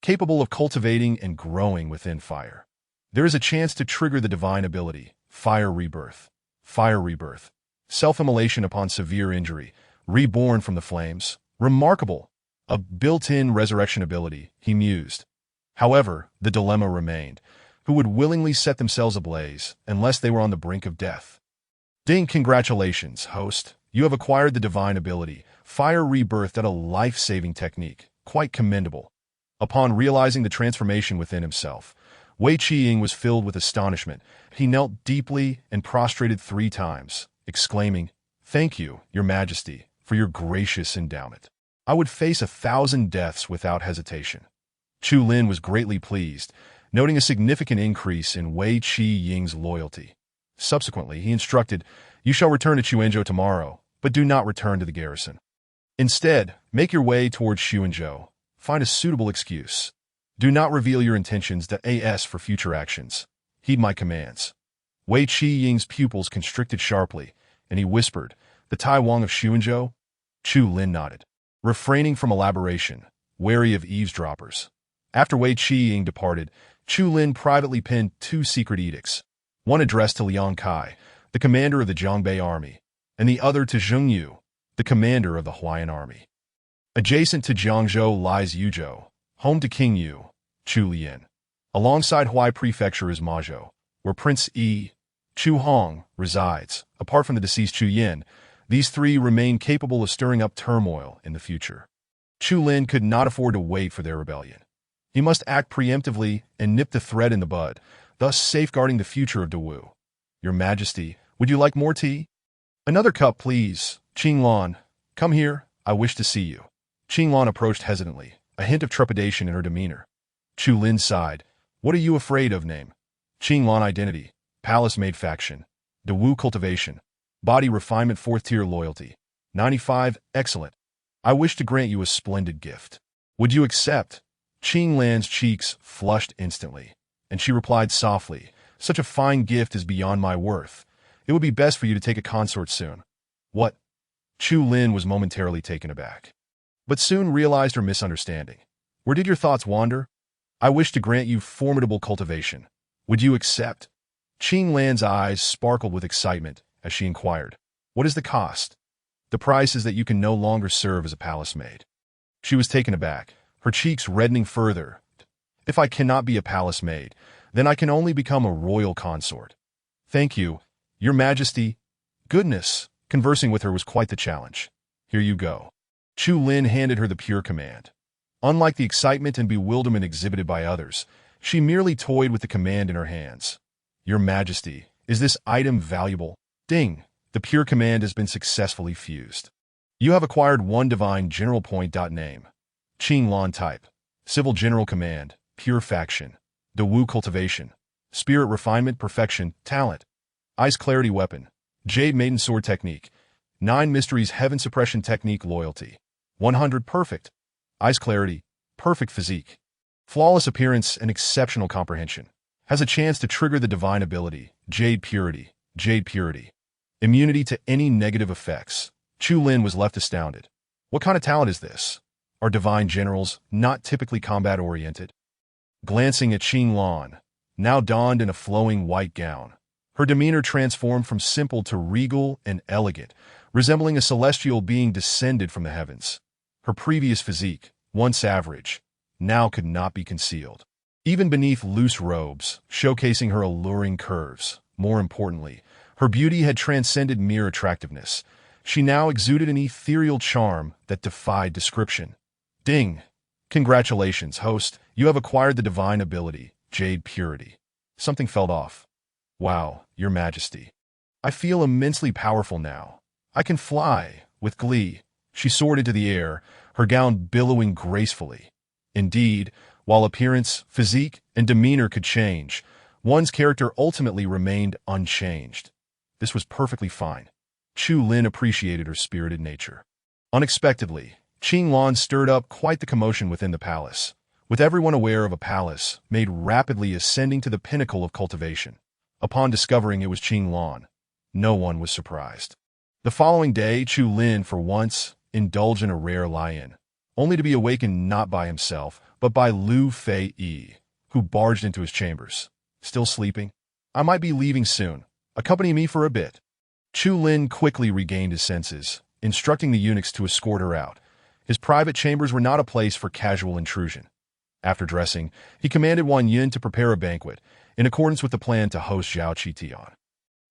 Capable of cultivating and growing within fire. There is a chance to trigger the divine ability, Fire Rebirth. Fire Rebirth. Self-immolation upon severe injury. Reborn from the flames. Remarkable. A built-in resurrection ability, he mused. However, the dilemma remained. Who would willingly set themselves ablaze, unless they were on the brink of death? "Ding, congratulations, host. You have acquired the divine ability, Fire Rebirth, at a life-saving technique. Quite commendable." Upon realizing the transformation within himself, Wei Qi Ying was filled with astonishment. He knelt deeply and prostrated 3 times, exclaiming, "Thank you, your majesty, for your gracious endowment. I would face 1,000 deaths without hesitation." Chulin was greatly pleased, noting a significant increase in Wei Qi Ying's loyalty. Subsequently, he instructed, "You shall return to Chuanzhou tomorrow, but do not return to the garrison. Instead, make your way towards Xuanzhou. Find a suitable excuse. Do not reveal your intentions to AS for future actions. Heed my commands." Wei Qiying's pupils constricted sharply, and he whispered, "The Tai Wang of Xuanzhou?" Chu Lin nodded, refraining from elaboration, wary of eavesdroppers. After Wei Qiying departed, Chu Lin privately penned 2 secret edicts, one addressed to Liang Kai, the commander of the Zhongbei army, and the other to Zheng Yu, the commander of the Huayan army. Adjacent to Jiangzhou lies Yuzhou, home to King Yu, Chu Lian. Alongside Huai Prefecture is Mazhou, where Prince Chu Hong resides. Apart from the deceased Chu Yin, these 3 remain capable of stirring up turmoil in the future. Chu Lin could not afford to wait for their rebellion. He must act preemptively and nip the thread in the bud, thus safeguarding the future of Dawu. "Your Majesty, would you like more tea?" "Another cup, please. Qinglan, come here. I wish to see you." Qinglan approached hesitantly, a hint of trepidation in her demeanor. Chu Lin sighed. "What are you afraid of, name?" "Qinglan identity, palace-made faction, Dawu cultivation, body refinement 4th tier loyalty, 95, excellent. I wish to grant you a splendid gift. Would you accept?" Qinglan's cheeks flushed instantly, and she replied softly, "Such a fine gift is beyond my worth. It would be best for you to take a consort soon." "What?" Chu Lin was momentarily taken aback, but soon realized her misunderstanding. "Where did your thoughts wander?" "I wish to grant you formidable cultivation. Would you accept?" Qinglan's eyes sparkled with excitement as she inquired, "What is the cost?" "The price is that you can no longer serve as a palace maid." She was taken aback, her cheeks reddening further. "If I cannot be a palace maid, then I can only become a royal consort." "Thank you, Your Majesty." Goodness, conversing with her was quite the challenge. "Here you go." Chu Lin handed her the pure command. Unlike the excitement and bewilderment exhibited by others, she merely toyed with the command in her hands. "Your Majesty, is this item valuable?" Ding! The pure command has been successfully fused. You have acquired 1 divine general point. Name: Qinglan type. Civil General Command, Pure Faction. Dawu Cultivation. Spirit Refinement Perfection, Talent. Ice Clarity Weapon. Jade Maiden Sword Technique. 9 Mysteries Heaven Suppression Technique Loyalty. 100 Perfect. Ice Clarity, Perfect Physique. Flawless Appearance and Exceptional Comprehension. Has a chance to trigger the divine ability, Jade Purity. Jade Purity. Immunity to any negative effects. Chu Lin was left astounded. What kind of talent is this? Are divine generals not typically combat-oriented? Glancing at Qinglan, now donned in a flowing white gown, her demeanor transformed from simple to regal and elegant, resembling a celestial being descended from the heavens. Her previous physique, once average, now could not be concealed. Even beneath loose robes, showcasing her alluring curves, more importantly, her beauty had transcended mere attractiveness. She now exuded an ethereal charm that defied description. Ding! Congratulations, host. You have acquired the divine ability, Jade Purity. Something fell off. Wow, Your Majesty. I feel immensely powerful now. I can fly. With glee, she soared into the air, her gown billowing gracefully. Indeed, while appearance, physique, and demeanor could change, one's character ultimately remained unchanged. This was perfectly fine. Chu Lin appreciated her spirited nature. Unexpectedly, Qinglan stirred up quite the commotion within the palace, with everyone aware of a palace maid rapidly ascending to the pinnacle of cultivation. Upon discovering it was Qinglan, no one was surprised. The following day, Chu Lin, for once, indulged in a rare lie-in, only to be awakened not by himself, but by Lu Fei, who barged into his chambers. "Still sleeping? I might be leaving soon. Accompany me for a bit." Chu Lin quickly regained his senses, instructing the eunuchs to escort her out. His private chambers were not a place for casual intrusion. After dressing, he commanded Wang Yun to prepare a banquet, in accordance with the plan to host Zhao Qitian.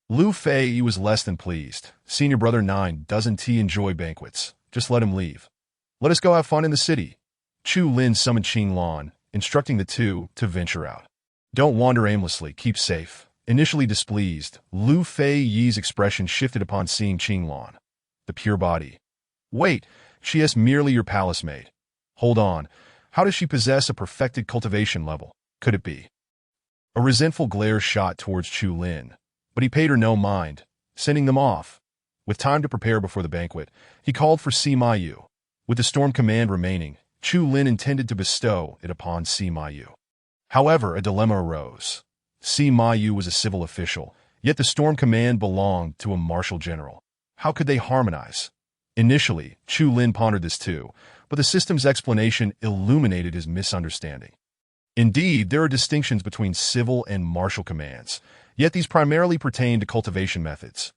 Lu Fei was less than pleased. Senior Brother 9 doesn't enjoy banquets. Just let him leave. "Let us go have fun in the city." Chu Lin summoned Qinglan, instructing the two to venture out. "Don't wander aimlessly, keep safe." Initially displeased, Lu Fei's expression shifted upon seeing Qinglan. The pure body. "Wait, she is merely your palace maid." "Hold on, how does she possess a perfected cultivation level? Could it be?" A resentful glare shot towards Chu Lin, but he paid her no mind, sending them off. With time to prepare before the banquet, he called for Sima Yu. With the storm command remaining, Chu Lin intended to bestow it upon Sima Yu. However, a dilemma arose. Sima Yu was a civil official, yet the storm command belonged to a martial general. How could they harmonize? Initially, Chu Lin pondered this too, but the system's explanation illuminated his misunderstanding. Indeed, there are distinctions between civil and martial commands, yet these primarily pertain to cultivation methods.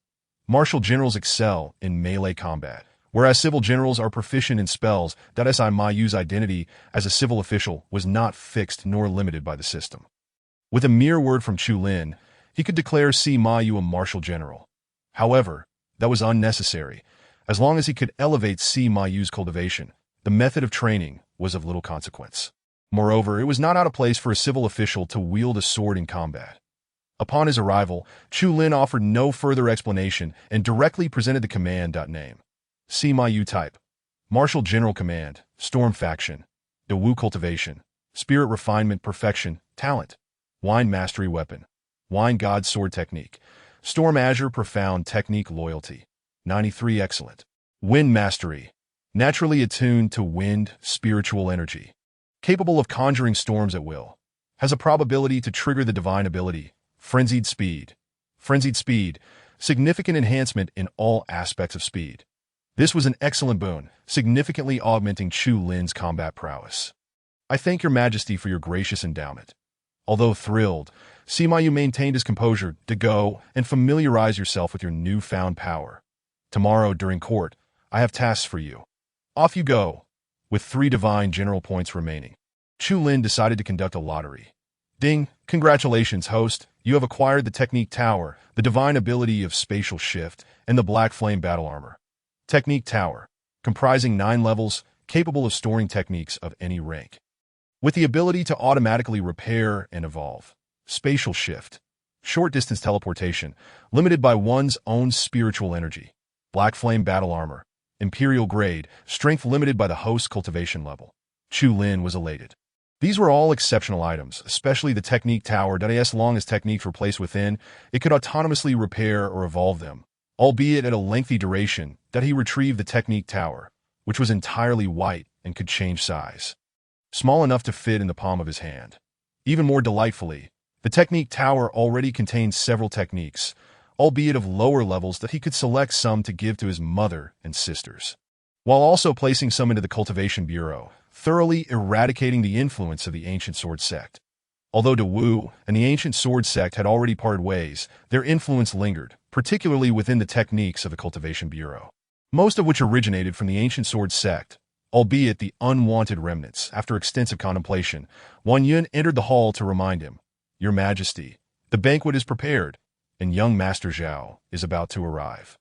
Martial generals excel in melee combat, whereas civil generals are proficient in spells. Sima Yu's identity as a civil official was not fixed nor limited by the system. With a mere word from Chu Lin, he could declare Sima Yu a martial general. However, that was unnecessary. As long as he could elevate Sima Yu's cultivation, the method of training was of little consequence. Moreover, it was not out of place for a civil official to wield a sword in combat. Upon his arrival, Chu Lin offered no further explanation and directly presented the command. Name: Sima Yu. Type: Martial General Command, Storm Faction, Dawu Cultivation, Spirit Refinement Perfection, Talent, Wine Mastery Weapon, Wine God Sword Technique, Storm Azure Profound Technique Loyalty, 93 Excellent. Wind Mastery, naturally attuned to wind, spiritual energy. Capable of conjuring storms at will. Has a probability to trigger the divine ability. Frenzied Speed. Frenzied Speed, significant enhancement in all aspects of speed. This was an excellent boon, significantly augmenting Chu Lin's combat prowess. I thank your majesty for your gracious endowment. Although thrilled, Sima Yu maintained his composure. To go and familiarize yourself with your newfound power. Tomorrow, during court, I have tasks for you. Off you go. With 3 divine general points remaining, Chu Lin decided to conduct a lottery. Ding! Congratulations, host. You have acquired the Technique Tower, the divine ability of spatial shift, and the Black Flame battle armor. Technique Tower, comprising 9 levels, capable of storing techniques of any rank. With the ability to automatically repair and evolve. Spatial shift, short-distance teleportation, limited by one's own spiritual energy. Black Flame battle armor, Imperial grade, strength limited by the host's cultivation level. Chu Lin was elated. These were all exceptional items, especially the Technique Tower. As long as techniques were placed within, it could autonomously repair or evolve them, albeit at a lengthy duration. He retrieved the Technique Tower, which was entirely white and could change size. Small enough to fit in the palm of his hand. Even more delightfully, the Technique Tower already contained several techniques, albeit of lower levels, that he could select some to give to his mother and sisters, while also placing some into the Cultivation Bureau, thoroughly eradicating the influence of the Ancient Sword Sect. Although Dawu and the Ancient Sword Sect had already parted ways, their influence lingered, particularly within the techniques of the Cultivation Bureau, most of which originated from the Ancient Sword Sect, albeit the unwanted remnants. After extensive contemplation, Wan Yun entered the hall to remind him, "Your Majesty, the banquet is prepared, and young Master Zhao is about to arrive."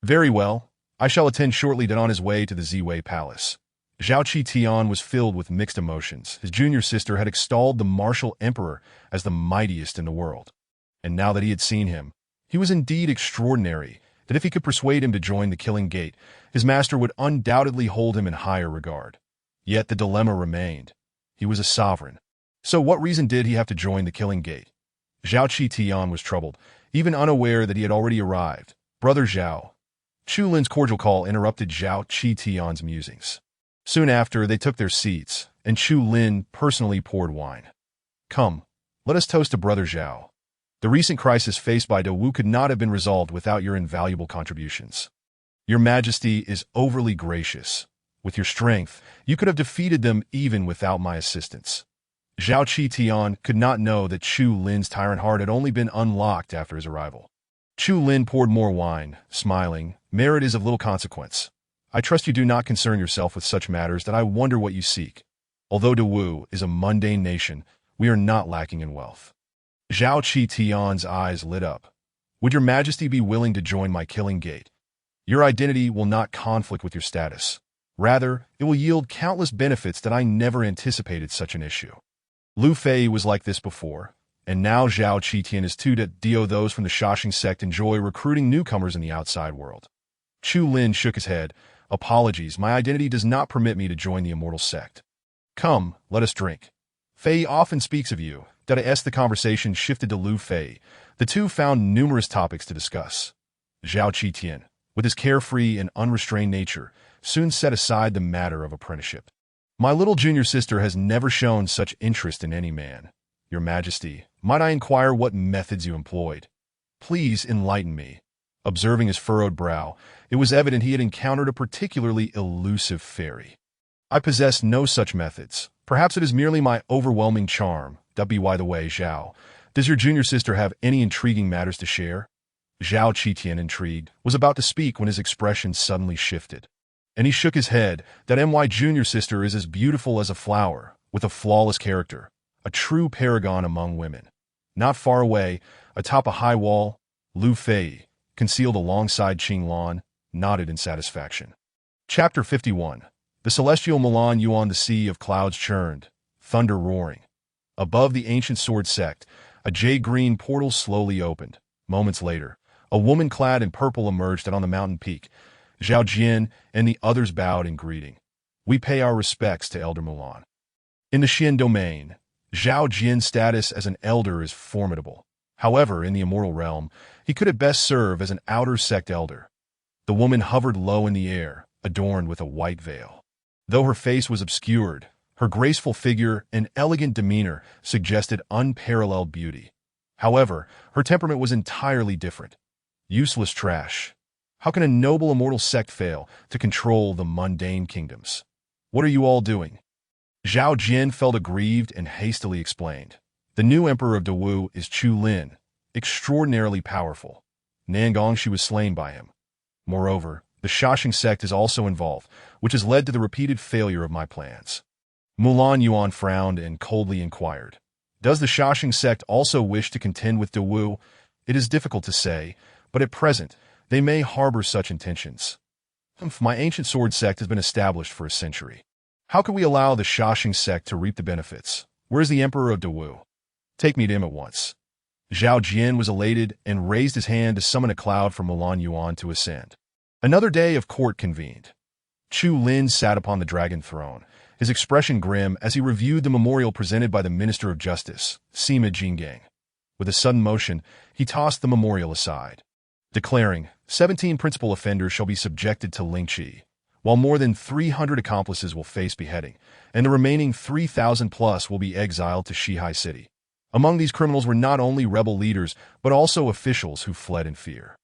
"Very well. I shall attend shortly." On his way to the Ziwei Palace, Zhao Qitian was filled with mixed emotions. His junior sister had extolled the martial emperor as the mightiest in the world. And now that he had seen him, he was indeed extraordinary, that if he could persuade him to join the Killing Gate, his master would undoubtedly hold him in higher regard. Yet the dilemma remained. He was a sovereign. So what reason did he have to join the Killing Gate? Zhao Qitian was troubled, even unaware that he had already arrived. "Brother Zhao." Chu Lin's cordial call interrupted Zhao Qitian's musings. Soon after, they took their seats, and Chu Lin personally poured wine. "Come, let us toast to Brother Zhao. The recent crisis faced by Dawu could not have been resolved without your invaluable contributions. Your Majesty is overly gracious. With your strength, you could have defeated them even without my assistance." Zhao Qitian could not know that Chu Lin's tyrant heart had only been unlocked after his arrival. Chu Lin poured more wine, smiling. "Merit is of little consequence. I trust you do not concern yourself with such matters that I wonder what you seek. Although Dawu is a mundane nation, we are not lacking in wealth." Zhao Qitian's eyes lit up. "Would your Majesty be willing to join my Killing Gate? Your identity will not conflict with your status. Rather, it will yield countless benefits that I never anticipated such an issue." Lu Fei was like this before, and now Zhao Qitian is too. Those from the Shashing sect enjoy recruiting newcomers in the outside world. Chu Lin shook his head. "Apologies, my identity does not permit me to join the Immortal sect." "Come, let us drink. Fei often speaks of you. As the conversation shifted to Lu Fei, the two found numerous topics to discuss. Zhao Qitian, with his carefree and unrestrained nature, soon set aside the matter of apprenticeship. My little junior sister has never shown such interest in any man. Your Majesty, might I inquire what methods you employed? Please enlighten me. Observing his furrowed brow, it was evident he had encountered a particularly elusive fairy. I possess no such methods. Perhaps it is merely my overwhelming charm. By the way, Zhao, does your junior sister have any intriguing matters to share? Zhao Qitian, intrigued, was about to speak when his expression suddenly shifted. And he shook his head. My junior sister is as beautiful as a flower, with a flawless character, a true paragon among women. Not far away, atop a high wall, Lu Fei, concealed alongside Qing Lan, nodded in satisfaction. Chapter 51. The celestial Milan Yuan. The sea of clouds churned, thunder roaring. Above the ancient sword sect, a jade-green portal slowly opened. Moments later, a woman clad in purple emerged on the mountain peak. Zhao Jian and the others bowed in greeting. We pay our respects to Elder Mulan. In the Xian domain, Zhao Jian's status as an elder is formidable. However, in the immortal realm, he could at best serve as an outer sect elder. The woman hovered low in the air, adorned with a white veil. Though her face was obscured, her graceful figure and elegant demeanor suggested unparalleled beauty. However, her temperament was entirely different. Useless trash. How can a noble immortal sect fail to control the mundane kingdoms? What are you all doing? Zhao Jian felt aggrieved and hastily explained. The new emperor of Dawu is Chu Lin, extraordinarily powerful. Nangongshi was slain by him. Moreover, the Shaxing sect is also involved, which has led to the repeated failure of my plans. Mulan Yuan frowned and coldly inquired. Does the Shaxing sect also wish to contend with Dawu? It is difficult to say, but at present, they may harbor such intentions. My ancient sword sect has been established for a century. How can we allow the Shaxing sect to reap the benefits? Where is the emperor of Dawu? Take me to him at once. Zhao Jian was elated and raised his hand to summon a cloud for Mulan Yuan to ascend. Another day of court convened. Chu Lin sat upon the dragon throne, his expression grim as he reviewed the memorial presented by the Minister of Justice, Sima Jinggang. With a sudden motion, he tossed the memorial aside, declaring, 17 principal offenders shall be subjected to lynching, while more than 300 accomplices will face beheading, and the remaining 3,000 plus will be exiled to Shihai City. Among these criminals were not only rebel leaders, but also officials who fled in fear.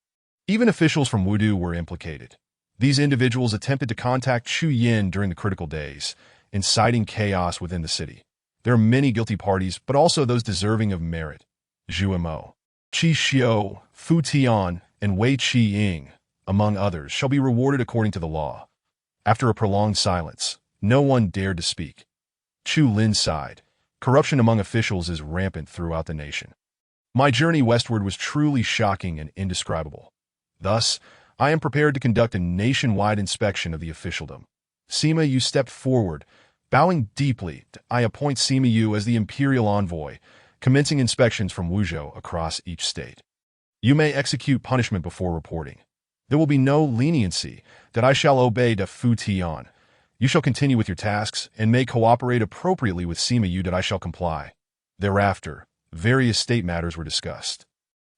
Even officials from Wudu were implicated. These individuals attempted to contact Chu Yin during the critical days, inciting chaos within the city. There are many guilty parties, but also those deserving of merit. Zhu Mo, Qi Xiu, Fu Tian, and Wei Qi Ying, among others, shall be rewarded according to the law. After a prolonged silence, no one dared to speak. Chu Lin sighed. Corruption among officials is rampant throughout the nation. My journey westward was truly shocking and indescribable. Thus, I am prepared to conduct a nationwide inspection of the officialdom. Sima Yu stepped forward, bowing deeply. I appoint Sima Yu as the imperial envoy, commencing inspections from Wuzhou across each state. You may execute punishment before reporting. There will be no leniency. That I shall obey to Fu Tian. You shall continue with your tasks and may cooperate appropriately with Sima Yu. That I shall comply. Thereafter, various state matters were discussed.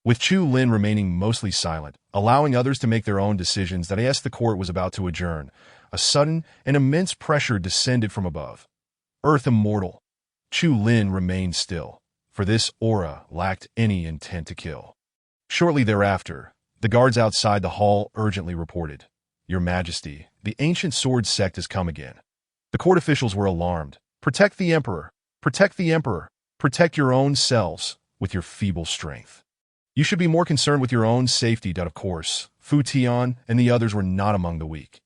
With Chu Lin remaining mostly silent, allowing others to make their own decisions, that the court was about to adjourn, a sudden and immense pressure descended from above. Earth immortal. Chu Lin remained still, for this aura lacked any intent to kill. Shortly thereafter, the guards outside the hall urgently reported, Your Majesty, the ancient sword sect has come again. The court officials were alarmed. Protect the emperor. Protect the emperor. Protect your own selves with your feeble strength. You should be more concerned with your own safety. Of course, Fu Tian and the others were not among the weak.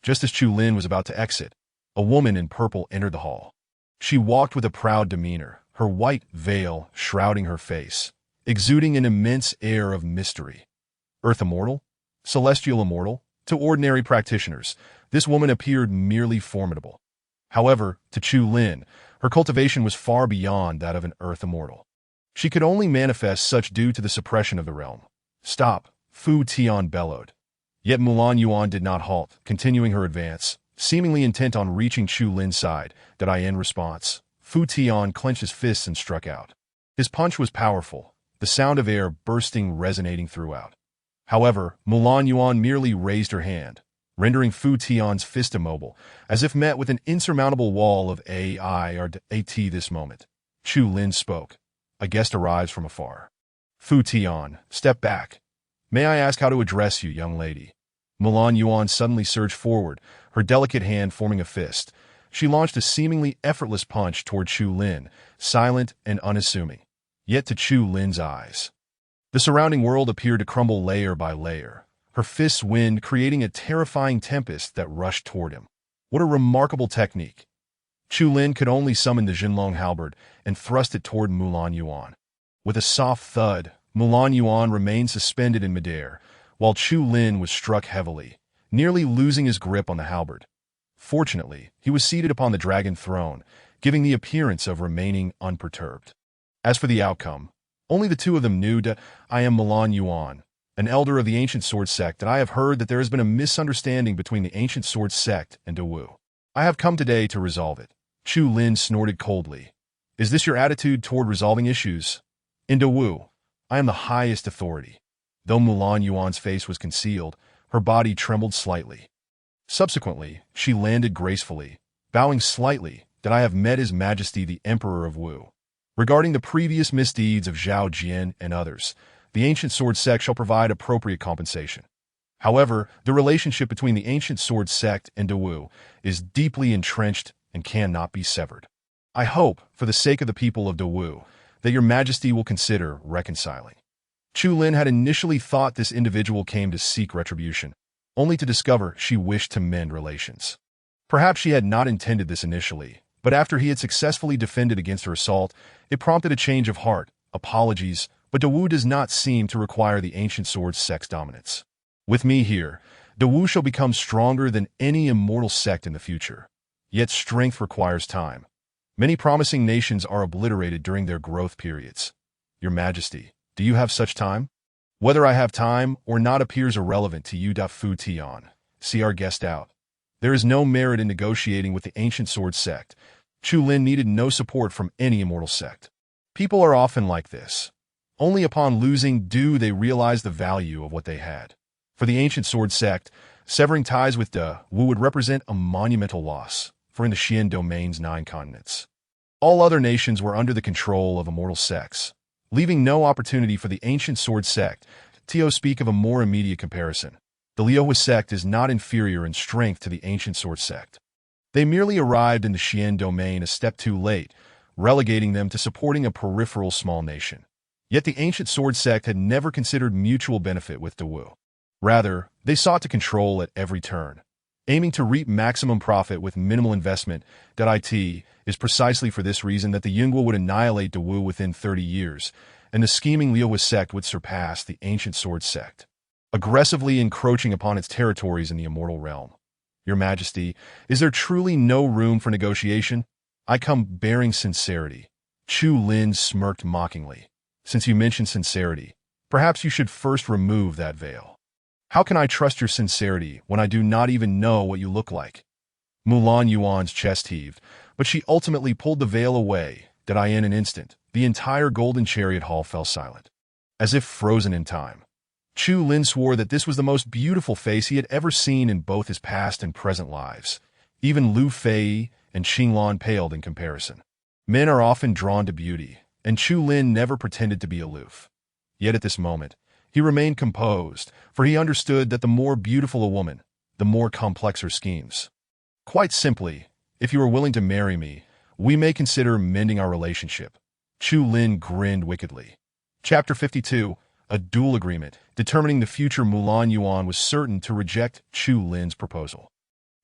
Just as Chu Lin was about to exit, a woman in purple entered the hall. She walked with a proud demeanor, her white veil shrouding her face, exuding an immense air of mystery. Earth immortal? Celestial immortal? To ordinary practitioners, this woman appeared merely formidable. However, to Chu Lin, her cultivation was far beyond that of an earth immortal. She could only manifest such due to the suppression of the realm. Stop, Fu Tian bellowed. Yet Mulan Yuan did not halt, continuing her advance, seemingly intent on reaching Chu Lin's side. In response, Fu Tian clenched his fists and struck out. His punch was powerful, the sound of air bursting resonating throughout. However, Mulan Yuan merely raised her hand, rendering Fu Tian's fist immobile, as if met with an insurmountable wall of AI or AT this moment. Chu Lin spoke. A guest arrives from afar. Fu Tian, step back. May I ask how to address you, young lady? Mulan Yuan suddenly surged forward, her delicate hand forming a fist. She launched a seemingly effortless punch toward Chu Lin, silent and unassuming. Yet to Chu Lin's eyes, the surrounding world appeared to crumble layer by layer, her fist's wind creating a terrifying tempest that rushed toward him. What a remarkable technique! Chu Lin could only summon the Jinlong halberd and thrust it toward Mulan Yuan. With a soft thud, Mulan Yuan remained suspended in midair, while Chu Lin was struck heavily, nearly losing his grip on the halberd. Fortunately, he was seated upon the dragon throne, giving the appearance of remaining unperturbed. As for the outcome, only the two of them knew. I am Mulan Yuan, an elder of the ancient sword sect, and I have heard that there has been a misunderstanding between the ancient sword sect and Dawu. I have come today to resolve it. Chu Lin snorted coldly. Is this your attitude toward resolving issues? In Dawu, I am the highest authority. Though Mulan Yuan's face was concealed, her body trembled slightly. Subsequently, she landed gracefully, bowing slightly, that I have met His Majesty the Emperor of Wu. Regarding the previous misdeeds of Zhao Jian and others, the ancient sword sect shall provide appropriate compensation. However, the relationship between the ancient sword sect and Dawu is deeply entrenched and cannot be severed. I hope, for the sake of the people of Dawu, that your majesty will consider reconciling. Chu Lin had initially thought this individual came to seek retribution, only to discover she wished to mend relations. Perhaps she had not intended this initially, but after he had successfully defended against her assault, it prompted a change of heart. Apologies, but Dawu does not seem to require the ancient sword's sex dominance. With me here, Dawu shall become stronger than any immortal sect in the future. Yet strength requires time. Many promising nations are obliterated during their growth periods. Your Majesty, do you have such time? Whether I have time or not appears irrelevant to you. Fu Tian, see our guest out. There is no merit in negotiating with the ancient sword sect. Chu Lin needed no support from any immortal sect. People are often like this. Only upon losing do they realize the value of what they had. For the ancient sword sect, severing ties with Wu would represent a monumental loss, for in the Xian domain's 9 continents, all other nations were under the control of immortal sects, leaving no opportunity for the ancient sword sect to speak of a more immediate comparison. The Liuhua sect is not inferior in strength to the ancient sword sect. They merely arrived in the Xian domain a step too late, relegating them to supporting a peripheral small nation. Yet the ancient sword sect had never considered mutual benefit with Dawu. Rather, they sought to control at every turn, aiming to reap maximum profit with minimal investment. It is precisely for this reason that the Yunguo would annihilate Dawu within 30 years, and the scheming Liuhua sect would surpass the ancient sword sect, aggressively encroaching upon its territories in the immortal realm. Your Majesty, is there truly no room for negotiation? I come bearing sincerity. Chu Lin smirked mockingly. Since you mentioned sincerity, perhaps you should first remove that veil. How can I trust your sincerity when I do not even know what you look like? Mulan Yuan's chest heaved, but she ultimately pulled the veil away. In an instant, the entire golden chariot hall fell silent, as if frozen in time. Chu Lin swore that this was the most beautiful face he had ever seen in both his past and present lives. Even Lu Fei and Xinglan paled in comparison. Men are often drawn to beauty, and Chu Lin never pretended to be aloof. Yet at this moment, he remained composed, for he understood that the more beautiful a woman, the more complex her schemes. Quite simply, if you are willing to marry me, we may consider mending our relationship. Chu Lin grinned wickedly. Chapter 52, A Duel Agreement. Determining the future, Mulan Yuan was certain to reject Chu Lin's proposal.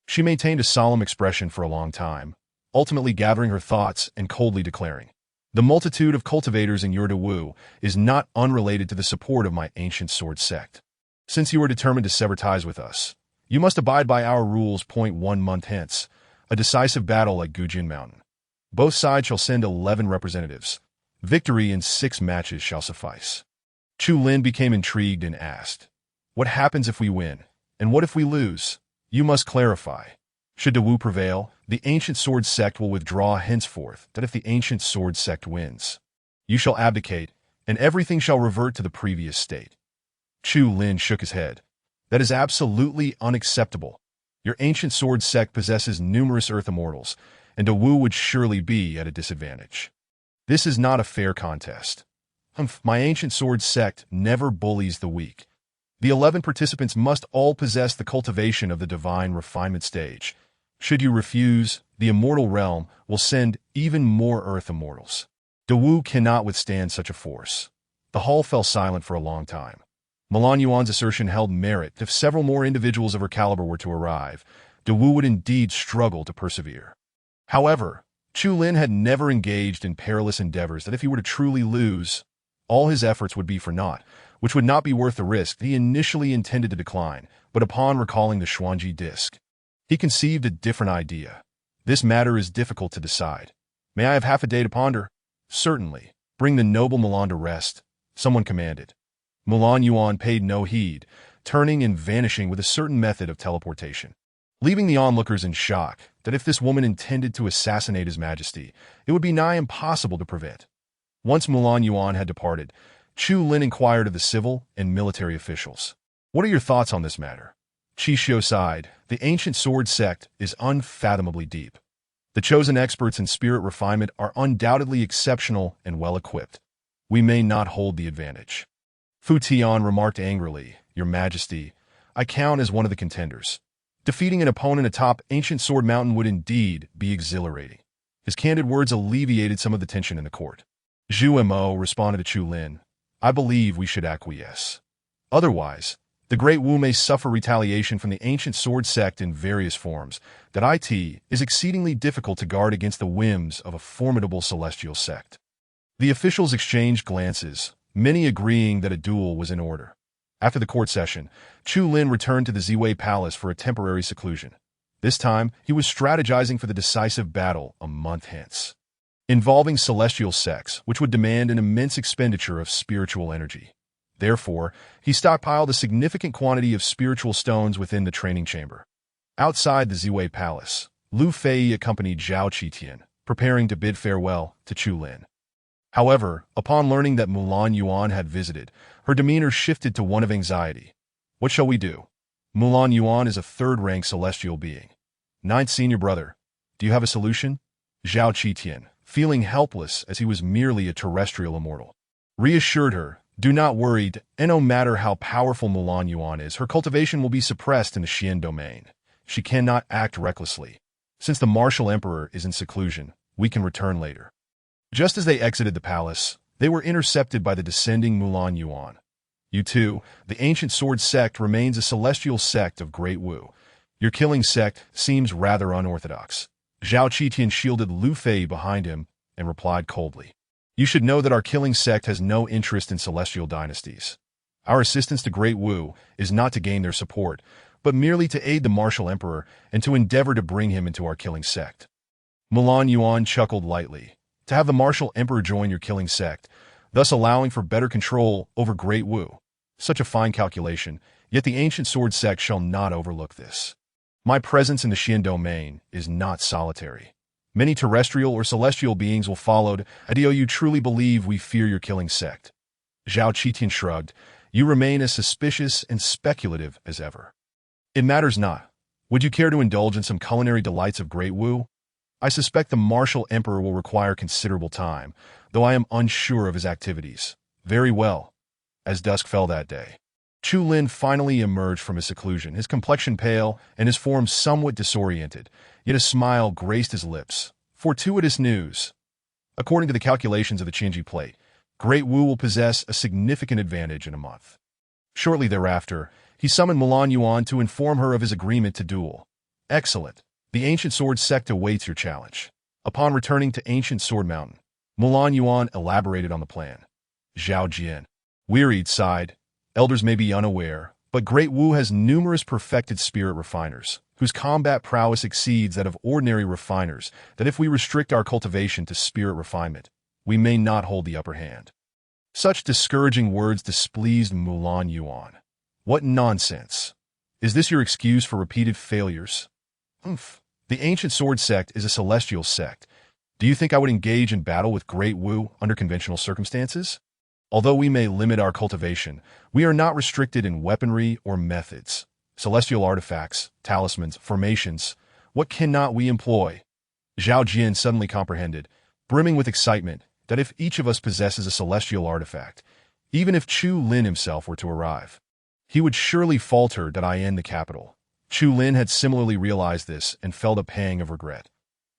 She maintained a solemn expression for a long time, ultimately gathering her thoughts and coldly declaring, "The multitude of cultivators in Wu is not unrelated to the support of my ancient sword sect. Since you are determined to sever ties with us, you must abide by our rules. 1 month hence, a decisive battle at Gujin Mountain. Both sides shall send 11 representatives. Victory in 6 matches shall suffice." Chu Lin became intrigued and asked, "What happens if we win? And what if we lose? You must clarify. Should Dawu prevail, the ancient sword sect will withdraw henceforth. That if the ancient sword sect wins, You shall abdicate, and everything shall revert to the previous state. Chu Lin shook his head. That is absolutely unacceptable. Your ancient sword sect possesses numerous Earth Immortals, and Dawu would surely be at a disadvantage. This is not a fair contest. My ancient sword sect never bullies the weak. The 11 participants must all possess the cultivation of the divine refinement stage. Should you refuse, the immortal realm will send even more Earth Immortals. Dawu cannot withstand such a force. The hall fell silent for a long time. Milan Yuan's assertion held merit. If several more individuals of her caliber were to arrive, Dawu would indeed struggle to persevere. However, Chu Lin had never engaged in perilous endeavors that if he were to truly lose, all his efforts would be for naught, which would not be worth the risk he initially intended to decline, but upon recalling the Xuanji disc, he conceived a different idea. This matter is difficult to decide. May I have half a day to ponder? Certainly. Bring the noble Milan to rest, someone commanded. Milan Yuan paid no heed, turning and vanishing with a certain method of teleportation, leaving the onlookers in shock that if this woman intended to assassinate His Majesty, it would be nigh impossible to prevent. Once Milan Yuan had departed, Chu Lin inquired of the civil and military officials. What are your thoughts on this matter? Qi Xiu sighed. The ancient sword sect is unfathomably deep. The chosen experts in spirit refinement are undoubtedly exceptional and well-equipped. We may not hold the advantage. Fu Tian remarked angrily, Your Majesty, I count as one of the contenders. Defeating an opponent atop Ancient Sword Mountain would indeed be exhilarating. His candid words alleviated some of the tension in the court. Zhu Mo responded to Chu Lin, I believe we should acquiesce. Otherwise, the Great Wu may suffer retaliation from the ancient sword sect in various forms. That it is exceedingly difficult to guard against the whims of a formidable celestial sect. The officials exchanged glances, many agreeing that a duel was in order. After the court session, Chu Lin returned to the Ziwei Palace for a temporary seclusion. This time, he was strategizing for the decisive battle a month hence, involving celestial sects, which would demand an immense expenditure of spiritual energy. Therefore, he stockpiled a significant quantity of spiritual stones within the training chamber. Outside the Ziwei Palace, Lu Fei accompanied Zhao Qitian, preparing to bid farewell to Chu Lin. However, upon learning that Milan Yuan had visited, her demeanor shifted to one of anxiety. What shall we do? Milan Yuan is a third-rank celestial being. Ninth senior brother. Do you have a solution? Zhao Qitian, feeling helpless as he was merely a terrestrial immortal, reassured her, do not worry, and no matter how powerful Milan Yuan is, her cultivation will be suppressed in the Xian domain. She cannot act recklessly. Since the martial emperor is in seclusion, we can return later. Just as they exited the palace, they were intercepted by the descending Milan Yuan. You too, the ancient sword sect remains a celestial sect of Great Wu. Your killing sect seems rather unorthodox. Zhao Qitian shielded Lu Fei behind him and replied coldly. You should know that our killing sect has no interest in celestial dynasties. Our assistance to Great Wu is not to gain their support, but merely to aid the martial emperor and to endeavor to bring him into our killing sect. Milan Yuan chuckled lightly. To have the martial emperor join your killing sect, thus allowing for better control over Great Wu. Such a fine calculation, yet the ancient sword sect shall not overlook this. My presence in the Xian domain is not solitary. Many terrestrial or celestial beings will follow. Do you truly believe we fear your killing sect? Zhao Qitian shrugged. You remain as suspicious and speculative as ever. It matters not. Would you care to indulge in some culinary delights of Great Wu? I suspect the martial emperor will require considerable time, though I am unsure of his activities. Very well. As dusk fell that day, Chu Lin finally emerged from his seclusion, his complexion pale and his form somewhat disoriented, yet a smile graced his lips. Fortuitous news. According to the calculations of the Qinji plate, Great Wu will possess a significant advantage in a month. Shortly thereafter, he summoned Milan Yuan to inform her of his agreement to duel. Excellent. The ancient sword sect awaits your challenge. Upon returning to Ancient Sword Mountain, Milan Yuan elaborated on the plan. Zhao Jian, wearied, sighed. Elders may be unaware, but Great Wu has numerous perfected spirit refiners, whose combat prowess exceeds that of ordinary refiners, that if we restrict our cultivation to spirit refinement, we may not hold the upper hand. Such discouraging words displeased Milan Yuan. What nonsense! Is this your excuse for repeated failures? The ancient sword sect is a celestial sect. Do you think I would engage in battle with Great Wu under conventional circumstances? Although we may limit our cultivation, we are not restricted in weaponry or methods. Celestial artifacts, talismans, formations, what cannot we employ? Zhao Jian suddenly comprehended, brimming with excitement, that if each of us possesses a celestial artifact, even if Chu Lin himself were to arrive, he would surely falter that I end the capital. Chu Lin had similarly realized this and felt a pang of regret.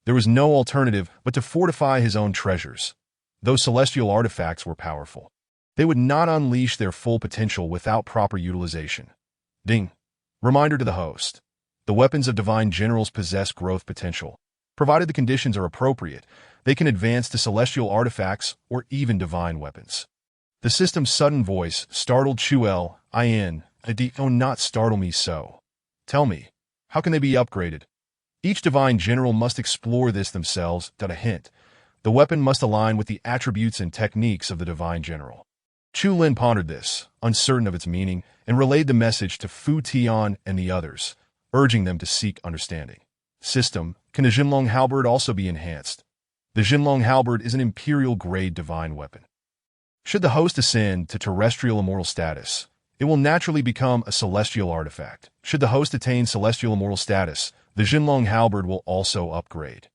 There was no alternative but to fortify his own treasures. Those celestial artifacts were powerful. They would not unleash their full potential without proper utilization. Ding. Reminder to the host. The weapons of divine generals possess growth potential. Provided the conditions are appropriate, they can advance to celestial artifacts or even divine weapons. The system's sudden voice startled Chuel. Oh, not startle me so. Tell me, how can they be upgraded? Each divine general must explore this themselves. A hint. The weapon must align with the attributes and techniques of the divine general. Chu Lin pondered this, uncertain of its meaning, and relayed the message to Fu Tian and the others, urging them to seek understanding. System, can the Jinlong halberd also be enhanced? The Jinlong halberd is an imperial-grade divine weapon. Should the host ascend to terrestrial immortal status, it will naturally become a celestial artifact. Should the host attain celestial immortal status, the Jinlong halberd will also upgrade.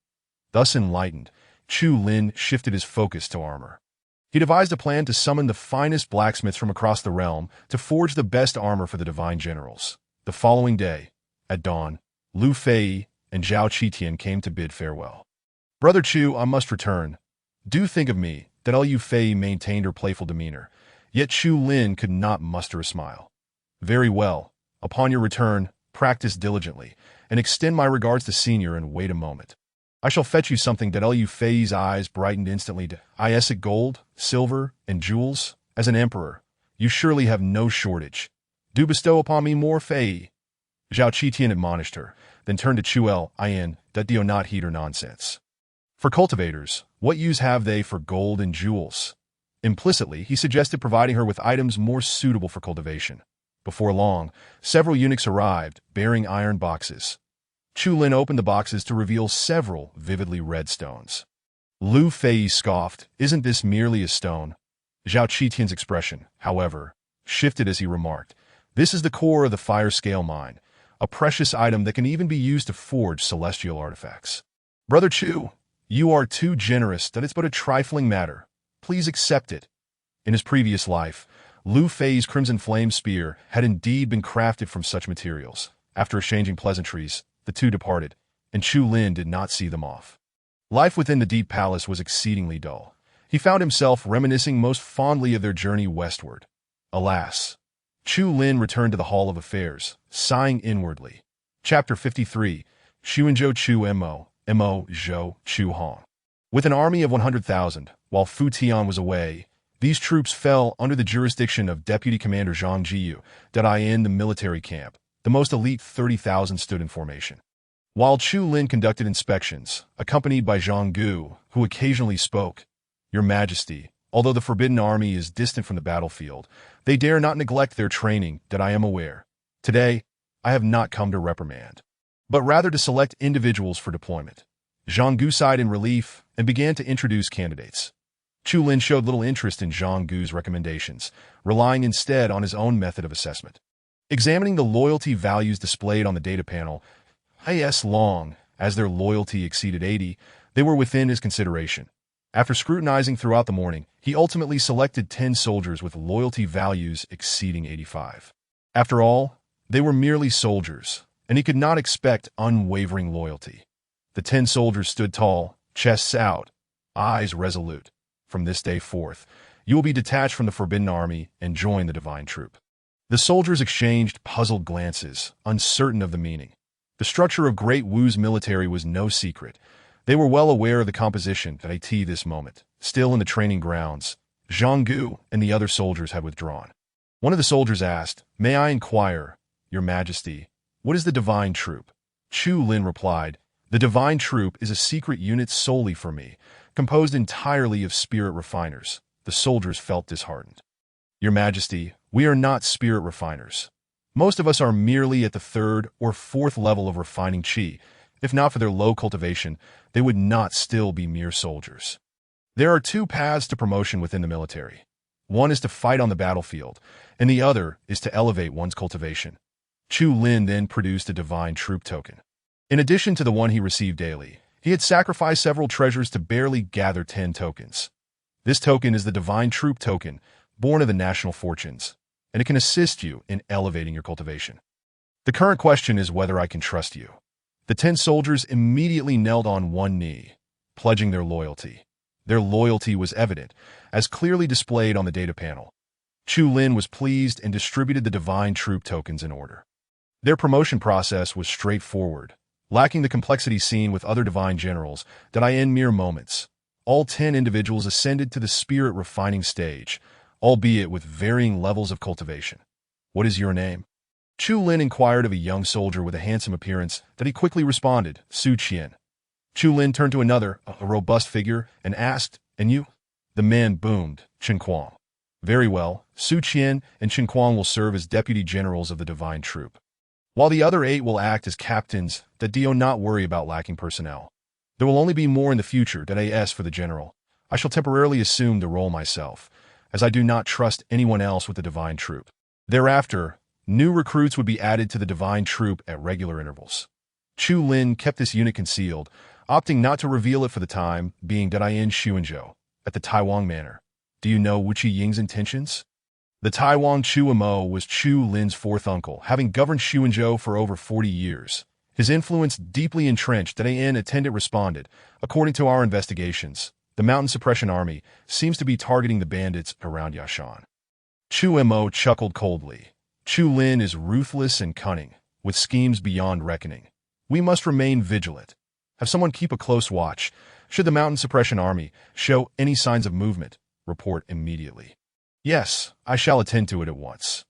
Thus enlightened, Chu Lin shifted his focus to armor. He devised a plan to summon the finest blacksmiths from across the realm to forge the best armor for the divine generals. The following day, at dawn, Lu Fei and Zhao Qitian came to bid farewell. Brother Chu, I must return. Do think of me. That Lu Fei maintained her playful demeanor, yet Chu Lin could not muster a smile. Very well. Upon your return, practice diligently, and extend my regards to Senior and wait a moment. I shall fetch you something. That Lu Fei's eyes brightened instantly. Isic gold, silver, and jewels? As an emperor, you surely have no shortage. Do bestow upon me more, Fei. Zhao Qitian admonished her, then turned to Chuel. That do not heed her nonsense. For cultivators, what use have they for gold and jewels? Implicitly, he suggested providing her with items more suitable for cultivation. Before long, several eunuchs arrived, bearing iron boxes. Chu Lin opened the boxes to reveal several vividly red stones. Lu Fei scoffed, isn't this merely a stone? Zhao Qitian's expression, however, shifted as he remarked, this is the core of the fire scale mine, a precious item that can even be used to forge celestial artifacts. Brother Chu, you are too generous. That it's but a trifling matter. Please accept it. In his previous life, Lu Fei's Crimson Flame Spear had indeed been crafted from such materials. After exchanging pleasantries, the two departed, and Chu Lin did not see them off. Life within the Deep Palace was exceedingly dull. He found himself reminiscing most fondly of their journey westward. Alas! Chu Lin returned to the Hall of Affairs, sighing inwardly. Chapter 53, Xuanzhou Chu Mo Zhou Chu Hong. With an army of 100,000, while Fu Tian was away, these troops fell under the jurisdiction of Deputy Commander Zhang Jiyu. In the military camp, the most elite 30,000 stood in formation. While Chu Lin conducted inspections, accompanied by Zhang Gu, who occasionally spoke, Your Majesty, although the Forbidden Army is distant from the battlefield, they dare not neglect their training. I am aware. Today, I have not come to reprimand, but rather to select individuals for deployment. Zhang Gu sighed in relief and began to introduce candidates. Chu Lin showed little interest in Zhang Gu's recommendations, relying instead on his own method of assessment. Examining the loyalty values displayed on the data panel, long as their loyalty exceeded 80, they were within his consideration. After scrutinizing throughout the morning, he ultimately selected 10 soldiers with loyalty values exceeding 85. After all, they were merely soldiers, and he could not expect unwavering loyalty. The 10 soldiers stood tall, chests out, eyes resolute. From this day forth, you will be detached from the Forbidden Army and join the Divine Troop. The soldiers exchanged puzzled glances, uncertain of the meaning. The structure of Great Wu's military was no secret. They were well aware of the composition at this moment. Still in the training grounds, Zhang Gu and the other soldiers had withdrawn. One of the soldiers asked, May I inquire, Your Majesty, what is the Divine Troop? Chu Lin replied, The Divine Troop is a secret unit solely for me, composed entirely of spirit refiners. The soldiers felt disheartened. Your Majesty, we are not spirit refiners. Most of us are merely at the 3rd or 4th level of refining qi, If not for their low cultivation, they would not still be mere soldiers. There are two paths to promotion within the military. One is to fight on the battlefield, and the other is to elevate one's cultivation. Chu Lin then produced a divine troop token. In addition to the one he received daily, he had sacrificed several treasures to barely gather 10 tokens. This token is the divine troop token, born of the national fortunes, and it can assist you in elevating your cultivation. The current question is whether I can trust you. The 10 soldiers immediately knelt on one knee, pledging their loyalty. Their loyalty was evident, as clearly displayed on the data panel. Chu Lin was pleased and distributed the divine troop tokens in order. Their promotion process was straightforward, lacking the complexity seen with other divine generals that I in mere moments. All 10 individuals ascended to the spirit refining stage, albeit with varying levels of cultivation. What is your name? Chu Lin inquired of a young soldier with a handsome appearance that he quickly responded, Su Qian. Chu Lin turned to another, a robust figure, and asked, and you? The man boomed, Chen Kuang. Very well, Su Qian and Chen Kuang will serve as deputy generals of the divine troop, while the other 8 will act as captains. That do not worry about lacking personnel. There will only be more in the future. As for the general, I shall temporarily assume the role myself, as I do not trust anyone else with the divine troop. Thereafter, new recruits would be added to the divine troop at regular intervals. Chu Lin kept this unit concealed, opting not to reveal it for the time being. In Xuanzhou, at the Taiwan Manor. Do you know Wu Qiying's intentions? The Taiwan Chu Mo was Chu Lin's 4th uncle, having governed Xuanzhou for over 40 years. His influence deeply entrenched. Attendant responded, according to our investigations, the Mountain Suppression Army seems to be targeting the bandits around Yashan. Chu Mo chuckled coldly. Chu Lin is ruthless and cunning, with schemes beyond reckoning. We must remain vigilant. Have someone keep a close watch. Should the Mountain Suppression Army show any signs of movement, report immediately. Yes, I shall attend to it at once.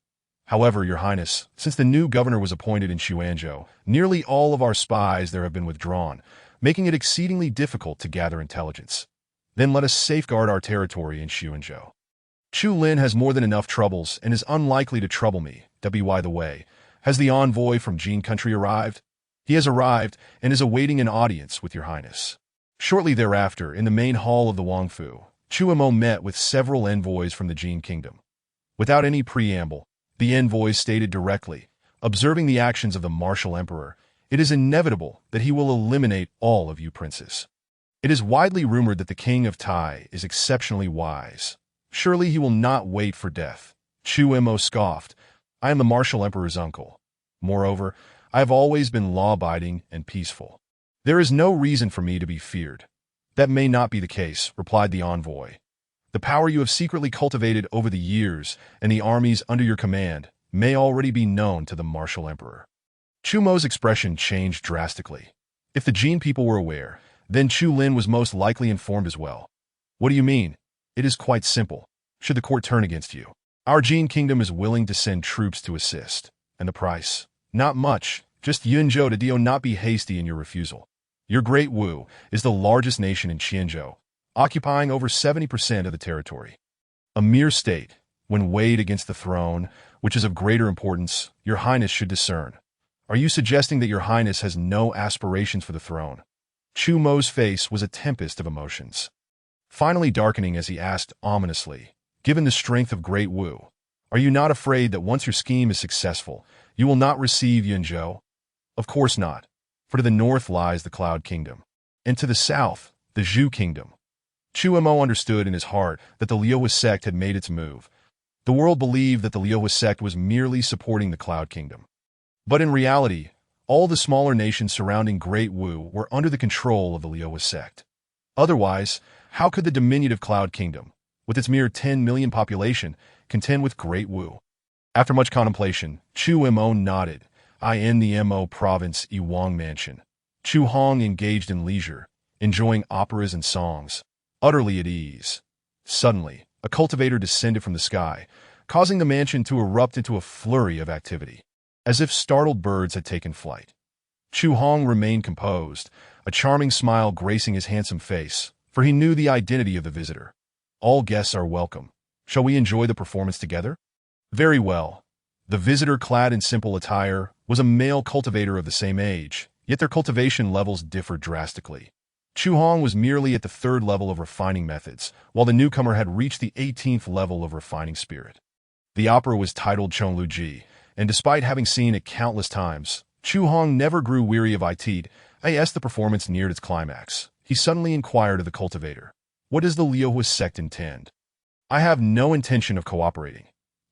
However, Your Highness, since the new governor was appointed in Xuanzhou, nearly all of our spies there have been withdrawn, making it exceedingly difficult to gather intelligence. Then let us safeguard our territory in Xuanzhou. Chu Lin has more than enough troubles and is unlikely to trouble me. By the way, has the envoy from Jin country arrived? He has arrived and is awaiting an audience with Your Highness. Shortly thereafter, in the main hall of the Wangfu, Chu Mo met with several envoys from the Jin kingdom. Without any preamble, the envoys stated directly, observing the actions of the martial emperor, it is inevitable that he will eliminate all of you princes. It is widely rumored that the king of Tai is exceptionally wise. Surely he will not wait for death. Chu Mo scoffed, I am the martial emperor's uncle. Moreover, I have always been law-abiding and peaceful. There is no reason for me to be feared. That may not be the case, replied the envoy. The power you have secretly cultivated over the years and the armies under your command may already be known to the martial emperor. Chu Mo's expression changed drastically. If the Jin people were aware, then Chu Lin was most likely informed as well. What do you mean? It is quite simple. Should the court turn against you, our Jin kingdom is willing to send troops to assist. And the price? Not much. Just Yunzhou to not be hasty in your refusal. Your Great Wu is the largest nation in Qianzhou, occupying over 70% of the territory. A mere state, when weighed against the throne, which is of greater importance, Your Highness should discern. Are you suggesting that Your Highness has no aspirations for the throne? Chu Mo's face was a tempest of emotions, finally darkening as he asked ominously, given the strength of Great Wu, are you not afraid that once your scheme is successful, you will not receive Yunzhou? Of course not. For to the north lies the Cloud Kingdom, and to the south, the Zhu Kingdom. Chu Mo understood in his heart that the Liuhua sect had made its move. The world believed that the Liuhua sect was merely supporting the Cloud Kingdom. But in reality, all the smaller nations surrounding Great Wu were under the control of the Liuhua sect. Otherwise, how could the diminutive Cloud Kingdom, with its mere 10 million population, contend with Great Wu? After much contemplation, Chu Mo nodded. In the Mo province Iwang Mansion. Chu Hong engaged in leisure, enjoying operas and songs, utterly at ease. Suddenly, a cultivator descended from the sky, causing the mansion to erupt into a flurry of activity, as if startled birds had taken flight. Chu Hong remained composed, a charming smile gracing his handsome face, for he knew the identity of the visitor. All guests are welcome. Shall we enjoy the performance together? Very well. The visitor, clad in simple attire, was a male cultivator of the same age, yet their cultivation levels differed drastically. Chu Hong was merely at the 3rd level of refining methods, while the newcomer had reached the 18th level of refining spirit. The opera was titled Chonglu Ji, and despite having seen it countless times, Chu Hong never grew weary of it. As the performance neared its climax, he suddenly inquired of the cultivator, "What does the Liuhua sect intend?" "I have no intention of cooperating."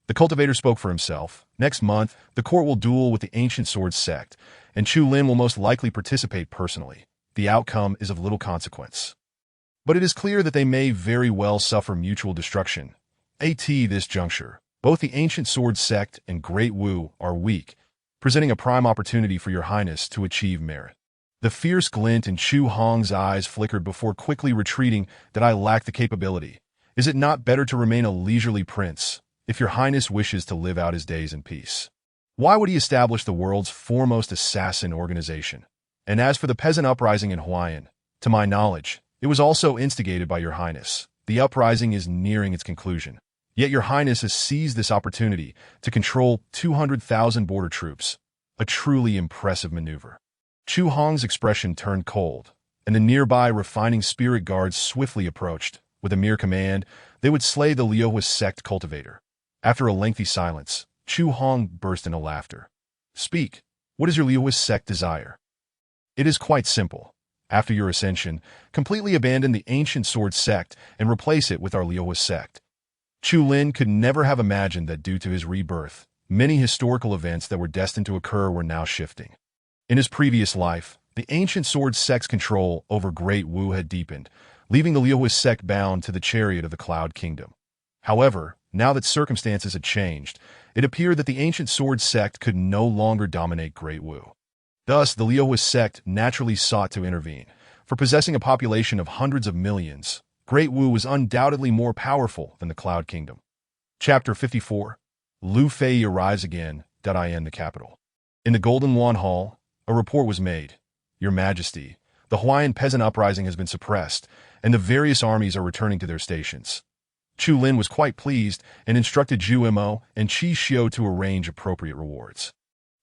The cultivator spoke for himself. "Next month, the court will duel with the Ancient Sword sect, and Chu Lin will most likely participate personally. The outcome is of little consequence. But it is clear that they may very well suffer mutual destruction. At this juncture, both the Ancient Sword sect and Great Wu are weak, presenting a prime opportunity for your highness to achieve merit." The fierce glint in Chu Hong's eyes flickered before quickly retreating. "That I lack the capability. Is it not better to remain a leisurely prince, if your highness wishes to live out his days in peace? Why would he establish the world's foremost assassin organization? And as for the peasant uprising in Huayan, to my knowledge, it was also instigated by your highness. The uprising is nearing its conclusion. Yet your highness has seized this opportunity to control 200,000 border troops. A truly impressive maneuver." Chu Hong's expression turned cold, and the nearby refining spirit guards swiftly approached. With a mere command, they would slay the Liuhua sect cultivator. After a lengthy silence, Chu Hong burst into laughter. "Speak. What does your Liuhua sect desire?" "It is quite simple. After your ascension, completely abandon the Ancient Sword sect and replace it with our Liuhua sect." Chu Lin could never have imagined that due to his rebirth, many historical events that were destined to occur were now shifting. In his previous life, the Ancient Sword sect's control over Great Wu had deepened, leaving the Liuhua sect bound to the chariot of the Cloud Kingdom. However, now that circumstances had changed, it appeared that the Ancient Sword sect could no longer dominate Great Wu. Thus, the Liuhua sect naturally sought to intervene. For possessing a population of hundreds of millions, Great Wu was undoubtedly more powerful than the Cloud Kingdom. Chapter 54. Lu Fei arrives again. In the capital. In the Golden Yuan Hall, a report was made. "Your Majesty, the Huayan peasant uprising has been suppressed, and the various armies are returning to their stations." Chu Lin was quite pleased and instructed Zhu Mo and Qi Xiu to arrange appropriate rewards.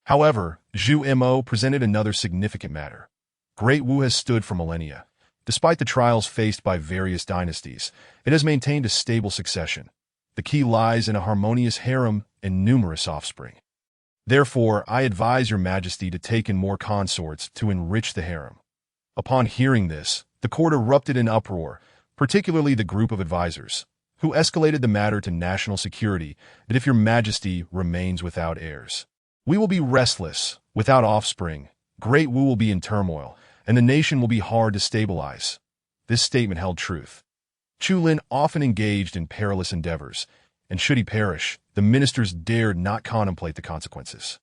However, Zhu Mo presented another significant matter. Great Wu has stood for millennia. Despite the trials faced by various dynasties, it has maintained a stable succession. The key lies in a harmonious harem and numerous offspring. Therefore, I advise your Majesty to take in more consorts to enrich the harem. Upon hearing this, the court erupted in uproar, particularly the group of advisors, who escalated the matter to national security that if your Majesty remains without heirs, we will be restless, without offspring, Great Wu will be in turmoil, and the nation will be hard to stabilize. This statement held truth. Chu Lin often engaged in perilous endeavors, and should he perish, the ministers dared not contemplate the consequences.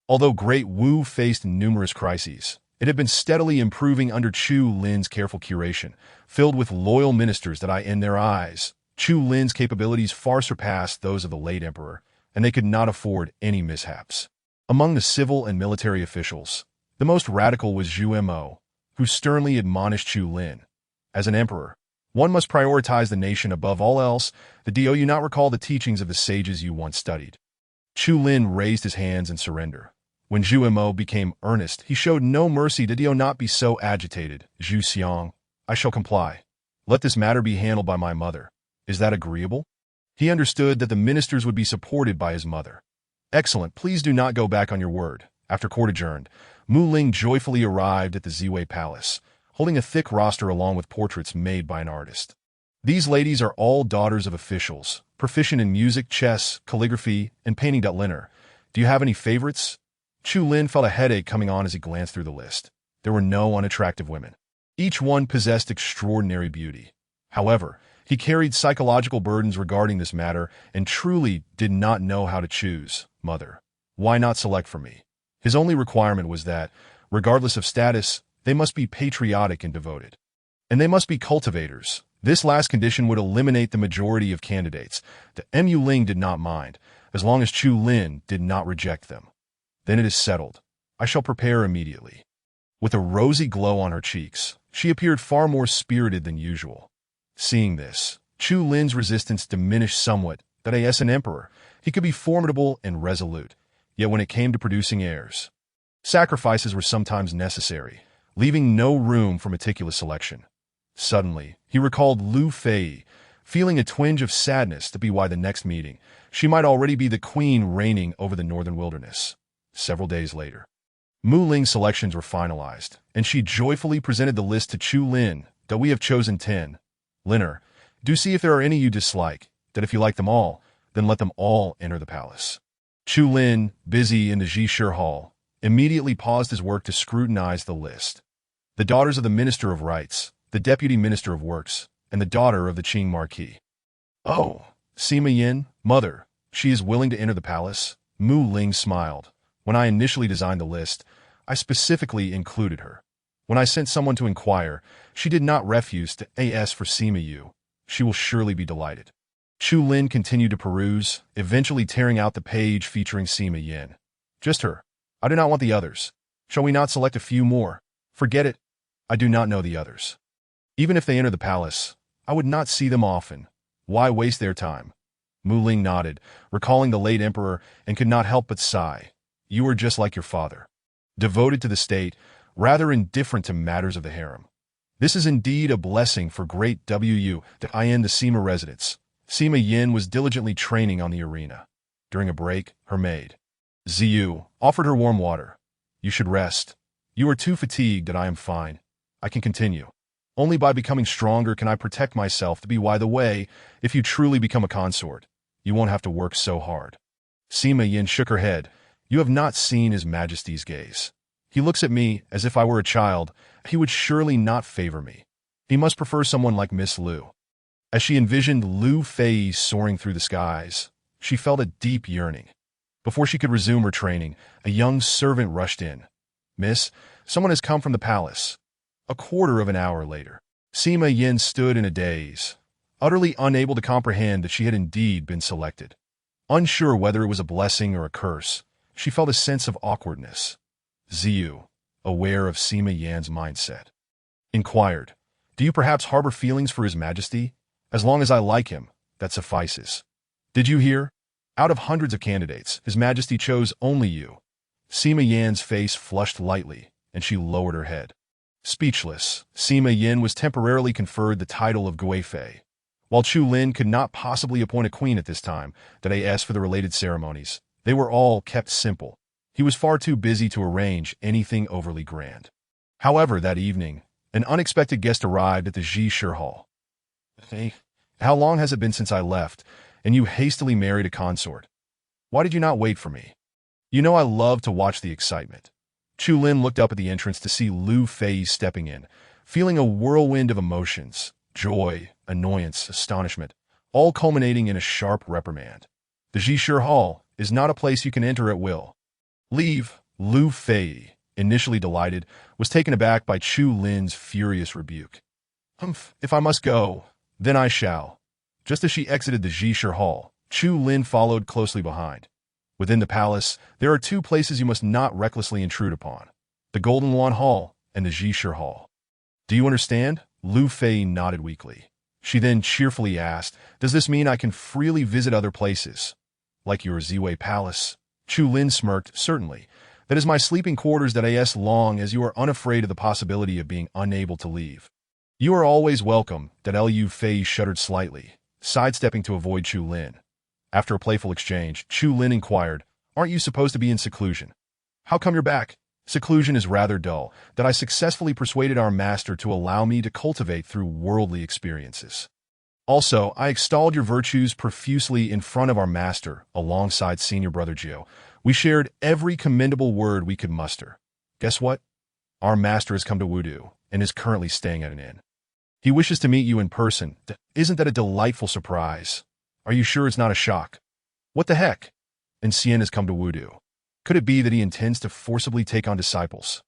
Although Great Wu faced numerous crises, it had been steadily improving under Chu Lin's careful curation, filled with loyal ministers that in their eyes, Chu Lin's capabilities far surpassed those of the late emperor, and they could not afford any mishaps. Among the civil and military officials, the most radical was Zhu Mo, who sternly admonished Chu Lin. "As an emperor, one must prioritize the nation above all else. Do you not recall the teachings of the sages you once studied?" Chu Lin raised his hands in surrender. When Zhu Mo became earnest, he showed no mercy. "Do you not be so agitated, Zhu Xiang. I shall comply. Let this matter be handled by my mother. Is that agreeable?" He understood that the ministers would be supported by his mother. "Excellent. Please do not go back on your word." After court adjourned, Mu Ling joyfully arrived at the Ziwei Palace, holding a thick roster along with portraits made by an artist. These ladies are all daughters of officials, proficient in music, chess, calligraphy, and painting. Liner, do you have any favorites? Chu Lin felt a headache coming on as he glanced through the list. There were no unattractive women. Each one possessed extraordinary beauty. However, he carried psychological burdens regarding this matter and truly did not know how to choose. "Mother, why not select for me?" His only requirement was that, regardless of status, they must be patriotic and devoted. And they must be cultivators. This last condition would eliminate the majority of candidates. The Mu Ling did not mind, as long as Chu Lin did not reject them. "Then it is settled. I shall prepare immediately." With a rosy glow on her cheeks, she appeared far more spirited than usual. Seeing this, Chu Lin's resistance diminished somewhat. That as an emperor, he could be formidable and resolute, yet when it came to producing heirs, Sacrifices were sometimes necessary, leaving no room for meticulous selection. Suddenly, he recalled Lu Fei, feeling a twinge of sadness to be why the next meeting, she might already be the queen reigning over the northern wilderness. Several days later, Mu Ling's selections were finalized, and she joyfully presented the list to Chu Lin, that we have chosen 10. Linner, do see if there are any you dislike, that if you like them all, then let them all enter the palace. Chu Lin, busy in the Jishir Hall, immediately paused his work to scrutinize the list. The daughters of the Minister of Rights, the Deputy Minister of Works, and the daughter of the Qing Marquis. Oh, Sima Yin, mother, she is willing to enter the palace? Mu Ling smiled. When I initially designed the list, I specifically included her. When I sent someone to inquire, she did not refuse to ask for Sima Yu. She will surely be delighted. Chu Lin continued to peruse, eventually tearing out the page featuring Sima Yin. Just her. I do not want the others. Shall we not select a few more? Forget it. I do not know the others. Even if they enter the palace, I would not see them often. Why waste their time? Mu Ling nodded, recalling the late emperor, and could not help but sigh. You are just like your father. Devoted to the state, rather indifferent to matters of the harem. This is indeed a blessing for great Wu that I am the Sima residents. Sima Yin was diligently training on the arena. During a break, her maid, Ziyu, offered her warm water. You should rest. You are too fatigued and I am fine. I can continue. Only by becoming stronger can I protect myself to be why the way, if you truly become a consort, you won't have to work so hard. Sima Yin shook her head. You have not seen His Majesty's gaze. He looks at me as if I were a child. He would surely not favor me. He must prefer someone like Miss Lu. As she envisioned Lu Fei soaring through the skies, she felt a deep yearning. Before she could resume her training, a young servant rushed in. Miss, someone has come from the palace. A quarter of an hour later, Sima Yin stood in a daze, utterly unable to comprehend that she had indeed been selected. Unsure whether it was a blessing or a curse, she felt a sense of awkwardness. Ziyu, aware of Sima Yan's mindset, inquired, Do you perhaps harbor feelings for His Majesty? As long as I like him, that suffices. Did you hear? Out of hundreds of candidates, His Majesty chose only you. Sima Yan's face flushed lightly, and she lowered her head. Speechless, Sima Yin was temporarily conferred the title of Guifei. While Chu Lin could not possibly appoint a queen at this time, that they asked for the related ceremonies, they were all kept simple. He was far too busy to arrange anything overly grand. However, that evening, an unexpected guest arrived at the Jishir Hall. Hey, how long has it been since I left, and you hastily married a consort? Why did you not wait for me? You know I love to watch the excitement. Chu Lin looked up at the entrance to see Lu Fei stepping in, feeling a whirlwind of emotions, joy, annoyance, astonishment, all culminating in a sharp reprimand. The Jishir Hall is not a place you can enter at will. Leave. Lu Fei, initially delighted, was taken aback by Chu Lin's furious rebuke. If I must go, then I shall. Just as she exited the Jishir Hall, Chu Lin followed closely behind. Within the palace, there are two places you must not recklessly intrude upon, the Golden Lawn Hall and the Jishir Hall. Do you understand? Lu Fei nodded weakly. She then cheerfully asked, Does this mean I can freely visit other places? Like your Ziwei Palace? Chu Lin smirked, Certainly. That is my sleeping quarters as long as you are unafraid of the possibility of being unable to leave. You are always welcome, Lu Fei shuddered slightly, sidestepping to avoid Chu Lin. After a playful exchange, Chu Lin inquired, Aren't you supposed to be in seclusion? How come you're back? Seclusion is rather dull, that I successfully persuaded our master to allow me to cultivate through worldly experiences. Also, I extolled your virtues profusely in front of our master, alongside senior brother Gio. We shared every commendable word we could muster. Guess what? Our master has come to Wudu, and is currently staying at an inn. He wishes to meet you in person. Isn't that a delightful surprise? Are you sure it's not a shock? What the heck? And Xian has come to Wudu. Could it be that he intends to forcibly take on disciples?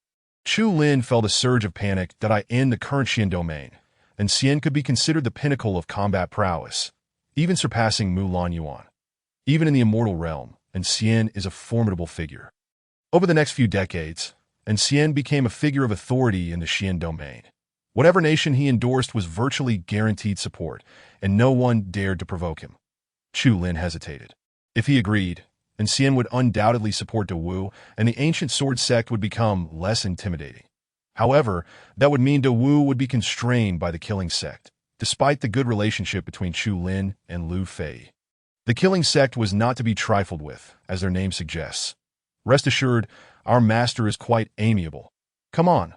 Chu Lin felt a surge of panic that I end the current Xian domain, and Xian could be considered the pinnacle of combat prowess, even surpassing Mulan Yuan. Even in the immortal realm, and Xian is a formidable figure. Over the next few decades, and Xian became a figure of authority in the Xian domain. Whatever nation he endorsed was virtually guaranteed support, and no one dared to provoke him. Chu Lin hesitated. If he agreed, and Xian would undoubtedly support Dawu, and the ancient sword sect would become less intimidating. However, that would mean Dawu would be constrained by the killing sect, despite the good relationship between Chu Lin and Lu Fei. The killing sect was not to be trifled with, as their name suggests. Rest assured, our master is quite amiable. Come on.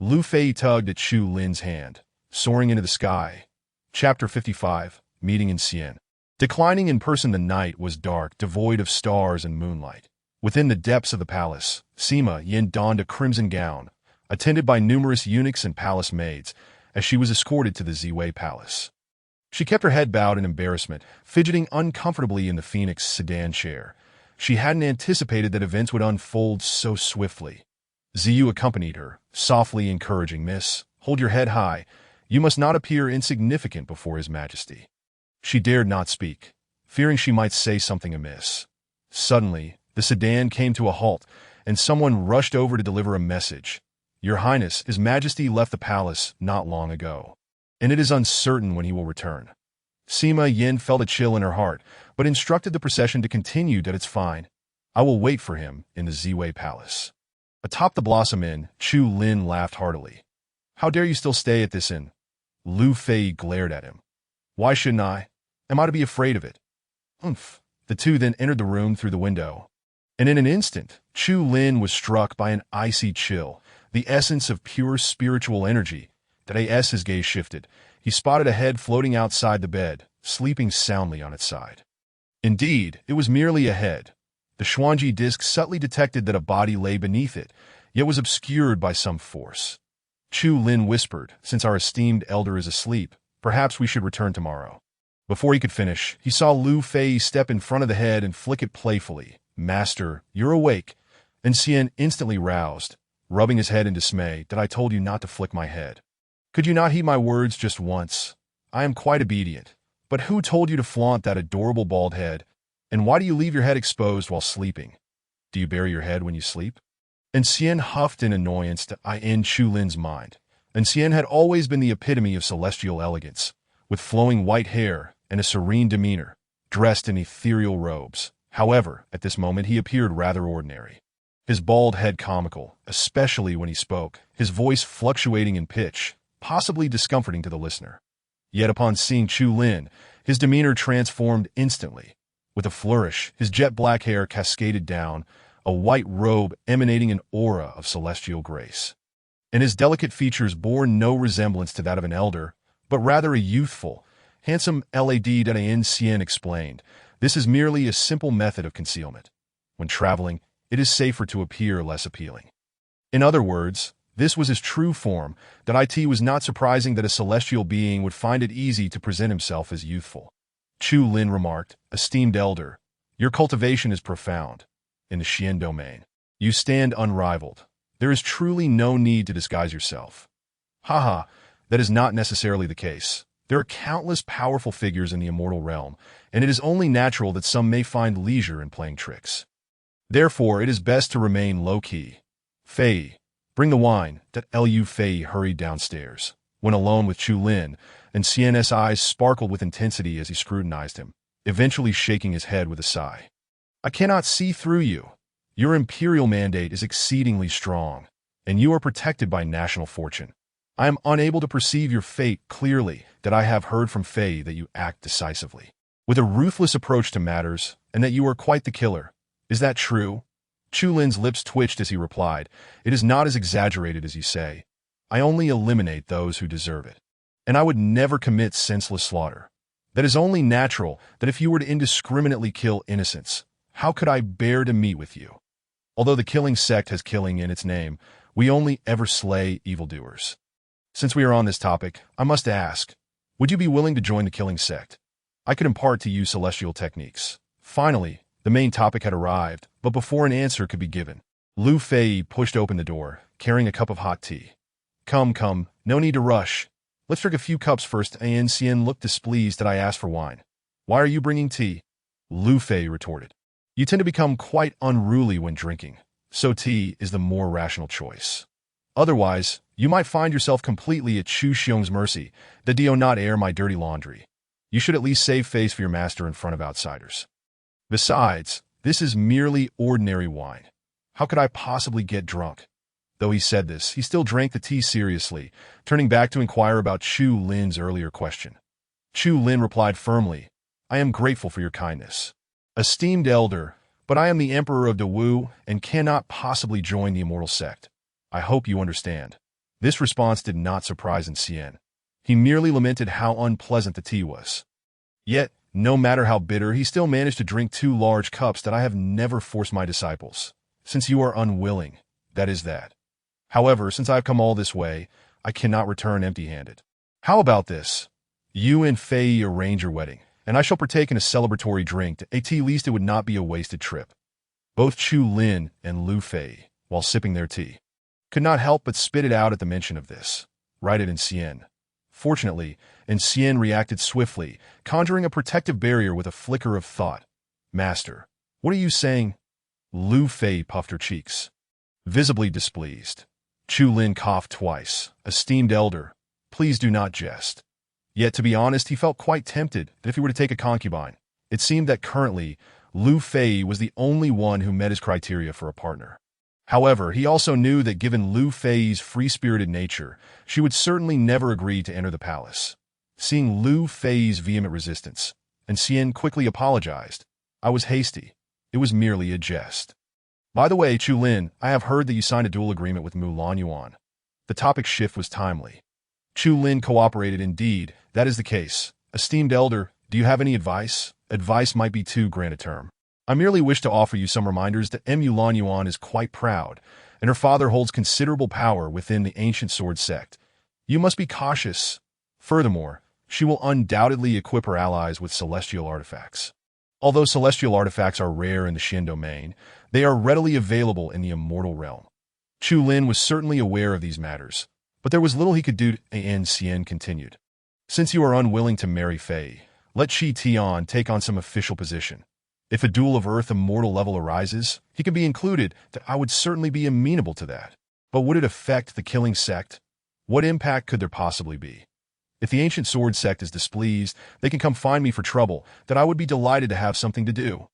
Lu Fei tugged at Chu Lin's hand, soaring into the sky. Chapter 55, Meeting in Xian. Declining in person, the night was dark, devoid of stars and moonlight. Within the depths of the palace, Sima Yin donned a crimson gown, attended by numerous eunuchs and palace maids, as she was escorted to the Ziwei Palace. She kept her head bowed in embarrassment, fidgeting uncomfortably in the Phoenix sedan chair. She hadn't anticipated that events would unfold so swiftly. Ziyu accompanied her, softly encouraging, "Miss, hold your head high. You must not appear insignificant before His Majesty." She dared not speak, fearing she might say something amiss. Suddenly, the sedan came to a halt, and someone rushed over to deliver a message. "Your Highness, His Majesty left the palace not long ago, and it is uncertain when he will return." Sima Yin felt a chill in her heart, but instructed the procession to continue. "That it's fine. I will wait for him in the Ziwei Palace." Atop the Blossom Inn, Chu Lin laughed heartily. "How dare you still stay at this inn?" Lu Fei glared at him. "Why shouldn't I? Am I to be afraid of it?" "Umph." The two then entered the room through the window. And in an instant, Chu Lin was struck by an icy chill, the essence of pure spiritual energy. As his gaze shifted, he spotted a head floating outside the bed, sleeping soundly on its side. Indeed, it was merely a head. The Xuanji disc subtly detected that a body lay beneath it, yet was obscured by some force. Chu Lin whispered, "Since our esteemed elder is asleep, perhaps we should return tomorrow." Before he could finish, he saw Lu Fei step in front of the head and flick it playfully. "Master, you're awake." And Xian instantly roused, rubbing his head in dismay. "Did I told you not to flick my head? Could you not heed my words just once? I am quite obedient. But who told you to flaunt that adorable bald head? And why do you leave your head exposed while sleeping? Do you bury your head when you sleep?" And Xian huffed in annoyance in Chu Lin's mind. And Xian had always been the epitome of celestial elegance, with flowing white hair and a serene demeanor, dressed in ethereal robes. However, at this moment he appeared rather ordinary. His bald head comical, especially when he spoke, his voice fluctuating in pitch, possibly discomforting to the listener. Yet upon seeing Chu Lin, his demeanor transformed instantly. With a flourish, his jet-black hair cascaded down, a white robe emanating an aura of celestial grace. And his delicate features bore no resemblance to that of an elder, but rather a youthful, handsome lad. Xian explained, "This is merely a simple method of concealment. When traveling, it is safer to appear less appealing." In other words, this was his true form. It was not surprising that a celestial being would find it easy to present himself as youthful. Chu Lin remarked, "Esteemed elder, your cultivation is profound. In the Xian domain, you stand unrivaled. There is truly no need to disguise yourself." Haha, that is not necessarily the case. There are countless powerful figures in the immortal realm, and it is only natural that some may find leisure in playing tricks. Therefore, it is best to remain low-key. "Fei, bring the wine." Lu Fei hurried downstairs. When alone with Chu Lin, and Xian's eyes sparkled with intensity as he scrutinized him, eventually shaking his head with a sigh. "I cannot see through you. Your imperial mandate is exceedingly strong, and you are protected by national fortune. I am unable to perceive your fate clearly. I have heard from Fei that you act decisively, with a ruthless approach to matters, and that you are quite the killer. Is that true?" Chu Lin's lips twitched as he replied, "It is not as exaggerated as you say. I only eliminate those who deserve it. And I would never commit senseless slaughter. That is only natural. That if you were to indiscriminately kill innocents, how could I bear to meet with you? Although the killing sect has killing in its name, we only ever slay evildoers. Since we are on this topic, I must ask, would you be willing to join the killing sect? I could impart to you celestial techniques." Finally, the main topic had arrived, but before an answer could be given, Lu Fei pushed open the door, carrying a cup of hot tea. Come, no need to rush. Let's drink a few cups first." Xian looked displeased that I asked for wine. "Why are you bringing tea?" Lu Fei retorted. "You tend to become quite unruly when drinking, so tea is the more rational choice. Otherwise, you might find yourself completely at Chu Xiong's mercy. Do not air my dirty laundry. You should at least save face for your master in front of outsiders. Besides, This is merely ordinary wine. How could I possibly get drunk? Though he said this, he still drank the tea seriously, turning back to inquire about Chu Lin's earlier question. Chu Lin replied firmly, I am grateful for your kindness. Esteemed elder, but I am the emperor of Dawu and cannot possibly join the immortal sect. I hope you understand. This response did not surprise Xian. He merely lamented how unpleasant the tea was. Yet, no matter how bitter, he still managed to drink 2 large cups that I have never forced my disciples. Since you are unwilling, that is that. However, since I have come all this way, I cannot return empty-handed. How about this? You and Fei arrange your wedding, and I shall partake in a celebratory drink, at least it would not be a wasted trip. Both Chu Lin and Lu Fei, while sipping their tea, could not help but spit it out at the mention of this. Right at Xian. Fortunately, Xian reacted swiftly, conjuring a protective barrier with a flicker of thought. Master, what are you saying? Lu Fei puffed her cheeks, visibly displeased. Chu Lin coughed twice. Esteemed elder, please do not jest. Yet, to be honest, he felt quite tempted that if he were to take a concubine, it seemed that currently, Lu Fei was the only one who met his criteria for a partner. However, he also knew that given Lu Fei's free-spirited nature, she would certainly never agree to enter the palace. Seeing Lu Fei's vehement resistance, Xian quickly apologized. I was hasty. It was merely a jest. By the way, Chu Lin, I have heard that you signed a dual agreement with Mulan Yuan. The topic shift was timely. Chu Lin cooperated indeed. That is the case. Esteemed elder, do you have any advice? Advice might be too grand a term. I merely wish to offer you some reminders that Mulan Yuan is quite proud, and her father holds considerable power within the ancient sword sect. You must be cautious. Furthermore, she will undoubtedly equip her allies with celestial artifacts. Although celestial artifacts are rare in the Xin domain, they are readily available in the immortal realm. Chu Lin was certainly aware of these matters, but there was little he could do, and Xian continued. Since you are unwilling to marry Fei, let Shi Tian take on some official position. If a duel of Earth immortal level arises, he can be included, that I would certainly be amenable to that. But would it affect the killing sect? What impact could there possibly be? If the ancient sword sect is displeased, they can come find me for trouble, that I would be delighted to have something to do.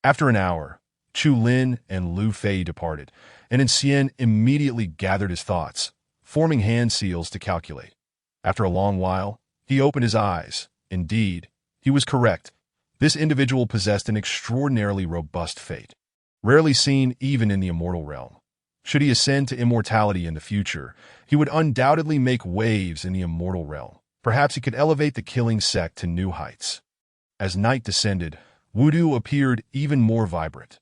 After an hour, Chu Lin and Lu Fei departed, and Xian immediately gathered his thoughts, forming hand seals to calculate. After a long while, he opened his eyes. Indeed, he was correct. This individual possessed an extraordinarily robust fate, rarely seen even in the immortal realm. Should he ascend to immortality in the future, he would undoubtedly make waves in the immortal realm. Perhaps he could elevate the killing sect to new heights. As night descended, Wudu appeared even more vibrant.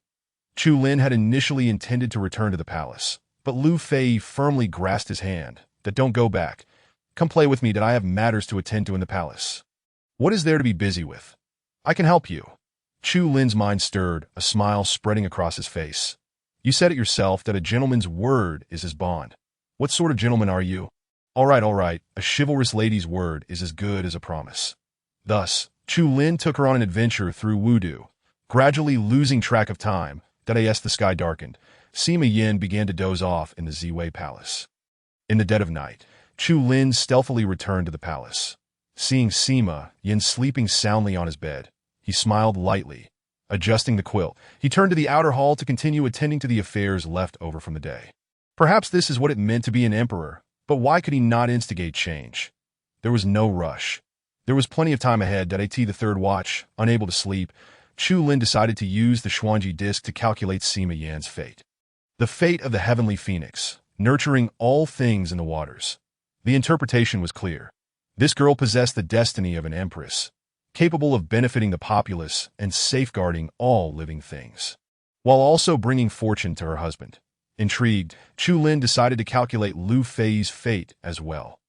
Chu Lin had initially intended to return to the palace, but Lu Fei firmly grasped his hand. That don't go back. Come play with me, that I have matters to attend to in the palace. What is there to be busy with? I can help you. Chu Lin's mind stirred, a smile spreading across his face. You said it yourself that a gentleman's word is his bond. What sort of gentleman are you? All right, a chivalrous lady's word is as good as a promise. Thus, Chu Lin took her on an adventure through Wudu, gradually losing track of time. That as the sky darkened, Sima Yin began to doze off in the Ziwei Palace. In the dead of night, Chu Lin stealthily returned to the palace. Seeing Sima Yin sleeping soundly on his bed, he smiled lightly. Adjusting the quilt, he turned to the outer hall to continue attending to the affairs left over from the day. Perhaps this is what it meant to be an emperor, but why could he not instigate change? There was no rush. There was plenty of time ahead. At the third watch, unable to sleep, Chu Lin decided to use the Xuanji disc to calculate Sima Yan's fate. The fate of the heavenly phoenix, nurturing all things in the waters. The interpretation was clear. This girl possessed the destiny of an empress, capable of benefiting the populace and safeguarding all living things, while also bringing fortune to her husband. Intrigued, Chu Lin decided to calculate Lu Fei's fate as well.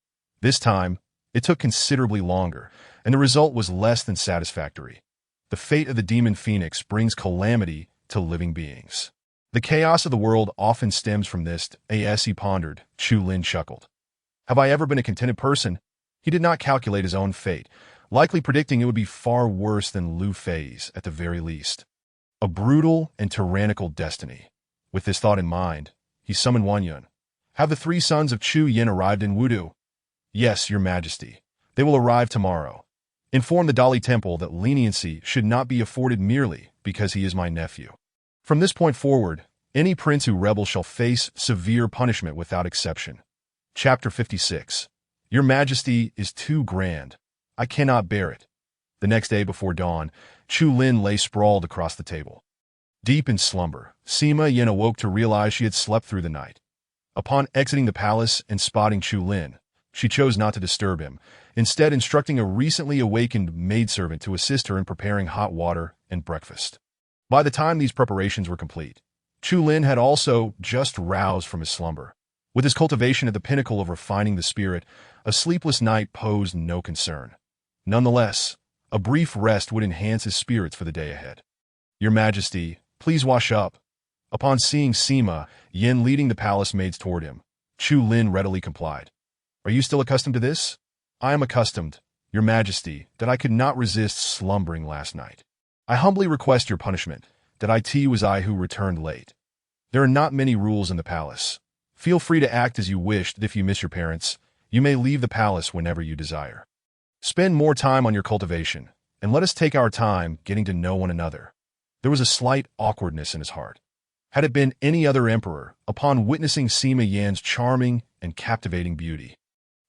This time, it took considerably longer, and the result was less than satisfactory. The fate of the demon phoenix brings calamity to living beings. The chaos of the world often stems from this, as he pondered. Chu Lin chuckled. Have I ever been a contented person? He did not calculate his own fate, likely predicting it would be far worse than Lu Fei's at the very least. A brutal and tyrannical destiny. With this thought in mind, he summoned Wanyun. Have the 3 sons of Chu Yin arrived in Wudu? Yes, your majesty. They will arrive tomorrow. Inform the Dali Temple that leniency should not be afforded merely because he is my nephew. From this point forward, any prince who rebels shall face severe punishment without exception. Chapter 56. Your Majesty is too grand. I cannot bear it. The next day before dawn, Chu Lin lay sprawled across the table. Deep in slumber, Sima Yin awoke to realize she had slept through the night. Upon exiting the palace and spotting Chu Lin, she chose not to disturb him, instead instructing a recently awakened maidservant to assist her in preparing hot water and breakfast. By the time these preparations were complete, Chu Lin had also just roused from his slumber. With his cultivation at the pinnacle of refining the spirit, a sleepless night posed no concern. Nonetheless, a brief rest would enhance his spirits for the day ahead. Your Majesty, please wash up. Upon seeing Sima Yin leading the palace maids toward him, Chu Lin readily complied. Are you still accustomed to this? I am accustomed, Your Majesty, that I could not resist slumbering last night. I humbly request your punishment, that it was I who returned late. There are not many rules in the palace. Feel free to act as you wish, that if you miss your parents, you may leave the palace whenever you desire. Spend more time on your cultivation, and let us take our time getting to know one another. There was a slight awkwardness in his heart. Had it been any other emperor, upon witnessing Sima Yan's charming and captivating beauty,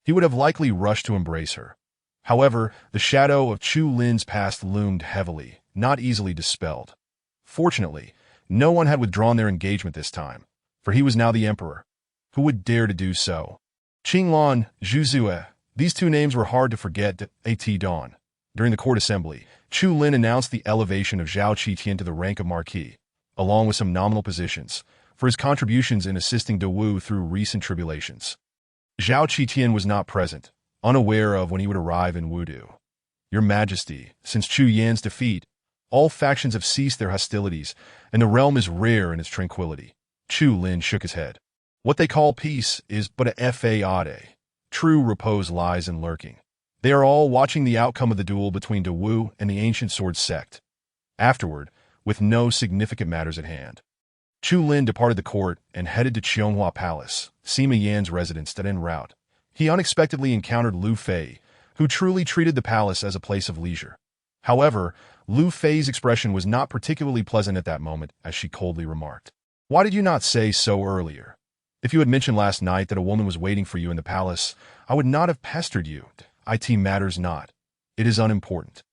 he would have likely rushed to embrace her. However, the shadow of Chu Lin's past loomed heavily, not easily dispelled. Fortunately, no one had withdrawn their engagement this time, for he was now the emperor. Who would dare to do so? Qinglan, Zhu Zue, these two names were hard to forget at dawn. During the court assembly, Chu Lin announced the elevation of Zhao Qitian to the rank of marquis, along with some nominal positions, for his contributions in assisting Dawu through recent tribulations. Zhao Qitian was not present, unaware of when he would arrive in Wudu. Your Majesty, since Chu Yan's defeat, all factions have ceased their hostilities, and the realm is rare in its tranquility. Chu Lin shook his head. What they call peace is but a fade. True repose lies in lurking. They are all watching the outcome of the duel between Dawu and the ancient sword sect. Afterward, with no significant matters at hand, Chu Lin departed the court and headed to Qianghua Palace, Sima Yan's residence that en route. He unexpectedly encountered Lu Fei, who truly treated the palace as a place of leisure. However, Lu Fei's expression was not particularly pleasant at that moment, as she coldly remarked, "Why did you not say so earlier? If you had mentioned last night that a woman was waiting for you in the palace, I would not have pestered you. It matters not. It is unimportant."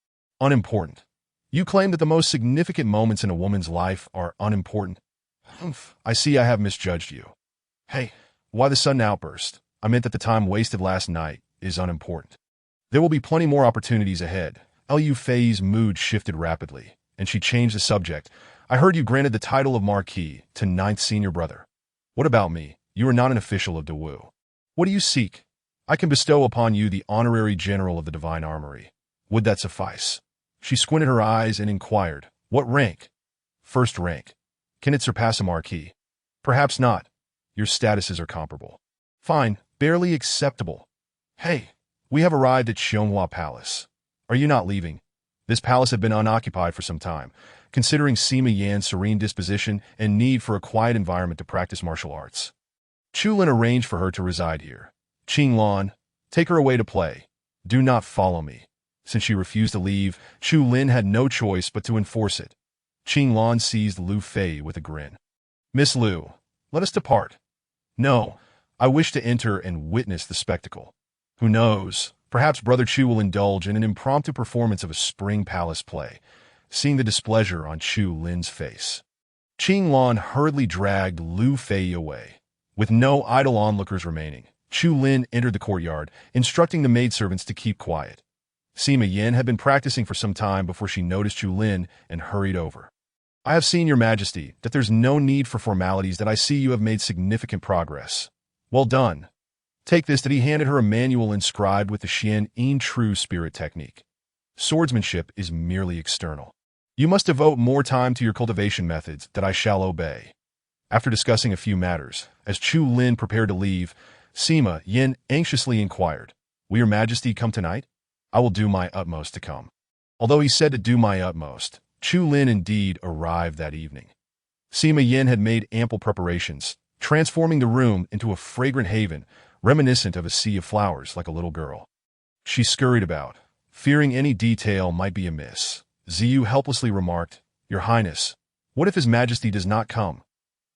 Unimportant. You claim that the most significant moments in a woman's life are unimportant. Humph, I see I have misjudged you. Hey, why the sudden outburst? I meant that the time wasted last night is unimportant. There will be plenty more opportunities ahead. Lu Fei's mood shifted rapidly, and she changed the subject. I heard you granted the title of Marquis to 9th senior brother. What about me? You are not an official of Dawu. What do you seek? I can bestow upon you the honorary general of the Divine Armory. Would that suffice? She squinted her eyes and inquired, what rank? First rank. Can it surpass a marquis? Perhaps not. Your statuses are comparable. Fine, barely acceptable. Hey, we have arrived at Qianghua Palace. Are you not leaving? This palace had been unoccupied for some time, considering Sima Yan's serene disposition and need for a quiet environment to practice martial arts. Chu Lin arranged for her to reside here. Qinglan, take her away to play. Do not follow me. Since she refused to leave, Chu Lin had no choice but to enforce it. Qinglan seized Lu Fei with a grin. Miss Lu, let us depart. No, I wish to enter and witness the spectacle. Who knows, perhaps Brother Chu will indulge in an impromptu performance of a spring palace play, seeing the displeasure on Chu Lin's face. Qinglan hurriedly dragged Lu Fei away. With no idle onlookers remaining, Chu Lin entered the courtyard, instructing the maidservants to keep quiet. Sima Yin had been practicing for some time before she noticed Chu Lin and hurried over. I have seen, Your Majesty, that there's no need for formalities, that I see you have made significant progress. Well done. Take this, that he handed her a manual inscribed with the Xian Yin True Spirit technique. Swordsmanship is merely external. You must devote more time to your cultivation methods, that I shall obey. After discussing a few matters, as Chu Lin prepared to leave, Sima Yin anxiously inquired, Will Your Majesty come tonight? I will do my utmost to come. Although he said to do my utmost, Chu Lin indeed arrived that evening. Sima Yin had made ample preparations, transforming the room into a fragrant haven, reminiscent of a sea of flowers, like a little girl. She scurried about, fearing any detail might be amiss. Ziyu helplessly remarked, Your Highness, What if His Majesty does not come?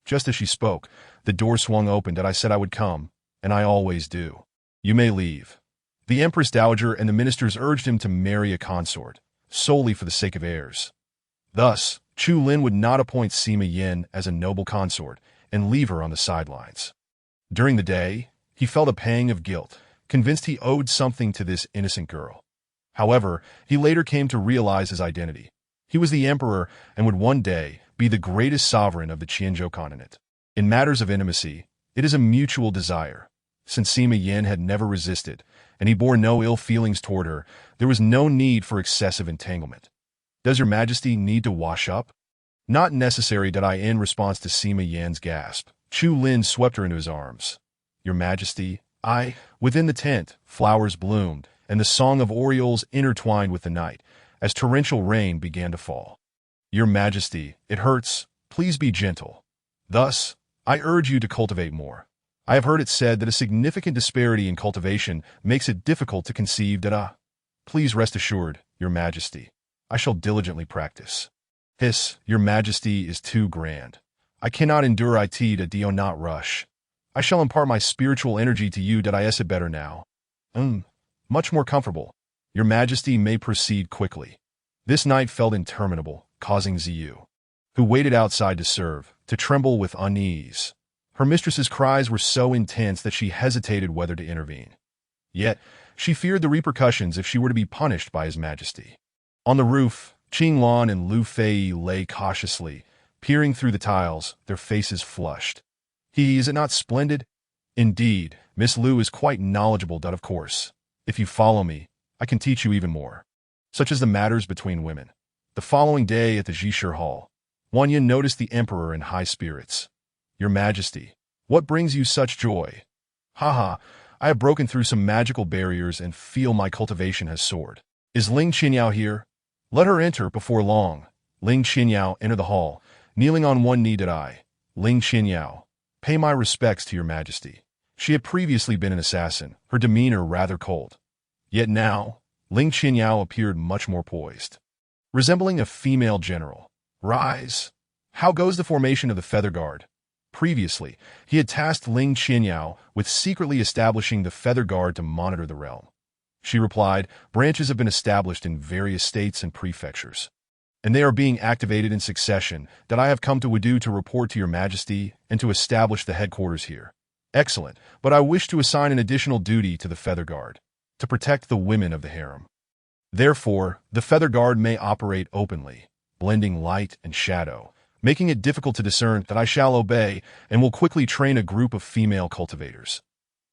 Just as she spoke, the door swung open and I said I would come, and I always do. You may leave. The Empress Dowager and the ministers urged him to marry a consort, solely for the sake of heirs. Thus, Chu Lin would not appoint Sima Yin as a noble consort and leave her on the sidelines. During the day, he felt a pang of guilt, convinced he owed something to this innocent girl. However, he later came to realize his identity. He was the emperor and would one day be the greatest sovereign of the Qianzhou continent. In matters of intimacy, it is a mutual desire. Since Sima Yin had never resisted, and he bore no ill feelings toward her, there was no need for excessive entanglement. Does Your Majesty need to wash up? Not necessary, did I in response to Sima Yin's gasp. Chu Lin swept her into his arms. Your Majesty, within the tent, flowers bloomed, and the song of orioles intertwined with the night, as torrential rain began to fall. Your Majesty, it hurts. Please be gentle. Thus, I urge you to cultivate more. I have heard it said that a significant disparity in cultivation makes it difficult to conceive. Please rest assured, Your Majesty. I shall diligently practice. Hiss, Your Majesty is too grand. I cannot endure it do not rush. I shall impart my spiritual energy to you. I it better now. Much more comfortable. Your Majesty may proceed quickly. This night felt interminable, causing Ziyu, who waited outside to serve, to tremble with unease. Her mistress's cries were so intense that she hesitated whether to intervene. Yet, she feared the repercussions if she were to be punished by His Majesty. On the roof, Qinglan and Lu Fei lay cautiously, peering through the tiles, their faces flushed. Is it not splendid? Indeed, Miss Lu is quite knowledgeable, of course. If you follow me, I can teach you even more. Such as the matters between women. The following day at the Zhishir Hall, Wang Yin noticed the emperor in high spirits. Your Majesty, what brings you such joy? I have broken through some magical barriers and feel my cultivation has soared. Is Ling Qinyao here? Let her enter before long. Ling Qinyao entered the hall, kneeling on one knee. Ling Qinyao, pay my respects to Your Majesty. She had previously been an assassin, her demeanor rather cold. Yet now, Ling Qinyao appeared much more poised. Resembling a female general. Rise. How goes the formation of the Feather Guard? Previously, he had tasked Ling Qinyao with secretly establishing the Feather Guard to monitor the realm. She replied, branches have been established in various states and prefectures, and they are being activated in succession. That I have come to Wudu to report to Your Majesty and to establish the headquarters here. Excellent, but I wish to assign an additional duty to the Feather Guard, to protect the women of the harem. Therefore, the Feather Guard may operate openly, blending light and shadow, making it difficult to discern. That I shall obey and will quickly train a group of female cultivators.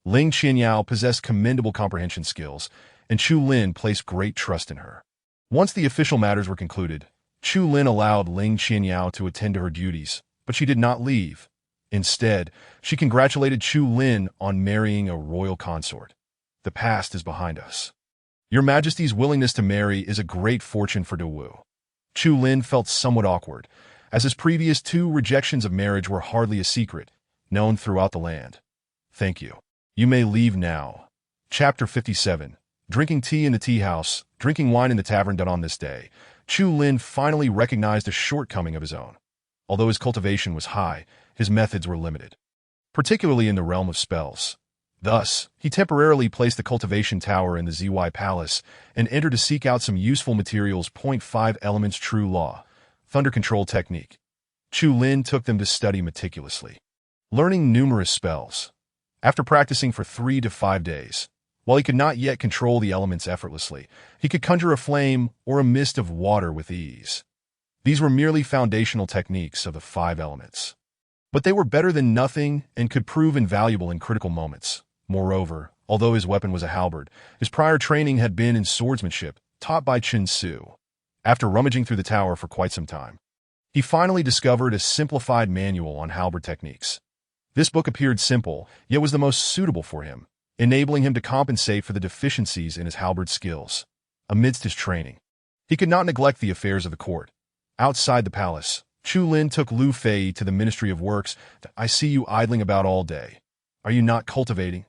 Ling Qinyao possessed commendable comprehension skills, and Chu Lin placed great trust in her. Once the official matters were concluded, Chu Lin allowed Ling Qinyao to attend to her duties, but she did not leave. Instead, she congratulated Chu Lin on marrying a royal consort. The past is behind us. Your Majesty's willingness to marry is a great fortune for Dawu. Chu Lin felt somewhat awkward, as his previous 2 rejections of marriage were hardly a secret, known throughout the land. Thank you. You may leave now. Chapter 57. Drinking tea in the tea house, drinking wine in the tavern. On this day, Chu Lin finally recognized a shortcoming of his own. Although his cultivation was high, his methods were limited, particularly in the realm of spells. Thus, he temporarily placed the cultivation tower in the ZY Palace and entered to seek out some useful materials. 5 Elements True Law, Thunder Control Technique. Chu Lin took them to study meticulously, learning numerous spells. After practicing for 3 to 5 days, while he could not yet control the elements effortlessly, he could conjure a flame or a mist of water with ease. These were merely foundational techniques of the 5 elements, but they were better than nothing and could prove invaluable in critical moments. Moreover, although his weapon was a halberd, his prior training had been in swordsmanship, taught by Chen Su. After rummaging through the tower for quite some time, he finally discovered a simplified manual on halberd techniques. This book appeared simple, yet was the most suitable for him, enabling him to compensate for the deficiencies in his halberd skills. Amidst his training, he could not neglect the affairs of the court. Outside the palace, Chu Lin took Lu Fei to the Ministry of Works. I see you idling about all day. Are you not cultivating?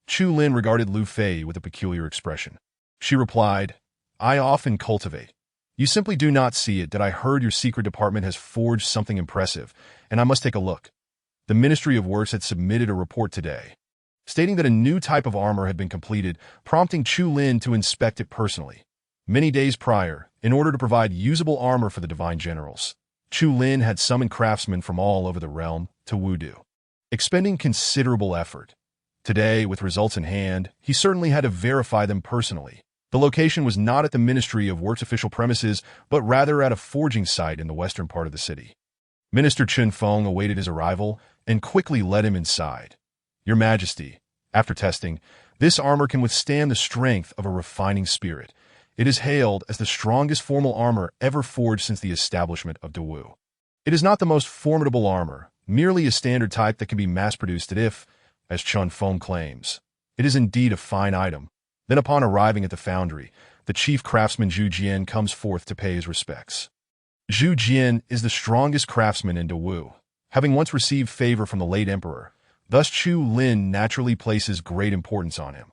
Chu Lin regarded Lu Fei with a peculiar expression. She replied, I often cultivate. You simply do not see it that I heard your secret department has forged something impressive, and I must take a look. The Ministry of Works had submitted a report today, stating that a new type of armor had been completed, prompting Chu Lin to inspect it personally. Many days prior, in order to provide usable armor for the divine generals, Chu Lin had summoned craftsmen from all over the realm to Wudu, expending considerable effort. Today, with results in hand, he certainly had to verify them personally. The location was not at the Ministry of Works official premises, but rather at a forging site in the western part of the city. Minister Chen Feng awaited his arrival and quickly led him inside. Your Majesty, after testing, this armor can withstand the strength of a refining spirit. It is hailed as the strongest formal armor ever forged since the establishment of Dawu. It is not the most formidable armor, merely a standard type that can be mass-produced if, as Chen Feng claims, it is indeed a fine item. Then upon arriving at the foundry, the chief craftsman Zhu Jian comes forth to pay his respects. Zhu Jian is the strongest craftsman in Dawu, having once received favor from the late emperor. Thus Chu Lin naturally places great importance on him.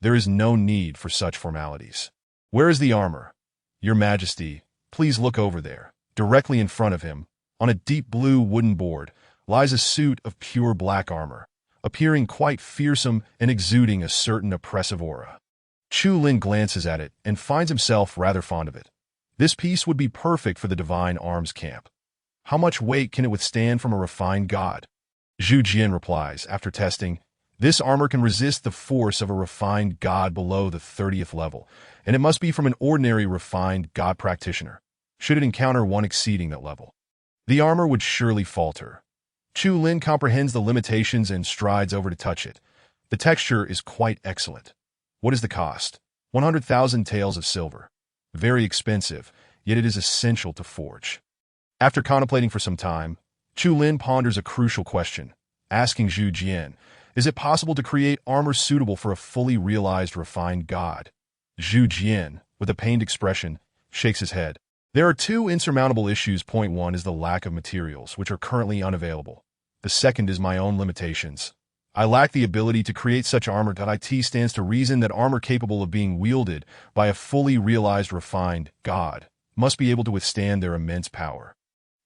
There is no need for such formalities. Where is the armor? Your Majesty, please look over there. Directly in front of him, on a deep blue wooden board, lies a suit of pure black armor, appearing quite fearsome and exuding a certain oppressive aura. Chu Lin glances at it and finds himself rather fond of it. This piece would be perfect for the divine arms camp. How much weight can it withstand from a refined god? Zhu Jian replies, after testing, this armor can resist the force of a refined god below the 30th level, and it must be from an ordinary refined god practitioner, should it encounter one exceeding that level. The armor would surely falter. Chu Lin comprehends the limitations and strides over to touch it. The texture is quite excellent. What is the cost? 100,000 taels of silver. Very expensive, yet it is essential to forge. After contemplating for some time, Chu Lin ponders a crucial question, asking Zhu Jian, is it possible to create armor suitable for a fully realized refined god? Zhu Jian, with a pained expression, shakes his head. There are two insurmountable issues. Point one is the lack of materials, which are currently unavailable. The second is my own limitations. I lack the ability to create such armor. It stands to reason that armor capable of being wielded by a fully realized refined god must be able to withstand their immense power.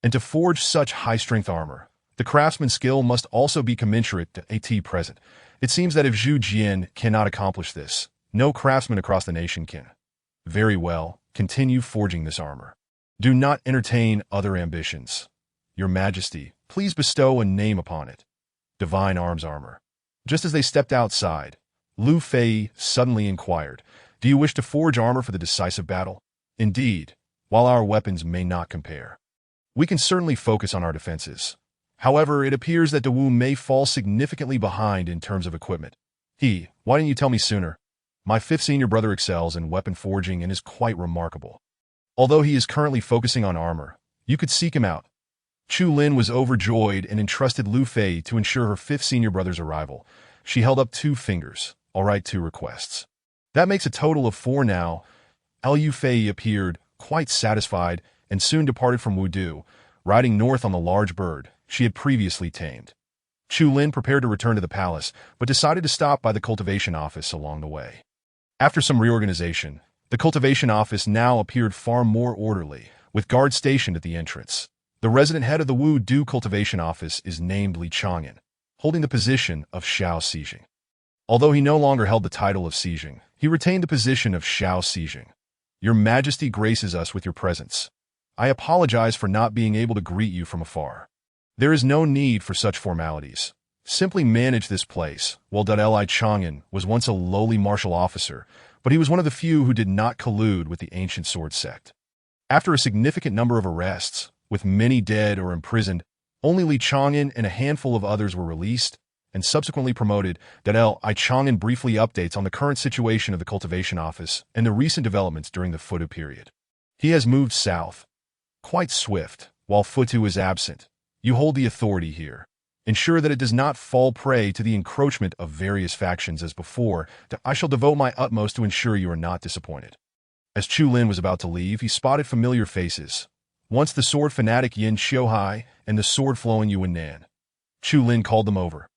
And to forge such high-strength armor, the craftsman's skill must also be commensurate to at present. It seems that if Zhu Jian cannot accomplish this, no craftsman across the nation can. Very well, continue forging this armor. Do not entertain other ambitions. Your Majesty, please bestow a name upon it. Divine arms armor. Just as they stepped outside, Lu Fei suddenly inquired, do you wish to forge armor for the decisive battle? Indeed, while our weapons may not compare, we can certainly focus on our defenses. However, it appears that Dawu may fall significantly behind in terms of equipment. Why didn't you tell me sooner? My fifth senior brother excels in weapon forging and is quite remarkable. Although he is currently focusing on armor, you could seek him out. Chu Lin was overjoyed and entrusted Lu Fei to ensure her fifth senior brother's arrival. She held up 2 fingers. All right, 2 requests. That makes a total of 4 now. Lu Fei appeared, quite satisfied, and soon departed from Wudu, riding north on the large bird she had previously tamed. Chu Lin prepared to return to the palace, but decided to stop by the cultivation office along the way. After some reorganization, the cultivation office now appeared far more orderly, with guards stationed at the entrance. The resident head of the Wudu cultivation office is named Li Chang'an, holding the position of Xiao Xijing. Although he no longer held the title of Xijing, he retained the position of Xiao Xijing. Your Majesty graces us with your presence. I apologize for not being able to greet you from afar. There is no need for such formalities. Simply manage this place. Li Chang'an was once a lowly martial officer, but he was one of the few who did not collude with the ancient sword sect. After a significant number of arrests, with many dead or imprisoned, only Li Chang'an and a handful of others were released and subsequently promoted. Li Chang'an briefly updates on the current situation of the cultivation office and the recent developments during the Futu period. He has moved south. Quite swift, while Futu is absent. You hold the authority here. Ensure that it does not fall prey to the encroachment of various factions as before. I shall devote my utmost to ensure you are not disappointed. As Chu Lin was about to leave, he spotted familiar faces. Once the sword fanatic Yin Xiuhai and the sword-flowing Yuan Nan. Chu Lin called them over.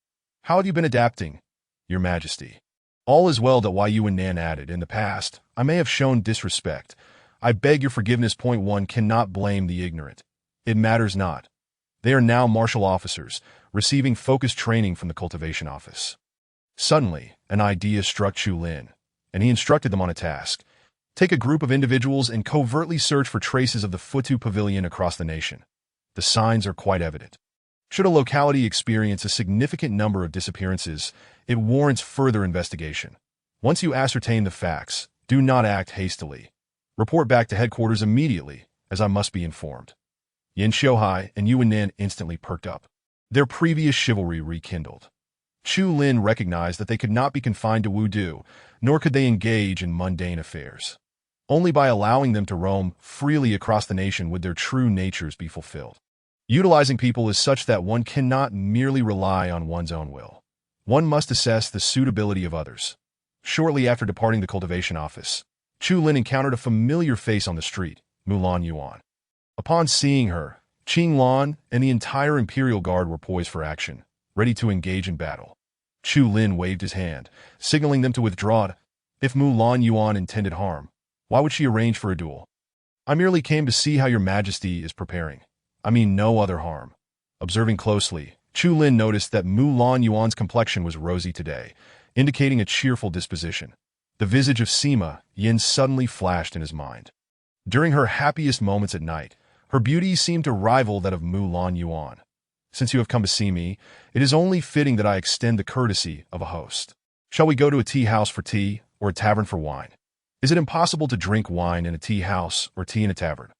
How have you been adapting, Your Majesty? All is well. Yuan Nan added, in the past, I may have shown disrespect. I beg your forgiveness. Point one cannot blame the ignorant. It matters not. They are now martial officers, receiving focused training from the cultivation office. Suddenly, an idea struck Chu Lin, and he instructed them on a task. Take a group of individuals and covertly search for traces of the Futu Pavilion across the nation. The signs are quite evident. Should a locality experience a significant number of disappearances, it warrants further investigation. Once you ascertain the facts, do not act hastily. Report back to headquarters immediately, as I must be informed. Yin Xiuhai and Yuan Nan instantly perked up. Their previous chivalry rekindled. Chu Lin recognized that they could not be confined to Wudu, nor could they engage in mundane affairs. Only by allowing them to roam freely across the nation would their true natures be fulfilled. Utilizing people is such that one cannot merely rely on one's own will. One must assess the suitability of others. Shortly after departing the cultivation office, Chu Lin encountered a familiar face on the street, Mulan Yuan. Upon seeing her, Qing Lan and the entire Imperial Guard were poised for action, ready to engage in battle. Chu Lin waved his hand, signaling them to withdraw. If Mulan Yuan intended harm, why would she arrange for a duel? I merely came to see how your majesty is preparing. I mean no other harm. Observing closely, Chu Lin noticed that Mulan Yuan's complexion was rosy today, indicating a cheerful disposition. The visage of Sima Yin suddenly flashed in his mind. During her happiest moments at night, her beauty seemed to rival that of Mulan Yuan. Since you have come to see me, it is only fitting that I extend the courtesy of a host. Shall we go to a tea house for tea, or a tavern for wine? Is it impossible to drink wine in a tea house or tea in a tavern?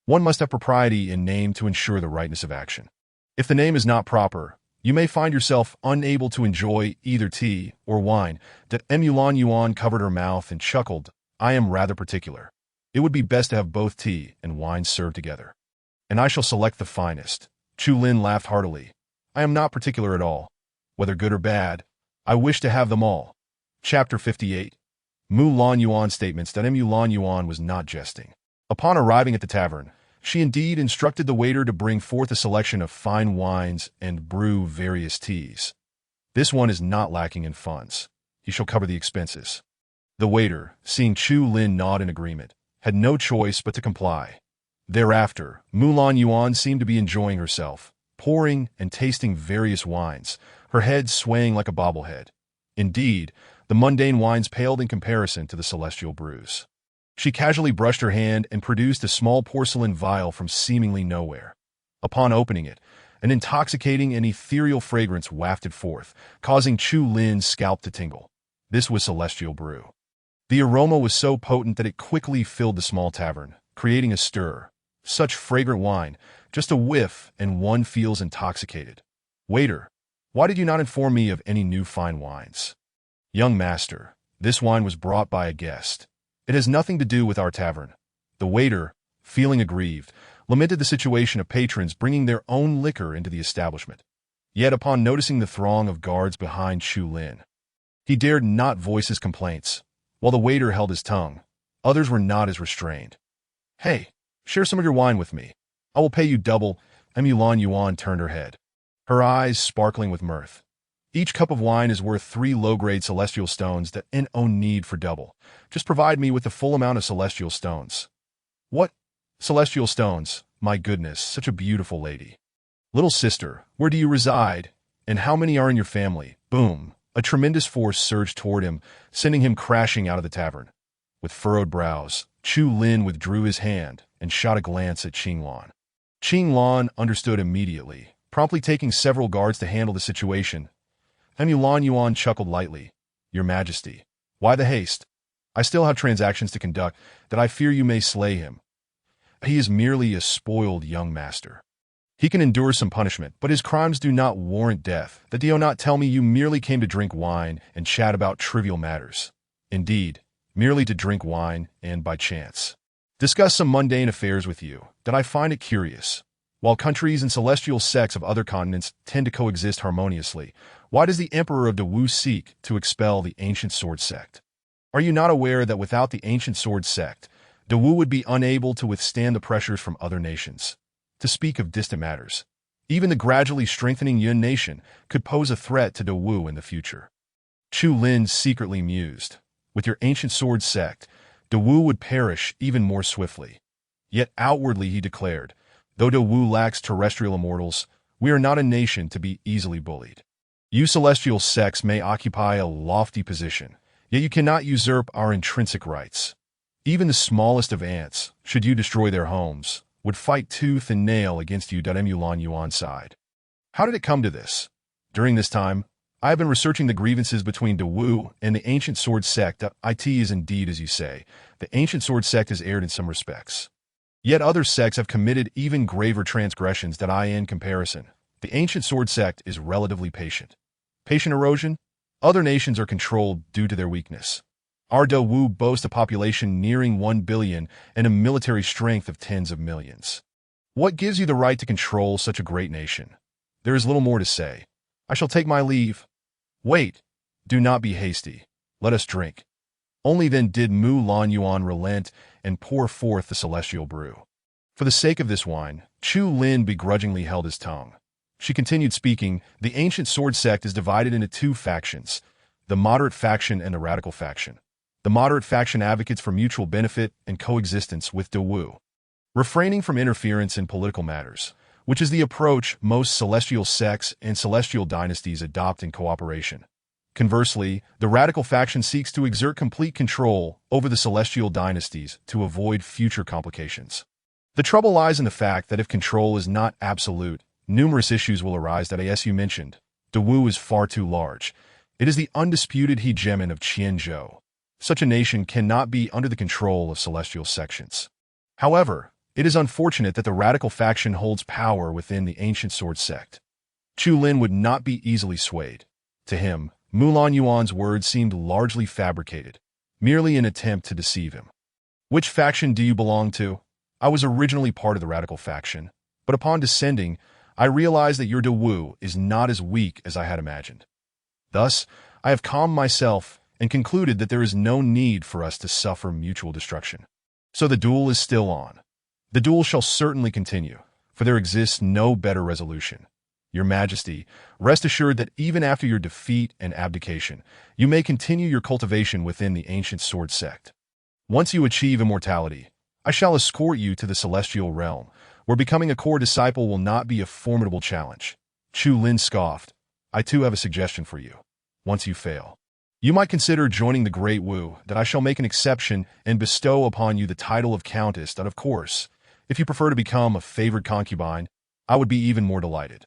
One must have propriety in name to ensure the rightness of action. If the name is not proper, you may find yourself unable to enjoy either tea or wine. That Mulan Yuan covered her mouth and chuckled. I am rather particular. It would be best to have both tea and wine served together. And I shall select the finest. Chu Lin laughed heartily. I am not particular at all. Whether good or bad, I wish to have them all. Chapter 58. Mulan Yuan's statements that Mulan Yuan was not jesting. Upon arriving at the tavern, she indeed instructed the waiter to bring forth a selection of fine wines and brew various teas. This one is not lacking in funds. He shall cover the expenses. The waiter, seeing Chu Lin nod in agreement, had no choice but to comply. Thereafter, Mulan Yuan seemed to be enjoying herself, pouring and tasting various wines, her head swaying like a bobblehead. Indeed, the mundane wines paled in comparison to the celestial brews. She casually brushed her hand and produced a small porcelain vial from seemingly nowhere. Upon opening it, an intoxicating and ethereal fragrance wafted forth, causing Chu Lin's scalp to tingle. This was celestial brew. The aroma was so potent that it quickly filled the small tavern, creating a stir. Such fragrant wine, just a whiff and one feels intoxicated. Waiter, why did you not inform me of any new fine wines? Young master, this wine was brought by a guest. It has nothing to do with our tavern. The waiter, feeling aggrieved, lamented the situation of patrons bringing their own liquor into the establishment. Yet upon noticing the throng of guards behind Chu Lin, he dared not voice his complaints. While the waiter held his tongue, others were not as restrained. Hey, share some of your wine with me. I will pay you double. Mulan Yuan turned her head, her eyes sparkling with mirth. Each cup of wine is worth 3 low-grade celestial stones that no need for double. Just provide me with the full amount of celestial stones. What? Celestial stones? My goodness, such a beautiful lady. Little sister, where do you reside? And how many are in your family? Boom. A tremendous force surged toward him, sending him crashing out of the tavern. With furrowed brows, Chu Lin withdrew his hand and shot a glance at Qing Lan. Qing Lan understood immediately, promptly taking several guards to handle the situation. Mulan Yuan chuckled lightly. Your Majesty, why the haste? I still have transactions to conduct that I fear you may slay him. He is merely a spoiled young master. He can endure some punishment, but his crimes do not warrant death. That do you not tell me you merely came to drink wine and chat about trivial matters. Indeed, merely to drink wine and, by chance, discuss some mundane affairs with you, that I find it curious. While countries and celestial sects of other continents tend to coexist harmoniously, why does the Emperor of Dawu seek to expel the ancient sword sect? Are you not aware that without the ancient sword sect, Dawu would be unable to withstand the pressures from other nations? To speak of distant matters, even the gradually strengthening Yun nation could pose a threat to Dawu in the future. Chu Lin secretly mused. With your ancient sword sect, Dawu would perish even more swiftly. Yet outwardly he declared, though Dawu lacks terrestrial immortals, we are not a nation to be easily bullied. You celestial sects may occupy a lofty position, yet you cannot usurp our intrinsic rights. Even the smallest of ants, should you destroy their homes, would fight tooth and nail against you. Mulan Yuan sighed. How did it come to this? During this time, I have been researching the grievances between Dawu and the ancient sword sect. It is indeed as you say, the ancient sword sect has erred in some respects. Yet other sects have committed even graver transgressions. In comparison, the ancient sword sect is relatively patient. Patient erosion? Other nations are controlled due to their weakness. Our Dawu boast a population nearing 1 billion and a military strength of tens of millions. What gives you the right to control such a great nation? There is little more to say. I shall take my leave. Wait, do not be hasty. Let us drink. Only then did Mulan Yuan relent and pour forth the celestial brew. For the sake of this wine, Chu Lin begrudgingly held his tongue. She continued speaking, the ancient sword sect is divided into two factions, the moderate faction and the radical faction. The moderate faction advocates for mutual benefit and coexistence with Dawu, refraining from interference in political matters, which is the approach most celestial sects and celestial dynasties adopt in cooperation. Conversely, the radical faction seeks to exert complete control over the celestial dynasties to avoid future complications. The trouble lies in the fact that if control is not absolute, numerous issues will arise. As you mentioned, Dawu is far too large. It is the undisputed hegemon of Qianzhou. Such a nation cannot be under the control of celestial sections. However, it is unfortunate that the radical faction holds power within the ancient sword sect. Chu Lin would not be easily swayed. To him, Mulan Yuan's words seemed largely fabricated, merely an attempt to deceive him. Which faction do you belong to? I was originally part of the radical faction, but upon descending, I realized that your Dawu is not as weak as I had imagined. Thus, I have calmed myself and concluded that there is no need for us to suffer mutual destruction. So the duel is still on. The duel shall certainly continue, for there exists no better resolution. Your Majesty, rest assured that even after your defeat and abdication, you may continue your cultivation within the ancient sword sect. Once you achieve immortality, I shall escort you to the celestial realm, where becoming a core disciple will not be a formidable challenge. Chu Lin scoffed. I too have a suggestion for you. Once you fail, you might consider joining the Great Wu, that I shall make an exception and bestow upon you the title of Countess, and of course, if you prefer to become a favored concubine, I would be even more delighted.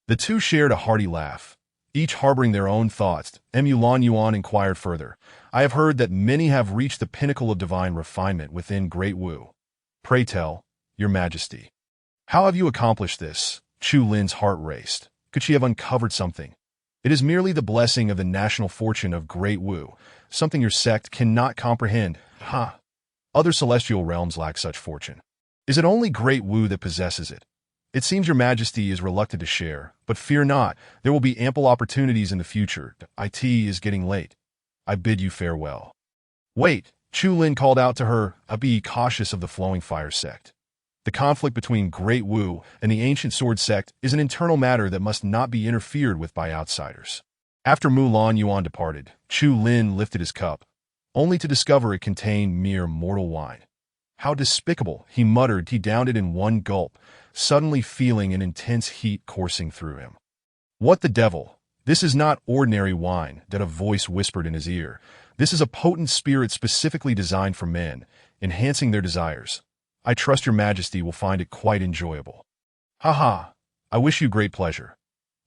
The two shared a hearty laugh, each harboring their own thoughts. Mulan Yuan inquired further, I have heard that many have reached the pinnacle of divine refinement within Great Wu. Pray tell, Your Majesty, how have you accomplished this? Chu Lin's heart raced. Could she have uncovered something? It is merely the blessing of the national fortune of Great Wu, something your sect cannot comprehend. Ha! Other celestial realms lack such fortune. Is it only Great Wu that possesses it? It seems Your Majesty is reluctant to share, but fear not, there will be ample opportunities in the future. It is getting late. I bid you farewell. Wait, Chu Lin called out to her, be cautious of the Flowing Fire sect. The conflict between Great Wu and the ancient sword sect is an internal matter that must not be interfered with by outsiders. After Mulan Yuan departed, Chu Lin lifted his cup, only to discover it contained mere mortal wine. How despicable, he muttered. He downed it in one gulp, suddenly feeling an intense heat coursing through him. What the devil? This is not ordinary wine, that a voice whispered in his ear. This is a potent spirit specifically designed for men, enhancing their desires. I trust Your Majesty will find it quite enjoyable. Ha ha! I wish you great pleasure.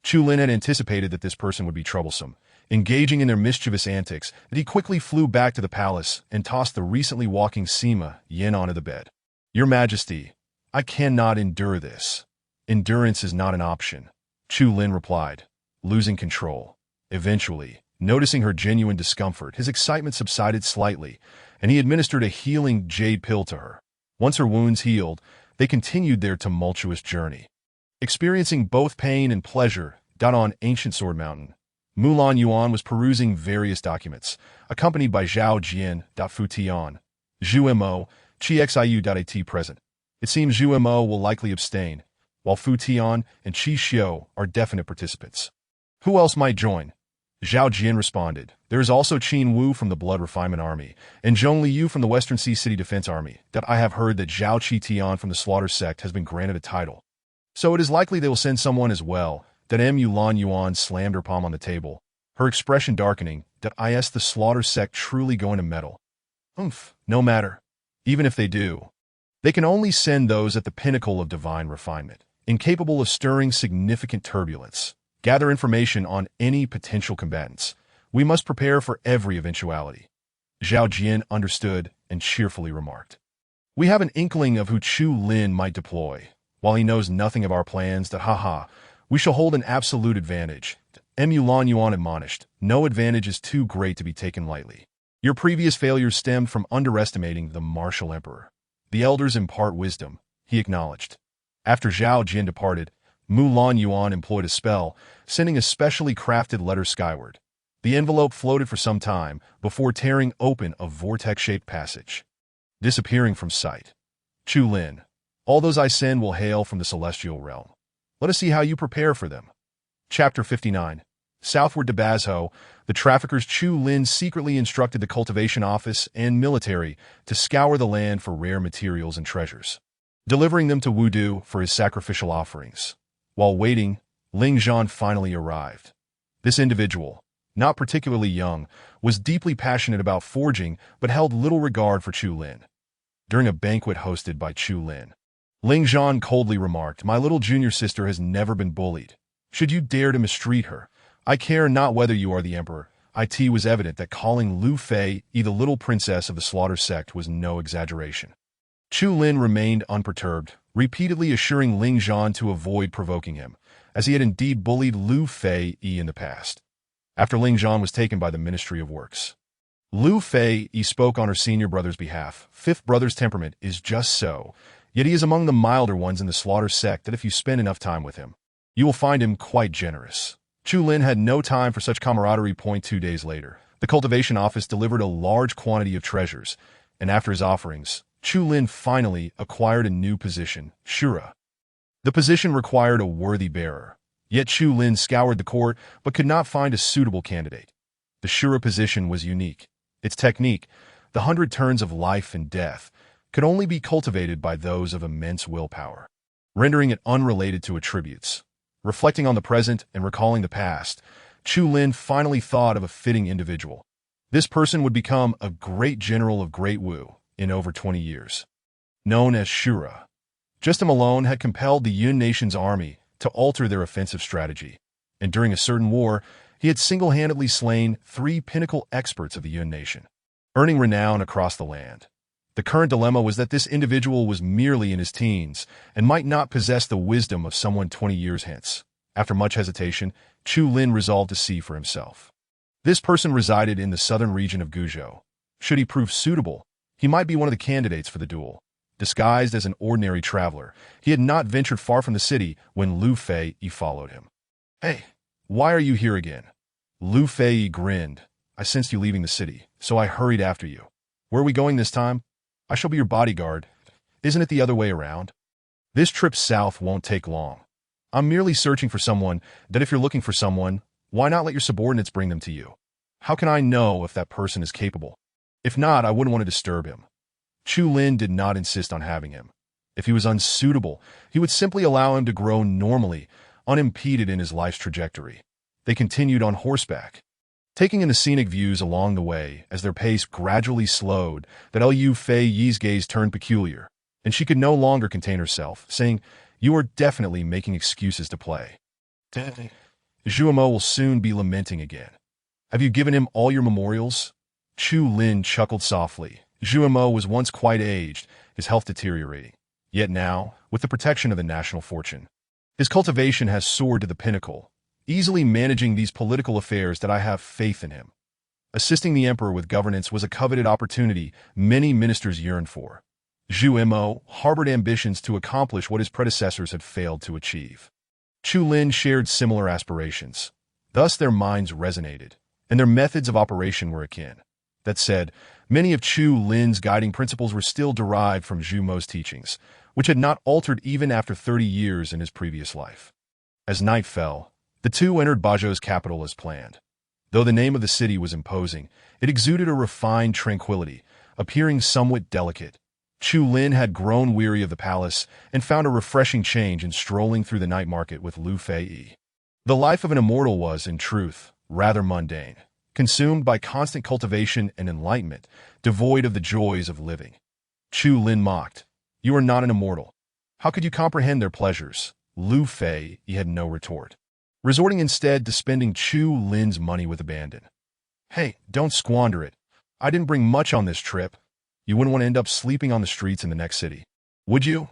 Chu Lin had anticipated that this person would be troublesome, engaging in their mischievous antics, that he quickly flew back to the palace and tossed the recently walking Sima Yin onto the bed. Your Majesty, I cannot endure this. Endurance is not an option, Chu Lin replied, losing control. Eventually, noticing her genuine discomfort, his excitement subsided slightly, and he administered a healing jade pill to her. Once her wounds healed, they continued their tumultuous journey. Experiencing both pain and pleasure, on Ancient Sword Mountain, Mulan Yuan was perusing various documents, accompanied by Zhao Jian, Fu Tian, Zhu Mo, Qi Xiu.at present. It seems Zhu Mo will likely abstain, while Fu Tian and Qi Xiu are definite participants. Who else might join? Zhao Jian responded, "There is also Qin Wu from the Blood Refinement Army, and Zhong Liu from the Western Sea City Defense Army, that I have heard that Zhao Qitian from the Slaughter Sect has been granted a title. So it is likely they will send someone as well." That Lan Yuan slammed her palm on the table, her expression darkening. That is the Slaughter Sect truly going to meddle? No matter. Even if they do, they can only send those at the pinnacle of divine refinement, incapable of stirring significant turbulence. Gather information on any potential combatants. We must prepare for every eventuality. Zhao Jian understood and cheerfully remarked, "We have an inkling of who Chu Lin might deploy. While he knows nothing of our plans, we shall hold an absolute advantage." Lan Yuan admonished, "No advantage is too great to be taken lightly. Your previous failures stemmed from underestimating the martial emperor. The elders impart wisdom," he acknowledged. After Zhao Jian departed, Lan Yuan employed a spell, sending a specially crafted letter skyward. The envelope floated for some time before tearing open a vortex-shaped passage, disappearing from sight. "Chu Lin, all those I send will hail from the celestial realm. Let us see how you prepare for them." Chapter 59. Southward to Bazhou, the traffickers Chu Lin secretly instructed the cultivation office and military to scour the land for rare materials and treasures, delivering them to Wudu for his sacrificial offerings. While waiting, Ling Zhan finally arrived. This individual, not particularly young, was deeply passionate about forging but held little regard for Chu Lin. During a banquet hosted by Chu Lin, Ling Zhan coldly remarked, "My little junior sister has never been bullied. Should you dare to mistreat her, I care not whether you are the emperor." It was evident that calling Lu Fei the little princess of the Slaughter Sect was no exaggeration. Chu Lin remained unperturbed, repeatedly assuring Ling Zhan to avoid provoking him, as he had indeed bullied Lu Fei in the past. After Ling Zhan was taken by the Ministry of Works, Lu Fei spoke on her senior brother's behalf. "Fifth brother's temperament is just so, yet he is among the milder ones in the Slaughter Sect that if you spend enough time with him, you will find him quite generous." Chu Lin had no time for such camaraderie. 2 days later, the cultivation office delivered a large quantity of treasures, and after his offerings, Chu Lin finally acquired a new position, Shura. The position required a worthy bearer, yet Chu Lin scoured the court but could not find a suitable candidate. The Shura position was unique. Its technique, the 100 turns of life and death, could only be cultivated by those of immense willpower, rendering it unrelated to attributes. Reflecting on the present and recalling the past, Chu Lin finally thought of a fitting individual. This person would become a great general of Great Wu in over 20 years. Known as Shura, just him alone had compelled the Yun nation's army to alter their offensive strategy, and during a certain war, he had single-handedly slain 3 pinnacle experts of the Yun nation, earning renown across the land. The current dilemma was that this individual was merely in his teens and might not possess the wisdom of someone 20 years hence. After much hesitation, Chu Lin resolved to see for himself. This person resided in the southern region of Guizhou. Should he prove suitable, he might be one of the candidates for the duel. Disguised as an ordinary traveler, he had not ventured far from the city when Lu Fei followed him. "Hey, why are you here again?" Lu Fei grinned. "I sensed you leaving the city, so I hurried after you. Where are we going this time?" "I shall be your bodyguard. Isn't it the other way around?" "This trip south won't take long. I'm merely searching for someone that if you're looking for someone, why not let your subordinates bring them to you? How can I know if that person is capable? If not, I wouldn't want to disturb him." Chu Lin did not insist on having him. If he was unsuitable, he would simply allow him to grow normally, unimpeded in his life's trajectory. They continued on horseback, taking in the scenic views along the way. As their pace gradually slowed, that Lu Fei's gaze turned peculiar, and she could no longer contain herself, saying, "You are definitely making excuses to play. Zhuemo will soon be lamenting again. Have you given him all your memorials?" Chu Lin chuckled softly. Zhuemo was once quite aged, his health deteriorating. Yet now, with the protection of the national fortune, his cultivation has soared to the pinnacle, easily managing these political affairs. That I have faith in him. Assisting the emperor with governance was a coveted opportunity many ministers yearned for. Zhuemo harbored ambitions to accomplish what his predecessors had failed to achieve. Chu Lin shared similar aspirations. Thus their minds resonated, and their methods of operation were akin. That said, many of Chu Lin's guiding principles were still derived from Zhumo's teachings, which had not altered even after 30 years in his previous life. As night fell, the two entered Bazhou's capital as planned. Though the name of the city was imposing, it exuded a refined tranquility, appearing somewhat delicate. Chu Lin had grown weary of the palace and found a refreshing change in strolling through the night market with Lu Fei. The life of an immortal was, in truth, rather mundane, consumed by constant cultivation and enlightenment, devoid of the joys of living. Chu Lin mocked. "You are not an immortal. How could you comprehend their pleasures?" Lu Fei had no retort, resorting instead to spending Chu Lin's money with abandon. "Hey, don't squander it. I didn't bring much on this trip. You wouldn't want to end up sleeping on the streets in the next city, would you?"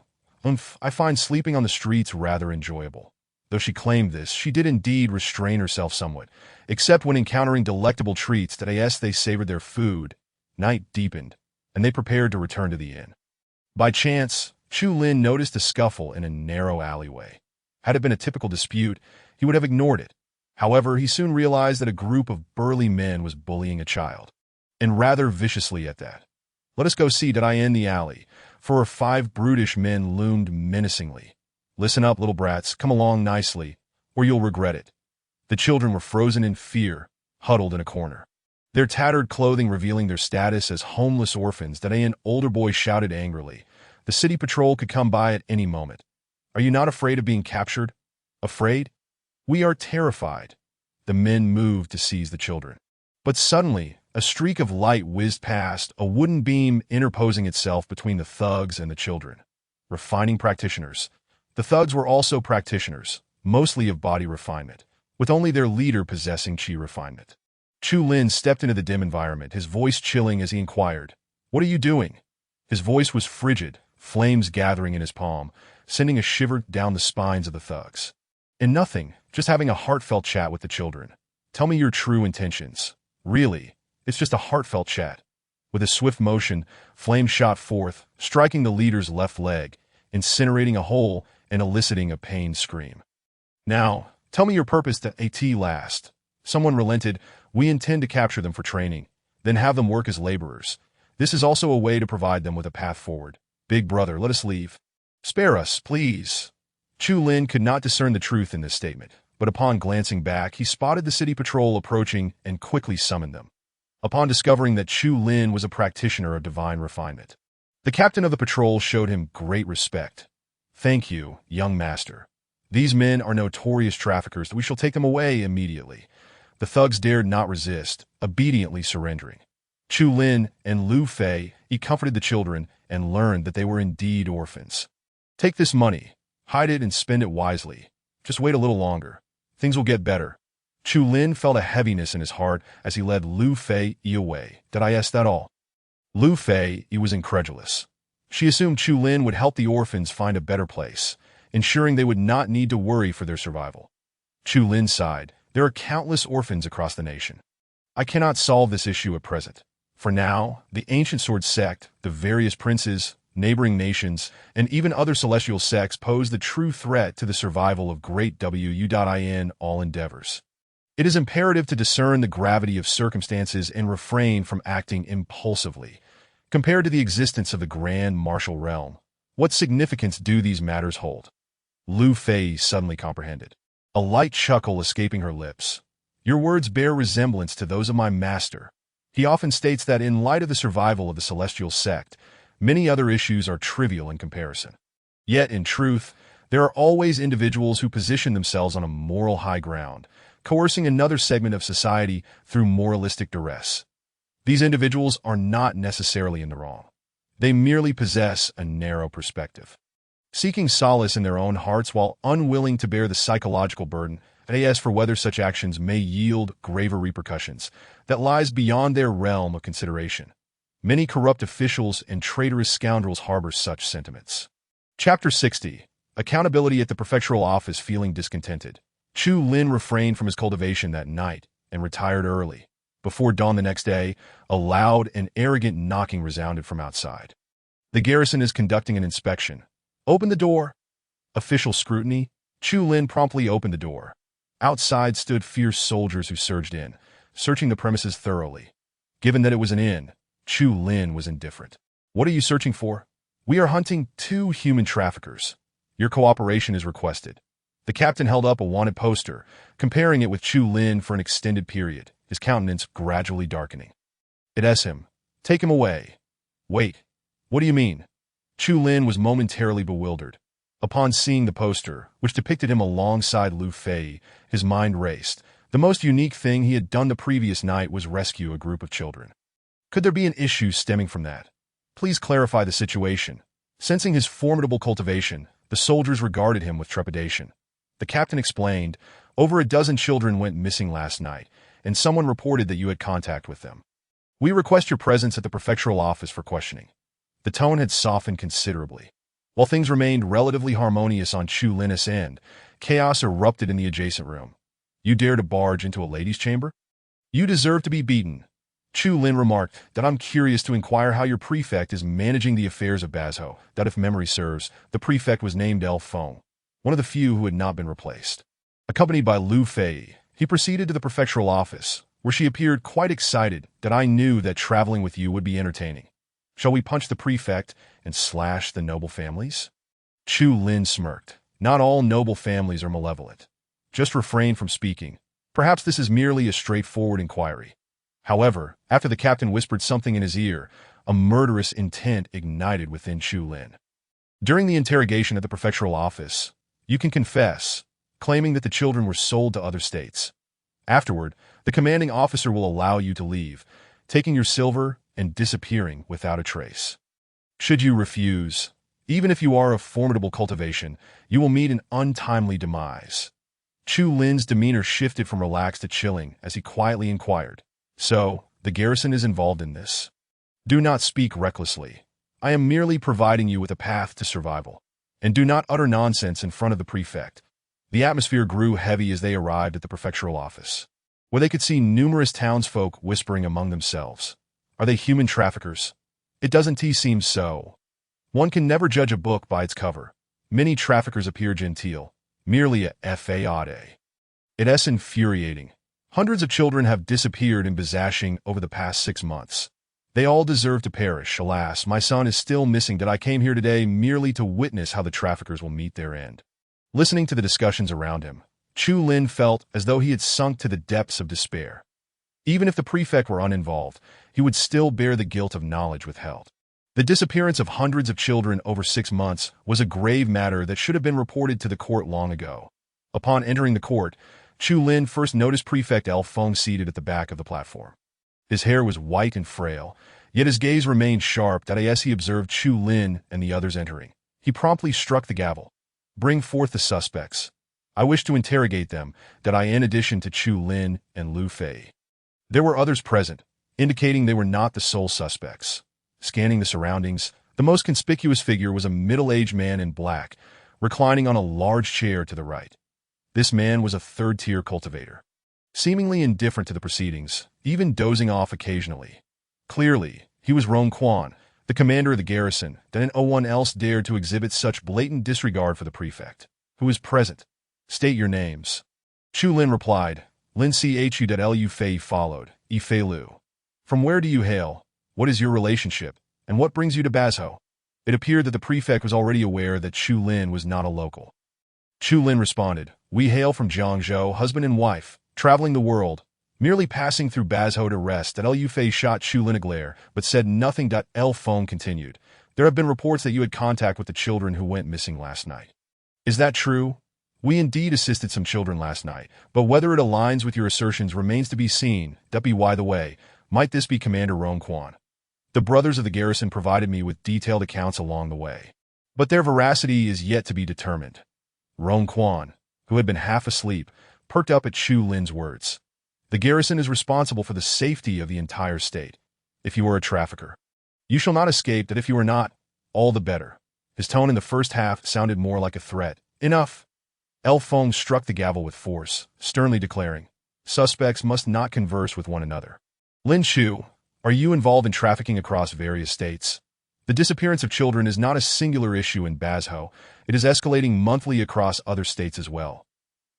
I find sleeping on the streets rather enjoyable." Though she claimed this, she did indeed restrain herself somewhat, except when encountering delectable treats that as they savored their food. Night deepened, and they prepared to return to the inn. By chance, Chu Lin noticed a scuffle in a narrow alleyway. Had it been a typical dispute, he would have ignored it. However, he soon realized that a group of burly men was bullying a child, and rather viciously at that. "Let us go see did I end the alley," for 5 brutish men loomed menacingly. "Listen up, little brats, come along nicely, or you'll regret it." The children were frozen in fear, huddled in a corner, their tattered clothing revealing their status as homeless orphans. That an older boy shouted angrily. "The city patrol could come by at any moment. Are you not afraid of being captured?" "Afraid? We are terrified." The men moved to seize the children. But suddenly, a streak of light whizzed past, a wooden beam interposing itself between the thugs and the children. Refining practitioners. The thugs were also practitioners, mostly of body refinement, with only their leader possessing chi refinement. Chu Lin stepped into the dim environment, his voice chilling as he inquired, "What are you doing?" His voice was frigid, flames gathering in his palm, sending a shiver down the spines of the thugs. "And nothing, just having a heartfelt chat with the children. Tell me your true intentions." "Really, it's just a heartfelt chat." With a swift motion, flames shot forth, striking the leader's left leg, incinerating a hole and eliciting a pained scream. "Now, tell me your purpose at last." Someone relented. "We intend to capture them for training, then have them work as laborers. This is also a way to provide them with a path forward. Big brother, let us leave. Spare us, please." Chu Lin could not discern the truth in this statement, but upon glancing back, he spotted the city patrol approaching and quickly summoned them. Upon discovering that Chu Lin was a practitioner of divine refinement, the captain of the patrol showed him great respect. "Thank you, young master. These men are notorious traffickers. We shall take them away immediately." The thugs dared not resist, obediently surrendering. Chu Lin and Lu Fei comforted the children and learned that they were indeed orphans. "Take this money, hide it and spend it wisely. Just wait a little longer. Things will get better." Chu Lin felt a heaviness in his heart as he led Lu Fei away. "Did I ask that all?" Lu Fei was incredulous. She assumed Chu Lin would help the orphans find a better place, ensuring they would not need to worry for their survival. Chu Lin sighed. "There are countless orphans across the nation. I cannot solve this issue at present. For now, the ancient sword sect, the various princes, neighboring nations, and even other celestial sects pose the true threat to the survival of great WU.in all endeavors. It is imperative to discern the gravity of circumstances and refrain from acting impulsively. Compared to the existence of the grand martial realm, what significance do these matters hold?" Lu Fei suddenly comprehended, a light chuckle escaping her lips. "Your words bear resemblance to those of my master. He often states that in light of the survival of the celestial sect, many other issues are trivial in comparison. Yet, in truth, there are always individuals who position themselves on a moral high ground, coercing another segment of society through moralistic duress. These individuals are not necessarily in the wrong. They merely possess a narrow perspective, seeking solace in their own hearts while unwilling to bear the psychological burden as for whether such actions may yield graver repercussions that lies beyond their realm of consideration. Many corrupt officials and traitorous scoundrels harbor such sentiments." Chapter 60. Accountability at the prefectural office. Feeling discontented, Chu Lin refrained from his cultivation that night and retired early. Before dawn the next day, a loud and arrogant knocking resounded from outside. "The garrison is conducting an inspection. Open the door." Official scrutiny. Chu Lin promptly opened the door. Outside stood fierce soldiers who surged in, searching the premises thoroughly. Given that it was an inn, Chu Lin was indifferent. "What are you searching for?" "We are hunting 2 human traffickers. Your cooperation is requested." The captain held up a wanted poster, comparing it with Chu Lin for an extended period, his countenance gradually darkening. "It's him. Take him away." "Wait. What do you mean?" Chu Lin was momentarily bewildered. Upon seeing the poster, which depicted him alongside Lu Fei, his mind raced. The most unique thing he had done the previous night was rescue a group of children. Could there be an issue stemming from that? Please clarify the situation. Sensing his formidable cultivation, the soldiers regarded him with trepidation. The captain explained, "Over a dozen children went missing last night, and someone reported that you had contact with them. We request your presence at the prefectural office for questioning." The tone had softened considerably. While things remained relatively harmonious on Chu Lin's end, chaos erupted in the adjacent room. "You dare to barge into a lady's chamber? You deserve to be beaten." Chu Lin remarked that "I'm curious to inquire how your prefect is managing the affairs of Bazhou." That, if memory serves, the prefect was named El Feng, one of the few who had not been replaced. Accompanied by Lu Fei, he proceeded to the prefectural office, where she appeared quite excited that "I knew that traveling with you would be entertaining. Shall we punch the prefect and slash the noble families?" Chu Lin smirked. "Not all noble families are malevolent. Just refrain from speaking. Perhaps this is merely a straightforward inquiry." However, after the captain whispered something in his ear, a murderous intent ignited within Chu Lin. During the interrogation at the prefectural office, you can confess, claiming that the children were sold to other states. Afterward, the commanding officer will allow you to leave, taking your silver and disappearing without a trace. Should you refuse, even if you are of formidable cultivation, you will meet an untimely demise. Chu Lin's demeanor shifted from relaxed to chilling as he quietly inquired, "So, the garrison is involved in this?" "Do not speak recklessly. I am merely providing you with a path to survival. And do not utter nonsense in front of the prefect." The atmosphere grew heavy as they arrived at the prefectural office, where they could see numerous townsfolk whispering among themselves. "Are they human traffickers? It doesn't seem so. One can never judge a book by its cover. Many traffickers appear genteel, merely a fade. It's infuriating. Hundreds of children have disappeared in Bazashing over the past 6 months. They all deserve to perish. Alas, my son is still missing. That I came here today merely to witness how the traffickers will meet their end." Listening to the discussions around him, Chu Lin felt as though he had sunk to the depths of despair. Even if the prefect were uninvolved, he would still bear the guilt of knowledge withheld. The disappearance of hundreds of children over 6 months was a grave matter that should have been reported to the court long ago. Upon entering the court, Chu Lin first noticed Prefect El Feng seated at the back of the platform. His hair was white and frail, yet his gaze remained sharp as he observed Chu Lin and the others entering. He promptly struck the gavel. "Bring forth the suspects. I wish to interrogate them." In addition to Chu Lin and Lu Fei, there were others present, indicating they were not the sole suspects. Scanning the surroundings, the most conspicuous figure was a middle-aged man in black, reclining on a large chair to the right. This man was a third-tier cultivator, seemingly indifferent to the proceedings, even dozing off occasionally. Clearly, he was Rong Quan, the commander of the garrison. No one else dared to exhibit such blatant disregard for the prefect, who was present. "State your names." Chu Lin replied. "Lin Chu. Lu Fei followed. Fei Lu. From where do you hail? What is your relationship? And what brings you to Bazhou?" It appeared that the prefect was already aware that Chu Lin was not a local. Chu Lin responded, "We hail from Jiangzhou, husband and wife, traveling the world, merely passing through Bazhou to rest." Lu Fei shot Chu Lin a glare, but said nothing. El Feng continued, "There have been reports that you had contact with the children who went missing last night. Is that true?" "We indeed assisted some children last night, but whether it aligns with your assertions remains to be seen. By the way, might this be Commander Rong Quan? The brothers of the garrison provided me with detailed accounts along the way, but their veracity is yet to be determined." Rong Quan, who had been half asleep, perked up at Chu Lin's words. "The garrison is responsible for the safety of the entire state. If you are a trafficker, you shall not escape. If you are not, all the better." His tone in the first half sounded more like a threat. "Enough." El Feng struck the gavel with force, sternly declaring, "Suspects must not converse with one another." "Lin Chu, are you involved in trafficking across various states?" The disappearance of children is not a singular issue in Bazhou. It is escalating monthly across other states as well.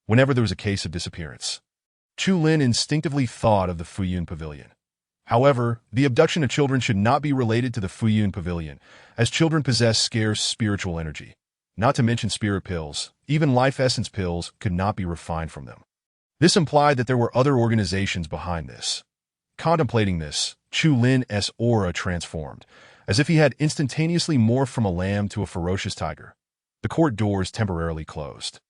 Whenever there was a case of disappearance, Chu Lin instinctively thought of the Fuyun Pavilion. However, the abduction of children should not be related to the Fuyun Pavilion, as children possess scarce spiritual energy. Not to mention spirit pills, even life essence pills could not be refined from them. This implied that there were other organizations behind this. Contemplating this, Chu Lin's aura transformed, as if he had instantaneously morphed from a lamb to a ferocious tiger. The court doors temporarily closed.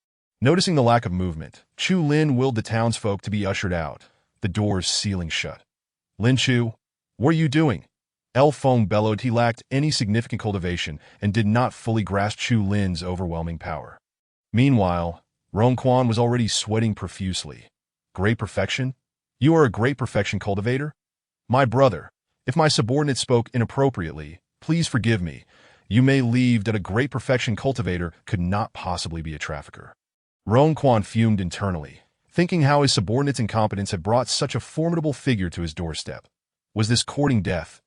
Noticing the lack of movement, Chu Lin willed the townsfolk to be ushered out, the doors sealing shut. "Lin Chu, what are you doing?" El Feng bellowed. He lacked any significant cultivation and did not fully grasp Chu Lin's overwhelming power. Meanwhile, Rongquan was already sweating profusely. "Great perfection? You are a great perfection cultivator? My brother, if my subordinate spoke inappropriately, please forgive me. You may leave that a great perfection cultivator could not possibly be a trafficker." Rongquan fumed internally, thinking how his subordinate's incompetence had brought such a formidable figure to his doorstep. Was this courting death?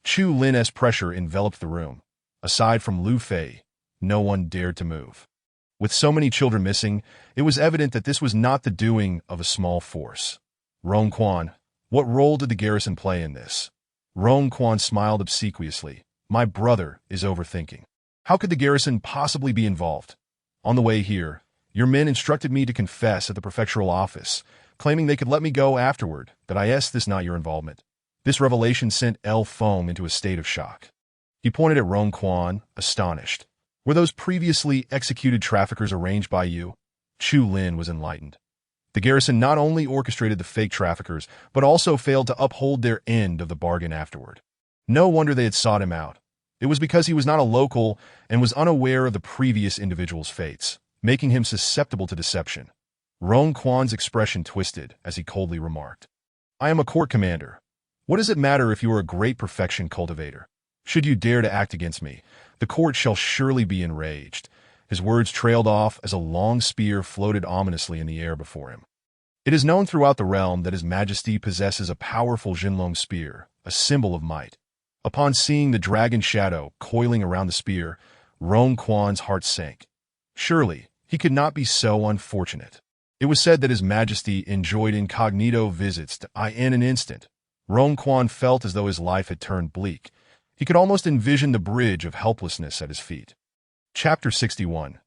Chu Lin's pressure enveloped the room. Aside from Lu Fei, no one dared to move. With so many children missing, it was evident that this was not the doing of a small force. "Rongquan, what role did the garrison play in this?" Rongquan smiled obsequiously. "My brother is overthinking. How could the garrison possibly be involved? On the way here, your men instructed me to confess at the prefectural office, claiming they could let me go afterward, that this not your involvement." This revelation sent El Feng into a state of shock. He pointed at Rongquan, astonished. "Were those previously executed traffickers arranged by you?" Chu Lin was enlightened. The garrison not only orchestrated the fake traffickers, but also failed to uphold their end of the bargain afterward. No wonder they had sought him out. It was because he was not a local and was unaware of the previous individual's fates, making him susceptible to deception. Rongquan's expression twisted as he coldly remarked, "I am a court commander. What does it matter if you are a great perfection cultivator? Should you dare to act against me, the court shall surely be enraged." His words trailed off as a long spear floated ominously in the air before him. It is known throughout the realm that His Majesty possesses a powerful Jinlong spear, a symbol of might. Upon seeing the dragon shadow coiling around the spear, Rongquan's heart sank. Surely, he could not be so unfortunate. It was said that His Majesty enjoyed incognito visits to in an instant. Rongquan felt as though his life had turned bleak. He could almost envision the bridge of helplessness at his feet. Chapter 61.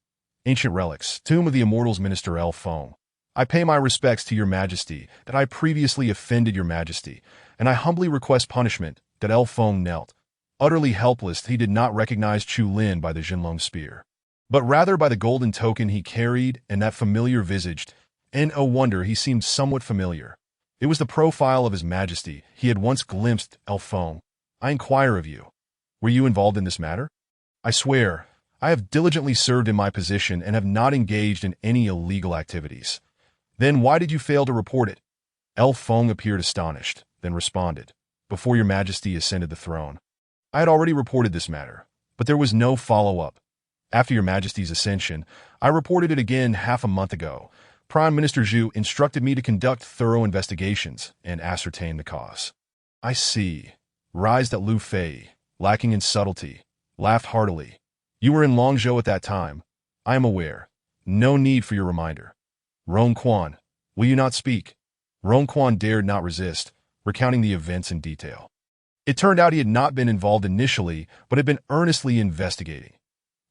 Ancient Relics, Tomb of the Immortals. Minister El Feng. "I pay my respects to your Majesty that I previously offended your Majesty, and I humbly request punishment." That El Feng knelt. Utterly helpless, he did not recognize Chu Lin by the Jinlong spear, but rather by the golden token he carried and that familiar visage. And oh wonder, he seemed somewhat familiar. It was the profile of His Majesty he had once glimpsed. "El Feng, I inquire of you. Were you involved in this matter?" "I swear, I have diligently served in my position and have not engaged in any illegal activities." "Then why did you fail to report it?" El Feng appeared astonished, then responded, "Before your Majesty ascended the throne, I had already reported this matter, but there was no follow-up. After your Majesty's ascension, I reported it again half a month ago. Prime Minister Zhu instructed me to conduct thorough investigations and ascertain the cause." "I see," writhed at Lu Fei, lacking in subtlety, laughed heartily. "You were in Longzhou at that time. I am aware. No need for your reminder." "Rongquan, will you not speak?" Rongquan dared not resist, recounting the events in detail. It turned out he had not been involved initially, but had been earnestly investigating.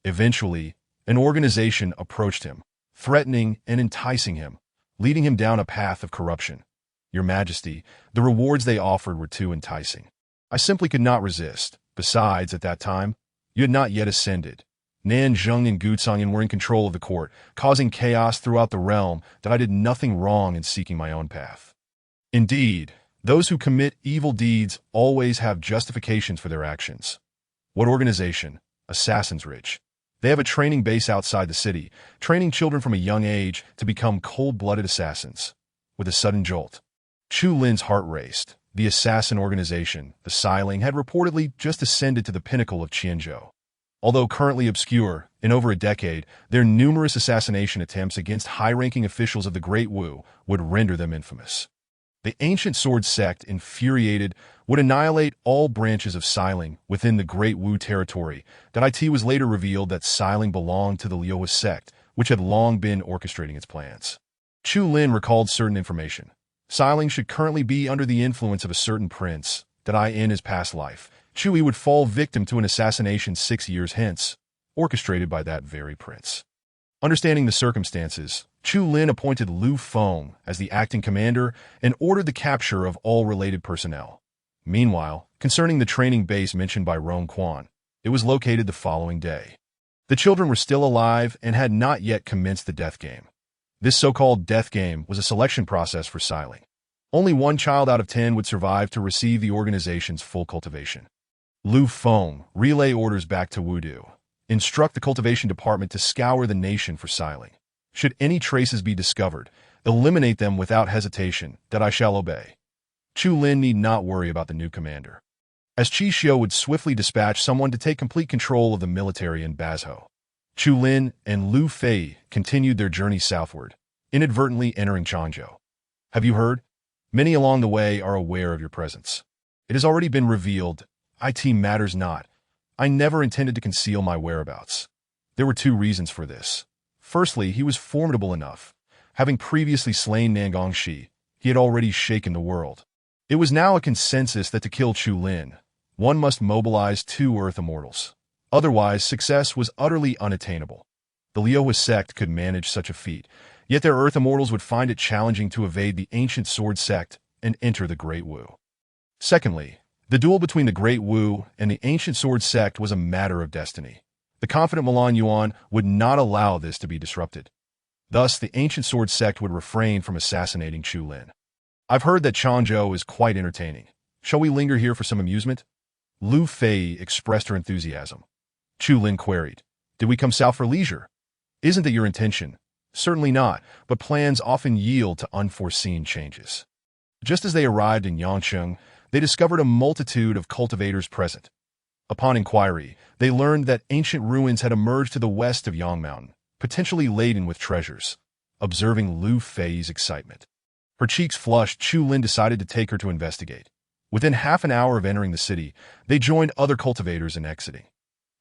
Eventually, an organization approached him, threatening and enticing him, leading him down a path of corruption. "Your Majesty, the rewards they offered were too enticing. I simply could not resist. Besides, at that time, you had not yet ascended. Nanzheng and Guzhangyan were in control of the court, causing chaos throughout the realm. That I did nothing wrong in seeking my own path. Indeed, those who commit evil deeds always have justifications for their actions. What organization? Assassin's Ridge. They have a training base outside the city, training children from a young age to become cold-blooded assassins." With a sudden jolt, Chu Lin's heart raced. The assassin organization, the Xiling, had reportedly just ascended to the pinnacle of Qianzhou. Although currently obscure, in over a decade, their numerous assassination attempts against high-ranking officials of the Great Wu would render them infamous. The ancient sword sect, infuriated, would annihilate all branches of Xiling within the Great Wu territory. It was later revealed that Xiling belonged to the Liuhua sect, which had long been orchestrating its plans. Chu Lin recalled certain information. Xiling should currently be under the influence of a certain prince, that in his past life, Chui would fall victim to an assassination 6 years hence, orchestrated by that very prince. Understanding the circumstances, Chu Lin appointed Lu Feng as the acting commander and ordered the capture of all related personnel. Meanwhile, concerning the training base mentioned by Rong Quan, it was located the following day. The children were still alive and had not yet commenced the death game. This so-called death game was a selection process for siling. Only one child out of 10 would survive to receive the organization's full cultivation. Lu Feng relay orders back to Wudu. Instruct the cultivation department to scour the nation for siling. Should any traces be discovered, eliminate them without hesitation, that I shall obey. Chu Lin need not worry about the new commander, as Qi Xiu would swiftly dispatch someone to take complete control of the military in Bazhou. Chu Lin and Lu Fei continued their journey southward, inadvertently entering Changzhou. Have you heard? Many along the way are aware of your presence. It has already been revealed. It matters not. I never intended to conceal my whereabouts. There were two reasons for this. Firstly, he was formidable enough. Having previously slain Nangongshi, he had already shaken the world. It was now a consensus that to kill Chu Lin, one must mobilize 2 Earth Immortals. Otherwise, success was utterly unattainable. The Liuhua sect could manage such a feat, yet their Earth Immortals would find it challenging to evade the ancient sword sect and enter the Great Wu. Secondly, the duel between the Great Wu and the ancient sword sect was a matter of destiny. The confident Milan Yuan would not allow this to be disrupted. Thus, the ancient sword sect would refrain from assassinating Chu Lin. I've heard that Changzhou is quite entertaining. Shall we linger here for some amusement? Lu Fei expressed her enthusiasm. Chu Lin queried, Did we come south for leisure? Isn't that your intention? Certainly not, but plans often yield to unforeseen changes. Just as they arrived in Yangcheng, they discovered a multitude of cultivators present. Upon inquiry, they learned that ancient ruins had emerged to the west of Yang Mountain, potentially laden with treasures. Observing Lu Fei's excitement, her cheeks flushed, Chu Lin decided to take her to investigate. Within half an hour of entering the city, they joined other cultivators in exiting.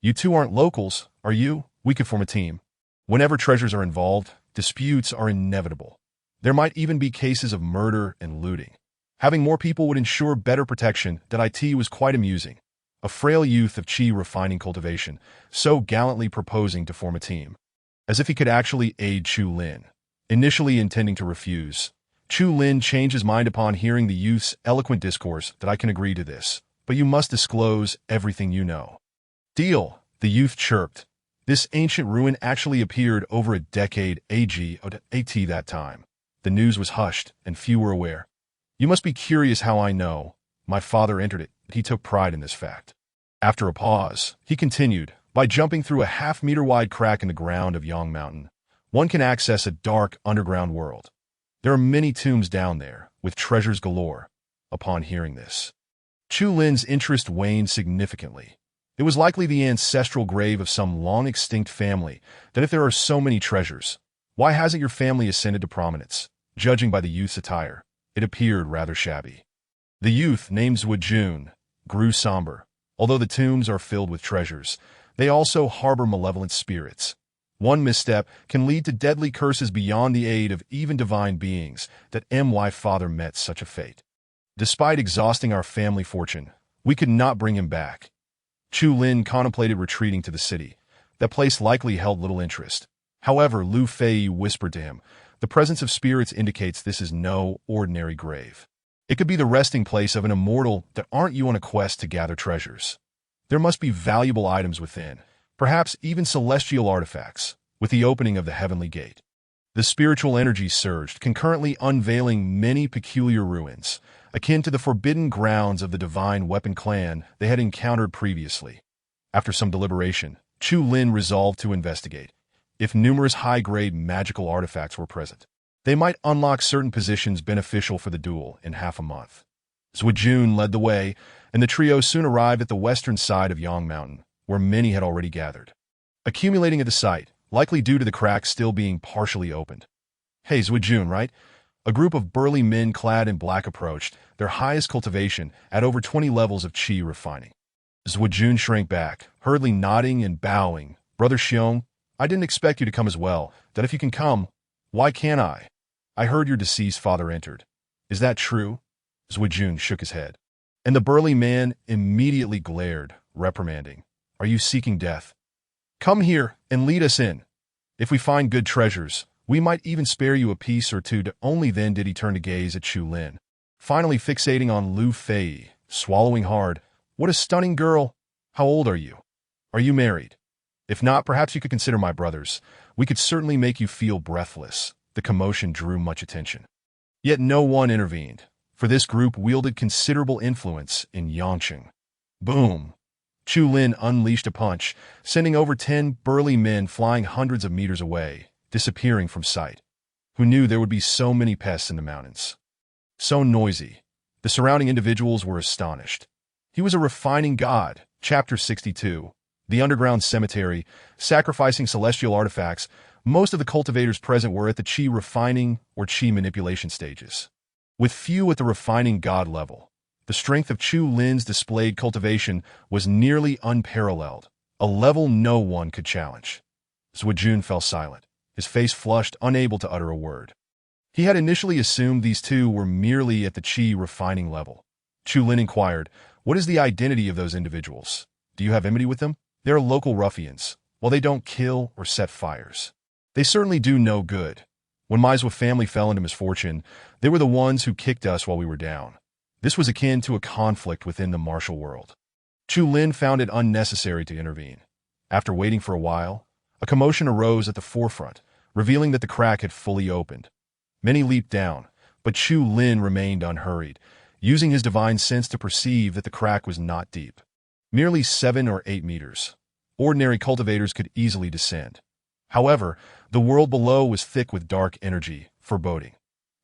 You two aren't locals, are you? We could form a team. Whenever treasures are involved, disputes are inevitable. There might even be cases of murder and looting. Having more people would ensure better protection. That was quite amusing. A frail youth of Qi refining cultivation, so gallantly proposing to form a team. As if he could actually aid Chu Lin. Initially intending to refuse, Chu Lin changed his mind upon hearing the youth's eloquent discourse. That I can agree to this, but you must disclose everything you know. Deal, the youth chirped. This ancient ruin actually appeared over a decade AT that time. The news was hushed, and few were aware. You must be curious how I know. My father entered it. He took pride in this fact. After a pause, he continued, by jumping through a half-meter-wide crack in the ground of Yang Mountain, one can access a dark underground world. There are many tombs down there, with treasures galore. Upon hearing this, Chu Lin's interest waned significantly. It was likely the ancestral grave of some long-extinct family. That if there are so many treasures, why hasn't your family ascended to prominence? Judging by the youth's attire, it appeared rather shabby. The youth, named Zhuojun, grew somber. Although the tombs are filled with treasures, they also harbor malevolent spirits. One misstep can lead to deadly curses beyond the aid of even divine beings. That my father met such a fate. Despite exhausting our family fortune, we could not bring him back. Chu Lin contemplated retreating to the city. That place likely held little interest. However, Lu Fei whispered to him, the presence of spirits indicates this is no ordinary grave. It could be the resting place of an immortal. That aren't you on a quest to gather treasures? There must be valuable items within, perhaps even celestial artifacts, with the opening of the heavenly gate. The spiritual energy surged, concurrently unveiling many peculiar ruins, akin to the forbidden grounds of the divine weapon clan they had encountered previously. After some deliberation, Chu Lin resolved to investigate. If numerous high-grade magical artifacts were present, they might unlock certain positions beneficial for the duel in half a month. Zhuojun led the way, and the trio soon arrived at the western side of Yang Mountain, where many had already gathered, accumulating at the site, likely due to the cracks still being partially opened. Hey, Zhuojun, right? A group of burly men clad in black approached, their highest cultivation at over 20 levels of Qi refining. Zhuojun shrank back, hurriedly nodding and bowing. Brother Xiong, I didn't expect you to come as well. That if you can come, why can't I? I heard your deceased father entered. Is that true? Zhuojun shook his head. And the burly man immediately glared, reprimanding. Are you seeking death? Come here and lead us in. If we find good treasures, We might even spare you a piece or two. Only then did he turn to gaze at Chu Lin, finally fixating on Lu Fei, swallowing hard. What a stunning girl! How old are you? Are you married? If not, perhaps you could consider my brothers. We could certainly make you feel breathless. The commotion drew much attention. Yet no one intervened, for this group wielded considerable influence in Yangqing. Boom! Chu Lin unleashed a punch, sending over 10 burly men flying hundreds of meters away, disappearing from sight. Who knew there would be so many pests in the mountains? So noisy. The surrounding individuals were astonished. He was a refining god. Chapter 62. The underground cemetery, sacrificing celestial artifacts. Most of the cultivators present were at the chi refining or chi manipulation stages, with few at the refining god level. The strength of Chu Lin's displayed cultivation was nearly unparalleled, a level no one could challenge. Zhuojun fell silent, his face flushed, unable to utter a word. He had initially assumed these two were merely at the chi refining level. Chu Lin inquired, "What is the identity of those individuals? Do you have enmity with them? They are local ruffians. While they don't kill or set fires, they certainly do no good. When my family fell into misfortune, they were the ones who kicked us while we were down. This was akin to a conflict within the martial world." Chu Lin found it unnecessary to intervene. After waiting for a while, a commotion arose at the forefront, revealing that the crack had fully opened. Many leaped down, but Chu Lin remained unhurried, using his divine sense to perceive that the crack was not deep, merely 7 or 8 meters. Ordinary cultivators could easily descend. However, the world below was thick with dark energy, foreboding.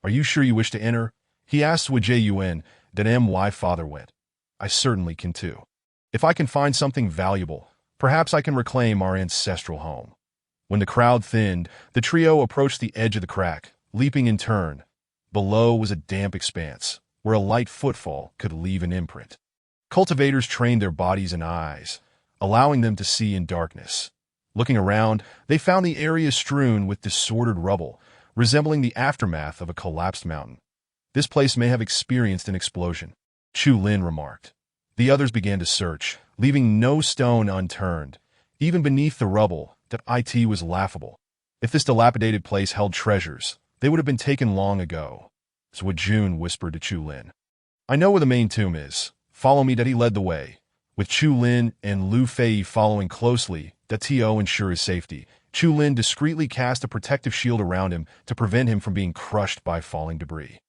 "Are you sure you wish to enter?" he asked Zhuojun. "Did my father went? I certainly can too. If I can find something valuable, perhaps I can reclaim our ancestral home." When the crowd thinned, the trio approached the edge of the crack, leaping in turn. Below was a damp expanse, where a light footfall could leave an imprint. Cultivators trained their bodies and eyes, allowing them to see in darkness. Looking around, they found the area strewn with disordered rubble, resembling the aftermath of a collapsed mountain. "This place may have experienced an explosion," Chu Lin remarked. The others began to search, leaving no stone unturned. Even beneath the rubble, that it was laughable. If this dilapidated place held treasures, they would have been taken long ago. Zhuojun whispered to Chu Lin, "I know where the main tomb is. Follow me." That he led the way, with Chu Lin and Lu Fei following closely. To ensure his safety, Chu Lin discreetly cast a protective shield around him to prevent him from being crushed by falling debris.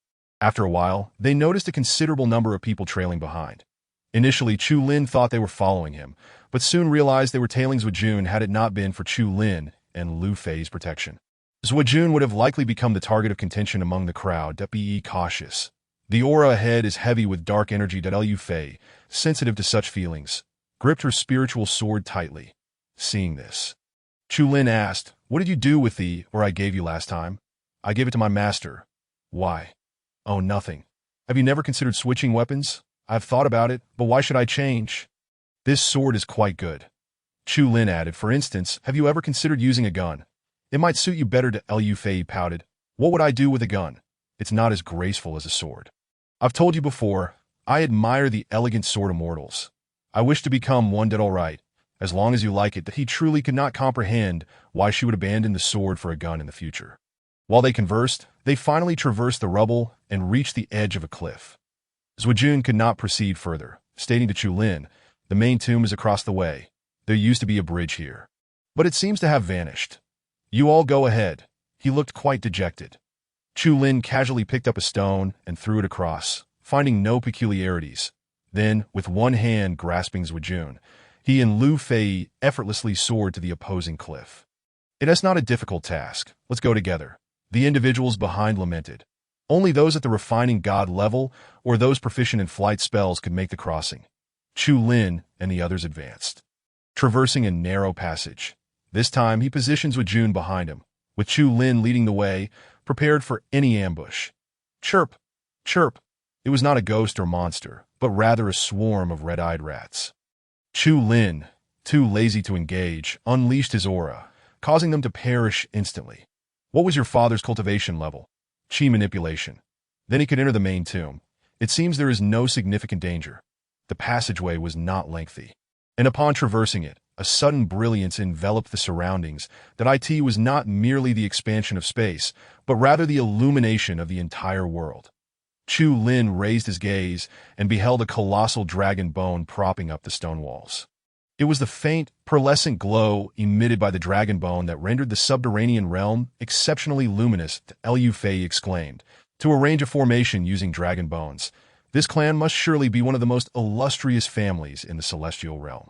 After a while, they noticed a considerable number of people trailing behind. Initially, Chu Lin thought they were following him, but soon realized they were tailing Zhuojun had it not been for Chu Lin and Lu Fei's protection. Zhuojun would have likely become the target of contention among the crowd. Be cautious. The aura ahead is heavy with dark energy. Lu Fei, sensitive to such feelings, gripped her spiritual sword tightly. Seeing this, Chu Lin asked, "What did you do with the or I gave you last time?" "I gave it to my master." "Why?" "Oh, nothing. Have you never considered switching weapons?" "I've thought about it, but why should I change?" "This sword is quite good." Chu Lin added, "For instance, have you ever considered using a gun? It might suit you better." Lu Fei pouted. "What would I do with a gun? It's not as graceful as a sword." "I've told you before, I admire the elegant sword immortals. I wish to become one. All right, as long as you like it." That he truly could not comprehend why she would abandon the sword for a gun in the future. While they conversed, they finally traversed the rubble and reached the edge of a cliff. Zhuojun could not proceed further, stating to Chu Lin, "The main tomb is across the way. There used to be a bridge here, but it seems to have vanished. You all go ahead." He looked quite dejected. Chu Lin casually picked up a stone and threw it across, finding no peculiarities. Then, with one hand grasping Zhuojun, he and Lu Fei effortlessly soared to the opposing cliff. "It's not a difficult task. Let's go together." The individuals behind lamented. Only those at the refining god level or those proficient in flight spells could make the crossing. Chu Lin and the others advanced, traversing a narrow passage. This time he positioned Zhuojun behind him, with Chu Lin leading the way, prepared for any ambush. Chirp! Chirp! It was not a ghost or monster, but rather a swarm of red-eyed rats. Chu Lin, too lazy to engage, unleashed his aura, causing them to perish instantly. "What was your father's cultivation level?" "Chi manipulation." "Then he could enter the main tomb. It seems there is no significant danger." The passageway was not lengthy, and upon traversing it, A sudden brilliance enveloped the surroundings, that it was not merely the expansion of space, but rather the illumination of the entire world. Chu Lin raised his gaze and beheld a colossal dragon bone propping up the stone walls. It was the faint, pearlescent glow emitted by the dragon bone that rendered the subterranean realm exceptionally luminous. Liu Fei exclaimed. To arrange a formation using dragon bones, this clan must surely be one of the most illustrious families in the celestial realm.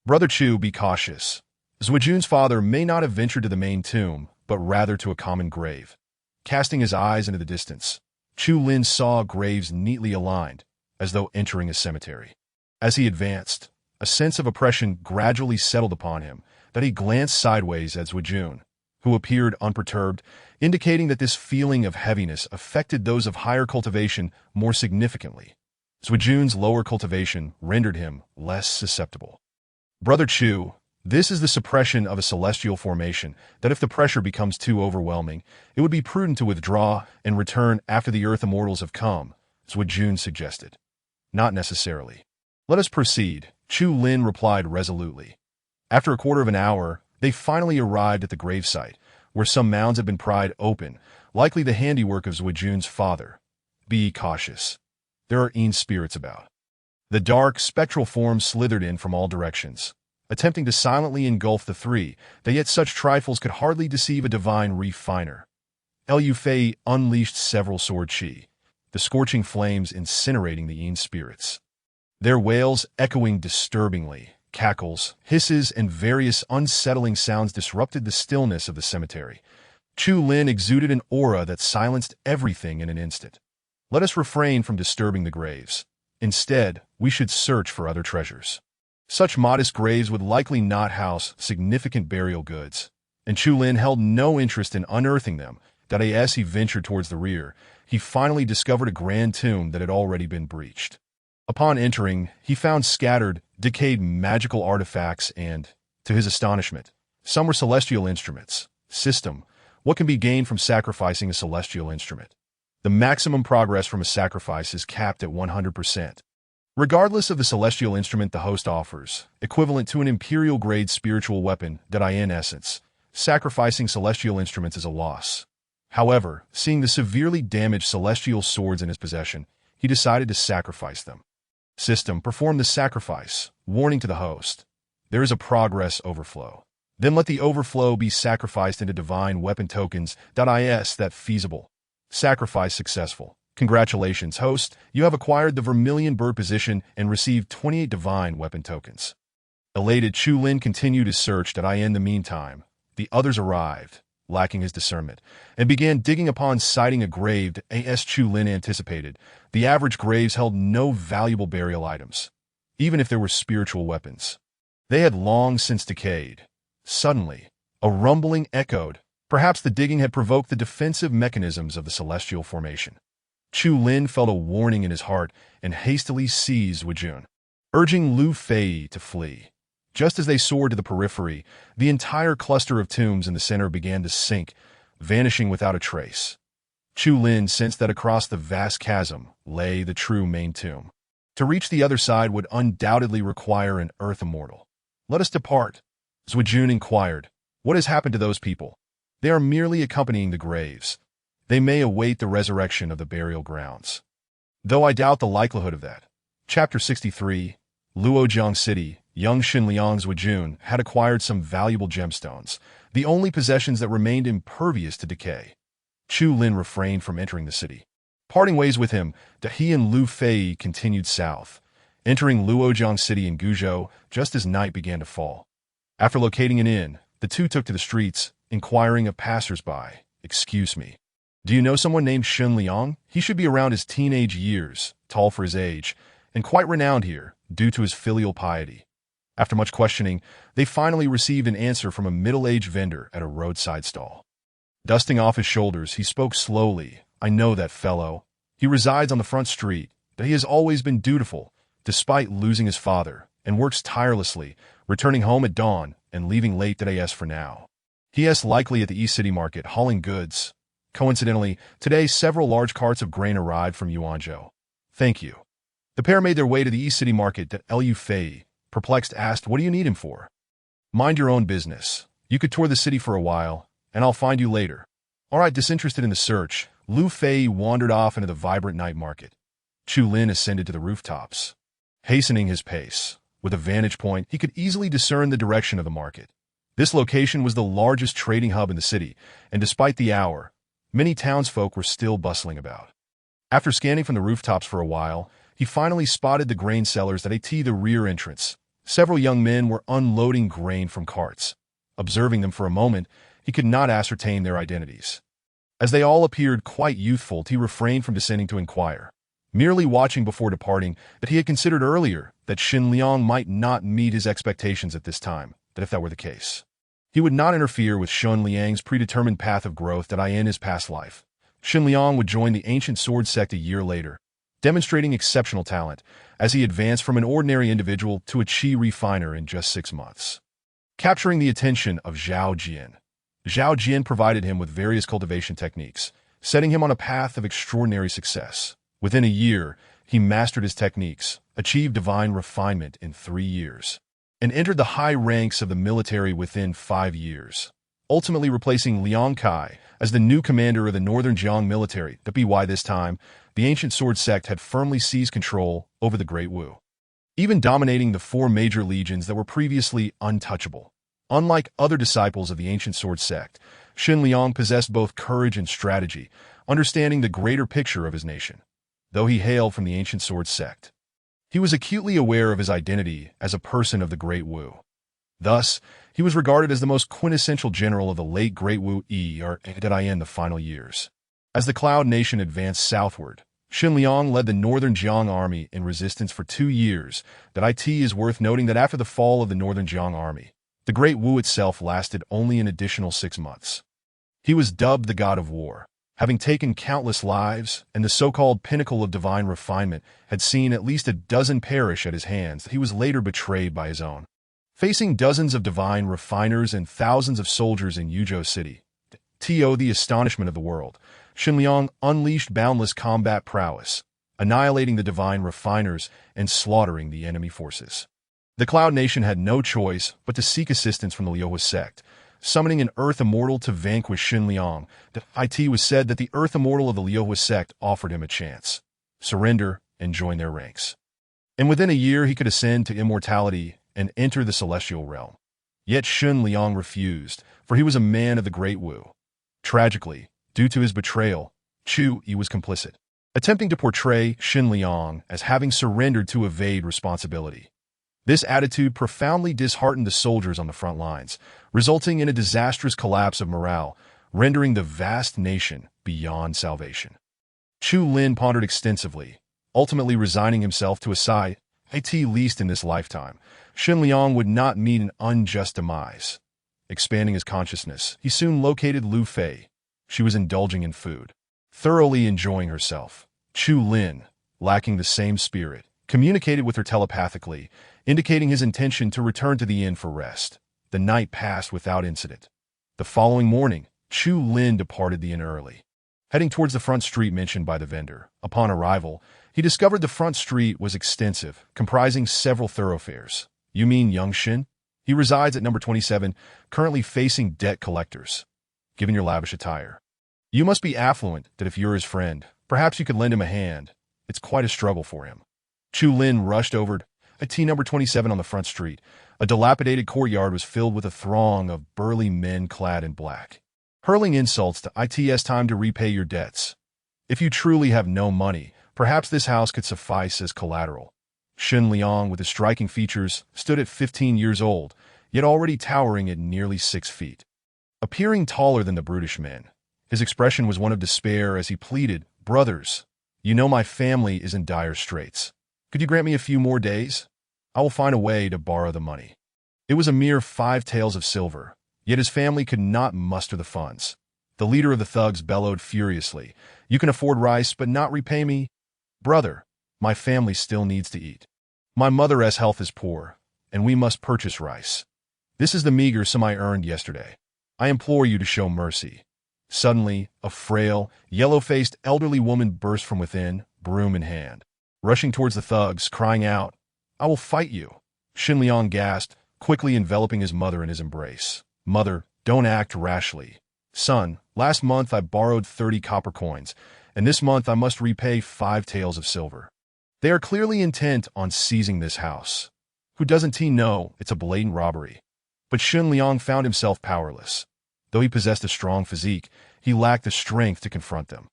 Brother Chu, be cautious. Zuijun's father may not have ventured to the main tomb, but rather to a common grave. Casting his eyes into the distance, Chu Lin saw graves neatly aligned, as though entering a cemetery. As he advanced, a sense of oppression gradually settled upon him, that he glanced sideways at Zuijun, who appeared unperturbed, indicating that this feeling of heaviness affected those of higher cultivation more significantly. Zuijun's lower cultivation rendered him less susceptible. Brother Chu, this is the suppression of a celestial formation, that if the pressure becomes too overwhelming, it would be prudent to withdraw and return after the Earth Immortals have come, Zuijun suggested. Not necessarily. Let us proceed, Chu Lin replied resolutely. After a quarter of an hour, they finally arrived at the gravesite, where some mounds had been pried open, likely the handiwork of Zuijun's father. Be cautious. There are spirits about. The dark, spectral forms slithered in from all directions, attempting to silently engulf the three, that yet such trifles could hardly deceive a divine refiner. Liu Fei unleashed several sword chi, the scorching flames incinerating the spirits. Their wails echoing disturbingly, cackles, hisses, and various unsettling sounds disrupted the stillness of the cemetery. Chu Lin exuded an aura that silenced everything in an instant. Let us refrain from disturbing the graves. Instead, we should search for other treasures. Such modest graves would likely not house significant burial goods, and Chu Lin held no interest in unearthing them, that as he ventured towards the rear, he finally discovered a grand tomb that had already been breached. Upon entering, he found scattered, decayed magical artifacts and, to his astonishment, some were celestial instruments. System: what can be gained from sacrificing a celestial instrument? The maximum progress from a sacrifice is capped at 100%. Regardless of the celestial instrument the host offers, equivalent to an imperial-grade spiritual weapon, that in essence, sacrificing celestial instruments is a loss. However, seeing the severely damaged celestial swords in his possession, he decided to sacrifice them. System: perform the sacrifice. Warning to the host: there is a progress overflow. Then let the overflow be sacrificed into divine weapon tokens. That feasible. Sacrifice successful. Congratulations, host. You have acquired the Vermilion Bird position and received 28 divine weapon tokens. Elated, Chu Lin continued his search. In the meantime, the others arrived, lacking his discernment, and began digging upon sighting a grave. As Chu Lin anticipated, the average graves held no valuable burial items, even if there were spiritual weapons. They had long since decayed. Suddenly, a rumbling echoed. Perhaps the digging had provoked the defensive mechanisms of the celestial formation. Chu Lin felt a warning in his heart and hastily seized Zuijun, urging Liu Fei to flee. Just as they soared to the periphery, the entire cluster of tombs in the center began to sink, vanishing without a trace. Chu Lin sensed that across the vast chasm lay the true main tomb. To reach the other side would undoubtedly require an Earth Immortal. Let us depart, Zuijun inquired. What has happened to those people? They are merely accompanying the graves. They may await the resurrection of the burial grounds. Though I doubt the likelihood of that. Chapter 63, Luojiang City. Young Xinliang's Zuijun had acquired some valuable gemstones, the only possessions that remained impervious to decay. Chu Lin refrained from entering the city. Parting ways with him, he and Liu Fei continued south, entering Luojiang City in Guizhou just as night began to fall. After locating an inn, the two took to the streets, inquiring of passers-by. Excuse me. Do you know someone named Xinliang? He should be around his teenage years, tall for his age, and quite renowned here, due to his filial piety. After much questioning, they finally received an answer from a middle-aged vendor at a roadside stall. Dusting off his shoulders, he spoke slowly. I know that fellow. He resides on the front street, but he has always been dutiful, despite losing his father, and works tirelessly, returning home at dawn and leaving late as for now. He is likely at the East City Market hauling goods. Coincidentally, today several large carts of grain arrived from Yuanzhou. Thank you. The pair made their way to the East City Market. Liu Fei, perplexed, asked, what do you need him for? Mind your own business. You could tour the city for a while, and I'll find you later. All right, disinterested in the search, Lu Fei wandered off into the vibrant night market. Chu Lin ascended to the rooftops. Hastening his pace, with a vantage point, he could easily discern the direction of the market. This location was the largest trading hub in the city, and despite the hour, many townsfolk were still bustling about. After scanning from the rooftops for a while, he finally spotted the grain sellers at the rear entrance. Several young men were unloading grain from carts. Observing them for a moment, he could not ascertain their identities. As they all appeared quite youthful, he refrained from descending to inquire, merely watching before departing that he had considered earlier that Xin Liang might not meet his expectations at this time, that if that were the case, he would not interfere with Xun Liang's predetermined path of growth that in his past life. Xin Liang would join the ancient sword sect a year later, demonstrating exceptional talent as he advanced from an ordinary individual to a chi refiner in just 6 months. Capturing the attention of Zhao Jian provided him with various cultivation techniques, setting him on a path of extraordinary success. Within a year, he mastered his techniques, achieved divine refinement in 3 years, and entered the high ranks of the military within 5 years, ultimately replacing Liang Kai as the new commander of the Northern Jiang military. By this time, the ancient sword sect had firmly seized control over the Great Wu, even dominating the 4 major legions that were previously untouchable. Unlike other disciples of the ancient sword sect, Xin Liang possessed both courage and strategy, understanding the greater picture of his nation. Though he hailed from the ancient sword sect, he was acutely aware of his identity as a person of the Great Wu. Thus, he was regarded as the most quintessential general of the late Great Wu in the final years. As the Cloud Nation advanced southward, Xin Liang led the Northern Jiang Army in resistance for 2 years. It is worth noting that after the fall of the Northern Jiang Army, the Great Wu itself lasted only an additional 6 months. He was dubbed the God of War, having taken countless lives, and the so-called pinnacle of divine refinement had seen at least a dozen perish at his hands. He was later betrayed by his own. Facing dozens of divine refiners and thousands of soldiers in Yuzhou City, the astonishment of the world, Xin Liang unleashed boundless combat prowess, annihilating the divine refiners and slaughtering the enemy forces. The Cloud Nation had no choice but to seek assistance from the Liuhua sect, summoning an Earth Immortal to vanquish Xin Liang. It was said that the Earth Immortal of the Liuhua sect offered him a chance: surrender and join their ranks. And within a year he could ascend to immortality and enter the celestial realm. Yet Xin Liang refused, for he was a man of the Great Wu. Tragically, due to his betrayal, Chu Yi was complicit, attempting to portray Xin Liang as having surrendered to evade responsibility. This attitude profoundly disheartened the soldiers on the front lines, resulting in a disastrous collapse of morale, rendering the vast nation beyond salvation. Chu Lin pondered extensively, ultimately resigning himself to a side, at least in this lifetime, Xin Liang would not meet an unjust demise. Expanding his consciousness, he soon located Lu Fei. She was indulging in food, thoroughly enjoying herself. Chu Lin, lacking the same spirit, communicated with her telepathically, indicating his intention to return to the inn for rest. The night passed without incident. The following morning, Chu Lin departed the inn early, heading towards the front street mentioned by the vendor. Upon arrival, he discovered the front street was extensive, comprising several thoroughfares. You mean young Xin? He resides at number 27, currently facing debt collectors. Given your lavish attire, you must be affluent. That if you're his friend, perhaps you could lend him a hand. It's quite a struggle for him. Chu Lin rushed over to number 27 on the front street. A dilapidated courtyard was filled with a throng of burly men clad in black, hurling insults to it's time to repay your debts. If you truly have no money, perhaps this house could suffice as collateral. Xin Liang, with his striking features, stood at 15 years old, yet already towering at nearly 6 feet. Appearing taller than the brutish men, his expression was one of despair as he pleaded, "Brothers, you know my family is in dire straits. Could you grant me a few more days? I will find a way to borrow the money." It was a mere 5 taels of silver, yet his family could not muster the funds. The leader of the thugs bellowed furiously, "You can afford rice but not repay me? Brother, my family still needs to eat. My mother's health is poor, and we must purchase rice. This is the meager sum I earned yesterday. I implore you to show mercy." Suddenly, a frail, yellow-faced elderly woman burst from within, broom in hand, rushing towards the thugs, crying out, "I will fight you." Xin Liang gasped, quickly enveloping his mother in his embrace. "Mother, don't act rashly. Son, last month I borrowed 30 copper coins, and this month I must repay 5 taels of silver. They are clearly intent on seizing this house. Who doesn't he know it's a blatant robbery?" But Shun Liang found himself powerless. Though he possessed a strong physique, he lacked the strength to confront them.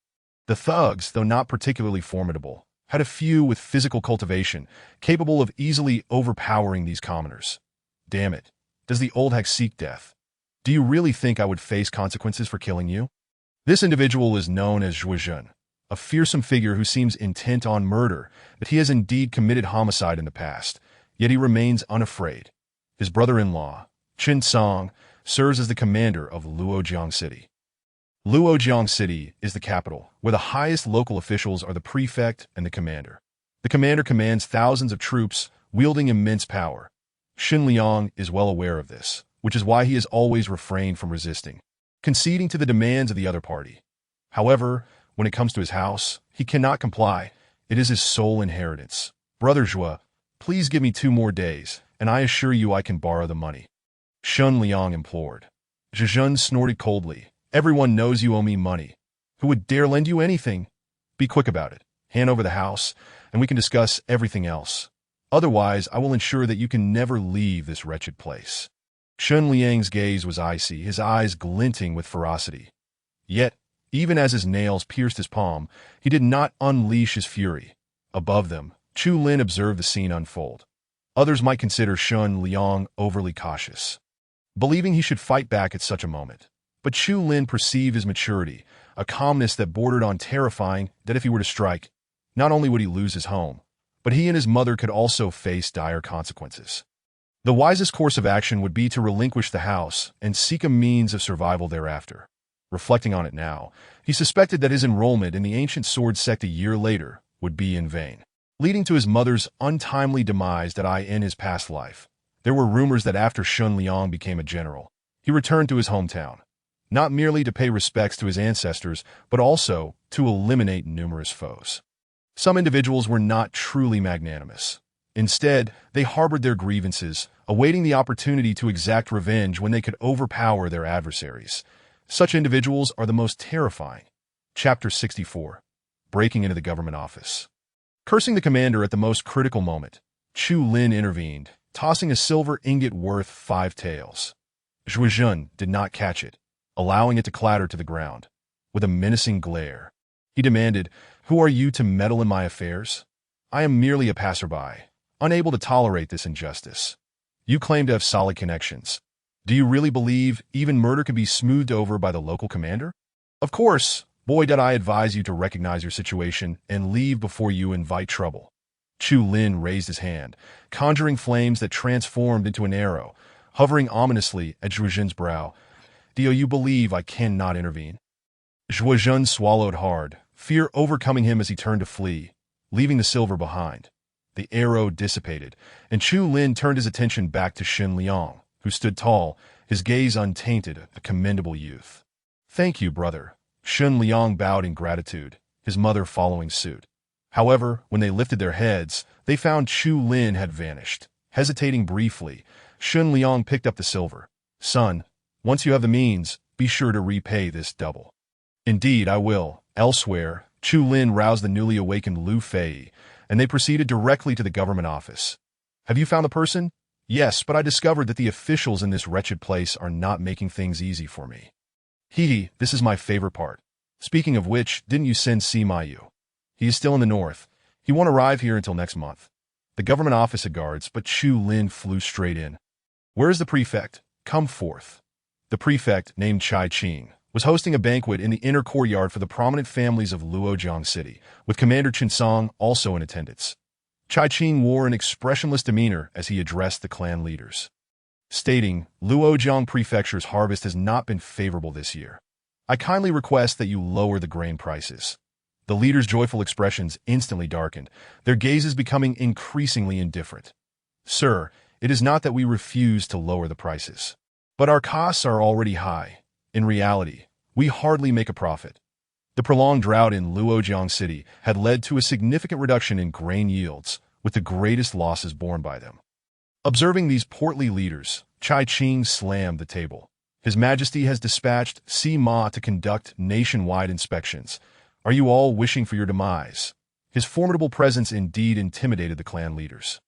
The thugs, though not particularly formidable, had a few with physical cultivation, capable of easily overpowering these commoners. "Damn it. Does the old hag seek death? Do you really think I would face consequences for killing you?" This individual is known as Zhuozhen, a fearsome figure who seems intent on murder, but he has indeed committed homicide in the past, yet he remains unafraid. His brother-in-law, Qin Song, serves as the commander of Luojiang City. Luojiang City is the capital, where the highest local officials are the prefect and the commander. The commander commands thousands of troops, wielding immense power. Xun Liang is well aware of this, which is why he has always refrained from resisting, conceding to the demands of the other party. However, when it comes to his house, he cannot comply. It is his sole inheritance. "Brother Zhua, please give me 2 more days, and I assure you I can borrow the money," Xun Liang implored. Zhuzhen snorted coldly. "Everyone knows you owe me money. Who would dare lend you anything? Be quick about it. Hand over the house, and we can discuss everything else. Otherwise, I will ensure that you can never leave this wretched place." Xun Liang's gaze was icy, his eyes glinting with ferocity. Yet, even as his nails pierced his palm, he did not unleash his fury. Above them, Chu Lin observed the scene unfold. Others might consider Xun Liang overly cautious, believing he should fight back at such a moment. But Chu Lin perceived his maturity, a calmness that bordered on terrifying, that if he were to strike, not only would he lose his home, but he and his mother could also face dire consequences. The wisest course of action would be to relinquish the house and seek a means of survival thereafter. Reflecting on it now, he suspected that his enrollment in the ancient sword sect a year later would be in vain, leading to his mother's untimely demise in his past life. There were rumors that after Xun Liang became a general, he returned to his hometown, not merely to pay respects to his ancestors, but also to eliminate numerous foes. Some individuals were not truly magnanimous. Instead, they harbored their grievances, awaiting the opportunity to exact revenge when they could overpower their adversaries. Such individuals are the most terrifying. Chapter 64. Breaking into the government office. Cursing the commander at the most critical moment, Chu Lin intervened, tossing a silver ingot worth 5 taels. Zhuozhen did not catch it, allowing it to clatter to the ground. With a menacing glare, he demanded, "Who are you to meddle in my affairs? I am merely a passerby, unable to tolerate this injustice. You claim to have solid connections. Do you really believe even murder can be smoothed over by the local commander? Of course, boy, did I advise you to recognize your situation and leave before you invite trouble." Chu Lin raised his hand, conjuring flames that transformed into an arrow, hovering ominously at Zhuozhen's brow. "Do you believe I cannot intervene?" Zhuozhen swallowed hard, fear overcoming him as he turned to flee, leaving the silver behind. The arrow dissipated, and Chu Lin turned his attention back to Xun Liang, who stood tall, his gaze untainted, a commendable youth. "Thank you, brother." Xun Liang bowed in gratitude, his mother following suit. However, when they lifted their heads, they found Chu Lin had vanished. Hesitating briefly, Xun Liang picked up the silver. "Son, once you have the means, be sure to repay this double." "Indeed, I will." Elsewhere, Chu Lin roused the newly awakened Lu Fei, and they proceeded directly to the government office. "Have you found the person?" "Yes, but I discovered that the officials in this wretched place are not making things easy for me." This is my favorite part. Speaking of which, didn't you send Sima Yu? He is still in the north. He won't arrive here until next month." The government office had guards, but Chu Lin flew straight in. "Where is the prefect? Come forth." The prefect, named Chai Qing, was hosting a banquet in the inner courtyard for the prominent families of Luojiang City, with Commander Chinsong also in attendance. Chai Qing wore an expressionless demeanor as he addressed the clan leaders, stating, "Luojiang Prefecture's harvest has not been favorable this year. I kindly request that you lower the grain prices." The leaders' joyful expressions instantly darkened, their gazes becoming increasingly indifferent. "Sir, it is not that we refuse to lower the prices, but our costs are already high. In reality, we hardly make a profit." The prolonged drought in Luojiang City had led to a significant reduction in grain yields, with the greatest losses borne by them. Observing these portly leaders, Chai Ching slammed the table. His Majesty has dispatched Sima to conduct nationwide inspections. Are you all wishing for your demise? His formidable presence indeed intimidated the clan leaders.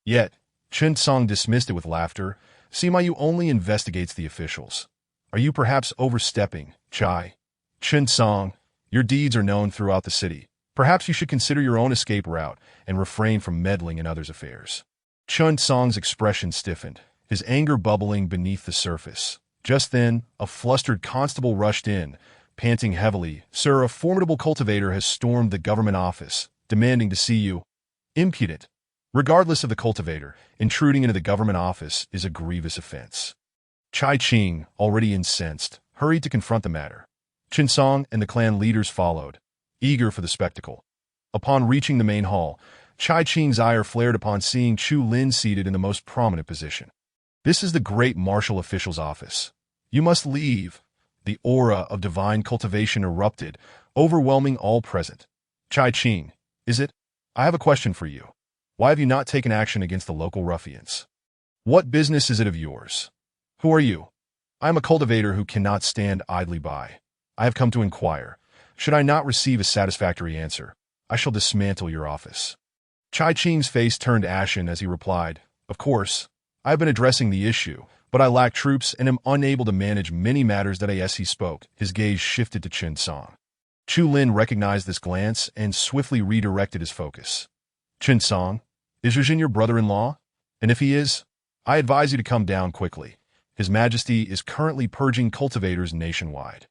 Yet, Chen Song dismissed it with laughter. Sima Yu only investigates the officials. Are you perhaps overstepping, Chai? Chen Song, your deeds are known throughout the city. Perhaps you should consider your own escape route and refrain from meddling in others' affairs. Chen Song's expression stiffened, his anger bubbling beneath the surface. Just then, a flustered constable rushed in, panting heavily. Sir, a formidable cultivator has stormed the government office, demanding to see you. Impudent. Regardless of the cultivator, intruding into the government office is a grievous offense. Chai Ching, already incensed, hurried to confront the matter. Chen Song and the clan leaders followed, eager for the spectacle. Upon reaching the main hall, Chai Ching's ire flared upon seeing Chu Lin seated in the most prominent position. This is the great martial official's office. You must leave. The aura of divine cultivation erupted, overwhelming all present. Chai Ching, is it? I have a question for you. Why have you not taken action against the local ruffians? What business is it of yours? Who are you? I am a cultivator who cannot stand idly by. I have come to inquire. Should I not receive a satisfactory answer, I shall dismantle your office. Chai Ching's face turned ashen as he replied, Of course, I have been addressing the issue, but I lack troops and am unable to manage many matters that as he spoke, his gaze shifted to Chen Song. Chu Lin recognized this glance and swiftly redirected his focus. Chen Song, is Zhuzhen your brother-in-law? And if he is, I advise you to come down quickly. His Majesty is currently purging cultivators nationwide.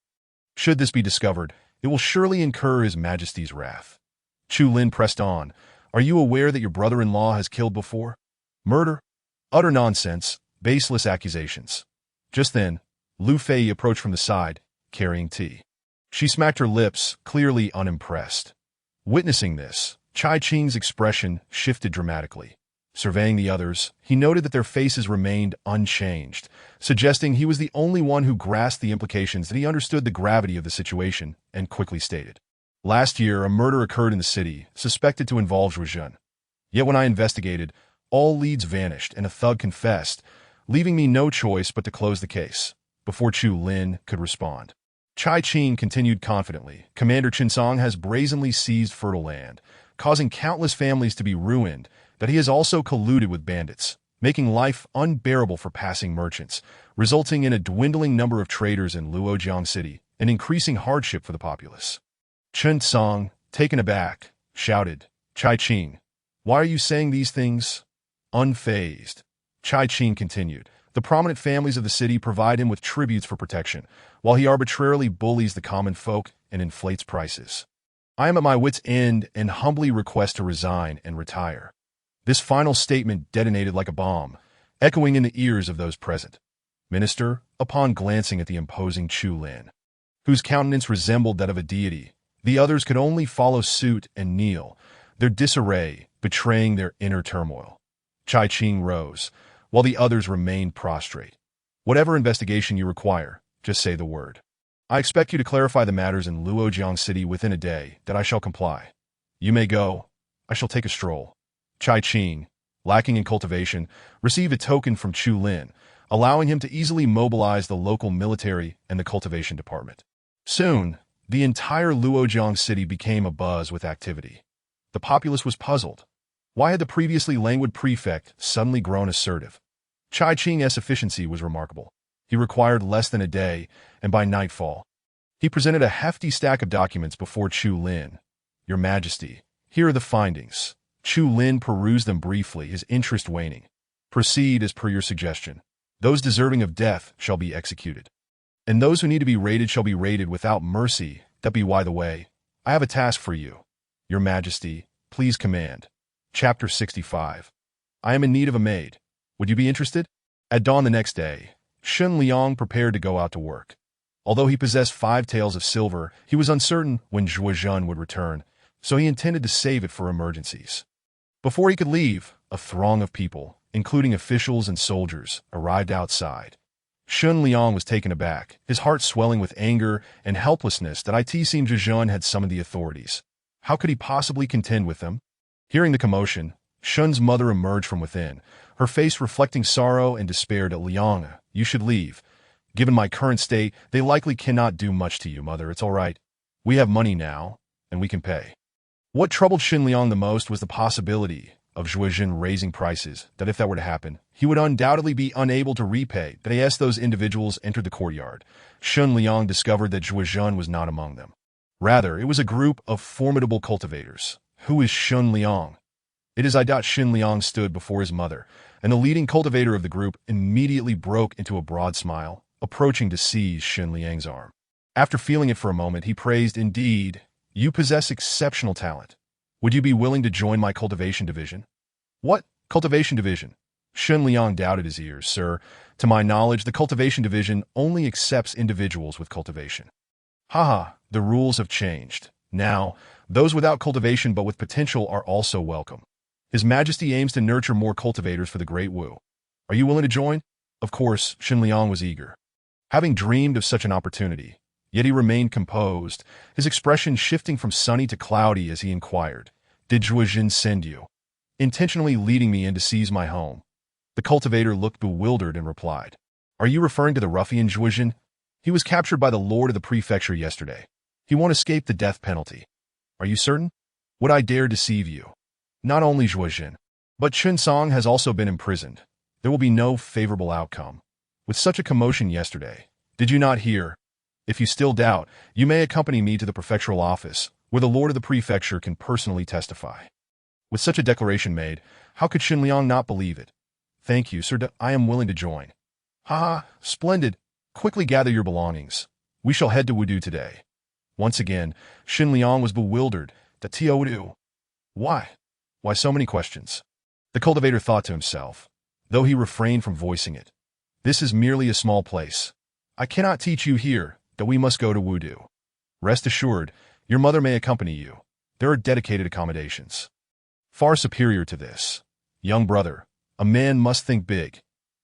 Should this be discovered, it will surely incur His Majesty's wrath. Chu Lin pressed on. Are you aware that your brother-in-law has killed before? Murder? Utter nonsense, baseless accusations. Just then, Lu Fei approached from the side, carrying tea. She smacked her lips, clearly unimpressed. Witnessing this, Chai Ching's expression shifted dramatically. Surveying the others, he noted that their faces remained unchanged, suggesting he was the only one who grasped the implications, that he understood the gravity of the situation, and quickly stated. Last year, a murder occurred in the city, suspected to involve Zhuzhen. Yet when I investigated, all leads vanished and a thug confessed, leaving me no choice but to close the case. Before Chu Lin could respond, Chai Ching continued confidently, Commander Chen Song has brazenly seized fertile land, causing countless families to be ruined, that he has also colluded with bandits, making life unbearable for passing merchants, resulting in a dwindling number of traders in Luojiang City and increasing hardship for the populace. Chen Song, taken aback, shouted, Chai Ching, why are you saying these things? Unfazed, Chai Ching continued, the prominent families of the city provide him with tributes for protection, while he arbitrarily bullies the common folk and inflates prices. I am at my wit's end and humbly request to resign and retire. This final statement detonated like a bomb, echoing in the ears of those present. Minister, upon glancing at the imposing Chu Lin, whose countenance resembled that of a deity, the others could only follow suit and kneel, their disarray betraying their inner turmoil. Chai Ching rose, while the others remained prostrate. Whatever investigation you require, just say the word. I expect you to clarify the matters in Luojiang City within a day, that I shall comply. You may go. I shall take a stroll. Chai Ching, lacking in cultivation, received a token from Chu Lin, allowing him to easily mobilize the local military and the cultivation department. Soon, the entire Luojiang City became abuzz with activity. The populace was puzzled. Why had the previously languid prefect suddenly grown assertive? Chai Ching's efficiency was remarkable. He required less than a day, and by nightfall, he presented a hefty stack of documents before Chu Lin. Your Majesty, here are the findings. Chu Lin perused them briefly, his interest waning. Proceed as per your suggestion. Those deserving of death shall be executed, and those who need to be raided shall be raided without mercy. That be by the way, I have a task for you. Your Majesty, please command. Chapter 65. I am in need of a maid. Would you be interested? At dawn the next day, Shun Liang prepared to go out to work. Although he possessed 5 taels of silver, he was uncertain when Zhuozhen would return, so he intended to save it for emergencies. Before he could leave, a throng of people, including officials and soldiers, arrived outside. Shun Liang was taken aback, his heart swelling with anger and helplessness that it seemed Zhuozhen had summoned the authorities. How could he possibly contend with them? Hearing the commotion, Shun's mother emerged from within, her face reflecting sorrow and despair. Liang, you should leave. Given my current state, they likely cannot do much to you, mother. It's all right. We have money now, and we can pay. What troubled Xin Liang the most was the possibility of Zhuozhen raising prices, that if that were to happen, he would undoubtedly be unable to repay. But as those individuals entered the courtyard, Xin Liang discovered that Zhuozhen was not among them. Rather, it was a group of formidable cultivators. Who is Xin Liang? It is I. Xin Liang stood before his mother, and the leading cultivator of the group immediately broke into a broad smile, approaching to seize Xin Liang's arm. After feeling it for a moment, he praised, "Indeed, you possess exceptional talent. Would you be willing to join my cultivation division?" "What? Cultivation division?" Xin Liang doubted his ears. "Sir, to my knowledge, the cultivation division only accepts individuals with cultivation." "Haha, the rules have changed. Now, those without cultivation but with potential are also welcome. His Majesty aims to nurture more cultivators for the Great Wu. Are you willing to join?" Of course, Xin Liang was eager. Having dreamed of such an opportunity, yet he remained composed, his expression shifting from sunny to cloudy as he inquired, "Did Zhuozhen send you? Intentionally leading me in to seize my home?" The cultivator looked bewildered and replied, "Are you referring to the ruffian Zhuozhen? He was captured by the lord of the prefecture yesterday. He won't escape the death penalty." "Are you certain? Would I dare deceive you? Not only Zhuozhen, but Chen Song has also been imprisoned. There will be no favorable outcome. With such a commotion yesterday, did you not hear? If you still doubt, you may accompany me to the prefectural office, where the lord of the prefecture can personally testify." With such a declaration made, how could Xin Liang not believe it? "Thank you, sir. I am willing to join." "Ha! Splendid. Quickly gather your belongings. We shall head to Wudu today." Once again, Xin Liang was bewildered. "The Wudu? Why? Why so many questions?" The cultivator thought to himself, though he refrained from voicing it. "This is merely a small place. I cannot teach you here that we must go to Wudu. Rest assured, your mother may accompany you. There are dedicated accommodations. Far superior to this. Young brother, a man must think big.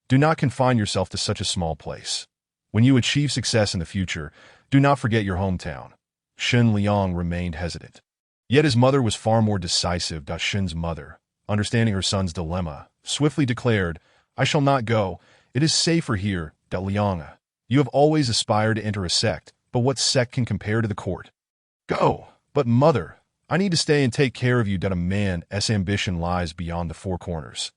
Do not confine yourself to such a small place. When you achieve success in the future, do not forget your hometown." Xin Liang remained hesitant. Yet his mother was far more decisive. Xin's mother, understanding her son's dilemma, swiftly declared, "I shall not go. It is safer here. Liang, you have always aspired to enter a sect, but what sect can compare to the court?" "Go! But mother, I need to stay and take care of you. A man's ambition lies beyond the four corners."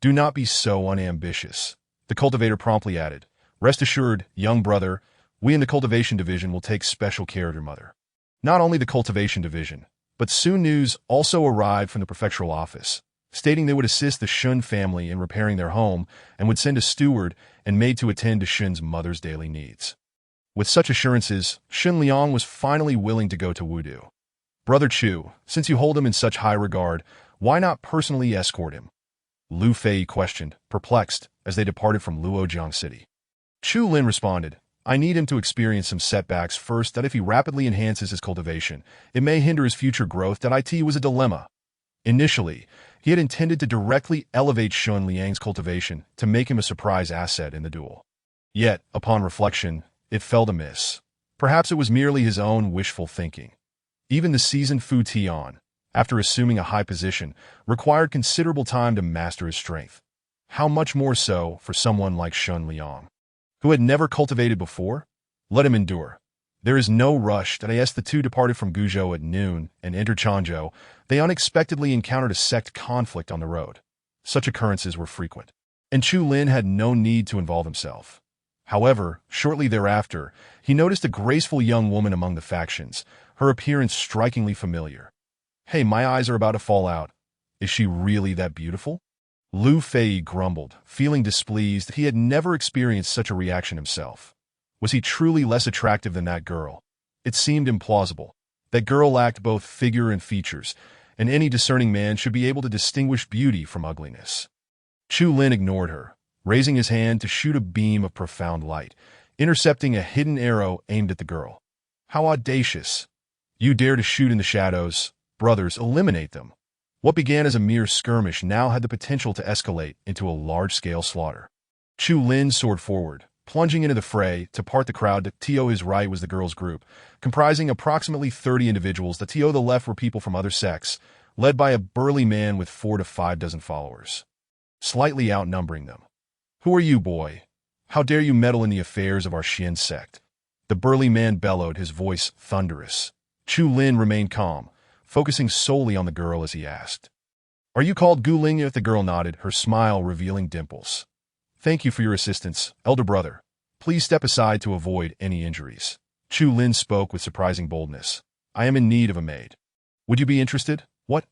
"Do not be so unambitious," the cultivator promptly added. "Rest assured, young brother, we in the cultivation division will take special care of your mother." Not only the cultivation division, but soon news also arrived from the prefectural office, stating they would assist the Shun family in repairing their home and would send a steward and maid to attend to Shin's mother's daily needs. With such assurances, Xin Liang was finally willing to go to Wudu. "Brother Chu, since you hold him in such high regard, why not personally escort him?" Lu Fei questioned, perplexed, as they departed from Luojiang City. Chu Lin responded, "I need him to experience some setbacks first. That if he rapidly enhances his cultivation, it may hinder his future growth." It was a dilemma. Initially, he had intended to directly elevate Xun Liang's cultivation to make him a surprise asset in the duel. Yet, upon reflection, it fell to miss. Perhaps it was merely his own wishful thinking. Even the seasoned Fu Tian, after assuming a high position, required considerable time to master his strength. How much more so for someone like Xun Liang, who had never cultivated before? Let him endure. There is no rush. As the two departed from Guzhou at noon and entered Changzhou, they unexpectedly encountered a sect conflict on the road. Such occurrences were frequent, and Chu Lin had no need to involve himself. However, shortly thereafter, he noticed a graceful young woman among the factions, her appearance strikingly familiar. "Hey, my eyes are about to fall out. Is she really that beautiful?" Lu Fei grumbled, feeling displeased that he had never experienced such a reaction himself. Was he truly less attractive than that girl? It seemed implausible. That girl lacked both figure and features, and any discerning man should be able to distinguish beauty from ugliness. Chu Lin ignored her, raising his hand to shoot a beam of profound light, intercepting a hidden arrow aimed at the girl. "How audacious! You dare to shoot in the shadows. Brothers, eliminate them." What began as a mere skirmish now had the potential to escalate into a large-scale slaughter. Chu Lin soared forward, plunging into the fray to part the crowd. To his right was the girls' group, comprising approximately 30 individuals. To the left were people from other sects, led by a burly man with 4 to 5 dozen followers, slightly outnumbering them. "Who are you, boy? How dare you meddle in the affairs of our Xian sect?" The burly man bellowed, his voice thunderous. Chu Lin remained calm, focusing solely on the girl as he asked, "Are you called Gu Ling?" The girl nodded, her smile revealing dimples. "Thank you for your assistance, elder brother. Please step aside to avoid any injuries." Chu Lin spoke with surprising boldness. "I am in need of a maid. Would you be interested?" "What?"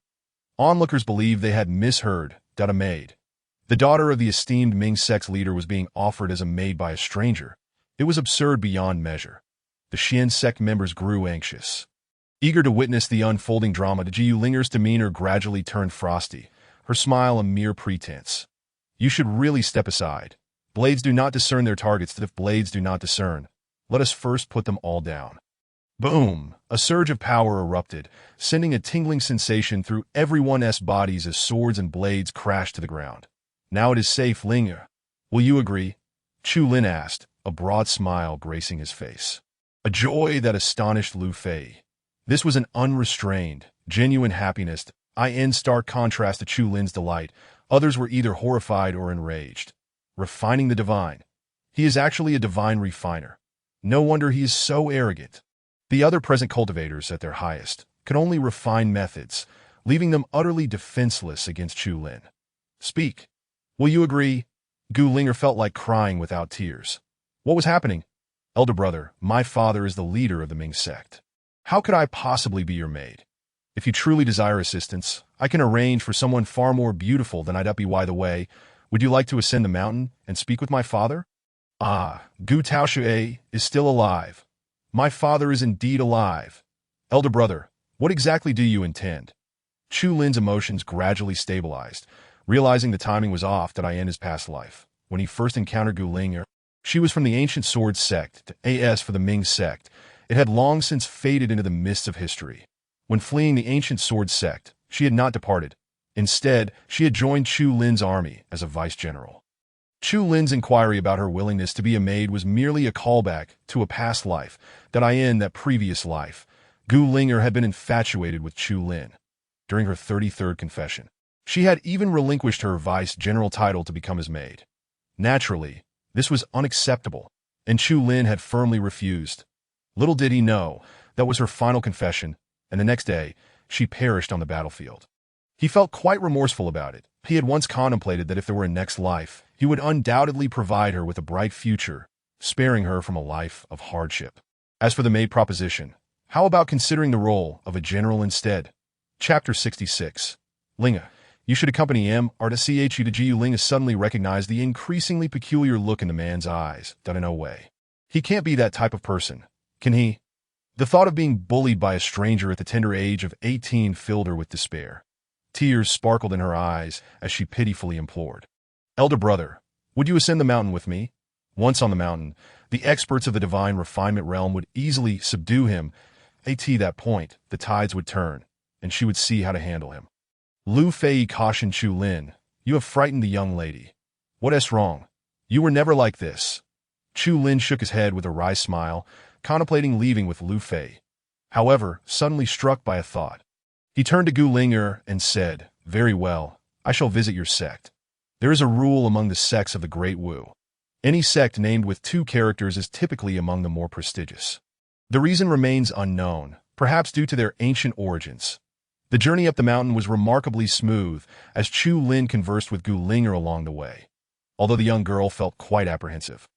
Onlookers believed they had misheard. A maid. The daughter of the esteemed Ming sect's leader was being offered as a maid by a stranger. It was absurd beyond measure. The Xian sect members grew anxious, eager to witness the unfolding drama. Gu Linger's demeanor gradually turned frosty, her smile a mere pretense. "You should really step aside. Blades do not discern their targets. That if blades do not discern, let us first put them all down." Boom! A surge of power erupted, sending a tingling sensation through everyone's bodies as swords and blades crashed to the ground. "Now it is safe, Linger. Will you agree?" Chu Lin asked, a broad smile gracing his face. A joy that astonished Lu Fei. This was an unrestrained, genuine happiness, in stark contrast to Chu Lin's delight. Others were either horrified or enraged. Refining the divine. He is actually a divine refiner. No wonder he is so arrogant. The other present cultivators, at their highest, could only refine methods, leaving them utterly defenseless against Chu Lin. "Speak. Will you agree?" Gu Linger felt like crying without tears. What was happening? "Elder brother, my father is the leader of the Ming sect. How could I possibly be your maid? If you truly desire assistance, I can arrange for someone far more beautiful than I'd be. By the way, would you like to ascend the mountain and speak with my father?" "Ah, Gu Taoshui is still alive. My father is indeed alive. Elder brother, what exactly do you intend?" Chu Lin's emotions gradually stabilized, realizing the timing was off. In his past life, when he first encountered Gu Linger, she was from the ancient sword sect. As for the Ming sect, it had long since faded into the mists of history. When fleeing the ancient sword sect, she had not departed. Instead, she had joined Chu Lin's army as a vice-general. Chu Lin's inquiry about her willingness to be a maid was merely a callback to a past life. In that previous life, Gu Linger had been infatuated with Chu Lin. During her 33rd confession, she had even relinquished her vice-general title to become his maid. Naturally, this was unacceptable, and Chu Lin had firmly refused. Little did he know, that was her final confession, and the next day, she perished on the battlefield. He felt quite remorseful about it. He had once contemplated that if there were a next life, he would undoubtedly provide her with a bright future, sparing her from a life of hardship. As for the maid proposition, how about considering the role of a general instead? Chapter 66. Linga, you should accompany Mrtchu to Gu Linga suddenly recognized the increasingly peculiar look in the man's eyes. No way. He can't be that type of person, can he? The thought of being bullied by a stranger at the tender age of 18 filled her with despair. Tears sparkled in her eyes as she pitifully implored, "Elder brother, would you ascend the mountain with me?" Once on the mountain, the experts of the divine refinement realm would easily subdue him. At that point, the tides would turn, and she would see how to handle him. Lu Fei cautioned Chu Lin, "You have frightened the young lady. What's wrong? You were never like this." Chu Lin shook his head with a wry smile, contemplating leaving with Lu Fei. However, suddenly struck by a thought, he turned to Gu Linger and said, "Very well, I shall visit your sect. There is a rule among the sects of the Great Wu. Any sect named with 2 characters is typically among the more prestigious. The reason remains unknown, perhaps due to their ancient origins." The journey up the mountain was remarkably smooth as Chu Lin conversed with Gu Linger along the way, although the young girl felt quite apprehensive.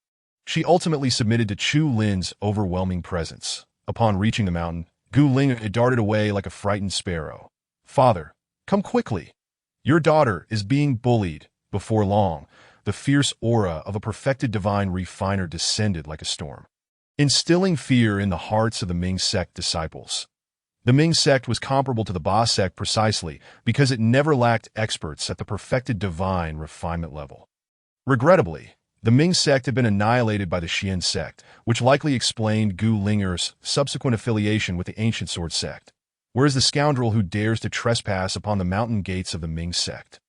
She ultimately submitted to Chu Lin's overwhelming presence. Upon reaching the mountain, Gu Linger darted away like a frightened sparrow. "Father, come quickly. Your daughter is being bullied." Before long, the fierce aura of a perfected divine refiner descended like a storm, instilling fear in the hearts of the Ming sect disciples. The Ming sect was comparable to the Ba sect precisely because it never lacked experts at the perfected divine refinement level. Regrettably, the Ming sect had been annihilated by the Xian sect, which likely explained Gu Linger's subsequent affiliation with the ancient sword sect. Where is the scoundrel who dares to trespass upon the mountain gates of the Ming sect?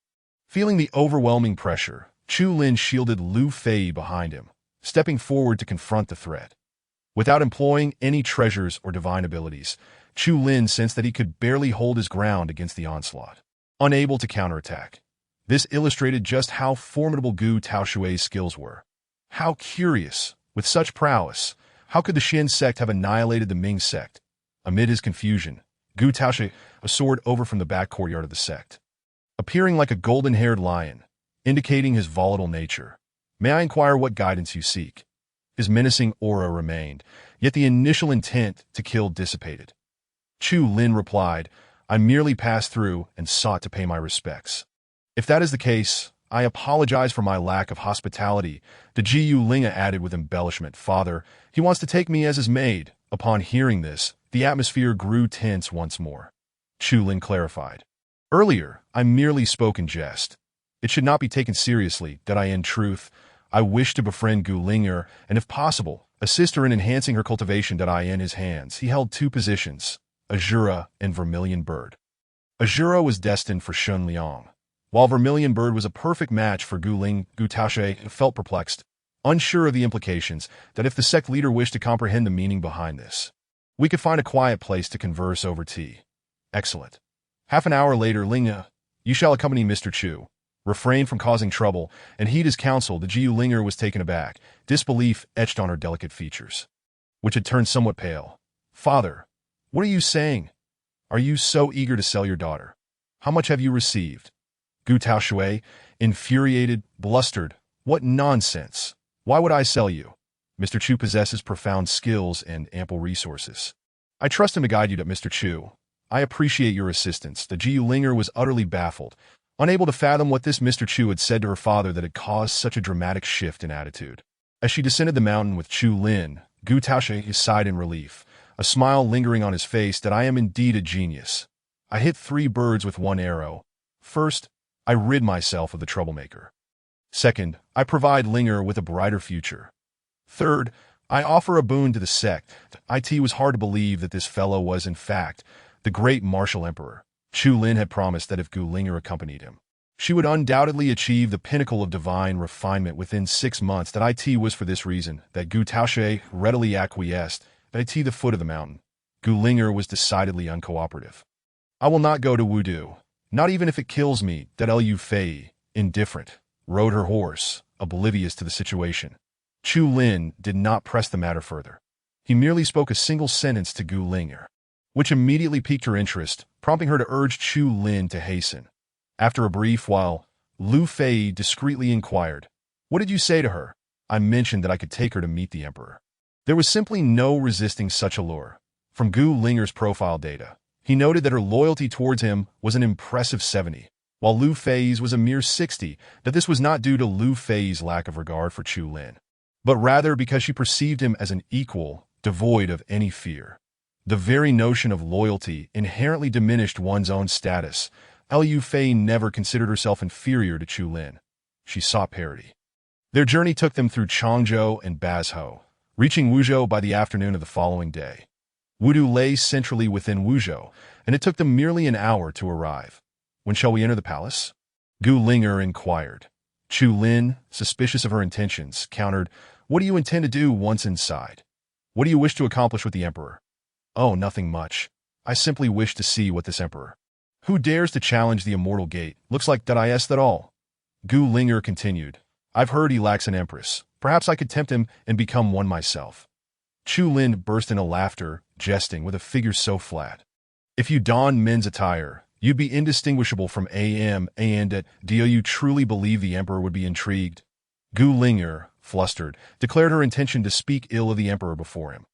Feeling the overwhelming pressure, Chu Lin shielded Lu Fei behind him, stepping forward to confront the threat. Without employing any treasures or divine abilities, Chu Lin sensed that he could barely hold his ground against the onslaught. Unable to counterattack. This illustrated just how formidable Gu Taoshui's skills were. How curious, with such prowess, how could the Xin sect have annihilated the Ming sect? Amid his confusion, Gu Taoshui soared over from the back courtyard of the sect, appearing like a golden-haired lion, indicating his volatile nature. May I inquire what guidance you seek? His menacing aura remained, yet the initial intent to kill dissipated. Chu Lin replied, I merely passed through and sought to pay my respects. If that is the case, I apologize for my lack of hospitality, the Jiu Linga added with embellishment. Father, he wants to take me as his maid. Upon hearing this, the atmosphere grew tense once more. Chu Lin clarified. Earlier, I merely spoke in jest. It should not be taken seriously that in truth, I wish to befriend Gu Linger and, if possible, assist her in enhancing her cultivation. In his hands, he held two positions, Azura and Vermilion Bird. Azura was destined for Shun Liang, while Vermilion Bird was a perfect match for Gu Ling. Gu Taoshui felt perplexed, unsure of the implications, that if the sect leader wished to comprehend the meaning behind this. We could find a quiet place to converse over tea. Excellent. Half an hour later, Linga, you shall accompany Mr. Chu. Refrain from causing trouble, and heed his counsel. The Jiu Linger was taken aback, disbelief etched on her delicate features, which had turned somewhat pale. Father, what are you saying? Are you so eager to sell your daughter? How much have you received? Gu Taoshui, infuriated, blustered. What nonsense! Why would I sell you? Mr. Chu possesses profound skills and ample resources. I trust him to guide you to Mr. Chu. I appreciate your assistance. The Jiu Linger was utterly baffled, unable to fathom what this Mr. Chu had said to her father that had caused such a dramatic shift in attitude. As she descended the mountain with Chu Lin, Gu Taoshui sighed in relief, a smile lingering on his face. That I am indeed a genius. I hit 3 birds with 1 arrow. First, I rid myself of the troublemaker. Second, I provide Linger with a brighter future. Third, I offer a boon to the sect. It was hard to believe that this fellow was, in fact, the great martial emperor. Chu Lin had promised that if Gu Linger accompanied him, she would undoubtedly achieve the pinnacle of divine refinement within 6 months. That was for this reason that Gu Taoshui readily acquiesced. The foot of the mountain. Gu Linger was decidedly uncooperative. I will not go to Wudu, not even if it kills me. Liu Fei, indifferent, rode her horse, oblivious to the situation. Chu Lin did not press the matter further. He merely spoke a single sentence to Gu Linger, which immediately piqued her interest, prompting her to urge Chu Lin to hasten. After a brief while, Liu Fei discreetly inquired, What did you say to her? I mentioned that I could take her to meet the emperor. There was simply no resisting such a lure. From Gu Linger's profile data, he noted that her loyalty towards him was an impressive 70, while Liu Fei's was a mere 60, that this was not due to Liu Fei's lack of regard for Chu Lin, but rather because she perceived him as an equal, devoid of any fear. The very notion of loyalty inherently diminished one's own status. Liu Fei never considered herself inferior to Chu Lin. She sought parity. Their journey took them through Changzhou and Bazhou, reaching Wuzhou by the afternoon of the following day. Wudu lay centrally within Wuzhou, and it took them merely an hour to arrive. When shall we enter the palace? Gu Linger inquired. Chu Lin, suspicious of her intentions, countered, What do you intend to do once inside? What do you wish to accomplish with the emperor? Oh, nothing much. I simply wish to see what this emperor, who dares to challenge the immortal gate, looks like. That all. Gu Linger continued. I've heard he lacks an empress. Perhaps I could tempt him and become one myself. Chu Lin burst into laughter, jesting with a figure so flat. If you donned men's attire, you'd be indistinguishable from and do you truly believe the emperor would be intrigued? Gu Linger, flustered, declared her intention to speak ill of the emperor before him.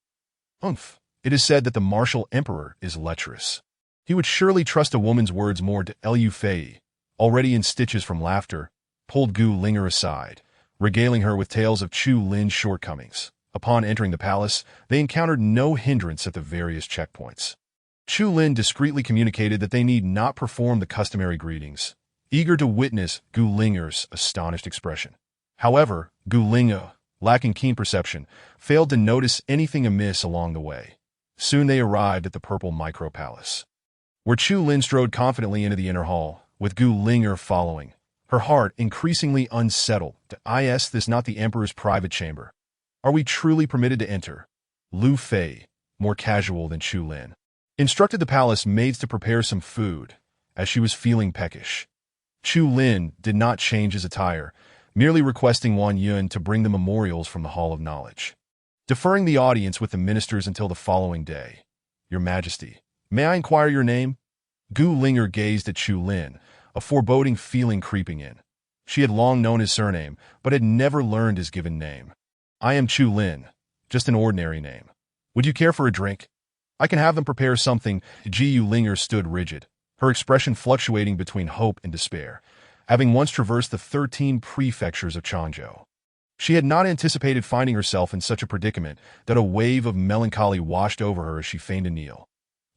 Umph. It is said that the martial emperor is lecherous. He would surely trust a woman's words more. Liu Fei, already in stitches from laughter, pulled Gu Linger aside, regaling her with tales of Chu Lin's shortcomings. Upon entering the palace, they encountered no hindrance at the various checkpoints. Chu Lin discreetly communicated that they need not perform the customary greetings, eager to witness Gu Linger's astonished expression. However, Gu Linger, lacking keen perception, failed to notice anything amiss along the way. Soon they arrived at the Purple Micro-Palace, where Chu Lin strode confidently into the inner hall, with Gu Linger following, her heart increasingly unsettled. Is this not the emperor's private chamber? Are we truly permitted to enter? Lu Fei, more casual than Chu Lin, instructed the palace maids to prepare some food, as she was feeling peckish. Chu Lin did not change his attire, merely requesting Wang Yun to bring the memorials from the Hall of Knowledge, deferring the audience with the ministers until the following day. Your Majesty, may I inquire your name? Gu Linger gazed at Chu Lin, a foreboding feeling creeping in. She had long known his surname, but had never learned his given name. I am Chu Lin, just an ordinary name. Would you care for a drink? I can have them prepare something. Gu Linger stood rigid, her expression fluctuating between hope and despair, having once traversed the 13 prefectures of Changzhou. She had not anticipated finding herself in such a predicament that a wave of melancholy washed over her as she feigned to kneel.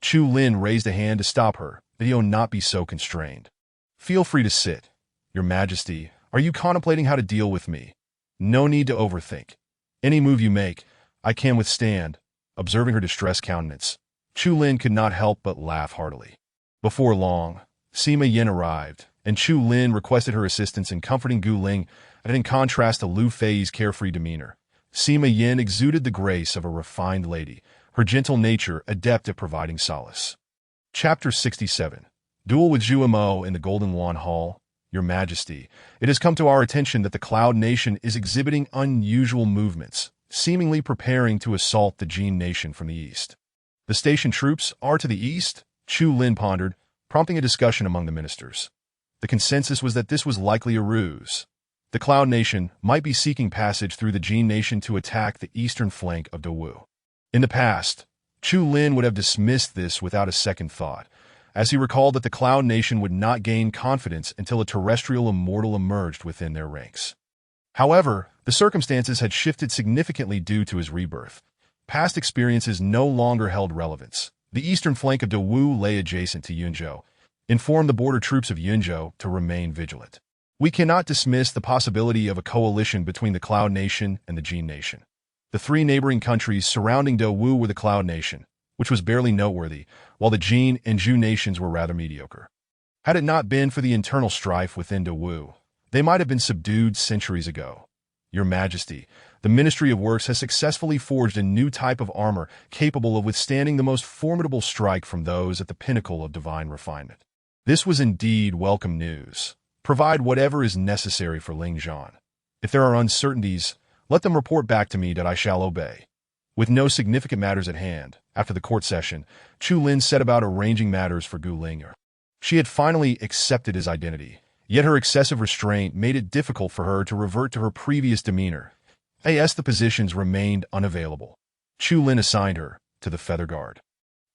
Chu Lin raised a hand to stop her, that he'll not be so constrained. Feel free to sit. Your Majesty, are you contemplating how to deal with me? No need to overthink. Any move you make, I can withstand. Observing her distressed countenance, Chu Lin could not help but laugh heartily. Before long, Sima Yin arrived, and Chu Lin requested her assistance in comforting Gu Ling, and in contrast to Lu Fei's carefree demeanor, Sima Yin exuded the grace of a refined lady, her gentle nature adept at providing solace. Chapter 67. Duel with Zhuo Mo in the Golden Yuan Hall. Your Majesty, it has come to our attention that the Cloud Nation is exhibiting unusual movements, seemingly preparing to assault the Jin Nation from the east. The station troops are to the east? Chu Lin pondered, prompting a discussion among the ministers. The consensus was that this was likely a ruse. The Cloud Nation might be seeking passage through the Jin Nation to attack the eastern flank of Dawei. In the past, Chu Lin would have dismissed this without a second thought, as he recalled that the Cloud Nation would not gain confidence until a terrestrial immortal emerged within their ranks. However, the circumstances had shifted significantly due to his rebirth. Past experiences no longer held relevance. The eastern flank of Dawei lay adjacent to Yunzhou, informed the border troops of Yunzhou to remain vigilant. We cannot dismiss the possibility of a coalition between the Cloud Nation and the Jin Nation. The three neighboring countries surrounding Dawei were the Cloud Nation, which was barely noteworthy, while the Jin and Zhu nations were rather mediocre. Had it not been for the internal strife within Dawei, they might have been subdued centuries ago. Your Majesty, the Ministry of Works has successfully forged a new type of armor capable of withstanding the most formidable strike from those at the pinnacle of divine refinement. This was indeed welcome news. Provide whatever is necessary for Ling Zhan. If there are uncertainties, let them report back to me that I shall obey. With no significant matters at hand, after the court session, Chu Lin set about arranging matters for Gu Linger. She had finally accepted his identity, yet her excessive restraint made it difficult for her to revert to her previous demeanor. As the positions remained unavailable, Chu Lin assigned her to the Feather Guard,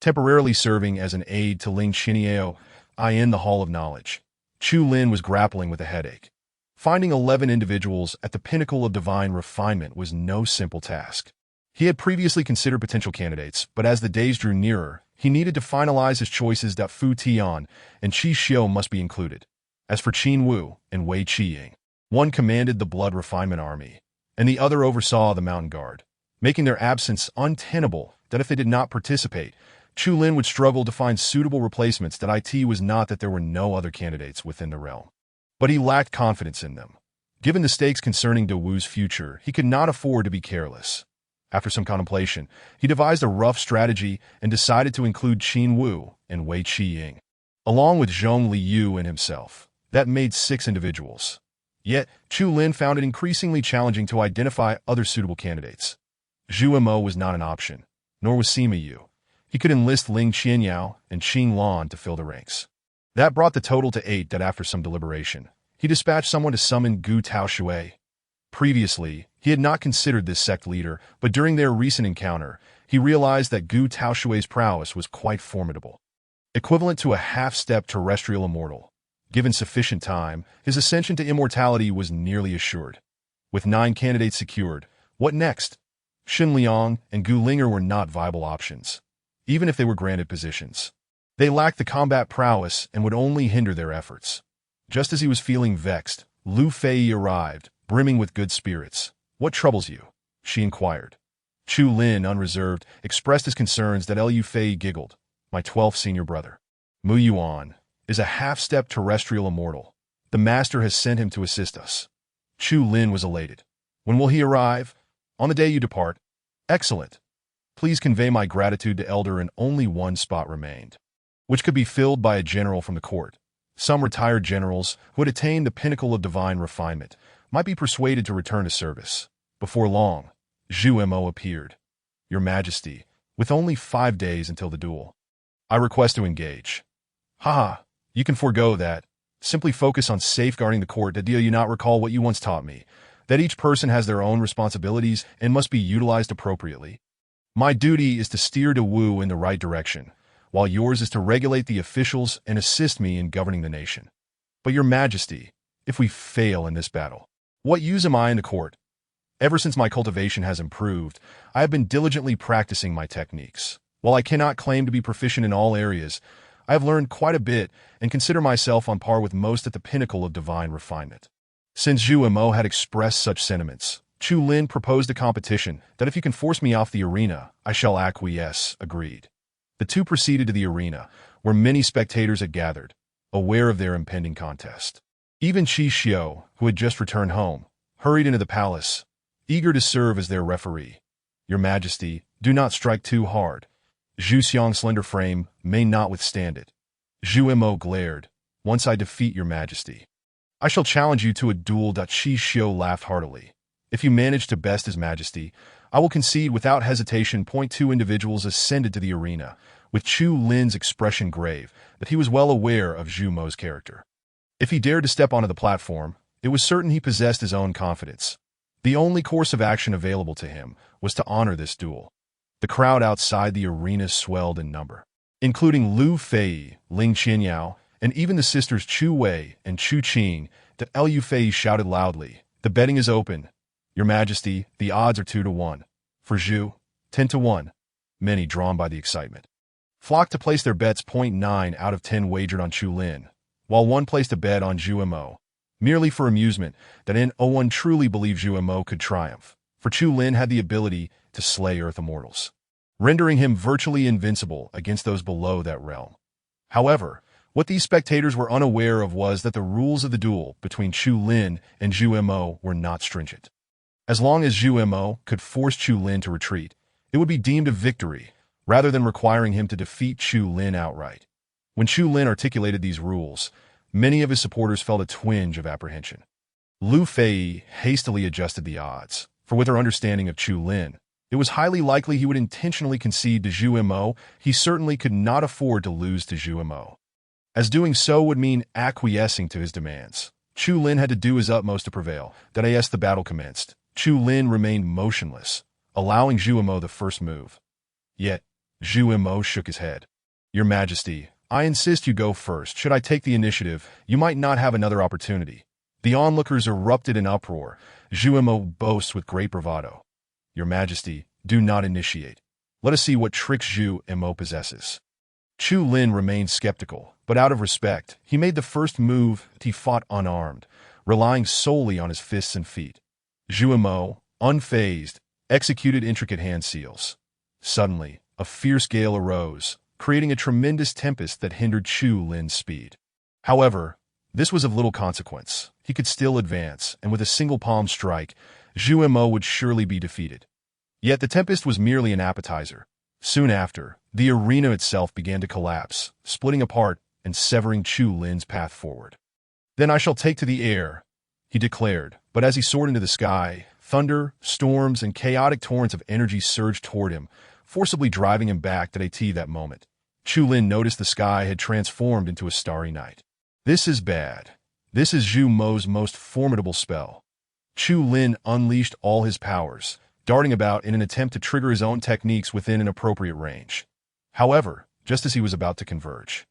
temporarily serving as an aide to Ling Qinyao in the Hall of Knowledge. Chu Lin was grappling with a headache. Finding 11 individuals at the pinnacle of divine refinement was no simple task. He had previously considered potential candidates, but as the days drew nearer, he needed to finalize his choices that Fu Tian and Qi Xiu must be included. As for Qin Wu and Wei Qiying, one commanded the Blood Refinement Army, and the other oversaw the Mountain Guard, making their absence untenable that if they did not participate, Chu Lin would struggle to find suitable replacements. That it was not that there were no other candidates within the realm, but he lacked confidence in them. Given the stakes concerning Dawei's future, he could not afford to be careless. After some contemplation, he devised a rough strategy and decided to include Qin Wu and Wei Qiying, along with Zhong Liu and himself. That made 6 individuals. Yet, Chu Lin found it increasingly challenging to identify other suitable candidates. Zhuo Mo was not an option, nor was Sima Yu. He could enlist Ling Qianyao and Qing Lan to fill the ranks. That brought the total to 8. That after some deliberation, he dispatched someone to summon Gu Taoshui. Previously, he had not considered this sect leader, but during their recent encounter, he realized that Gu Taoshui's prowess was quite formidable. Equivalent to a half-step terrestrial immortal. Given sufficient time, his ascension to immortality was nearly assured. With 9 candidates secured, what next? Shen Liang and Gu Linger were not viable options, even if they were granted positions. They lacked the combat prowess and would only hinder their efforts. Just as he was feeling vexed, Lu Fei arrived, brimming with good spirits. What troubles you? She inquired. Chu Lin, unreserved, expressed his concerns. That Lu Fei giggled. My 12th senior brother, Mu Yuan, is a half-step terrestrial immortal. The master has sent him to assist us. Chu Lin was elated. When will he arrive? On the day you depart. Excellent. Please convey my gratitude to Elder, and only one spot remained, which could be filled by a general from the court. Some retired generals who had attained the pinnacle of divine refinement might be persuaded to return to service. Before long, Zhu Mo appeared. Your Majesty, with only 5 days until the duel, I request to engage. Haha, you can forego that. Simply focus on safeguarding the court. Do you not recall what you once taught me? That each person has their own responsibilities and must be utilized appropriately. My duty is to steer Dawu in the right direction, while yours is to regulate the officials and assist me in governing the nation. But Your Majesty, if we fail in this battle, what use am I in the court? Ever since my cultivation has improved, I have been diligently practicing my techniques. While I cannot claim to be proficient in all areas, I have learned quite a bit and consider myself on par with most at the pinnacle of divine refinement. Since Zhu Mo had expressed such sentiments, Chu Lin proposed a competition that if you can force me off the arena, I shall acquiesce. Agreed. The two proceeded to the arena, where many spectators had gathered, aware of their impending contest. Even Qi Xiu, who had just returned home, hurried into the palace, eager to serve as their referee. Your Majesty, do not strike too hard. Zhu Xiang's slender frame may not withstand it. Zhu Mo glared. Once I defeat Your Majesty, I shall challenge you to a duel. Qi Xiu laughed heartily. If you manage to best His Majesty, I will concede without hesitation. Two individuals ascended to the arena, with Chu Lin's expression grave, that he was well aware of Zhu Mo's character. If he dared to step onto the platform, it was certain he possessed his own confidence. The only course of action available to him was to honor this duel. The crowd outside the arena swelled in number, including Lu Fei, Ling Qianyao, and even the sisters Chu Wei and Chu Qing. The Lu Fei shouted loudly, "The betting is open. Your Majesty, the odds are 2-1. For Zhu, 10-1. Many, drawn by the excitement, flocked to place their bets. 9 out of 10 wagered on Chu Lin, while one placed a bet on Zhu Mo, merely for amusement. That in one truly believed Zhu Mo could triumph, for Chu Lin had the ability to slay Earth Immortals, rendering him virtually invincible against those below that realm. However, what these spectators were unaware of was that the rules of the duel between Chu Lin and Zhu Mo were not stringent. As long as Zhu Mo could force Chu Lin to retreat, it would be deemed a victory, rather than requiring him to defeat Chu Lin outright. When Chu Lin articulated these rules, many of his supporters felt a twinge of apprehension. Lu Fei hastily adjusted the odds, for with her understanding of Chu Lin, it was highly likely he would intentionally concede to Zhu Mo. He certainly could not afford to lose to Zhu Mo, as doing so would mean acquiescing to his demands. Chu Lin had to do his utmost to prevail. As the battle commenced, Chu Lin remained motionless, allowing Zhu Mo the first move. Yet, Zhu Mo shook his head. Your Majesty, I insist you go first. Should I take the initiative, you might not have another opportunity. The onlookers erupted in uproar. Zhu Mo boasts with great bravado. Your Majesty, do not initiate. Let us see what tricks Zhu Mo possesses. Chu Lin remained skeptical, but out of respect, he made the first move. He fought unarmed, relying solely on his fists and feet. Zhu Mo, unfazed, executed intricate hand seals. Suddenly, a fierce gale arose, creating a tremendous tempest that hindered Chu Lin's speed. However, this was of little consequence. He could still advance, and with a single palm strike, Zhu Mo would surely be defeated. Yet the tempest was merely an appetizer. Soon after, the arena itself began to collapse, splitting apart and severing Chu Lin's path forward. Then I shall take to the air, he declared, but as he soared into the sky, thunder, storms, and chaotic torrents of energy surged toward him, forcibly driving him back to that moment. Chu Lin noticed the sky had transformed into a starry night. This is bad. This is Zhu Mo's most formidable spell. Chu Lin unleashed all his powers, darting about in an attempt to trigger his own techniques within an appropriate range. However, just as he was about to converge,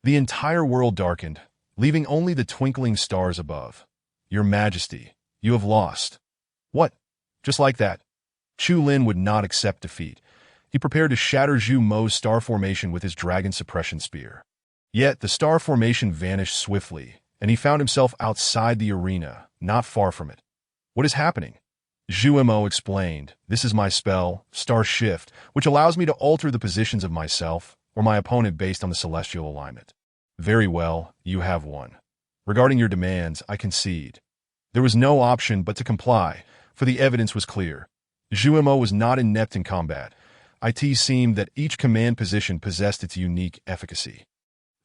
the entire world darkened, leaving only the twinkling stars above. Your Majesty, you have lost. What? Just like that? Chu Lin would not accept defeat. He prepared to shatter Zhu Mo's star formation with his dragon suppression spear. Yet the star formation vanished swiftly, and he found himself outside the arena, not far from it. What is happening? Zhu Mo explained, this is my spell, Star Shift, which allows me to alter the positions of myself or my opponent based on the celestial alignment. Very well, you have won. Regarding your demands, I concede. There was no option but to comply, for the evidence was clear. Zhu Mo was not inept in combat, It seemed that each command position possessed its unique efficacy.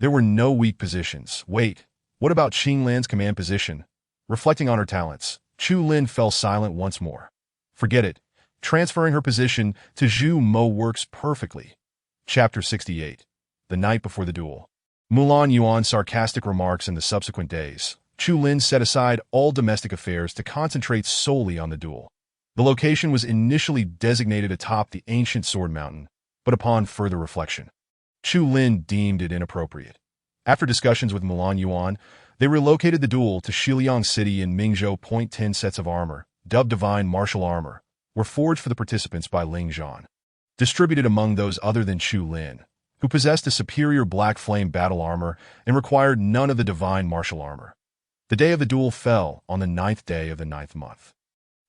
There were no weak positions. Wait, what about Qing Lin's command position? Reflecting on her talents, Chu Lin fell silent once more. Forget it. Transferring her position to Zhu Mo works perfectly. Chapter 68. The night before the duel. Mulan Yuan's sarcastic remarks in the subsequent days. Chu Lin set aside all domestic affairs to concentrate solely on the duel. The location was initially designated atop the ancient sword mountain, but upon further reflection, Chu Lin deemed it inappropriate. After discussions with Mulan Yuan, they relocated the duel to Shiliang City in Mingzhou. 10 sets of armor, dubbed Divine Martial Armor, were forged for the participants by Ling Zhan, distributed among those other than Chu Lin, who possessed a superior Black Flame battle armor and required none of the Divine Martial Armor. The day of the duel fell on the 9th day of the 9th month.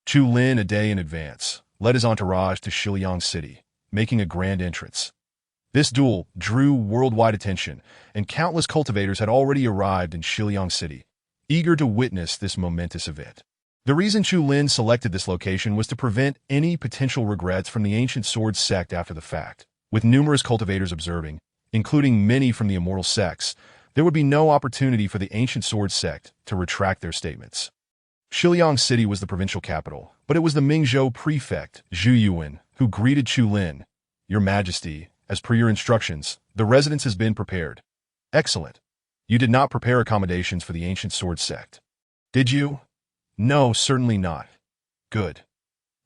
Chu Lin, a day in advance, led his entourage to Shiliang City, making a grand entrance. This duel drew worldwide attention, and countless cultivators had already arrived in Shiliang City, eager to witness this momentous event. The reason Chu Lin selected this location was to prevent any potential regrets from the ancient sword sect after the fact. With numerous cultivators observing, including many from the immortal sects, there would be no opportunity for the ancient sword sect to retract their statements. Shiliang City was the provincial capital, but it was the Mingzhou prefect, Zhu Yuan, who greeted Chu Lin. "Your Majesty, as per your instructions, the residence has been prepared." "Excellent. You did not prepare accommodations for the ancient sword sect, did you?" "No, certainly not." "Good."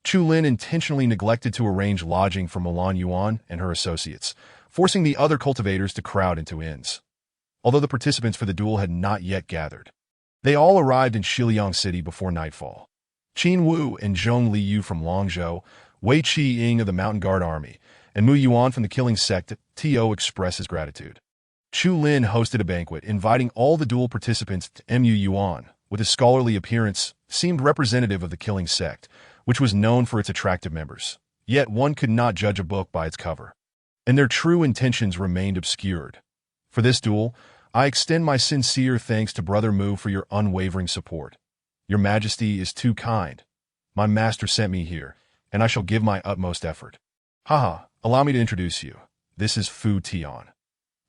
Chu Lin intentionally neglected to arrange lodging for Mulan Yuan and her associates, forcing the other cultivators to crowd into inns. Although the participants for the duel had not yet gathered, they all arrived in Shiliang City before nightfall. Qin Wu and Zhong Liu from Longzhou, Wei Qi-ying of the Mountain Guard Army, and Mu Yuan from the Killing Sect to express his gratitude. Chu Lin hosted a banquet inviting all the duel participants to Mu Yuan, with his scholarly appearance, seemed representative of the Killing Sect, which was known for its attractive members. Yet one could not judge a book by its cover, and their true intentions remained obscured. For this duel, I extend my sincere thanks to Brother Mu for your unwavering support. Your Majesty is too kind. My master sent me here, and I shall give my utmost effort. Haha, allow me to introduce you. This is Fu Tian.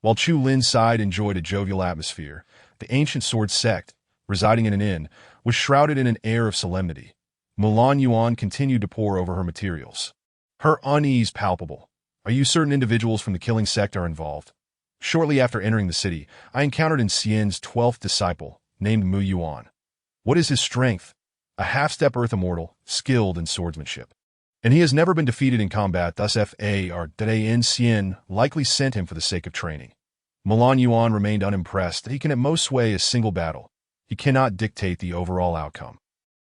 While Chu Lin's side enjoyed a jovial atmosphere, the ancient sword sect, residing in an inn, was shrouded in an air of solemnity. Mulan Yuan continued to pore over her materials, her unease palpable. "Are you certain individuals from the Killing Sect are involved?" Shortly after entering the city, I encountered in Xian's 12th disciple, named Mu Yuan. "What is his strength?" "A half-step earth immortal, skilled in swordsmanship. And he has never been defeated in combat, thus F.A.R. in Xian likely sent him for the sake of training." Mulan Yuan remained unimpressed. "He can at most sway a single battle. He cannot dictate the overall outcome.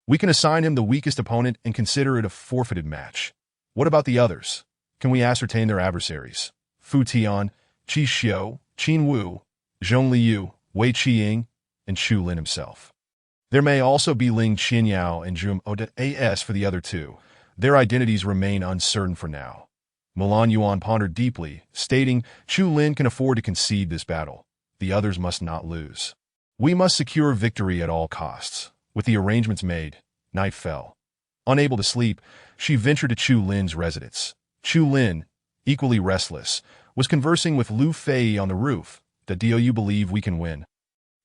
We can assign him the weakest opponent and consider it a forfeited match. What about the others? Can we ascertain their adversaries?" Fu Tian, Qi Xiu, Qin Wu, Zhong Liu, Wei Qiying, and Chu Lin himself. There may also be Ling Qianyao and Zhum Oda As for the other two. Their identities remain uncertain for now. Mulan Yuan pondered deeply, stating, "Chu Lin can afford to concede this battle. The others must not lose. We must secure victory at all costs." With the arrangements made, night fell. Unable to sleep, she ventured to Chu Lin's residence. Chu Lin, equally restless, was conversing with Lu Fei on the roof. "Do you believe we can win?"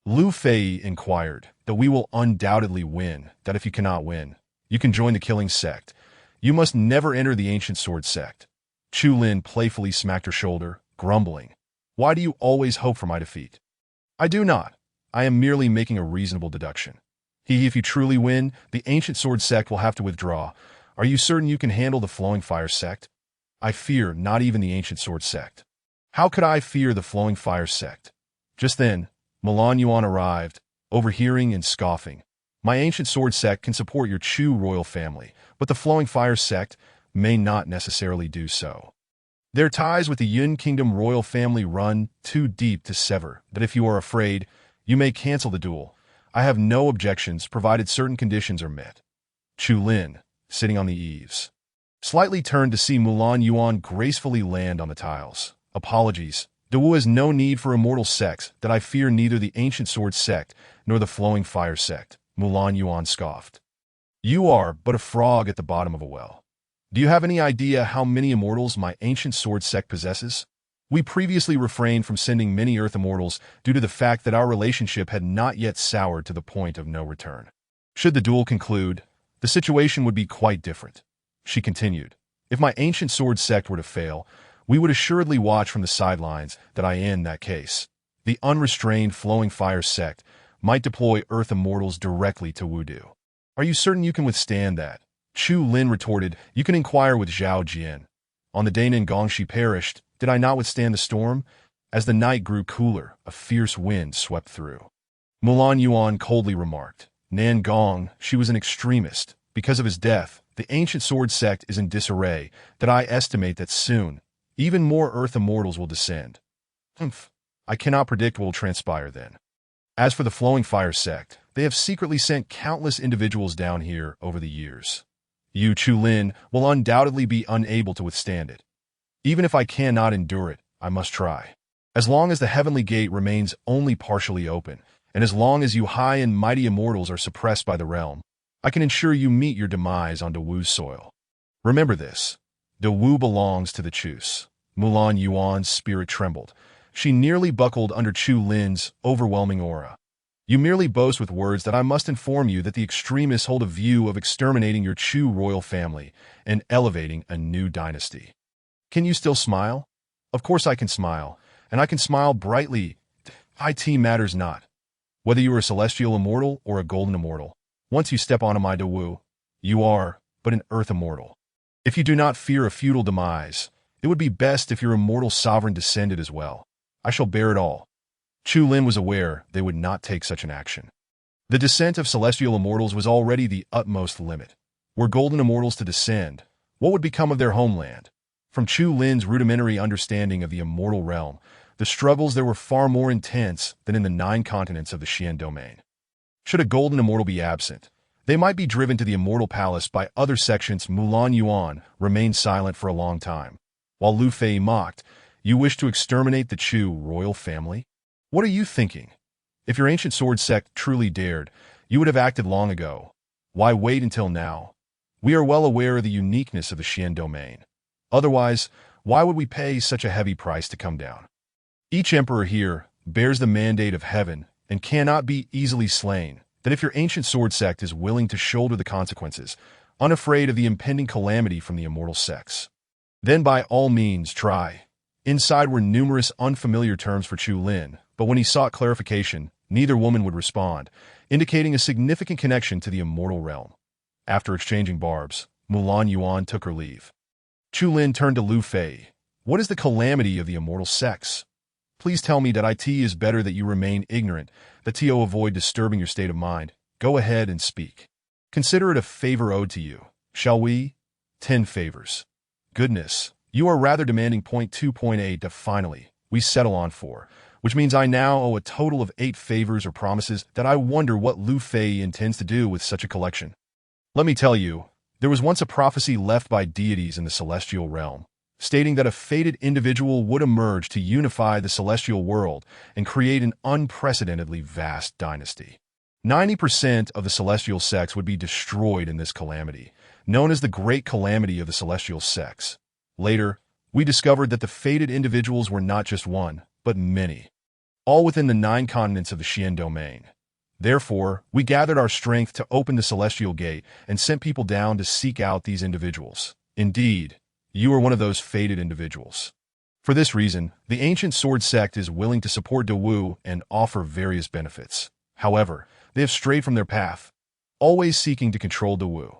Lu Fei inquired. "That we will undoubtedly win. That if you cannot win, you can join the Killing Sect. You must never enter the ancient sword sect." Chu Lin playfully smacked her shoulder, grumbling, "Why do you always hope for my defeat?" "I do not. I am merely making a reasonable deduction. If you truly win, the ancient sword sect will have to withdraw. Are you certain you can handle the Flowing Fire sect?" "I fear not even the ancient sword sect." "How could I fear the Flowing Fire sect?" Just then, Mulan Yuan arrived, overhearing and scoffing. "My ancient sword sect can support your Chu royal family, but the Flowing Fire sect may not necessarily do so. Their ties with the Yun Kingdom royal family run too deep to sever. That if you are afraid, you may cancel the duel. I have no objections provided certain conditions are met." Chu Lin, sitting on the eaves, slightly turned to see Mulan Yuan gracefully land on the tiles. "Apologies. Dawu has no need for immortal sects. That I fear neither the ancient sword sect nor the Flowing Fire sect." Mulan Yuan scoffed. "You are but a frog at the bottom of a well. Do you have any idea how many immortals my ancient sword sect possesses? We previously refrained from sending many Earth immortals due to the fact that our relationship had not yet soured to the point of no return. Should the duel conclude, the situation would be quite different. She continued, if my ancient sword sect were to fail, we would assuredly watch from the sidelines that in that case. The unrestrained flowing fire sect might deploy Earth immortals directly to Wudu. Are you certain you can withstand that? Chu Lin retorted, you can inquire with Zhao Jian. On the day Nangongshi perished, did I not withstand the storm? As the night grew cooler, a fierce wind swept through. Mulan Yuan coldly remarked, Nangong, she was an extremist. Because of his death, the ancient sword sect is in disarray, that I estimate that soon, even more Earth immortals will descend. I cannot predict what will transpire then. As for the flowing fire sect, they have secretly sent countless individuals down here over the years. You, Chu Lin, will undoubtedly be unable to withstand it. Even if I cannot endure it, I must try. As long as the heavenly gate remains only partially open, and as long as you high and mighty immortals are suppressed by the realm, I can ensure you meet your demise on Dawu's soil. Remember this. Dawu belongs to the Chus. Mulan Yuan's spirit trembled. She nearly buckled under Chu Lin's overwhelming aura. You merely boast with words that I must inform you that the extremists hold a view of exterminating your Chu royal family and elevating a new dynasty. Can you still smile? Of course I can smile, and I can smile brightly. IT matters not. Whether you are a celestial immortal or a golden immortal, once you step onto my Dawu, you are but an earth immortal. If you do not fear a feudal demise, it would be best if your immortal sovereign descended as well. I shall bear it all. Chu Lin was aware they would not take such an action. The descent of celestial immortals was already the utmost limit. Were golden immortals to descend, what would become of their homeland? From Chu Lin's rudimentary understanding of the immortal realm, the struggles there were far more intense than in the 9 continents of the Xian domain. Should a golden immortal be absent, they might be driven to the immortal palace by other sections. Mulan Yuan remained silent for a long time, while Lu Fei mocked, you wish to exterminate the Chu royal family? What are you thinking? If your ancient sword sect truly dared, you would have acted long ago. Why wait until now? We are well aware of the uniqueness of the Xian domain. Otherwise, why would we pay such a heavy price to come down? Each emperor here bears the mandate of heaven and cannot be easily slain, that if your ancient sword sect is willing to shoulder the consequences, unafraid of the impending calamity from the immortal sects, then by all means try. Inside were numerous unfamiliar terms for Chu Lin, but when he sought clarification, neither woman would respond, indicating a significant connection to the immortal realm. After exchanging barbs, Mulan Yuan took her leave. Chu Lin turned to Lu Fei. What is the calamity of the immortal sects? Please tell me that it is better that you remain ignorant, that to avoid disturbing your state of mind. Go ahead and speak. Consider it a favor owed to you. Shall we? 10 favors. Goodness, you are rather demanding. 2.8 to finally, we settle on 4, which means I now owe a total of 8 favors or promises that I wonder what Lu Fei intends to do with such a collection. Let me tell you, there was once a prophecy left by deities in the celestial realm, stating that a fated individual would emerge to unify the celestial world and create an unprecedentedly vast dynasty. 90% of the celestial sects would be destroyed in this calamity, known as the Great Calamity of the Celestial Sects. Later, we discovered that the fated individuals were not just one, but many, all within the 9 continents of the Xian domain. Therefore, we gathered our strength to open the celestial gate and sent people down to seek out these individuals. Indeed, you are one of those fated individuals. For this reason, the ancient sword sect is willing to support Dawu and offer various benefits. However, they have strayed from their path, always seeking to control Dawu.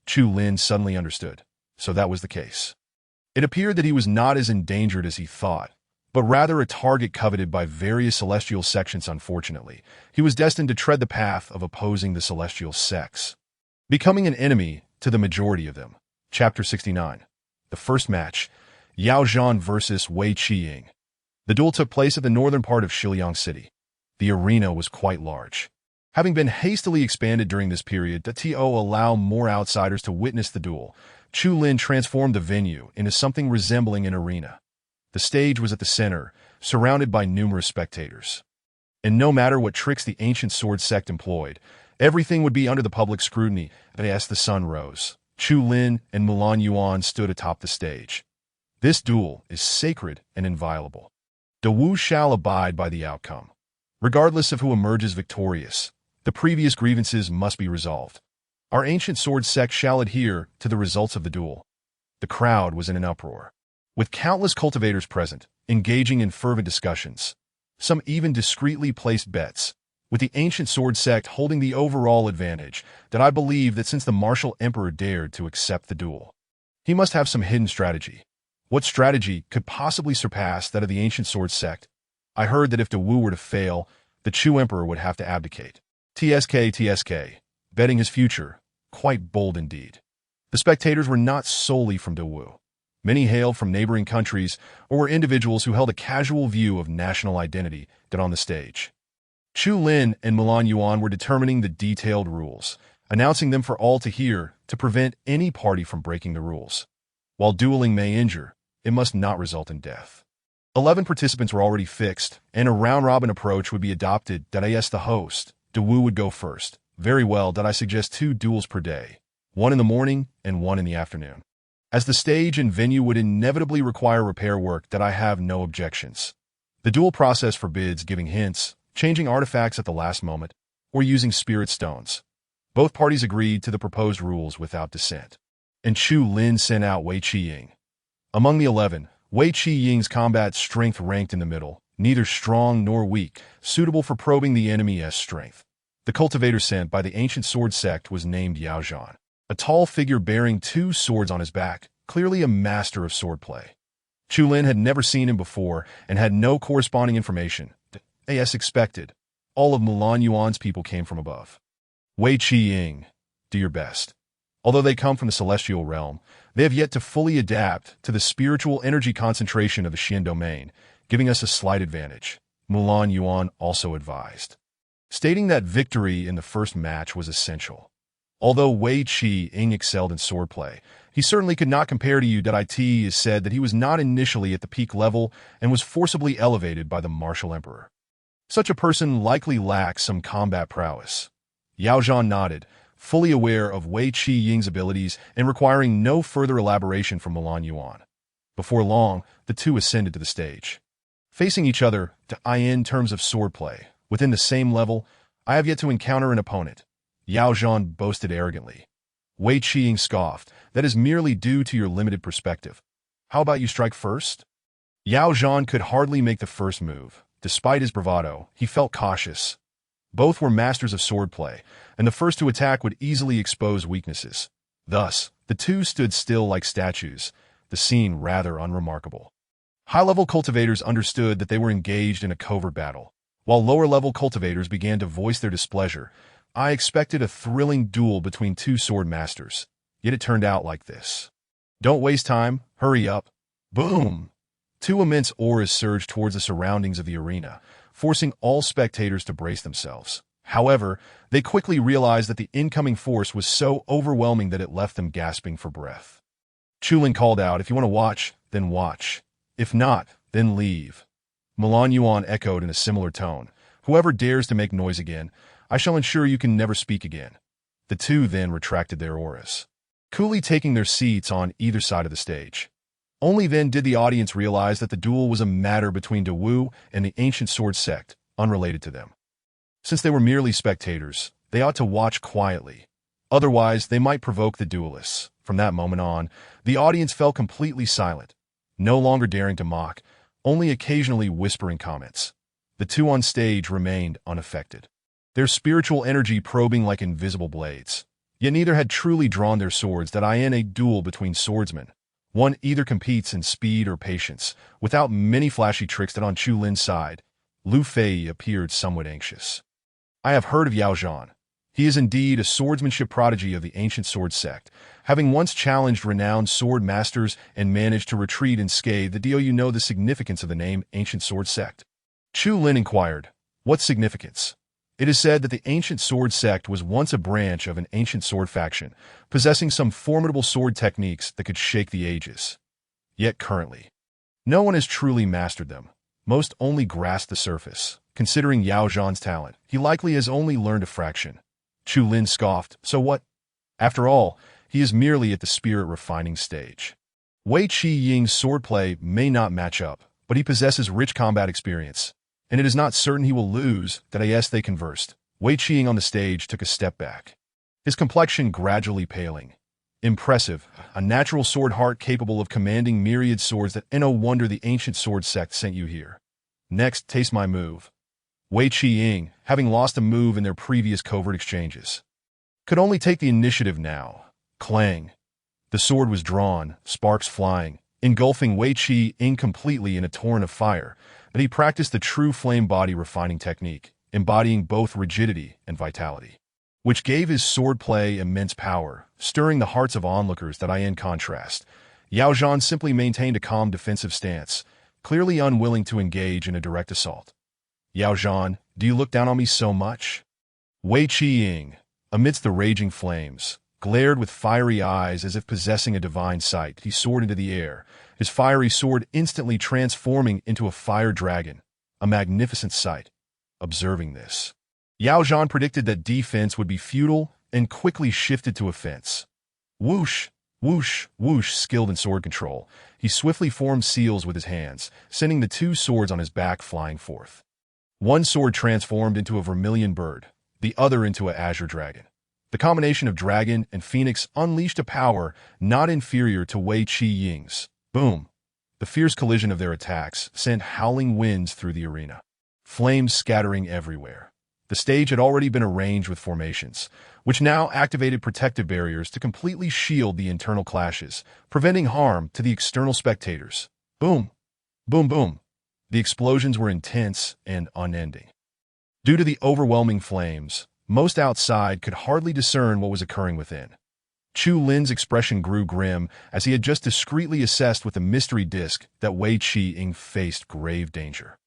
Chu Lin suddenly understood. So that was the case. It appeared that he was not as endangered as he thought, but rather a target coveted by various celestial sections. Unfortunately, he was destined to tread the path of opposing the celestial sects, becoming an enemy to the majority of them. Chapter 69. The first match, Yao Zhan versus Wei Qiying. The duel took place at the northern part of Shiliang City. The arena was quite large. Having been hastily expanded during this period to allow more outsiders to witness the duel, Chu Lin transformed the venue into something resembling an arena. The stage was at the center, surrounded by numerous spectators. And no matter what tricks the ancient sword sect employed, everything would be under the public scrutiny as the sun rose. Chu Lin and Mulan Yuan stood atop the stage. This duel is sacred and inviolable. Dawu shall abide by the outcome. Regardless of who emerges victorious, the previous grievances must be resolved. Our ancient sword sect shall adhere to the results of the duel. The crowd was in an uproar, with countless cultivators present, engaging in fervent discussions. Some even discreetly placed bets, with the ancient sword sect holding the overall advantage, that I believe that since the martial emperor dared to accept the duel, he must have some hidden strategy. What strategy could possibly surpass that of the ancient sword sect? I heard that if Dawu were to fail, the Chu emperor would have to abdicate. TSK, betting his future, quite bold indeed. The spectators were not solely from Dawu. Many hailed from neighboring countries or were individuals who held a casual view of national identity that on the stage. Chu Lin and Mulan Yuan were determining the detailed rules, announcing them for all to hear to prevent any party from breaking the rules. While dueling may injure, it must not result in death. 11 participants were already fixed, and a round-robin approach would be adopted. That I asked the host, Dawu would go first. Very well, that I suggest 2 duels per day, 1 in the morning and 1 in the afternoon. As the stage and venue would inevitably require repair work, that I have no objections. The duel process forbids giving hints, changing artifacts at the last moment, or using spirit stones. Both parties agreed to the proposed rules without dissent, and Chu Lin sent out Wei Qiying. Among the 11, Wei Qiying's combat strength ranked in the middle, neither strong nor weak, suitable for probing the enemy's strength. The cultivator sent by the ancient sword sect was named Yao Zhan, a tall figure bearing 2 swords on his back, clearly a master of swordplay. Chu Lin had never seen him before and had no corresponding information. As expected, all of Mulan Yuan's people came from above. Wei Qiying, do your best. Although they come from the celestial realm, they have yet to fully adapt to the spiritual energy concentration of the Xian domain, giving us a slight advantage, Mulan Yuan also advised, stating that victory in the first match was essential. Although Wei Qiying excelled in swordplay, he certainly could not compare to you. It is said that he was not initially at the peak level and was forcibly elevated by the martial emperor. Such a person likely lacks some combat prowess. Yao Zhan nodded, fully aware of Wei Qiying's abilities and requiring no further elaboration from Mulan Yuan. Before long, the 2 ascended to the stage. Facing each other, in terms of swordplay, within the same level, I have yet to encounter an opponent, Yao Zhan boasted arrogantly. Wei Qiying scoffed, that is merely due to your limited perspective. How about you strike first? Yao Zhan could hardly make the first move. Despite his bravado, he felt cautious. Both were masters of swordplay, and the first to attack would easily expose weaknesses. Thus, the 2 stood still like statues, the scene rather unremarkable. High-level cultivators understood that they were engaged in a covert battle, while lower-level cultivators began to voice their displeasure. I expected a thrilling duel between 2 sword masters, yet it turned out like this. Don't waste time, hurry up. Boom! 2 immense auras surged towards the surroundings of the arena, forcing all spectators to brace themselves. However, they quickly realized that the incoming force was so overwhelming that it left them gasping for breath. Chu Lin called out, if you want to watch, then watch. If not, then leave. Mulan Yuan echoed in a similar tone, whoever dares to make noise again, I shall ensure you can never speak again. The 2 then retracted their auras, coolly taking their seats on either side of the stage. Only then did the audience realize that the duel was a matter between Dawu and the ancient sword sect, unrelated to them. Since they were merely spectators, they ought to watch quietly. Otherwise, they might provoke the duelists. From that moment on, the audience fell completely silent, no longer daring to mock, only occasionally whispering comments. The 2 on stage remained unaffected, their spiritual energy probing like invisible blades. Yet neither had truly drawn their swords. In a duel between swordsmen, one either competes in speed or patience, without many flashy tricks. On Chu Lin's side, Lu Fei appeared somewhat anxious. I have heard of Yao Zhan. He is indeed a swordsmanship prodigy of the ancient sword sect, having once challenged renowned sword masters and managed to retreat unscathed. Do you know the significance of the name ancient sword sect? Chu Lin inquired. What significance? It is said that the ancient sword sect was once a branch of an ancient sword faction, possessing some formidable sword techniques that could shake the ages. Yet currently, no one has truly mastered them. Most only grasp the surface. Considering Yao Zhan's talent, he likely has only learned a fraction. Chu Lin scoffed. So what? After all, he is merely at the spirit-refining stage. Wei Qi-ying's swordplay may not match up, but he possesses rich combat experience, and it is not certain he will lose. That yes, they conversed. Wei Qi-ying on the stage took a step back, his complexion gradually paling. Impressive, a natural sword heart capable of commanding myriad swords. That no wonder the ancient sword sect sent you here. Next, taste my move. Wei Qi-ying, having lost a move in their previous covert exchanges, could only take the initiative now. Clang. The sword was drawn, sparks flying, engulfing Wei Qi-ying completely in a torrent of fire, but he practiced the true flame body refining technique, embodying both rigidity and vitality, which gave his swordplay immense power, stirring the hearts of onlookers. That in contrast, Yao Zhan simply maintained a calm defensive stance, clearly unwilling to engage in a direct assault. Yao Zhan, do you look down on me so much? Wei Qi-ying, amidst the raging flames, glared with fiery eyes as if possessing a divine sight. He soared into the air, his fiery sword instantly transforming into a fire dragon, a magnificent sight. Observing this, Yao Zhan predicted that defense would be futile and quickly shifted to offense. Whoosh, whoosh, whoosh. Skilled in sword control, he swiftly formed seals with his hands, sending the two swords on his back flying forth. One sword transformed into a vermilion bird, the other into an azure dragon. The combination of dragon and phoenix unleashed a power not inferior to Wei Qi-ying's. Boom! The fierce collision of their attacks sent howling winds through the arena, flames scattering everywhere. The stage had already been arranged with formations, which now activated protective barriers to completely shield the internal clashes, preventing harm to the external spectators. Boom! Boom boom! The explosions were intense and unending. Due to the overwhelming flames, most outside could hardly discern what was occurring within. Chu Lin's expression grew grim as he had just discreetly assessed with the mystery disc that Wei Qi-ying faced grave danger.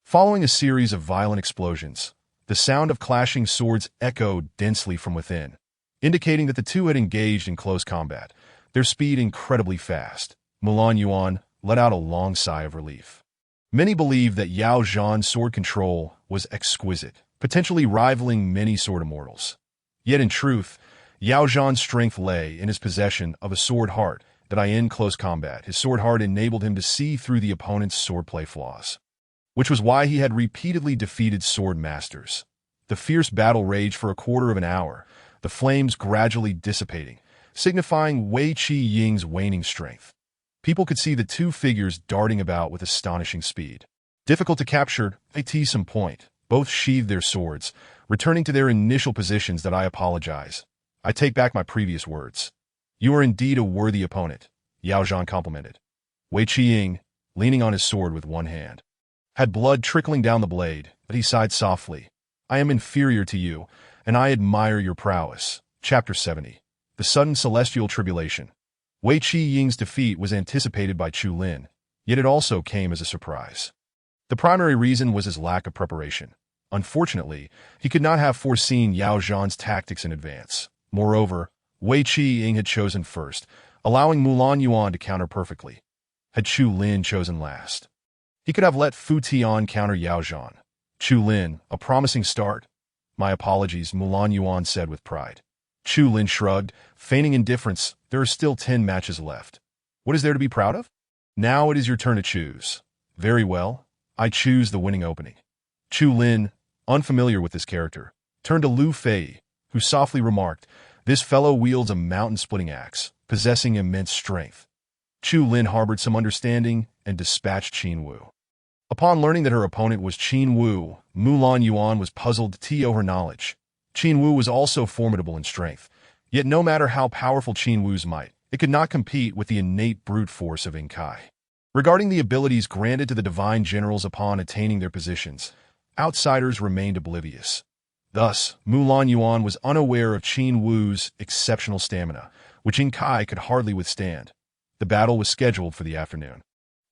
Following a series of violent explosions, the sound of clashing swords echoed densely from within, indicating that the two had engaged in close combat, their speed incredibly fast. Mulan Yuan let out a long sigh of relief. Many believed that Yao Zhan's sword control was exquisite, potentially rivaling many sword immortals. Yet in truth, Yao Zhan's strength lay in his possession of a sword heart. That in close combat, his sword heart enabled him to see through the opponent's swordplay flaws, which was why he had repeatedly defeated sword masters. The fierce battle raged for a quarter of an hour, the flames gradually dissipating, signifying Wei Qi-ying's waning strength. People could see the two figures darting about with astonishing speed. Difficult to capture, at some point. Both sheathed their swords, returning to their initial positions. That I apologize. I take back my previous words. You are indeed a worthy opponent, Yao Zhan complimented. Wei Qi-ying, leaning on his sword with one hand, had blood trickling down the blade, but he sighed softly. I am inferior to you, and I admire your prowess. Chapter 70. The Sudden Celestial Tribulation. Wei Qi-ying's defeat was anticipated by Chu Lin, yet it also came as a surprise. The primary reason was his lack of preparation. Unfortunately, he could not have foreseen Yao Zhan's tactics in advance. Moreover, Wei Qi-ying had chosen first, allowing Mulan Yuan to counter perfectly. Had Chu Lin chosen last, he could have let Fu Tian counter Yao Zhan. Chu Lin, a promising start. My apologies, Mulan Yuan said with pride. Chu Lin shrugged, feigning indifference. There are still 10 matches left. What is there to be proud of? Now it is your turn to choose. Very well, I choose the winning opening. Chu Lin, unfamiliar with this character, turned to Lu Fei, who softly remarked, this fellow wields a mountain-splitting axe, possessing immense strength. Chu Lin harbored some understanding and dispatched Qin Wu. Upon learning that her opponent was Qin Wu, Mulan Yuan was puzzled to know her knowledge. Qin Wu was also formidable in strength, yet no matter how powerful Qin Wu's might, it could not compete with the innate brute force of Kai. Regarding the abilities granted to the divine generals upon attaining their positions, outsiders remained oblivious. Thus, Mulan Yuan was unaware of Qin Wu's exceptional stamina, which Kai could hardly withstand. The battle was scheduled for the afternoon,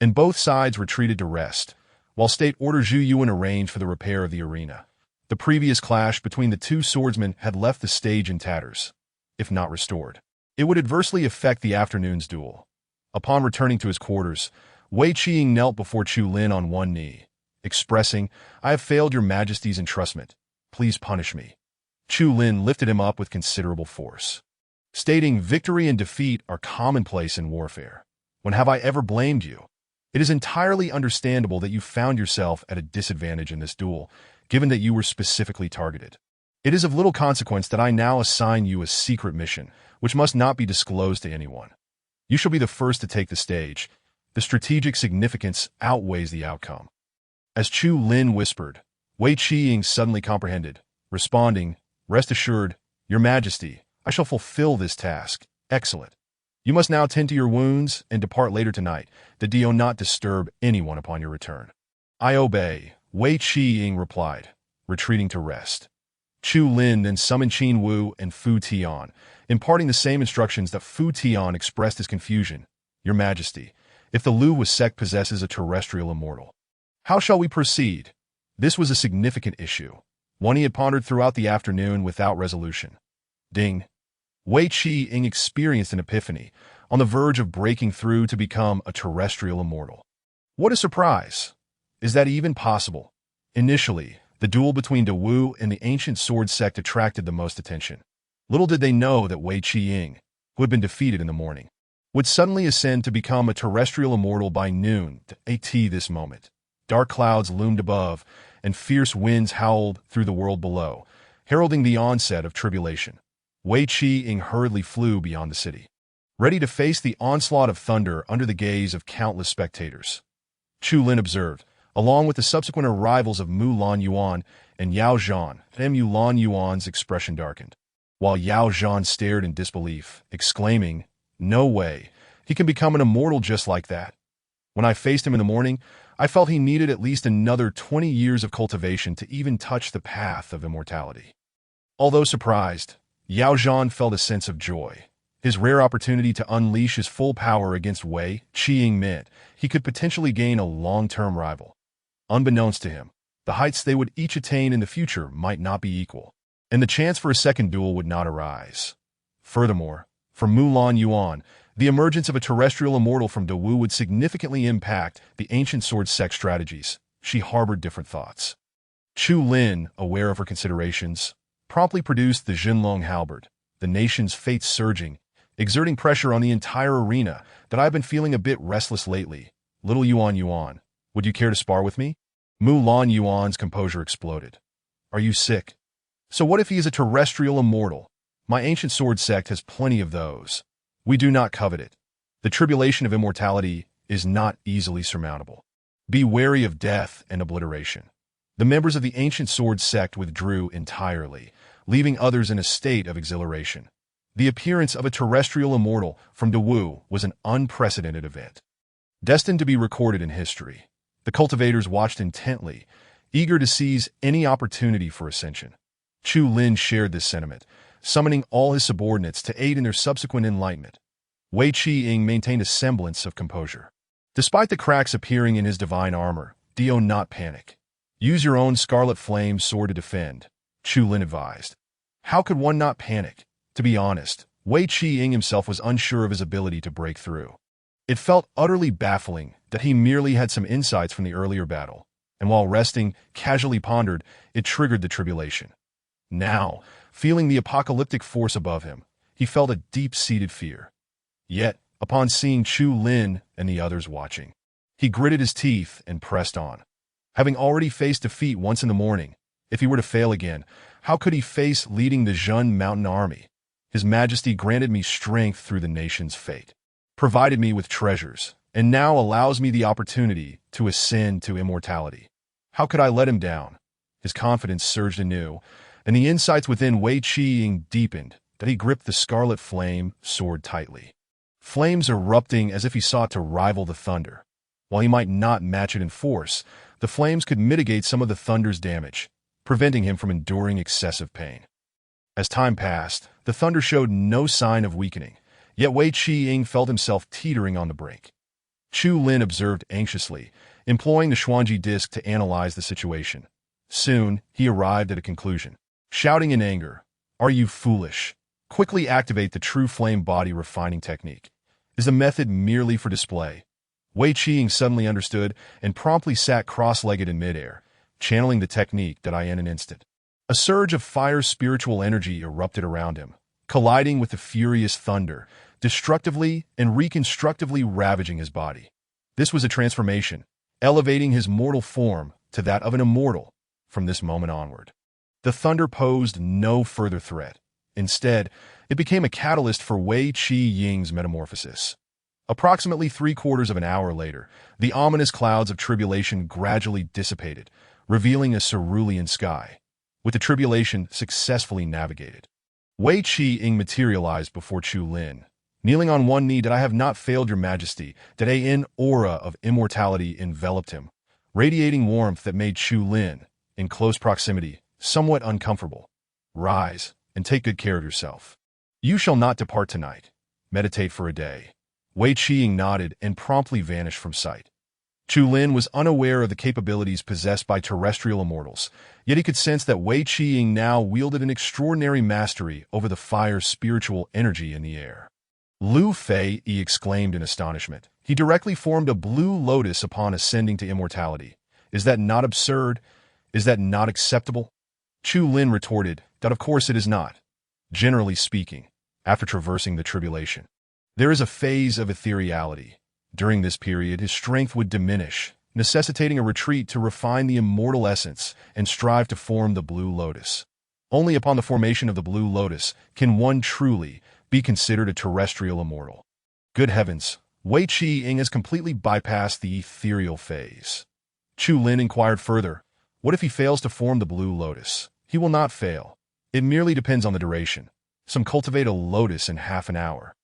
and both sides retreated to rest, while State Order Zhu Yuan arranged for the repair of the arena. The previous clash between the two swordsmen had left the stage in tatters. If not restored, it would adversely affect the afternoon's duel. Upon returning to his quarters, Wei Qi-ying knelt before Chu Lin on one knee, expressing, I have failed your majesty's entrustment. Please punish me. Chu Lin lifted him up with considerable force. stating victory and defeat are commonplace in warfare. When have I ever blamed you? It is entirely understandable that you found yourself at a disadvantage in this duel, given that you were specifically targeted. It is of little consequence that I now assign you a secret mission, which must not be disclosed to anyone. You shall be the first to take the stage. The strategic significance outweighs the outcome. As Chu Lin whispered, Wei Qiying suddenly comprehended, responding, "Rest assured, Your Majesty, I shall fulfill this task. Excellent. You must now tend to your wounds and depart later tonight, that do not disturb anyone upon your return." "I obey," Wei Qiying replied, retreating to rest. Chu Lin then summoned Qin Wu and Fu Tian, imparting the same instructions that Fu Tian expressed his confusion. "Your Majesty, if the Lu sect possesses a terrestrial immortal, how shall we proceed?" This was a significant issue, one he had pondered throughout the afternoon without resolution. Ding! Wei Qiying experienced an epiphany, on the verge of breaking through to become a terrestrial immortal. What a surprise! Is that even possible? Initially, the duel between Dawu and the ancient sword sect attracted the most attention. Little did they know that Wei Qiying, who had been defeated in the morning, would suddenly ascend to become a terrestrial immortal by noon at this moment. Dark clouds loomed above, and fierce winds howled through the world below, heralding the onset of tribulation. Wei Qiying hurriedly flew beyond the city, ready to face the onslaught of thunder under the gaze of countless spectators. Chu Lin observed, along with the subsequent arrivals of Mu Lan Yuan and Yao Zhan, Mu Lan Yuan's expression darkened, while Yao Zhan stared in disbelief, exclaiming, "No way, he can become an immortal just like that." When I faced him in the morning, I felt he needed at least another 20 years of cultivation to even touch the path of immortality. Although surprised, Yao Zhan felt a sense of joy. His rare opportunity to unleash his full power against Wei Qiying meant he could potentially gain a long-term rival. Unbeknownst to him, the heights they would each attain in the future might not be equal, and the chance for a second duel would not arise. Furthermore, for Mu Lan Yuan, the emergence of a terrestrial immortal from Dawu would significantly impact the ancient sword sect strategies. She harbored different thoughts. Chu Lin, aware of her considerations, promptly produced the Jinlong halberd, the nation's fate surging, exerting pressure on the entire arena that I've been feeling a bit restless lately. "Little Yuan, would you care to spar with me?" Mu Lan Yuan's composure exploded. "Are you sick? So what if he is a terrestrial immortal? My ancient sword sect has plenty of those. We do not covet it. The tribulation of immortality is not easily surmountable. Be wary of death and obliteration." The members of the ancient sword sect withdrew entirely, leaving others in a state of exhilaration. The appearance of a terrestrial immortal from Dawu was an unprecedented event, destined to be recorded in history. The cultivators watched intently, eager to seize any opportunity for ascension. Chu Lin shared this sentiment, summoning all his subordinates to aid in their subsequent enlightenment. Wei Qiying maintained a semblance of composure. Despite the cracks appearing in his divine armor, do not panic. Use your own scarlet flame sword to defend, Chu Lin advised. How could one not panic? To be honest, Wei Qiying himself was unsure of his ability to break through. It felt utterly baffling that he merely had some insights from the earlier battle, and while resting, casually pondered, it triggered the tribulation. Now, feeling the apocalyptic force above him, he felt a deep-seated fear. Yet, upon seeing Chu Lin and the others watching, he gritted his teeth and pressed on. Having already faced defeat once in the morning, if he were to fail again, how could he face leading the Zhun Mountain Army? His Majesty granted me strength through the nation's fate, provided me with treasures, and now allows me the opportunity to ascend to immortality. How could I let him down? His confidence surged anew, and the insights within Wei Qiying deepened that he gripped the scarlet flame sword tightly. Flames erupting as if he sought to rival the thunder. While he might not match it in force, the flames could mitigate some of the thunder's damage, preventing him from enduring excessive pain. As time passed, the thunder showed no sign of weakening, yet Wei Qiying felt himself teetering on the brink. Chu Lin observed anxiously, employing the Xuanji disc to analyze the situation. Soon, he arrived at a conclusion. Shouting in anger, "Are you foolish? Quickly activate the true flame body refining technique. Is the method merely for display?" Wei Qiying suddenly understood and promptly sat cross-legged in midair, channeling the technique in an instant. A surge of fire spiritual energy erupted around him, colliding with the furious thunder, destructively and reconstructively ravaging his body. This was a transformation, elevating his mortal form to that of an immortal from this moment onward. The thunder posed no further threat. Instead, it became a catalyst for Wei Qi-ying's metamorphosis. Approximately 3/4 of an hour later, the ominous clouds of tribulation gradually dissipated, revealing a cerulean sky. With the tribulation successfully navigated, Wei Qi-ying materialized before Chu Lin, kneeling on one knee. "That I have not failed your majesty." That an aura of immortality enveloped him, radiating warmth that made Chu Lin, in close proximity, somewhat uncomfortable. "Rise, and take good care of yourself. You shall not depart tonight. Meditate for a day." Wei Qi-ying nodded and promptly vanished from sight. Chu Lin was unaware of the capabilities possessed by terrestrial immortals, yet he could sense that Wei Qi-ying now wielded an extraordinary mastery over the fire's spiritual energy in the air. "Lu Fei," he exclaimed in astonishment. "He directly formed a blue lotus upon ascending to immortality. Is that not absurd? Is that not acceptable?" Chu Lin retorted that of course it is not. Generally speaking, after traversing the tribulation, there is a phase of ethereality. During this period, his strength would diminish, necessitating a retreat to refine the immortal essence and strive to form the blue lotus. Only upon the formation of the blue lotus can one truly be considered a terrestrial immortal. Good heavens, Wei Qi-ying has completely bypassed the ethereal phase. Chu Lin inquired further, "What if he fails to form the blue lotus?" "He will not fail. It merely depends on the duration. Some cultivate a lotus in half an hour,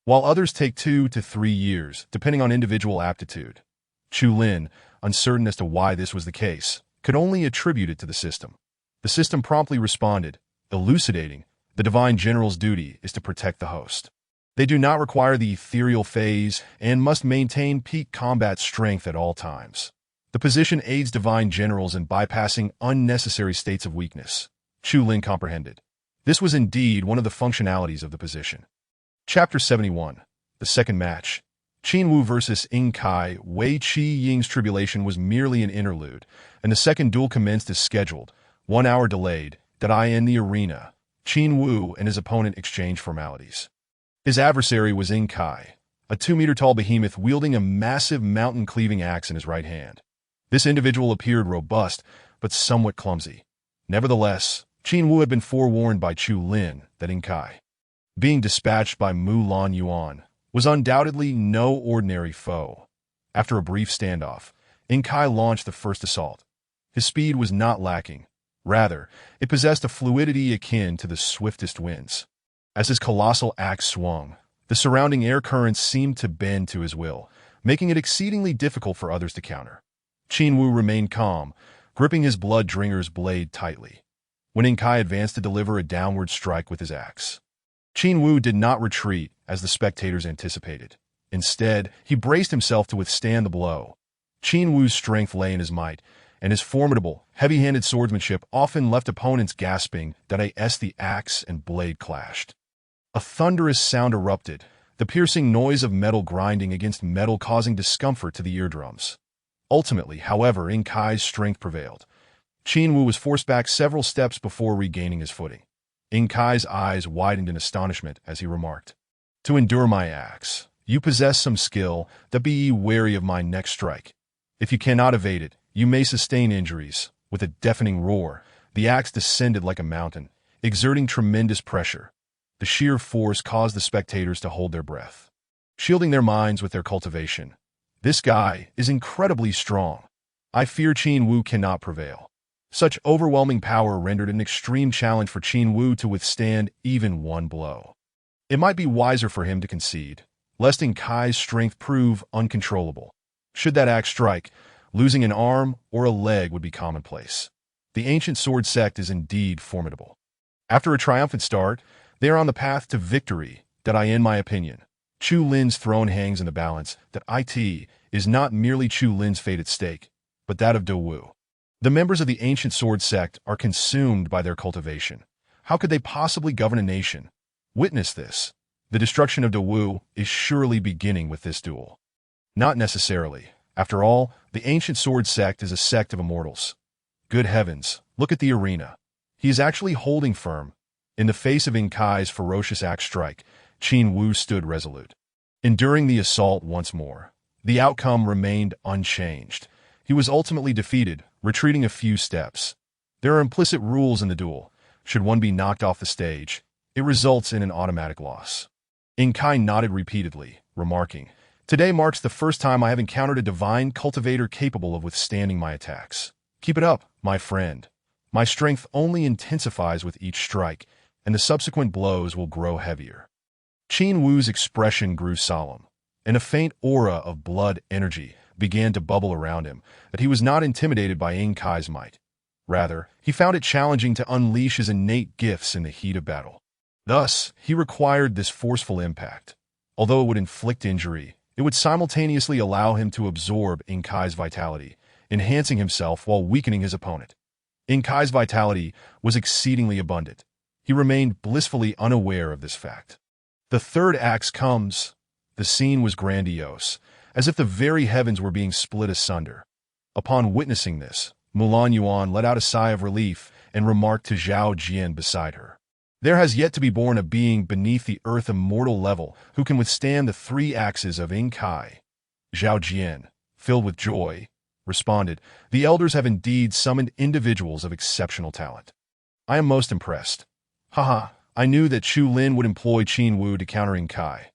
while others take 2 to 3 years, depending on individual aptitude." Chu Lin, uncertain as to why this was the case, could only attribute it to the system. The system promptly responded, elucidating, "The divine general's duty is to protect the host. They do not require the ethereal phase and must maintain peak combat strength at all times. The position aids divine generals in bypassing unnecessary states of weakness." Chu Lin comprehended. This was indeed one of the functionalities of the position. Chapter 71. The second match. Qin Wu versus Ing Kai. Wei Qi-ying's tribulation was merely an interlude, and the second duel commenced as scheduled, 1 hour delayed. That in the arena, Qin Wu and his opponent exchanged formalities. His adversary was Ing Kai, a 2-meter-tall behemoth wielding a massive mountain-cleaving axe in his right hand. This individual appeared robust, but somewhat clumsy. Nevertheless, Qin Wu had been forewarned by Chu Lin that Ing Kai, being dispatched by Mu Lan Yuan, was undoubtedly no ordinary foe. After a brief standoff, Ing Kai launched the first assault. His speed was not lacking. Rather, it possessed a fluidity akin to the swiftest winds. As his colossal axe swung, the surrounding air currents seemed to bend to his will, making it exceedingly difficult for others to counter. Qin Wu remained calm, gripping his blood-dringer's blade tightly, when Ing Kai advanced to deliver a downward strike with his axe. Qin Wu did not retreat as the spectators anticipated. Instead, he braced himself to withstand the blow. Qin Wu's strength lay in his might, and his formidable, heavy-handed swordsmanship often left opponents gasping that as the axe and blade clashed. A thunderous sound erupted, the piercing noise of metal grinding against metal causing discomfort to the eardrums. Ultimately, however, Ing Kai's strength prevailed. Qin Wu was forced back several steps before regaining his footing. Ing Kai's eyes widened in astonishment as he remarked, "To endure my axe, you possess some skill, that be ye wary of my next strike. If you cannot evade it, you may sustain injuries." With a deafening roar, the axe descended like a mountain, exerting tremendous pressure. The sheer force caused the spectators to hold their breath, shielding their minds with their cultivation. "This guy is incredibly strong. I fear Qin Wu cannot prevail." Such overwhelming power rendered it an extreme challenge for Qin Wu to withstand even one blow. It might be wiser for him to concede, lest Ing Kai's strength prove uncontrollable. Should that axe strike, losing an arm or a leg would be commonplace. The ancient sword sect is indeed formidable. After a triumphant start, they are on the path to victory. That in my opinion, Chu Lin's throne hangs in the balance. That it is not merely Chu Lin's fate at stake, but that of Dawu. The members of the ancient sword sect are consumed by their cultivation. How could they possibly govern a nation? Witness this. The destruction of Dawu is surely beginning with this duel. Not necessarily. After all, the ancient sword sect is a sect of immortals. Good heavens, look at the arena. He is actually holding firm. In the face of In Kai's ferocious axe strike, Qin Wu stood resolute. Enduring the assault once more, the outcome remained unchanged. He was ultimately defeated, retreating a few steps. There are implicit rules in the duel. Should one be knocked off the stage, it results in an automatic loss. In Kai nodded repeatedly, remarking, "Today marks the first time I have encountered a divine cultivator capable of withstanding my attacks. Keep it up, my friend. My strength only intensifies with each strike, and the subsequent blows will grow heavier." Qin Wu's expression grew solemn, and a faint aura of blood energy began to bubble around him, but he was not intimidated by In Kai's might. Rather, he found it challenging to unleash his innate gifts in the heat of battle. Thus, he required this forceful impact. Although it would inflict injury, it would simultaneously allow him to absorb In Kai's vitality, enhancing himself while weakening his opponent. In Kai's vitality was exceedingly abundant. He remained blissfully unaware of this fact. The third axe comes. The scene was grandiose, as if the very heavens were being split asunder. Upon witnessing this, Mulan Yuan let out a sigh of relief and remarked to Zhao Jian beside her, "There has yet to be born a being beneath the earth immortal level who can withstand the three axes of In Kai." Zhao Jian, filled with joy, responded, "The elders have indeed summoned individuals of exceptional talent. I am most impressed. Haha, I knew that Chu Lin would employ Qin Wu to counter In Kai.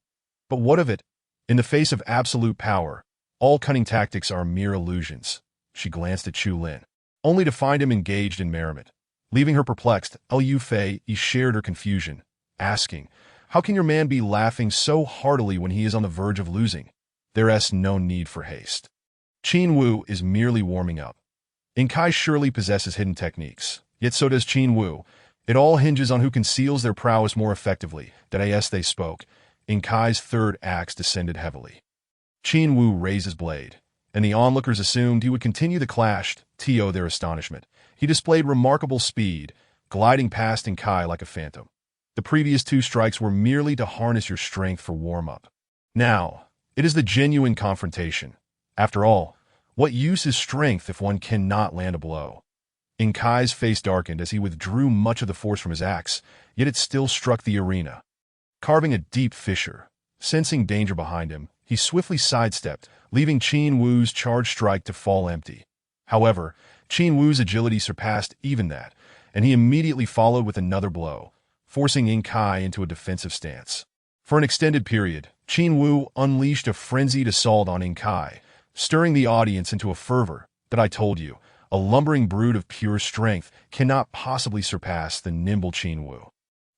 But what of it? In the face of absolute power, all cunning tactics are mere illusions." She glanced at Chu Lin, only to find him engaged in merriment. Leaving her perplexed, Liu Fei shared her confusion, asking, "How can your man be laughing so heartily when he is on the verge of losing? There's no need for haste. Qin Wu is merely warming up. In Kai surely possesses hidden techniques, yet so does Qin Wu. It all hinges on who conceals their prowess more effectively." As they spoke, In Kai's third axe descended heavily. Qin Wu raised his blade, and the onlookers assumed he would continue the clash. To their astonishment, he displayed remarkable speed, gliding past In Kai like a phantom. The previous two strikes were merely to harness your strength for warm-up. Now, it is the genuine confrontation. After all, what use is strength if one cannot land a blow? In Kai's face darkened as he withdrew much of the force from his axe, yet it still struck the arena, carving a deep fissure. Sensing danger behind him, he swiftly sidestepped, leaving Qin Wu's charged strike to fall empty. However, Qin Wu's agility surpassed even that, and he immediately followed with another blow, forcing In Kai into a defensive stance. For an extended period, Qin Wu unleashed a frenzied assault on In Kai, stirring the audience into a fervor. "I told you, a lumbering brute of pure strength cannot possibly surpass the nimble Qin Wu."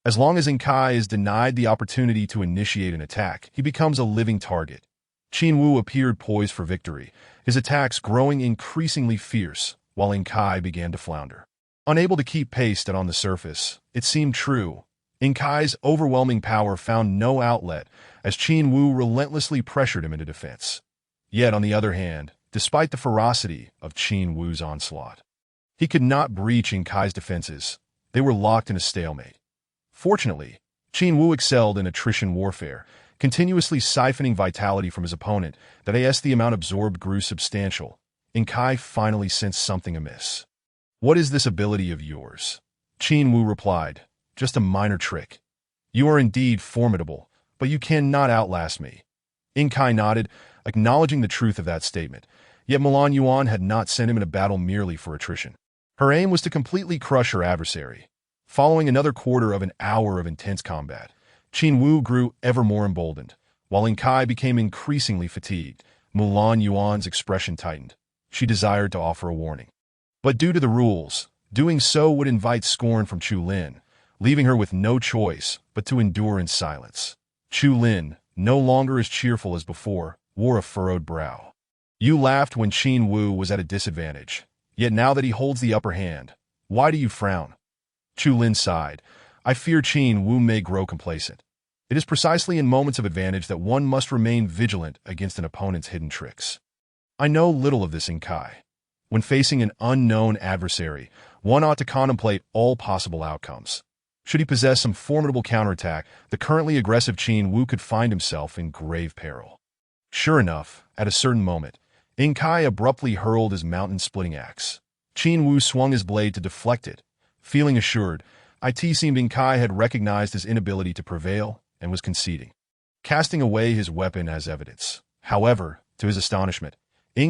As long as In Kai is denied the opportunity to initiate an attack, he becomes a living target. Qin Wu appeared poised for victory, his attacks growing increasingly fierce, while In Kai began to flounder. Unable to keep pace that on the surface, it seemed true. In Kai's overwhelming power found no outlet as Qin Wu relentlessly pressured him into defense. Yet, on the other hand, despite the ferocity of Qin Wu's onslaught, he could not breach In Kai's defenses. They were locked in a stalemate. Fortunately, Qin Wu excelled in attrition warfare, continuously siphoning vitality from his opponent. As the amount absorbed grew substantial, In Kai finally sensed something amiss. "What is this ability of yours?" Qin Wu replied, "Just a minor trick. You are indeed formidable, but you cannot outlast me." In Kai nodded, acknowledging the truth of that statement. Yet Mulan Yuan had not sent him in a battle merely for attrition. Her aim was to completely crush her adversary. Following another quarter of an hour of intense combat, Qin Wu grew ever more emboldened, while In Kai became increasingly fatigued. Mulan Yuan's expression tightened. She desired to offer a warning. But due to the rules, doing so would invite scorn from Chu Lin, leaving her with no choice but to endure in silence. Chu Lin, no longer as cheerful as before, wore a furrowed brow. "You laughed when Qin Wu was at a disadvantage, yet now that he holds the upper hand, why do you frown?" Chu Lin sighed. "I fear Qin Wu may grow complacent. It is precisely in moments of advantage that one must remain vigilant against an opponent's hidden tricks. I know little of this In Kai. When facing an unknown adversary, one ought to contemplate all possible outcomes. Should he possess some formidable counterattack, the currently aggressive Qin Wu could find himself in grave peril." Sure enough, at a certain moment, In Kai abruptly hurled his mountain-splitting axe. Qin Wu swung his blade to deflect it. Feeling assured, It seemed Kai had recognized his inability to prevail and was conceding, casting away his weapon as evidence. However, to his astonishment,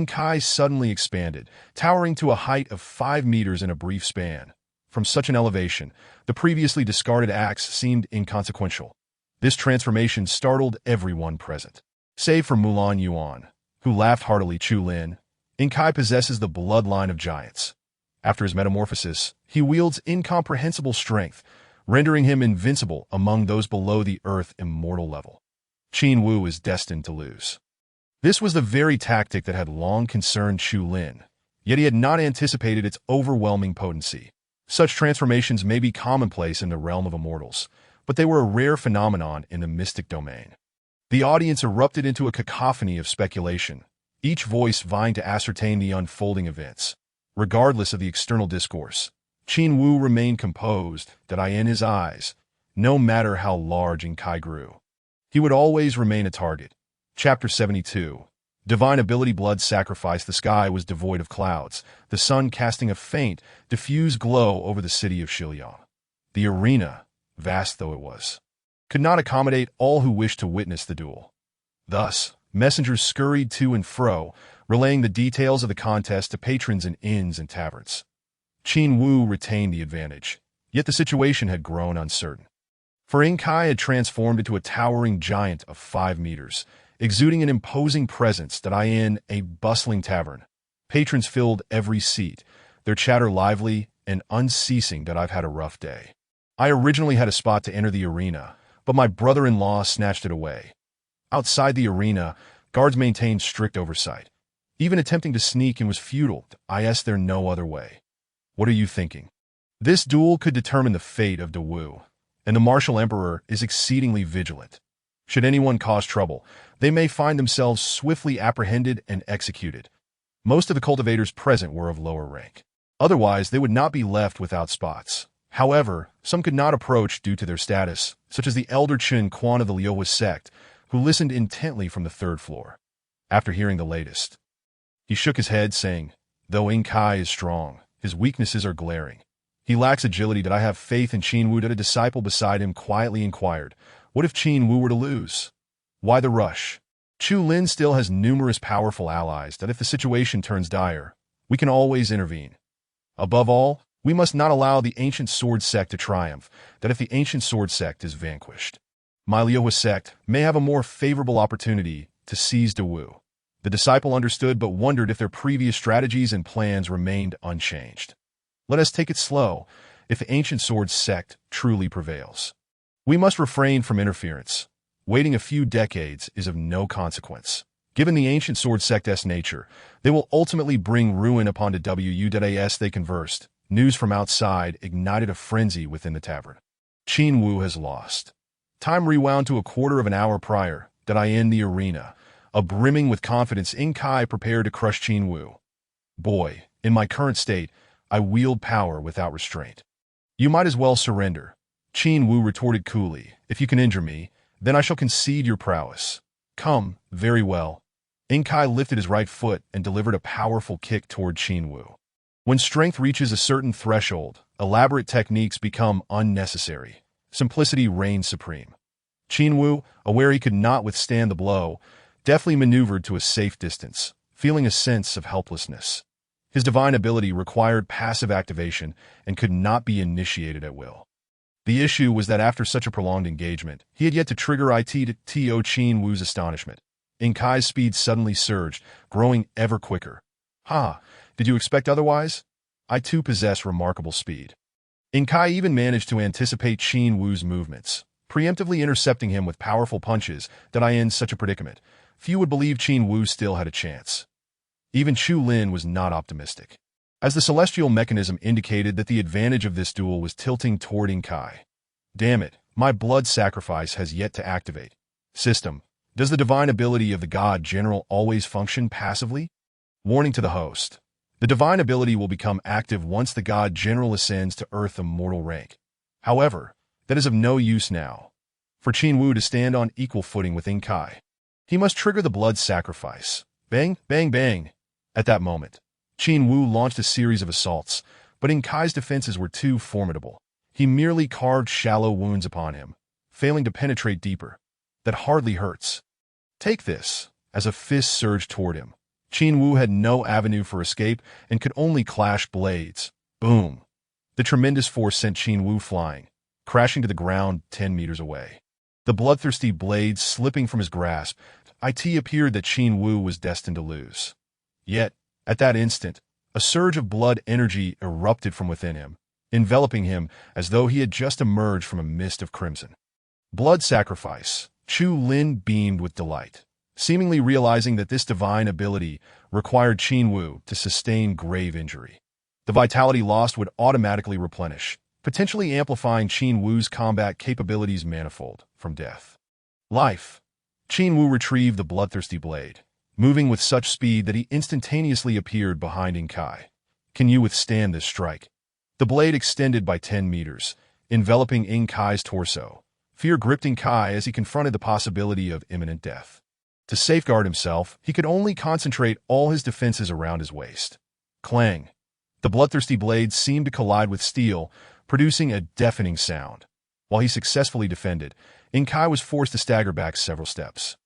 Kai suddenly expanded, towering to a height of 5 meters in a brief span. From such an elevation, the previously discarded axe seemed inconsequential. This transformation startled everyone present, save for Mulan Yuan, who laughed heartily. Chu Lin, Kai possesses the bloodline of giants. After his metamorphosis, he wields incomprehensible strength, rendering him invincible among those below the earth immortal level. Qin Wu is destined to lose. This was the very tactic that had long concerned Chu Lin, yet he had not anticipated its overwhelming potency. Such transformations may be commonplace in the realm of immortals, but they were a rare phenomenon in the mystic domain. The audience erupted into a cacophony of speculation, each voice vying to ascertain the unfolding events. Regardless of the external discourse, Qin Wu remained composed, in his eyes, no matter how large Kai grew. He would always remain a target. Chapter 72. Divine Ability. Blood Sacrifice. The sky was devoid of clouds, the sun casting a faint, diffused glow over the city of Shilyang. The arena, vast though it was, could not accommodate all who wished to witness the duel. Thus, messengers scurried to and fro, relaying the details of the contest to patrons in inns and taverns. Qin Wu retained the advantage, yet the situation had grown uncertain. For Kai had transformed into a towering giant of 5 meters, exuding an imposing presence in a bustling tavern. Patrons filled every seat, their chatter lively and unceasing. I've had a rough day. I originally had a spot to enter the arena, but my brother-in-law snatched it away. Outside the arena, guards maintained strict oversight. Even attempting to sneak in was futile. There no other way. What are you thinking? This duel could determine the fate of Dawu, and the martial emperor is exceedingly vigilant. Should anyone cause trouble, they may find themselves swiftly apprehended and executed. Most of the cultivators present were of lower rank. Otherwise, they would not be left without spots. However, some could not approach due to their status, such as the elder Chen Quan of the Liuhua sect, who listened intently from the 3rd floor. After hearing the latest, he shook his head, saying, "Though Kai is strong, his weaknesses are glaring. He lacks agility. I have faith in Qin Wu." A disciple beside him quietly inquired, "What if Qin Wu were to lose? Why the rush? Chu Lin still has numerous powerful allies. If the situation turns dire, we can always intervene. Above all, we must not allow the ancient sword sect to triumph. If the ancient sword sect is vanquished, my Liuhua sect may have a more favorable opportunity to seize Dawu." The disciple understood but wondered if their previous strategies and plans remained unchanged. "Let us take it slow. If the ancient sword sect truly prevails, we must refrain from interference. Waiting a few decades is of no consequence. Given the ancient sword sect's nature, they will ultimately bring ruin upon the WU. They conversed. News from outside ignited a frenzy within the tavern. Qin Wu has lost. Time rewound to a quarter of an hour prior. In the arena, brimming with confidence, Kai prepared to crush Qin Wu. "Boy, in my current state, I wield power without restraint. You might as well surrender." Qin Wu retorted coolly, "If you can injure me, then I shall concede your prowess. Come, very well." Kai lifted his right foot and delivered a powerful kick toward Qin Wu. When strength reaches a certain threshold, elaborate techniques become unnecessary. Simplicity reigns supreme. Qin Wu, aware he could not withstand the blow, deftly maneuvered to a safe distance, feeling a sense of helplessness. His divine ability required passive activation and could not be initiated at will. The issue was that after such a prolonged engagement, he had yet to trigger to Qin Wu's astonishment. Kai's speed suddenly surged, growing ever quicker. "Ha! Did you expect otherwise? I too possess remarkable speed." Kai even managed to anticipate Qin Wu's movements, preemptively intercepting him with powerful punches. In such a predicament, few would believe Qin Wu still had a chance. Even Chu Lin was not optimistic, as the celestial mechanism indicated that the advantage of this duel was tilting toward Kai. "Damn it, my blood sacrifice has yet to activate. System, does the divine ability of the God General always function passively?" Warning to the host. The divine ability will become active once the God General ascends to Earth immortal rank. However, that is of no use now. For Qin Wu to stand on equal footing with Kai, he must trigger the blood sacrifice. Bang, bang, bang. At that moment, Qin Wu launched a series of assaults, but Kai's defenses were too formidable. He merely carved shallow wounds upon him, failing to penetrate deeper. That hardly hurts. Take this, as a fist surged toward him. Qin Wu had no avenue for escape and could only clash blades. Boom! The tremendous force sent Qin Wu flying, crashing to the ground 10 meters away. The bloodthirsty blades slipping from his grasp, it appeared that Qin Wu was destined to lose. Yet, at that instant, a surge of blood energy erupted from within him, enveloping him as though he had just emerged from a mist of crimson. Blood sacrifice. Chu Lin beamed with delight, seemingly realizing that this divine ability required Qin Wu to sustain grave injury. The vitality lost would automatically replenish, potentially amplifying Qin Wu's combat capabilities manifold from death. Life. Qin Wu retrieved the bloodthirsty blade, moving with such speed that he instantaneously appeared behind Ing Kai. Can you withstand this strike? The blade extended by 10 meters, enveloping Ing Kai's torso. Fear gripped Ing Kai as he confronted the possibility of imminent death. To safeguard himself, he could only concentrate all his defenses around his waist. Clang. The bloodthirsty blade seemed to collide with steel, producing a deafening sound. While he successfully defended, Ing Kai was forced to stagger back several steps.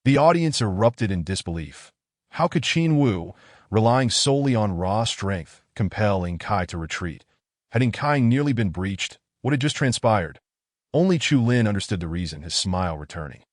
The audience erupted in disbelief. How could Qin Wu, relying solely on raw strength, compel Ing Kai to retreat? Had Ing Kai nearly been breached? What had just transpired? Only Chu Lin understood the reason, his smile returning.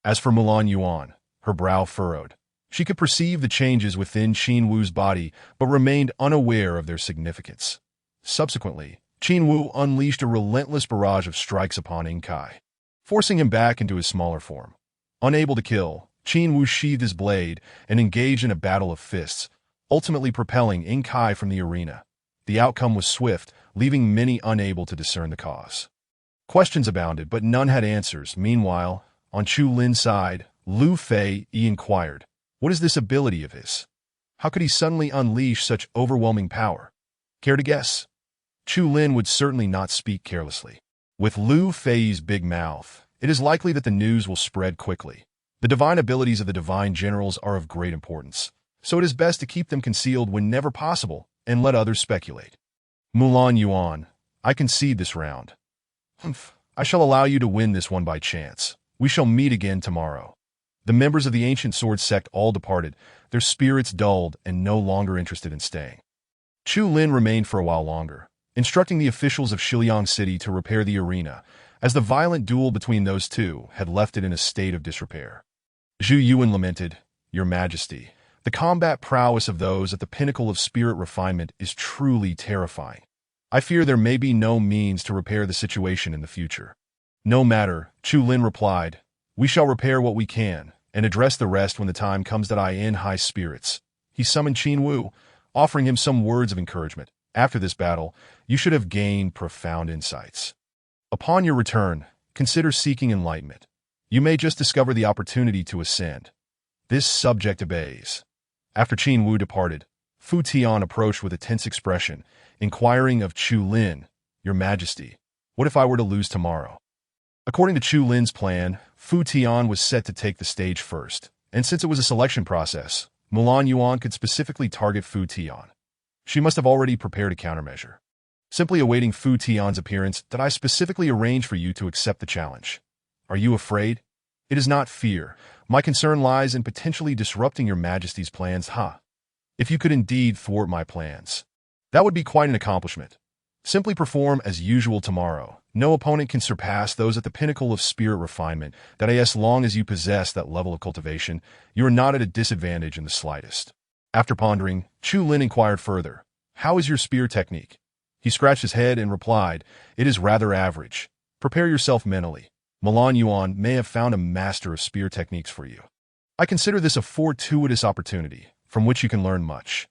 As for Mulan Yuan, her brow furrowed. She could perceive the changes within Qin Wu's body, but remained unaware of their significance. Subsequently, Qin Wu unleashed a relentless barrage of strikes upon Ing Kai, forcing him back into his smaller form. Unable to kill, Qin Wu sheathed his blade and engaged in a battle of fists, ultimately propelling Ing Kai from the arena. The outcome was swift, leaving many unable to discern the cause. Questions abounded, but none had answers. Meanwhile, on Chu Lin's side, Lu Fei inquired, "What is this ability of his? How could he suddenly unleash such overwhelming power? Care to guess?" Chu Lin would certainly not speak carelessly. With Lu Fei's big mouth, it is likely that the news will spread quickly. The divine abilities of the divine generals are of great importance, so it is best to keep them concealed whenever possible and let others speculate. Mulan Yuan, I concede this round. Humph, I shall allow you to win this one by chance. We shall meet again tomorrow. The members of the ancient sword sect all departed, their spirits dulled and no longer interested in staying. Chu Lin remained for a while longer, instructing the officials of Shiliang City to repair the arena, as the violent duel between those two had left it in a state of disrepair. Zhu Yuan lamented, "Your Majesty, the combat prowess of those at the pinnacle of spirit refinement is truly terrifying. I fear there may be no means to repair the situation in the future." "No matter," Chu Lin replied. "We shall repair what we can, and address the rest when the time comes that I in high spirits." He summoned Qin Wu, offering him some words of encouragement. "After this battle, you should have gained profound insights. Upon your return, consider seeking enlightenment. You may just discover the opportunity to ascend." This subject obeys. After Qin Wu departed, Fu Tian approached with a tense expression, inquiring of Chu Lin, "Your Majesty, what if I were to lose tomorrow?" According to Chu Lin's plan, Fu Tian was set to take the stage first, and since it was a selection process, Mulan Yuan could specifically target Fu Tian. She must have already prepared a countermeasure. Simply awaiting Fu Tian's appearance, did I specifically arrange for you to accept the challenge? Are you afraid? It is not fear. My concern lies in potentially disrupting your Majesty's plans, If you could indeed thwart my plans, that would be quite an accomplishment. Simply perform as usual tomorrow. No opponent can surpass those at the pinnacle of spirit refinement. That as long as you possess that level of cultivation, you are not at a disadvantage in the slightest. After pondering, Chu Lin inquired further, "How is your spear technique?" He scratched his head and replied, "It is rather average. Prepare yourself mentally. Mulan Yuan may have found a master of spear techniques for you. I consider this a fortuitous opportunity, from which you can learn much."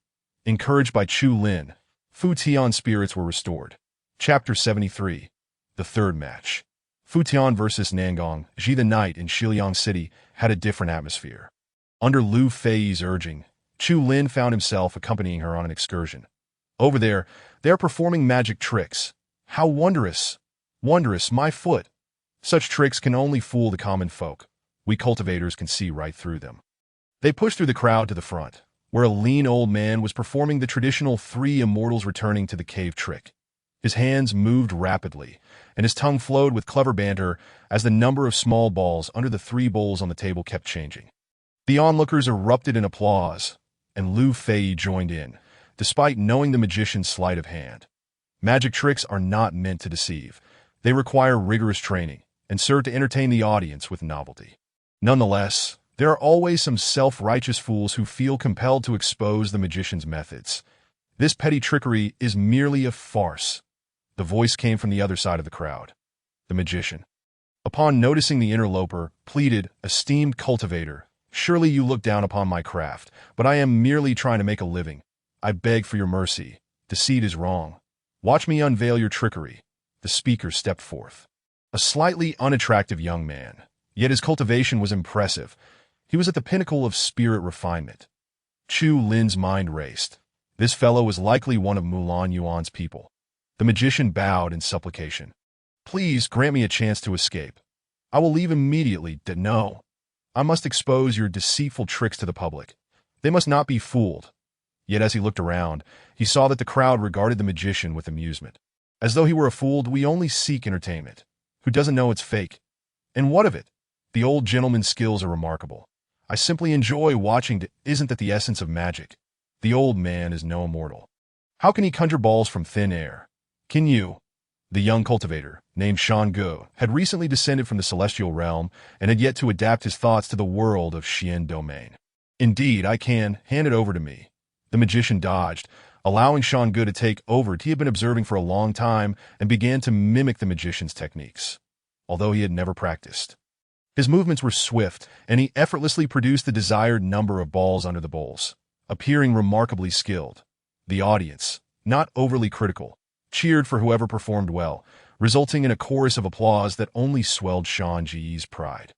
Encouraged by Chu Lin, Fu Tian's spirits were restored. Chapter 73. The third match. Fu Tian versus Nangong, Ji the Knight in Shiliang City had a different atmosphere. Under Lu Fei's urging, Chu Lin found himself accompanying her on an excursion. Over there, they are performing magic tricks. How wondrous! Wondrous, my foot! Such tricks can only fool the common folk. We cultivators can see right through them. They pushed through the crowd to the front, where a lean old man was performing the traditional three immortals returning to the cave trick. His hands moved rapidly, and his tongue flowed with clever banter as the number of small balls under the 3 bowls on the table kept changing. The onlookers erupted in applause, and Lu Fei joined in, despite knowing the magician's sleight of hand. Magic tricks are not meant to deceive. They require rigorous training and serve to entertain the audience with novelty. Nonetheless, there are always some self-righteous fools who feel compelled to expose the magician's methods. This petty trickery is merely a farce. The voice came from the other side of the crowd. The magician, upon noticing the interloper, pleaded, "Esteemed cultivator, surely you look down upon my craft, but I am merely trying to make a living. I beg for your mercy. Deceit is wrong. Watch me unveil your trickery." The speaker stepped forth. A slightly unattractive young man, yet his cultivation was impressive. He was at the pinnacle of spirit refinement. Chu Lin's mind raced. This fellow was likely one of Mulan Yuan's people. The magician bowed in supplication. "Please grant me a chance to escape. I will leave immediately. No. I must expose your deceitful tricks to the public. They must not be fooled." Yet as he looked around, he saw that the crowd regarded the magician with amusement. As though he were a fool. "We only seek entertainment. Who doesn't know it's fake? And what of it? The old gentleman's skills are remarkable. I simply enjoy watching. Isn't that the essence of magic? The old man is no immortal. How can he conjure balls from thin air? Can you?" The young cultivator, named Shang-Gu, had recently descended from the celestial realm and had yet to adapt his thoughts to the world of Xian domain. "Indeed, I can. Hand it over to me." The magician dodged, allowing Shang-Gu to take over. He had been observing for a long time and began to mimic the magician's techniques, although he had never practiced. His movements were swift, and he effortlessly produced the desired number of balls under the bowls, appearing remarkably skilled. The audience, not overly critical, cheered for whoever performed well, resulting in a chorus of applause that only swelled Shang-Ji's pride.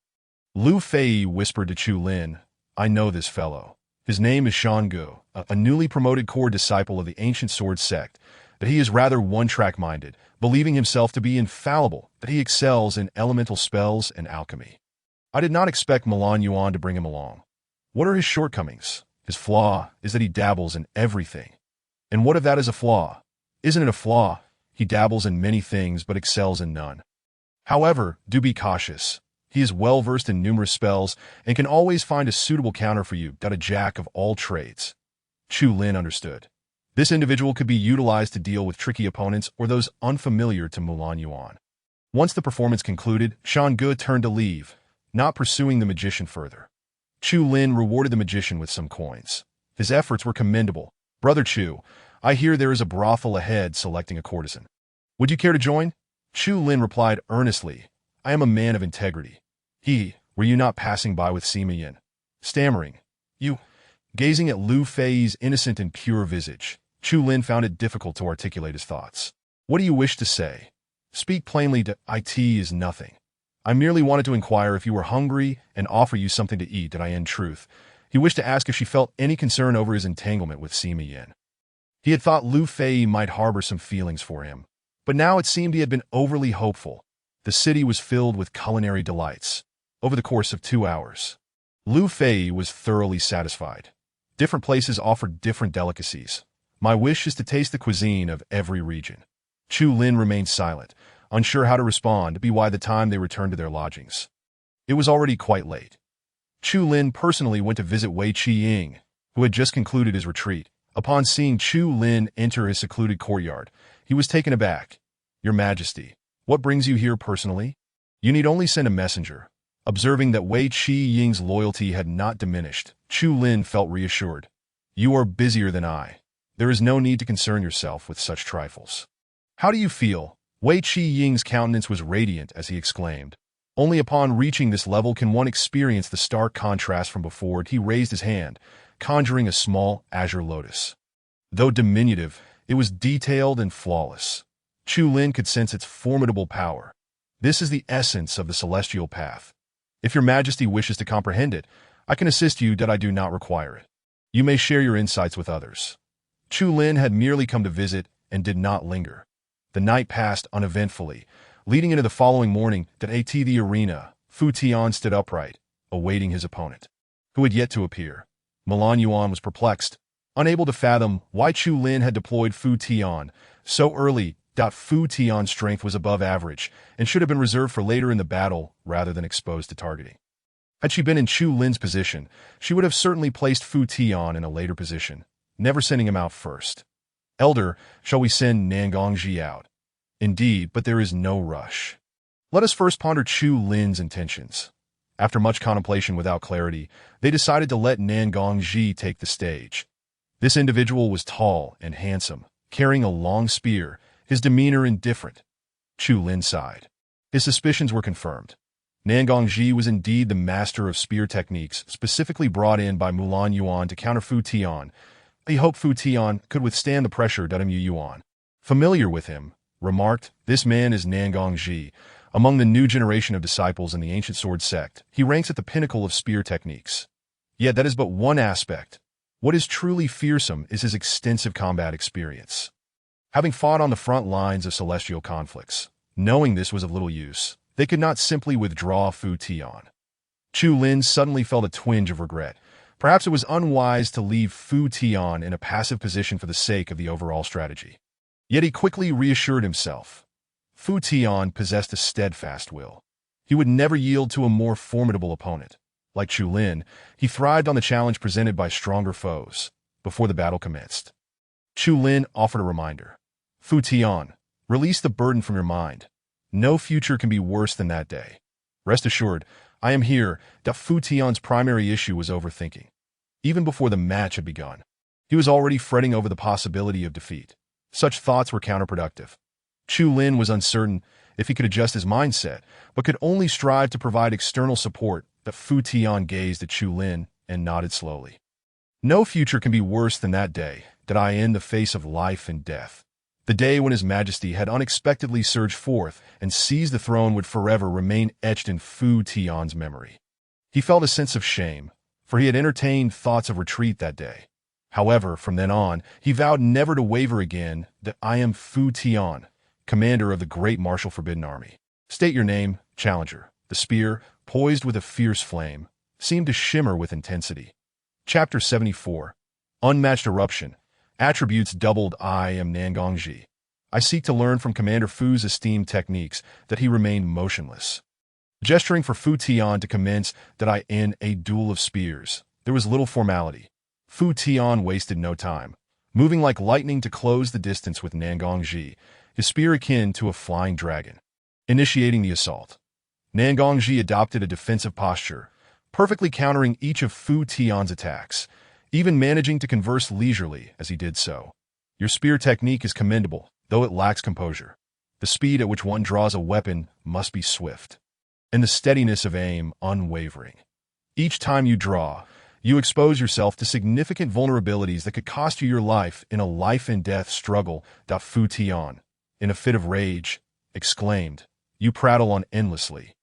Lu Fei whispered to Chu Lin, "I know this fellow. His name is Shang-Gu, a newly promoted core disciple of the ancient sword sect, but he is rather one-track-minded, believing himself to be infallible, that he excels in elemental spells and alchemy. I did not expect Mulan Yuan to bring him along. What are his shortcomings? His flaw is that he dabbles in everything. And what if that is a flaw? Isn't it a flaw? He dabbles in many things but excels in none. However, do be cautious. He is well-versed in numerous spells and can always find a suitable counter for you. A jack of all trades." Chu Lin understood. This individual could be utilized to deal with tricky opponents or those unfamiliar to Mulan Yuan. Once the performance concluded, Shang-Gu turned to leave, not pursuing the magician further. Chu Lin rewarded the magician with some coins. His efforts were commendable. "Brother Chu, I hear there is a brothel ahead selecting a courtesan. Would you care to join?" Chu Lin replied earnestly, "I am a man of integrity." Were you not passing by with Sima Yin?" Stammering, "You?" Gazing at Lu Fei's innocent and pure visage, Chu Lin found it difficult to articulate his thoughts. "What do you wish to say? Speak plainly. It is nothing. I merely wanted to inquire if you were hungry and offer you something to eat. In truth, he wished to ask if she felt any concern over his entanglement with Sima Yin. He had thought Lu Fei might harbor some feelings for him, but now it seemed he had been overly hopeful. The city was filled with culinary delights. Over the course of 2 hours, Lu Fei was thoroughly satisfied. Different places offered different delicacies. "My wish is to taste the cuisine of every region." Chu Lin remained silent, unsure how to respond by the time they returned to their lodgings. It was already quite late. Chu Lin personally went to visit Wei Qiying, who had just concluded his retreat. Upon seeing Chu Lin enter his secluded courtyard, he was taken aback. "Your Majesty, what brings you here personally? You need only send a messenger." Observing that Wei Qiying's loyalty had not diminished, Chu Lin felt reassured. "You are busier than I. There is no need to concern yourself with such trifles." "How do you feel?" Wei Qiying's countenance was radiant as he exclaimed. Only upon reaching this level can one experience the stark contrast from before. He raised his hand, conjuring a small azure lotus. Though diminutive, it was detailed and flawless. Chu Lin could sense its formidable power. This is the essence of the celestial path. If your Majesty wishes to comprehend it, I can assist you. I do not require it. You may share your insights with others. Chu Lin had merely come to visit and did not linger. The night passed uneventfully, leading into the following morning. At the arena, Fu Tian stood upright, awaiting his opponent, who had yet to appear. Mulan Yuan was perplexed, unable to fathom why Chu Lin had deployed Fu Tian so early Fu Tian's strength was above average and should have been reserved for later in the battle rather than exposed to targeting. Had she been in Chu Lin's position, she would have certainly placed Fu Tian in a later position, never sending him out first. Elder, shall we send Nangongji out? Indeed, but there is no rush. Let us first ponder Chu Lin's intentions. After much contemplation without clarity, they decided to let Nangongji take the stage. This individual was tall and handsome, carrying a long spear, his demeanor indifferent. Chu Lin sighed. His suspicions were confirmed. Nangongji was indeed the master of spear techniques specifically brought in by Mulan Yuan to counter Fu Tian. He hoped Fu Tian could withstand the pressure Mu Yuan, familiar with him, remarked, "This man is Nangongji. Among the new generation of disciples in the ancient sword sect, he ranks at the pinnacle of spear techniques. Yet that is but one aspect. What is truly fearsome is his extensive combat experience. Having fought on the front lines of celestial conflicts, knowing this was of little use, they could not simply withdraw Fu Tian." Chu Lin suddenly felt a twinge of regret. Perhaps it was unwise to leave Fu Tian in a passive position for the sake of the overall strategy. Yet he quickly reassured himself. Fu Tian possessed a steadfast will. He would never yield to a more formidable opponent. Like Chu Lin, he thrived on the challenge presented by stronger foes. Before the battle commenced, Chu Lin offered a reminder. "Fu Tian, release the burden from your mind. No future can be worse than that day. Rest assured, I am here." Fu Tian's primary issue was overthinking. Even before the match had begun, he was already fretting over the possibility of defeat. Such thoughts were counterproductive. Chu Lin was uncertain if he could adjust his mindset, but could only strive to provide external support. Fu Tian gazed at Chu Lin and nodded slowly. "No future can be worse than that day that I in the face of life and death. The day when His Majesty had unexpectedly surged forth and seized the throne would forever remain etched in Fu Tian's memory." He felt a sense of shame, for he had entertained thoughts of retreat that day. However, from then on, he vowed never to waver again. "I am Fu Tian, commander of the great martial Forbidden Army. State your name, challenger." The spear, poised with a fierce flame, seemed to shimmer with intensity. Chapter 74. Unmatched Eruption. Attributes doubled. "I am Nangongji. I seek to learn from Commander Fu's esteemed techniques." That he remained motionless, gesturing for Fu Tian to commence. "I in a duel of spears." There was little formality. Fu Tian wasted no time, moving like lightning to close the distance with Nangongji, his spear akin to a flying dragon. Initiating the assault, Nangongji adopted a defensive posture, perfectly countering each of Fu Tian's attacks, even managing to converse leisurely as he did so. "Your spear technique is commendable, though it lacks composure. The speed at which one draws a weapon must be swift, and the steadiness of aim unwavering. Each time you draw, you expose yourself to significant vulnerabilities that could cost you your life in a life-and-death struggle." Fu Tian, in a fit of rage, exclaimed, "You prattle on endlessly.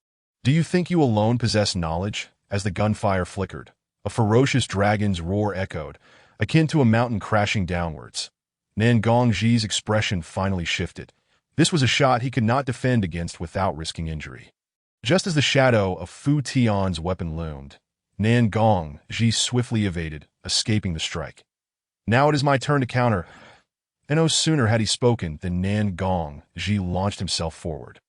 Do you think you alone possess knowledge?" As the gunfire flickered, a ferocious dragon's roar echoed, akin to a mountain crashing downwards. Nangongji's expression finally shifted. This was a shot he could not defend against without risking injury. Just as the shadow of Fu Tian's weapon loomed, Nangongji swiftly evaded, escaping the strike. "Now it is my turn to counter." And no sooner had he spoken than Nangongji launched himself forward,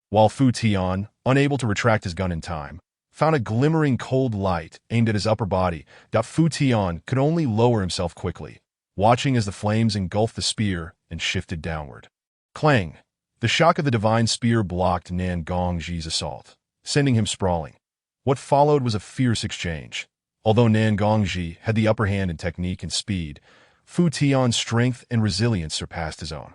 while Fu Tian, unable to retract his gun in time, found a glimmering cold light aimed at his upper body. Fu Tian could only lower himself quickly, watching as the flames engulfed the spear and shifted downward. Clang! The shock of the divine spear blocked Nangongji's assault, sending him sprawling. What followed was a fierce exchange. Although Nangongji had the upper hand in technique and speed, Fu Tian's strength and resilience surpassed his own.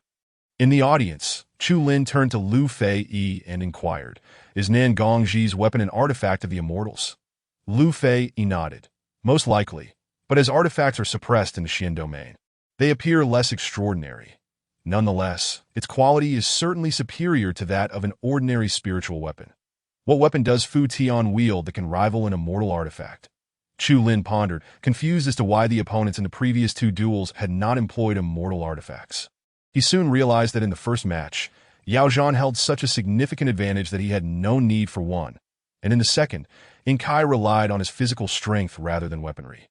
In the audience, Chu Lin turned to Lu Fei and inquired, "Is Nangongji's weapon an artifact of the Immortals?" Lu Fei nodded. "Most likely, but as artifacts are suppressed in the Xian domain, they appear less extraordinary. Nonetheless, its quality is certainly superior to that of an ordinary spiritual weapon." "What weapon does Fu Tian wield that can rival an immortal artifact?" Chu Lin pondered, confused as to why the opponents in the previous two duels had not employed immortal artifacts. He soon realized that in the first match, Yao Zhan held such a significant advantage that he had no need for one, and in the second, Kai relied on his physical strength rather than weaponry.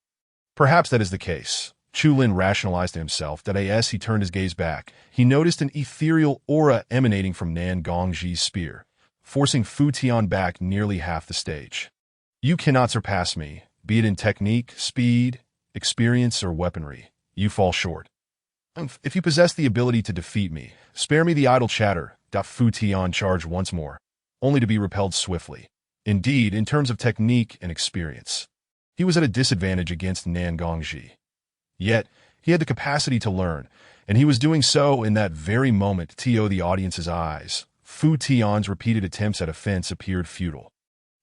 Perhaps that is the case. Chu Lin rationalized to himself that as he turned his gaze back, he noticed an ethereal aura emanating from Nan Gongji's spear, forcing Fu Tian back nearly half the stage. You cannot surpass me, be it in technique, speed, experience, or weaponry. You fall short. If you possess the ability to defeat me, spare me the idle chatter. Fu Tian charged once more, only to be repelled swiftly. Indeed, in terms of technique and experience, he was at a disadvantage against Nan Gongji. Yet, he had the capacity to learn, and he was doing so in that very moment. To the audience's eyes, Fu Tian's repeated attempts at offense appeared futile,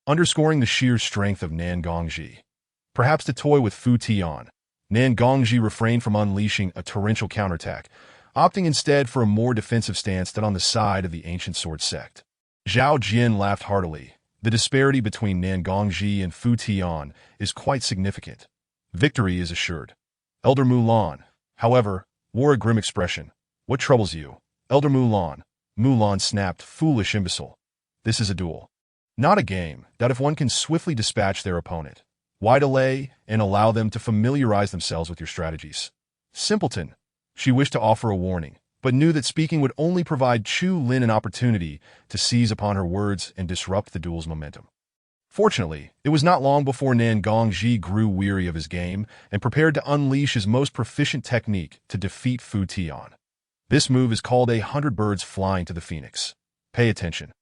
underscoring the sheer strength of Nan Gongji. Perhaps to toy with Fu Tian, Nan Gongji refrained from unleashing a torrential counterattack, opting instead for a more defensive stance than on the side of the ancient sword sect. Zhao Jian laughed heartily. The disparity between Nan Gongji and Fu Tian is quite significant. Victory is assured. Elder Mulan, however, wore a grim expression. What troubles you? Elder Mulan. Mulan snapped, foolish imbecile. This is a duel, not a game. That if one can swiftly dispatch their opponent, why delay and allow them to familiarize themselves with your strategies? Simpleton. She wished to offer a warning, but knew that speaking would only provide Chu Lin an opportunity to seize upon her words and disrupt the duel's momentum. Fortunately, it was not long before Nan Gongji grew weary of his game and prepared to unleash his most proficient technique to defeat Fu Tian. This move is called 100 birds flying to the phoenix. Pay attention.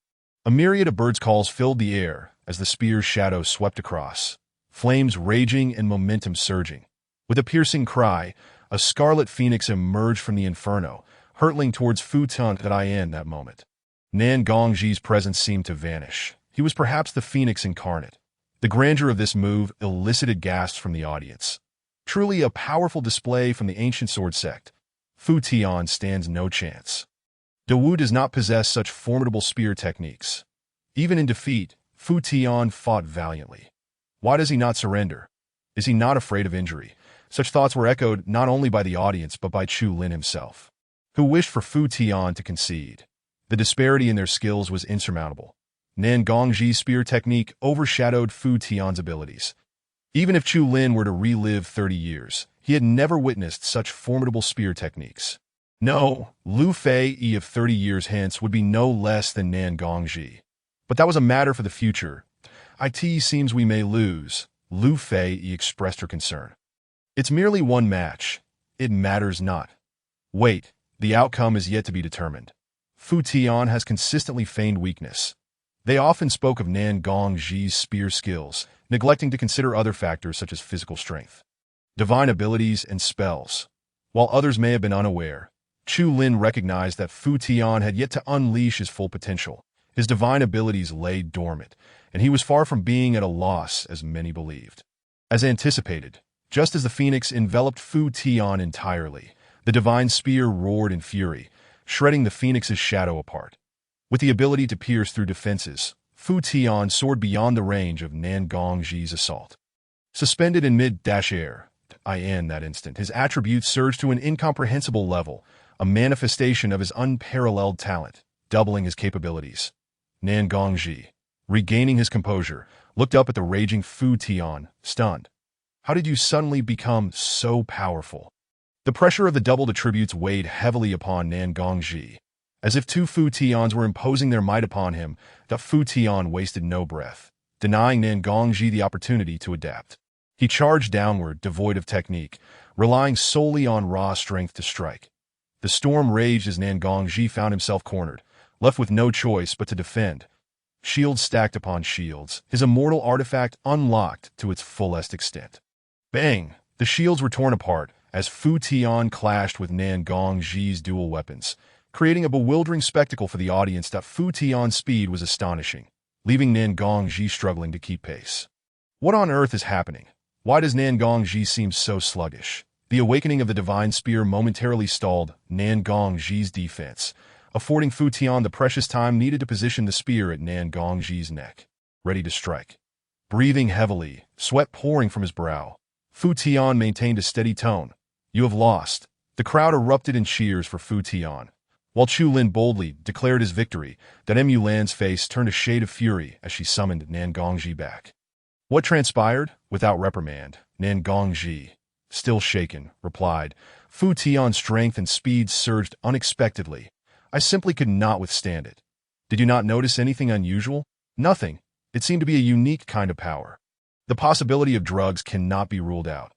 A myriad of birds' calls filled the air as the spear's shadow swept across, flames raging and momentum surging. With a piercing cry, a scarlet phoenix emerged from the inferno, hurtling towards Fu Tian in that moment. Nan Gongji's presence seemed to vanish. He was perhaps the phoenix incarnate. The grandeur of this move elicited gasps from the audience. Truly a powerful display from the ancient sword sect. Fu Tian stands no chance. Dawu does not possess such formidable spear techniques. Even in defeat, Fu Tian fought valiantly. Why does he not surrender? Is he not afraid of injury? Such thoughts were echoed not only by the audience but by Chu Lin himself, who wished for Fu Tian to concede. The disparity in their skills was insurmountable. Nan Gongji's spear technique overshadowed Fu Tian's abilities. Even if Chu Lin were to relive 30 years, he had never witnessed such formidable spear techniques. No, Lu Fei of 30 years hence would be no less than Nan Gongji. But that was a matter for the future. It seems we may lose, Lu Fei expressed her concern. It's merely one match. It matters not. Wait, the outcome is yet to be determined. Fu Tian has consistently feigned weakness. They often spoke of Nan Gongji's spear skills, neglecting to consider other factors such as physical strength, divine abilities, and spells. While others may have been unaware, Chu Lin recognized that Fu Tian had yet to unleash his full potential. His divine abilities lay dormant, and he was far from being at a loss as many believed. As anticipated, just as the phoenix enveloped Fu Tian entirely, the divine spear roared in fury, shredding the phoenix's shadow apart. With the ability to pierce through defenses, Fu Tian soared beyond the range of Nan Gongji's assault. Suspended in mid-air, in that instant, his attributes surged to an incomprehensible level, a manifestation of his unparalleled talent, doubling his capabilities. Nan Gongji, regaining his composure, looked up at the raging Fu Tian, stunned. How did you suddenly become so powerful? The pressure of the doubled attributes weighed heavily upon Nan Gongji. As if two Fu Tians were imposing their might upon him, the Fu Tian wasted no breath, denying Nan Gongji the opportunity to adapt. He charged downward, devoid of technique, relying solely on raw strength to strike. The storm raged as Nan Gongji found himself cornered, left with no choice but to defend. Shields stacked upon shields, his immortal artifact unlocked to its fullest extent. Bang! The shields were torn apart as Fu Tian clashed with Nan Gongji's dual weapons, creating a bewildering spectacle for the audience. Fu Tian's speed was astonishing, leaving Nan Gongji struggling to keep pace. What on earth is happening? Why does Nan Gongji seem so sluggish? The awakening of the divine spear momentarily stalled Nan Gongji's defense, affording Fu Tian the precious time needed to position the spear at Nan Gongji's neck, ready to strike. Breathing heavily, sweat pouring from his brow, Fu Tian maintained a steady tone. You have lost. The crowd erupted in cheers for Fu Tian, while Chu Lin boldly declared his victory. Mulan's face turned a shade of fury as she summoned Nan Gongji back. What transpired? Without reprimand, Nan Gongji, still shaken, replied. Fu Tian's strength and speed surged unexpectedly. I simply could not withstand it. Did you not notice anything unusual? Nothing. It seemed to be a unique kind of power. The possibility of drugs cannot be ruled out.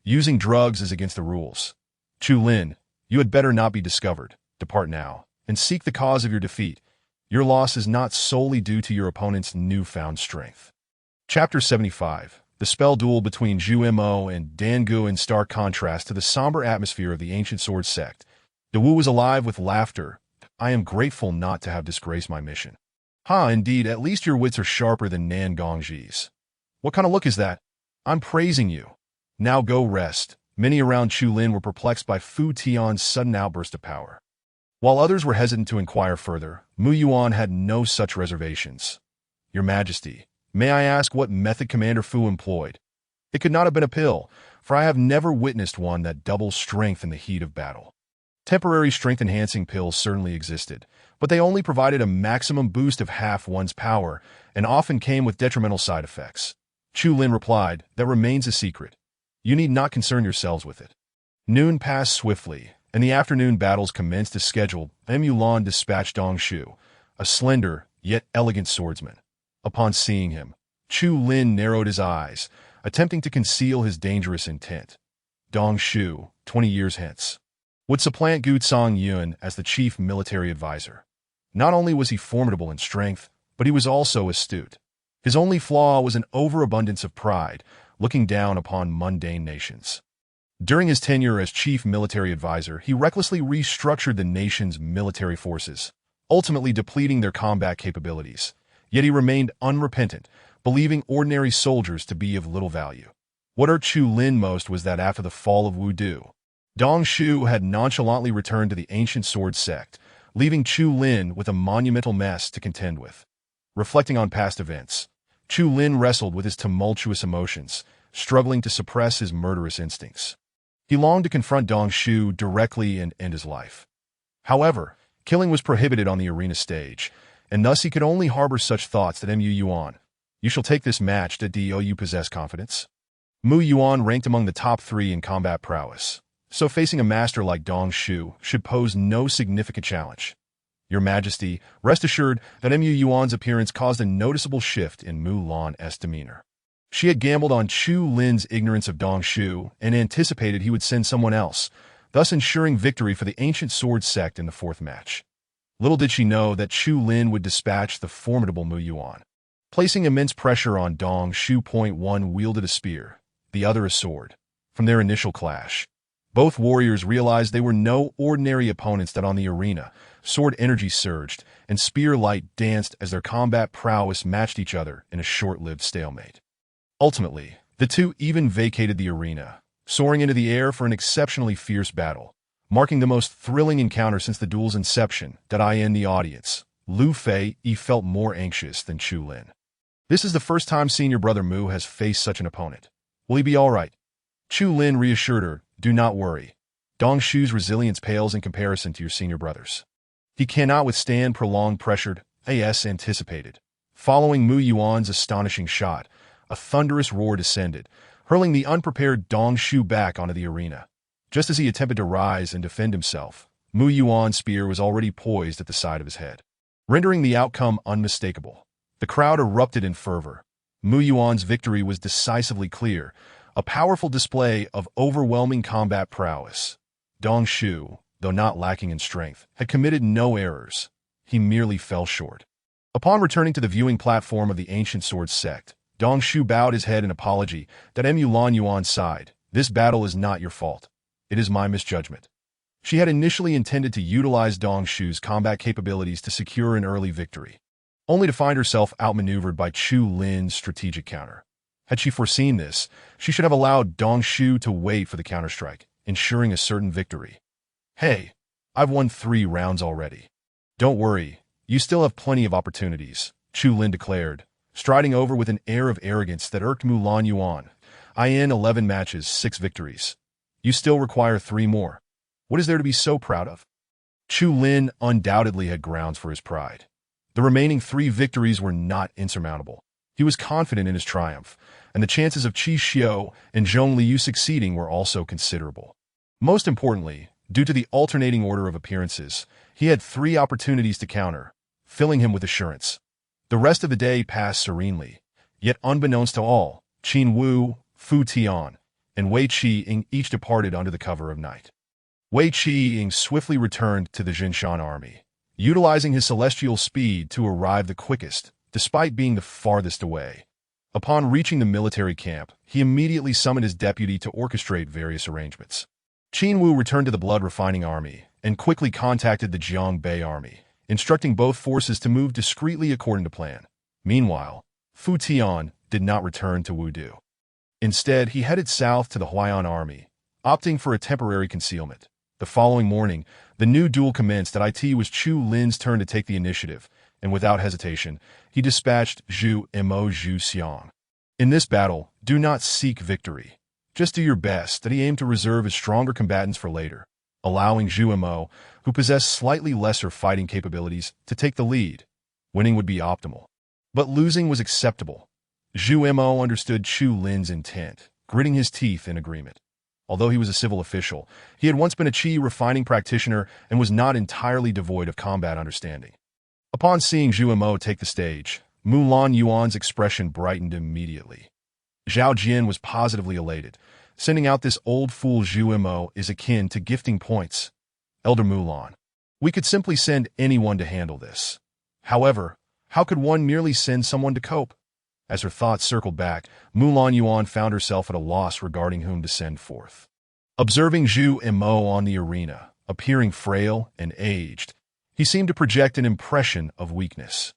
Using drugs is against the rules. Chu Lin, you had better not be discovered. Depart now, and seek the cause of your defeat. Your loss is not solely due to your opponent's newfound strength. Chapter 75. The spell duel between Zhu Mo and Dan Gu in stark contrast to the somber atmosphere of the ancient sword sect. Dawu was alive with laughter. I am grateful not to have disgraced my mission. Indeed, at least your wits are sharper than Nan Gongji's. What kind of look is that? I'm praising you. Now go rest. Many around Chu Lin were perplexed by Fu Tian's sudden outburst of power. While others were hesitant to inquire further, Mu Yuan had no such reservations. Your Majesty, may I ask what method Commander Fu employed? It could not have been a pill, for I have never witnessed one that doubles strength in the heat of battle. Temporary strength-enhancing pills certainly existed, but they only provided a maximum boost of half one's power and often came with detrimental side effects. Chu Lin replied, that remains a secret. You need not concern yourselves with it. Noon passed swiftly, and the afternoon battles commenced as scheduled. Mulan dispatched Dong Shu, a slender, yet elegant swordsman. Upon seeing him, Chu Lin narrowed his eyes, attempting to conceal his dangerous intent. Dong Shu, 20 years hence, would supplant Gu Yun as the chief military advisor. Not only was he formidable in strength, but he was also astute. His only flaw was an overabundance of pride, looking down upon mundane nations. During his tenure as chief military advisor, he recklessly restructured the nation's military forces, ultimately depleting their combat capabilities. Yet he remained unrepentant, believing ordinary soldiers to be of little value. What hurt Chu Lin most was that after the fall of Wu Du, Dong Shu had nonchalantly returned to the ancient sword sect, leaving Chu Lin with a monumental mess to contend with. Reflecting on past events, Chu Lin wrestled with his tumultuous emotions, struggling to suppress his murderous instincts. He longed to confront Dong Shu directly and end his life. However, killing was prohibited on the arena stage, and thus he could only harbor such thoughts that Mu Yuan. You shall take this match. Do you possess confidence? Mu Yuan ranked among the top 3 in combat prowess, so facing a master like Dong Shu should pose no significant challenge. Your Majesty, rest assured that Mu Yuan's appearance caused a noticeable shift in Mulan's demeanor. She had gambled on Chu Lin's ignorance of Dong Shu and anticipated he would send someone else, thus ensuring victory for the ancient sword sect in the 4th match. Little did she know that Chu Lin would dispatch the formidable Mu Yuan. Placing immense pressure on Dong Shu. One wielded a spear, the other a sword. From their initial clash, both warriors realized they were no ordinary opponents. That on the arena, sword energy surged and spear light danced as their combat prowess matched each other in a short-lived stalemate. Ultimately, the two even vacated the arena, soaring into the air for an exceptionally fierce battle, marking the most thrilling encounter since the duel's inception. In the audience, Lu Fei felt more anxious than Chu Lin. This is the first time seeing your brother Mu has faced such an opponent. Will he be all right? Chu Lin reassured her, do not worry. Dong Shu's resilience pales in comparison to your senior brother's. He cannot withstand prolonged pressure, as anticipated. Following Mu Yuan's astonishing shot, a thunderous roar descended, hurling the unprepared Dong Shu back onto the arena. Just as he attempted to rise and defend himself, Mu Yuan's spear was already poised at the side of his head, rendering the outcome unmistakable. The crowd erupted in fervor. Mu Yuan's victory was decisively clear, a powerful display of overwhelming combat prowess. Dong Shu, though not lacking in strength, had committed no errors. He merely fell short. Upon returning to the viewing platform of the ancient sword sect, Dong Shu bowed his head in apology. Mulan Yuan sighed. This battle is not your fault. It is my misjudgment. She had initially intended to utilize Dong Shu's combat capabilities to secure an early victory, only to find herself outmaneuvered by Chu Lin's strategic counter. Had she foreseen this, she should have allowed Dong Shu to wait for the counterstrike, ensuring a certain victory. Hey, I've won 3 rounds already. Don't worry, you still have plenty of opportunities, Chu Lin declared, striding over with an air of arrogance that irked Mulan Yuan. In 11 matches, 6 victories. You still require 3 more. What is there to be so proud of? Chu Lin undoubtedly had grounds for his pride. The remaining 3 victories were not insurmountable. He was confident in his triumph, and the chances of Qi Xiu and Zhong Liu succeeding were also considerable. Most importantly, due to the alternating order of appearances, he had 3 opportunities to counter, filling him with assurance. The rest of the day passed serenely, yet unbeknownst to all, Qin Wu, Fu Tian, and Wei Qi-ying each departed under the cover of night. Wei Qi-ying swiftly returned to the Jinshan army, utilizing his celestial speed to arrive the quickest, despite being the farthest away. Upon reaching the military camp, he immediately summoned his deputy to orchestrate various arrangements. Qin Wu returned to the blood-refining army and quickly contacted the Jiangbei army, instructing both forces to move discreetly according to plan. Meanwhile, Fu Tian did not return to Wudu. Instead, he headed south to the Huayan army, opting for a temporary concealment. The following morning, the new duel commenced. It was Chu Lin's turn to take the initiative, and without hesitation, he dispatched Zhu Mo Zhu Xiang. In this battle, do not seek victory. Just do your best. That he aimed to reserve his stronger combatants for later, allowing Zhu Mo, who possessed slightly lesser fighting capabilities, to take the lead. Winning would be optimal, but losing was acceptable. Zhu Mo understood Chu Lin's intent, gritting his teeth in agreement. Although he was a civil official, he had once been a Qi refining practitioner and was not entirely devoid of combat understanding. Upon seeing Zhu Mo take the stage, Mulan Yuan's expression brightened immediately. Zhao Jian was positively elated. Sending out this old fool Zhu Mo is akin to gifting points. Elder Mulan, we could simply send anyone to handle this. However, how could one merely send someone to cope? As her thoughts circled back, Mulan Yuan found herself at a loss regarding whom to send forth. Observing Zhu Mo on the arena, appearing frail and aged, he seemed to project an impression of weakness.